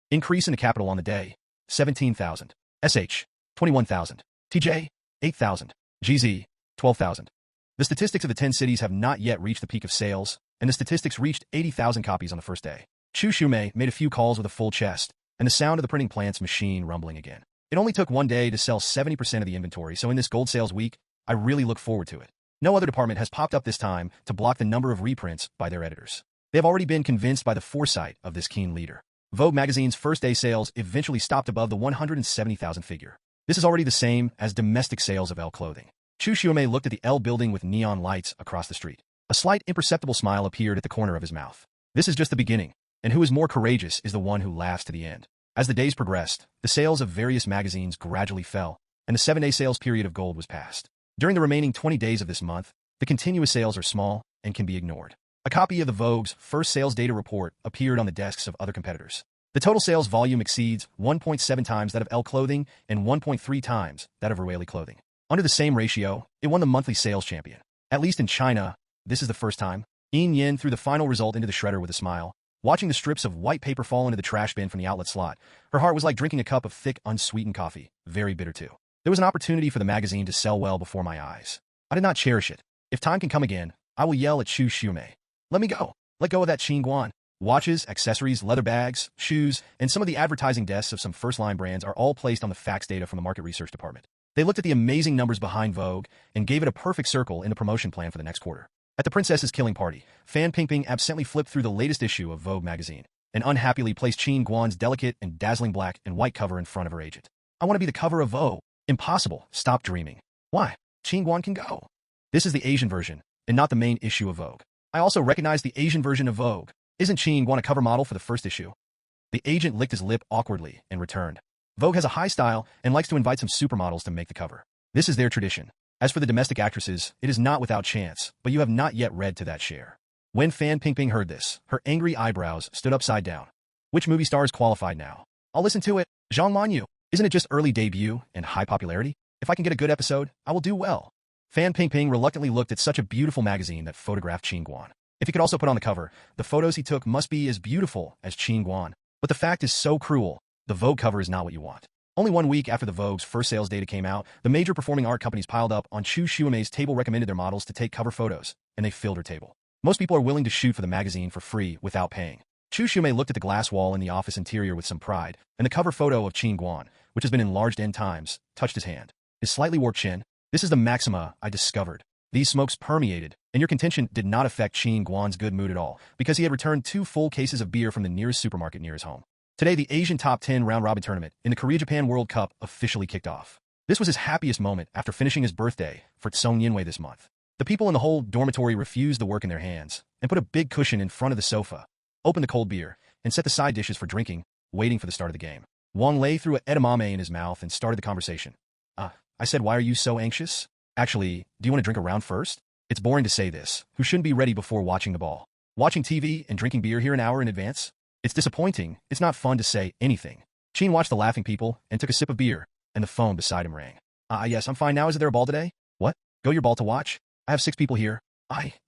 Increase in the capital on the day, 17,000. SH, 21,000. TJ, 8,000. GZ, 12,000. The statistics of the 10 cities have not yet reached the peak of sales, and the statistics reached 80,000 copies on the first day. Chu Shumei made a few calls with a full chest, and the sound of the printing plant's machine rumbling again. It only took 1 day to sell 70% of the inventory, so in this gold sales week, I really look forward to it. No other department has popped up this time to block the number of reprints by their editors. They have already been convinced by the foresight of this keen leader. Vogue magazine's first-day sales eventually stopped above the 170,000 figure. This is already the same as domestic sales of L clothing. Chu Xiaomei looked at the L building with neon lights across the street. A slight imperceptible smile appeared at the corner of his mouth. This is just the beginning, and who is more courageous is the one who lasts to the end. As the days progressed, the sales of various magazines gradually fell, and the 7-day sales period of gold was passed. During the remaining 20 days of this month, the continuous sales are small and can be ignored. A copy of the Vogue's first sales data report appeared on the desks of other competitors. The total sales volume exceeds 1.7 times that of L clothing and 1.3 times that of Rueli clothing. Under the same ratio, it won the monthly sales champion. At least in China, this is the first time. Yin threw the final result into the shredder with a smile. Watching the strips of white paper fall into the trash bin from the outlet slot, her heart was like drinking a cup of thick, unsweetened coffee, very bitter too. There was an opportunity for the magazine to sell well before my eyes. I did not cherish it. If time can come again, I will yell at Chu Xiaomei. Let me go. Let go of that Qin Guan. Watches, accessories, leather bags, shoes, and some of the advertising desks of some first-line brands are all placed on the fax data from the market research department. They looked at the amazing numbers behind Vogue and gave it a perfect circle in the promotion plan for the next quarter. At the princess's killing party, Fan Pingping absently flipped through the latest issue of Vogue magazine and unhappily placed Qin Guan's delicate and dazzling black and white cover in front of her agent. I want to be the cover of Vogue. Impossible. Stop dreaming. Why? Qin Guan can go. This is the Asian version, and not the main issue of Vogue. I also recognize the Asian version of Vogue. Isn't Qin Guan a cover model for the first issue? The agent licked his lip awkwardly and returned. Vogue has a high style and likes to invite some supermodels to make the cover. This is their tradition. As for the domestic actresses, it is not without chance, but you have not yet read to that share. When Fan Pingping heard this, her angry eyebrows stood upside down. Which movie star is qualified now? I'll listen to it. Zhang Manyu. Isn't it just early debut and high popularity? If I can get a good episode, I will do well. Fan Pingping reluctantly looked at such a beautiful magazine that photographed Qin Guan. If he could also put on the cover, the photos he took must be as beautiful as Qin Guan. But the fact is so cruel. The Vogue cover is not what you want. Only 1 week after the Vogue's first sales data came out, the major performing art companies piled up on Chu Xiaomei's table, recommended their models to take cover photos, and they filled her table. Most people are willing to shoot for the magazine for free without paying. Chu Xiaomei looked at the glass wall in the office interior with some pride, and the cover photo of Qin Guan, which has been enlarged n times, touched his hand. His slightly warped chin. This is the maxima I discovered. These smokes permeated, and your contention did not affect Qin Guan's good mood at all, because he had returned 2 full cases of beer from the nearest supermarket near his home. Today, the Asian Top 10 round-robin tournament in the Korea-Japan World Cup officially kicked off. This was his happiest moment after finishing his birthday for Song Yinwei this month. The people in the whole dormitory refused the work in their hands and put a big cushion in front of the sofa, opened the cold beer, and set the side dishes for drinking, waiting for the start of the game. Wang Lei threw an edamame in his mouth and started the conversation. I said, why are you so anxious? Actually, do you want to drink a round first? It's boring to say this. Who shouldn't be ready before watching the ball? Watching TV and drinking beer here an hour in advance? It's disappointing. It's not fun to say anything. Qin watched the laughing people and took a sip of beer, and the phone beside him rang. Yes, I'm fine now. Is there a ball today? What? Go your ball to watch? I have 6 people here.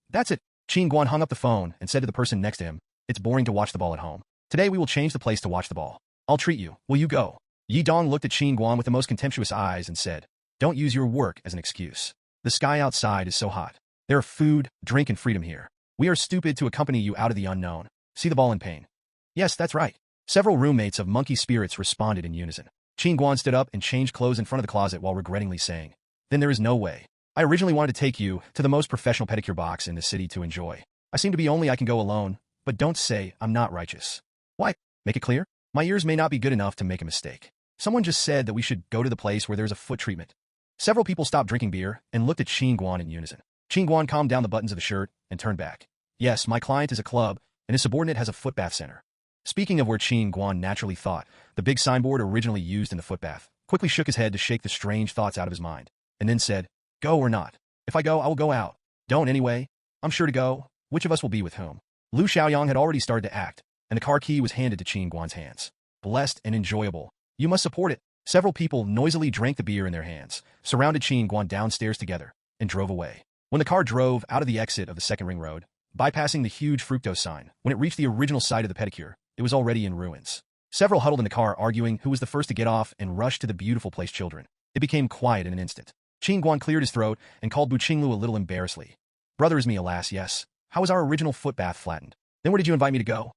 That's it. Qin Guan hung up the phone and said to the person next to him, it's boring to watch the ball at home. Today we will change the place to watch the ball. I'll treat you. Will you go? Yi Dong looked at Qin Guan with the most contemptuous eyes and said, don't use your work as an excuse. The sky outside is so hot. There are food, drink, and freedom here. We are stupid to accompany you out of the unknown. See the ball in pain. Yes, that's right. Several roommates of monkey spirits responded in unison. Qin Guan stood up and changed clothes in front of the closet while regrettingly saying, then there is no way. I originally wanted to take you to the most professional pedicure box in the city to enjoy. I seem to be only I can go alone, but don't say I'm not righteous. Why? Make it clear? My ears may not be good enough to make a mistake. Someone just said that we should go to the place where there's a foot treatment. Several people stopped drinking beer and looked at Qin Guan in unison. Qin Guan calmed down the buttons of the shirt and turned back. Yes, my client is a club, and his subordinate has a foot bath center. Speaking of where Qin Guan naturally thought, the big signboard originally used in the foot bath, quickly shook his head to shake the strange thoughts out of his mind, and then said, go or not. If I go, I will go out. Don't anyway. I'm sure to go. Which of us will be with whom? Lu Xiaoyang had already started to act, and the car key was handed to Qin Guan's hands. Blessed and enjoyable. You must support it. Several people noisily drank the beer in their hands, surrounded Qin Guan downstairs together, and drove away. When the car drove out of the exit of the second ring road, bypassing the huge fructose sign, when it reached the original site of the pedicure, it was already in ruins. Several huddled in the car arguing who was the first to get off and rushed to the beautiful place children. It became quiet in an instant. Qin Guan cleared his throat and called Bu Qinglu a little embarrassedly. Brother is me, alas, yes. How was our original foot bath flattened? Then where did you invite me to go?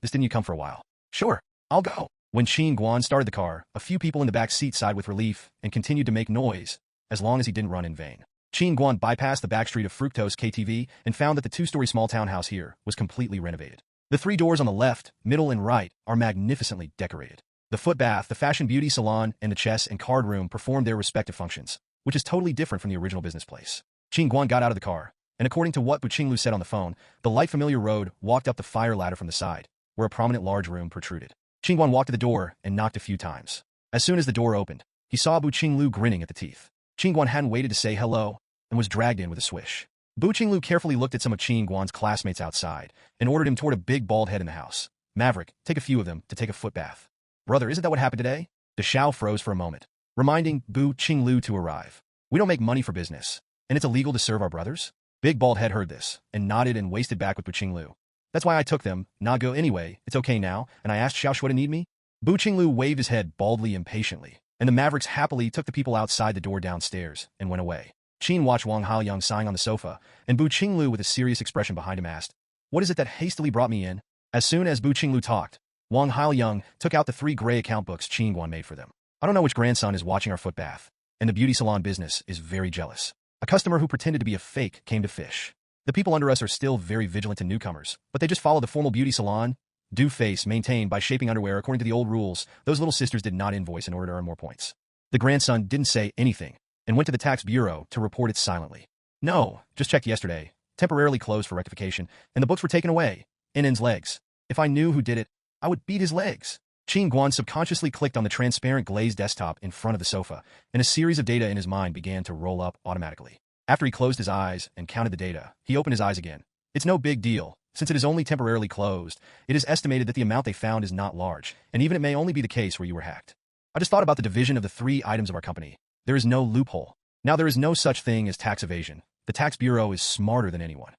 This didn't you come for a while? Sure, I'll go. When Qin Guan started the car, a few people in the back seat sighed with relief and continued to make noise, as long as he didn't run in vain. Qin Guan bypassed the backstreet of Fructose KTV and found that the two-story small townhouse here was completely renovated. The three doors on the left, middle, and right are magnificently decorated. The foot bath, the fashion beauty salon, and the chess and card room perform their respective functions, which is totally different from the original business place. Qin Guan got out of the car, and according to what Bu Qinglu said on the phone, the light familiar road walked up the fire ladder from the side, where a prominent large room protruded. Qin Guan walked to the door and knocked a few times. As soon as the door opened, he saw Bu Qinglu grinning at the teeth. Qin Guan hadn't waited to say hello and was dragged in with a swish. Bu Qinglu carefully looked at some of Qin Guan's classmates outside and ordered him toward a big bald head in the house. Maverick, take a few of them to take a foot bath. Brother, isn't that what happened today? De Xiao froze for a moment, reminding Bu Qinglu to arrive. We don't make money for business, and it's illegal to serve our brothers? Big bald head heard this, and nodded and wasted back with Bu Qinglu. That's why I took them, not go anyway, it's okay now, and I asked Xiao Shui to need me? Bu Qinglu waved his head baldly impatiently, and the Mavericks happily took the people outside the door downstairs and went away. Qin watched Wang Haoyang sighing on the sofa, and Bu Qinglu with a serious expression behind him asked, "What is it that hastily brought me in?" As soon as Bu Qinglu talked, Wang Haoyang took out the 3 gray account books Qin Guan made for them. I don't know which grandson is watching our foot bath, and the beauty salon business is very jealous. A customer who pretended to be a fake came to fish. The people under us are still very vigilant to newcomers, but they just follow the formal beauty salon do face maintained by shaping underwear according to the old rules. Those little sisters did not invoice in order to earn more points. The grandson didn't say anything and went to the tax bureau to report it silently. No, just checked yesterday. Temporarily closed for rectification, and the books were taken away. Innen's legs. If I knew who did it, I would beat his legs. Qin Guan subconsciously clicked on the transparent glazed desktop in front of the sofa, and a series of data in his mind began to roll up automatically. After he closed his eyes and counted the data, he opened his eyes again. It's no big deal. Since it is only temporarily closed, it is estimated that the amount they found is not large, and even it may only be the case where you were hacked. I just thought about the division of the 3 items of our company. There is no loophole. Now there is no such thing as tax evasion. The tax bureau is smarter than anyone.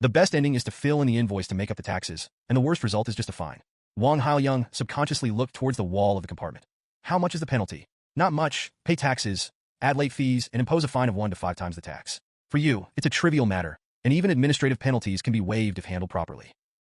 The best ending is to fill in the invoice to make up the taxes, and the worst result is just a fine. Wang Haoyang subconsciously looked towards the wall of the compartment. How much is the penalty? Not much. Pay taxes, add late fees, and impose a fine of 1 to 5 times the tax. For you, it's a trivial matter, and even administrative penalties can be waived if handled properly.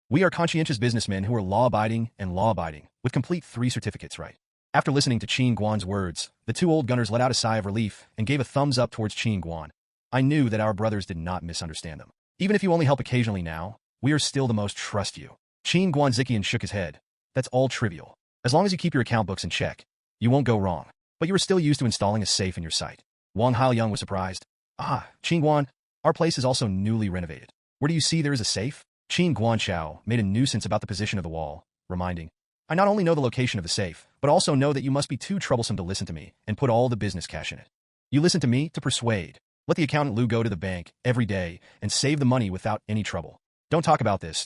We are conscientious businessmen who are law-abiding and law-abiding, with complete 3 certificates, right? After listening to Qin Guan's words, the 2 old gunners let out a sigh of relief and gave a thumbs up towards Qin Guan. I knew that our brothers did not misunderstand them. Even if you only help occasionally now, we are still the most trust you. Qin Guan Zikian shook his head. That's all trivial. As long as you keep your account books in check, you won't go wrong. But you are still used to installing a safe in your site. Wang Haoyang was surprised. Ah, Qin Guan, our place is also newly renovated. Where do you see there is a safe? Qin Guanxiao made a nuisance about the position of the wall, reminding, I not only know the location of the safe, but also know that you must be too troublesome to listen to me and put all the business cash in it. You listen to me to persuade. Let the accountant Lu go to the bank every day and save the money without any trouble. Don't talk about this,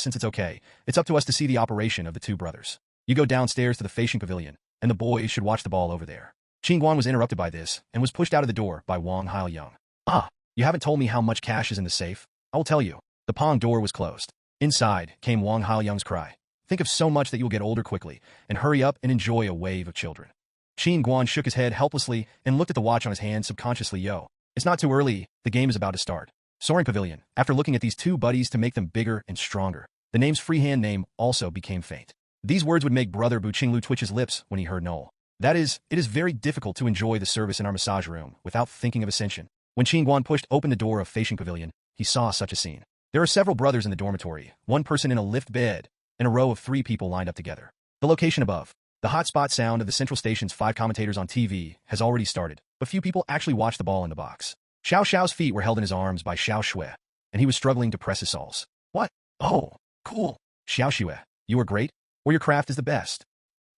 since it's okay. It's up to us to see the operation of the 2 brothers. You go downstairs to the facing pavilion, and the boys should watch the ball over there. Qin Guan was interrupted by this and was pushed out of the door by Wang Haoyang. Ah, you haven't told me how much cash is in the safe. I will tell you. The Pong door was closed. Inside came Wang Haoyang's cry. Think of so much that you will get older quickly, and hurry up and enjoy a wave of children. Qin Guan shook his head helplessly and looked at the watch on his hand subconsciously. Yo, it's not too early, the game is about to start. Soaring Pavilion, after looking at these 2 buddies to make them bigger and stronger, the name's freehand name also became faint. These words would make brother Bu Qinglu twitch his lips when he heard Noel. That is, it is very difficult to enjoy the service in our massage room without thinking of ascension. When Qin Guan pushed open the door of Facing Pavilion, he saw such a scene. There are several brothers in the dormitory, 1 person in a lift bed, and a row of 3 people lined up together. The location above. The hotspot sound of the Central Station's 5 commentators on TV has already started, but few people actually watch the ball in the box. Xiao Xiao's feet were held in his arms by Xiao Shui, and he was struggling to press his soles. What? Oh, cool. Xiao Shui, you are great, or your craft is the best.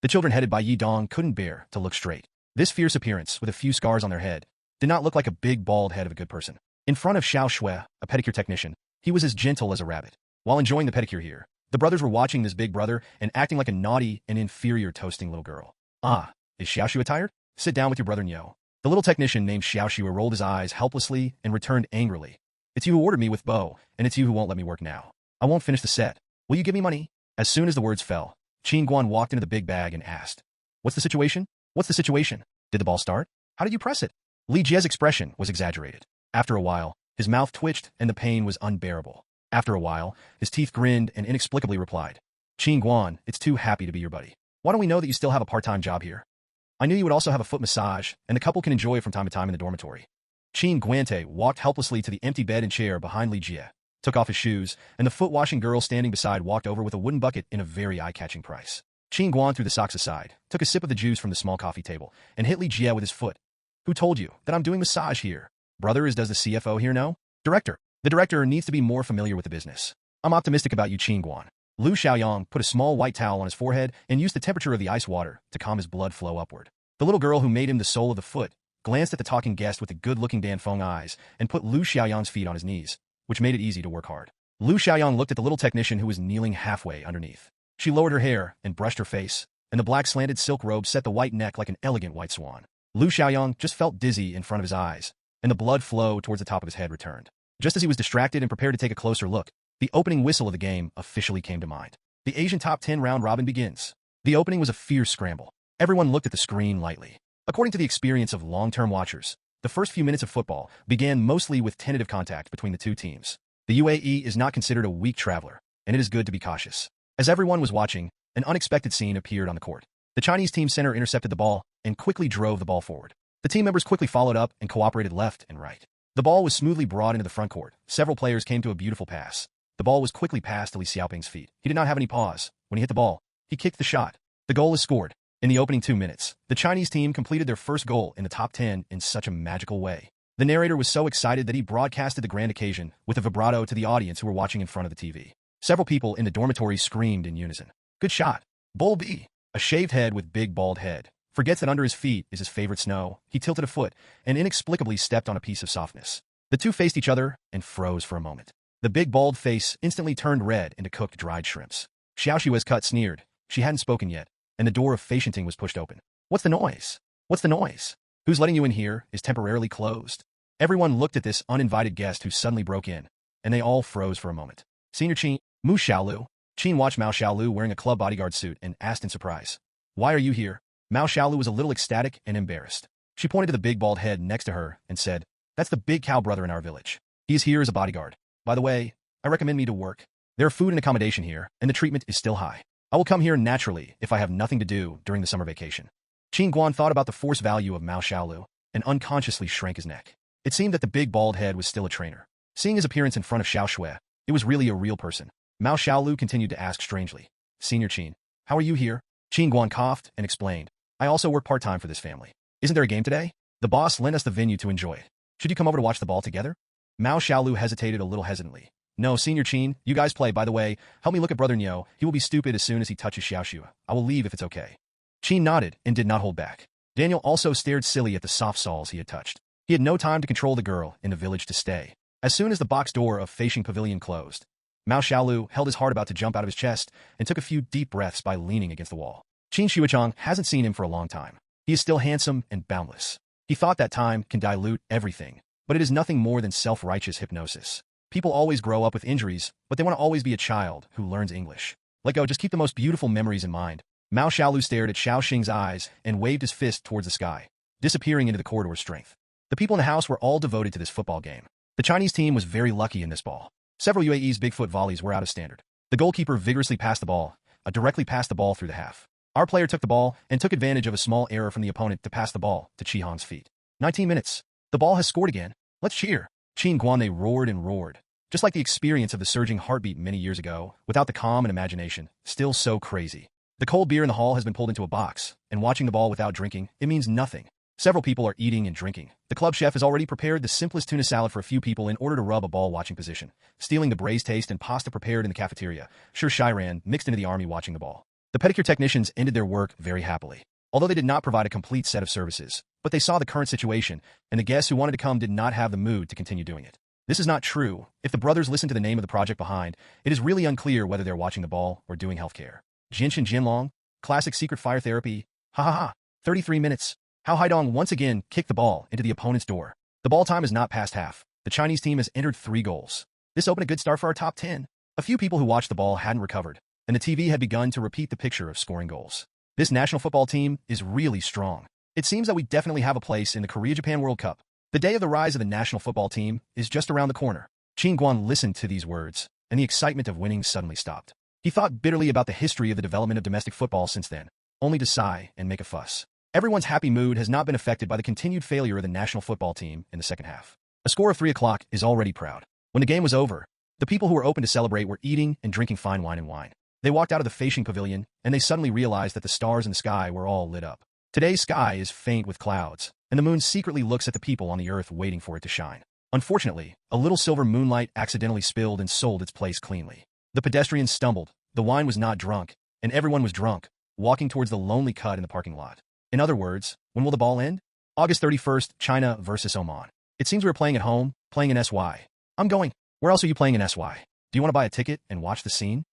The children headed by Yi Dong couldn't bear to look straight. This fierce appearance, with a few scars on their head, did not look like a big bald head of a good person. In front of Xiao Shui, a pedicure technician, he was as gentle as a rabbit. While enjoying the pedicure here, the brothers were watching this big brother and acting like a naughty and inferior toasting little girl. Ah, is Xiao Shui tired? Sit down with your brother Nyo. The little technician named Xiao Shui rolled his eyes helplessly and returned angrily. It's you who ordered me with Bo, and it's you who won't let me work now. I won't finish the set. Will you give me money? As soon as the words fell, Qin Guan walked into the big bag and asked, What's the situation? What's the situation? Did the ball start? How did you press it? Li Jie's expression was exaggerated. After a while, his mouth twitched and the pain was unbearable. After a while, his teeth grinned and inexplicably replied, Qin Guan, it's too happy to be your buddy. Why don't we know that you still have a part-time job here? I knew you would also have a foot massage, and the couple can enjoy it from time to time in the dormitory. Qin Guan walked helplessly to the empty bed and chair behind Li Jie, took off his shoes, and the foot-washing girl standing beside walked over with a wooden bucket in a very eye-catching price. Qin Guan threw the socks aside, took a sip of the juice from the small coffee table, and hit Li Jie with his foot. Who told you that I'm doing massage here? Brother, does the CFO here know? Director. The director needs to be more familiar with the business. I'm optimistic about you, Qin Guan. Lu Xiaoyang put a small white towel on his forehead and used the temperature of the ice water to calm his blood flow upward. The little girl who made him the sole of the foot glanced at the talking guest with the good-looking Dan Feng eyes and put Lu Xiaoyang's feet on his knees, which made it easy to work hard. Lu Xiaoyang looked at the little technician who was kneeling halfway underneath. She lowered her hair and brushed her face, and the black slanted silk robe set the white neck like an elegant white swan. Lu Xiaoyang just felt dizzy in front of his eyes, and the blood flow towards the top of his head returned. Just as he was distracted and prepared to take a closer look, the opening whistle of the game officially came to mind. The Asian top 10 round robin begins. The opening was a fierce scramble. Everyone looked at the screen lightly. According to the experience of long-term watchers, the first few minutes of football began mostly with tentative contact between the two teams. The UAE is not considered a weak traveler, and it is good to be cautious. As everyone was watching, an unexpected scene appeared on the court. The Chinese team center intercepted the ball and quickly drove the ball forward. The team members quickly followed up and cooperated left and right. The ball was smoothly brought into the front court. Several players came to a beautiful pass. The ball was quickly passed to Li Xiaoping's feet. He did not have any pause. When he hit the ball, he kicked the shot. The goal is scored. In the opening 2 minutes, the Chinese team completed their first goal in the top 10 in such a magical way. The narrator was so excited that he broadcasted the grand occasion with a vibrato to the audience who were watching in front of the TV. Several people in the dormitory screamed in unison. Good shot. Bull B. A shaved head with big bald head forgets that under his feet is his favorite snow. He tilted a foot and inexplicably stepped on a piece of softness. The two faced each other and froze for a moment. The big bald face instantly turned red into cooked dried shrimps. Xiao Xue's cut sneered. She hadn't spoken yet, and the door of Fei-Shinting was pushed open. What's the noise? What's the noise? Who's letting you in here is temporarily closed. Everyone looked at this uninvited guest who suddenly broke in, and they all froze for a moment. Senior Qin, Mu Xiaolu. Qin watched Mao Xiaolu wearing a club bodyguard suit and asked in surprise, "Why are you here?" Mao Xiaolu was a little ecstatic and embarrassed. She pointed to the big bald head next to her and said, "That's the big cow brother in our village. He is here as a bodyguard. By the way, I recommend me to work. There are food and accommodation here, and the treatment is still high. I will come here naturally if I have nothing to do during the summer vacation." Qin Guan thought about the force value of Mao Xiaolu and unconsciously shrank his neck. It seemed that the big bald head was still a trainer. Seeing his appearance in front of Xiao Xue, it was really a real person. Mao Xiaolu continued to ask strangely, "Senior Qin, how are you here?" Qin Guan coughed and explained, "I also work part-time for this family. Isn't there a game today? The boss lent us the venue to enjoy it. Should you come over to watch the ball together?" Mao Xiaolu hesitated a little hesitantly. "No, Senior Qin, you guys play. By the way, help me look at Brother Niu. He will be stupid as soon as he touches Xiao Xue. I will leave if it's okay." Qin nodded and did not hold back. Daniel also stared silly at the soft soles he had touched. He had no time to control the girl in the village to stay. As soon as the box door of Fei-Shinting Pavilion closed, Mao Xiaolu held his heart about to jump out of his chest and took a few deep breaths by leaning against the wall. Qin Xuechang hasn't seen him for a long time. He is still handsome and boundless. He thought that time can dilute everything, but it is nothing more than self-righteous hypnosis. People always grow up with injuries, but they want to always be a child who learns English. Let go, just keep the most beautiful memories in mind. Mao Xiaolu stared at Xiao Xing's eyes and waved his fist towards the sky, disappearing into the corridor's strength. The people in the house were all devoted to this football game. The Chinese team was very lucky in this ball. Several UAE's Bigfoot volleys were out of standard. The goalkeeper vigorously passed the ball, directly passed the ball through the half. Our player took the ball and took advantage of a small error from the opponent to pass the ball to Qi Hong's feet. 19 minutes. The ball has scored again. Let's cheer. Qin Guan, they roared and roared. Just like the experience of the surging heartbeat many years ago, without the calm and imagination, still so crazy. The cold beer in the hall has been pulled into a box, and watching the ball without drinking, it means nothing. Several people are eating and drinking. The club chef has already prepared the simplest tuna salad for a few people in order to rub a ball-watching position, stealing the braised taste and pasta prepared in the cafeteria. Sure Shiran mixed into the army watching the ball. The pedicure technicians ended their work very happily. Although they did not provide a complete set of services, but they saw the current situation, and the guests who wanted to come did not have the mood to continue doing it. This is not true. If the brothers listen to the name of the project behind, it is really unclear whether they're watching the ball or doing healthcare. Jinshin Jinlong, classic secret fire therapy. Ha ha ha. 33 minutes. Hao Haidong once again kicked the ball into the opponent's door. The ball time is not past half. The Chinese team has entered 3 goals. This opened a good start for our top 10. A few people who watched the ball hadn't recovered, and the TV had begun to repeat the picture of scoring goals. This national football team is really strong. It seems that we definitely have a place in the Korea-Japan World Cup. The day of the rise of the national football team is just around the corner. Qin Guan listened to these words, and the excitement of winning suddenly stopped. He thought bitterly about the history of the development of domestic football since then, only to sigh and make a fuss. Everyone's happy mood has not been affected by the continued failure of the national football team in the second half. A score of 3 o'clock is already proud. When the game was over, the people who were open to celebrate were eating and drinking fine wine and wine. They walked out of the facing pavilion, and they suddenly realized that the stars in the sky were all lit up. Today's sky is faint with clouds, and the moon secretly looks at the people on the earth waiting for it to shine. Unfortunately, a little silver moonlight accidentally spilled and sold its place cleanly. The pedestrians stumbled, the wine was not drunk, and everyone was drunk, walking towards the lonely cut in the parking lot. In other words, when will the ball end? August 31st, China versus Oman. It seems we were playing at home, playing in SY. I'm going. Where else are you playing in SY? Do you want to buy a ticket and watch the scene?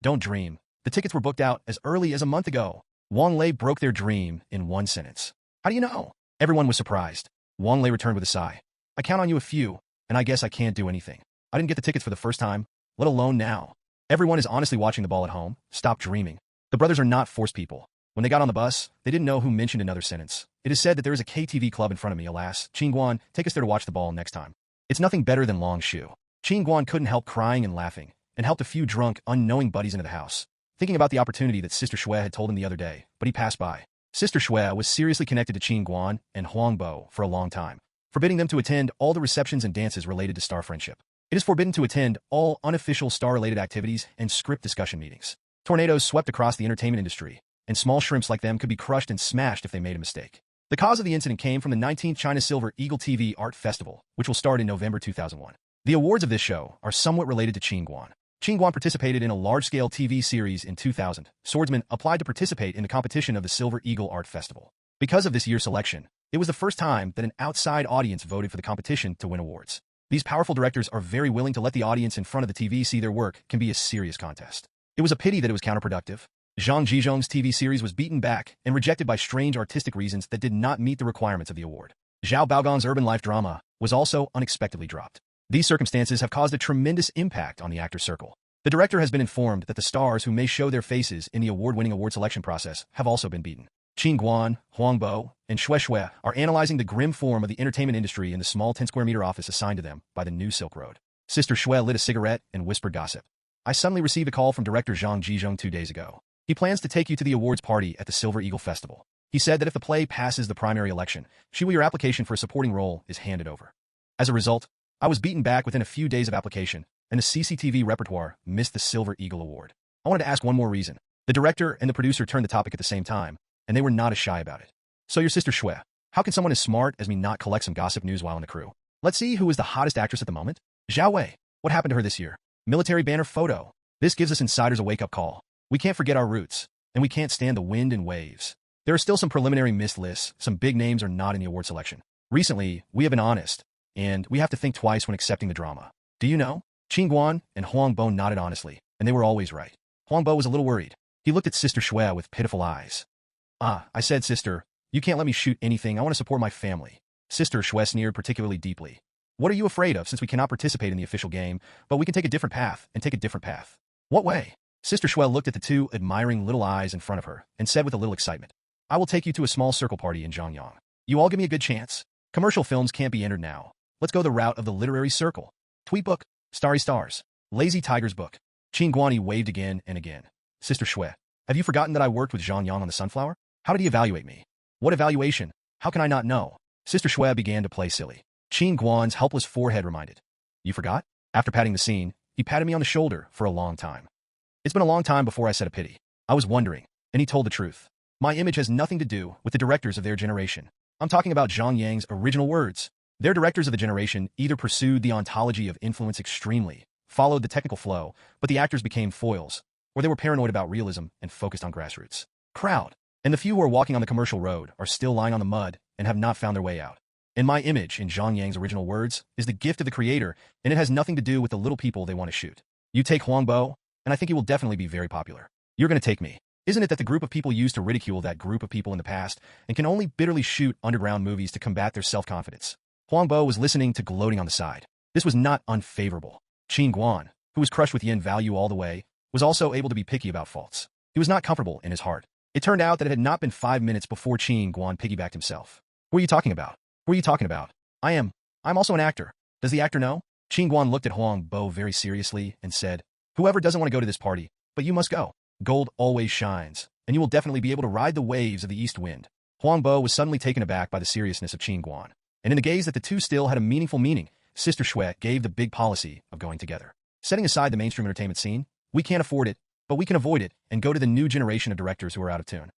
Don't dream. The tickets were booked out as early as a month ago. Wang Lei broke their dream in one sentence. How do you know? Everyone was surprised. Wang Lei returned with a sigh. I count on you a few, and I guess I can't do anything. I didn't get the tickets for the first time, let alone now. Everyone is honestly watching the ball at home. Stop dreaming. The brothers are not forced people. When they got on the bus, they didn't know who mentioned another sentence. It is said that there is a KTV club in front of me, alas. Qin Guan, take us there to watch the ball next time. It's nothing better than long shoe. Qin Guan couldn't help crying and laughing, and helped a few drunk, unknowing buddies into the house, thinking about the opportunity that Sister Shui had told him the other day, but he passed by. Sister Shui was seriously connected to Qin Guan and Huangbo for a long time, forbidding them to attend all the receptions and dances related to star friendship. It is forbidden to attend all unofficial star-related activities and script discussion meetings. Tornadoes swept across the entertainment industry, and small shrimps like them could be crushed and smashed if they made a mistake. The cause of the incident came from the 19th China Silver Eagle TV Art Festival, which will start in November 2001. The awards of this show are somewhat related to Qin Guan. Qin Guan participated in a large-scale TV series in 2000. Swordsman applied to participate in the competition of the Silver Eagle Art Festival. Because of this year's selection, it was the first time that an outside audience voted for the competition to win awards. These powerful directors are very willing to let the audience in front of the TV see their work can be a serious contest. It was a pity that it was counterproductive. Zhang Zhizhong's TV series was beaten back and rejected by strange artistic reasons that did not meet the requirements of the award. Zhao Baogan's urban life drama was also unexpectedly dropped. These circumstances have caused a tremendous impact on the actor circle. The director has been informed that the stars who may show their faces in the award-winning award selection process have also been beaten. Qin Guan, Huangbo, and Shui Shui are analyzing the grim form of the entertainment industry in the small 10-square-meter office assigned to them by the new Silk Road. Sister Shui lit a cigarette and whispered gossip. I suddenly received a call from director Zhang Zhizhong 2 days ago. He plans to take you to the awards party at the Silver Eagle Festival. He said that if the play passes the primary election, your application for a supporting role is handed over. As a result, I was beaten back within a few days of application, and the CCTV repertoire missed the Silver Eagle Award. I wanted to ask one more reason. The director and the producer turned the topic at the same time, and they were not as shy about it. So your sister Shui, how can someone as smart as me not collect some gossip news while in the crew? Let's see who is the hottest actress at the moment. Zhao Wei. What happened to her this year? Military banner photo. This gives us insiders a wake-up call. We can't forget our roots, and we can't stand the wind and waves. There are still some preliminary missed lists. Some big names are not in the award selection. Recently, we have been honest, and we have to think twice when accepting the drama. Do you know? Qin Guan and Huangbo nodded honestly, and they were always right. Huangbo was a little worried. He looked at Sister Shui with pitiful eyes. I said, sister, you can't let me shoot anything. I want to support my family. Sister Shui sneered particularly deeply. What are you afraid of, since we cannot participate in the official game, but we can take a different path and take a different path? What way? Sister Shui looked at the two admiring little eyes in front of her and said with a little excitement, I will take you to a small circle party in Zhangyang. You all give me a good chance. Commercial films can't be entered now. Let's go the route of the literary circle. Tweet book, Starry Stars, Lazy Tiger's book. Qin Guan waved again and again. Sister Shui, have you forgotten that I worked with Zhangyang on the Sunflower? How did he evaluate me? What evaluation? How can I not know? Sister Shui began to play silly. Qin Guan's helpless forehead reminded. You forgot? After patting the scene, he patted me on the shoulder for a long time. It's been a long time before I said a pity. I was wondering, and he told the truth. My image has nothing to do with the directors of their generation. I'm talking about Zhang Yang's original words. Their directors of the generation either pursued the ontology of influence extremely, followed the technical flow, but the actors became foils, or they were paranoid about realism and focused on grassroots. Crowd. And the few who are walking on the commercial road are still lying on the mud and have not found their way out. And my image, in Zhang Yang's original words, is the gift of the creator, and it has nothing to do with the little people they want to shoot. You take Huangbo, and I think he will definitely be very popular. You're going to take me. Isn't it that the group of people used to ridicule that group of people in the past and can only bitterly shoot underground movies to combat their self-confidence? Huangbo was listening to gloating on the side. This was not unfavorable. Qin Guan, who was crushed with yen value all the way, was also able to be picky about faults. He was not comfortable in his heart. It turned out that it had not been 5 minutes before Qin Guan piggybacked himself. Who are you talking about? Who are you talking about? I'm also an actor. Does the actor know? Qin Guan looked at Huangbo very seriously and said, Whoever doesn't want to go to this party, but you must go. Gold always shines, and you will definitely be able to ride the waves of the east wind. Huang Bo was suddenly taken aback by the seriousness of Qin Guan, and in the gaze that the two still had a meaningful meaning, Sister Shui gave the big policy of going together. Setting aside the mainstream entertainment scene, we can't afford it, but we can avoid it and go to the new generation of directors who are out of tune.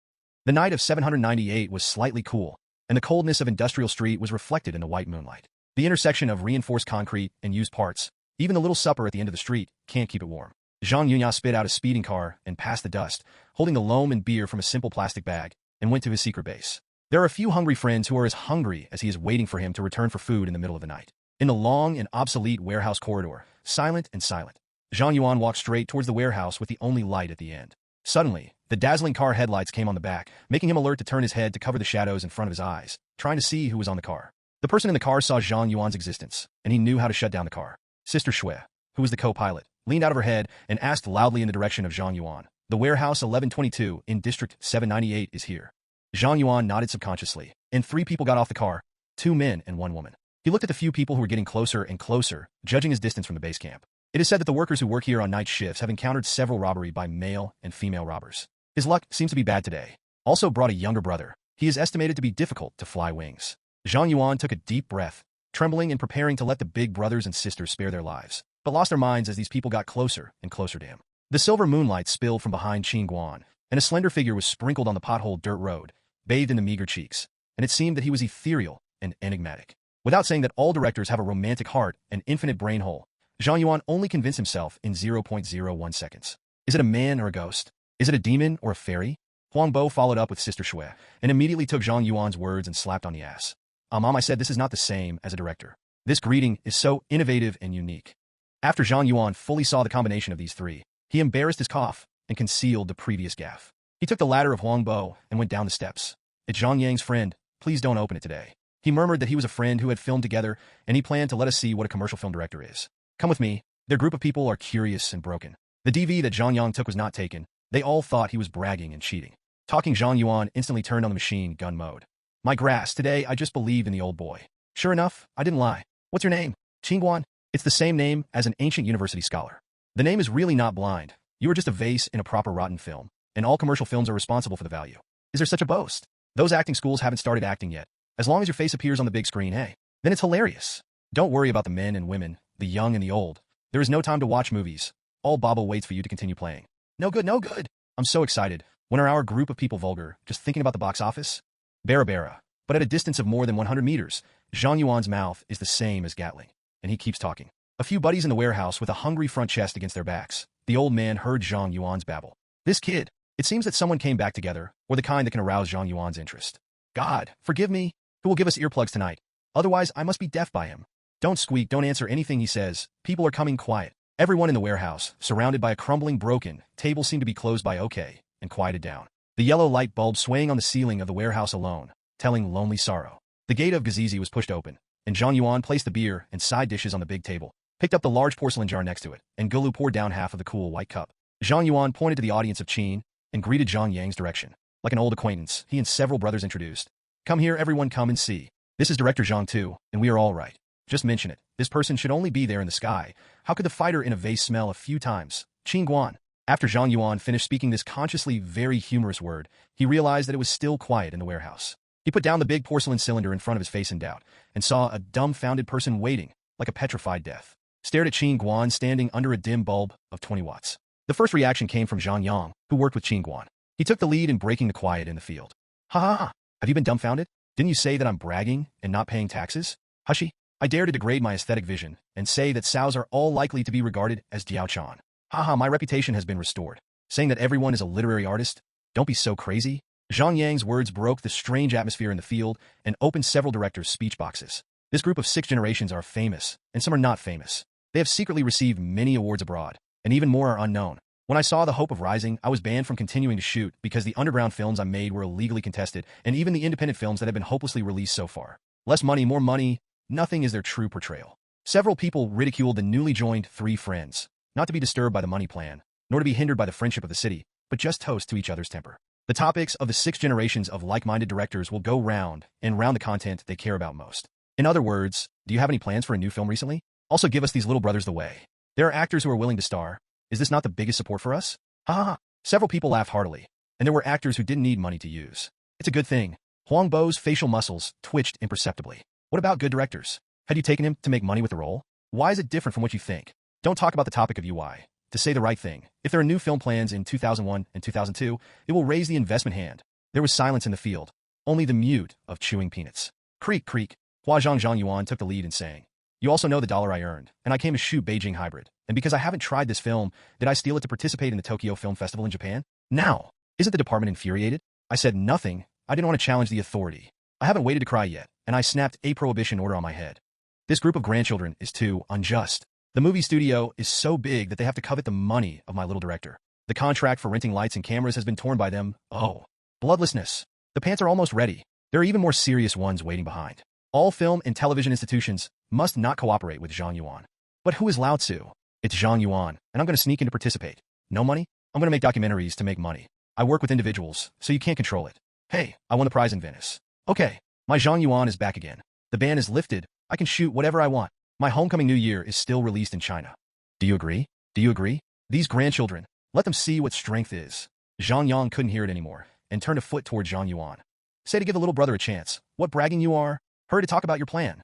The night of 798 was slightly cool, and the coldness of Industrial Street was reflected in the white moonlight. The intersection of reinforced concrete and used parts, even the little supper at the end of the street, can't keep it warm. Zhang Yunya spit out a speeding car and passed the dust, holding the loam and beer from a simple plastic bag, and went to his secret base. There are a few hungry friends who are as hungry as he is waiting for him to return for food in the middle of the night. In the long and obsolete warehouse corridor, silent and silent, Zhang Yuan walked straight towards the warehouse with the only light at the end. Suddenly, the dazzling car headlights came on the back, making him alert to turn his head to cover the shadows in front of his eyes, trying to see who was on the car. The person in the car saw Zhang Yuan's existence, and he knew how to shut down the car. Sister Shui, who was the co-pilot, leaned out of her head and asked loudly in the direction of Zhang Yuan, "The warehouse 1122 in District 798 is here." Zhang Yuan nodded subconsciously, and 3 people got off the car, 2 men and 1 woman. He looked at the few people who were getting closer and closer, judging his distance from the base camp. It is said that the workers who work here on night shifts have encountered several robbery by male and female robbers. His luck seems to be bad today. Also brought a younger brother. He is estimated to be difficult to fly wings. Zhang Yuan took a deep breath, trembling and preparing to let the big brothers and sisters spare their lives, but lost their minds as these people got closer and closer to him. The silver moonlight spilled from behind Qin Guan, and a slender figure was sprinkled on the pothole dirt road, bathed in the meager cheeks, and it seemed that he was ethereal and enigmatic. Without saying that all directors have a romantic heart and infinite brain hole, Zhang Yuan only convinced himself in 0.01 seconds. Is it a man or a ghost? Is it a demon or a fairy? Huang Bo followed up with Sister Shui, and immediately took Zhang Yuan's words and slapped on the ass. Mom, I said this is not the same as a director. This greeting is so innovative and unique. After Zhang Yuan fully saw the combination of these 3, he embarrassed his cough and concealed the previous gaffe. He took the ladder of Huang Bo and went down the steps. It's Zhang Yang's friend. Please don't open it today. He murmured that he was a friend who had filmed together, and he planned to let us see what a commercial film director is. Come with me. Their group of people are curious and broken. The DV that Zhang Yang took was not taken. They all thought he was bragging and cheating. Talking Zhang Yuan instantly turned on the machine gun mode. My grass, today I just believed in the old boy. Sure enough, I didn't lie. What's your name? Qin Guan? It's the same name as an ancient university scholar. The name is really not blind. You are just a vase in a proper rotten film, and all commercial films are responsible for the value. Is there such a boast? Those acting schools haven't started acting yet. As long as your face appears on the big screen, hey, then it's hilarious. Don't worry about the men and women, the young and the old. There is no time to watch movies. All Bobble waits for you to continue playing. No good, no good. I'm so excited. When are our group of people vulgar, just thinking about the box office? Bara. But at a distance of more than 100 meters, Zhang Yuan's mouth is the same as Gatling, and he keeps talking. A few buddies in the warehouse with a hungry front chest against their backs. The old man heard Zhang Yuan's babble. This kid. It seems that someone came back together, or the kind that can arouse Zhang Yuan's interest. God, forgive me. Who will give us earplugs tonight? Otherwise, I must be deaf by him. Don't squeak, don't answer anything he says. People are coming quiet. Everyone in the warehouse, surrounded by a crumbling broken table, seemed to be closed by okay, and quieted down. The yellow light bulb swaying on the ceiling of the warehouse alone, telling lonely sorrow. The gate of Gazizi was pushed open, and Zhang Yuan placed the beer and side dishes on the big table, picked up the large porcelain jar next to it, and Gulu poured down half of the cool white cup. Zhang Yuan pointed to the audience of Qin and greeted Zhang Yang's direction. Like an old acquaintance, he and several brothers introduced. Come here, everyone, come and see. This is Director Zhang too, and we are all right. Just mention it. This person should only be there in the sky. How could the fighter in a vase smell a few times? Qin Guan. After Zhang Yuan finished speaking this consciously very humorous word, he realized that it was still quiet in the warehouse. He put down the big porcelain cylinder in front of his face in doubt, and saw a dumbfounded person waiting, like a petrified death. Stared at Qin Guan standing under a dim bulb of 20 watts. The first reaction came from Zhang Yang, who worked with Qin Guan. He took the lead in breaking the quiet in the field. Ha ha ha. Have you been dumbfounded? Didn't you say that I'm bragging and not paying taxes? Hushy. I dare to degrade my aesthetic vision and say that Saos are all likely to be regarded as Diaochan. Haha, my reputation has been restored. Saying that everyone is a literary artist? Don't be so crazy. Zhang Yang's words broke the strange atmosphere in the field and opened several directors' speech boxes. This group of 6 generations are famous, and some are not famous. They have secretly received many awards abroad, and even more are unknown. When I saw The Hope of Rising, I was banned from continuing to shoot because the underground films I made were illegally contested, and even the independent films that have been hopelessly released so far. Less money, more money, nothing is their true portrayal. Several people ridiculed the newly joined 3 friends, not to be disturbed by the money plan, nor to be hindered by the friendship of the city, but just toast to each other's temper. The topics of the 6 generations of like-minded directors will go round and round the content they care about most. In other words, do you have any plans for a new film recently? Also give us these little brothers the way. There are actors who are willing to star. Is this not the biggest support for us? Ha ha ha. Several people laughed heartily, and there were actors who didn't need money to use. It's a good thing. Huang Bo's facial muscles twitched imperceptibly. What about good directors? Had you taken him to make money with the role? Why is it different from what you think? Don't talk about the topic of UI. To say the right thing, if there are new film plans in 2001 and 2002, it will raise the investment hand. There was silence in the field, only the mute of chewing peanuts. Creak, creak. Hua Zhang Yuan took the lead in saying, "You also know the dollar I earned, and I came to shoot Beijing Hybrid. And because I haven't tried this film, did I steal it to participate in the Tokyo Film Festival in Japan? Now, isn't the department infuriated?" I said nothing. I didn't want to challenge the authority. I haven't waited to cry yet, and I snapped a prohibition order on my head. This group of grandchildren is too unjust. The movie studio is so big that they have to covet the money of my little director. The contract for renting lights and cameras has been torn by them. Oh, bloodlessness. The pants are almost ready. There are even more serious ones waiting behind. All film and television institutions must not cooperate with Zhang Yuan. But who is Lao Tzu? It's Zhang Yuan, and I'm going to sneak in to participate. No money? I'm going to make documentaries to make money. I work with individuals, so you can't control it. Hey, I won the prize in Venice. Okay, my Zhang Yuan is back again. The ban is lifted. I can shoot whatever I want. My Homecoming New Year is still released in China. Do you agree? Do you agree? These grandchildren, let them see what strength is. Zhang Yang couldn't hear it anymore, and turned a foot toward Zhang Yuan. Say to give the little brother a chance. What bragging you are. Hurry to talk about your plan.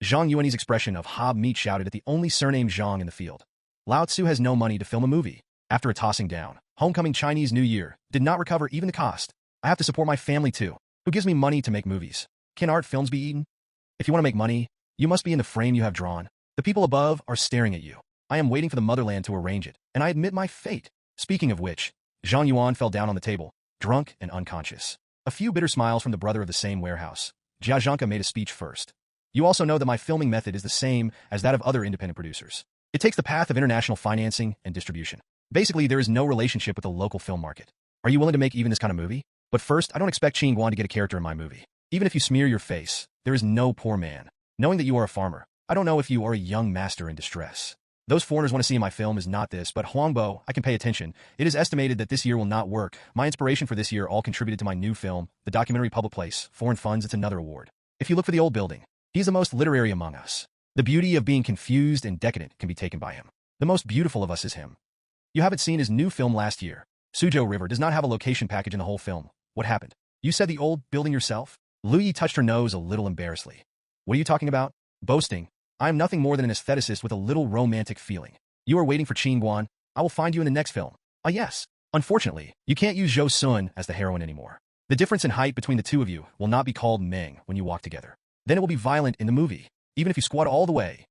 Zhang Yuan's expression of hob meat shouted at the only surname Zhang in the field. Lao Tzu has no money to film a movie. After a tossing down, Homecoming Chinese New Year did not recover even the cost. I have to support my family too. Who gives me money to make movies? Can art films be eaten? If you want to make money, you must be in the frame you have drawn. The people above are staring at you. I am waiting for the motherland to arrange it, and I admit my fate. Speaking of which, Zhang Yuan fell down on the table, drunk and unconscious. A few bitter smiles from the brother of the same warehouse. Jia Zhangke made a speech first. You also know that my filming method is the same as that of other independent producers. It takes the path of international financing and distribution. Basically, there is no relationship with the local film market. Are you willing to make even this kind of movie? But first, I don't expect Qin Guan to get a character in my movie. Even if you smear your face, there is no poor man. Knowing that you are a farmer, I don't know if you are a young master in distress. Those foreigners want to see in my film is not this, but Huangbo, I can pay attention. It is estimated that this year will not work. My inspiration for this year all contributed to my new film, the documentary Public Place. Foreign funds, it's another award. If you look for the old building, he's the most literary among us. The beauty of being confused and decadent can be taken by him. The most beautiful of us is him. You haven't seen his new film last year. Suzhou River does not have a location package in the whole film. What happened? You said the old building yourself? Lu Yi touched her nose a little embarrassedly. What are you talking about? Boasting. I am nothing more than an aestheticist with a little romantic feeling. You are waiting for Qin Guan. I will find you in the next film. Ah yes. Unfortunately, you can't use Zhou Sun as the heroine anymore. The difference in height between the two of you will not be called Meng when you walk together. Then it will be violent in the movie, even if you squat all the way.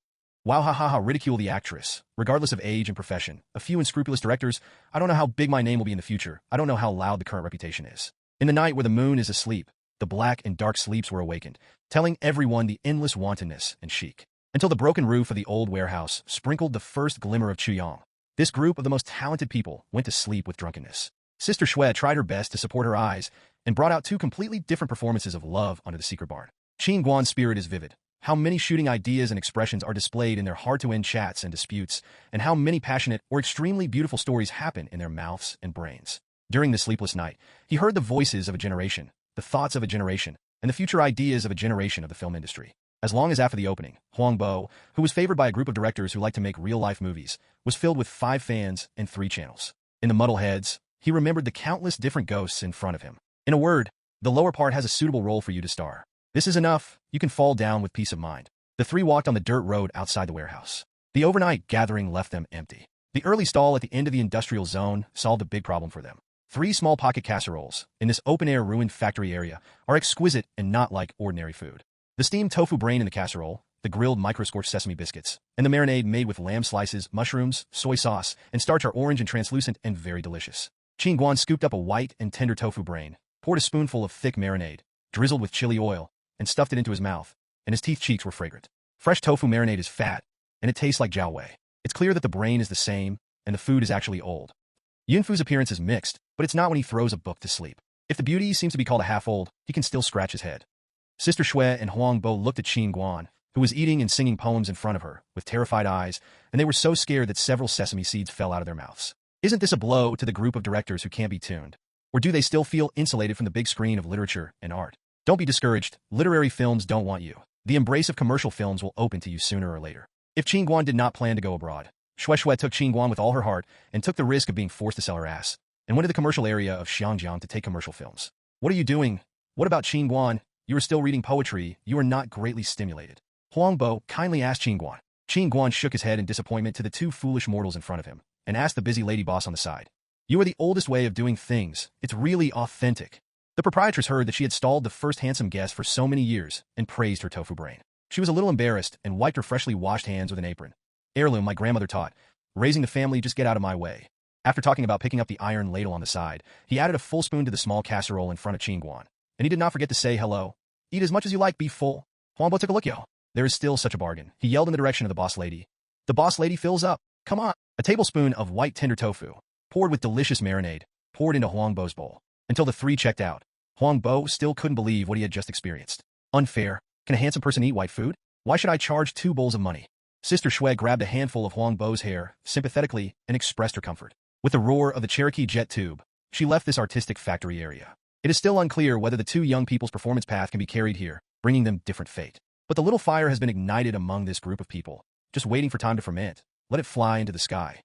Wow, ha ha ha, ridicule the actress, regardless of age and profession. A few unscrupulous directors, I don't know how big my name will be in the future. I don't know how loud the current reputation is. In the night where the moon is asleep, the black and dark sleeps were awakened, telling everyone the endless wantonness and chic. Until the broken roof of the old warehouse sprinkled the first glimmer of Chuyang. This group of the most talented people went to sleep with drunkenness. Sister Xue tried her best to support her eyes and brought out two completely different performances of love under the secret barn. Qin Guan's spirit is vivid. How many shooting ideas and expressions are displayed in their hard-to-end chats and disputes, and how many passionate or extremely beautiful stories happen in their mouths and brains. During the sleepless night, he heard the voices of a generation, the thoughts of a generation, and the future ideas of a generation of the film industry. As long as after the opening, Huangbo, who was favored by a group of directors who like to make real-life movies, was filled with 5 fans and 3 channels. In the muddle heads, he remembered the countless different ghosts in front of him. In a word, the lower part has a suitable role for you to star. This is enough. You can fall down with peace of mind. The 3 walked on the dirt road outside the warehouse. The overnight gathering left them empty. The early stall at the end of the industrial zone solved a big problem for them. 3 small pocket casseroles in this open-air ruined factory area are exquisite and not like ordinary food. The steamed tofu brain in the casserole, the grilled micro-scorched sesame biscuits, and the marinade made with lamb slices, mushrooms, soy sauce, and starch are orange and translucent and very delicious. Qin Guan scooped up a white and tender tofu brain, poured a spoonful of thick marinade, drizzled with chili oil, and stuffed it into his mouth, and his teeth cheeks were fragrant. Fresh tofu marinade is fat, and it tastes like jiao wei. It's clear that the brain is the same, and the food is actually old. Yunfu's appearance is mixed, but it's not when he throws a book to sleep. If the beauty seems to be called a half-old, he can still scratch his head. Sister Xue and Huangbo looked at Qin Guan, who was eating and singing poems in front of her, with terrified eyes, and they were so scared that several sesame seeds fell out of their mouths. Isn't this a blow to the group of directors who can't be tuned? Or do they still feel insulated from the big screen of literature and art? Don't be discouraged. Literary films don't want you. The embrace of commercial films will open to you sooner or later. If Qin Guan did not plan to go abroad, Xue took Qin Guan with all her heart and took the risk of being forced to sell her ass, and went to the commercial area of Xiangjiang to take commercial films. What are you doing? What about Qin Guan? You are still reading poetry. You are not greatly stimulated. Huang Bo kindly asked Qin Guan. Qin Guan shook his head in disappointment to the two foolish mortals in front of him, and asked the busy lady boss on the side. You are the oldest way of doing things. It's really authentic. The proprietress heard that she had stalled the first handsome guest for so many years, and praised her tofu brain. She was a little embarrassed, and wiped her freshly washed hands with an apron. Heirloom my grandmother taught. Raising the family, just get out of my way. After talking about picking up the iron ladle on the side, he added a full spoon to the small casserole in front of Qin Guan. And he did not forget to say hello. Eat as much as you like, be full. Huangbo took a look, yo. There is still such a bargain. He yelled in the direction of the boss lady. The boss lady fills up. Come on. A tablespoon of white tender tofu, poured with delicious marinade, poured into Huangbo's bowl. Until the three checked out. Huangbo still couldn't believe what he had just experienced. Unfair. Can a handsome person eat white food? Why should I charge 2 bowls of money? Sister Shui grabbed a handful of Huangbo's hair, sympathetically, and expressed her comfort. With the roar of the Cherokee jet tube, she left this artistic factory area. It is still unclear whether the two young people's performance path can be carried here, bringing them different fate. But the little fire has been ignited among this group of people, just waiting for time to ferment. Let it fly into the sky.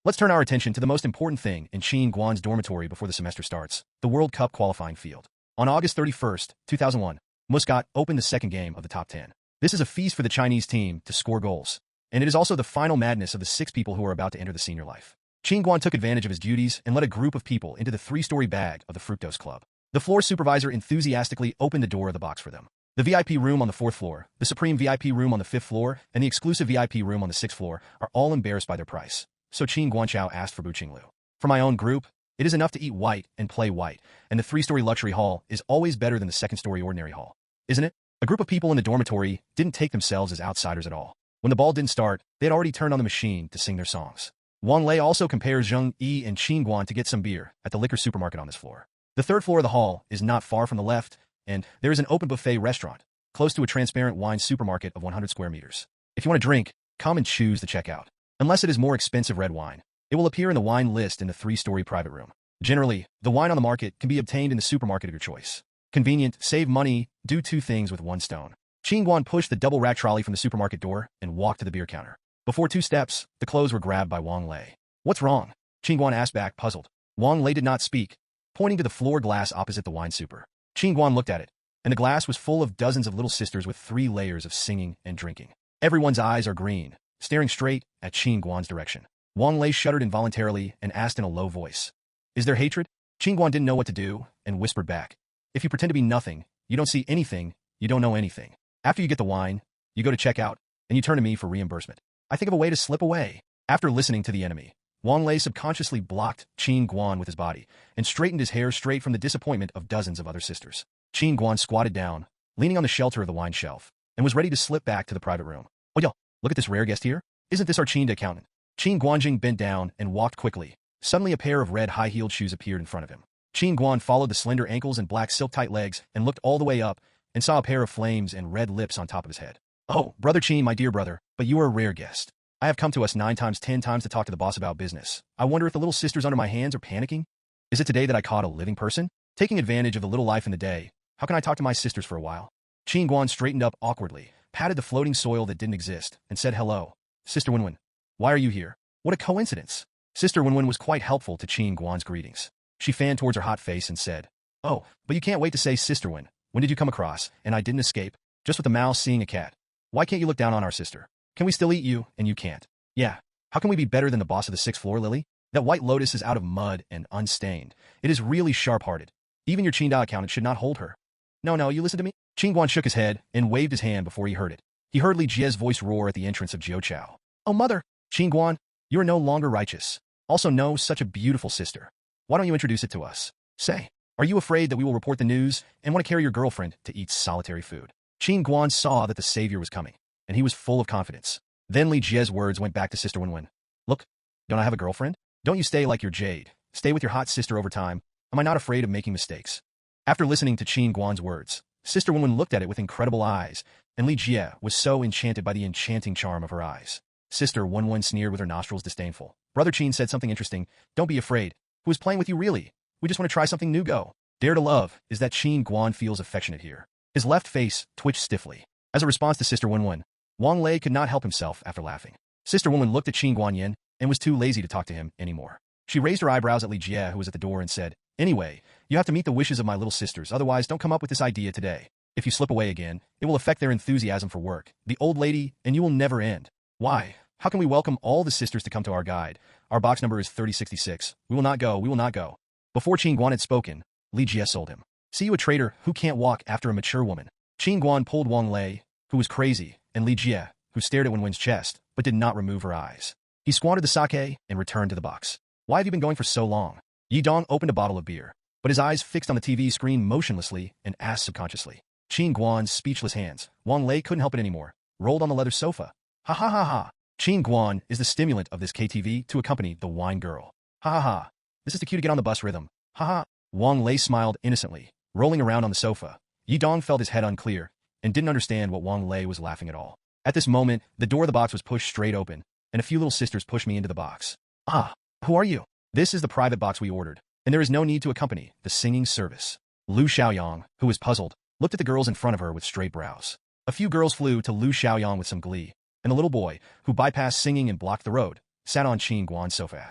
Let's turn our attention to the most important thing in Qin Guan's dormitory before the semester starts, the World Cup qualifying field. On August 31st, 2001, Muscat opened the second game of the top 10. This is a feast for the Chinese team to score goals, and it is also the final madness of the 6 people who are about to enter the senior life. Qin Guan took advantage of his duties and led a group of people into the 3-story bag of the Fructose Club. The floor supervisor enthusiastically opened the door of the box for them. The VIP room on the 4th floor, the Supreme VIP room on the 5th floor, and the exclusive VIP room on the 6th floor are all embarrassed by their price. So Qin Guanchao asked for Bu Qinglu. For my own group, it is enough to eat white and play white, and the 3-story luxury hall is always better than the 2nd-story ordinary hall. Isn't it? A group of people in the dormitory didn't take themselves as outsiders at all. When the ball didn't start, they had already turned on the machine to sing their songs. Wang Lei also compares Zheng Yi and Qin Guan to get some beer at the liquor supermarket on this floor. The 3rd floor of the hall is not far from the left, and there is an open buffet restaurant, close to a transparent wine supermarket of 100 square meters. If you want to drink, come and choose the checkout. Unless it is more expensive red wine, it will appear in the wine list in the 3-story private room. Generally, the wine on the market can be obtained in the supermarket of your choice. Convenient, save money, do 2 things with 1 stone. Qin Guan pushed the double rack trolley from the supermarket door and walked to the beer counter. Before 2 steps, the clothes were grabbed by Wang Lei. What's wrong? Qin Guan asked back, puzzled. Wang Lei did not speak, pointing to the floor glass opposite the wine super. Qin Guan looked at it, and the glass was full of dozens of little sisters with 3 layers of singing and drinking. Everyone's eyes are green, staring straight at Qin Guan's direction. Wang Lei shuddered involuntarily and asked in a low voice. Is there hatred? Qin Guan didn't know what to do, and whispered back. If you pretend to be nothing, you don't see anything, you don't know anything. After you get the wine, you go to check out, and you turn to me for reimbursement. I think of a way to slip away. After listening to the enemy, Wang Lei subconsciously blocked Qin Guan with his body, and straightened his hair straight from the disappointment of dozens of other sisters. Qin Guan squatted down, leaning on the shelter of the wine shelf, and was ready to slip back to the private room. Oh yo, look at this rare guest here. Isn't this our Qin accountant? Qin Guanjing bent down and walked quickly. Suddenly a pair of red high-heeled shoes appeared in front of him. Qin Guan followed the slender ankles and black silk-tight legs and looked all the way up and saw a pair of flames and red lips on top of his head. Oh, brother Qin, my dear brother, but you are a rare guest. I have come to us 9 times 10 times to talk to the boss about business. I wonder if the little sisters under my hands are panicking? Is it today that I caught a living person? Taking advantage of the little life in the day, how can I talk to my sisters for a while? Qin Guan straightened up awkwardly, patted the floating soil that didn't exist, and said hello. Sister Wenwen, why are you here? What a coincidence. Sister Wenwen was quite helpful to Qin Guan's greetings. She fanned towards her hot face and said, Oh, but you can't wait to say Sister Wen. When did you come across? And I didn't escape. Just with a mouse seeing a cat. Why can't you look down on our sister? Can we still eat you, and you can't? Yeah. How can we be better than the boss of the 6th floor, Lily? That white lotus is out of mud and unstained. It is really sharp-hearted. Even your Qin Da accountant should not hold her. No, you listen to me? Qin Guan shook his head and waved his hand before he heard it. He heard Li Jie's voice roar at the entrance of Jiu Chao. Oh, mother! Qin Guan, you are no longer righteous. Also know such a beautiful sister. Why don't you introduce it to us? Say, are you afraid that we will report the news and want to carry your girlfriend to eat solitary food? Qin Guan saw that the savior was coming, and he was full of confidence. Then Li Jie's words went back to Sister Wenwen. Look, don't I have a girlfriend? Don't you stay like your jade. Stay with your hot sister over time. Am I not afraid of making mistakes? After listening to Qin Guan's words, Sister Wenwen looked at it with incredible eyes, and Li Jie was so enchanted by the enchanting charm of her eyes. Sister Wenwen sneered with her nostrils disdainful. Brother Qin said something interesting. Don't be afraid. Who is playing with you really? We just want to try something new. Go. Dare to love is that Qin Guan feels affectionate here. His left face twitched stiffly. As a response to Sister Wenwen, Wang Lei could not help himself after laughing. Sister Wenwen looked at Qin Guanyin and was too lazy to talk to him anymore. She raised her eyebrows at Li Jie, who was at the door, and said, Anyway, You have to meet the wishes of my little sisters, otherwise don't come up with this idea today. If you slip away again, it will affect their enthusiasm for work, the old lady, and you will never end. Why? How can we welcome all the sisters to come to our guide? Our box number is 3066. We will not go, we will not go. Before Qin Guan had spoken, Li Jie sold him. See you a traitor who can't walk after a mature woman. Qin Guan pulled Wang Lei, who was crazy, and Li Jie, who stared at Wenwen's chest, but did not remove her eyes. He squandered the sake and returned to the box. Why have you been going for so long? Yi Dong opened a bottle of beer, but his eyes fixed on the TV screen motionlessly and asked subconsciously. Qin Guan's speechless hands, Wang Lei couldn't help it anymore, rolled on the leather sofa. Ha ha ha ha. Qin Guan is the stimulant of this KTV to accompany the wine girl. Ha ha ha. This is the cue to get on the bus rhythm. Ha ha. Wang Lei smiled innocently, rolling around on the sofa. Yi Dong felt his head unclear and didn't understand what Wang Lei was laughing at all. At this moment, the door of the box was pushed straight open, and a few little sisters pushed me into the box. Ah, who are you? This is the private box we ordered, and there is no need to accompany the singing service. Lu Xiaoyang, who was puzzled, looked at the girls in front of her with straight brows. A few girls flew to Lu Xiaoyang with some glee, and the little boy, who bypassed singing and blocked the road, sat on Qin Guan's sofa.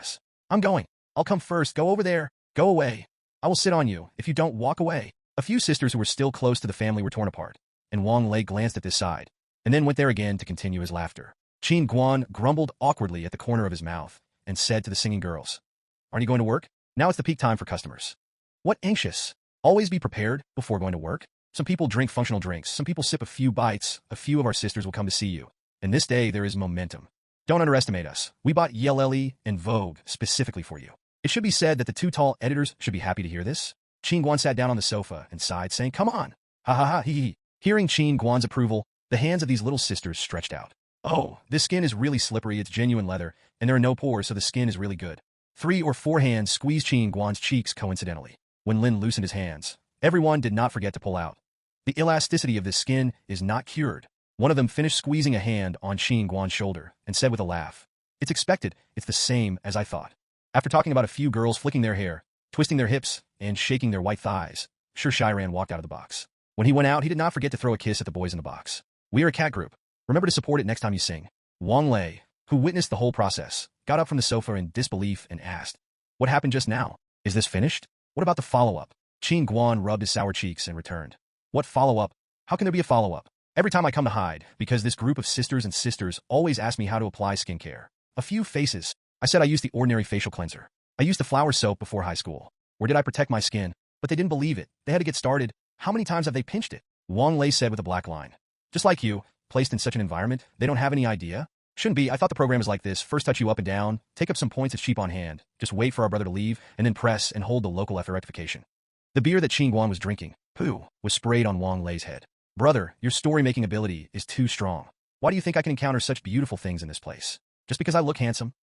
I'm going. I'll come first. Go over there. Go away. I will sit on you if you don't walk away. A few sisters who were still close to the family were torn apart, and Wang Lei glanced at this side, and then went there again to continue his laughter. Qin Guan grumbled awkwardly at the corner of his mouth, and said to the singing girls, Aren't you going to work? Now it's the peak time for customers. What anxious? Always be prepared before going to work. Some people drink functional drinks, some people sip a few bites, a few of our sisters will come to see you. And this day there is momentum. Don't underestimate us. We bought Yeleli and Vogue specifically for you. It should be said that the two tall editors should be happy to hear this. Qin Guan sat down on the sofa and sighed, saying, Come on. Ha ha ha, hee hee. Hearing Qin Guan's approval, the hands of these little sisters stretched out. Oh, this skin is really slippery, it's genuine leather, and there are no pores, so the skin is really good. 3 or 4 hands squeezed Qin Guan's cheeks coincidentally. When Lin loosened his hands, everyone did not forget to pull out. The elasticity of this skin is not cured. One of them finished squeezing a hand on Qin Guan's shoulder and said with a laugh, It's expected, it's the same as I thought. After talking about a few girls flicking their hair, twisting their hips, and shaking their white thighs, Sir Shiran walked out of the box. When he went out, he did not forget to throw a kiss at the boys in the box. We are a cat group. Remember to support it next time you sing. Wang Lei, who witnessed the whole process, got up from the sofa in disbelief and asked, What happened just now? Is this finished? What about the follow-up? Qin Guan rubbed his sour cheeks and returned. What follow-up? How can there be a follow-up? Every time I come to hide, because this group of sisters always ask me how to apply skincare. A few faces. I said I used the ordinary facial cleanser. I used the flower soap before high school. Or did I protect my skin? But they didn't believe it. They had to get started. How many times have they pinched it? Wang Lei said with a black line. Just like you, placed in such an environment, they don't have any idea? Shouldn't be. I thought the program was like this. First touch you up and down, take up some points, it's cheap on hand. Just wait for our brother to leave, and then press and hold the local F rectification. The beer that Qin Guan was drinking, poo, was sprayed on Wang Lei's head. Brother, your story-making ability is too strong. Why do you think I can encounter such beautiful things in this place? Just because I look handsome?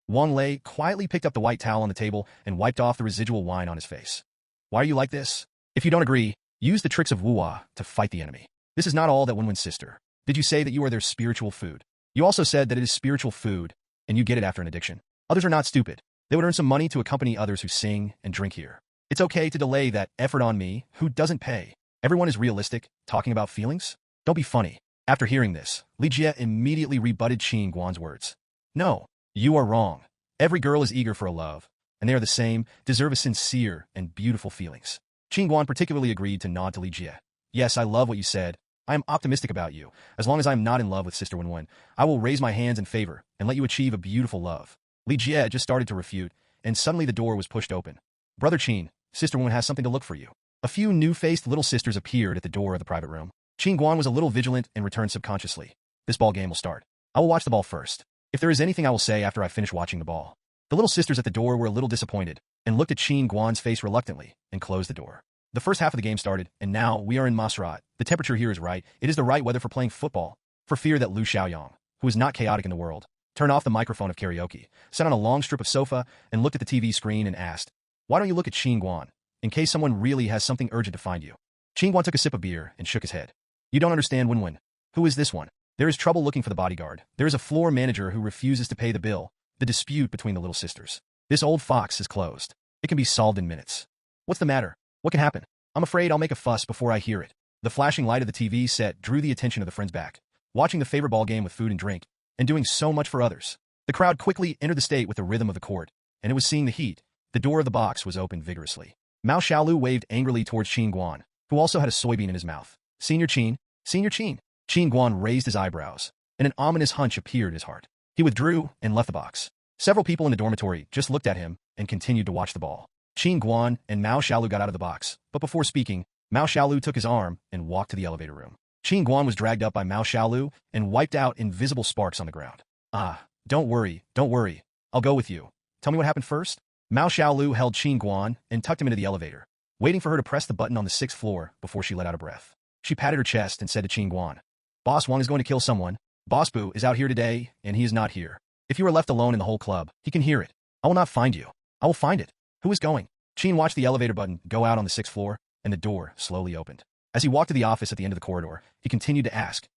Wang Lei quietly picked up the white towel on the table and wiped off the residual wine on his face. Why are you like this? If you don't agree, use the tricks of Wuhua to fight the enemy. This is not all that Wenwen's sister. Did you say that you are their spiritual food? You also said that it is spiritual food, and you get it after an addiction. Others are not stupid. They would earn some money to accompany others who sing and drink here. It's okay to delay that effort on me, who doesn't pay. Everyone is realistic, talking about feelings. Don't be funny. After hearing this, Li Jie immediately rebutted Qin Guan's words. No, you are wrong. Every girl is eager for a love, and they are the same, deserve a sincere and beautiful feelings. Qin Guan particularly agreed to nod to Li Jie. Yes, I love what you said. I am optimistic about you. As long as I am not in love with Sister Wenwen, I will raise my hands in favor and let you achieve a beautiful love. Li Jie just started to refute, and suddenly the door was pushed open. Brother Qin, Sister Wenwen has something to look for you. A few new-faced little sisters appeared at the door of the private room. Qin Guan was a little vigilant and returned subconsciously. This ball game will start. I will watch the ball first. If there is anything I will say after I finish watching the ball. The little sisters at the door were a little disappointed, and looked at Qin Guan's face reluctantly, and closed the door. The first half of the game started, and now we are in Maserat. The temperature here is right. It is the right weather for playing football. For fear that Lu Xiaoyang, who is not chaotic in the world, turned off the microphone of karaoke, sat on a long strip of sofa, and looked at the TV screen and asked, Why don't you look at Qin Guan, in case someone really has something urgent to find you? Qin Guan took a sip of beer and shook his head. You don't understand, Wenwen. Who is this one? There is trouble looking for the bodyguard. There is a floor manager who refuses to pay the bill. The dispute between the little sisters. This old fox is closed. It can be solved in minutes. What's the matter? What can happen? I'm afraid I'll make a fuss before I hear it. The flashing light of the TV set drew the attention of the friends back, watching the favorite ball game with food and drink, and doing so much for others. The crowd quickly entered the state with the rhythm of the court, and it was seeing the heat. The door of the box was opened vigorously. Mao Xiaolu waved angrily towards Qin Guan, who also had a soybean in his mouth. Senior Qin, Senior Qin. Qin Guan raised his eyebrows, and an ominous hunch appeared in his heart. He withdrew and left the box. Several people in the dormitory just looked at him and continued to watch the ball. Qin Guan and Mao Xiaolu got out of the box, but before speaking, Mao Xiaolu took his arm and walked to the elevator room. Qin Guan was dragged up by Mao Xiaolu and wiped out invisible sparks on the ground. Ah, don't worry. I'll go with you. Tell me what happened first? Mao Xiaolu held Qin Guan and tucked him into the elevator, waiting for her to press the button on the 6th floor before she let out a breath. She patted her chest and said to Qin Guan, Boss Wang is going to kill someone. Boss Boo is out here today, and he is not here. If you are left alone in the whole club, he can hear it. I will not find you. I will find it. Who is going? Qin watched the elevator button go out on the 6th floor, and the door slowly opened. As he walked to the office at the end of the corridor, he continued to ask,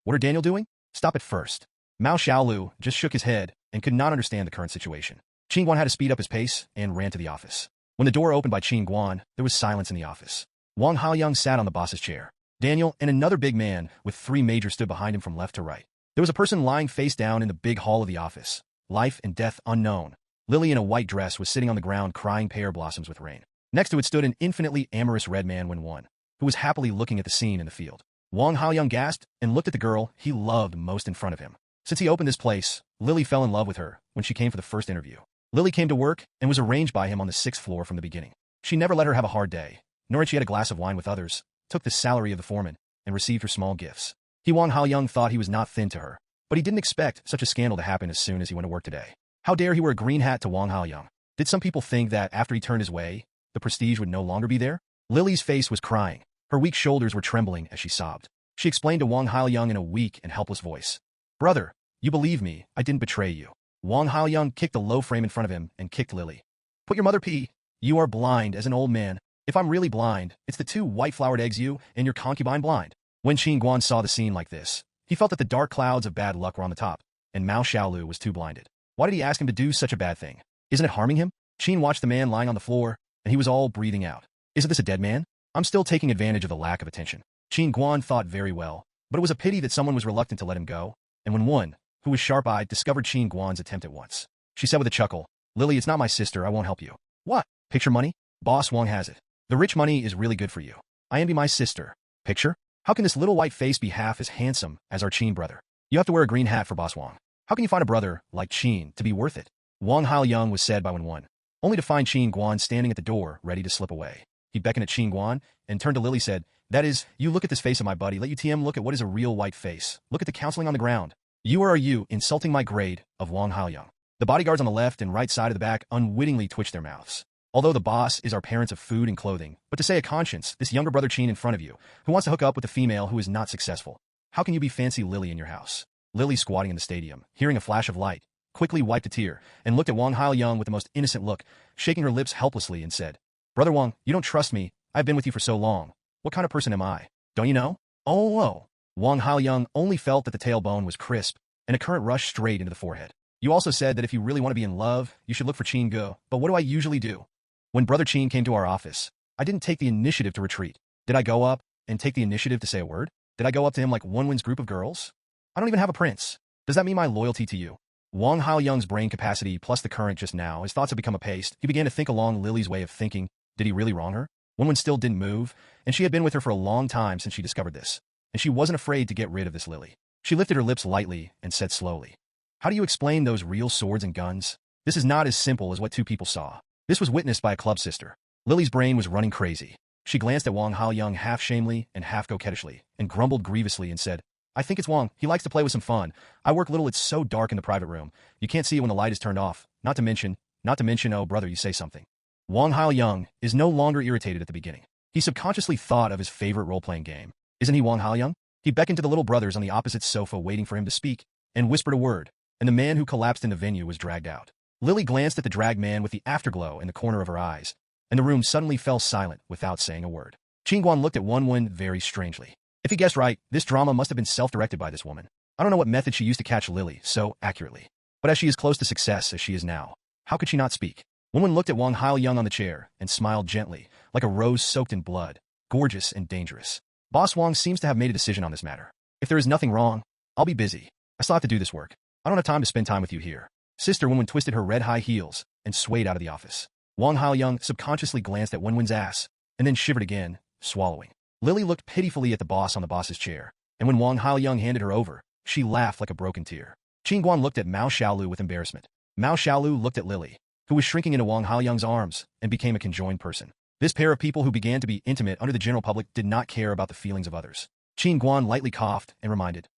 What are Daniel doing? Stop it first. Mao Xiaolu just shook his head and could not understand the current situation. Qin Guan had to speed up his pace and ran to the office. When the door opened by Qin Guan, there was silence in the office. Wang Haoyang sat on the boss's chair. Daniel and another big man with 3 majors stood behind him from left to right. There was a person lying face down in the big hall of the office. Life and death unknown. Lily in a white dress was sitting on the ground crying pear blossoms with rain. Next to it stood an infinitely amorous red man Wen, who was happily looking at the scene in the field. Wang Haoyang gasped and looked at the girl he loved most in front of him. Since he opened this place, Lily fell in love with her when she came for the first interview. Lily came to work and was arranged by him on the 6th floor from the beginning. She never let her have a hard day, nor had she had a glass of wine with others, took the salary of the foreman, and received her small gifts. Wang Haoyang thought he was not thin to her, but he didn't expect such a scandal to happen as soon as he went to work today. How dare he wear a green hat to Wang Haoyang? Did some people think that after he turned his way, the prestige would no longer be there? Lily's face was crying. Her weak shoulders were trembling as she sobbed. She explained to Wang Haoyang in a weak and helpless voice. Brother, you believe me, I didn't betray you. Wang Haoyang kicked the low frame in front of him and kicked Lily. Put your mother pee. You are blind as an old man. If I'm really blind, it's the 2 white-flowered eggs you and your concubine blind. When Qin Guan saw the scene like this, he felt that the dark clouds of bad luck were on the top, and Mao Xiaolu was too blinded. Why did he ask him to do such a bad thing? Isn't it harming him? Qin watched the man lying on the floor, and he was all breathing out. Isn't this a dead man? I'm still taking advantage of the lack of attention. Qin Guan thought very well, but it was a pity that someone was reluctant to let him go, and when one, who was sharp-eyed, discovered Qin Guan's attempt at once. She said with a chuckle, Lily, it's not my sister, I won't help you. What? Picture money? Boss Wang has it. The rich money is really good for you. I envy my sister. Picture? How can this little white face be half as handsome as our Qin brother? You have to wear a green hat for Boss Wang. How can you find a brother like Qin to be worth it? Wang Haoyang was said by Wen, only to find Qin Guan standing at the door, ready to slip away. He beckoned at Qin Guan and turned to Lily said, That is, you look at this face of my buddy, let UTM look at what is a real white face. Look at the counseling on the ground. You or are you insulting my grade of Wang Haoyang? The bodyguards on the left and right side of the back unwittingly twitched their mouths. Although the boss is our parents of food and clothing, but to say a conscience, this younger brother Qin in front of you, who wants to hook up with a female who is not successful. How can you be fancy Lily in your house? Lily, squatting in the stadium, hearing a flash of light, quickly wiped a tear and looked at Wang Haoyang with the most innocent look, shaking her lips helplessly and said, Brother Wang, you don't trust me. I've been with you for so long. What kind of person am I? Don't you know? Oh. Wang Haoyang only felt that the tailbone was crisp and a current rushed straight into the forehead. You also said that if you really want to be in love, you should look for Qin Guo. But what do I usually do? When Brother Qin came to our office, I didn't take the initiative to retreat. Did I go up and take the initiative to say a word? Did I go up to him like Wen's group of girls? I don't even have a prince. Does that mean my loyalty to you? Wang Haoyang's brain capacity plus the current just now, his thoughts had become a paste. He began to think along Lily's way of thinking. Did he really wrong her? Wen still didn't move, and she had been with her for a long time since she discovered this. And she wasn't afraid to get rid of this Lily. She lifted her lips lightly and said slowly, How do you explain those real swords and guns? This is not as simple as what 2 people saw. This was witnessed by a club sister. Lily's brain was running crazy. She glanced at Wang Haoyang half shamefully and half coquettishly, and grumbled grievously and said, I think it's Wang. He likes to play with some fun. I work little, it's so dark in the private room. You can't see it when the light is turned off. Not to mention, oh brother, you say something. Wang Haoyang is no longer irritated at the beginning. He subconsciously thought of his favorite role-playing game. Isn't he Wang Haoyang? He beckoned to the little brothers on the opposite sofa waiting for him to speak, and whispered a word, and the man who collapsed in the venue was dragged out. Lily glanced at the dragged man with the afterglow in the corner of her eyes, and the room suddenly fell silent without saying a word. Qin Guan looked at Wen very strangely. If he guessed right, this drama must have been self-directed by this woman. I don't know what method she used to catch Lily so accurately. But as she is close to success as she is now, how could she not speak? Wen looked at Wang Haoyang on the chair and smiled gently, like a rose soaked in blood, gorgeous and dangerous. Boss Wang seems to have made a decision on this matter. If there is nothing wrong, I'll be busy. I still have to do this work. I don't have time to spend time with you here. Sister Wen twisted her red high heels and swayed out of the office. Wang Haoyang subconsciously glanced at Wenwen's ass, and then shivered again, swallowing. Lily looked pitifully at the boss on the boss's chair, and when Wang Haoyang handed her over, she laughed like a broken tear. Qin Guan looked at Mao Xiaolu with embarrassment. Mao Xiaolu looked at Lily, who was shrinking into Wang Haoyang's arms, and became a conjoined person. This pair of people who began to be intimate under the general public did not care about the feelings of others. Qin Guan lightly coughed and reminded,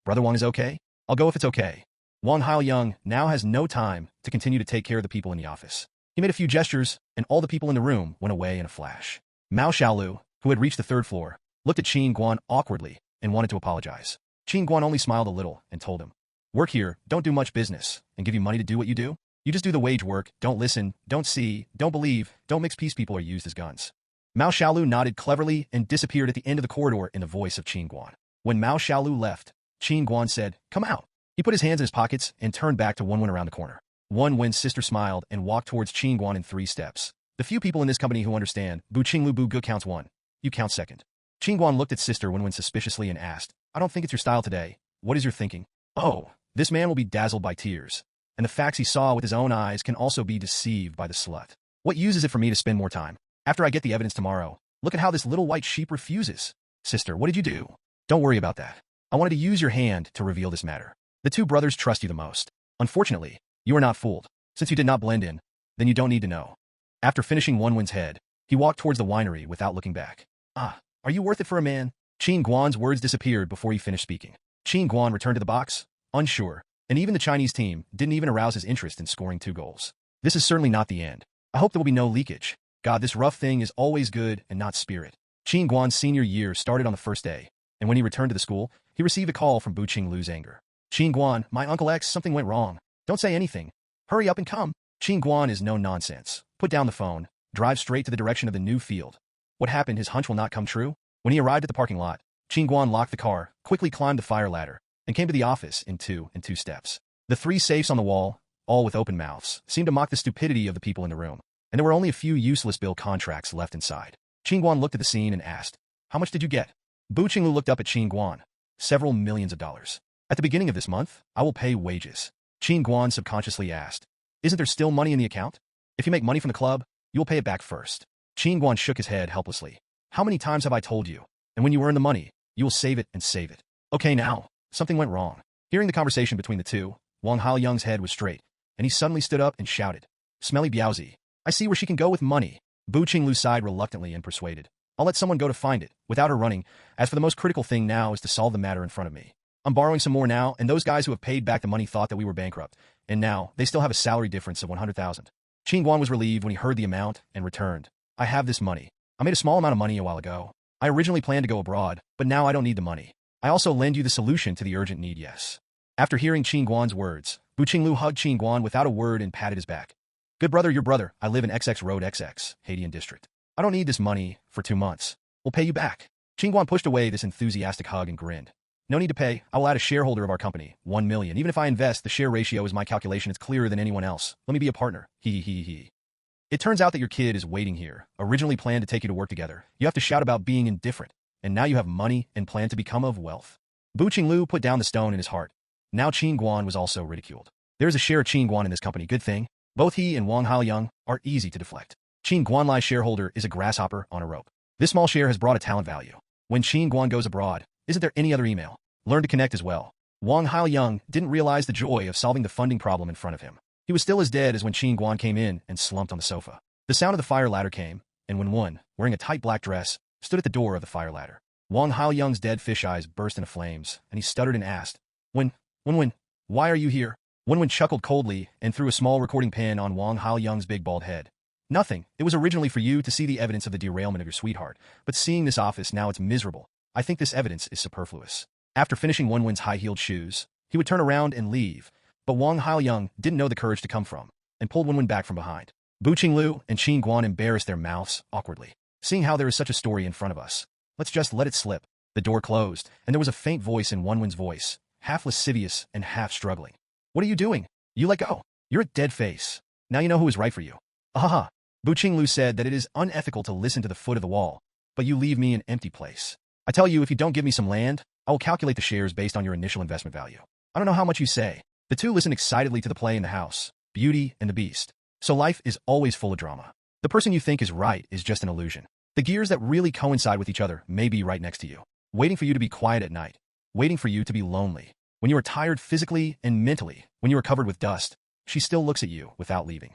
"Brother Wang is okay? I'll go if it's okay." Wang Haoyang now has no time to continue to take care of the people in the office. He made a few gestures, and all the people in the room went away in a flash. Mao Xiaolu, who had reached the third floor, looked at Qin Guan awkwardly and wanted to apologize. Qin Guan only smiled a little and told him, "Work here, don't do much business, and give you money to do what you do? You just do the wage work, don't listen, don't see, don't believe, don't mix. Peace people are used as guns." Mao Xiaolu nodded cleverly and disappeared at the end of the corridor in the voice of Qin Guan. When Mao Xiaolu left, Qin Guan said, "Come out." He put his hands in his pockets and turned back to Wenwen around the corner. Wenwen's sister smiled and walked towards Qin Guan in 3 steps. The few people in this company who understand, Bu Qinglu Bu Gu counts 1. You count second. Qin Guan looked at sister Wenwen suspiciously and asked, "I don't think it's your style today. What is your thinking?" Oh, this man will be dazzled by tears, and the facts he saw with his own eyes can also be deceived by the slut. What use is it for me to spend more time? After I get the evidence tomorrow, look at how this little white sheep refuses. Sister, what did you do? Don't worry about that. I wanted to use your hand to reveal this matter. The 2 brothers trust you the most. Unfortunately, you are not fooled. Since you did not blend in, then you don't need to know. After finishing Wenwen's head, he walked towards the winery without looking back. "Ah, are you worth it for a man?" Qin Guan's words disappeared before he finished speaking. Qin Guan returned to the box, unsure, and even the Chinese team didn't even arouse his interest in scoring 2 goals. This is certainly not the end. I hope there will be no leakage. God, this rough thing is always good and not spirit. Qin Guan's senior year started on the first day, and when he returned to the school, he received a call from Bu Qinglu's anger. "Qin Guan, my Uncle X, something went wrong. Don't say anything. Hurry up and come." Qin Guan is no nonsense. Put down the phone, drive straight to the direction of the new field. What happened? His hunch will not come true? When he arrived at the parking lot, Qin Guan locked the car, quickly climbed the fire ladder, and came to the office in 2 steps. The 3 safes on the wall, all with open mouths, seemed to mock the stupidity of the people in the room, and there were only a few useless bill contracts left inside. Qin Guan looked at the scene and asked, "How much did you get?" Bu Qinglu looked up at Qin Guan. "Several millions of dollars. At the beginning of this month, I will pay wages." Qin Guan subconsciously asked, "Isn't there still money in the account? If you make money from the club, you will pay it back first." Qin Guan shook his head helplessly. "How many times have I told you? And when you earn the money, you will save it and save it." "Okay now." Something went wrong. Hearing the conversation between the 2, Wang Haoyang's head was straight, and he suddenly stood up and shouted, "Smelly Biaozi, I see where she can go with money." Bu Qinglu sighed reluctantly and persuaded, "I'll let someone go to find it, without her running. As for the most critical thing now is to solve the matter in front of me. I'm borrowing some more now, and those guys who have paid back the money thought that we were bankrupt, and now they still have a salary difference of 100,000. Qin Guan was relieved when he heard the amount and returned, "I have this money. I made a small amount of money a while ago. I originally planned to go abroad, but now I don't need the money. I also lend you the solution to the urgent need, yes." After hearing Qin Guan's words, Bu Qinglu hugged Qin Guan without a word and patted his back. "Good brother, your brother. I live in XX Road XX, Hadian District. I don't need this money for 2 months. We'll pay you back." Qin Guan pushed away this enthusiastic hug and grinned. "No need to pay. I will add a shareholder of our company, 1 million. Even if I invest, the share ratio is my calculation. It's clearer than anyone else. Let me be a partner. He. It turns out that your kid is waiting here. Originally planned to take you to work together. You have to shout about being indifferent. And now you have money and plan to become of wealth." Bu Qinglu put down the stone in his heart. Now Qin Guan was also ridiculed. There is a share of Qin Guan in this company. Good thing. Both he and Wang Haoyang are easy to deflect. Qin Guanlai's shareholder is a grasshopper on a rope. This small share has brought a talent value. When Qin Guan goes abroad, isn't there any other email? Learn to connect as well. Wang Haoyang didn't realize the joy of solving the funding problem in front of him. He was still as dead as when Qin Guan came in and slumped on the sofa. The sound of the fire ladder came, and when one, wearing a tight black dress, stood at the door of the fire ladder. Wang Haoyang's dead fish eyes burst into flames, and he stuttered and asked, When, why are you here?" Wenwen chuckled coldly and threw a small recording pen on Wang Haoyang's big bald head. "Nothing. It was originally for you to see the evidence of the derailment of your sweetheart, but seeing this office now it's miserable. I think this evidence is superfluous." After finishing Wenwen's high-heeled shoes, he would turn around and leave, but Wang Haoyang didn't know the courage to come from, and pulled Wenwen back from behind. Bu Qinglu and Qin Guan embarrassed their mouths awkwardly. "Seeing how there is such a story in front of us, let's just let it slip." The door closed, and there was a faint voice in Wenwen's voice, half lascivious and half struggling. "What are you doing? You let go. You're a dead face. Now you know who is right for you." "Ahaha." Bu Qinglu said that it is unethical to listen to the foot of the wall, but you leave me an empty place. I tell you, if you don't give me some land, I will calculate the shares based on your initial investment value. I don't know how much you say. The two listened excitedly to the play in the house, Beauty and the Beast. So life is always full of drama. The person you think is right is just an illusion. The gears that really coincide with each other may be right next to you, waiting for you to be quiet at night, waiting for you to be lonely. When you are tired physically and mentally, when you are covered with dust, she still looks at you without leaving.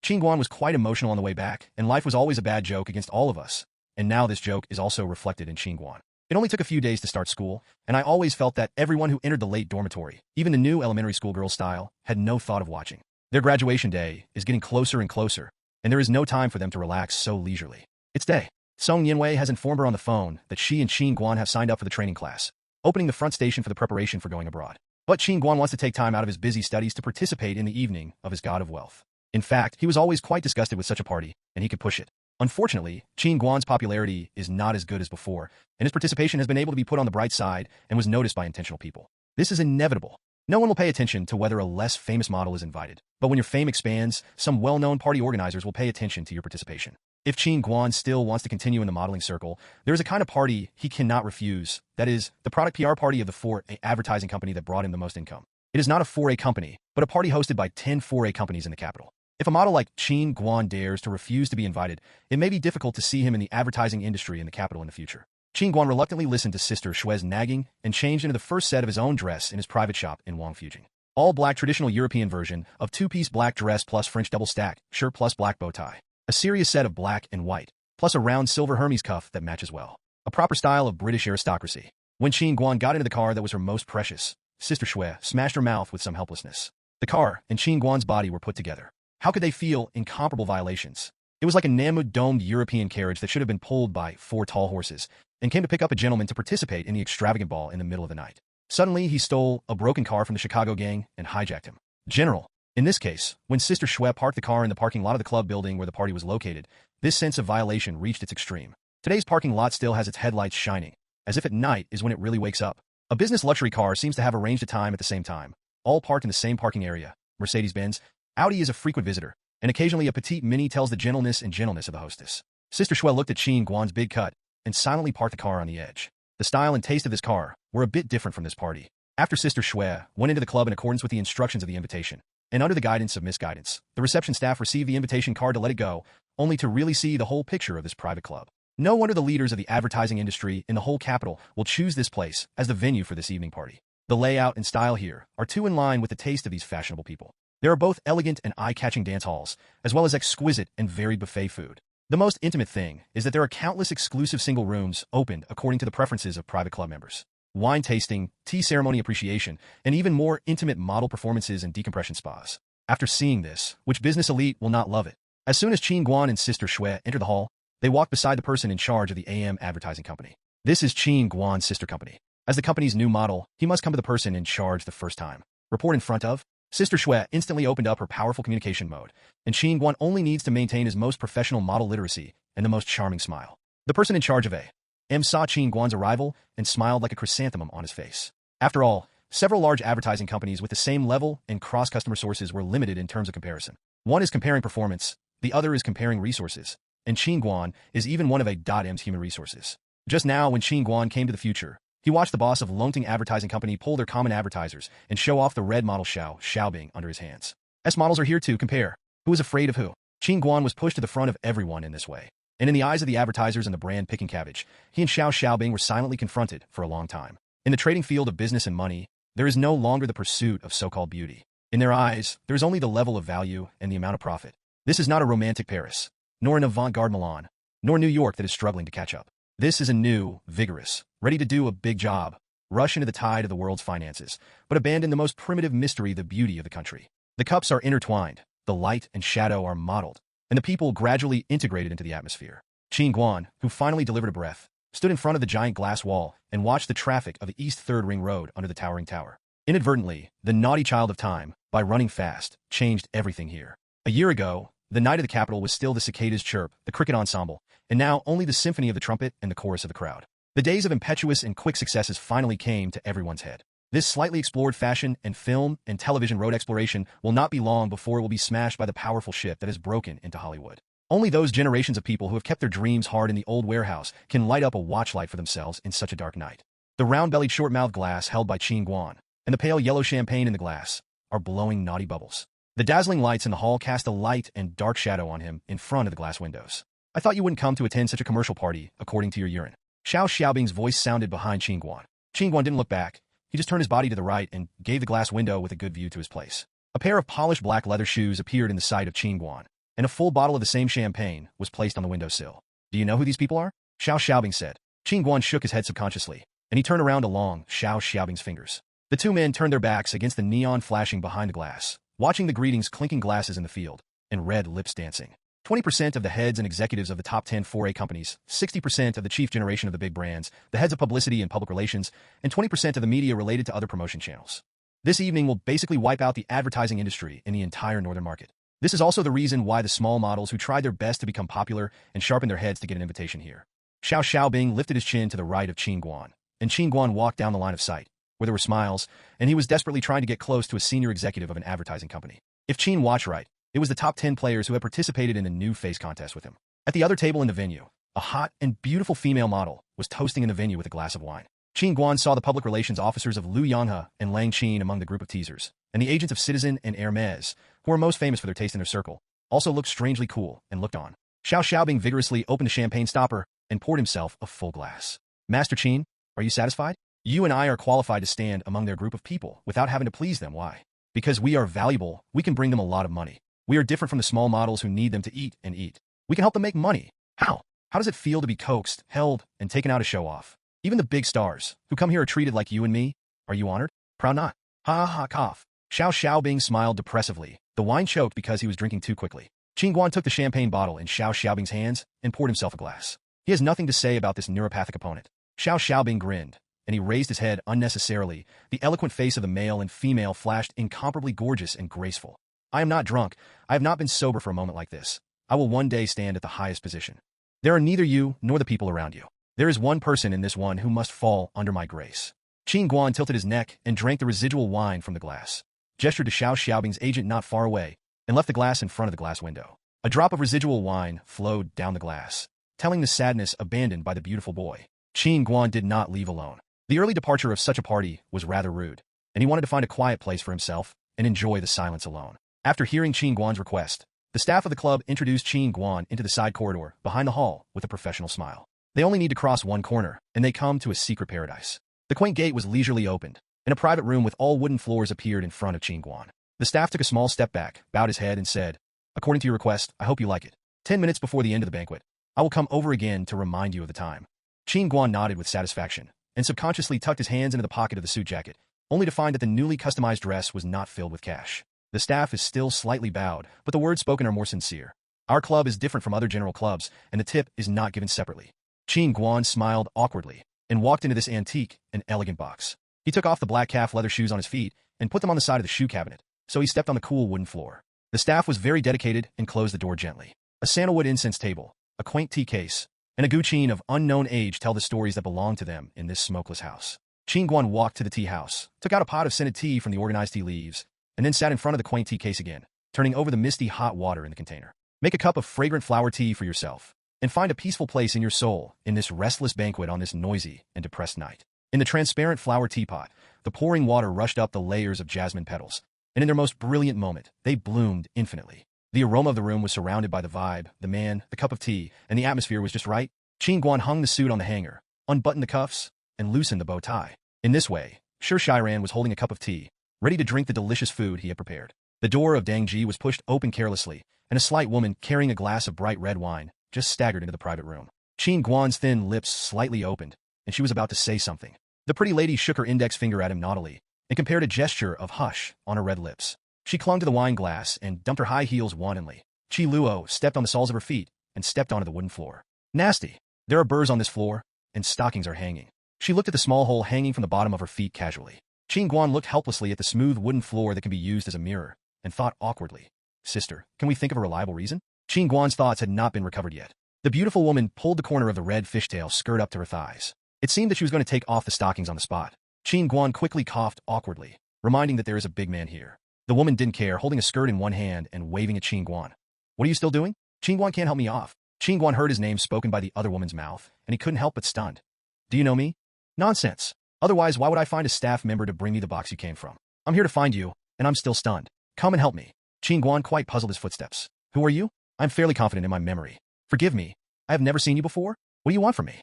Qin Guan was quite emotional on the way back, and life was always a bad joke against all of us. And now this joke is also reflected in Qin Guan. It only took a few days to start school, and I always felt that everyone who entered the late dormitory, even the new elementary school girl style, had no thought of watching. Their graduation day is getting closer and closer, and there is no time for them to relax so leisurely. It's day. Song Yinwei has informed her on the phone that she and Qin Guan have signed up for the training class, opening the front station for the preparation for going abroad. But Qin Guan wants to take time out of his busy studies to participate in the evening of his god of wealth. In fact, he was always quite disgusted with such a party, and he could push it. Unfortunately, Qin Guan's popularity is not as good as before, and his participation has been able to be put on the bright side and was noticed by intentional people. This is inevitable. No one will pay attention to whether a less famous model is invited, but when your fame expands, some well-known party organizers will pay attention to your participation. If Qin Guan still wants to continue in the modeling circle, there is a kind of party he cannot refuse, that is, the product PR party of the 4A advertising company that brought him the most income. It is not a 4A company, but a party hosted by 10 4A companies in the capital. If a model like Qin Guan dares to refuse to be invited, it may be difficult to see him in the advertising industry in the capital in the future. Qin Guan reluctantly listened to Sister Shue's nagging and changed into the first set of his own dress in his private shop in Wangfujing. All-black traditional European version of two-piece black dress plus French double-stack shirt plus black bow tie. A serious set of black and white, plus a round silver Hermes cuff that matches well. A proper style of British aristocracy. When Qin Guan got into the car that was her most precious, Sister Shue smashed her mouth with some helplessness. The car and Qin Guan's body were put together. How could they feel incomparable violations? It was like a Namud-domed European carriage that should have been pulled by 4 tall horses, and came to pick up a gentleman to participate in the extravagant ball in the middle of the night. Suddenly, he stole a broken car from the Chicago gang and hijacked him. General. In this case, when Sister Shue parked the car in the parking lot of the club building where the party was located, this sense of violation reached its extreme. Today's parking lot still has its headlights shining, as if at night is when it really wakes up. A business luxury car seems to have arranged a time at the same time, all parked in the same parking area. Mercedes-Benz, Audi is a frequent visitor, and occasionally a petite mini tells the gentleness and gentleness of the hostess. Sister Shue looked at Qin Guan's big cut and silently parked the car on the edge. The style and taste of this car were a bit different from this party. After Sister Shue went into the club in accordance with the instructions of the invitation, and under the guidance of Misguidance, the reception staff received the invitation card to let it go, only to really see the whole picture of this private club. No wonder the leaders of the advertising industry in the whole capital will choose this place as the venue for this evening party. The layout and style here are too in line with the taste of these fashionable people. There are both elegant and eye-catching dance halls, as well as exquisite and varied buffet food. The most intimate thing is that there are countless exclusive single rooms opened according to the preferences of private club members. Wine tasting, tea ceremony appreciation, and even more intimate model performances and decompression spas. After seeing this, which business elite will not love it? As soon as Qin Guan and Sister Shue entered the hall, they walked beside the person in charge of the AM advertising company. This is Qin Guan's sister company. As the company's new model, he must come to the person in charge the first time. Report in front of. Sister Shue instantly opened up her powerful communication mode, and Qin Guan only needs to maintain his most professional model literacy and the most charming smile. The person in charge of AM saw Qin Guan's arrival and smiled like a chrysanthemum on his face. After all, several large advertising companies with the same level and cross-customer sources were limited in terms of comparison. One is comparing performance, the other is comparing resources, and Qin Guan is even one of A.M's human resources. Just now, when Qin Guan came to the future, he watched the boss of Longting Advertising Company pull their common advertisers and show off the red model Xiaobing under his hands. S models are here to compare. Who is afraid of who? Qin Guan was pushed to the front of everyone in this way. And in the eyes of the advertisers and the brand-picking cabbage, he and Xiaobing were silently confronted for a long time. In the trading field of business and money, there is no longer the pursuit of so-called beauty. In their eyes, there is only the level of value and the amount of profit. This is not a romantic Paris, nor an avant-garde Milan, nor New York that is struggling to catch up. This is a new, vigorous, ready to do a big job, rush into the tide of the world's finances, but abandon the most primitive mystery, the beauty of the country. The cups are intertwined, the light and shadow are modeled, and the people gradually integrated into the atmosphere. Qin Guan, who finally delivered a breath, stood in front of the giant glass wall and watched the traffic of the East Third Ring Road under the towering tower. Inadvertently, the naughty child of time, by running fast, changed everything here. A year ago, the night of the capital was still the cicadas' chirp, the cricket ensemble, and now only the symphony of the trumpet and the chorus of the crowd. The days of impetuous and quick successes finally came to everyone's head. This slightly explored fashion and film and television road exploration will not be long before it will be smashed by the powerful ship that has broken into Hollywood. Only those generations of people who have kept their dreams hard in the old warehouse can light up a watchlight for themselves in such a dark night. The round-bellied short-mouthed glass held by Qin Guan and the pale yellow champagne in the glass are blowing naughty bubbles. The dazzling lights in the hall cast a light and dark shadow on him in front of the glass windows. I thought you wouldn't come to attend such a commercial party, according to your urine. Xiao Xiaobing's voice sounded behind Qin Guan. Qin Guan didn't look back. He just turned his body to the right and gave the glass window with a good view to his place. A pair of polished black leather shoes appeared in the sight of Qin Guan, and a full bottle of the same champagne was placed on the windowsill. Do you know who these people are? Xiao Xiaobing said. Qin Guan shook his head subconsciously, and he turned around along Xiao Xiaobing's fingers. The two men turned their backs against the neon flashing behind the glass, watching the greetings clinking glasses in the field, and red lips dancing. 20% of the heads and executives of the top 10 4A companies, 60% of the chief generation of the big brands, the heads of publicity and public relations, and 20% of the media related to other promotion channels. This evening will basically wipe out the advertising industry in the entire northern market. This is also the reason why the small models who tried their best to become popular and sharpened their heads to get an invitation here. Xiao Xiaobing lifted his chin to the right of Qin Guan, and Qin Guan walked down the line of sight, where there were smiles, and he was desperately trying to get close to a senior executive of an advertising company. If Qin watched right, it was the top 10 players who had participated in the new face contest with him. At the other table in the venue, a hot and beautiful female model was toasting in the venue with a glass of wine. Qin Guan saw the public relations officers of Lu Yanghe and Lang Qin among the group of teasers, and the agents of Citizen and Hermes, who are most famous for their taste in their circle, also looked strangely cool and looked on. Xiao Xiaobing vigorously opened a champagne stopper and poured himself a full glass. Master Qin, are you satisfied? You and I are qualified to stand among their group of people without having to please them. Why? Because we are valuable, we can bring them a lot of money. We are different from the small models who need them to eat and eat. We can help them make money. How? How does it feel to be coaxed, held, and taken out to show off? Even the big stars, who come here are treated like you and me. Are you honored? Proud not? Ha ha ha cough. Xiao Xiaobing smiled depressively. The wine choked because he was drinking too quickly. Qin Guan took the champagne bottle in Xiao Xiaobing's hands and poured himself a glass. He has nothing to say about this neuropathic opponent. Xiao Xiaobing grinned, and he raised his head unnecessarily. The eloquent face of the male and female flashed incomparably gorgeous and graceful. I am not drunk. I have not been sober for a moment like this. I will one day stand at the highest position. There are neither you nor the people around you. There is one person in this one who must fall under my grace. Qin Guan tilted his neck and drank the residual wine from the glass, gestured to Xiao Xiaobing's agent not far away, and left the glass in front of the glass window. A drop of residual wine flowed down the glass, telling the sadness abandoned by the beautiful boy. Qin Guan did not leave alone. The early departure of such a party was rather rude, and he wanted to find a quiet place for himself and enjoy the silence alone. After hearing Qin Guan's request, the staff of the club introduced Qin Guan into the side corridor behind the hall with a professional smile. They only need to cross one corner, and they come to a secret paradise. The quaint gate was leisurely opened, and a private room with all wooden floors appeared in front of Qin Guan. The staff took a small step back, bowed his head, and said, "According to your request, I hope you like it. 10 minutes before the end of the banquet, I will come over again to remind you of the time." Qin Guan nodded with satisfaction, and subconsciously tucked his hands into the pocket of the suit jacket, only to find that the newly customized dress was not filled with cash. The staff is still slightly bowed, but the words spoken are more sincere. Our club is different from other general clubs, and the tip is not given separately. Qin Guan smiled awkwardly and walked into this antique and elegant box. He took off the black calf leather shoes on his feet and put them on the side of the shoe cabinet, so he stepped on the cool wooden floor. The staff was very dedicated and closed the door gently. A sandalwood incense table, a quaint tea case, and a guqin of unknown age tell the stories that belong to them in this smokeless house. Qin Guan walked to the tea house, took out a pot of scented tea from the organized tea leaves, and then sat in front of the quaint tea case again, turning over the misty hot water in the container. Make a cup of fragrant flower tea for yourself, and find a peaceful place in your soul in this restless banquet on this noisy and depressed night. In the transparent flower teapot, the pouring water rushed up the layers of jasmine petals, and in their most brilliant moment, they bloomed infinitely. The aroma of the room was surrounded by the vibe, the man, the cup of tea, and the atmosphere was just right. Qin Guan hung the suit on the hanger, unbuttoned the cuffs, and loosened the bow tie. In this way, Shi Shiran was holding a cup of tea, ready to drink the delicious food he had prepared. The door of Dang Ji was pushed open carelessly, and a slight woman carrying a glass of bright red wine just staggered into the private room. Qin Guan's thin lips slightly opened, and she was about to say something. The pretty lady shook her index finger at him naughtily and compared a gesture of hush on her red lips. She clung to the wine glass and dumped her high heels wantonly. Qi Luo stepped on the soles of her feet and stepped onto the wooden floor. Nasty. There are burrs on this floor, and stockings are hanging. She looked at the small hole hanging from the bottom of her feet casually. Qin Guan looked helplessly at the smooth wooden floor that can be used as a mirror, and thought awkwardly, "Sister, can we think of a reliable reason?" Qin Guan's thoughts had not been recovered yet. The beautiful woman pulled the corner of the red fishtail skirt up to her thighs. It seemed that she was going to take off the stockings on the spot. Qin Guan quickly coughed awkwardly, reminding that there is a big man here. The woman didn't care, holding a skirt in one hand and waving at Qin Guan. "What are you still doing? Qin Guan can't help me off." Qin Guan heard his name spoken by the other woman's mouth, and he couldn't help but stunned. "Do you know me?" "Nonsense. Otherwise, why would I find a staff member to bring me the box you came from? I'm here to find you, and I'm still stunned. Come and help me." Qin Guan quite puzzled his footsteps. Who are you? I'm fairly confident in my memory. Forgive me. I have never seen you before. What do you want from me?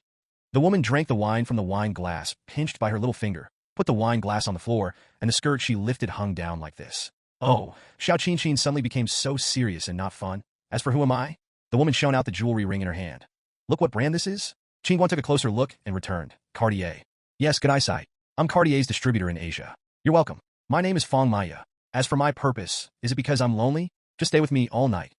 The woman drank the wine from the wine glass, pinched by her little finger, put the wine glass on the floor, and the skirt she lifted hung down like this. Oh, Xiao Qin suddenly became so serious and not fun. As for who am I? The woman shone out the jewelry ring in her hand. Look what brand this is? Qin Guan took a closer look and returned. Cartier. Yes, good eyesight. I'm Cartier's distributor in Asia. You're welcome. My name is Fong Maya. As for my purpose, is it because I'm lonely? Just stay with me all night.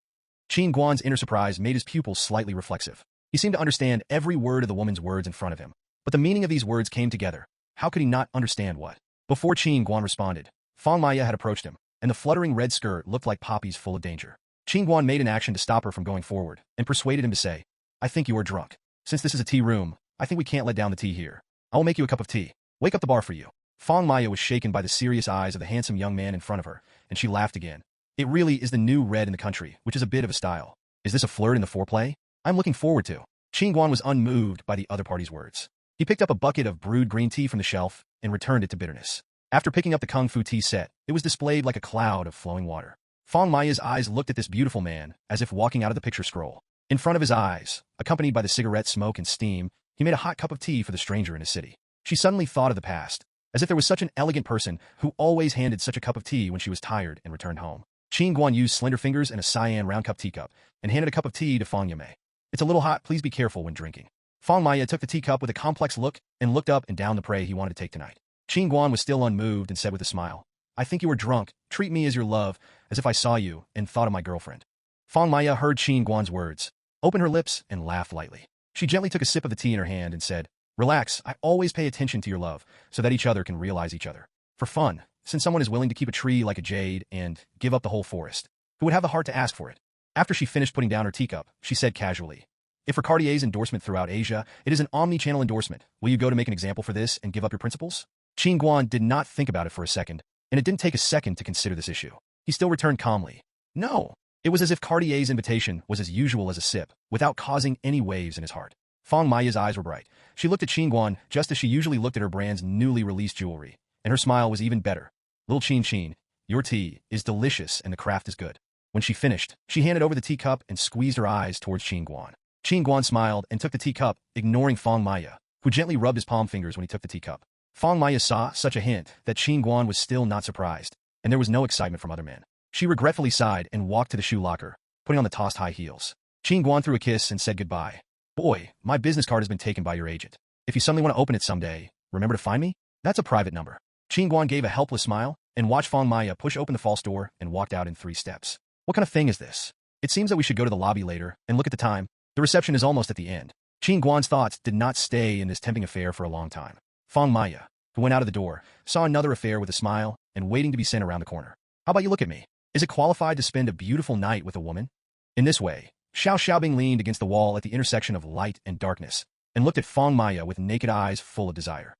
Qin Guan's inner surprise made his pupils slightly reflexive. He seemed to understand every word of the woman's words in front of him. But the meaning of these words came together. How could he not understand what? Before Qin Guan responded, Fong Maya had approached him, and the fluttering red skirt looked like poppies full of danger. Qin Guan made an action to stop her from going forward, and persuaded him to say, I think you are drunk. Since this is a tea room, I think we can't let down the tea here. I will make you a cup of tea. Wake up the bar for you. Fong Maya was shaken by the serious eyes of the handsome young man in front of her, and she laughed again. It really is the new red in the country, which is a bit of a style. Is this a flirt in the foreplay? I'm looking forward to. Qin Guan was unmoved by the other party's words. He picked up a bucket of brewed green tea from the shelf and returned it to bitterness. After picking up the Kung Fu tea set, it was displayed like a cloud of flowing water. Fong Maya's eyes looked at this beautiful man as if walking out of the picture scroll. In front of his eyes, accompanied by the cigarette smoke and steam, he made a hot cup of tea for the stranger in his city. She suddenly thought of the past, as if there was such an elegant person who always handed such a cup of tea when she was tired and returned home. Qin Guan used slender fingers and a cyan round cup teacup, and handed a cup of tea to Fong Yamei. It's a little hot, please be careful when drinking. Fong Maya took the teacup with a complex look and looked up and down the prey he wanted to take tonight. Qin Guan was still unmoved and said with a smile, I think you are drunk. Treat me as your love, as if I saw you and thought of my girlfriend. Fong Maya heard Qin Guan's words, opened her lips, and laughed lightly. She gently took a sip of the tea in her hand and said, Relax, I always pay attention to your love, so that each other can realize each other. For fun, since someone is willing to keep a tree like a jade and give up the whole forest, who would have the heart to ask for it? After she finished putting down her teacup, she said casually, If for Cartier's endorsement throughout Asia, it is an omni-channel endorsement, will you go to make an example for this and give up your principles? Qin Guan did not think about it for a second, and it didn't take a second to consider this issue. He still returned calmly. No. It was as if Cartier's invitation was as usual as a sip, without causing any waves in his heart. Fong Maya's eyes were bright. She looked at Qin Guan just as she usually looked at her brand's newly released jewelry, and her smile was even better. Little Qin, your tea is delicious and the craft is good. When she finished, she handed over the teacup and squeezed her eyes towards Qin Guan. Qin Guan smiled and took the teacup, ignoring Fong Maya, who gently rubbed his palm fingers when he took the teacup. Fong Maya saw such a hint that Qin Guan was still not surprised, and there was no excitement from other men. She regretfully sighed and walked to the shoe locker, putting on the tossed high heels. Qin Guan threw a kiss and said goodbye. Boy, my business card has been taken by your agent. If you suddenly want to open it someday, remember to find me? That's a private number. Qin Guan gave a helpless smile and watched Fong Maya push open the false door and walked out in 3 steps. What kind of thing is this? It seems that we should go to the lobby later and look at the time. The reception is almost at the end. Qin Guan's thoughts did not stay in this tempting affair for a long time. Fong Maya, who went out of the door, saw another affair with a smile and waiting to be sent around the corner. How about you look at me? Is it qualified to spend a beautiful night with a woman? In this way, Xiao Xiaobing leaned against the wall at the intersection of light and darkness and looked at Fong Maya with naked eyes full of desire.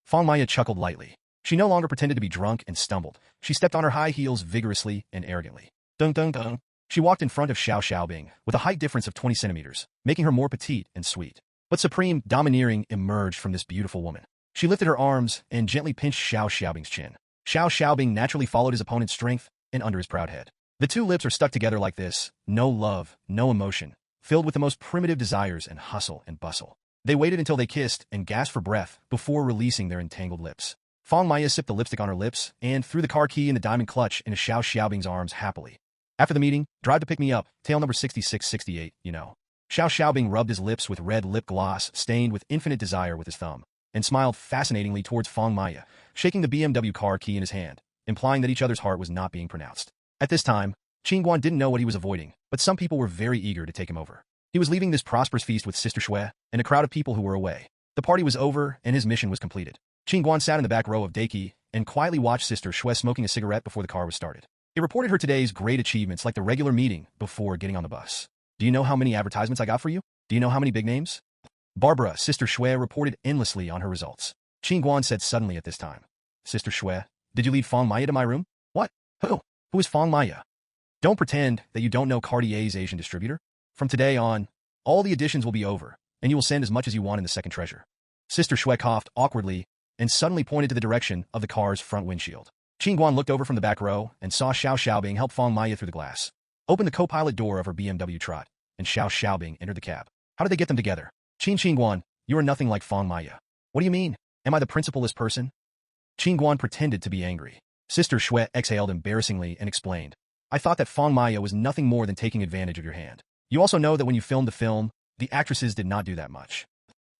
Fong Maya chuckled lightly. She no longer pretended to be drunk and stumbled. She stepped on her high heels vigorously and arrogantly. Dung dung dung. She walked in front of Xiao Xiaobing with a height difference of 20 centimeters, making her more petite and sweet. But supreme domineering emerged from this beautiful woman. She lifted her arms and gently pinched Xiao Xiaobing's chin. Xiao Xiaobing naturally followed his opponent's strength and under his proud head. The two lips are stuck together like this, no love, no emotion, filled with the most primitive desires and hustle and bustle. They waited until they kissed and gasped for breath before releasing their entangled lips. Fong Maya sipped the lipstick on her lips and threw the car key and the diamond clutch into Xiao Xiaobing's arms happily. After the meeting, drive to pick me up, tail number 6668, you know. Xiao Xiaobing rubbed his lips with red lip gloss stained with infinite desire with his thumb, and smiled fascinatingly towards Fong Maya, shaking the BMW car key in his hand, implying that each other's heart was not being pronounced. At this time, Qin Guan didn't know what he was avoiding, but some people were very eager to take him over. He was leaving this prosperous feast with Sister Shui and a crowd of people who were away. The party was over and his mission was completed. Qin Guan sat in the back row of Daiki and quietly watched Sister Shui smoking a cigarette before the car was started. It reported her today's great achievements like the regular meeting before getting on the bus. Do you know how many advertisements I got for you? Do you know how many big names? Barbara, Sister Shui reported endlessly on her results. Qin Guan said suddenly at this time, Sister Shui, did you lead Fong Maya to my room? What? Who? Who is Fong Maya? Don't pretend that you don't know Cartier's Asian distributor. From today on, all the additions will be over, and you will send as much as you want in the second treasure. Sister Shui coughed awkwardly and suddenly pointed to the direction of the car's front windshield. Qin Guan looked over from the back row and saw Xiao Xiaobing help Fong Maya through the glass, open the co-pilot door of her BMW trot, and Xiao Xiaobing entered the cab. How did they get them together? Qin Guan, you are nothing like Fong Maya. What do you mean? Am I the principleless person? Qin Guan pretended to be angry. Sister Shui exhaled embarrassingly and explained. I thought that Fong Maya was nothing more than taking advantage of your hand. You also know that when you filmed the film, the actresses did not do that much.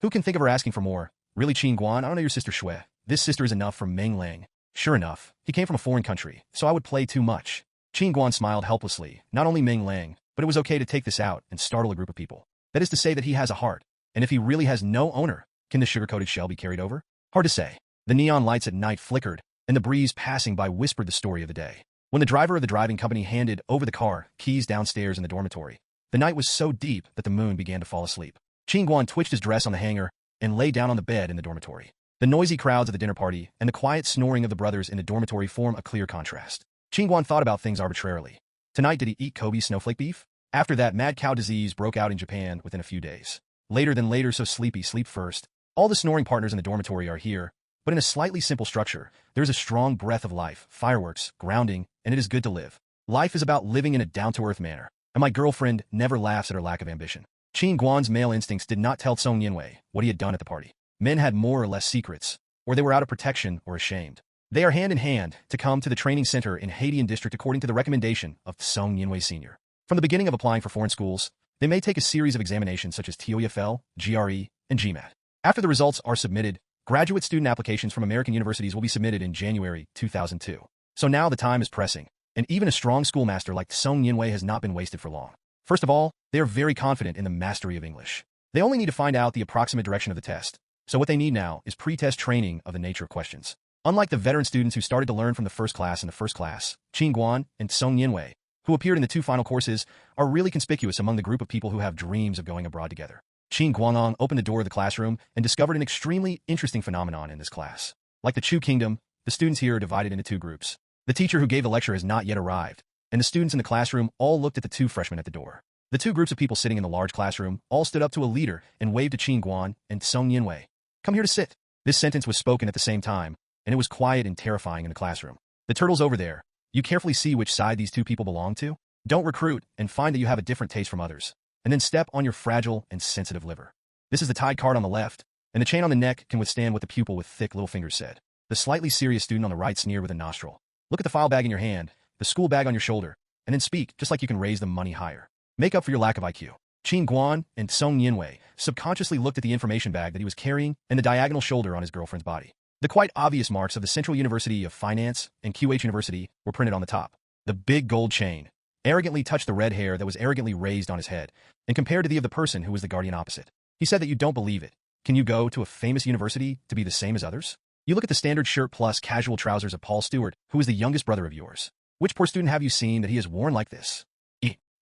Who can think of her asking for more? Really, Qin Guan, I don't know your sister Shui. This sister is enough for Meng Lang. Sure enough, he came from a foreign country, so I would play too much. Qin Guan smiled helplessly. Not only Meng Lang, but it was okay to take this out and startle a group of people. That is to say that he has a heart, and if he really has no owner, can the sugar-coated shell be carried over? Hard to say. The neon lights at night flickered, and the breeze passing by whispered the story of the day. When the driver of the driving company handed over the car keys downstairs in the dormitory, the night was so deep that the moon began to fall asleep. Qin Guan twitched his dress on the hanger and lay down on the bed in the dormitory. The noisy crowds at the dinner party and the quiet snoring of the brothers in the dormitory form a clear contrast. Qin Guan thought about things arbitrarily. Tonight, did he eat Kobe snowflake beef? After that, mad cow disease broke out in Japan within a few days. Later, so sleepy, sleep first. All the snoring partners in the dormitory are here, but in a slightly simple structure, there is a strong breath of life, fireworks, grounding, and it is good to live. Life is about living in a down-to-earth manner, and my girlfriend never laughs at her lack of ambition. Qin Guan's male instincts did not tell Song Yinwei what he had done at the party. Men had more or less secrets, or they were out of protection or ashamed. They are hand in hand to come to the training center in Hadian District according to the recommendation of Song Yinwei Sr. From the beginning of applying for foreign schools, they may take a series of examinations such as TOEFL, GRE, and GMAT. After the results are submitted, graduate student applications from American universities will be submitted in January 2002. So now the time is pressing, and even a strong schoolmaster like Song Yinwei has not been wasted for long. First of all, they are very confident in the mastery of English. They only need to find out the approximate direction of the test, so what they need now is pre-test training of the nature of questions. Unlike the veteran students who started to learn from the first class in the first class, Qin Guan and Song Yinwei, who appeared in the two final courses, are really conspicuous among the group of people who have dreams of going abroad together. Qin Guanong opened the door of the classroom and discovered an extremely interesting phenomenon in this class. Like the Chu Kingdom, the students here are divided into two groups. The teacher who gave the lecture has not yet arrived, and the students in the classroom all looked at the two freshmen at the door. The two groups of people sitting in the large classroom all stood up to a leader and waved to Qin Guan and Song Yinwei. Come here to sit. This sentence was spoken at the same time, and it was quiet and terrifying in the classroom. The turtle's over there. You carefully see which side these two people belong to. Don't recruit and find that you have a different taste from others, and then step on your fragile and sensitive liver. This is the tied card on the left, and the chain on the neck can withstand what the pupil with thick little fingers said. The slightly serious student on the right sneered with a nostril. Look at the file bag in your hand, the school bag on your shoulder, and then speak just like you can raise the money higher. Make up for your lack of IQ. Qin Guan and Song Yinwei subconsciously looked at the information bag that he was carrying and the diagonal shoulder on his girlfriend's body. The quite obvious marks of the Central University of Finance and QH University were printed on the top. The big gold chain arrogantly touched the red hair that was arrogantly raised on his head and compared to the of the person who was the guardian opposite. He said that you don't believe it. Can you go to a famous university to be the same as others? You look at the standard shirt plus casual trousers of Paul Stewart, who is the youngest brother of yours. Which poor student have you seen that he has worn like this?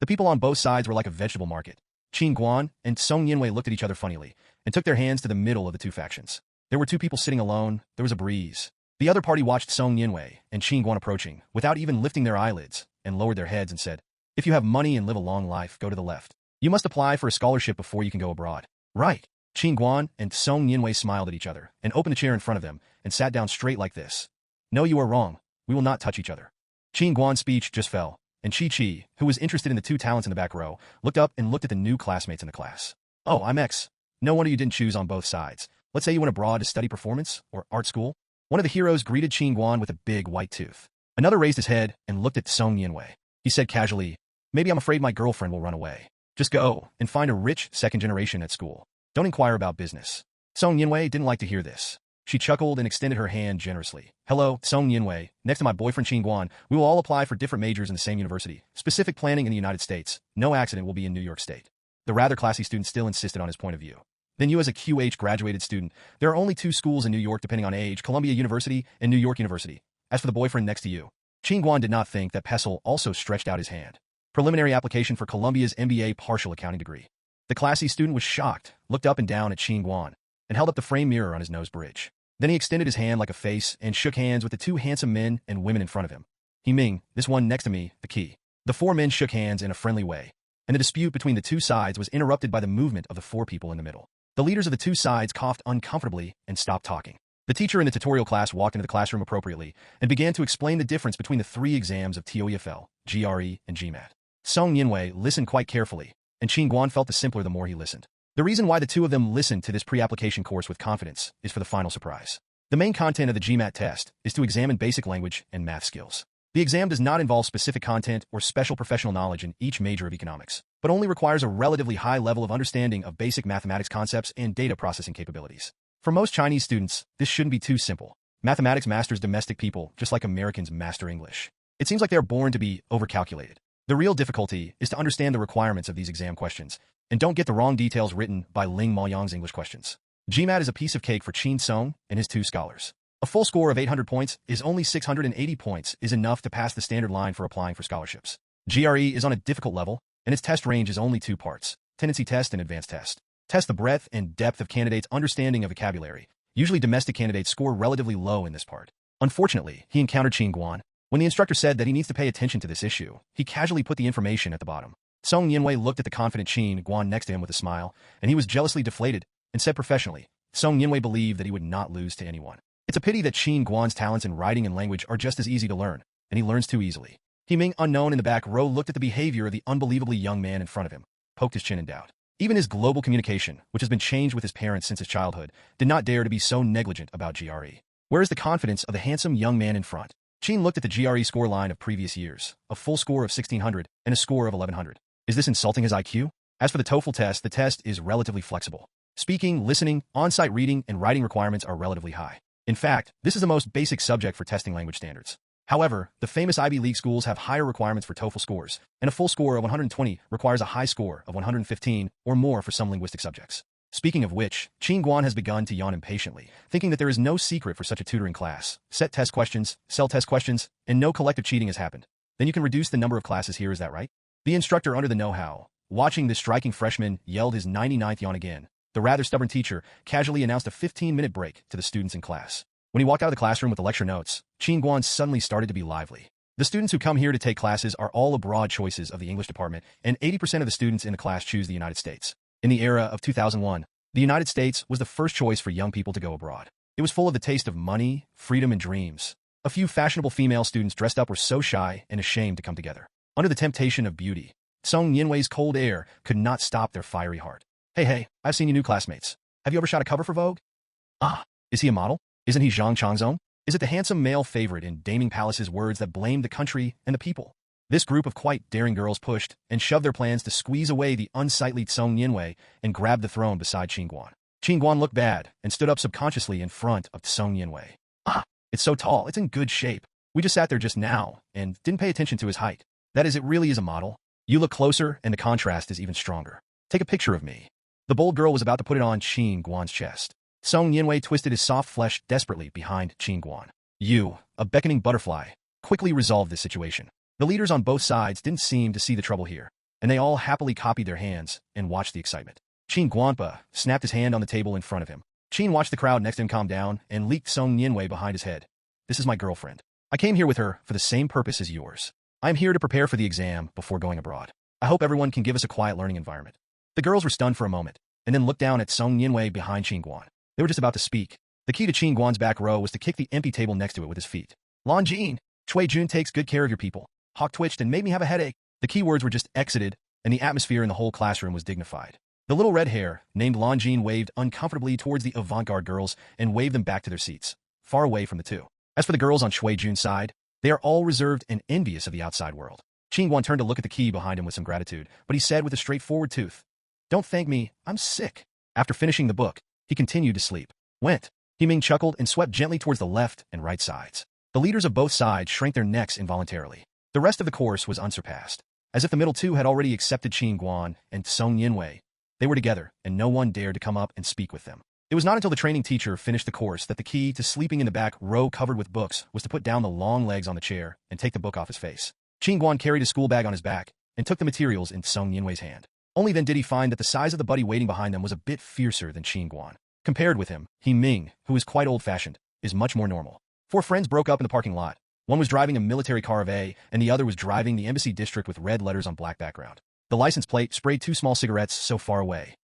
The people on both sides were like a vegetable market. Qin Guan and Song Yinwei looked at each other funnily and took their hands to the middle of the two factions. There were two people sitting alone. There was a breeze. The other party watched Song Yinwei and Qin Guan approaching without even lifting their eyelids and lowered their heads and said, if you have money and live a long life, go to the left. You must apply for a scholarship before you can go abroad. Right. Qin Guan and Song Yinwei smiled at each other and opened a chair in front of them and sat down straight like this. No, you are wrong. We will not touch each other. Qin Guan's speech just fell, and Chi, who was interested in the two talents in the back row, looked up and looked at the new classmates in the class. Oh, I'm X. No wonder you didn't choose on both sides. Let's say you went abroad to study performance or art school. One of the heroes greeted Qin Guan with a big white tooth. Another raised his head and looked at Song Yinwei. He said casually, maybe I'm afraid my girlfriend will run away. Just go and find a rich second generation at school. Don't inquire about business. Song Yinwei didn't like to hear this. She chuckled and extended her hand generously. Hello, Song Yinwei. Next to my boyfriend Qin Guan, we will all apply for different majors in the same university. Specific planning in the United States. No accident will be in New York State. The rather classy student still insisted on his point of view. Then you as a QH graduated student, there are only two schools in New York depending on age, Columbia University and New York University. As for the boyfriend next to you, Qin Guan did not think that Pessel also stretched out his hand. Preliminary application for Columbia's MBA partial accounting degree. The classy student was shocked, looked up and down at Qin Guan, and held up the frame mirror on his nose bridge. Then he extended his hand like a face and shook hands with the two handsome men and women in front of him. He Ming, this one next to me, the key. The four men shook hands in a friendly way, and the dispute between the two sides was interrupted by the movement of the four people in the middle. The leaders of the two sides coughed uncomfortably and stopped talking. The teacher in the tutorial class walked into the classroom appropriately and began to explain the difference between the three exams of TOEFL, GRE, and GMAT. Song Yinwei listened quite carefully, and Qin Guan felt the simpler the more he listened. The reason why the two of them listened to this pre-application course with confidence is for the final surprise. The main content of the GMAT test is to examine basic language and math skills. The exam does not involve specific content or special professional knowledge in each major of economics, but only requires a relatively high level of understanding of basic mathematics concepts and data processing capabilities. For most Chinese students, this shouldn't be too simple. Mathematics masters domestic people just like Americans master English. It seems like they're born to be overcalculated. The real difficulty is to understand the requirements of these exam questions, and don't get the wrong details written by Ling Maoyang's English questions. GMAT is a piece of cake for Qin Song and his two scholars. A full score of 800 points is only 680 points is enough to pass the standard line for applying for scholarships. GRE is on a difficult level, and its test range is only 2 parts, tendency test and advanced test. Test the breadth and depth of candidates' understanding of vocabulary. Usually domestic candidates score relatively low in this part. Unfortunately, he encountered Qin Guan. When the instructor said that he needs to pay attention to this issue, he casually put the information at the bottom. Song Yinwei looked at the confident Qin Guan next to him with a smile, and he was jealously deflated, and said professionally, Song Yinwei believed that he would not lose to anyone. It's a pity that Qin Guan's talents in writing and language are just as easy to learn, and he learns too easily. He Ming, unknown in the back row, looked at the behavior of the unbelievably young man in front of him, poked his chin in doubt. Even his global communication, which has been changed with his parents since his childhood, did not dare to be so negligent about GRE. Where is the confidence of the handsome young man in front? Qin looked at the GRE score line of previous years, a full score of 1600 and a score of 1100. Is this insulting his IQ? As for the TOEFL test, the test is relatively flexible. Speaking, listening, on-site reading, and writing requirements are relatively high. In fact, this is the most basic subject for testing language standards. However, the famous Ivy League schools have higher requirements for TOEFL scores, and a full score of 120 requires a high score of 115 or more for some linguistic subjects. Speaking of which, Qin Guan has begun to yawn impatiently, thinking that there is no secret for such a tutoring class. Set test questions, sell test questions, and no collective cheating has happened. Then you can reduce the number of classes here, is that right? The instructor under the know-how, watching the striking freshman, yelled his 99th yawn again. The rather stubborn teacher casually announced a 15-minute break to the students in class. When he walked out of the classroom with the lecture notes, Qin Guan suddenly started to be lively. The students who come here to take classes are all abroad choices of the English department, and 80% of the students in the class choose the United States. In the era of 2001, the United States was the first choice for young people to go abroad. It was full of the taste of money, freedom, and dreams. A few fashionable female students dressed up were so shy and ashamed to come together. Under the temptation of beauty, Song Yinwei's cold air could not stop their fiery heart. Hey, I've seen you new classmates. Have you ever shot a cover for Vogue? Ah, is he a model? Isn't he Zhang Changzong? Is it the handsome male favorite in Daming Palace's words that blamed the country and the people? This group of quite daring girls pushed and shoved their plans to squeeze away the unsightly Song Yinwei and grab the throne beside Qin Guan. Qin Guan looked bad and stood up subconsciously in front of Song Yinwei. Ah, it's so tall, it's in good shape. We just sat there just now and didn't pay attention to his height. That is, it really is a model. You look closer and the contrast is even stronger. Take a picture of me. The bold girl was about to put it on Qin Guan's chest. Song Yinwei twisted his soft flesh desperately behind Qin Guan. You, a beckoning butterfly, quickly resolved this situation. The leaders on both sides didn't seem to see the trouble here, and they all happily copied their hands and watched the excitement. Qin Guanpa snapped his hand on the table in front of him. Qin watched the crowd next to him calm down and leaked Song Yinwei behind his head. This is my girlfriend. I came here with her for the same purpose as yours. I am here to prepare for the exam before going abroad. I hope everyone can give us a quiet learning environment. The girls were stunned for a moment, and then looked down at Song Yinwei behind Qin Guan. They were just about to speak. The key to Qin Guan's back row was to kick the empty table next to it with his feet. Lan Jin, Cui Jun takes good care of your people. Hawk twitched and made me have a headache. The key words were just exited, and the atmosphere in the whole classroom was dignified. The little red hair, named Lan Jin, waved uncomfortably towards the avant-garde girls and waved them back to their seats, far away from the two. As for the girls on Cui Jun's side, they are all reserved and envious of the outside world. Qin Guan turned to look at the key behind him with some gratitude, but he said with a straightforward tooth, "Don't thank me, I'm sick." After finishing the book, he continued to sleep. Went. He Ming chuckled and swept gently towards the left and right sides. The leaders of both sides shrank their necks involuntarily. The rest of the course was unsurpassed. As if the middle two had already accepted Qin Guan and Song Yinwei, they were together, and no one dared to come up and speak with them. It was not until the training teacher finished the course that the key to sleeping in the back row covered with books was to put down the long legs on the chair and take the book off his face. Qin Guan carried his school bag on his back and took the materials in Song Yinwei's hand. Only then did he find that the size of the buddy waiting behind them was a bit fiercer than Qin Guan. Compared with him, He Ming, who is quite old-fashioned, is much more normal. 4 friends broke up in the parking lot. One was driving a military car of A, and the other was driving the embassy district with red letters on black background. The license plate sprayed 2 small cigarettes so far away.